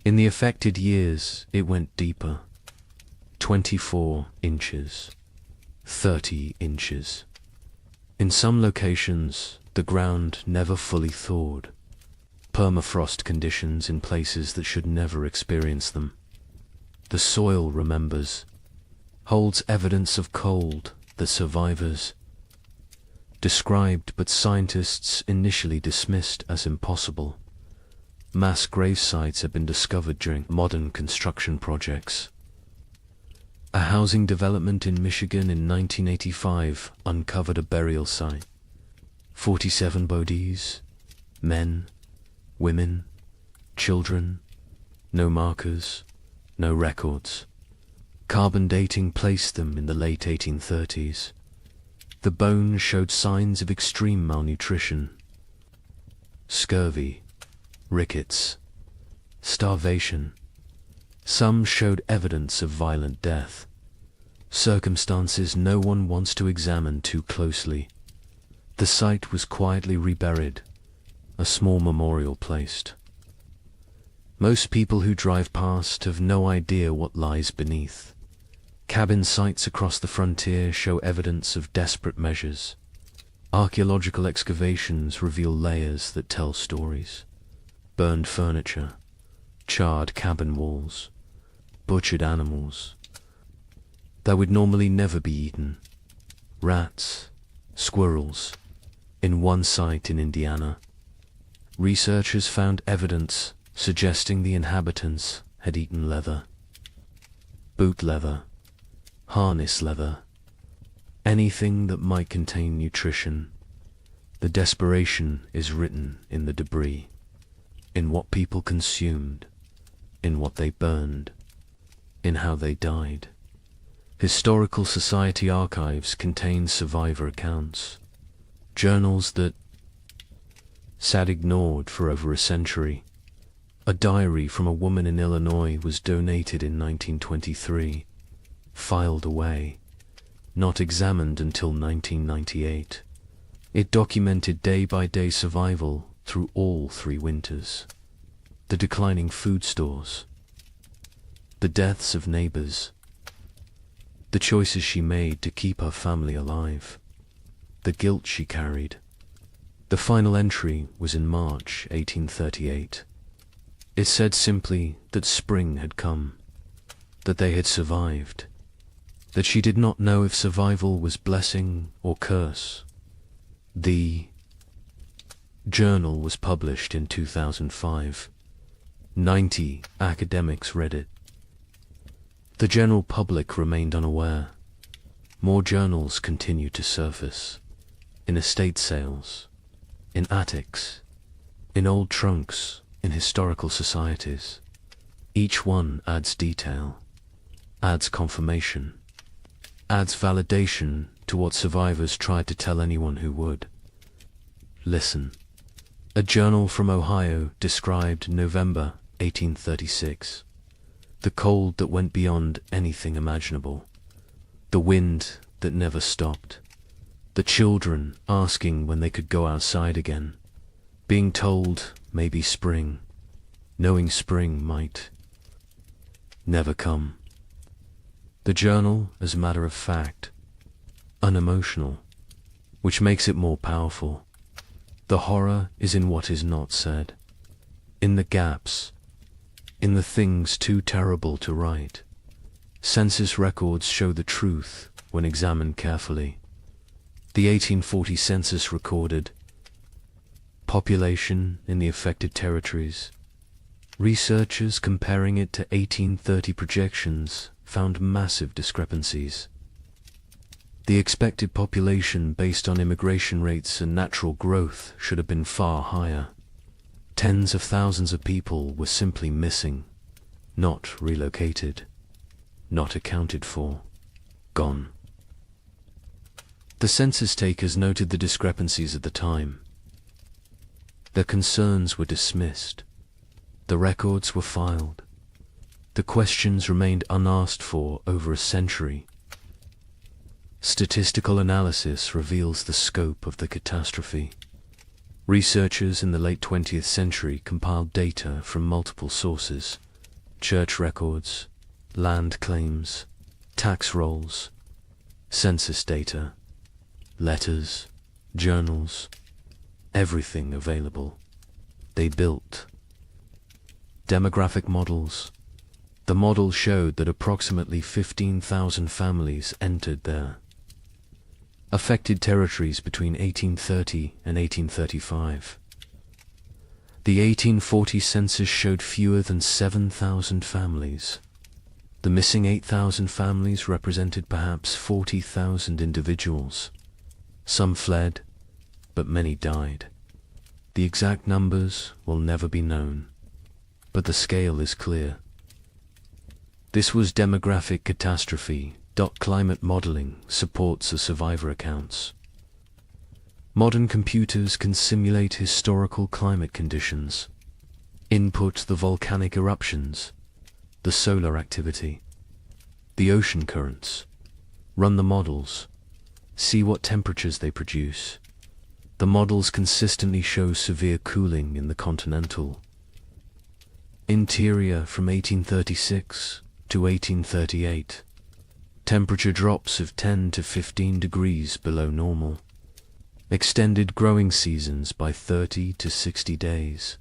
In the affected years, it went deeper, 24 inches, 30 inches. In some locations, the ground never fully thawed. Permafrost conditions in places that should never experience them. The soil remembers, holds evidence of cold that survivors described but scientists initially dismissed as impossible. Mass grave sites have been discovered during modern construction projects. A housing development in Michigan in 1985 uncovered a burial site. 47 bodies, men, women, children, no markers, no records. Carbon dating placed them in the late 1830s. The bones showed signs of extreme malnutrition, scurvy, rickets, starvation. Some showed evidence of violent death. circumstances no one wants to examine too closely. The site was quietly reburied, a small memorial placed. Most people who drive past have no idea what lies beneath. Cabin sites across the frontier show evidence of desperate measures. Archaeological excavations reveal layers that tell stories. Burned furniture, charred cabin walls, butchered animals that would normally never be eaten. Rats, squirrels. In one site in Indiana, researchers found evidence suggesting the inhabitants had eaten leather. Boot leather, harness leather, anything that might contain nutrition. The desperation is written in the debris, in what people consumed, in what they burned, in how they died. Historical Society archives contain survivor accounts, journals that sat ignored for over a century. A diary from a woman in Illinois was donated in 1923, filed away, not examined until 1998. It documented day-by-day survival through all 3 winters. The declining food stores, the deaths of neighbors, the choices she made to keep her family alive, the guilt she carried. The final entry was in March 1838. It said simply that spring had come, that they had survived, that she did not know if survival was blessing or curse. The journal was published in 2005. 90 academics read it. The general public remained unaware. More journals continued to surface, in estate sales, in attics, in old trunks, in historical societies. Each one adds detail, adds confirmation, adds validation to what survivors tried to tell anyone who would. Listen. A journal from Ohio described November 1836. The cold that went beyond anything imaginable. The wind that never stopped. The children asking when they could go outside again. Being told maybe spring. Knowing spring might never come. The journal, as a matter of fact, unemotional, which makes it more powerful. The horror is in what is not said, in the gaps, in the things too terrible to write. Census records show the truth when examined carefully. The 1840 census recorded population in the affected territories. Researchers comparing it to 1830 projections found massive discrepancies. The expected population based on immigration rates and natural growth should have been far higher. Tens of thousands of people were simply missing, not relocated, not accounted for, gone. The census takers noted the discrepancies at the time. Their concerns were dismissed. The records were filed. The questions remained unasked for over a century. Statistical analysis reveals the scope of the catastrophe. Researchers in the late 20th century compiled data from multiple sources: church records, land claims, tax rolls, census data, letters, journals, everything available. They built demographic models. The model showed that approximately 15,000 families entered their affected territories between 1830 and 1835. The 1840 census showed fewer than 7,000 families. The missing 8,000 families represented perhaps 40,000 individuals. Some fled, but many died. The exact numbers will never be known, but the scale is clear. This was demographic catastrophe. Climate modeling supports the survivor accounts. Modern computers can simulate historical climate conditions, input the volcanic eruptions, the solar activity, the ocean currents, Run the models. See what temperatures they produce. The models consistently show severe cooling in the continental interior from 1836 to 1838. Temperature drops of 10 to 15 degrees below normal. Extended growing seasons by 30 to 60 days.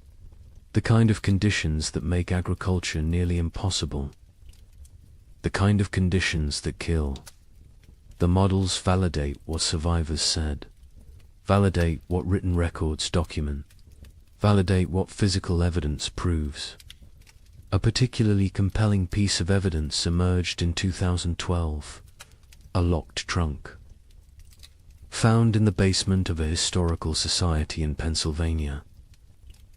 The kind of conditions that make agriculture nearly impossible. The kind of conditions that kill. The models validate what survivors said. Validate what written records document. Validate what physical evidence proves. A particularly compelling piece of evidence emerged in 2012. A locked trunk. Found in the basement of a historical society in Pennsylvania.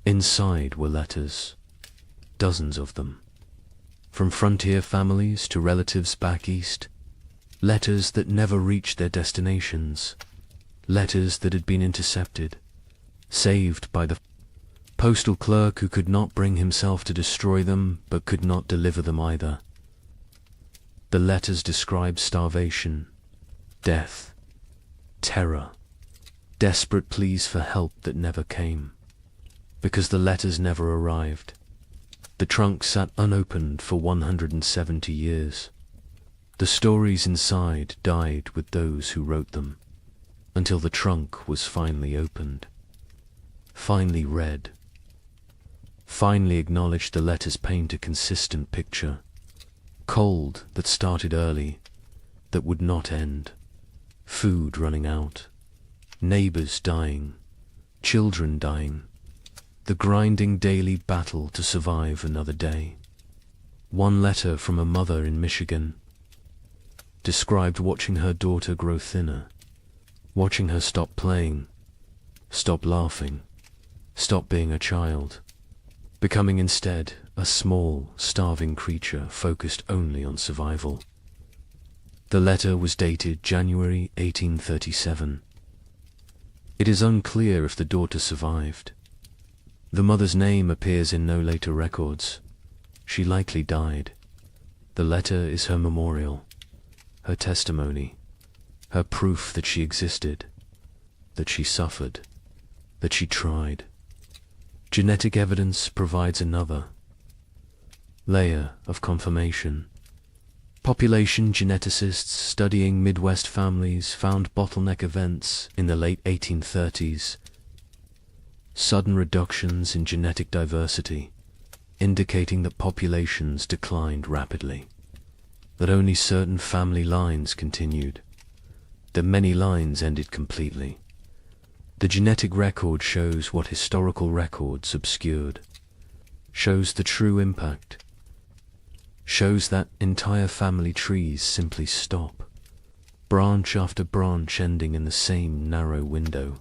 Inside were letters. Dozens of them. From frontier families to relatives back east. Letters that never reached their destinations. Letters that had been intercepted. Saved by the postal clerk who could not bring himself to destroy them, but could not deliver them either. The letters described starvation, death, terror, desperate pleas for help that never came. Because the letters never arrived. The trunk sat unopened for 170 years. The stories inside died with those who wrote them, until the trunk was finally opened, finally read. Finally acknowledged the letters paint a consistent picture. Cold that started early, that would not end. Food running out. Neighbors dying. Children dying. The grinding daily battle to survive another day. One letter from a mother in Michigan described watching her daughter grow thinner, watching her stop playing, stop laughing, stop being a child, becoming instead a small, starving creature focused only on survival. The letter was dated January 1837. It is unclear if the daughter survived. The mother's name appears in no later records. She likely died. The letter is her memorial, her testimony, her proof that she existed, that she suffered, that she tried. Genetic evidence provides another layer of confirmation. Population geneticists studying Midwest families found bottleneck events in the late 1830s. Sudden reductions in genetic diversity, indicating that populations declined rapidly, that only certain family lines continued, that many lines ended completely. The genetic record shows what historical records obscured, shows the true impact, shows that entire family trees simply stop, branch after branch ending in the same narrow window.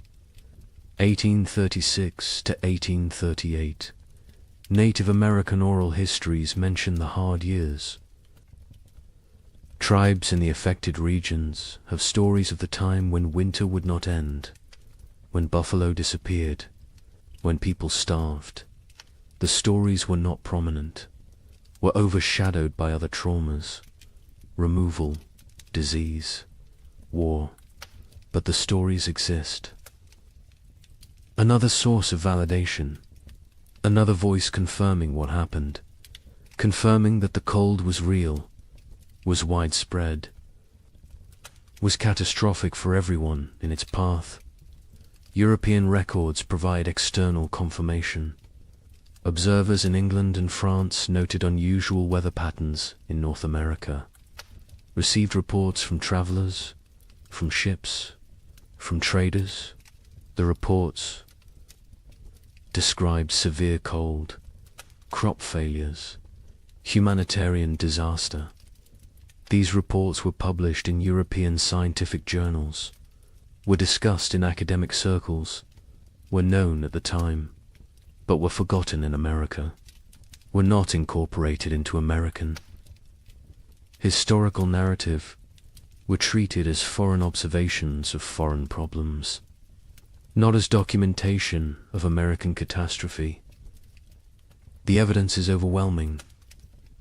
1836 to 1838. Native American oral histories mention the hard years. Tribes in the affected regions have stories of the time when winter would not end, when buffalo disappeared, when people starved. The stories were not prominent, were overshadowed by other traumas, removal, disease, war, but the stories exist. Another source of validation, another voice confirming what happened, confirming that the cold was real, was widespread, was catastrophic for everyone in its path. European records provide external confirmation. Observers in England and France noted unusual weather patterns in North America, received reports from travelers, from ships, from traders. The reports described severe cold, crop failures, humanitarian disaster. These reports were published in European scientific journals, were discussed in academic circles, were known at the time, but were forgotten in America, were not incorporated into American historical narrative, were treated as foreign observations of foreign problems, not as documentation of American catastrophe. The evidence is overwhelming,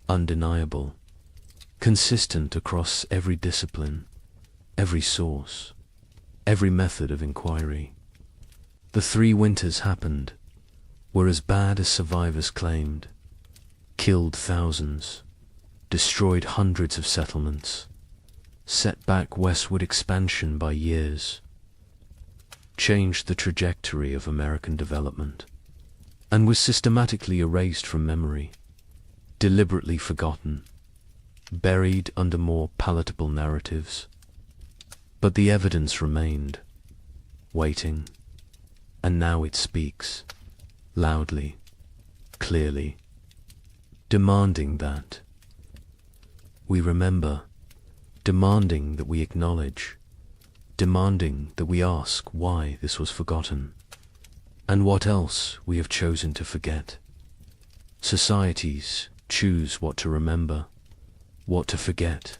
undeniable, consistent across every discipline. every source, every method of inquiry. The 3 winters happened, were as bad as survivors claimed, killed thousands, destroyed hundreds of settlements, set back westward expansion by years, changed the trajectory of American development, and was systematically erased from memory, deliberately forgotten, buried under more palatable narratives. But the evidence remained, waiting, and now it speaks, loudly, clearly, demanding that we remember, demanding that we acknowledge, demanding that we ask why this was forgotten, and what else we have chosen to forget. Societies choose what to remember, what to forget,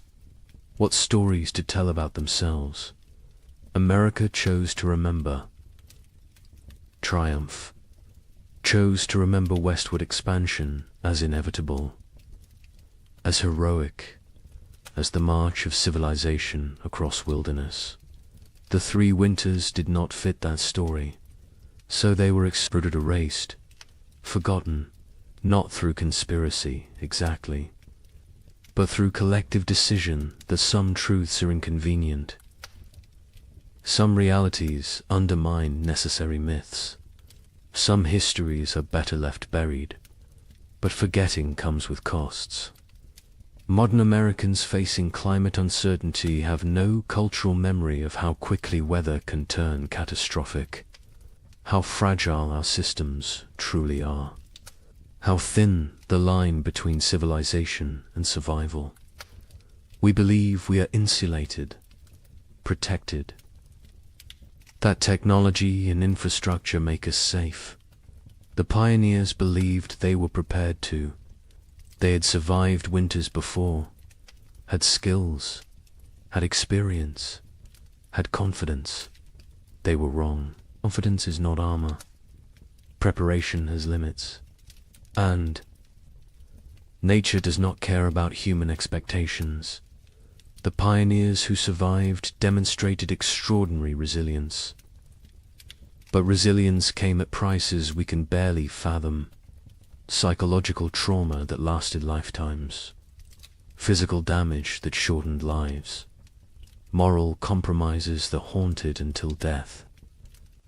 what stories to tell about themselves. America chose to remember triumph, chose to remember westward expansion as inevitable, as heroic as the march of civilization across wilderness. The 3 winters did not fit that story, so they were erased, forgotten, not through conspiracy exactly, but through collective decision that some truths are inconvenient. Some realities undermine necessary myths. Some histories are better left buried, but forgetting comes with costs. Modern Americans facing climate uncertainty have no cultural memory of how quickly weather can turn catastrophic, how fragile our systems truly are, how thin the line between civilization and survival. We believe we are insulated, protected, that technology and infrastructure make us safe. The pioneers believed they were prepared to. They had survived winters before, had skills, had experience, had confidence. They were wrong. Confidence is not armor. Preparation has limits. And nature does not care about human expectations. The pioneers who survived demonstrated extraordinary resilience. But resilience came at prices we can barely fathom. Psychological trauma that lasted lifetimes, physical damage that shortened lives, moral compromises that haunted until death,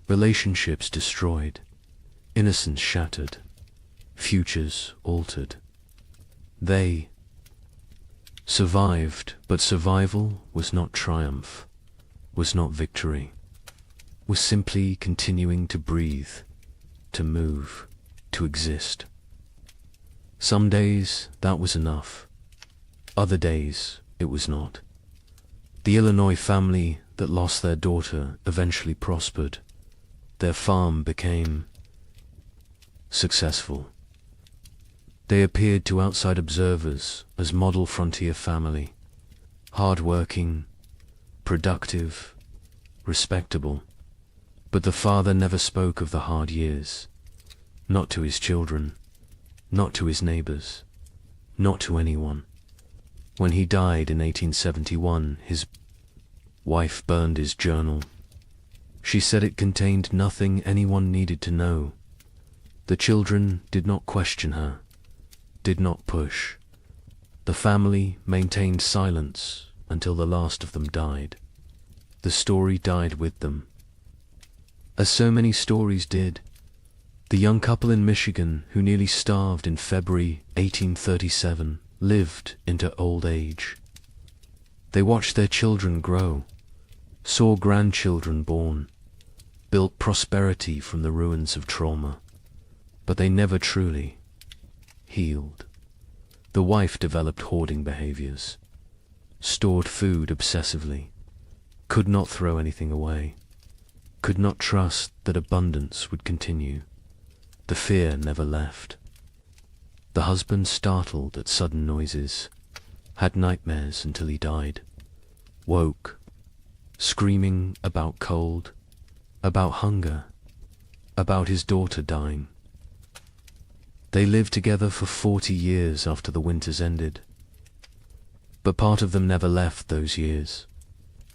relationships destroyed, innocence shattered, futures altered. They survived, but survival was not triumph, was not victory, was simply continuing to breathe, to move, to exist. Some days that was enough. Other days it was not. The Illinois family that lost their daughter eventually prospered. Their farm became successful. They appeared to outside observers as model frontier family, hard-working, productive, respectable. But the father never spoke of the hard years, not to his children, not to his neighbors, not to anyone. When he died in 1871, his wife burned his journal. She said it contained nothing anyone needed to know. The children did not question her, did not push. The family maintained silence until the last of them died. The story died with them. As so many stories did, the young couple in Michigan who nearly starved in February 1837 lived into old age. They watched their children grow, saw grandchildren born, built prosperity from the ruins of trauma, but they never truly healed. The wife developed hoarding behaviors, stored food obsessively, could not throw anything away, could not trust that abundance would continue. The fear never left. The husband, startled at sudden noises, had nightmares until he died, woke, screaming about cold, about hunger, about his daughter dying. They lived together for 40 years after the winters ended, but part of them never left those years.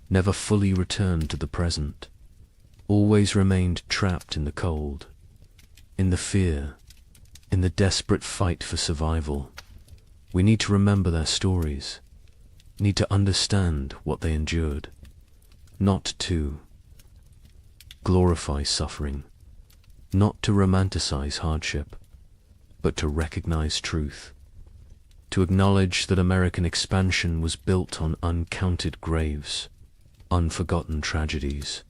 never fully returned to the present, always remained trapped in the cold, in the fear, in the desperate fight for survival. We need to remember their stories, need to understand what they endured, not to glorify suffering, not to romanticize hardship, but to recognize truth, to acknowledge that American expansion was built on uncounted graves, unforgotten tragedies,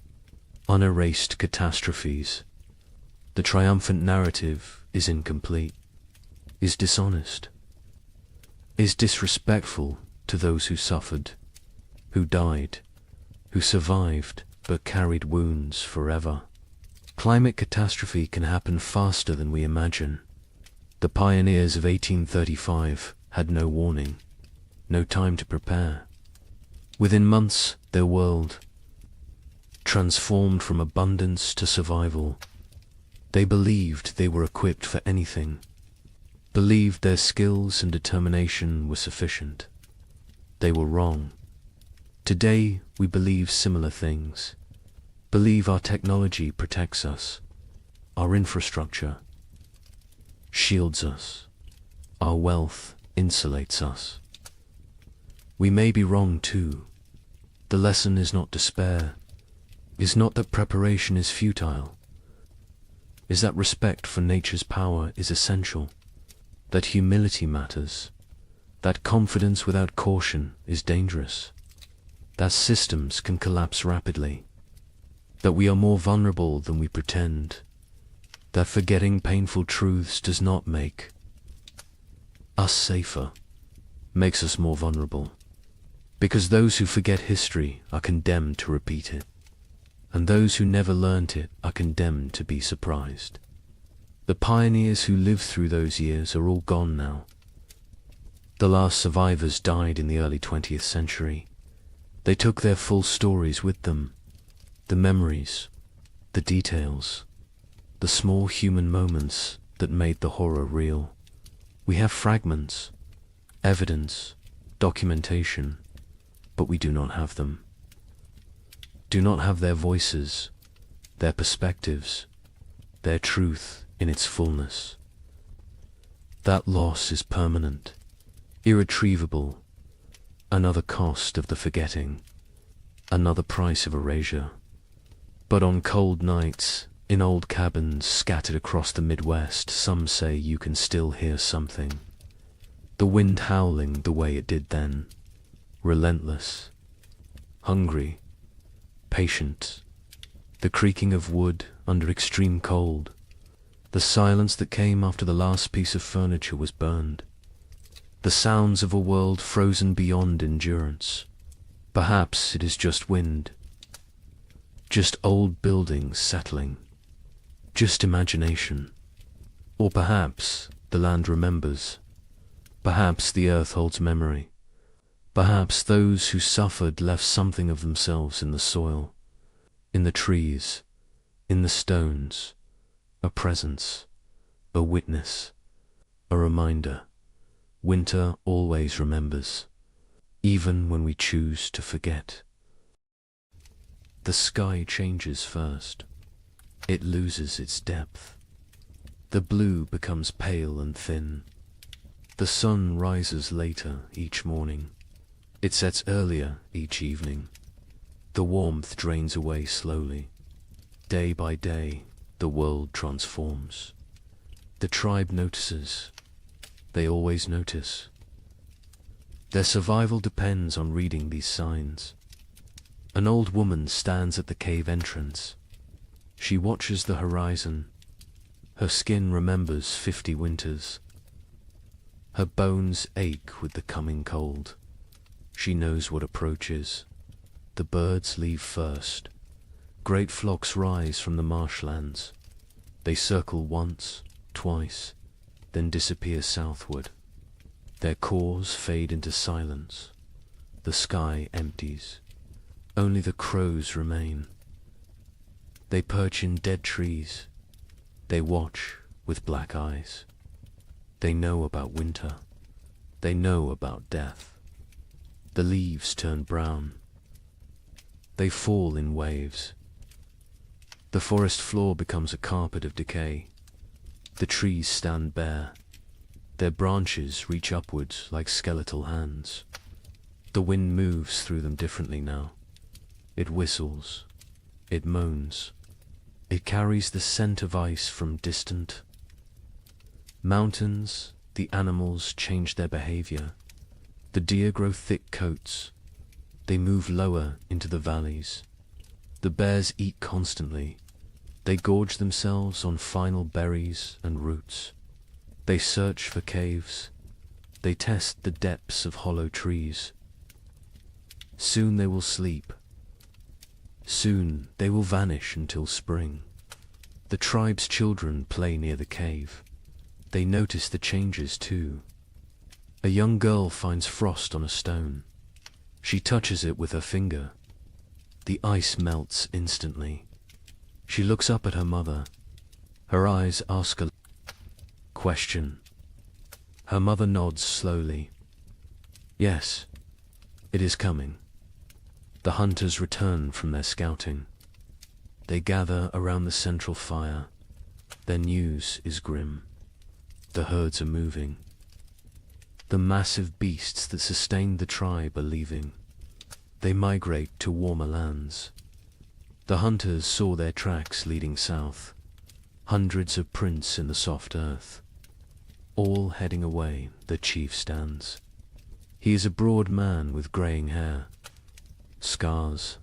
unerased catastrophes. The triumphant narrative is incomplete, is dishonest, is disrespectful to those who suffered, who died, who survived but carried wounds forever. Climate catastrophe can happen faster than we imagine. The pioneers of 1835 had no warning, no time to prepare. Within months, their world transformed from abundance to survival. They believed they were equipped for anything, believed their skills and determination were sufficient. They were wrong. Today, we believe similar things, believe our technology protects us, our infrastructure shields us, our wealth insulates us. We may be wrong too. The lesson is not despair, is not that preparation is futile, is that respect for nature's power is essential, that humility matters, that confidence without caution is dangerous, that systems can collapse rapidly, that we are more vulnerable than we pretend, that forgetting painful truths does not make us safer, makes us more vulnerable, because those who forget history are condemned to repeat it, and those who never learnt it are condemned to be surprised. The pioneers who lived through those years are all gone now. The last survivors died in the early 20th century. They took their full stories with them, the memories, the details, the small human moments that made the horror real. We have fragments, evidence, documentation, but we do not have them. Do not have their voices, their perspectives, their truth in its fullness. That loss is permanent, irretrievable, another cost of the forgetting, another price of erasure. But on cold nights, in old cabins scattered across the Midwest, some say you can still hear something. The wind howling the way it did then, relentless, hungry, patient, the creaking of wood under extreme cold, the silence that came after the last piece of furniture was burned, the sounds of a world frozen beyond endurance. Perhaps it is just wind, just old buildings settling, just imagination. Or perhaps the land remembers, perhaps the earth holds memory, perhaps those who suffered left something of themselves in the soil, in the trees, in the stones, a presence, a witness, a reminder. Winter always remembers, even when we choose to forget. The sky changes first. It loses its depth. The blue becomes pale and thin. The sun rises later each morning. It sets earlier each evening. The warmth drains away slowly. Day by day, the world transforms. The tribe notices. They always notice. Their survival depends on reading these signs. An old woman stands at the cave entrance. She watches the horizon. Her skin remembers 50 winters. Her bones ache with the coming cold. She knows what approaches. The birds leave first. Great flocks rise from the marshlands. They circle once, twice, then disappear southward. Their cores fade into silence. The sky empties. Only the crows remain. They perch in dead trees. They watch with black eyes. They know about winter. They know about death. The leaves turn brown. They fall in waves. The forest floor becomes a carpet of decay. The trees stand bare. Their branches reach upwards like skeletal hands. The wind moves through them differently now. It whistles. It moans. It carries the scent of ice from distant mountains. The animals change their behavior. The deer grow thick coats. They move lower into the valleys. The bears eat constantly. They gorge themselves on final berries and roots. They search for caves. They test the depths of hollow trees. Soon they will sleep. Soon they will vanish until spring. The tribe's children play near the cave. They notice the changes too. A young girl finds frost on a stone. She touches it with her finger. The ice melts instantly. She looks up at her mother. Her eyes ask a question. Her mother nods slowly. Yes, it is coming. The hunters return from their scouting. They gather around the central fire. Their news is grim. The herds are moving. The massive beasts that sustained the tribe are leaving. They migrate to warmer lands. The hunters saw their tracks leading south. Hundreds of prints in the soft earth. All heading away, the chief stands. He is a broad man with greying hair. Scars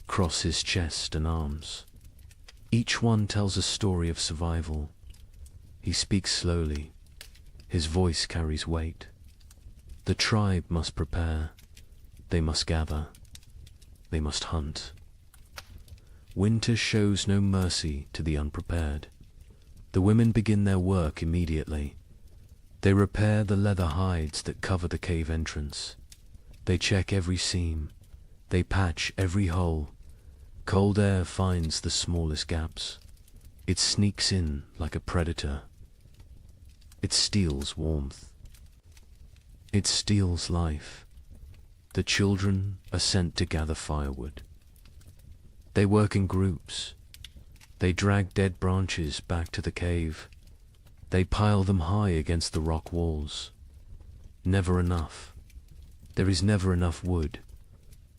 cross his chest and arms. Each one tells a story of survival. He speaks slowly. His voice carries weight. The tribe must prepare. They must gather. They must hunt. Winter shows no mercy to the unprepared. The women begin their work immediately. They repair the leather hides that cover the cave entrance. They check every seam. They patch every hole. Cold air finds the smallest gaps. It sneaks in like a predator. It steals warmth. It steals life. The children are sent to gather firewood. They work in groups. They drag dead branches back to the cave. They pile them high against the rock walls. Never enough. There is never enough wood.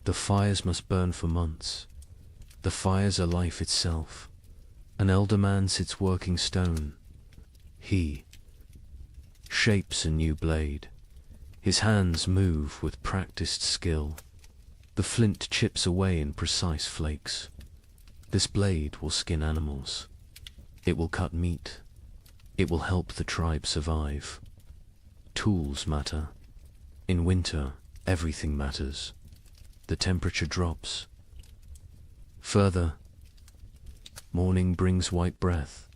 The fires must burn for months. The fires are life itself. An elder man sits working stone. He shapes a new blade. His hands move with practiced skill. The flint chips away in precise flakes. This blade will skin animals. It will cut meat. It will help the tribe survive. Tools matter. In winter, everything matters. The temperature drops. Further, morning brings white breath.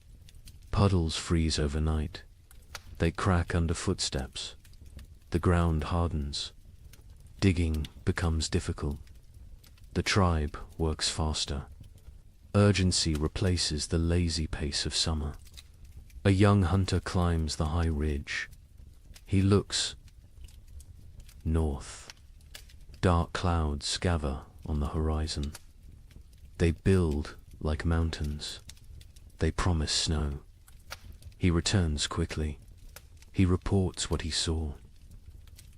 Puddles freeze overnight. They crack under footsteps. The ground hardens. Digging becomes difficult. The tribe works faster. Urgency replaces the lazy pace of summer. A young hunter climbs the high ridge. He looks north. Dark clouds gather on the horizon. They build like mountains. They promise snow. He returns quickly. He reports what he saw.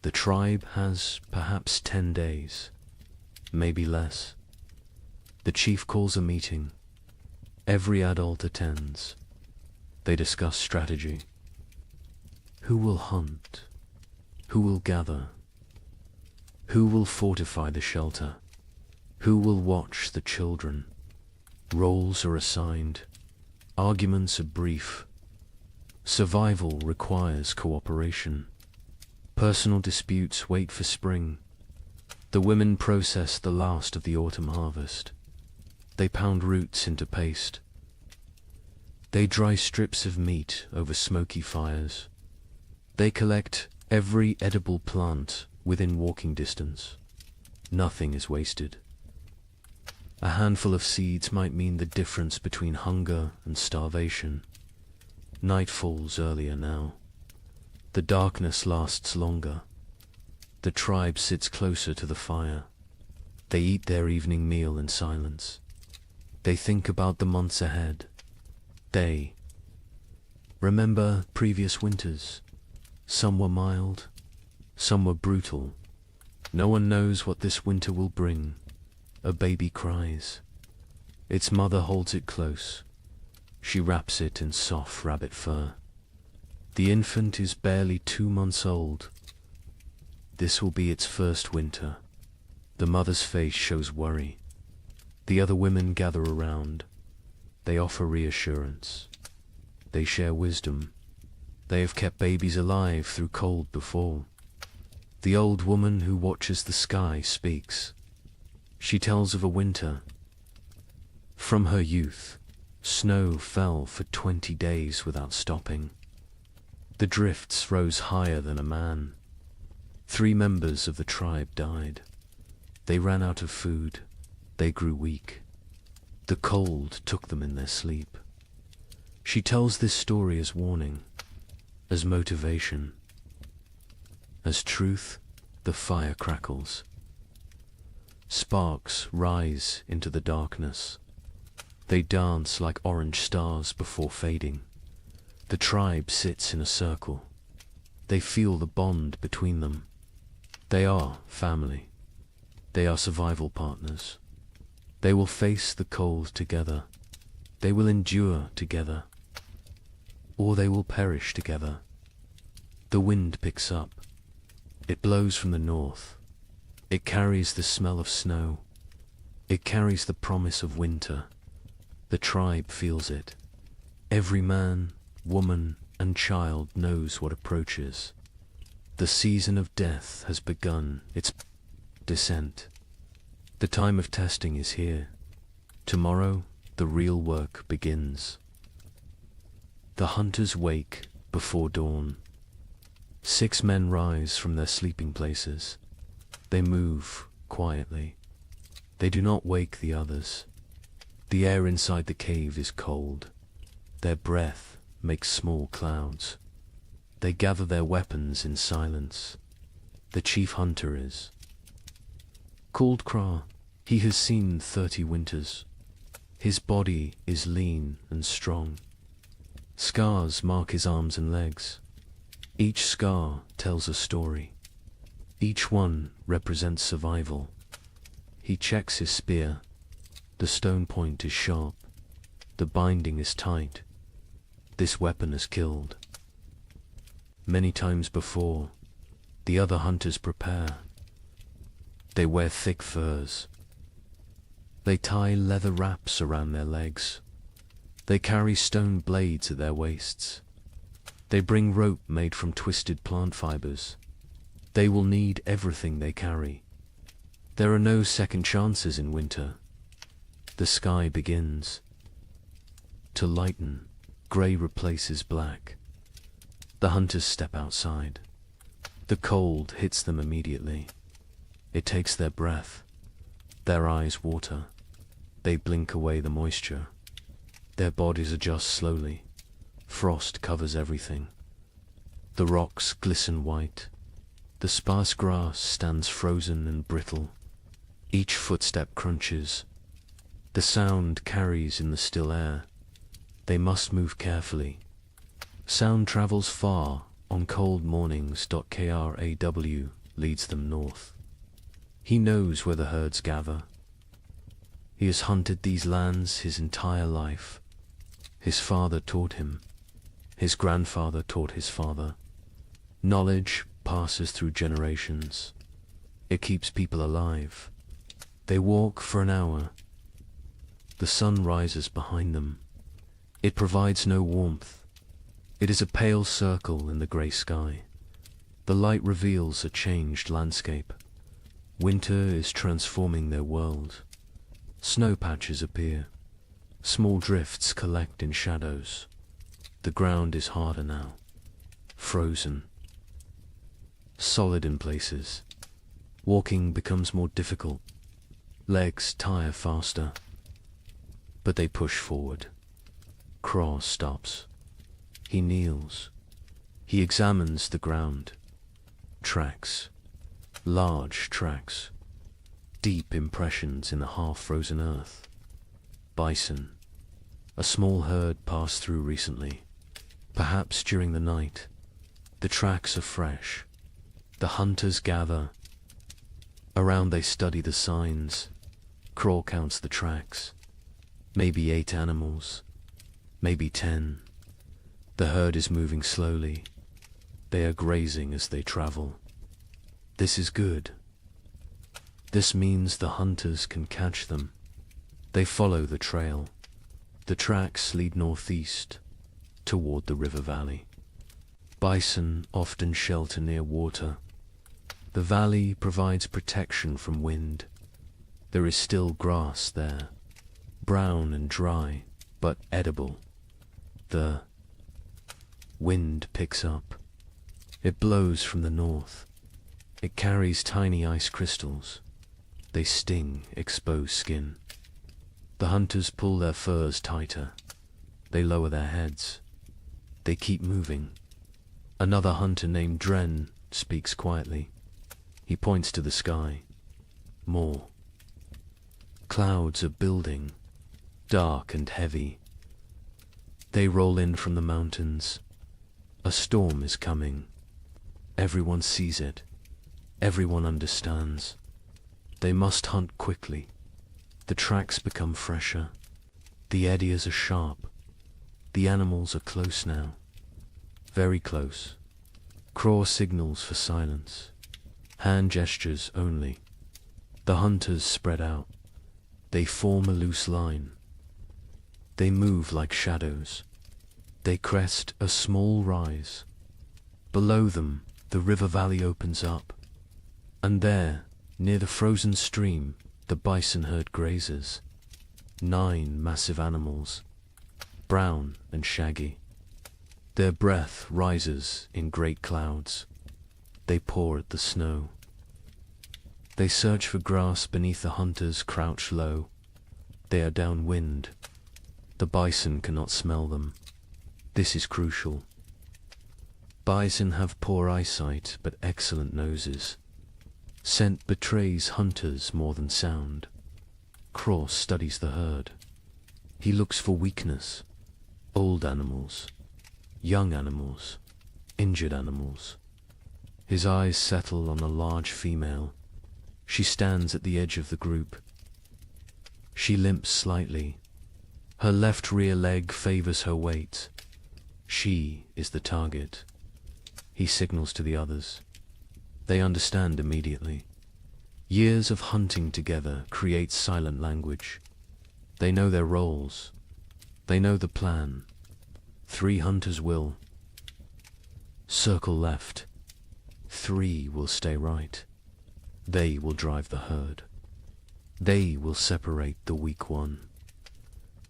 The tribe has perhaps 10 days, maybe less. The chief calls a meeting. Every adult attends. They discuss strategy. Who will hunt? Who will gather? Who will fortify the shelter? Who will watch the children? Roles are assigned. Arguments are brief. Survival requires cooperation. Personal disputes wait for spring. The women process the last of the autumn harvest. They pound roots into paste. They dry strips of meat over smoky fires. They collect every edible plant within walking distance. Nothing is wasted. A handful of seeds might mean the difference between hunger and starvation. Night falls earlier now. The darkness lasts longer. The tribe sits closer to the fire. They eat their evening meal in silence. They think about the months ahead. They remember previous winters. Some were mild, some were brutal. No one knows what this winter will bring. A baby cries. Its mother holds it close. She wraps it in soft rabbit fur. The infant is barely 2 months old. This will be its first winter. The mother's face shows worry. The other women gather around. They offer reassurance. They share wisdom. They have kept babies alive through cold before. The old woman who watches the sky speaks. She tells of a winter. From her youth, snow fell for 20 days without stopping. The drifts rose higher than a man. 3 members of the tribe died. They ran out of food. They grew weak. The cold took them in their sleep. She tells this story as warning, as motivation. As truth, the fire crackles. Sparks rise into the darkness. They dance like orange stars before fading. The tribe sits in a circle. They feel the bond between them. They are family. They are survival partners. They will face the cold together. They will endure together. Or they will perish together. The wind picks up. It blows from the north. It carries the smell of snow. It carries the promise of winter. The tribe feels it. Every man, woman, and child knows what approaches. The season of death has begun its descent. The time of testing is here. Tomorrow, the real work begins. The hunters wake before dawn. 6 men rise from their sleeping places. They move quietly. They do not wake the others. The air inside the cave is cold. Their breath makes small clouds. They gather their weapons in silence. The chief hunter is called Kra. He has seen 30 winters. His body is lean and strong. Scars mark his arms and legs. Each scar tells a story. Each one represents survival. He checks his spear. The stone point is sharp. The binding is tight. This weapon has killed. Many times before, the other hunters prepare. They wear thick furs. They tie leather wraps around their legs. They carry stone blades at their waists. They bring rope made from twisted plant fibers. They will need everything they carry. There are no second chances in winter. The sky begins to lighten. Grey replaces black. The hunters step outside. The cold hits them immediately. It takes their breath. Their eyes water. They blink away the moisture. Their bodies adjust slowly. Frost covers everything. The rocks glisten white. The sparse grass stands frozen and brittle. Each footstep crunches. The sound carries in the still air. They must move carefully. Sound travels far on cold mornings. Kraw leads them north. He knows where the herds gather. He has hunted these lands his entire life. His father taught him. His grandfather taught his father. Knowledge passes through generations. It keeps people alive. They walk for an hour. The sun rises behind them. It provides no warmth. It is a pale circle in the grey sky. The light reveals a changed landscape. Winter is transforming their world. Snow patches appear. Small drifts collect in shadows. The ground is harder now. Frozen. Solid in places. Walking becomes more difficult. Legs tire faster. But they push forward. Kraw stops. He kneels. He examines the ground. Tracks. Large tracks. deep impressions in the half-frozen earth. Bison. A small herd passed through recently, perhaps during the night. The tracks are fresh. The hunters gather. Around they study the signs. Craw counts the tracks. Maybe 8 animals. Maybe 10. The herd is moving slowly. They are grazing as they travel. This is good. This means the hunters can catch them. They follow the trail. The tracks lead northeast, toward the river valley. Bison often shelter near water. The valley provides protection from wind. There is still grass there, brown and dry, but edible. The wind picks up. It blows from the north. It carries tiny ice crystals. They sting exposed skin. The hunters pull their furs tighter. They lower their heads. They keep moving. Another hunter named Dren speaks quietly. He points to the sky. More. Clouds are building, dark and heavy. They roll in from the mountains. A storm is coming. Everyone sees it. Everyone understands. They must hunt quickly. The tracks become fresher. The eddies are sharp. The animals are close now. Very close. Craw signals for silence. Hand gestures only. The hunters spread out. They form a loose line. They move like shadows. They crest a small rise. Below them, the river valley opens up. And there, near the frozen stream, the bison herd grazes. 9 massive animals, brown and shaggy. Their breath rises in great clouds. They paw at the snow. They search for grass beneath the hunters crouch low. They are downwind. The bison cannot smell them. This is crucial. Bison have poor eyesight but excellent noses. Scent betrays hunters more than sound. Craw studies the herd. He looks for weakness. Old animals, young animals, injured animals. His eyes settle on a large female. She stands at the edge of the group. She limps slightly. Her left rear leg favors her weight. She is the target. He signals to the others. They understand immediately. Years of hunting together create silent language. They know their roles. They know the plan. 3 hunters will circle left. 3 will stay right. They will drive the herd. They will separate the weak one.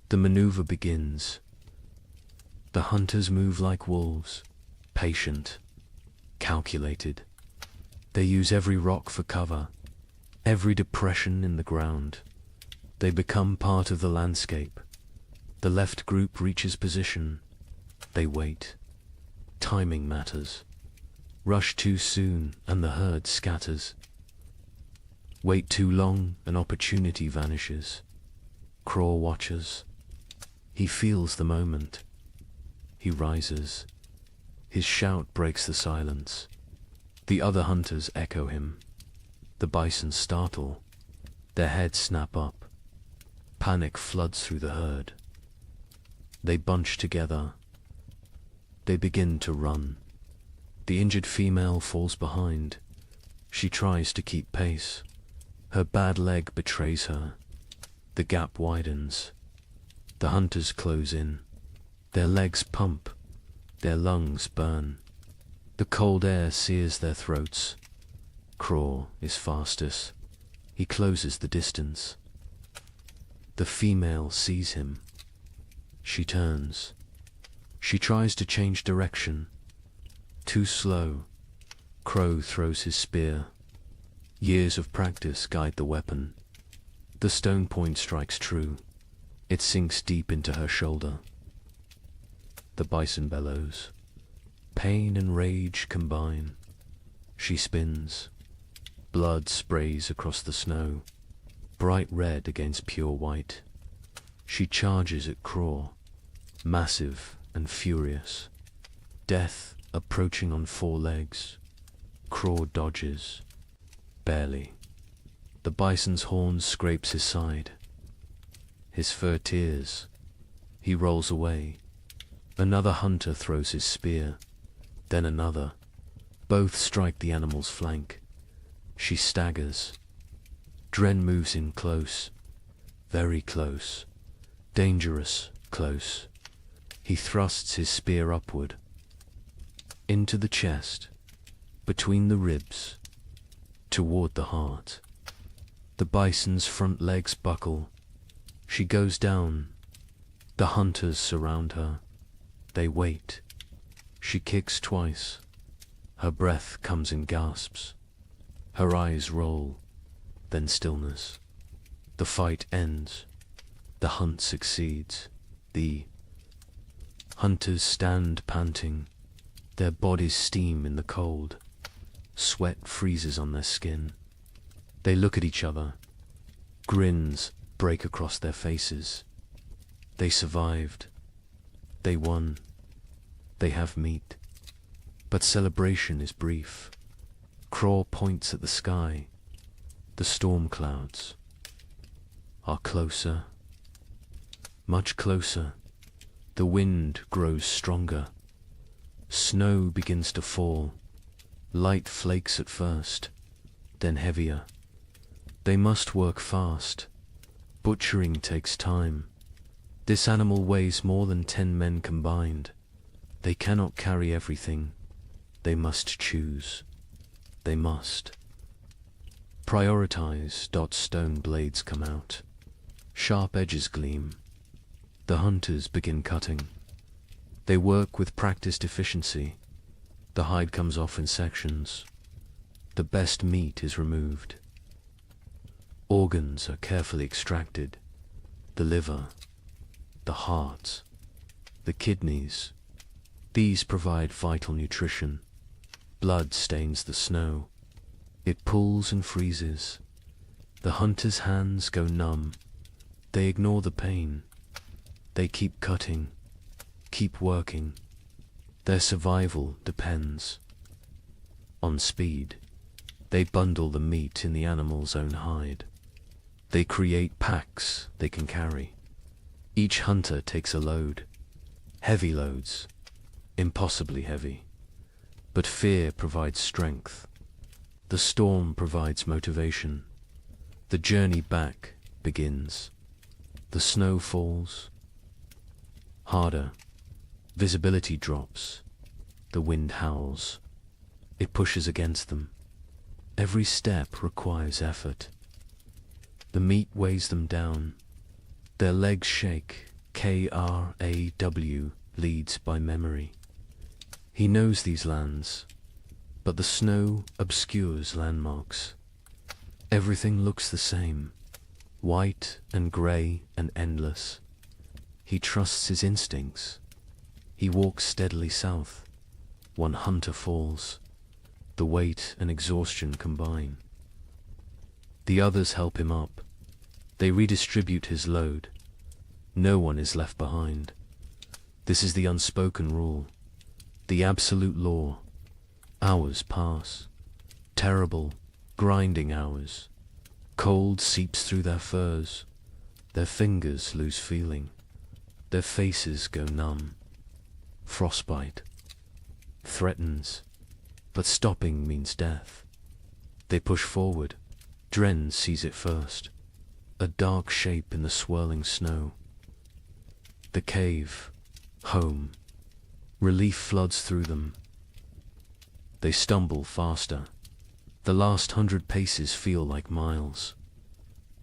The maneuver begins. The hunters move like wolves, patient, calculated. They use every rock for cover, every depression in the ground. They become part of the landscape. The left group reaches position. They wait. Timing matters. Rush too soon and the herd scatters. Wait too long, an opportunity vanishes. Craw watches. He feels the moment. He rises. His shout breaks the silence. The other hunters echo him. The bison startle. Their heads snap up. Panic floods through the herd. They bunch together. They begin to run. The injured female falls behind. She tries to keep pace. Her bad leg betrays her. The gap widens. The hunters close in. Their legs pump. Their lungs burn. The cold air sears their throats. Craw is fastest. He closes the distance. The female sees him. She turns. She tries to change direction. Too slow. Crow throws his spear. Years of practice guide the weapon. The stone point strikes true. It sinks deep into her shoulder. The bison bellows. Pain and rage combine. She spins. Blood sprays across the snow. bright red against pure white. She charges at Craw, massive and furious. Death approaching on 4 legs. Craw dodges, barely. The bison's horn scrapes his side. His fur tears. He rolls away. Another hunter throws his spear, then another. Both strike the animal's flank. She staggers. Dren moves in close, very close, dangerous close. He thrusts his spear upward, into the chest, between the ribs, toward the heart. The bison's front legs buckle. She goes down. The hunters surround her. They wait. She kicks twice. Her breath comes in gasps. Her eyes roll, then stillness. The fight ends. The hunt succeeds. The hunters stand panting. Their bodies steam in the cold. Sweat freezes on their skin. They look at each other. Grins break across their faces. They survived. They won. They have meat. But celebration is brief. Craw points at the sky. The storm clouds are closer, much closer. The wind grows stronger. Snow begins to fall. Light flakes at first, then heavier. They must work fast. Butchering takes time. This animal weighs more than 10 men combined. They cannot carry everything. They must choose. They must prioritize. Stone blades come out. Sharp edges gleam. The hunters begin cutting. They work with practiced efficiency. The hide comes off in sections. The best meat is removed. Organs are carefully extracted. The liver, the heart, the kidneys. These provide vital nutrition. Blood stains the snow. It pulls and freezes. The hunter's hands go numb. They ignore the pain. They keep cutting, keep working. Their survival depends on speed. They bundle the meat in the animal's own hide. They create packs they can carry. Each hunter takes a load. Heavy loads, impossibly heavy. But fear provides strength. The storm provides motivation. The journey back begins. The snow falls. Harder. Visibility drops. The wind howls. It pushes against them. Every step requires effort. The meat weighs them down. Their legs shake. Kraw leads by memory. He knows these lands, but the snow obscures landmarks. Everything looks the same, white and grey and endless. He trusts his instincts. He walks steadily south. One hunter falls. The weight and exhaustion combine. The others help him up. They redistribute his load. No one is left behind. This is the unspoken rule, the absolute law. Hours pass. Terrible, grinding hours. Cold seeps through their furs. Their fingers lose feeling. Their faces go numb. Frostbite threatens, but stopping means death. They push forward. Dren sees it first. A dark shape in the swirling snow. The cave. Home. Relief floods through them. They stumble faster. The last 100 paces feel like miles.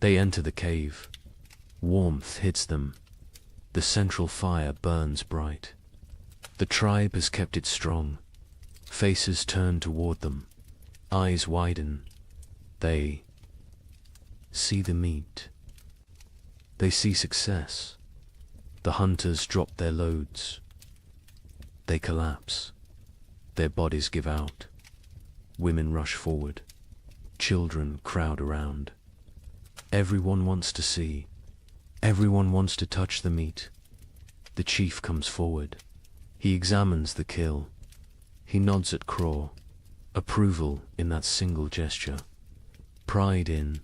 They enter the cave. Warmth hits them. The central fire burns bright. The tribe has kept it strong. Faces turn toward them. Eyes widen. They see the meat. They see success. The hunters drop their loads. They collapse. Their bodies give out. Women rush forward. Children crowd around. Everyone wants to see. Everyone wants to touch the meat. The chief comes forward. He examines the kill. He nods at Craw. Approval in that single gesture. Pride in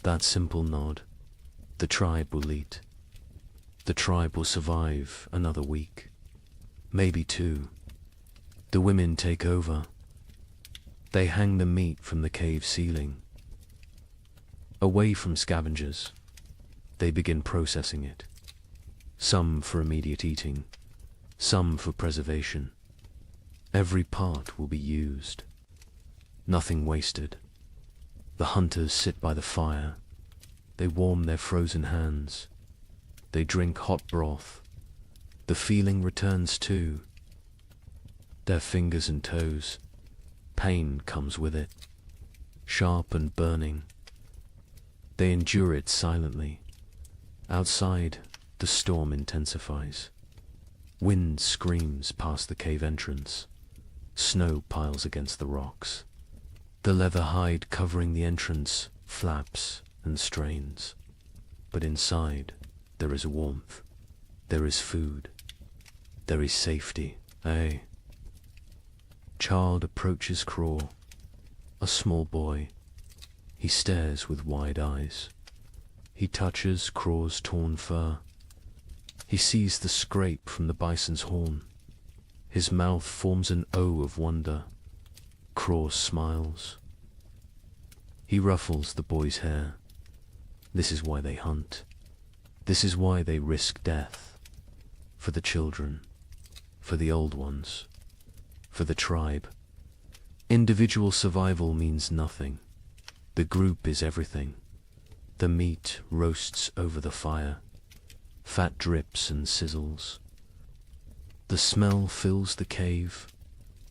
that simple nod. The tribe will eat. The tribe will survive another week. Maybe two. The women take over. They hang the meat from the cave ceiling. Away from scavengers, they begin processing it. Some for immediate eating, some for preservation. Every part will be used. Nothing wasted. The hunters sit by the fire. They warm their frozen hands. They drink hot broth. The feeling returns too. Their fingers and toes. Pain comes with it. Sharp and burning. They endure it silently. Outside, the storm intensifies. Wind screams past the cave entrance. Snow piles against the rocks. The leather hide covering the entrance flaps and strains. But inside, there is warmth. There is food. There is safety. Child approaches Craw. A small boy. He stares with wide eyes. He touches Craw's torn fur. He sees the scrape from the bison's horn. His mouth forms an O of wonder. Craw smiles. He ruffles the boy's hair. This is why they hunt. This is why they risk death. For the children. For the old ones. For the tribe. Individual survival means nothing. The group is everything. The meat roasts over the fire. Fat drips and sizzles. The smell fills the cave.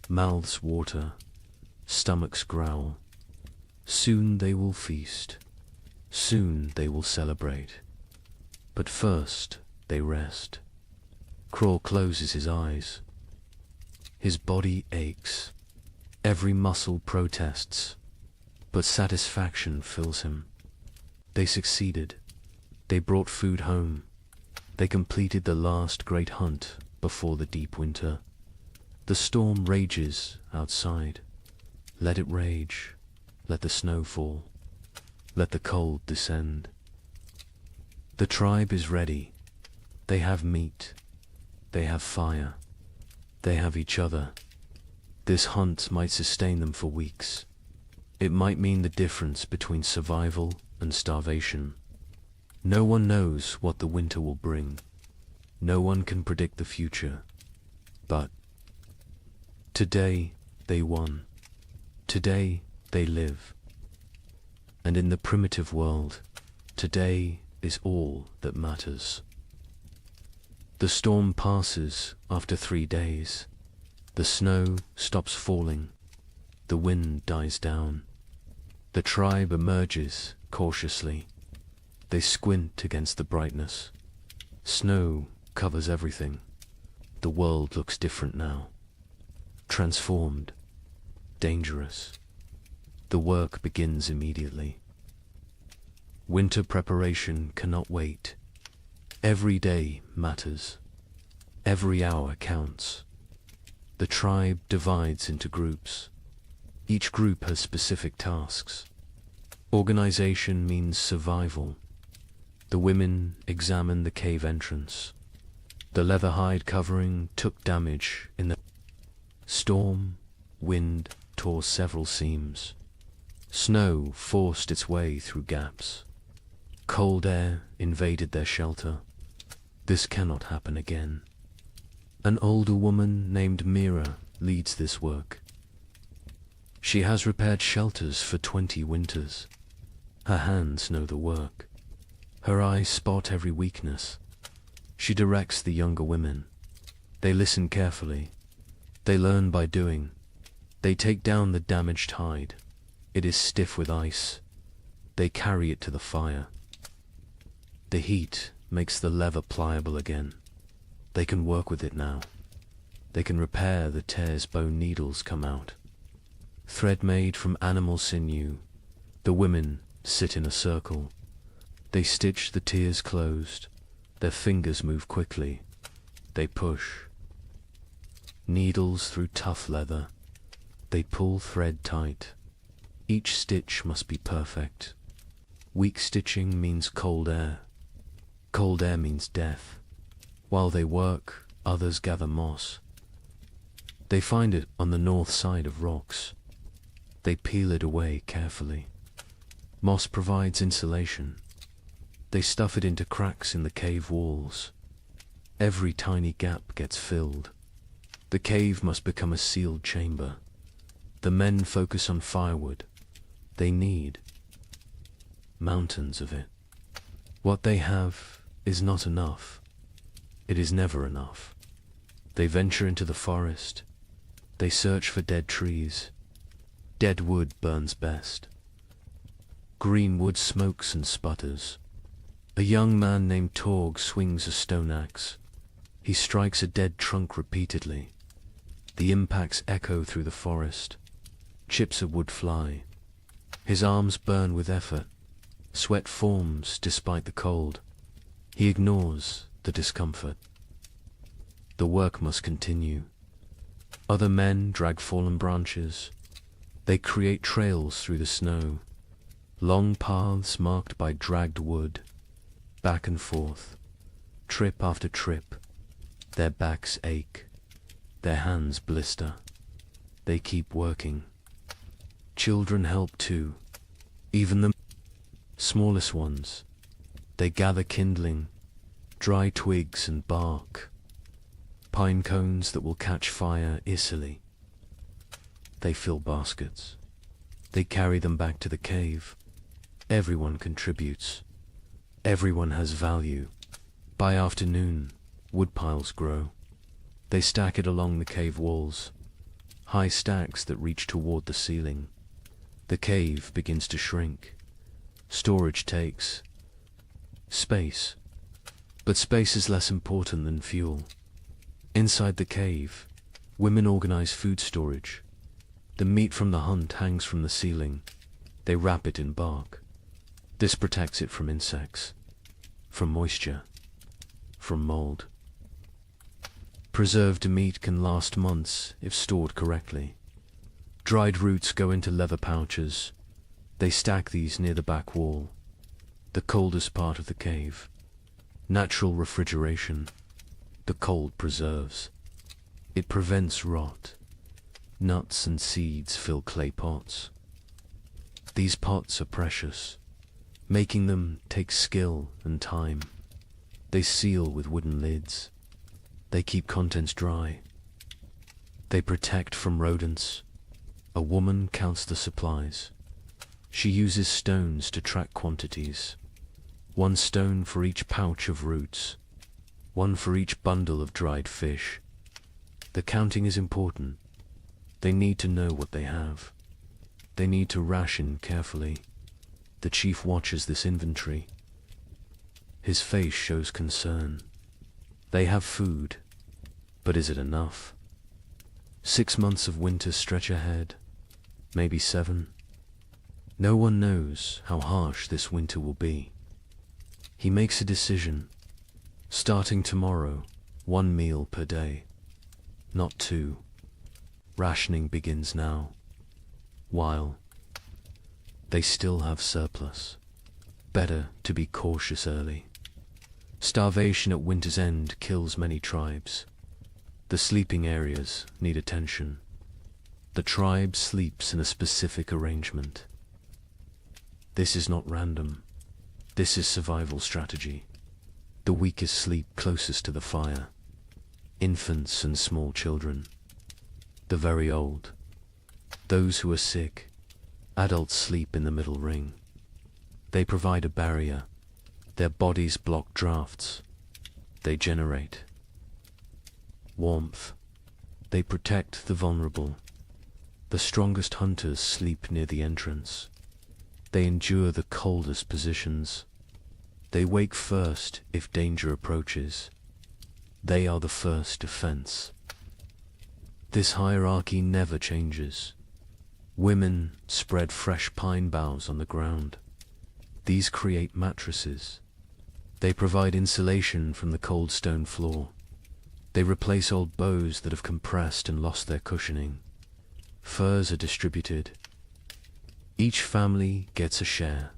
Mouths water. Stomachs growl. Soon they will feast. Soon they will celebrate. But first they rest. Craw closes his eyes. His body aches. Every muscle protests. But satisfaction fills him. They succeeded. They brought food home. They completed the last great hunt before the deep winter. The storm rages outside. Let it rage. Let the snow fall. Let the cold descend. The tribe is ready. They have meat. They have fire. They have each other. This hunt might sustain them for weeks. It might mean the difference between survival and starvation. No one knows what the winter will bring. No one can predict the future. But today they won. Today they live. And in the primitive world, today is all that matters. The storm passes after 3 days. The snow stops falling. The wind dies down. The tribe emerges cautiously. They squint against the brightness. Snow covers everything. The world looks different now. Transformed. Dangerous. The work begins immediately. Winter preparation cannot wait. Every day matters. Every hour counts. The tribe divides into groups. Each group has specific tasks. Organization means survival. The women examine the cave entrance. The leather hide covering took damage in the storm. Wind tore several seams. Snow forced its way through gaps. Cold air invaded their shelter. This cannot happen again. An older woman named Mira leads this work. She has repaired shelters for 20 winters. Her hands know the work. Her eyes spot every weakness. She directs the younger women. They listen carefully. They learn by doing. They take down the damaged hide. It is stiff with ice. They carry it to the fire. The heat makes the leather pliable again. They can work with it now. They can repair the tears bone needles come out. Thread made from animal sinew, the women sit in a circle. They stitch the tears closed. Their fingers move quickly. They push. Needles through tough leather. They pull thread tight. Each stitch must be perfect. Weak stitching means cold air. Cold air means death. While they work, others gather moss. They find it on the north side of rocks. They peel it away carefully. Moss provides insulation. They stuff it into cracks in the cave walls. Every tiny gap gets filled. The cave must become a sealed chamber. The men focus on firewood. They need mountains of it. What they have is not enough. It is never enough. They venture into the forest. They search for dead trees. Dead wood burns best. Green wood smokes and sputters. A young man named Torg swings a stone axe. He strikes a dead trunk repeatedly. The impacts echo through the forest. Chips of wood fly. His arms burn with effort. Sweat forms despite the cold. He ignores the discomfort. The work must continue. Other men drag fallen branches. They create trails through the snow. Long paths marked by dragged wood. Back and forth. Trip after trip. Their backs ache. Their hands blister. They keep working. Children help too. Even the smallest ones. They gather kindling, dry twigs and bark, pine cones that will catch fire easily. They fill baskets. They carry them back to the cave. Everyone contributes. Everyone has value. By afternoon, wood piles grow. They stack it along the cave walls, high stacks that reach toward the ceiling. The cave begins to shrink. Storage takes space. But space is less important than fuel. Inside the cave, women organize food storage. The meat from the hunt hangs from the ceiling. They wrap it in bark. This protects it from insects, from moisture, from mold. Preserved meat can last months if stored correctly. Dried roots go into leather pouches. They stack these near the back wall, the coldest part of the cave. Natural refrigeration. The cold preserves. It prevents rot. Nuts and seeds fill clay pots. These pots are precious. Making them takes skill and time. They seal with wooden lids. They keep contents dry. They protect from rodents. A woman counts the supplies. She uses stones to track quantities. 1 stone for each pouch of roots. 1 for each bundle of dried fish. The counting is important. They need to know what they have. They need to ration carefully. The chief watches this inventory. His face shows concern. They have food, but is it enough? 6 months of winter stretch ahead, maybe 7. No one knows how harsh this winter will be. He makes a decision. Starting tomorrow, 1 meal per day, not 2. Rationing begins now, while they still have surplus. Better to be cautious early. Starvation at winter's end kills many tribes. The sleeping areas need attention. The tribe sleeps in a specific arrangement. This is not random. This is survival strategy. The weakest sleep closest to the fire. Infants and small children. The very old. Those who are sick. Adults sleep in the middle ring. They provide a barrier. Their bodies block drafts. They generate warmth. They protect the vulnerable. The strongest hunters sleep near the entrance. They endure the coldest positions. They wake first if danger approaches. They are the first defense. This hierarchy never changes. Women spread fresh pine boughs on the ground. These create mattresses. They provide insulation from the cold stone floor. They replace old bows that have compressed and lost their cushioning. Furs are distributed. Each family gets a share.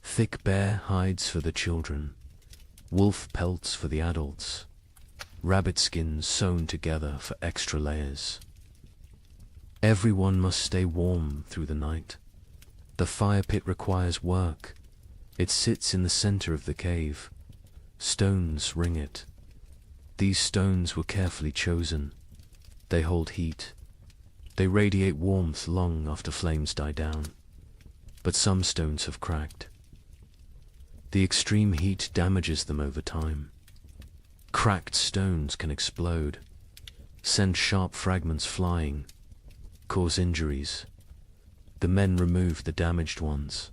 Thick bear hides for the children, wolf pelts for the adults, rabbit skins sewn together for extra layers. Everyone must stay warm through the night. The fire pit requires work. It sits in the center of the cave. Stones ring it. These stones were carefully chosen. They hold heat. They radiate warmth long after flames die down. But some stones have cracked. The extreme heat damages them over time. Cracked stones can explode, send sharp fragments flying, cause injuries. The men remove the damaged ones.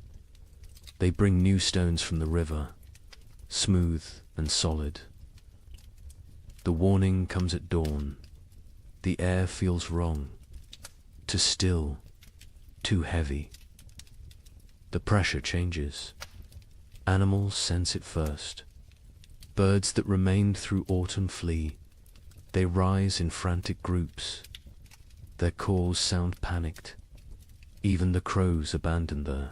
They bring new stones from the river, smooth and solid. The warning comes at dawn. The air feels wrong, too still, too heavy. The pressure changes. Animals sense it first. Birds that remained through autumn flee. They rise in frantic groups. Their calls sound panicked. Even the crows abandon there.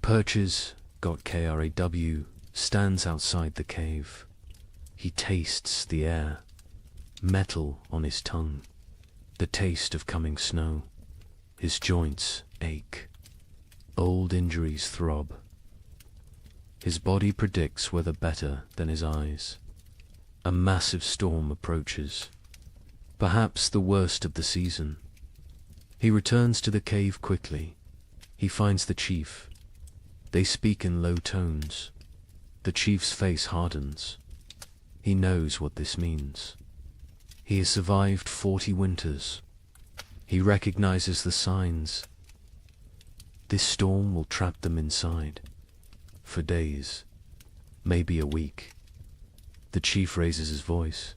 Perches, got KRAW, stands outside the cave. He tastes the air, metal on his tongue, the taste of coming snow. His joints ache. Old injuries throb. His body predicts weather better than his eyes. A massive storm approaches, perhaps the worst of the season. He returns to the cave quickly. He finds the chief. They speak in low tones. The chief's face hardens. He knows what this means. He has survived 40 winters. He recognizes the signs. This storm will trap them inside. For days, maybe a week. The chief raises his voice.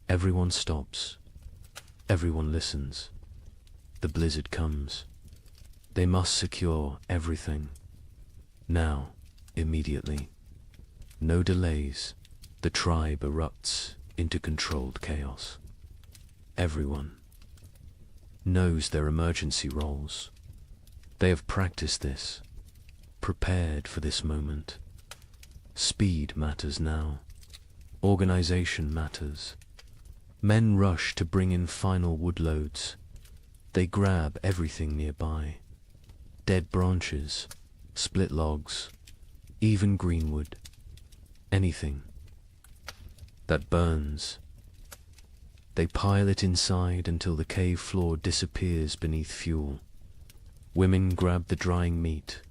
Everyone stops. Everyone listens. The blizzard comes. They must secure everything. Now, immediately. No delays. The tribe erupts into controlled chaos. Everyone knows their emergency roles. They have practiced this, prepared for this moment. Speed matters now. Organization matters. Men rush to bring in final wood loads. They grab everything nearby. Dead branches, split logs, even greenwood. Anything that burns. They pile it inside until the cave floor disappears beneath fuel. Women grab the drying meat.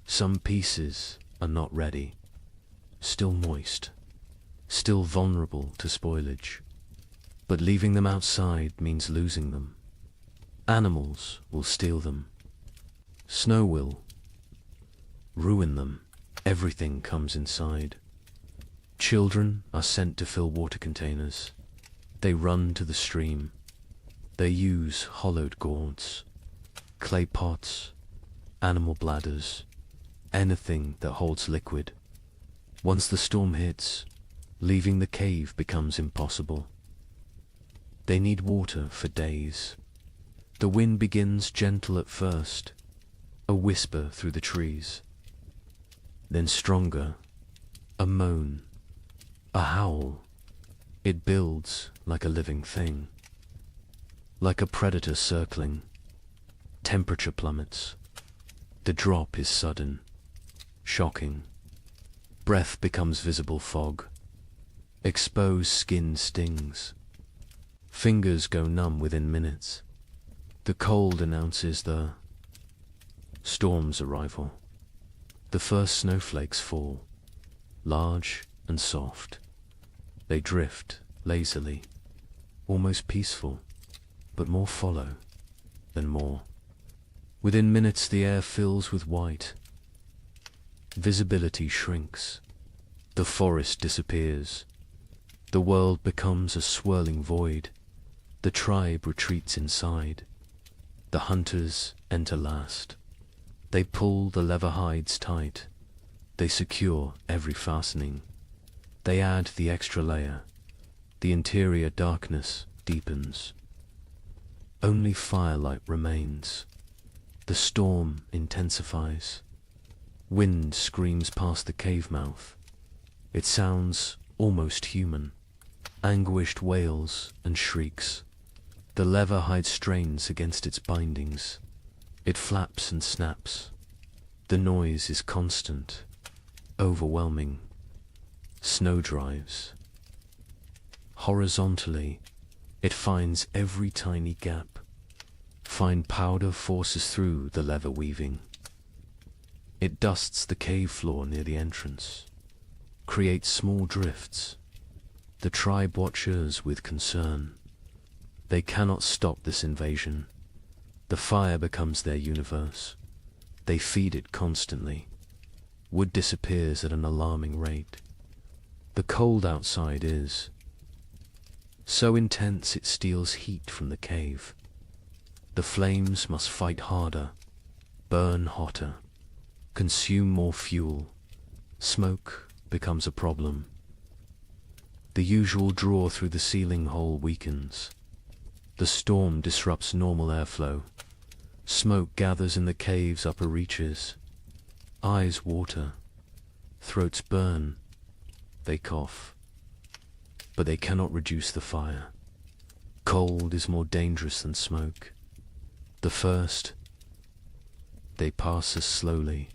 Some pieces are not ready, still moist, still vulnerable to spoilage. But leaving them outside means losing them. Animals will steal them. Snow will ruin them. Everything comes inside. Children are sent to fill water containers. They run to the stream. They use hollowed gourds, clay pots, animal bladders, anything that holds liquid. Once the storm hits, leaving the cave becomes impossible. They need water for days. The wind begins gentle at first, a whisper through the trees. Then stronger, a moan, a howl. It builds like a living thing, like a predator circling. Temperature plummets. The drop is sudden, shocking. Breath becomes visible fog. Exposed skin stings. Fingers go numb within minutes. The cold announces the storm's arrival. The first snowflakes fall, large and soft. They drift lazily, almost peaceful, but more follow than more. Within minutes the air fills with white. Visibility shrinks. The forest disappears. The world becomes a swirling void. The tribe retreats inside. The hunters enter last. They pull the leather hides tight. They secure every fastening. They add the extra layer. The interior darkness deepens. Only firelight remains. The storm intensifies. Wind screams past the cave mouth. It sounds almost human. Anguished wails and shrieks. The leather hide strains against its bindings. It flaps and snaps. The noise is constant, overwhelming. Snow drives. Horizontally, it finds every tiny gap. Fine powder forces through the leather weaving. It dusts the cave floor near the entrance, creates small drifts. The tribe watches with concern. They cannot stop this invasion. The fire becomes their universe. They feed it constantly. Wood disappears at an alarming rate. The cold outside is so intense it steals heat from the cave. The flames must fight harder, burn hotter, consume more fuel. Smoke becomes a problem. The usual draw through the ceiling hole weakens. The storm disrupts normal airflow. Smoke gathers in the cave's upper reaches. Eyes water. Throats burn. They cough. But they cannot reduce the fire. Cold is more dangerous than smoke. The first, they pass us slowly.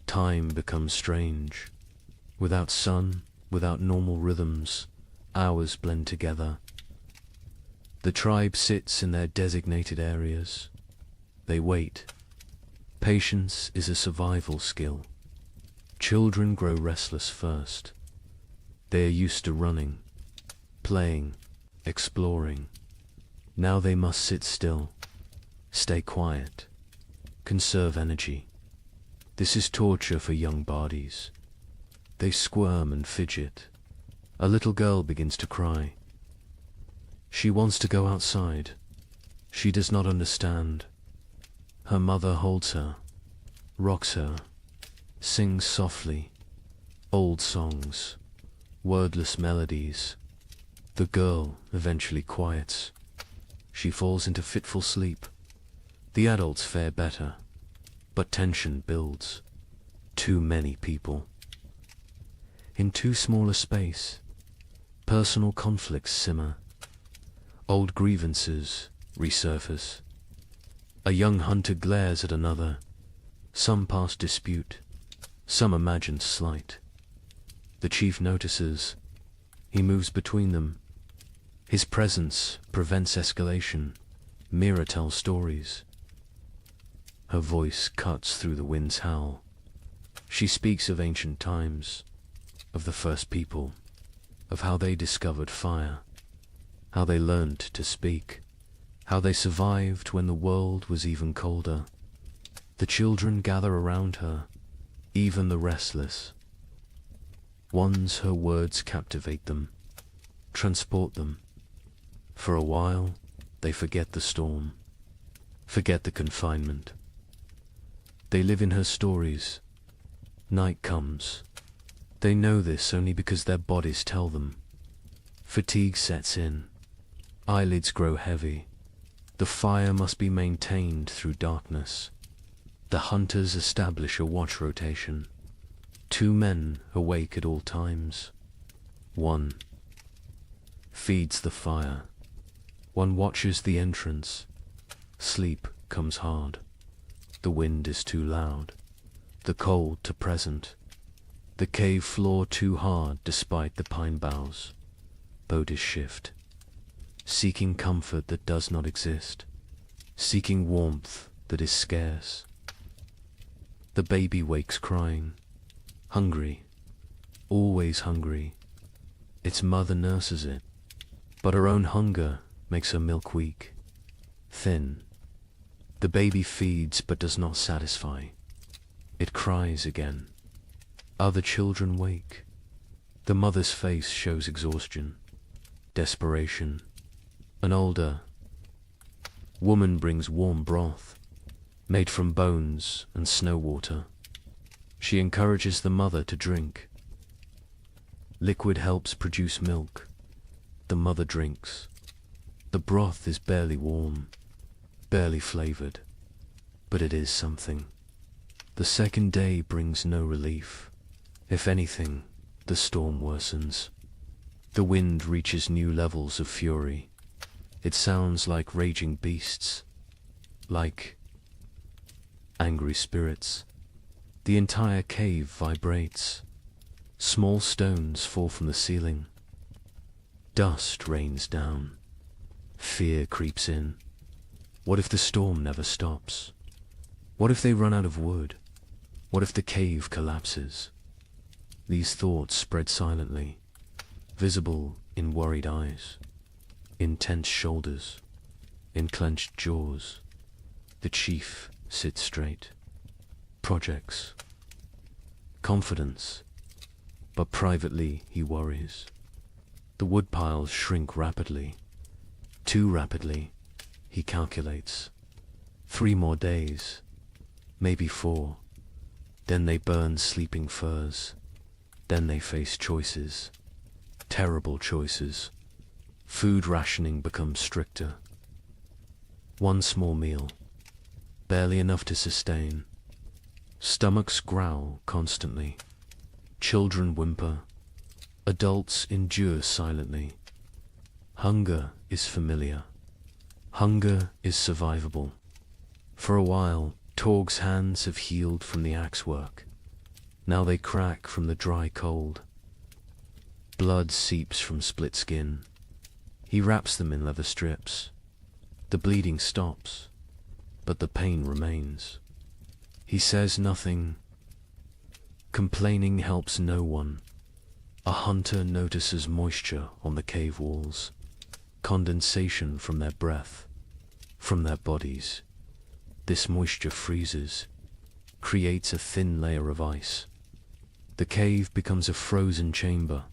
Time becomes strange. Without sun, without normal rhythms, hours blend together. The tribe sits in their designated areas. They wait. Patience is a survival skill. Children grow restless first. They are used to running, playing, exploring. Now they must sit still, stay quiet, conserve energy. This is torture for young bodies. They squirm and fidget. A little girl begins to cry. She wants to go outside. She does not understand. Her mother holds her, rocks her, sings softly, old songs, wordless melodies. The girl eventually quiets. She falls into fitful sleep. The adults fare better, but tension builds. Too many people. In too small a space, personal conflicts simmer. Old grievances resurface. A young hunter glares at another. Some past dispute, some imagined slight. The chief notices. He moves between them. His presence prevents escalation. Mira tells stories. Her voice cuts through the wind's howl. She speaks of ancient times, of the first people, of how they discovered fire, how they learned to speak, how they survived when the world was even colder. The children gather around her, even the restless. Once her words captivate them, transport them. For a while, they forget the storm, forget the confinement. They live in her stories. Night comes. They know this only because their bodies tell them. Fatigue sets in. Eyelids grow heavy. The fire must be maintained through darkness. The hunters establish a watch rotation. 2 men awake at all times. 1 feeds the fire. 1 watches the entrance. Sleep comes hard. The wind is too loud. The cold too present. The cave floor too hard despite the pine boughs. Bodies shift. Seeking comfort that does not exist. Seeking warmth that is scarce. The baby wakes crying. Hungry. Always hungry. Its mother nurses it. But her own hunger makes her milk weak. Thin. The baby feeds but does not satisfy. It cries again. Other children wake. The mother's face shows exhaustion, desperation. An older woman brings warm broth. made from bones and snow water. She encourages the mother to drink. Liquid helps produce milk. The mother drinks. The broth is barely warm, barely flavored, but it is something. The second day brings no relief. If anything, the storm worsens. The wind reaches new levels of fury. It sounds like raging beasts, like angry spirits. The entire cave vibrates. Small stones fall from the ceiling. Dust rains down. Fear creeps in. What if the storm never stops? What if they run out of wood? What if the cave collapses? These thoughts spread silently, visible in worried eyes, in tense shoulders, in clenched jaws. The chief sits straight. Projects. Confidence. But privately he worries. The wood piles shrink rapidly. Too rapidly, he calculates. 3 more days, maybe 4. Then they burn sleeping firs. Then they face choices. Terrible choices. Food rationing becomes stricter. 1 small meal, barely enough to sustain. Stomachs growl constantly. Children whimper. Adults endure silently. Hunger is familiar. Hunger is survivable. For a while, Torg's hands have healed from the axe work. Now they crack from the dry cold. Blood seeps from split skin. He wraps them in leather strips. The bleeding stops, but the pain remains. He says nothing. Complaining helps no one. A hunter notices moisture on the cave walls, condensation from their breath, from their bodies. This moisture freezes, creates a thin layer of ice. The cave becomes a frozen chamber.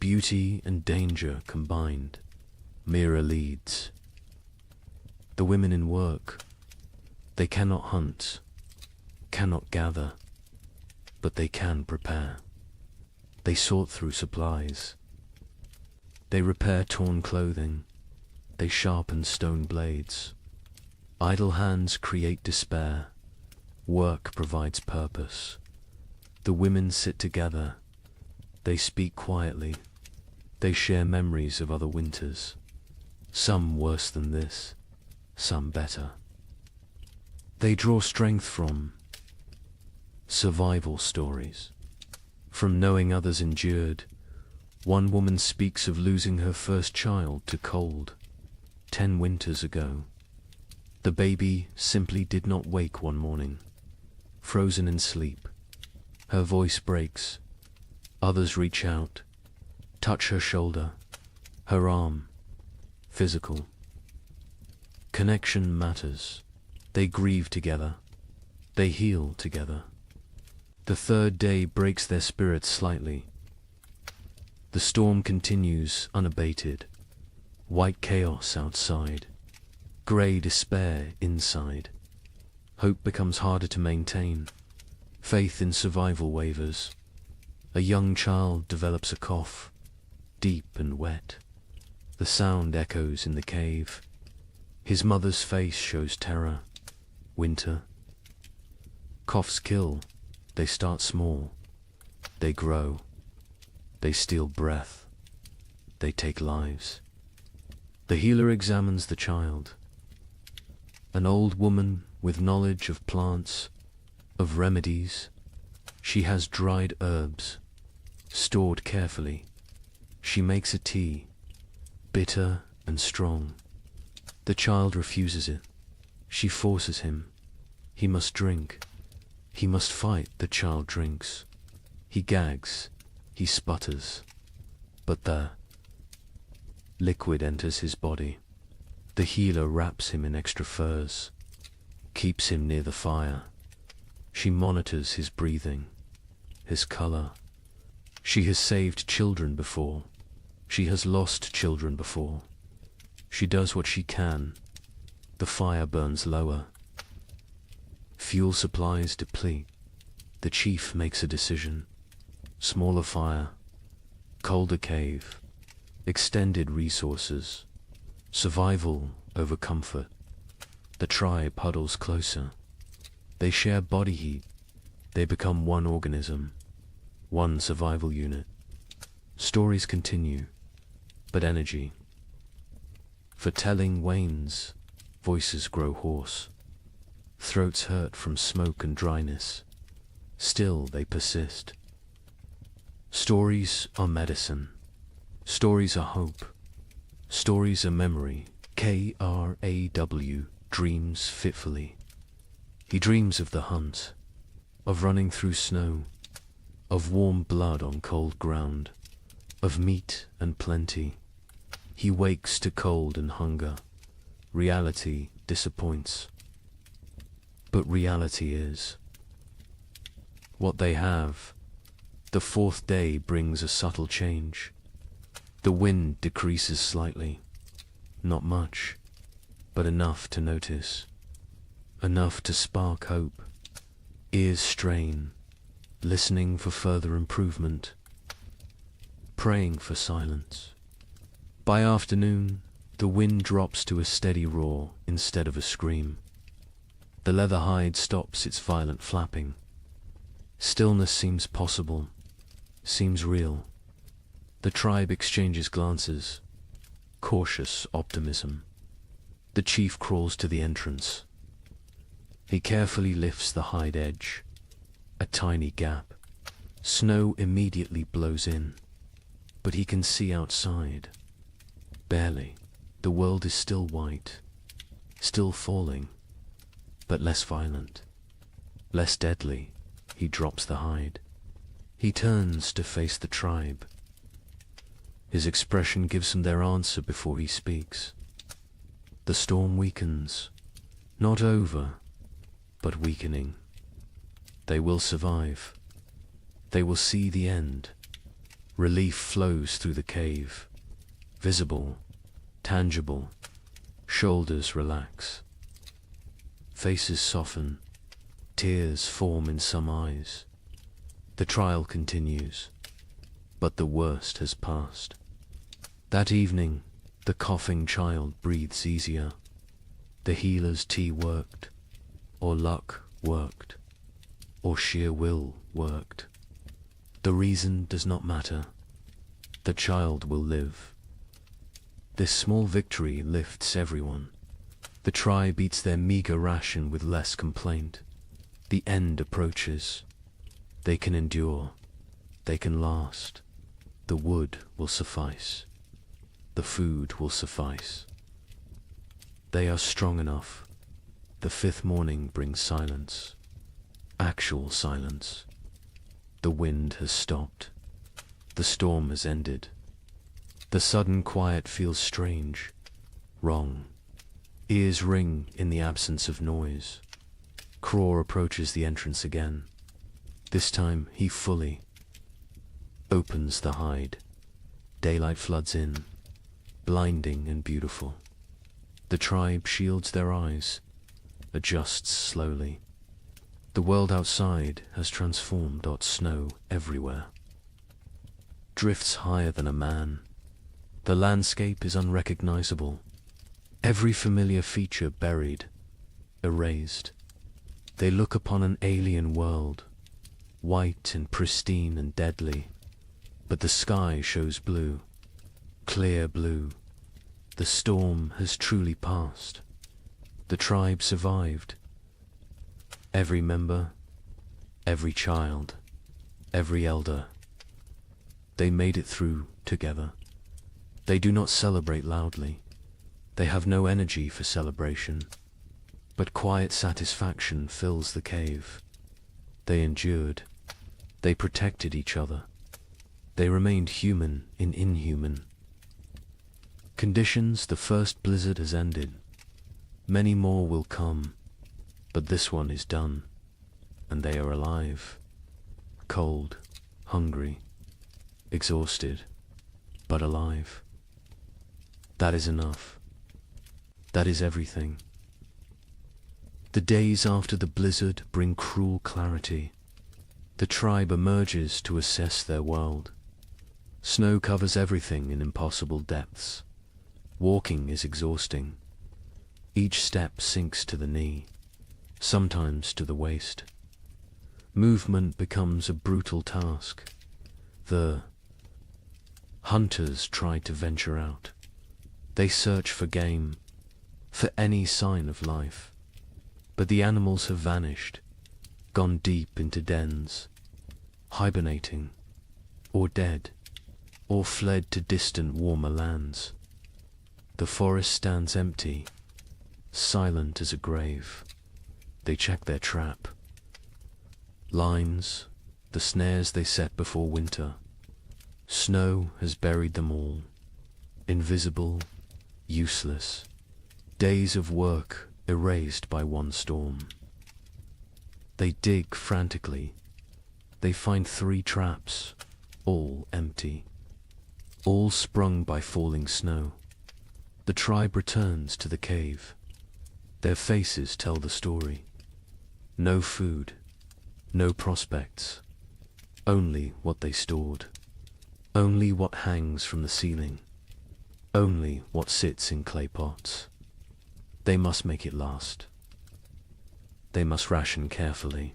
Beauty and danger combined. Mira leads. The women in work. They cannot hunt, cannot gather, but they can prepare. They sort through supplies. They repair torn clothing. They sharpen stone blades. Idle hands create despair. Work provides purpose. The women sit together. They speak quietly. They share memories of other winters. Some worse than this, some better. They draw strength from survival stories. From knowing others endured. One woman speaks of losing her first child to cold 10 winters ago. The baby simply did not wake one morning, frozen in sleep. Her voice breaks. Others reach out, touch her shoulder, her arm. Physical. Connection matters. They grieve together. They heal together. The 3rd day breaks their spirits slightly. The storm continues unabated. White chaos outside. Grey despair inside. Hope becomes harder to maintain. Faith in survival wavers. A young child develops a cough, deep and wet. The sound echoes in the cave. His mother's face shows terror. Winter. Coughs kill. They start small. They grow. They steal breath. They take lives. The healer examines the child. An old woman with knowledge of plants, of remedies. She has dried herbs, stored carefully. She makes a tea, bitter and strong. The child refuses it. She forces him. He must drink. He must fight. The child drinks. He gags. He sputters. But the liquid enters his body. The healer wraps him in extra furs, keeps him near the fire. She monitors his breathing, his color. She has saved children before. She has lost children before. She does what she can. The fire burns lower. Fuel supplies deplete. The chief makes a decision. Smaller fire, colder cave, extended resources, survival over comfort. The tribe huddles closer. They share body heat. They become one organism, one survival unit. Stories continue, but energy for telling wanes. Voices grow hoarse. Throats hurt from smoke and dryness. Still they persist. Stories are medicine. Stories are hope. Stories are memory. Kraw dreams fitfully. He dreams of the hunt, of running through snow, of warm blood on cold ground, of meat and plenty. He wakes to cold and hunger. Reality disappoints. But reality is what they have. The fourth day brings a subtle change. The wind decreases slightly. Not much, but enough to notice. Enough to spark hope. Ears strain, listening for further improvement. Praying for silence. By afternoon, the wind drops to a steady roar instead of a scream. The leather hide stops its violent flapping. Stillness seems possible, seems real. The tribe exchanges glances, cautious optimism. The chief crawls to the entrance. He carefully lifts the hide edge, a tiny gap. Snow immediately blows in, but he can see outside. Barely. The world is still white, still falling, but less violent, less deadly. He drops the hide. He turns to face the tribe. His expression gives them their answer before he speaks. The storm weakens, not over, but weakening. They will survive. They will see the end. Relief flows through the cave, visible, tangible. Shoulders relax. Faces soften. Tears form in some eyes. The trial continues, but the worst has passed. That evening, the coughing child breathes easier. The healer's tea worked, or luck worked, or sheer will worked. The reason does not matter. The child will live. This small victory lifts everyone. The tribe eats their meager ration with less complaint. The end approaches. They can endure. They can last. The wood will suffice. The food will suffice. They are strong enough. The fifth morning brings silence. Actual silence. The wind has stopped. The storm has ended. The sudden quiet feels strange, wrong. Ears ring in the absence of noise. Kraw approaches the entrance again. This time he fully opens the hide. Daylight floods in, blinding and beautiful. The tribe shields their eyes, adjusts slowly. The world outside has transformed. Snow everywhere. Drifts higher than a man. The landscape is unrecognizable. Every familiar feature buried, erased. They look upon an alien world, white and pristine and deadly. But the sky shows blue, clear blue. The storm has truly passed. The tribe survived. Every member, every child, every elder. They made it through together. They do not celebrate loudly. They have no energy for celebration. But quiet satisfaction fills the cave. They endured. They protected each other. They remained human in inhuman conditions. The first blizzard has ended. Many more will come, but this one is done, and they are alive. Cold, hungry, exhausted, but alive. That is enough. That is everything. The days after the blizzard bring cruel clarity. The tribe emerges to assess their world. Snow covers everything in impossible depths. Walking is exhausting. Each step sinks to the knee, sometimes to the waist. Movement becomes a brutal task. The hunters try to venture out. They search for game, for any sign of life. But the animals have vanished, gone deep into dens, hibernating, or dead, or fled to distant warmer lands. The forest stands empty, silent as a grave. They check their trap. Lines, the snares they set before winter. Snow has buried them all. Invisible, useless. Days of work erased by one storm. They dig frantically. They find 3 traps, all empty. All sprung by falling snow. The tribe returns to the cave. Their faces tell the story. No food, no prospects, only what they stored. Only what hangs from the ceiling. Only what sits in clay pots. They must make it last. They must ration carefully.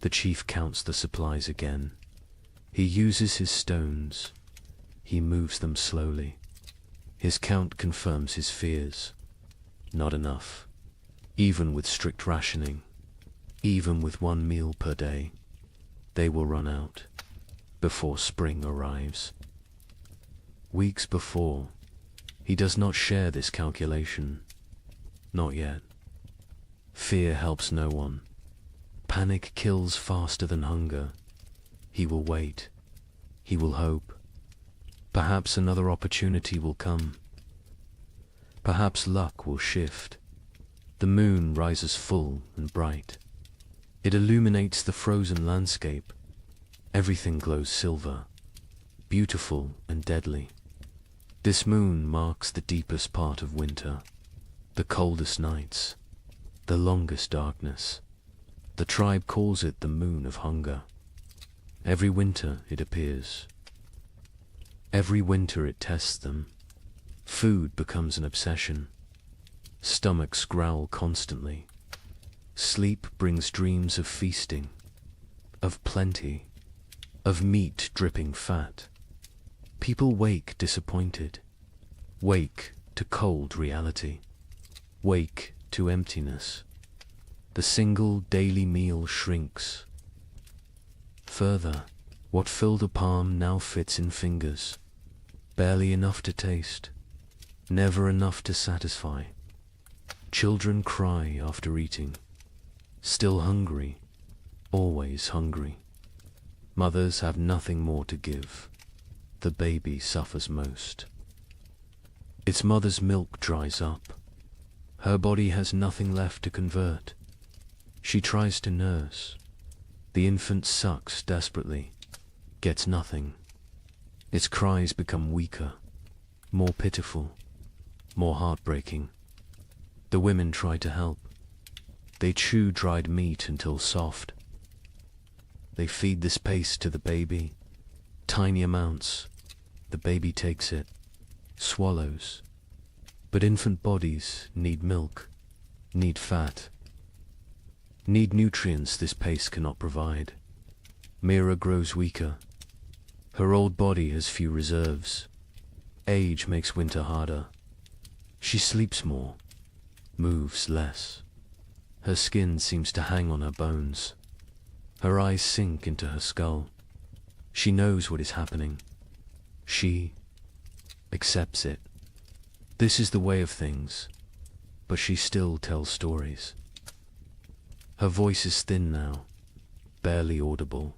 The chief counts the supplies again. He uses his stones. He moves them slowly. His count confirms his fears. Not enough. Even with strict rationing, even with 1 meal per day, they will run out before spring arrives. Weeks before, he does not share this calculation. Not yet. Fear helps no one. Panic kills faster than hunger. He will wait. He will hope. Perhaps another opportunity will come. Perhaps luck will shift. The moon rises full and bright. It illuminates the frozen landscape. Everything glows silver, beautiful and deadly. This moon marks the deepest part of winter, the coldest nights, the longest darkness. The tribe calls it the moon of hunger. Every winter it appears. Every winter it tests them. Food becomes an obsession. Stomachs growl constantly. Sleep brings dreams of feasting, of plenty, of meat dripping fat. People wake disappointed, wake to cold reality, wake to emptiness. The single daily meal shrinks. Further, what filled a palm now fits in fingers, barely enough to taste, never enough to satisfy. Children cry after eating, still hungry, always hungry. Mothers have nothing more to give. The baby suffers most. Its mother's milk dries up. Her body has nothing left to convert. She tries to nurse. The infant sucks desperately, gets nothing. Its cries become weaker, more pitiful, more heartbreaking. The women try to help. They chew dried meat until soft. They feed this paste to the baby, tiny amounts. The baby takes it, swallows. But infant bodies need milk, need fat, need nutrients this paste cannot provide. Mira grows weaker. Her old body has few reserves. Age makes winter harder. She sleeps more, moves less. Her skin seems to hang on her bones. Her eyes sink into her skull. She knows what is happening. She accepts it. This is the way of things, but she still tells stories. Her voice is thin now, barely audible.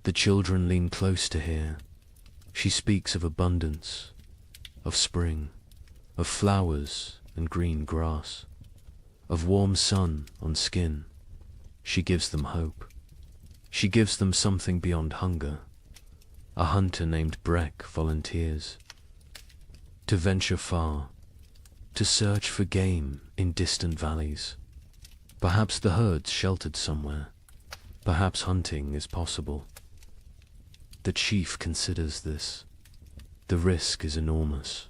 The children lean close to hear. She speaks of abundance, of spring, of flowers and green grass, of warm sun on skin. She gives them hope. She gives them something beyond hunger. A hunter named Breck volunteers to venture far, to search for game in distant valleys. Perhaps the herd's sheltered somewhere. Perhaps hunting is possible. The chief considers this. The risk is enormous.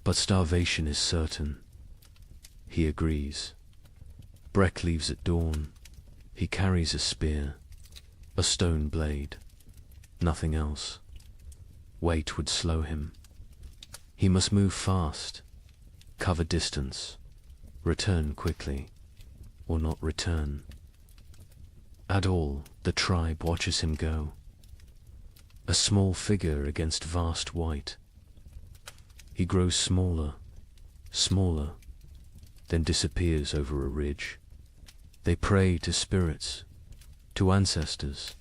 But starvation is certain. He agrees. Breck leaves at dawn. He carries a spear, a stone blade, nothing else. Weight would slow him. He must move fast, cover distance, return quickly, or not return. At all, the tribe watches him go. A small figure against vast white. He grows smaller, smaller, then disappears over a ridge. They pray to spirits, to ancestors,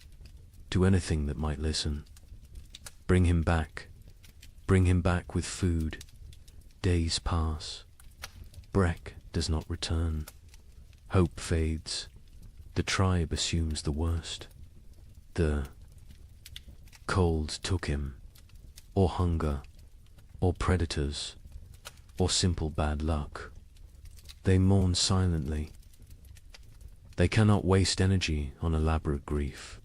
to anything that might listen. Bring him back with food. Days pass. Breck does not return. Hope fades. The tribe assumes the worst. The cold took him, or hunger, or predators, or simple bad luck. They mourn silently. They cannot waste energy on elaborate grief.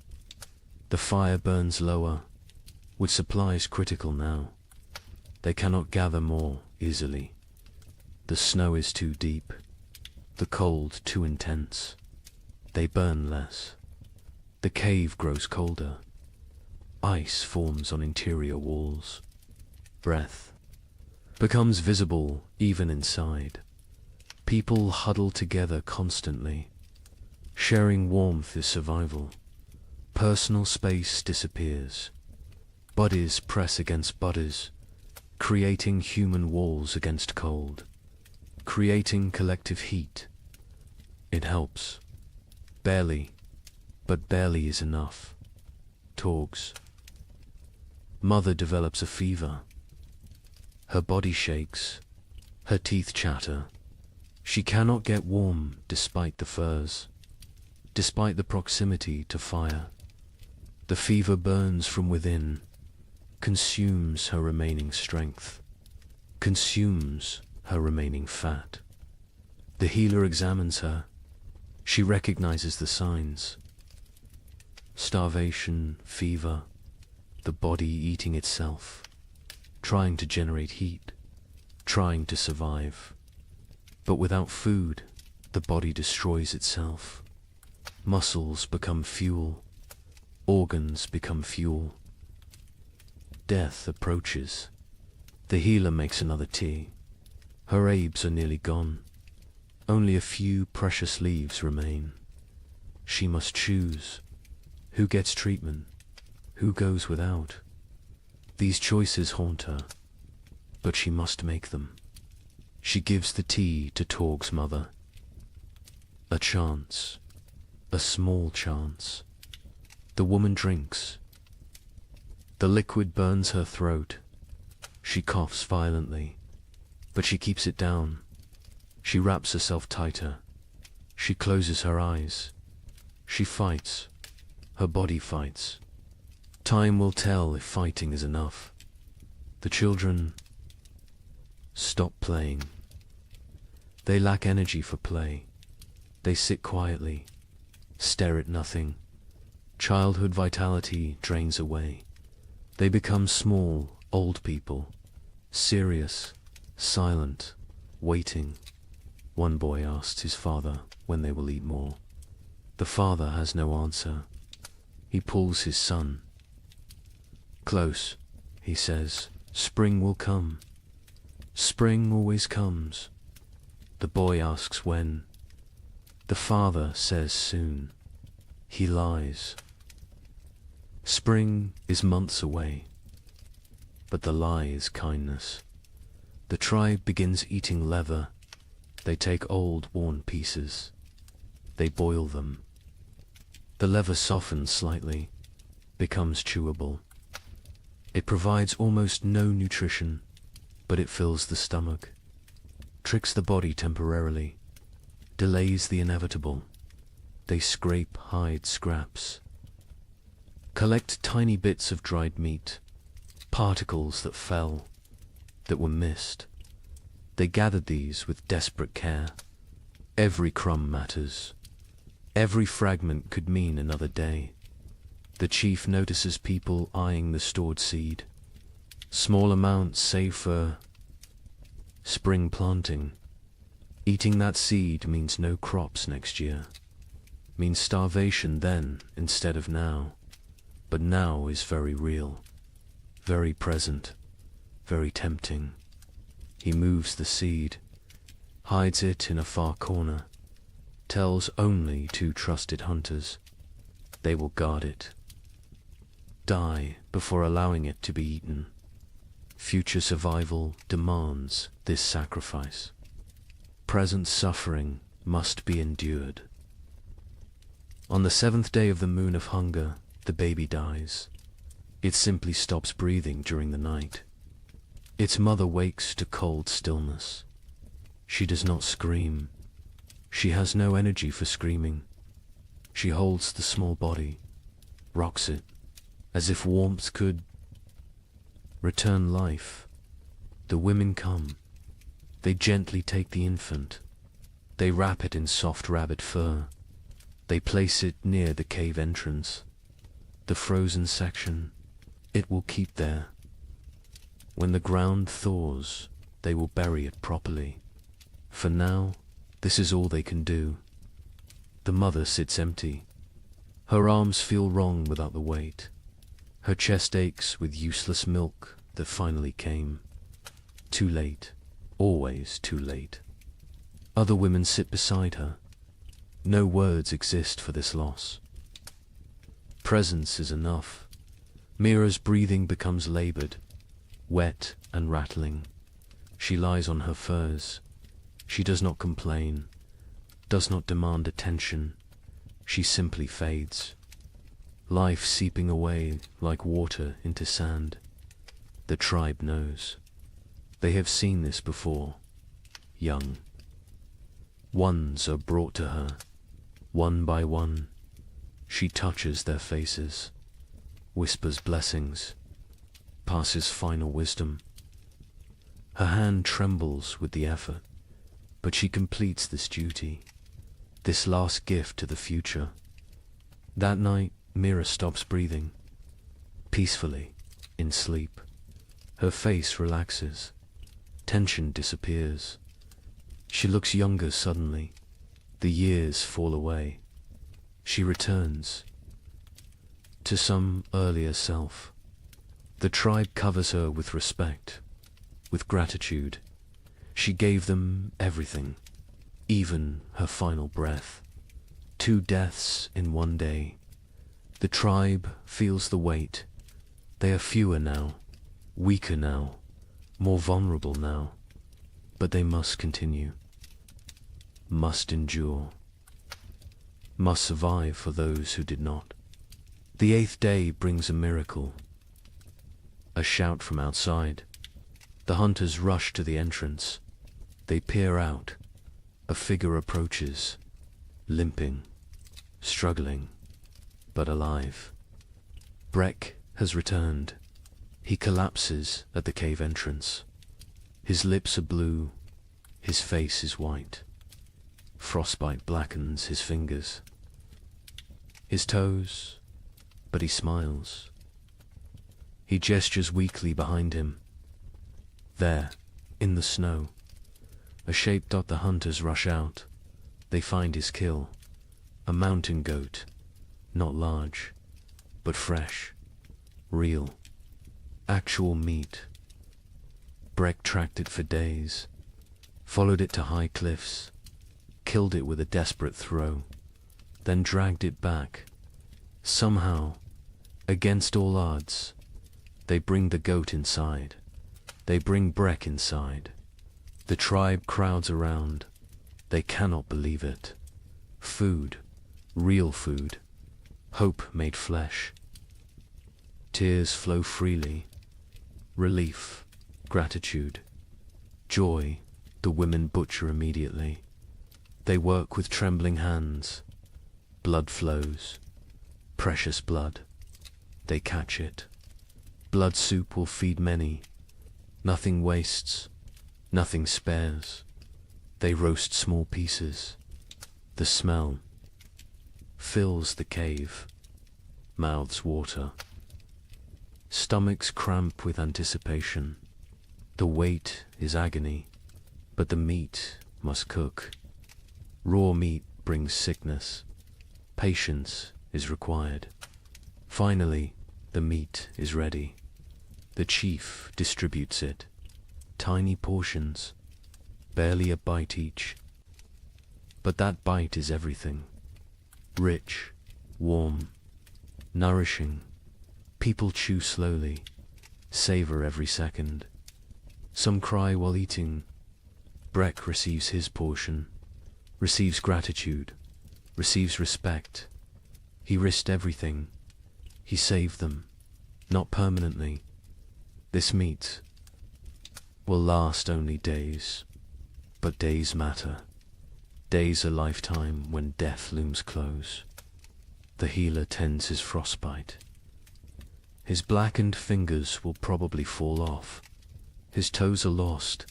The fire burns lower, with supplies critical now. They cannot gather more easily. The snow is too deep, the cold too intense. They burn less. The cave grows colder. Ice forms on interior walls. Breath becomes visible even inside. People huddle together constantly. Sharing warmth is survival. Personal space disappears. Bodies press against bodies, creating human walls against cold, creating collective heat. It helps. Barely, but barely is enough. Torgs. Mother develops a fever. Her body shakes. Her teeth chatter. She cannot get warm despite the furs, despite the proximity to fire. The fever burns from within, consumes her remaining strength, consumes her remaining fat. The healer examines her. She recognizes the signs. Starvation, fever, the body eating itself, trying to generate heat, trying to survive. But without food, the body destroys itself. Muscles become fuel, organs become fuel. Death approaches. The healer makes another tea. Her herbs are nearly gone. Only a few precious leaves remain. She must choose. Who gets treatment? Who goes without? These choices haunt her, but she must make them. She gives the tea to Torg's mother. A chance. A small chance. The woman drinks. The liquid burns her throat. She coughs violently, but she keeps it down. She wraps herself tighter. She closes her eyes. She fights. Her body fights. Time will tell if fighting is enough. The children stop playing. They lack energy for play. They sit quietly, stare at nothing. Childhood vitality drains away. They become small, old people, serious, silent, waiting. One boy asks his father when they will eat more. The father has no answer. He pulls his son. Close, he says, spring will come. Spring always comes. The boy asks when. The father says soon. He lies. Spring is months away, but the lie is kindness. The tribe begins eating leather. They take old, worn pieces. They boil them. The leather softens slightly, becomes chewable. It provides almost no nutrition, but it fills the stomach, tricks the body temporarily, delays the inevitable. They scrape hide scraps, collect tiny bits of dried meat, particles that fell, that were missed. They gathered these with desperate care. Every crumb matters. Every fragment could mean another day. The chief notices people eyeing the stored seed. Small amounts save for spring planting. Eating that seed means no crops next year. Means starvation then instead of now. But now is very real, very present, very tempting. He moves the seed, hides it in a far corner, tells only 2 trusted hunters. They will guard it. Die before allowing it to be eaten. Future survival demands this sacrifice. Present suffering must be endured. On the 7th day of the moon of hunger, the baby dies. It simply stops breathing during the night. Its mother wakes to cold stillness. She does not scream. She has no energy for screaming. She holds the small body, rocks it, as if warmth could return life. The women come. They gently take the infant. They wrap it in soft rabbit fur. They place it near the cave entrance. The frozen section, it will keep there. When the ground thaws, they will bury it properly. For now, this is all they can do. The mother sits empty. Her arms feel wrong without the weight. Her chest aches with useless milk that finally came. Too late, always too late. Other women sit beside her. No words exist for this loss. Presence is enough. Mira's breathing becomes labored, wet and rattling. She lies on her furs. She does not complain, does not demand attention. She simply fades. Life seeping away like water into sand. The tribe knows. They have seen this before. Young. Ones are brought to her, one by one. She touches their faces, whispers blessings, passes final wisdom. Her hand trembles with the effort, but she completes this duty, this last gift to the future. That night, Mira stops breathing, peacefully, in sleep. Her face relaxes, tension disappears. She looks younger suddenly. The years fall away. She returns to some earlier self. The tribe covers her with respect, with gratitude. She gave them everything, even her final breath. 2 deaths in one day. The tribe feels the weight. They are fewer now, weaker now, more vulnerable now. But they must continue, must endure, must survive for those who did not. The 8th day brings a miracle. A shout from outside. The hunters rush to the entrance. They peer out. A figure approaches, limping, struggling, but alive. Breck has returned. He collapses at the cave entrance. His lips are blue, his face is white. Frostbite blackens his fingers, his toes, but he smiles. He gestures weakly behind him. There, in the snow, a shape dot the hunters rush out. They find his kill, a mountain goat, not large, but fresh, real, actual meat. Breck tracked it for days, followed it to high cliffs, killed it with a desperate throw, then dragged it back. Somehow, against all odds, they bring the goat inside. They bring Breck inside. The tribe crowds around. They cannot believe it. Food, real food, hope made flesh. Tears flow freely. Relief, gratitude, joy. The women butcher immediately. They work with trembling hands. Blood flows. Precious blood. They catch it. Blood soup will feed many. Nothing wastes. Nothing spares. They roast small pieces. The smell fills the cave, mouths water, stomachs cramp with anticipation. The wait is agony, but the meat must cook. Raw meat brings sickness. Patience is required. Finally, the meat is ready. The chief distributes it. Tiny portions, barely a bite each. But that bite is everything. Rich, warm, nourishing. People chew slowly, savor every second. Some cry while eating. Breck receives his portion, receives gratitude, receives respect. He risked everything. He saved them, not permanently. This meat will last only days, but days matter. Days a lifetime when death looms close. The healer tends his frostbite. His blackened fingers will probably fall off. His toes are lost.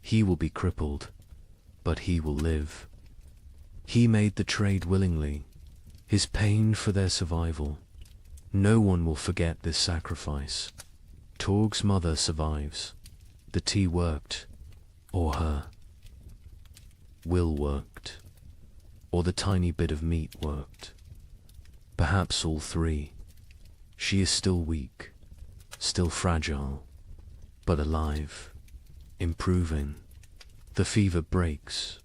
He will be crippled, but he will live. He made the trade willingly, his pain for their survival. No one will forget this sacrifice. Torg's mother survives. The tea worked, or her will worked, or the tiny bit of meat worked. Perhaps all three. She is still weak, still fragile, but alive, improving. The fever breaks.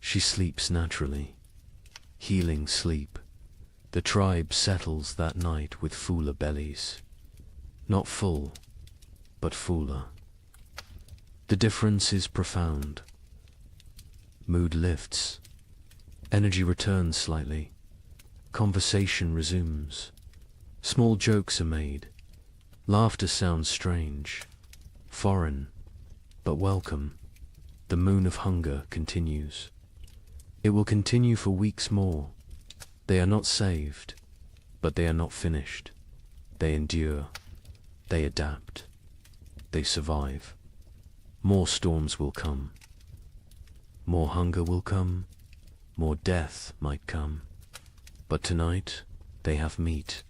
She sleeps naturally. Healing sleep. The tribe settles that night with fuller bellies. Not full, but fuller. The difference is profound. Mood lifts. Energy returns slightly. Conversation resumes. Small jokes are made. Laughter sounds strange, foreign, but welcome. The moon of hunger continues. It will continue for weeks more. They are not saved, but they are not finished. They endure. They adapt. They survive. More storms will come. More hunger will come. More death might come. But tonight, they have meat.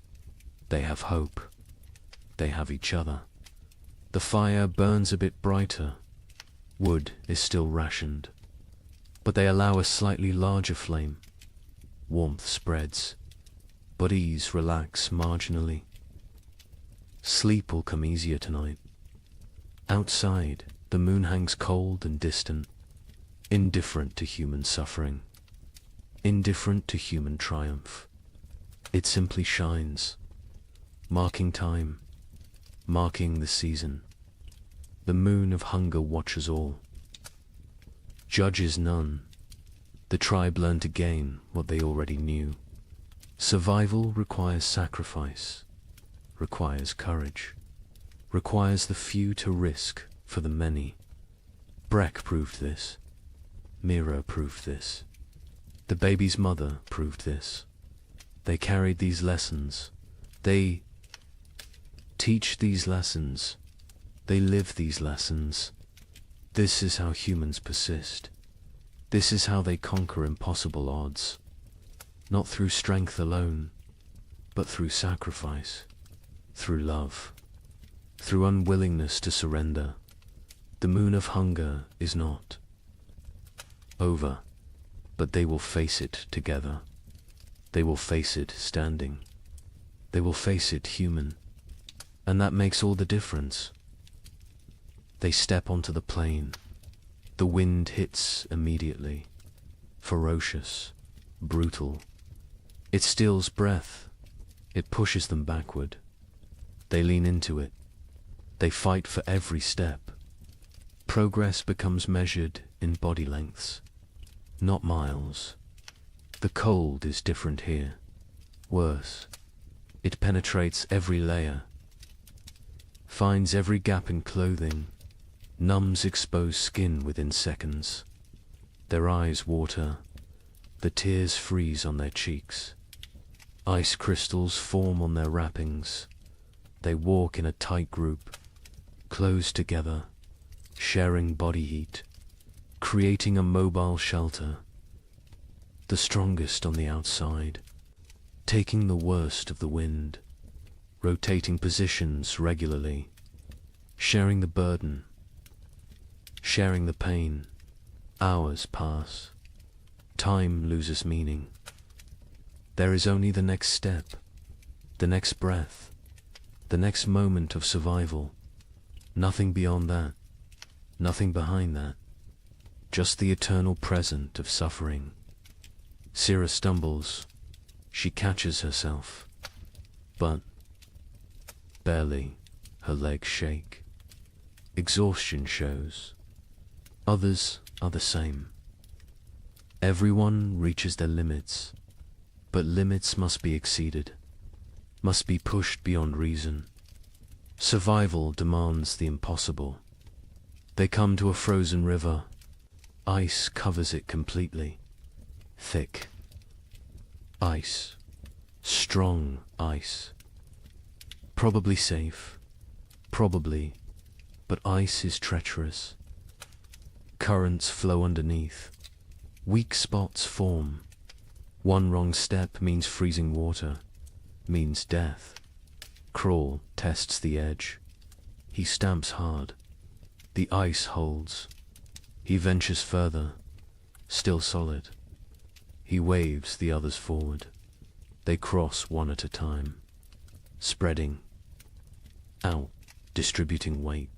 They have hope. They have each other. The fire burns a bit brighter. Wood is still rationed. But they allow a slightly larger flame. Warmth spreads. Bodies relax marginally. Sleep will come easier tonight. Outside, the moon hangs cold and distant, indifferent to human suffering, indifferent to human triumph. It simply shines, marking time, marking the season. The moon of hunger watches all, judges none. The tribe learned to gain what they already knew. Survival requires sacrifice, requires courage, requires the few to risk for the many. Breck proved this. Mira proved this. The baby's mother proved this. They carried these lessons. They teach these lessons. They live these lessons. This is how humans persist. This is how they conquer impossible odds. Not through strength alone, but through sacrifice, through love, through unwillingness to surrender. The moon of hunger is not over, but they will face it together. They will face it standing. They will face it human. And that makes all the difference. They step onto the plain. The wind hits immediately. Ferocious, brutal. It steals breath. It pushes them backward. They lean into it. They fight for every step. Progress becomes measured in body lengths, not miles. The cold is different here. Worse, it penetrates every layer, finds every gap in clothing, numbs exposed skin within seconds. Their eyes water, the tears freeze on their cheeks. Ice crystals form on their wrappings. They walk in a tight group, close together, sharing body heat, creating a mobile shelter. the strongest on the outside, taking the worst of the wind, rotating positions regularly, sharing the burden, sharing the pain. Hours pass. Time loses meaning. There is only the next step, the next breath, the next moment of survival. Nothing beyond that, nothing behind that. Just the eternal present of suffering. Sira stumbles. She catches herself. But barely. Her legs shake. Exhaustion shows. Others are the same. Everyone reaches their limits, but limits must be exceeded, must be pushed beyond reason. Survival demands the impossible. They come to a frozen river. Ice covers it completely. Thick. Ice. Strong ice. Probably safe. Probably. But ice is treacherous. Currents flow underneath. Weak spots form. One wrong step means freezing water, means death. Crawl tests the edge. He stamps hard. The ice holds. He ventures further, still solid. He waves the others forward. They cross one at a time, spreading out, distributing weight.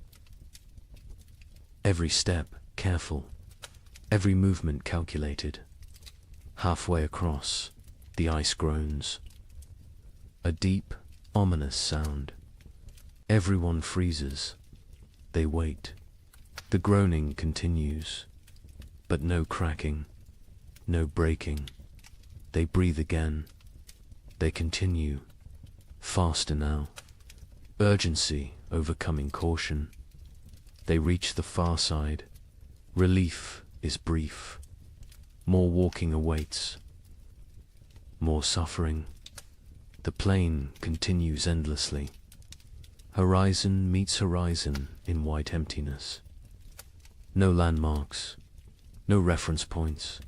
Every step careful, every movement calculated. Halfway across, the ice groans. A deep, ominous sound. Everyone freezes. They wait. The groaning continues, but no cracking, no breaking. They breathe again. They continue, faster now. Urgency overcoming caution. They reach the far side. Relief is brief. More walking awaits. More suffering. The plain continues endlessly. Horizon meets horizon in white emptiness. No landmarks, no reference points.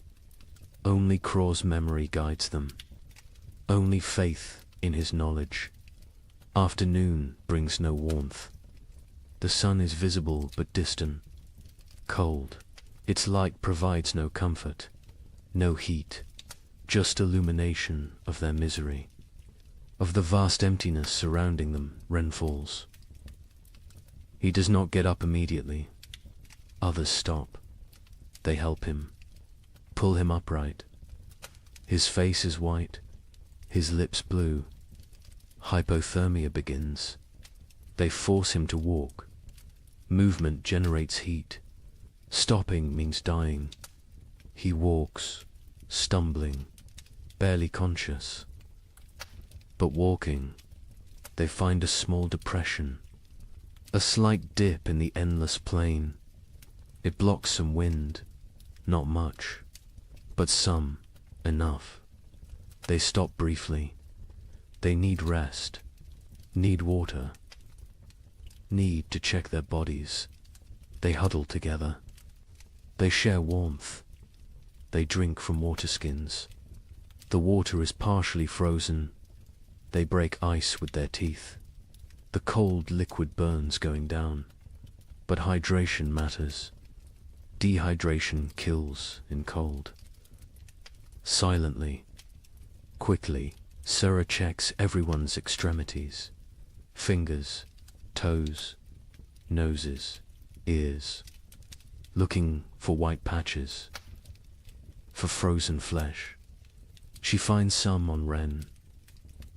Only Craw's memory guides them. Only faith in his knowledge. Afternoon brings no warmth. The sun is visible but distant, cold. Its light provides no comfort, no heat, just illumination of their misery. Of the vast emptiness surrounding them, Ren falls. He does not get up immediately. Others stop. They help him, pull him upright. His face is white, his lips blue. Hypothermia begins. They force him to walk. Movement generates heat. Stopping means dying. He walks, stumbling, barely conscious. But walking, they find a small depression, a slight dip in the endless plain. It blocks some wind, not much, but some, enough. They stop briefly. They need rest, need water, need to check their bodies. They huddle together. They share warmth. They drink from water skins. The water is partially frozen. They break ice with their teeth. The cold liquid burns going down. But hydration matters. Dehydration kills in cold. Silently, quickly, Sarah checks everyone's extremities. Fingers, toes, noses, ears. Looking for white patches, for frozen flesh. She finds some on Ren.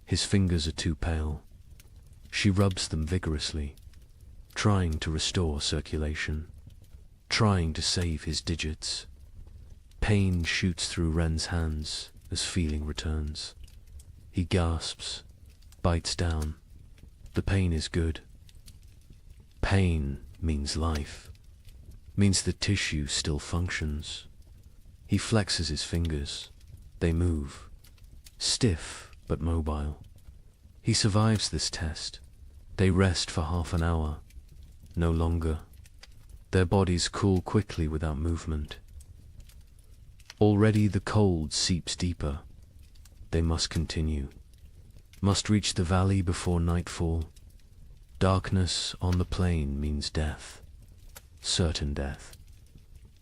His fingers are too pale. She rubs them vigorously, trying to restore circulation, trying to save his digits. Pain shoots through Ren's hands as feeling returns. He gasps, bites down. The pain is good. Pain means life, means the tissue still functions. He flexes his fingers. They move, stiff but mobile. He survives this test. They rest for half an hour, no longer. Their bodies cool quickly without movement. Already the cold seeps deeper. They must continue. Must reach the valley before nightfall. Darkness on the plain means death. Certain death.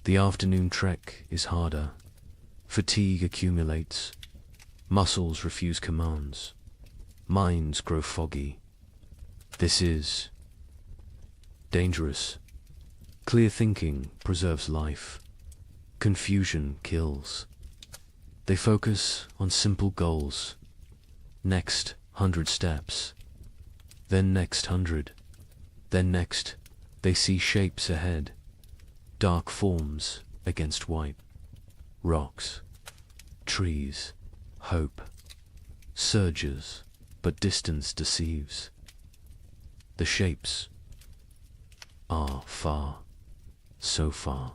The afternoon trek is harder. Fatigue accumulates. Muscles refuse commands. Minds grow foggy. This is dangerous. Clear thinking preserves life. Confusion kills. They focus on simple goals. Next 100 steps. Then next 100. Then next, they see shapes ahead. Dark forms against white. Rocks. Trees. Hope. Surges, but distance deceives. The shapes are far. So far.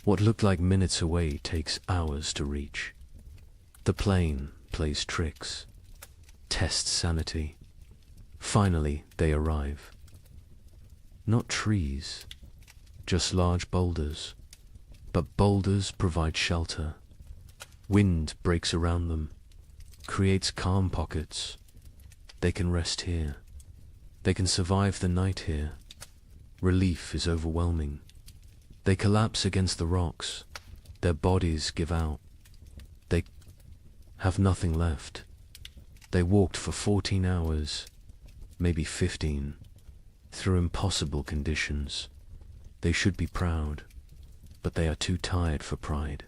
What looked like minutes away takes hours to reach. The plain plays tricks, tests sanity. Finally, they arrive. Not trees, just large boulders. But boulders provide shelter. Wind breaks around them, creates calm pockets. They can rest here. They can survive the night here. Relief is overwhelming. They collapse against the rocks. Their bodies give out. They have nothing left. They walked for 14 hours, maybe 15, through impossible conditions. They should be proud, but they are too tired for pride,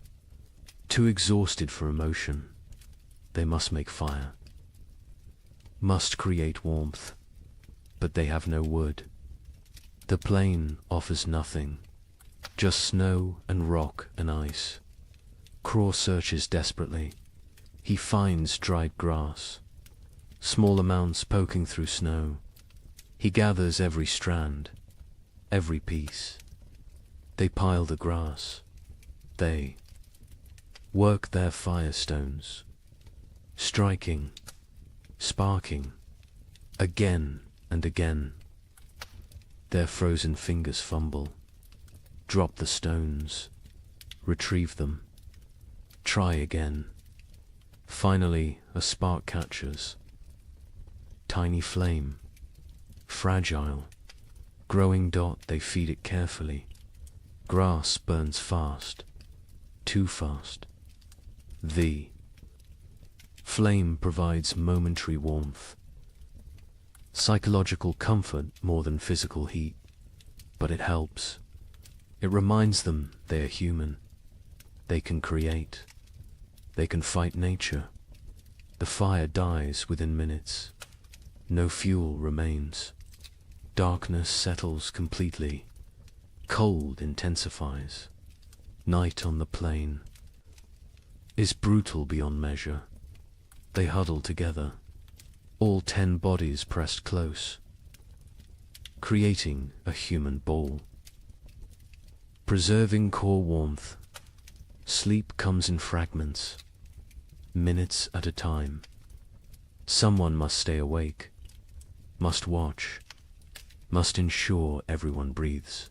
too exhausted for emotion. They must make fire, must create warmth, but they have no wood. The plain offers nothing, just snow and rock and ice. Craw searches desperately. He finds dried grass, small amounts poking through snow. He gathers every strand, every piece. They pile the grass. They work their firestones, striking, sparking, again and again. Their frozen fingers fumble, drop the stones, retrieve them, try again. Finally, a spark catches. Tiny flame, fragile, growing dot, they feed it carefully. Grass burns fast, too fast. The flame provides momentary warmth, psychological comfort more than physical heat, but it helps. It reminds them they are human. They can create. They can fight nature. The fire dies within minutes. No fuel remains. Darkness settles completely. Cold intensifies. Night on the plain is brutal beyond measure. They huddle together, all 10 bodies pressed close, creating a human ball. Preserving core warmth, sleep comes in fragments, minutes at a time. Someone must stay awake, must watch, must ensure everyone breathes,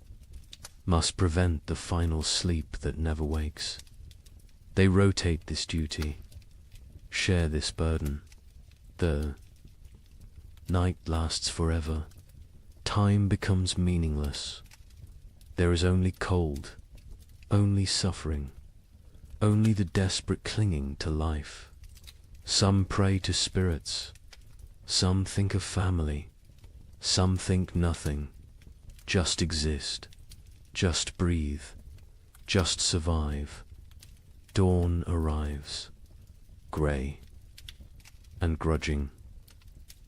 must prevent the final sleep that never wakes. They rotate this duty, share this burden. The night lasts forever. Time becomes meaningless. There is only cold, only suffering, only the desperate clinging to life. Some pray to spirits, some think of family, some think nothing, just exist, just breathe, just survive. Dawn arrives, grey and grudging.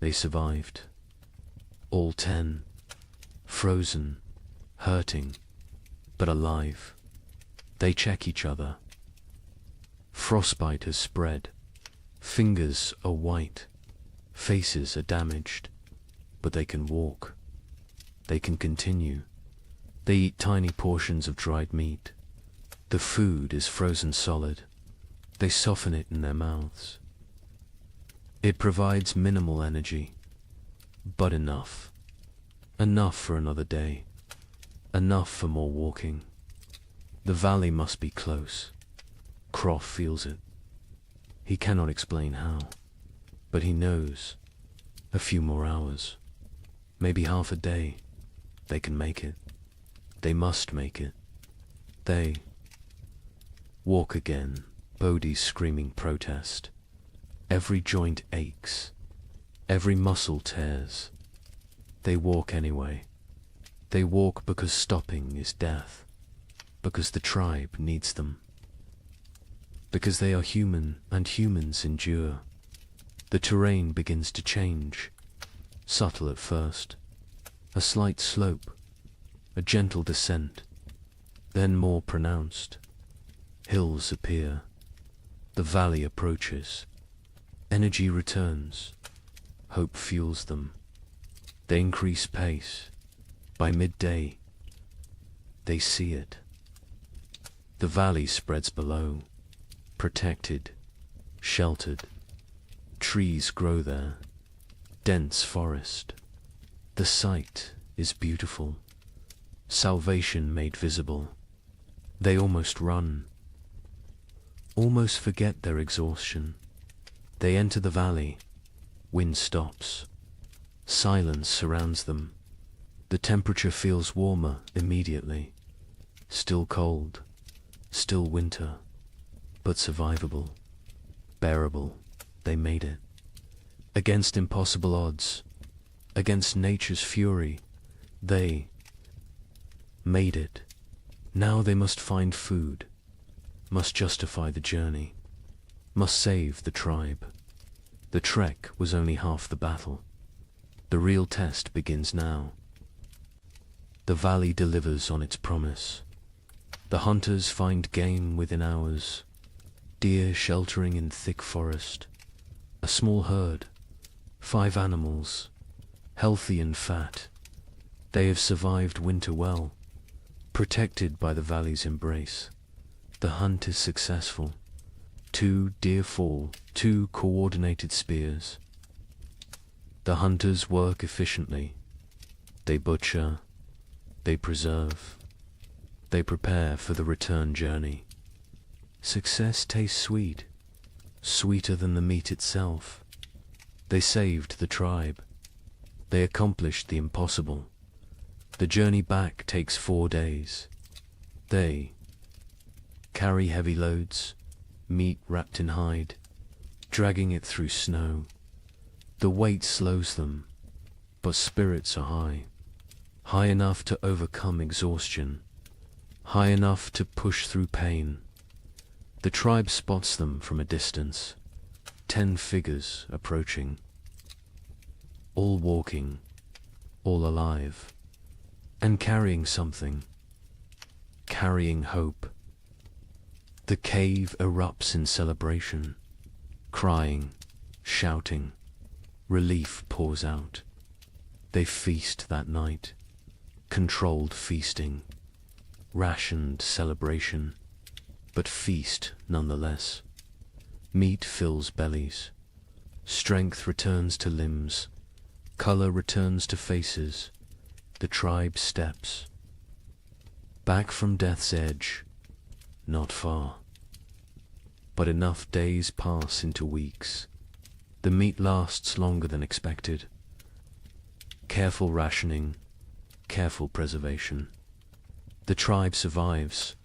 They survived, all 10, frozen, hurting, but alive. They check each other. Frostbite has spread. Fingers are white. Faces are damaged. But they can walk. They can continue. They eat tiny portions of dried meat. The food is frozen solid. They soften it in their mouths. It provides minimal energy, but enough. Enough for another day. Enough for more walking. The valley must be close. Croft feels it. He cannot explain how, but he knows. A few more hours, maybe half a day, they can make it. They must make it. They walk again, Bodhi's screaming protest. Every joint aches, every muscle tears. They walk anyway. They walk because stopping is death, because the tribe needs them, because they are human and humans endure. The terrain begins to change, subtle at first, a slight slope, a gentle descent, then more pronounced. Hills appear, the valley approaches, energy returns, hope fuels them. They increase pace. By midday, they see it. The valley spreads below, protected, sheltered. Trees grow there, dense forest. The sight is beautiful, salvation made visible. They almost run, almost forget their exhaustion. They enter the valley, wind stops, silence surrounds them. The temperature feels warmer immediately, still cold, still winter, but survivable, bearable. They made it. Against impossible odds, against nature's fury, they made it. Now they must find food, must justify the journey, must save the tribe. The trek was only half the battle. The real test begins now. The valley delivers on its promise. The hunters find game within hours, deer sheltering in thick forest. A small herd, 5 animals, healthy and fat. They have survived winter well, protected by the valley's embrace. The hunt is successful. 2 deer fall, 2 coordinated spears. The hunters work efficiently. They butcher, they preserve, they prepare for the return journey. Success tastes sweet, sweeter than the meat itself. They saved the tribe. They accomplished the impossible. The journey back takes 4 days. They carry heavy loads, meat wrapped in hide, dragging it through snow. The weight slows them, but spirits are high, high enough to overcome exhaustion, high enough to push through pain. The tribe spots them from a distance, 10 figures approaching, all walking, all alive, and carrying something, carrying hope. The cave erupts in celebration, crying, shouting. Relief pours out. They feast that night, controlled feasting, rationed celebration, but feast nonetheless. Meat fills bellies, strength returns to limbs, color returns to faces. The tribe steps back from death's edge, not far, but enough days pass into weeks. The meat lasts longer than expected. Careful rationing, careful preservation. The tribe survives,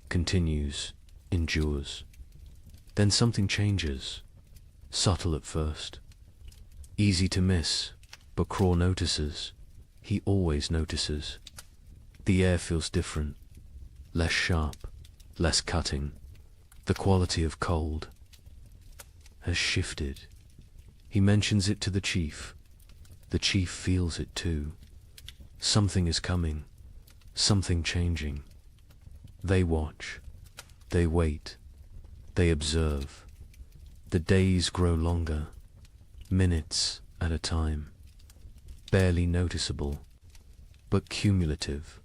continues, endures. Then something changes, subtle at first, easy to miss, but Craw notices. He always notices. The air feels different, less sharp, less cutting. The quality of cold has shifted. He mentions it to the chief. The chief feels it too. Something is coming, something changing. They watch, they wait, they observe. The days grow longer, minutes at a time, barely noticeable, but cumulative.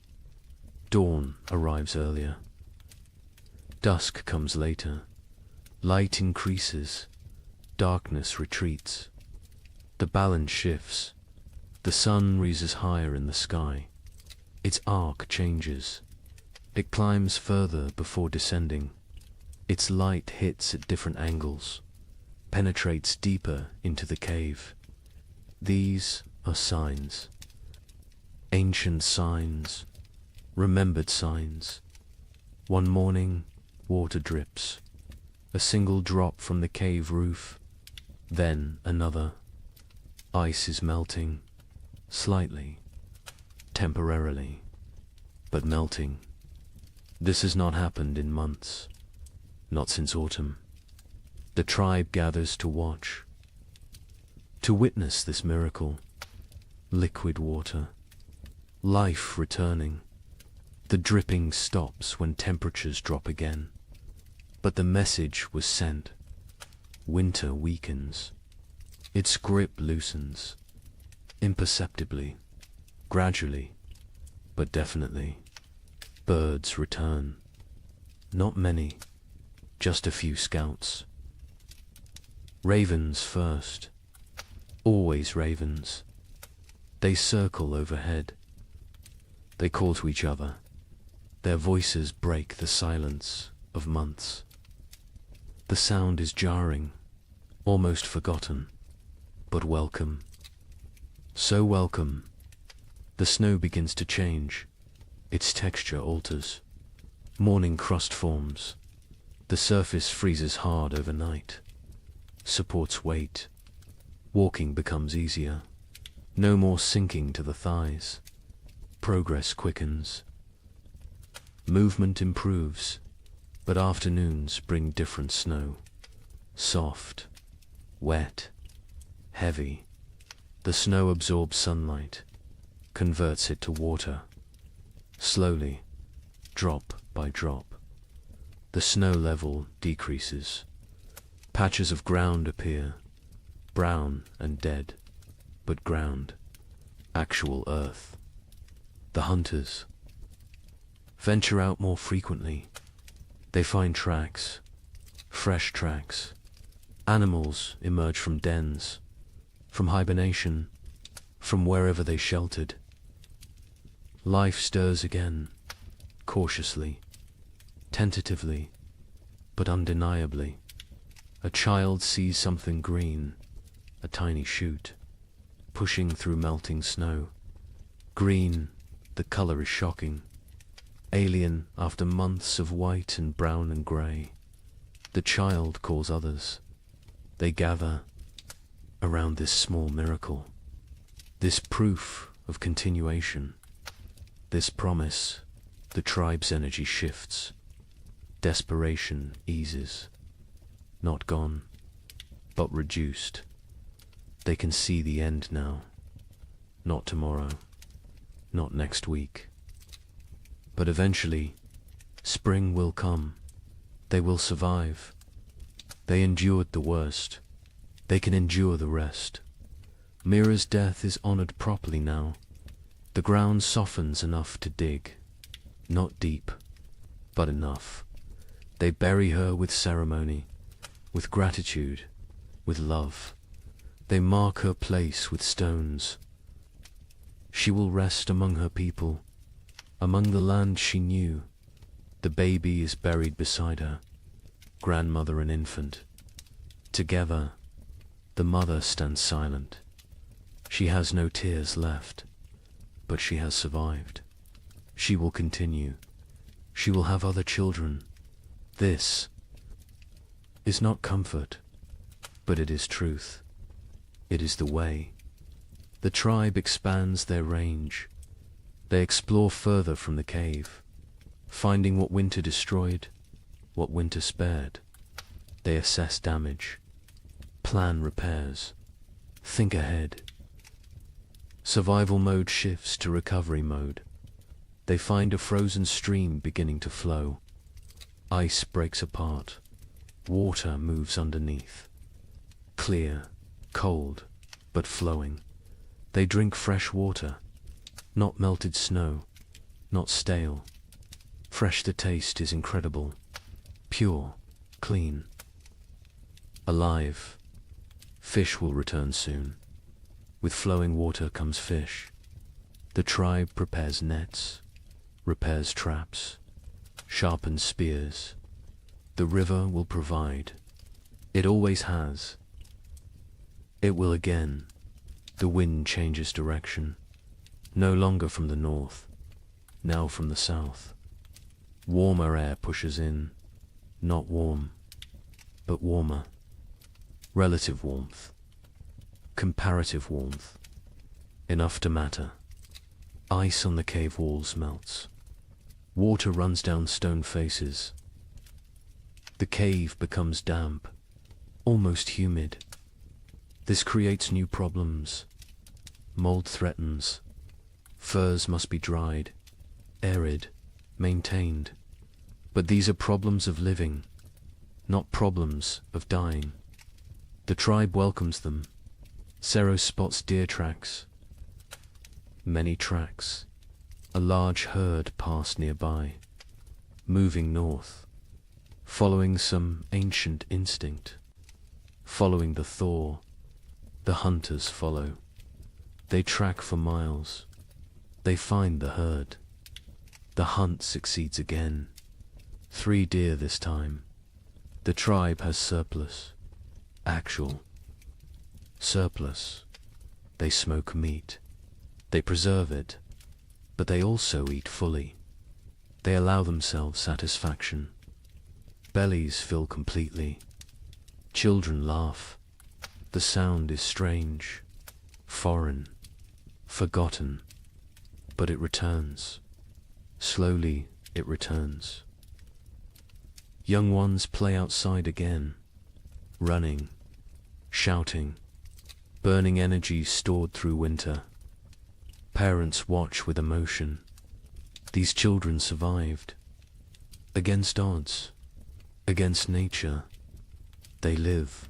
Dawn arrives earlier. Dusk comes later. Light increases. Darkness retreats. The balance shifts. The sun rises higher in the sky. Its arc changes. It climbs further before descending. Its light hits at different angles, penetrates deeper into the cave. These are signs. Ancient signs, remembered signs. One morning, water drips. A single drop from the cave roof, then another. Ice is melting, slightly, temporarily, but melting. This has not happened in months, not since autumn. The tribe gathers to watch, to witness this miracle. Liquid water, life returning. The dripping stops when temperatures drop again. But the message was sent. Winter weakens. Its grip loosens. Imperceptibly, gradually, but definitely. Birds return. Not many, just a few scouts. Ravens first. Always ravens. They circle overhead. They call to each other. Their voices break the silence of months. The sound is jarring, almost forgotten, but welcome. So welcome. The snow begins to change. Its texture alters. Morning crust forms. The surface freezes hard overnight. Supports weight. Walking becomes easier. No more sinking to the thighs. Progress quickens. Movement improves. But afternoons bring different snow. Soft, wet, heavy. The snow absorbs sunlight, converts it to water. Slowly, drop by drop, the snow level decreases. Patches of ground appear, brown and dead, but ground, actual earth. The hunters venture out more frequently. They find tracks, fresh tracks. Animals emerge from dens, from hibernation, from wherever they sheltered. Life stirs again, cautiously, tentatively, but undeniably. A child sees something green, a tiny shoot, pushing through melting snow. Green, the color is shocking. Alien after months of white and brown and grey. The child calls others. They gather around this small miracle, this proof of continuation, this promise. The tribe's energy shifts. Desperation eases. Not gone, but reduced. They can see the end now. Not tomorrow, not next week. But eventually, spring will come. They will survive. They endured the worst. They can endure the rest. Mira's death is honored properly now. The ground softens enough to dig. Not deep, but enough. They bury her with ceremony, with gratitude, with love. They mark her place with stones. She will rest among her people, among the land she knew. The baby is buried beside her, grandmother and infant. Together, the mother stands silent. She has no tears left, but she has survived. She will continue. She will have other children. This is not comfort, but it is truth. It is the way. The tribe expands their range. They explore further from the cave, finding what winter destroyed, what winter spared. They assess damage, plan repairs, think ahead. Survival mode shifts to recovery mode. They find a frozen stream beginning to flow. Ice breaks apart. Water moves underneath. Clear, cold, but flowing. They drink fresh water, not melted snow, not stale. Fresh the taste is incredible. Pure, clean. Alive. Fish will return soon. With flowing water comes fish. The tribe prepares nets, repairs traps, sharpened spears. The river will provide. It always has. It will again. The wind changes direction, no longer from the north, now from the south. Warmer air pushes in, not warm, but warmer. Relative warmth, comparative warmth, enough to matter. Ice on the cave walls melts. Water runs down stone faces. The cave becomes damp, almost humid. This creates new problems. Mold threatens. Furs must be dried, arid, maintained. But these are problems of living, not problems of dying. The tribe welcomes them. Sero spots deer tracks. Many tracks. A large herd pass nearby, moving north, following some ancient instinct. Following the thaw, the hunters follow. They track for miles. They find the herd. The hunt succeeds again. 3 deer this time. The tribe has surplus. Actual. Surplus. They smoke meat. They preserve it. But they also eat fully. They allow themselves satisfaction. Bellies fill completely. Children laugh. The sound is strange, foreign, forgotten, but it returns. Slowly it returns. Young ones play outside again, running, shouting, burning energy stored through winter. Parents watch with emotion. These children survived. Against odds, against nature, they live.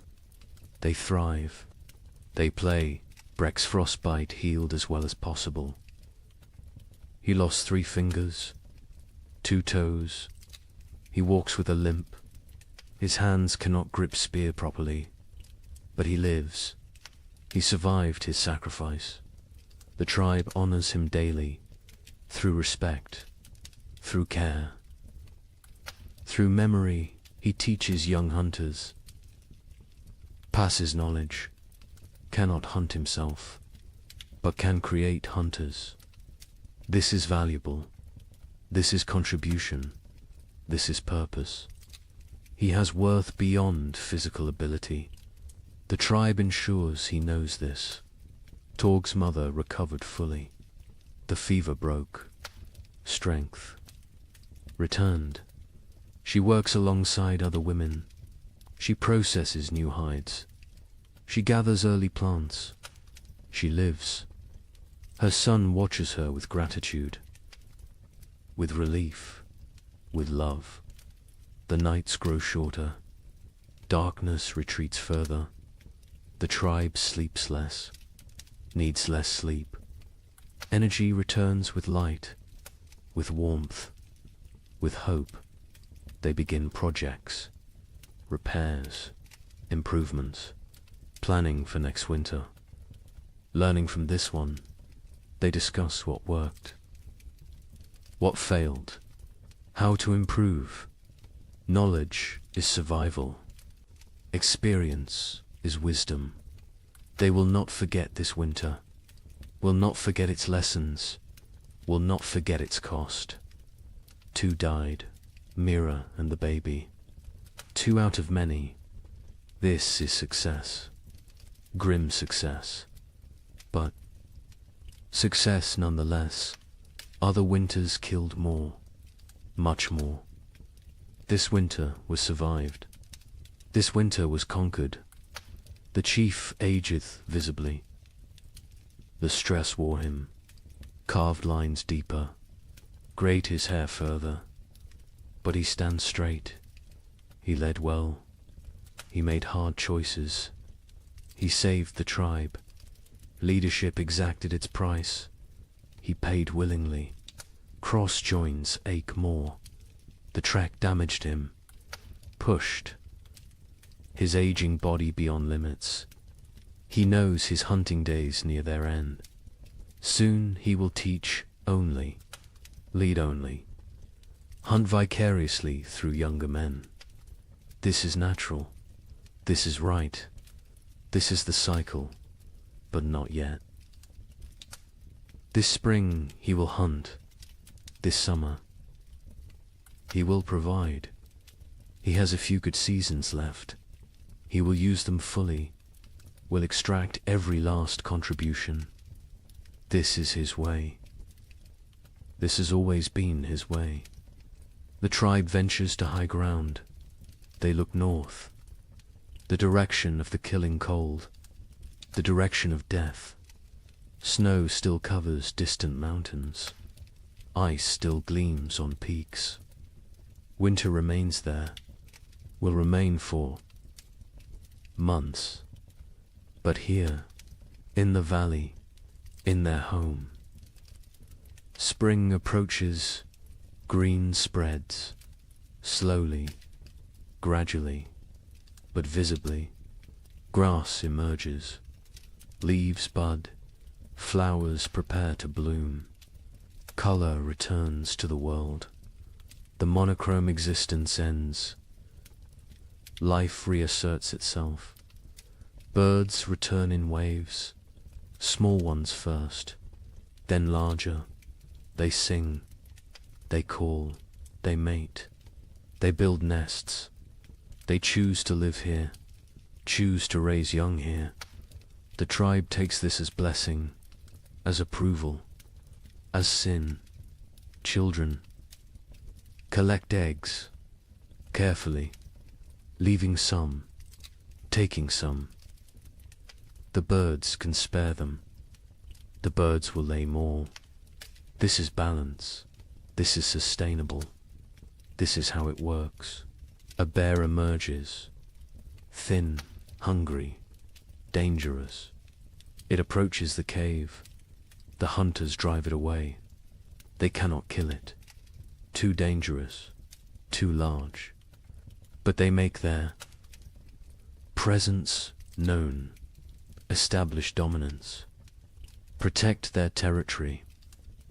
They thrive. They play. Breck's frostbite healed as well as possible. He lost 3 fingers, 2 toes. He walks with a limp. His hands cannot grip spear properly. But he lives. He survived his sacrifice. The tribe honors him daily, through respect, through care. Through memory, he teaches young hunters. Passes knowledge, cannot hunt himself, but can create hunters. This is valuable. This is contribution. This is purpose. He has worth beyond physical ability. The tribe ensures he knows this. Torg's mother recovered fully. The fever broke. Strength returned. She works alongside other women. She processes new hides. She gathers early plants. She lives. Her son watches her with gratitude, with relief, with love. The nights grow shorter. Darkness retreats further. The tribe sleeps less, needs less sleep. Energy returns with light, with warmth, with hope. They begin projects, repairs, improvements, planning for next winter. Learning from this one, they discuss what worked, what failed, how to improve. Knowledge is survival. Experience is wisdom. They will not forget this winter, will not forget its lessons, will not forget its cost. 2 died, Mira and the baby. 2 out of many. This is success. Grim success. But success nonetheless. Other winters killed more, much more. This winter was survived. This winter was conquered. The chief ageth visibly. The stress wore him. Carved lines deeper. Grayed his hair further. But he stands straight. He led well. He made hard choices. He saved the tribe. Leadership exacted its price. He paid willingly. Cross joins ache more. The track damaged him. Pushed. His aging body beyond limits. He knows his hunting days near their end. Soon he will teach only, lead only. hunt vicariously through younger men. This is natural. This is right. This is the cycle, but not yet. This spring he will hunt. This summer he will provide. He has a few good seasons left. He will use them fully, will extract every last contribution. This is his way. This has always been his way. The tribe ventures to high ground. They look north, the direction of the killing cold, the direction of death. Snow still covers distant mountains. Ice still gleams on peaks. Winter remains there, will remain for months. But here, in the valley, in their home, spring approaches, green spreads, slowly, gradually, but visibly. Grass emerges, leaves bud, flowers prepare to bloom. Color returns to the world. The monochrome existence ends. Life reasserts itself. Birds return in waves, small ones first, then larger. They sing, they call, they mate, they build nests. They choose to live here, choose to raise young here. The tribe takes this as blessing, as approval, as sin. Children collect eggs, carefully, leaving some, taking some. The birds can spare them. The birds will lay more. This is balance. This is sustainable. This is how it works. A bear emerges, thin, hungry, dangerous. It approaches the cave. The hunters drive it away. They cannot kill it. Too dangerous, too large. But they make their presence known, establish dominance, protect their territory.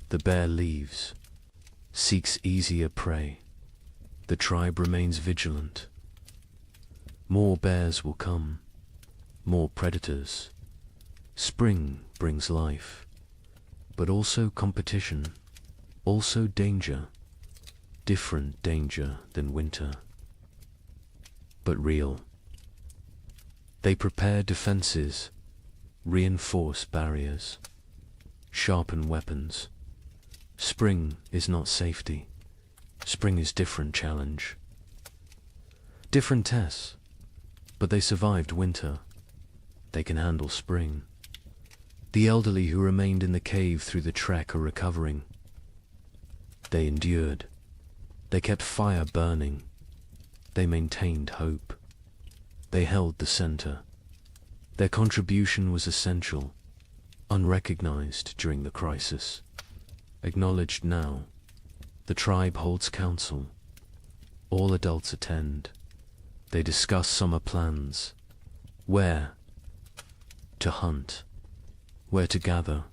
The bear leaves, seeks easier prey. The tribe remains vigilant. More bears will come, more predators. Spring brings life, but also competition, also danger, different danger than winter, but real. They prepare defenses, reinforce barriers, sharpen weapons. Spring is not safety. Spring is different challenge. Different tests, but they survived winter. They can handle spring. The elderly who remained in the cave through the trek are recovering. They endured. They kept fire burning. They maintained hope. They held the center. Their contribution was essential, unrecognized during the crisis. Acknowledged now. The tribe holds council. All adults attend. They discuss summer plans. Where to hunt, where to gather,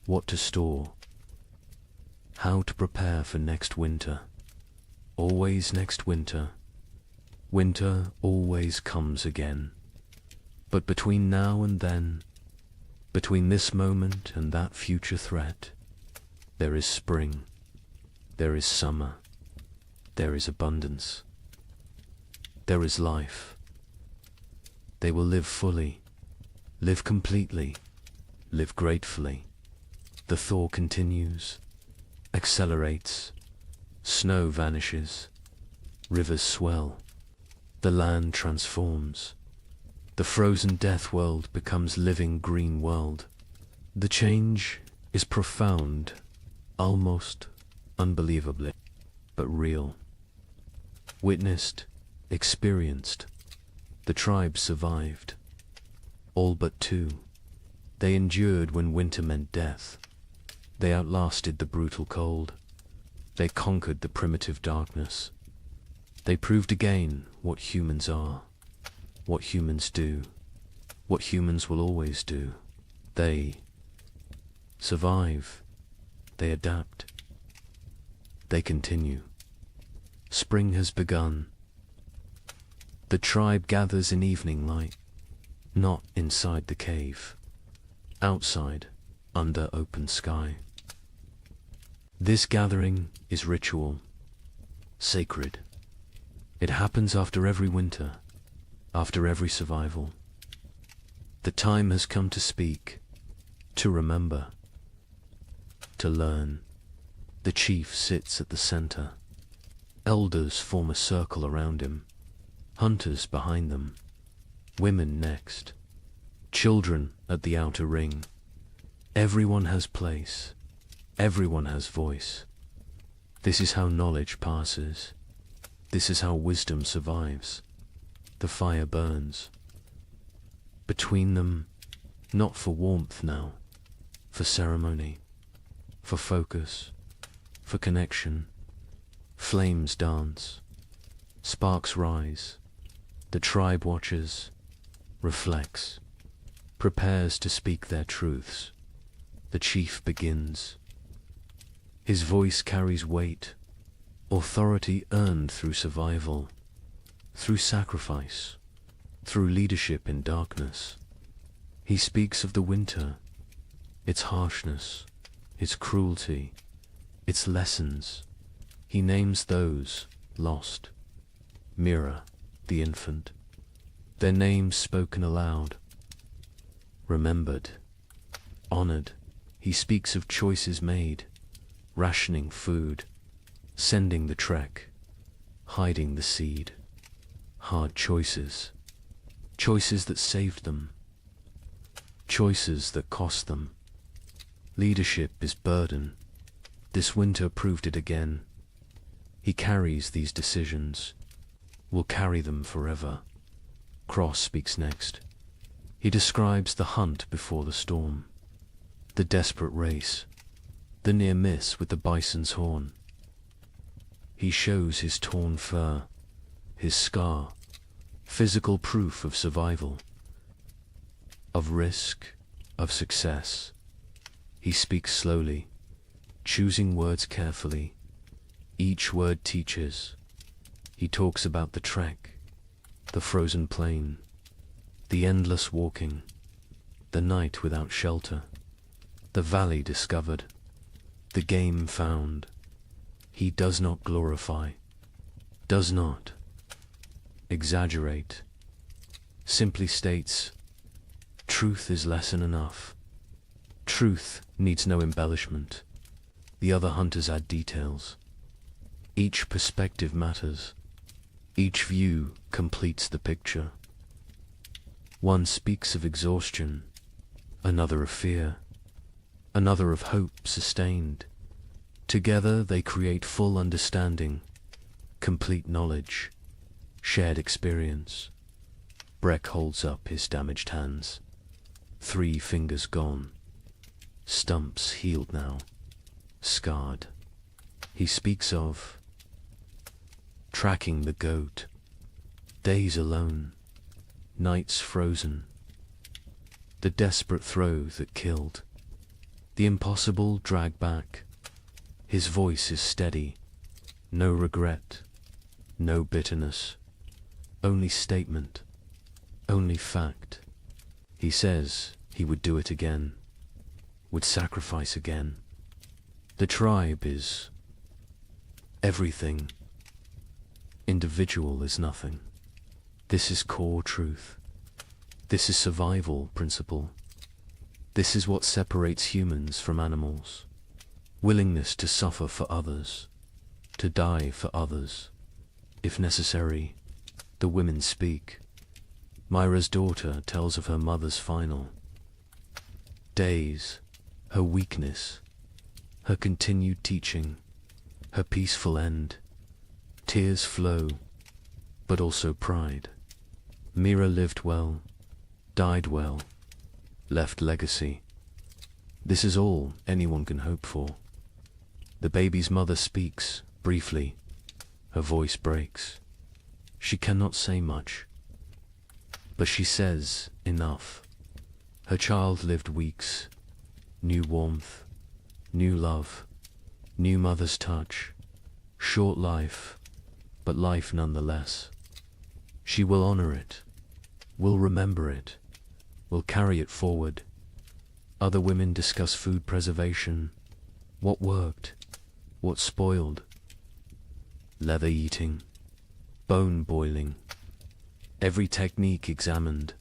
what to store, how to prepare for next winter. Always next winter. Winter always comes again. But between now and then, between this moment and that future threat, there is spring. There is summer. There is abundance. There is life. They will live fully, live completely, live gratefully. The thaw continues, accelerates, snow vanishes, rivers swell, the land transforms. The frozen death world becomes living green world. The change is profound, almost unbelievably, but real. Witnessed, experienced. The tribe survived. All but two. They endured when winter meant death. They outlasted the brutal cold. They conquered the primitive darkness. They proved again what humans are, what humans do, what humans will always do. They survive. They adapt. They continue. Spring has begun. The tribe gathers in evening light, not inside the cave, outside, under open sky. This gathering is ritual, sacred. It happens after every winter, after every survival. The time has come to speak, to remember, to learn. The chief sits at the center. Elders form a circle around him, hunters behind them, women next, children at the outer ring. Everyone has place, everyone has voice. This is how knowledge passes. This is how wisdom survives. The fire burns. Between them, not for warmth now, for ceremony, for focus, for connection. Flames dance, sparks rise. The tribe watches, reflects, prepares to speak their truths. The chief begins. His voice carries weight, authority earned through survival, through sacrifice, through leadership in darkness. He speaks of the winter, its harshness, its cruelty, its lessons. He names those lost. Mira, the infant, their names spoken aloud. Remembered, honored, he speaks of choices made, rationing food, sending the trek, hiding the seed. Hard choices, choices that saved them, choices that cost them. Leadership is burden. This winter proved it again. He carries these decisions, will carry them forever. Cross speaks next. He describes the hunt before the storm, the desperate race, the near miss with the bison's horn. He shows his torn fur, his scar, physical proof of survival, of risk, of success. He speaks slowly, choosing words carefully. Each word teaches. He talks about the trek, the frozen plain, the endless walking, the night without shelter, the valley discovered, the game found. He does not glorify, does not exaggerate, simply states, truth is lesson enough. Truth needs no embellishment. The other hunters add details. Each perspective matters. Each view completes the picture. One speaks of exhaustion, another of fear, another of hope sustained. Together they create full understanding, complete knowledge, shared experience. Breck holds up his damaged hands. 3 fingers gone. Stumps healed now, scarred. He speaks of tracking the goat, days alone, nights frozen, the desperate throw that killed, the impossible drag back. His voice is steady, no regret, no bitterness, only statement, only fact. He says he would do it again, would sacrifice again. The tribe is everything. Individual is nothing. This is core truth. This is survival principle. This is what separates humans from animals. Willingness to suffer for others, to die for others. If necessary, the women speak. Myra's daughter tells of her mother's final days, her weakness, her continued teaching, her peaceful end. Tears flow, but also pride. Mira lived well, died well, left legacy. This is all anyone can hope for. The baby's mother speaks, briefly. Her voice breaks. She cannot say much, but she says enough. Her child lived weeks, new warmth, new love, new mother's touch, short life, but life nonetheless. She will honor it, will remember it, will carry it forward. Other women discuss food preservation, what worked, what spoiled, leather eating, bone boiling, every technique examined,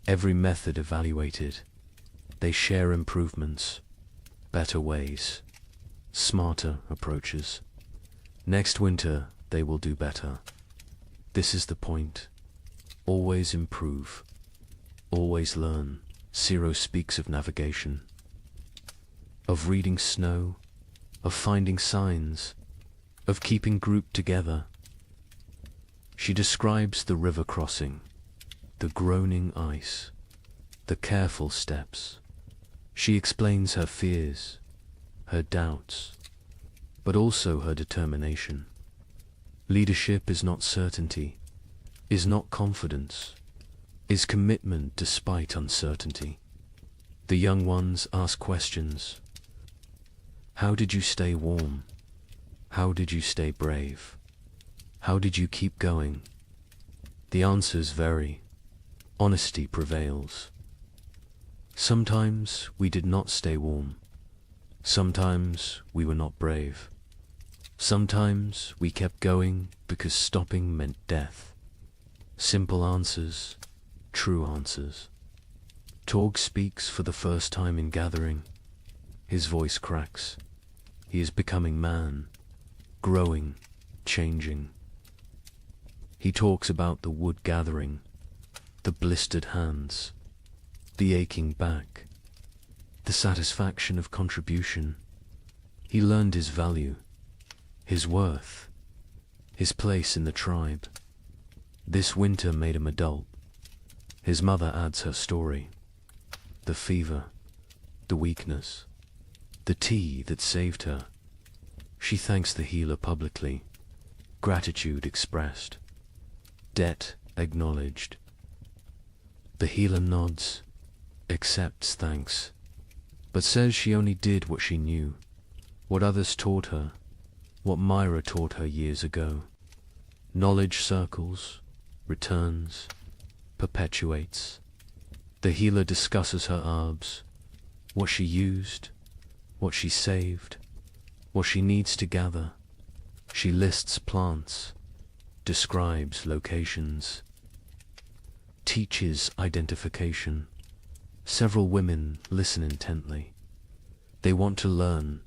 every method evaluated. They share improvements, better ways, smarter approaches. Next winter, they will do better. This is the point. Always improve. Always learn. Zero speaks of navigation, of reading snow, of finding signs, of keeping group together. She describes the river crossing, the groaning ice, the careful steps. She explains her fears, her doubts, but also her determination. Leadership is not certainty, is not confidence, is commitment despite uncertainty. The young ones ask questions. How did you stay warm? How did you stay brave? How did you keep going? The answers vary. Honesty prevails. Sometimes we did not stay warm. Sometimes we were not brave. Sometimes we kept going because stopping meant death. Simple answers, true answers. Torg speaks for the first time in gathering. His voice cracks. He is becoming man, growing, changing. He talks about the wood gathering, the blistered hands, the aching back, the satisfaction of contribution. He learned his value, his worth, his place in the tribe. This winter made him adult. His mother adds her story. The fever, the weakness, the tea that saved her. She thanks the healer publicly, gratitude expressed, debt acknowledged. The healer nods, accepts thanks, but says she only did what she knew, what others taught her, what Myra taught her years ago. Knowledge circles, returns, perpetuates. The healer discusses her herbs, what she used, what she saved, what she needs to gather. She lists plants, describes locations, teaches identification. Several women listen intently. They want to learn,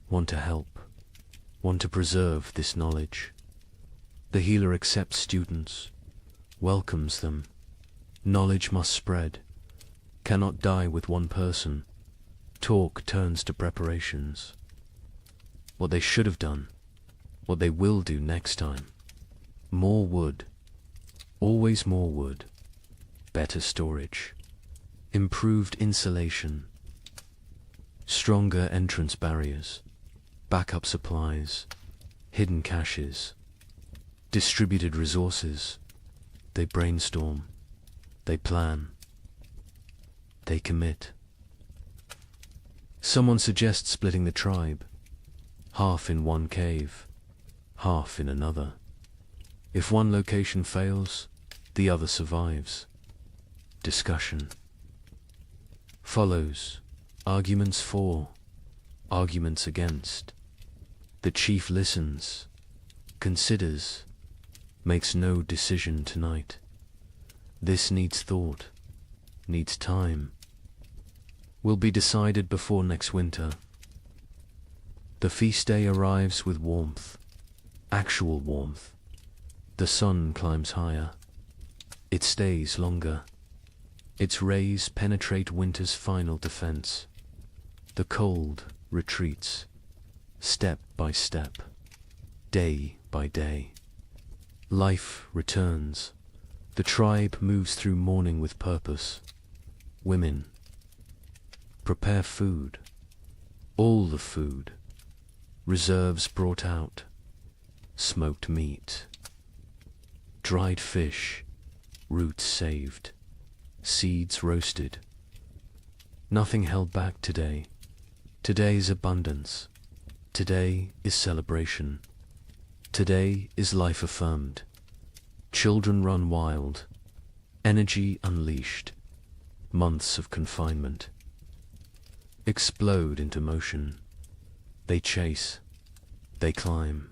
want to help, want to preserve this knowledge. The healer accepts students, welcomes them. Knowledge must spread, cannot die with one person. Talk turns to preparations. What they should have done, what they will do next time. More wood, always more wood. Better storage, improved insulation, stronger entrance barriers, backup supplies, hidden caches, distributed resources. They brainstorm, they plan, they commit. Someone suggests splitting the tribe, half in one cave, half in another. If one location fails, the other survives. Discussion follows, arguments for, arguments against. The chief listens, considers, makes no decision tonight. This needs thought, needs time. Will be decided before next winter. The feast day arrives with warmth, actual warmth. The sun climbs higher. It stays longer. Its rays penetrate winter's final defense. The cold retreats, step by step, day by day. Life returns. The tribe moves through mourning with purpose. Women prepare food, all the food, reserves brought out, smoked meat, dried fish, roots saved, seeds roasted. Nothing held back today. Today's abundance. Today is celebration. Today is life affirmed. Children run wild, energy unleashed. Months of confinement explode into motion. They chase, they climb,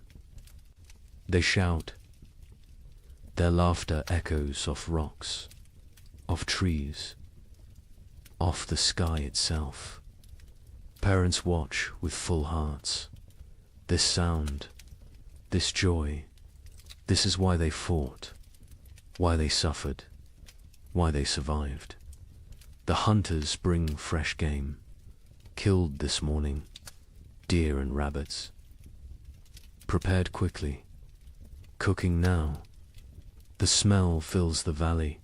they shout. Their laughter echoes off rocks, off trees, off the sky itself. Parents watch with full hearts. This sound, this joy, this is why they fought, why they suffered, why they survived. The hunters bring fresh game, killed this morning, deer and rabbits. Prepared quickly, cooking now. The smell fills the valley,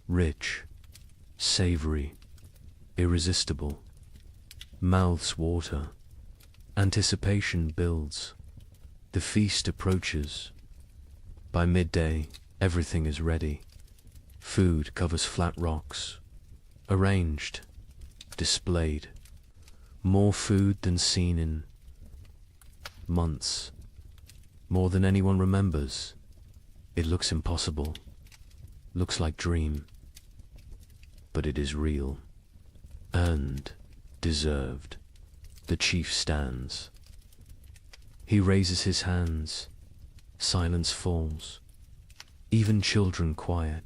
rich, savory, irresistible. Mouths water, anticipation builds. The feast approaches. By midday, everything is ready. Food covers flat rocks, arranged, displayed. More food than seen in months, more than anyone remembers. It looks impossible, looks like dream, but it is real, earned, deserved. The chief stands. He raises his hands, silence falls, even children quiet.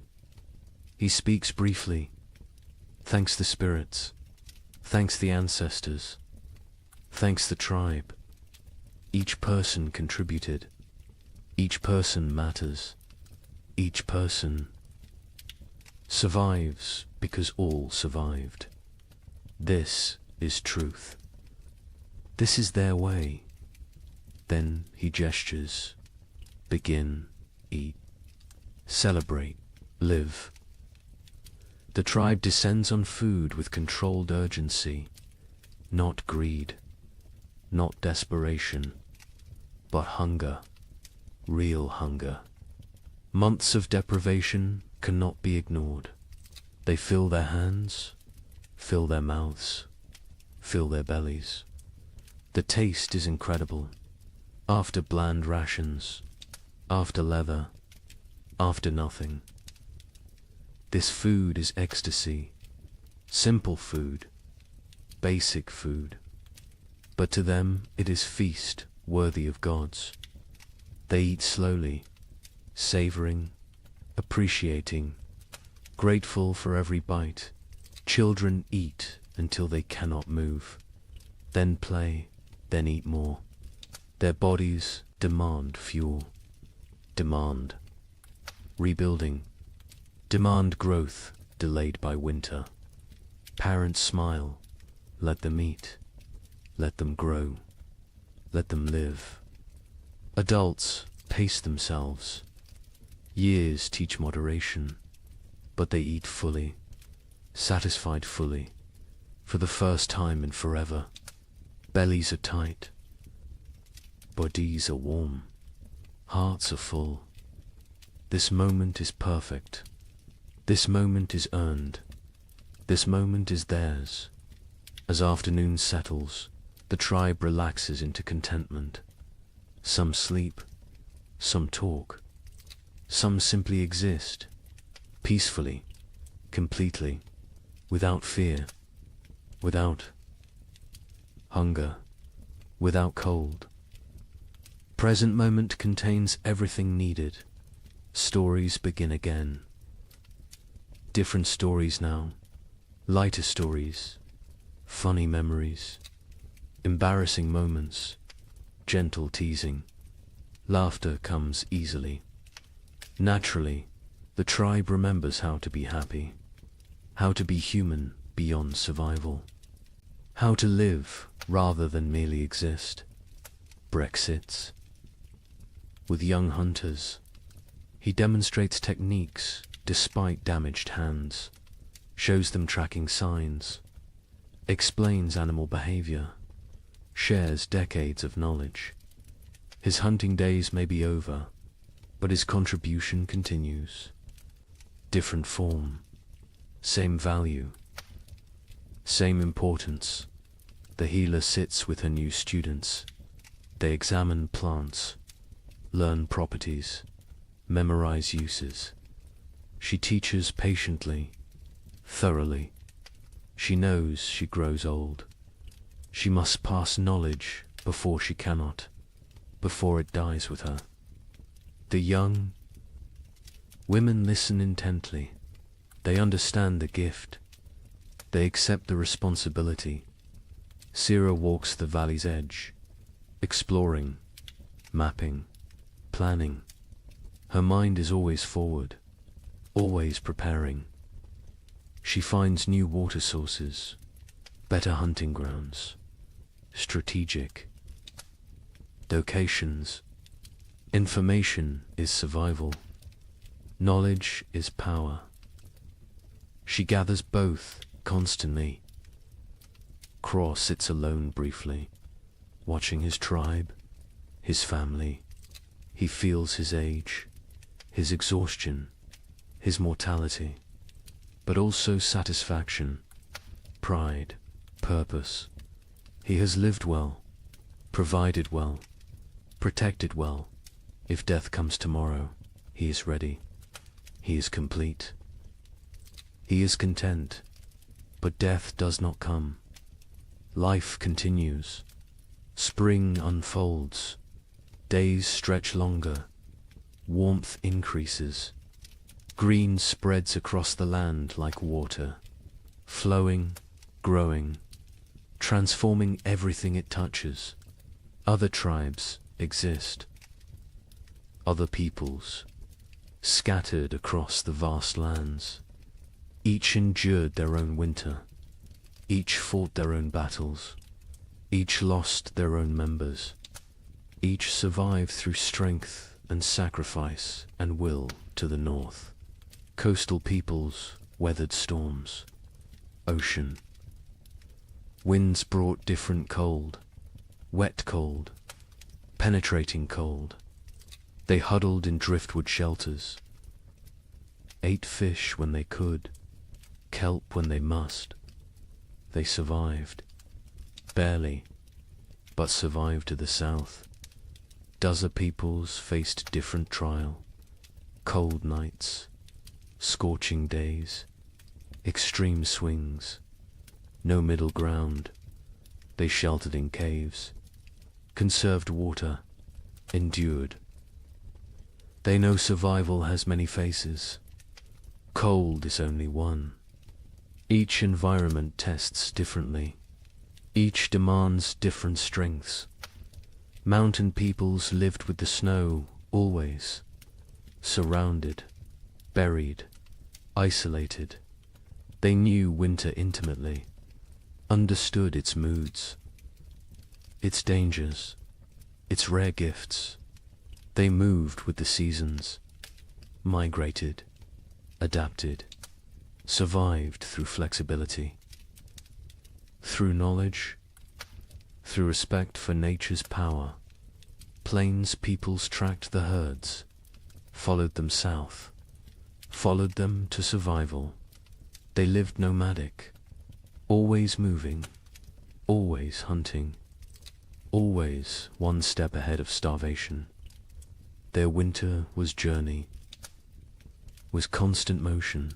He speaks briefly, thanks the spirits, thanks the ancestors, thanks the tribe. Each person contributed, each person matters, each person survives because all survived. This is truth. This is their way. Then he gestures. Begin, eat, celebrate, live. The tribe descends on food with controlled urgency, not greed, not desperation, but hunger, real hunger. Months of deprivation cannot be ignored. They fill their hands, fill their mouths, fill their bellies. The taste is incredible. After bland rations, after leather, after nothing. This food is ecstasy, simple food, basic food. But to them it is feast worthy of gods. They eat slowly, savoring, appreciating, grateful for every bite. Children eat until they cannot move, then play, then eat more. Their bodies demand fuel, demand rebuilding, demand growth delayed by winter. Parents smile, let them eat, let them grow, let them live. Adults pace themselves. Years teach moderation, but they eat fully, satisfied fully, for the first time in forever. Bellies are tight, bodies are warm, hearts are full. This moment is perfect. This moment is earned. This moment is theirs. As afternoon settles, the tribe relaxes into contentment. Some sleep, some talk, some simply exist, peacefully, completely, without fear, without hunger, without cold. Present moment contains everything needed. Stories begin again. Different stories now, lighter stories, funny memories, embarrassing moments, gentle teasing. Laughter comes easily. Naturally, the tribe remembers how to be happy, how to be human beyond survival, how to live rather than merely exist. Brexits. With young hunters, he demonstrates techniques despite damaged hands, shows them tracking signs, explains animal behavior, shares decades of knowledge. His hunting days may be over, but his contribution continues. Different form, same value, same importance. The healer sits with her new students. They examine plants, learn properties, memorize uses. She teaches patiently, thoroughly. She knows she grows old. She must pass knowledge before she cannot, before it dies with her. The young women listen intently. They understand the gift. They accept the responsibility. Sira walks the valley's edge, exploring, mapping, planning. Her mind is always forward, always preparing. She finds new water sources, better hunting grounds, strategic locations. Information is survival. Knowledge is power. She gathers both constantly. Craw sits alone briefly, watching his tribe, his family. He feels his age, his exhaustion, his mortality, but also satisfaction, pride, purpose. He has lived well, provided well, protected well. If death comes tomorrow, he is ready. He is complete. He is content, but death does not come. Life continues. Spring unfolds. Days stretch longer. Warmth increases. Green spreads across the land like water, flowing, growing, transforming everything it touches. Other tribes exist. Other peoples, scattered across the vast lands. Each endured their own winter. Each fought their own battles. Each lost their own members. Each survived through strength and sacrifice and will to the north. Coastal peoples weathered storms. Ocean. Winds brought different cold. Wet cold. Penetrating cold. They huddled in driftwood shelters. Ate fish when they could. Kelp when they must. They survived. Barely, but survived to the south. Dozer peoples faced different trial. Cold nights, scorching days, extreme swings, no middle ground. They sheltered in caves, conserved water, endured. They know survival has many faces. Cold is only one. Each environment tests differently. Each demands different strengths. Mountain peoples lived with the snow, always. Surrounded, buried, isolated. They knew winter intimately, understood its moods, its dangers, its rare gifts. They moved with the seasons, migrated, adapted, survived through flexibility. Through knowledge, through respect for nature's power, plains peoples tracked the herds, followed them south, followed them to survival. They lived nomadic, always moving, always hunting, always one step ahead of starvation. Their winter was journey, was constant motion,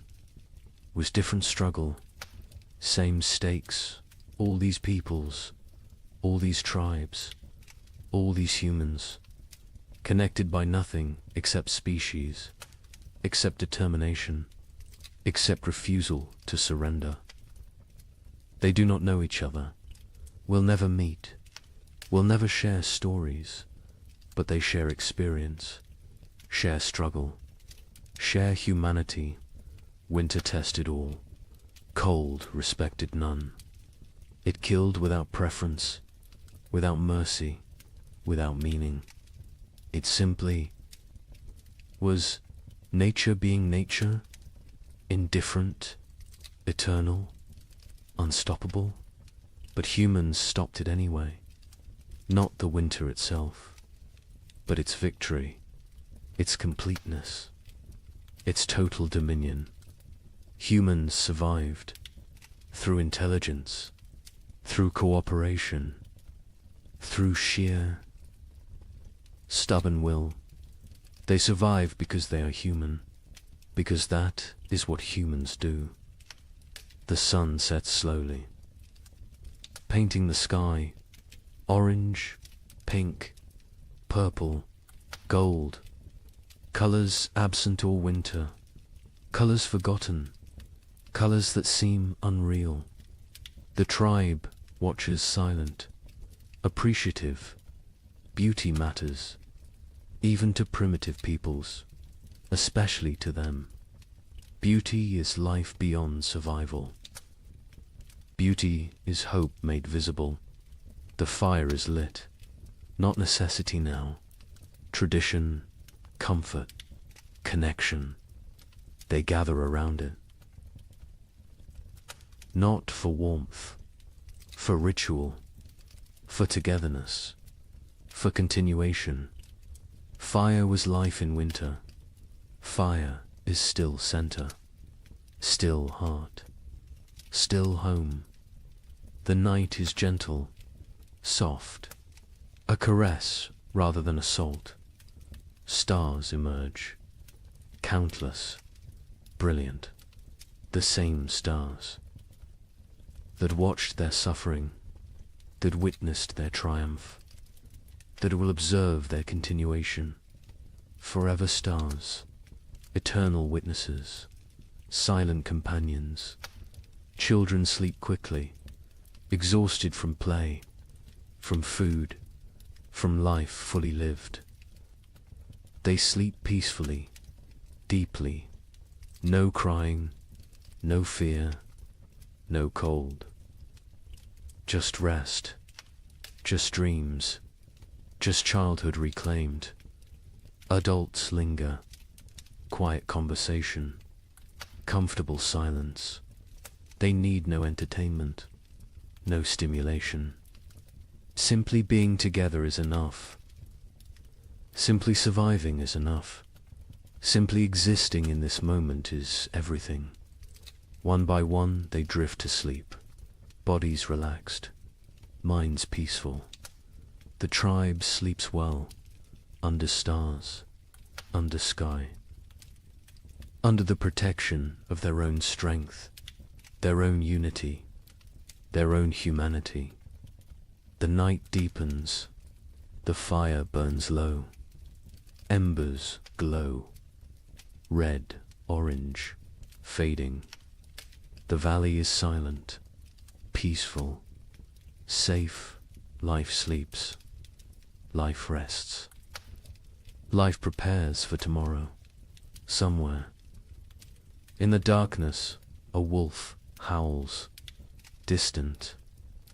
was different struggle, same stakes, all these peoples, all these tribes, all these humans, connected by nothing except species, except determination, except refusal to surrender. They do not know each other, will never meet, will never share stories, but they share experience, share struggle, share humanity. Winter tested all. Cold respected none. It killed without preference, without mercy, without meaning. It simply was nature being nature, indifferent, eternal, unstoppable. But humans stopped it anyway. Not the winter itself, but its victory, its completeness, its total dominion. Humans survived through intelligence, through cooperation, through sheer stubborn will, They survive because they are human, because that is what humans do. The sun sets slowly, painting the sky orange, pink, purple, gold, colors absent all winter, colors forgotten, colors that seem unreal. The tribe watches silent, appreciative. Beauty matters, even to primitive peoples, especially to them. Beauty is life beyond survival. Beauty is hope made visible. The fire is lit, not necessity now. Tradition, comfort, connection. They gather around it. Not for warmth, for ritual, for togetherness, for continuation. Fire was life in winter. Fire is still center, still heart, still home. The night is gentle, soft, a caress rather than assault. Stars emerge, countless, brilliant, the same stars that watched their suffering, that witnessed their triumph, that will observe their continuation. Forever stars, eternal witnesses, silent companions. Children sleep quickly, exhausted from play, from food, from life fully lived. They sleep peacefully, deeply, no crying, no fear, no cold. Just rest, just dreams, just childhood reclaimed. Adults linger, quiet conversation, comfortable silence. They need no entertainment, no stimulation. Simply being together is enough. Simply surviving is enough. Simply existing in this moment is everything. One by one they drift to sleep, bodies relaxed, minds peaceful. The tribe sleeps well, under stars, under sky, under the protection of their own strength, their own unity, their own humanity. The night deepens, the fire burns low, embers glow, red, orange, fading. The valley is silent, peaceful, safe. Life sleeps, life rests. Life prepares for tomorrow, somewhere. In the darkness, a wolf howls, distant,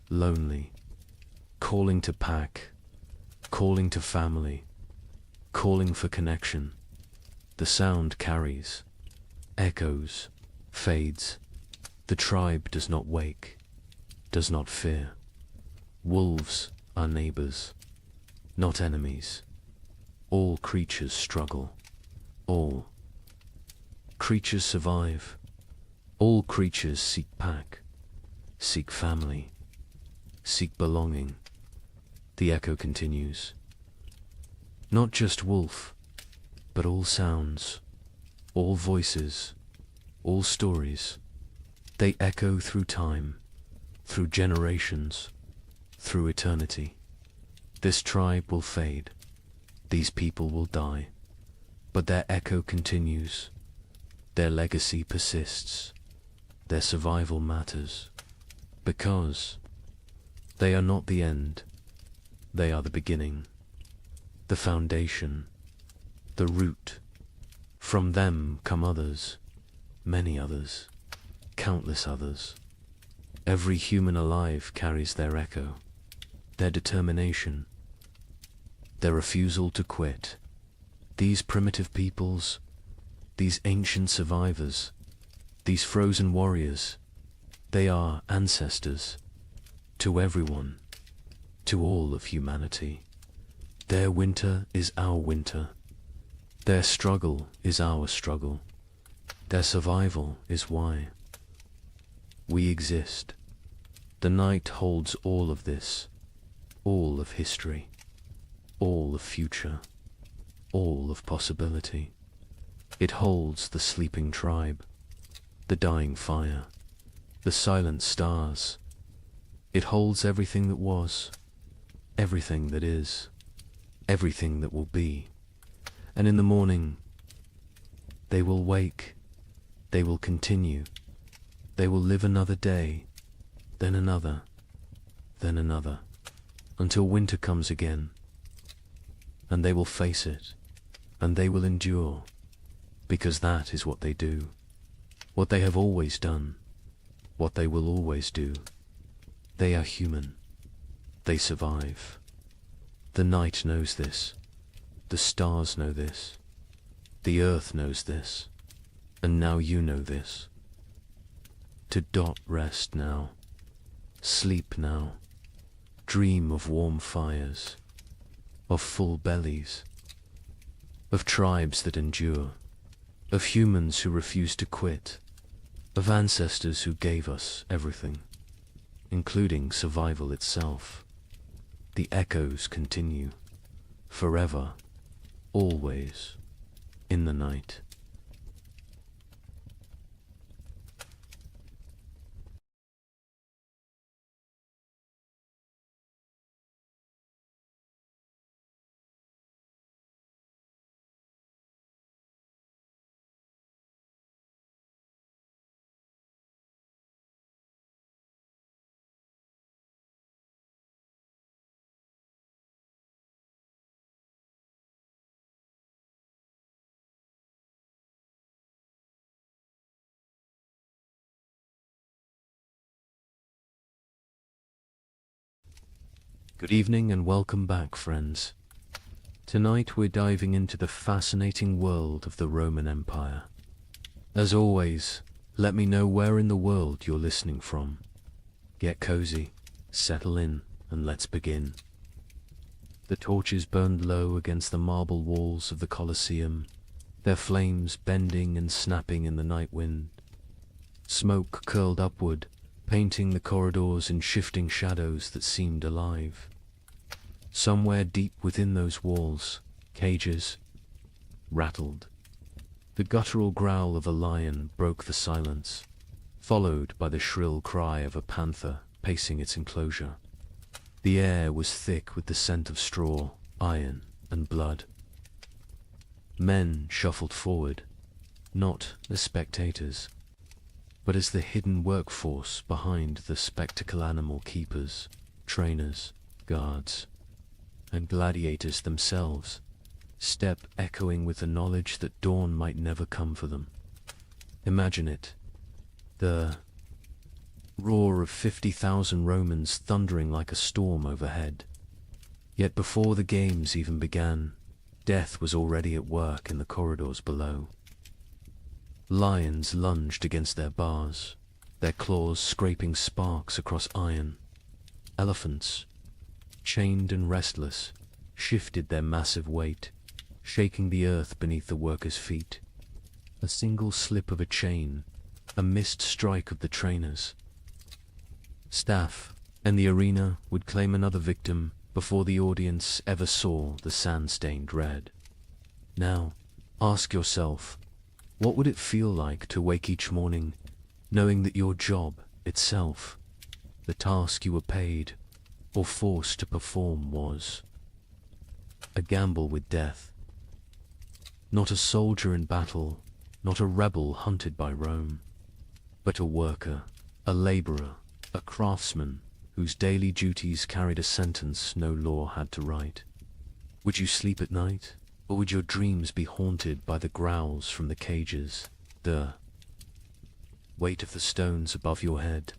lonely, calling to pack, calling to family, calling for connection. The sound carries, echoes, fades. The tribe does not wake, does not fear. Wolves are neighbors, not enemies. All creatures struggle. All creatures survive. All creatures seek pack, seek family, seek belonging. The echo continues. Not just wolf, but all sounds, all voices, all stories. They echo through time, through generations, through eternity. This tribe will fade. These people will die. But their echo continues. Their legacy persists. Their survival matters. Because they are not the end. They are the beginning, the foundation, the root. From them come others, many others, countless others. Every human alive carries their echo, their determination, their refusal to quit. These primitive peoples, these ancient survivors, these frozen warriors, they are ancestors to everyone, to all of humanity. Their winter is our winter. Their struggle is our struggle. Their survival is why we exist. The night holds all of this, all of history, all of future, all of possibility. It holds the sleeping tribe, the dying fire, the silent stars. It holds everything that was, everything that is, everything that will be. And in the morning, they will wake, they will continue, they will live another day, then another, until winter comes again. And they will face it, and they will endure, because that is what they do, what they have always done, what they will always do. They are human. They survive. The night knows this. The stars know this. The earth knows this. And now you know this. To dot rest now. Sleep now. Dream of warm fires. Of full bellies. Of tribes that endure. Of humans who refuse to quit. Of ancestors who gave us everything, including survival itself. The echoes continue, forever, always, in the night. Good evening and welcome back, friends. Tonight we're diving into the fascinating world of the Roman Empire. As always, let me know where in the world you're listening from. Get cozy, settle in, and let's begin. The torches burned low against the marble walls of the Colosseum, their flames bending and snapping in the night wind. Smoke curled upward, painting the corridors in shifting shadows that seemed alive. Somewhere deep within those walls, cages rattled. The guttural growl of a lion broke the silence, followed by the shrill cry of a panther pacing its enclosure. The air was thick with the scent of straw, iron, and blood. Men shuffled forward, not as spectators, but as the hidden workforce behind the spectacle animal keepers, trainers, guards, and gladiators themselves, step echoing with the knowledge that dawn might never come for them. Imagine it, the roar of 50,000 Romans thundering like a storm overhead. Yet before the games even began, death was already at work in the corridors below. Lions lunged against their bars, their claws scraping sparks across iron. Elephants, chained and restless, shifted their massive weight, shaking the earth beneath the workers' feet. A single slip of a chain, a missed strike of the trainers. Staff and the arena would claim another victim before the audience ever saw the sand-stained red. Now, ask yourself, what would it feel like to wake each morning knowing that your job itself, the task you were paid or forced to perform, was a gamble with death? Not a soldier in battle, not a rebel hunted by Rome, but a worker, a laborer, a craftsman whose daily duties carried a sentence no law had to write. Would you sleep at night, or would your dreams be haunted by the growls from the cages, the weight of the stones above your head,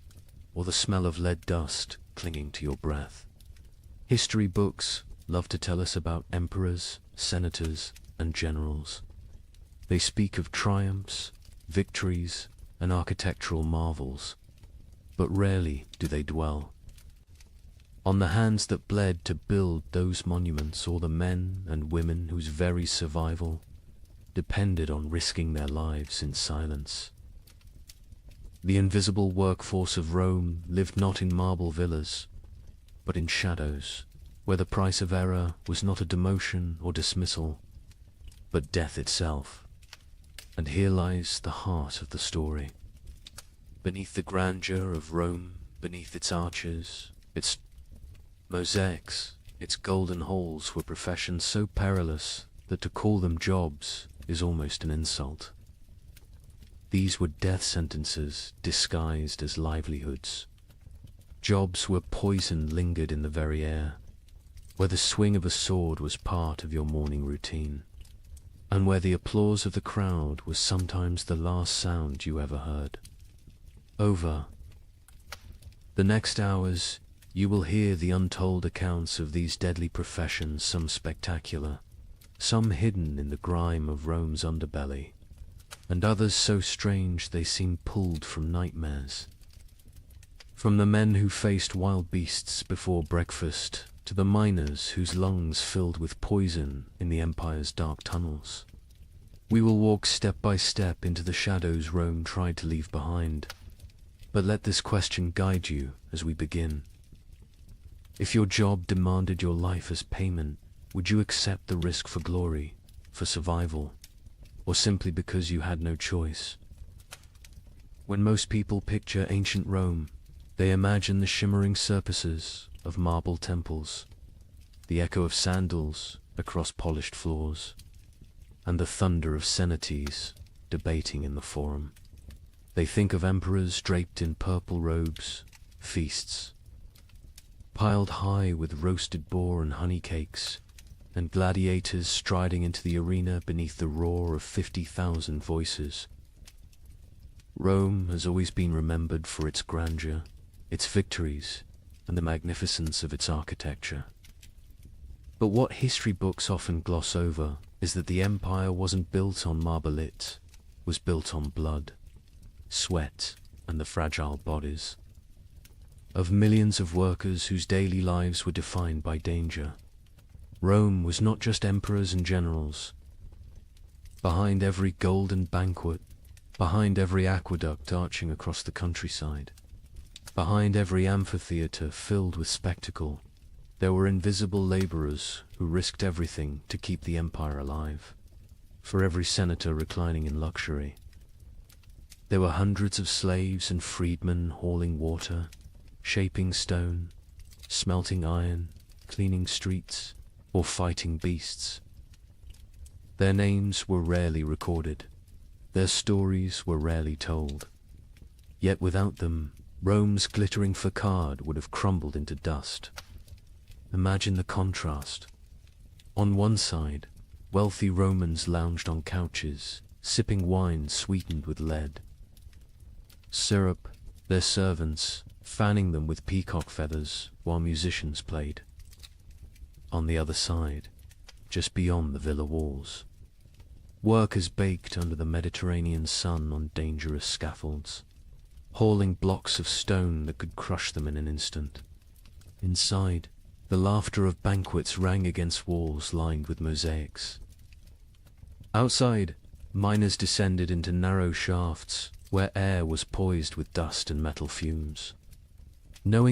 or the smell of lead dust clinging to your breath? History books love to tell us about emperors, senators, and generals. They speak of triumphs, victories, and architectural marvels, but rarely do they dwell on the hands that bled to build those monuments, or the men and women whose very survival depended on risking their lives in silence. The invisible workforce of Rome lived not in marble villas, but in shadows, where the price of error was not a demotion or dismissal, but death itself. And here lies the heart of the story. Beneath the grandeur of Rome, beneath its arches, its mosaics, its golden halls were professions so perilous that to call them jobs is almost an insult. These were death sentences disguised as livelihoods. Jobs where poison lingered in the very air, where the swing of a sword was part of your morning routine, and where the applause of the crowd was sometimes the last sound you ever heard. Over the next hours, you will hear the untold accounts of these deadly professions, some spectacular, some hidden in the grime of Rome's underbelly, and others so strange they seem pulled from nightmares. From the men who faced wild beasts before breakfast, to the miners whose lungs filled with poison in the empire's dark tunnels. We will walk step by step into the shadows Rome tried to leave behind. But let this question guide you as we begin. If your job demanded your life as payment, would you accept the risk for glory, for survival, or simply because you had no choice? When most people picture ancient Rome, they imagine the shimmering surfaces of marble temples, the echo of sandals across polished floors, and the thunder of cenotes debating in the forum. They think of emperors draped in purple robes, feasts piled high with roasted boar and honey cakes, and gladiators striding into the arena beneath the roar of 50,000 voices. Rome has always been remembered for its grandeur, its victories, and the magnificence of its architecture. But what history books often gloss over is that the empire wasn't built on marble, it was built on blood, sweat, and the fragile bodies of millions of workers whose daily lives were defined by danger. Rome was not just emperors and generals. Behind every golden banquet, behind every aqueduct arching across the countryside, behind every amphitheater filled with spectacle, there were invisible laborers who risked everything to keep the empire alive. For every senator reclining in luxury, there were hundreds of slaves and freedmen hauling water, shaping stone, smelting iron, cleaning streets, or fighting beasts. Their names were rarely recorded. Their stories were rarely told. Yet without them, Rome's glittering facade would have crumbled into dust. Imagine the contrast. On one side, wealthy Romans lounged on couches, sipping wine sweetened with lead. Syrup, their servants, fanning them with peacock feathers while musicians played. On the other side, just beyond the villa walls, workers baked under the Mediterranean sun on dangerous scaffolds, hauling blocks of stone that could crush them in an instant. Inside, the laughter of banquets rang against walls lined with mosaics. Outside, miners descended into narrow shafts where air was poised with dust and metal fumes. Knowing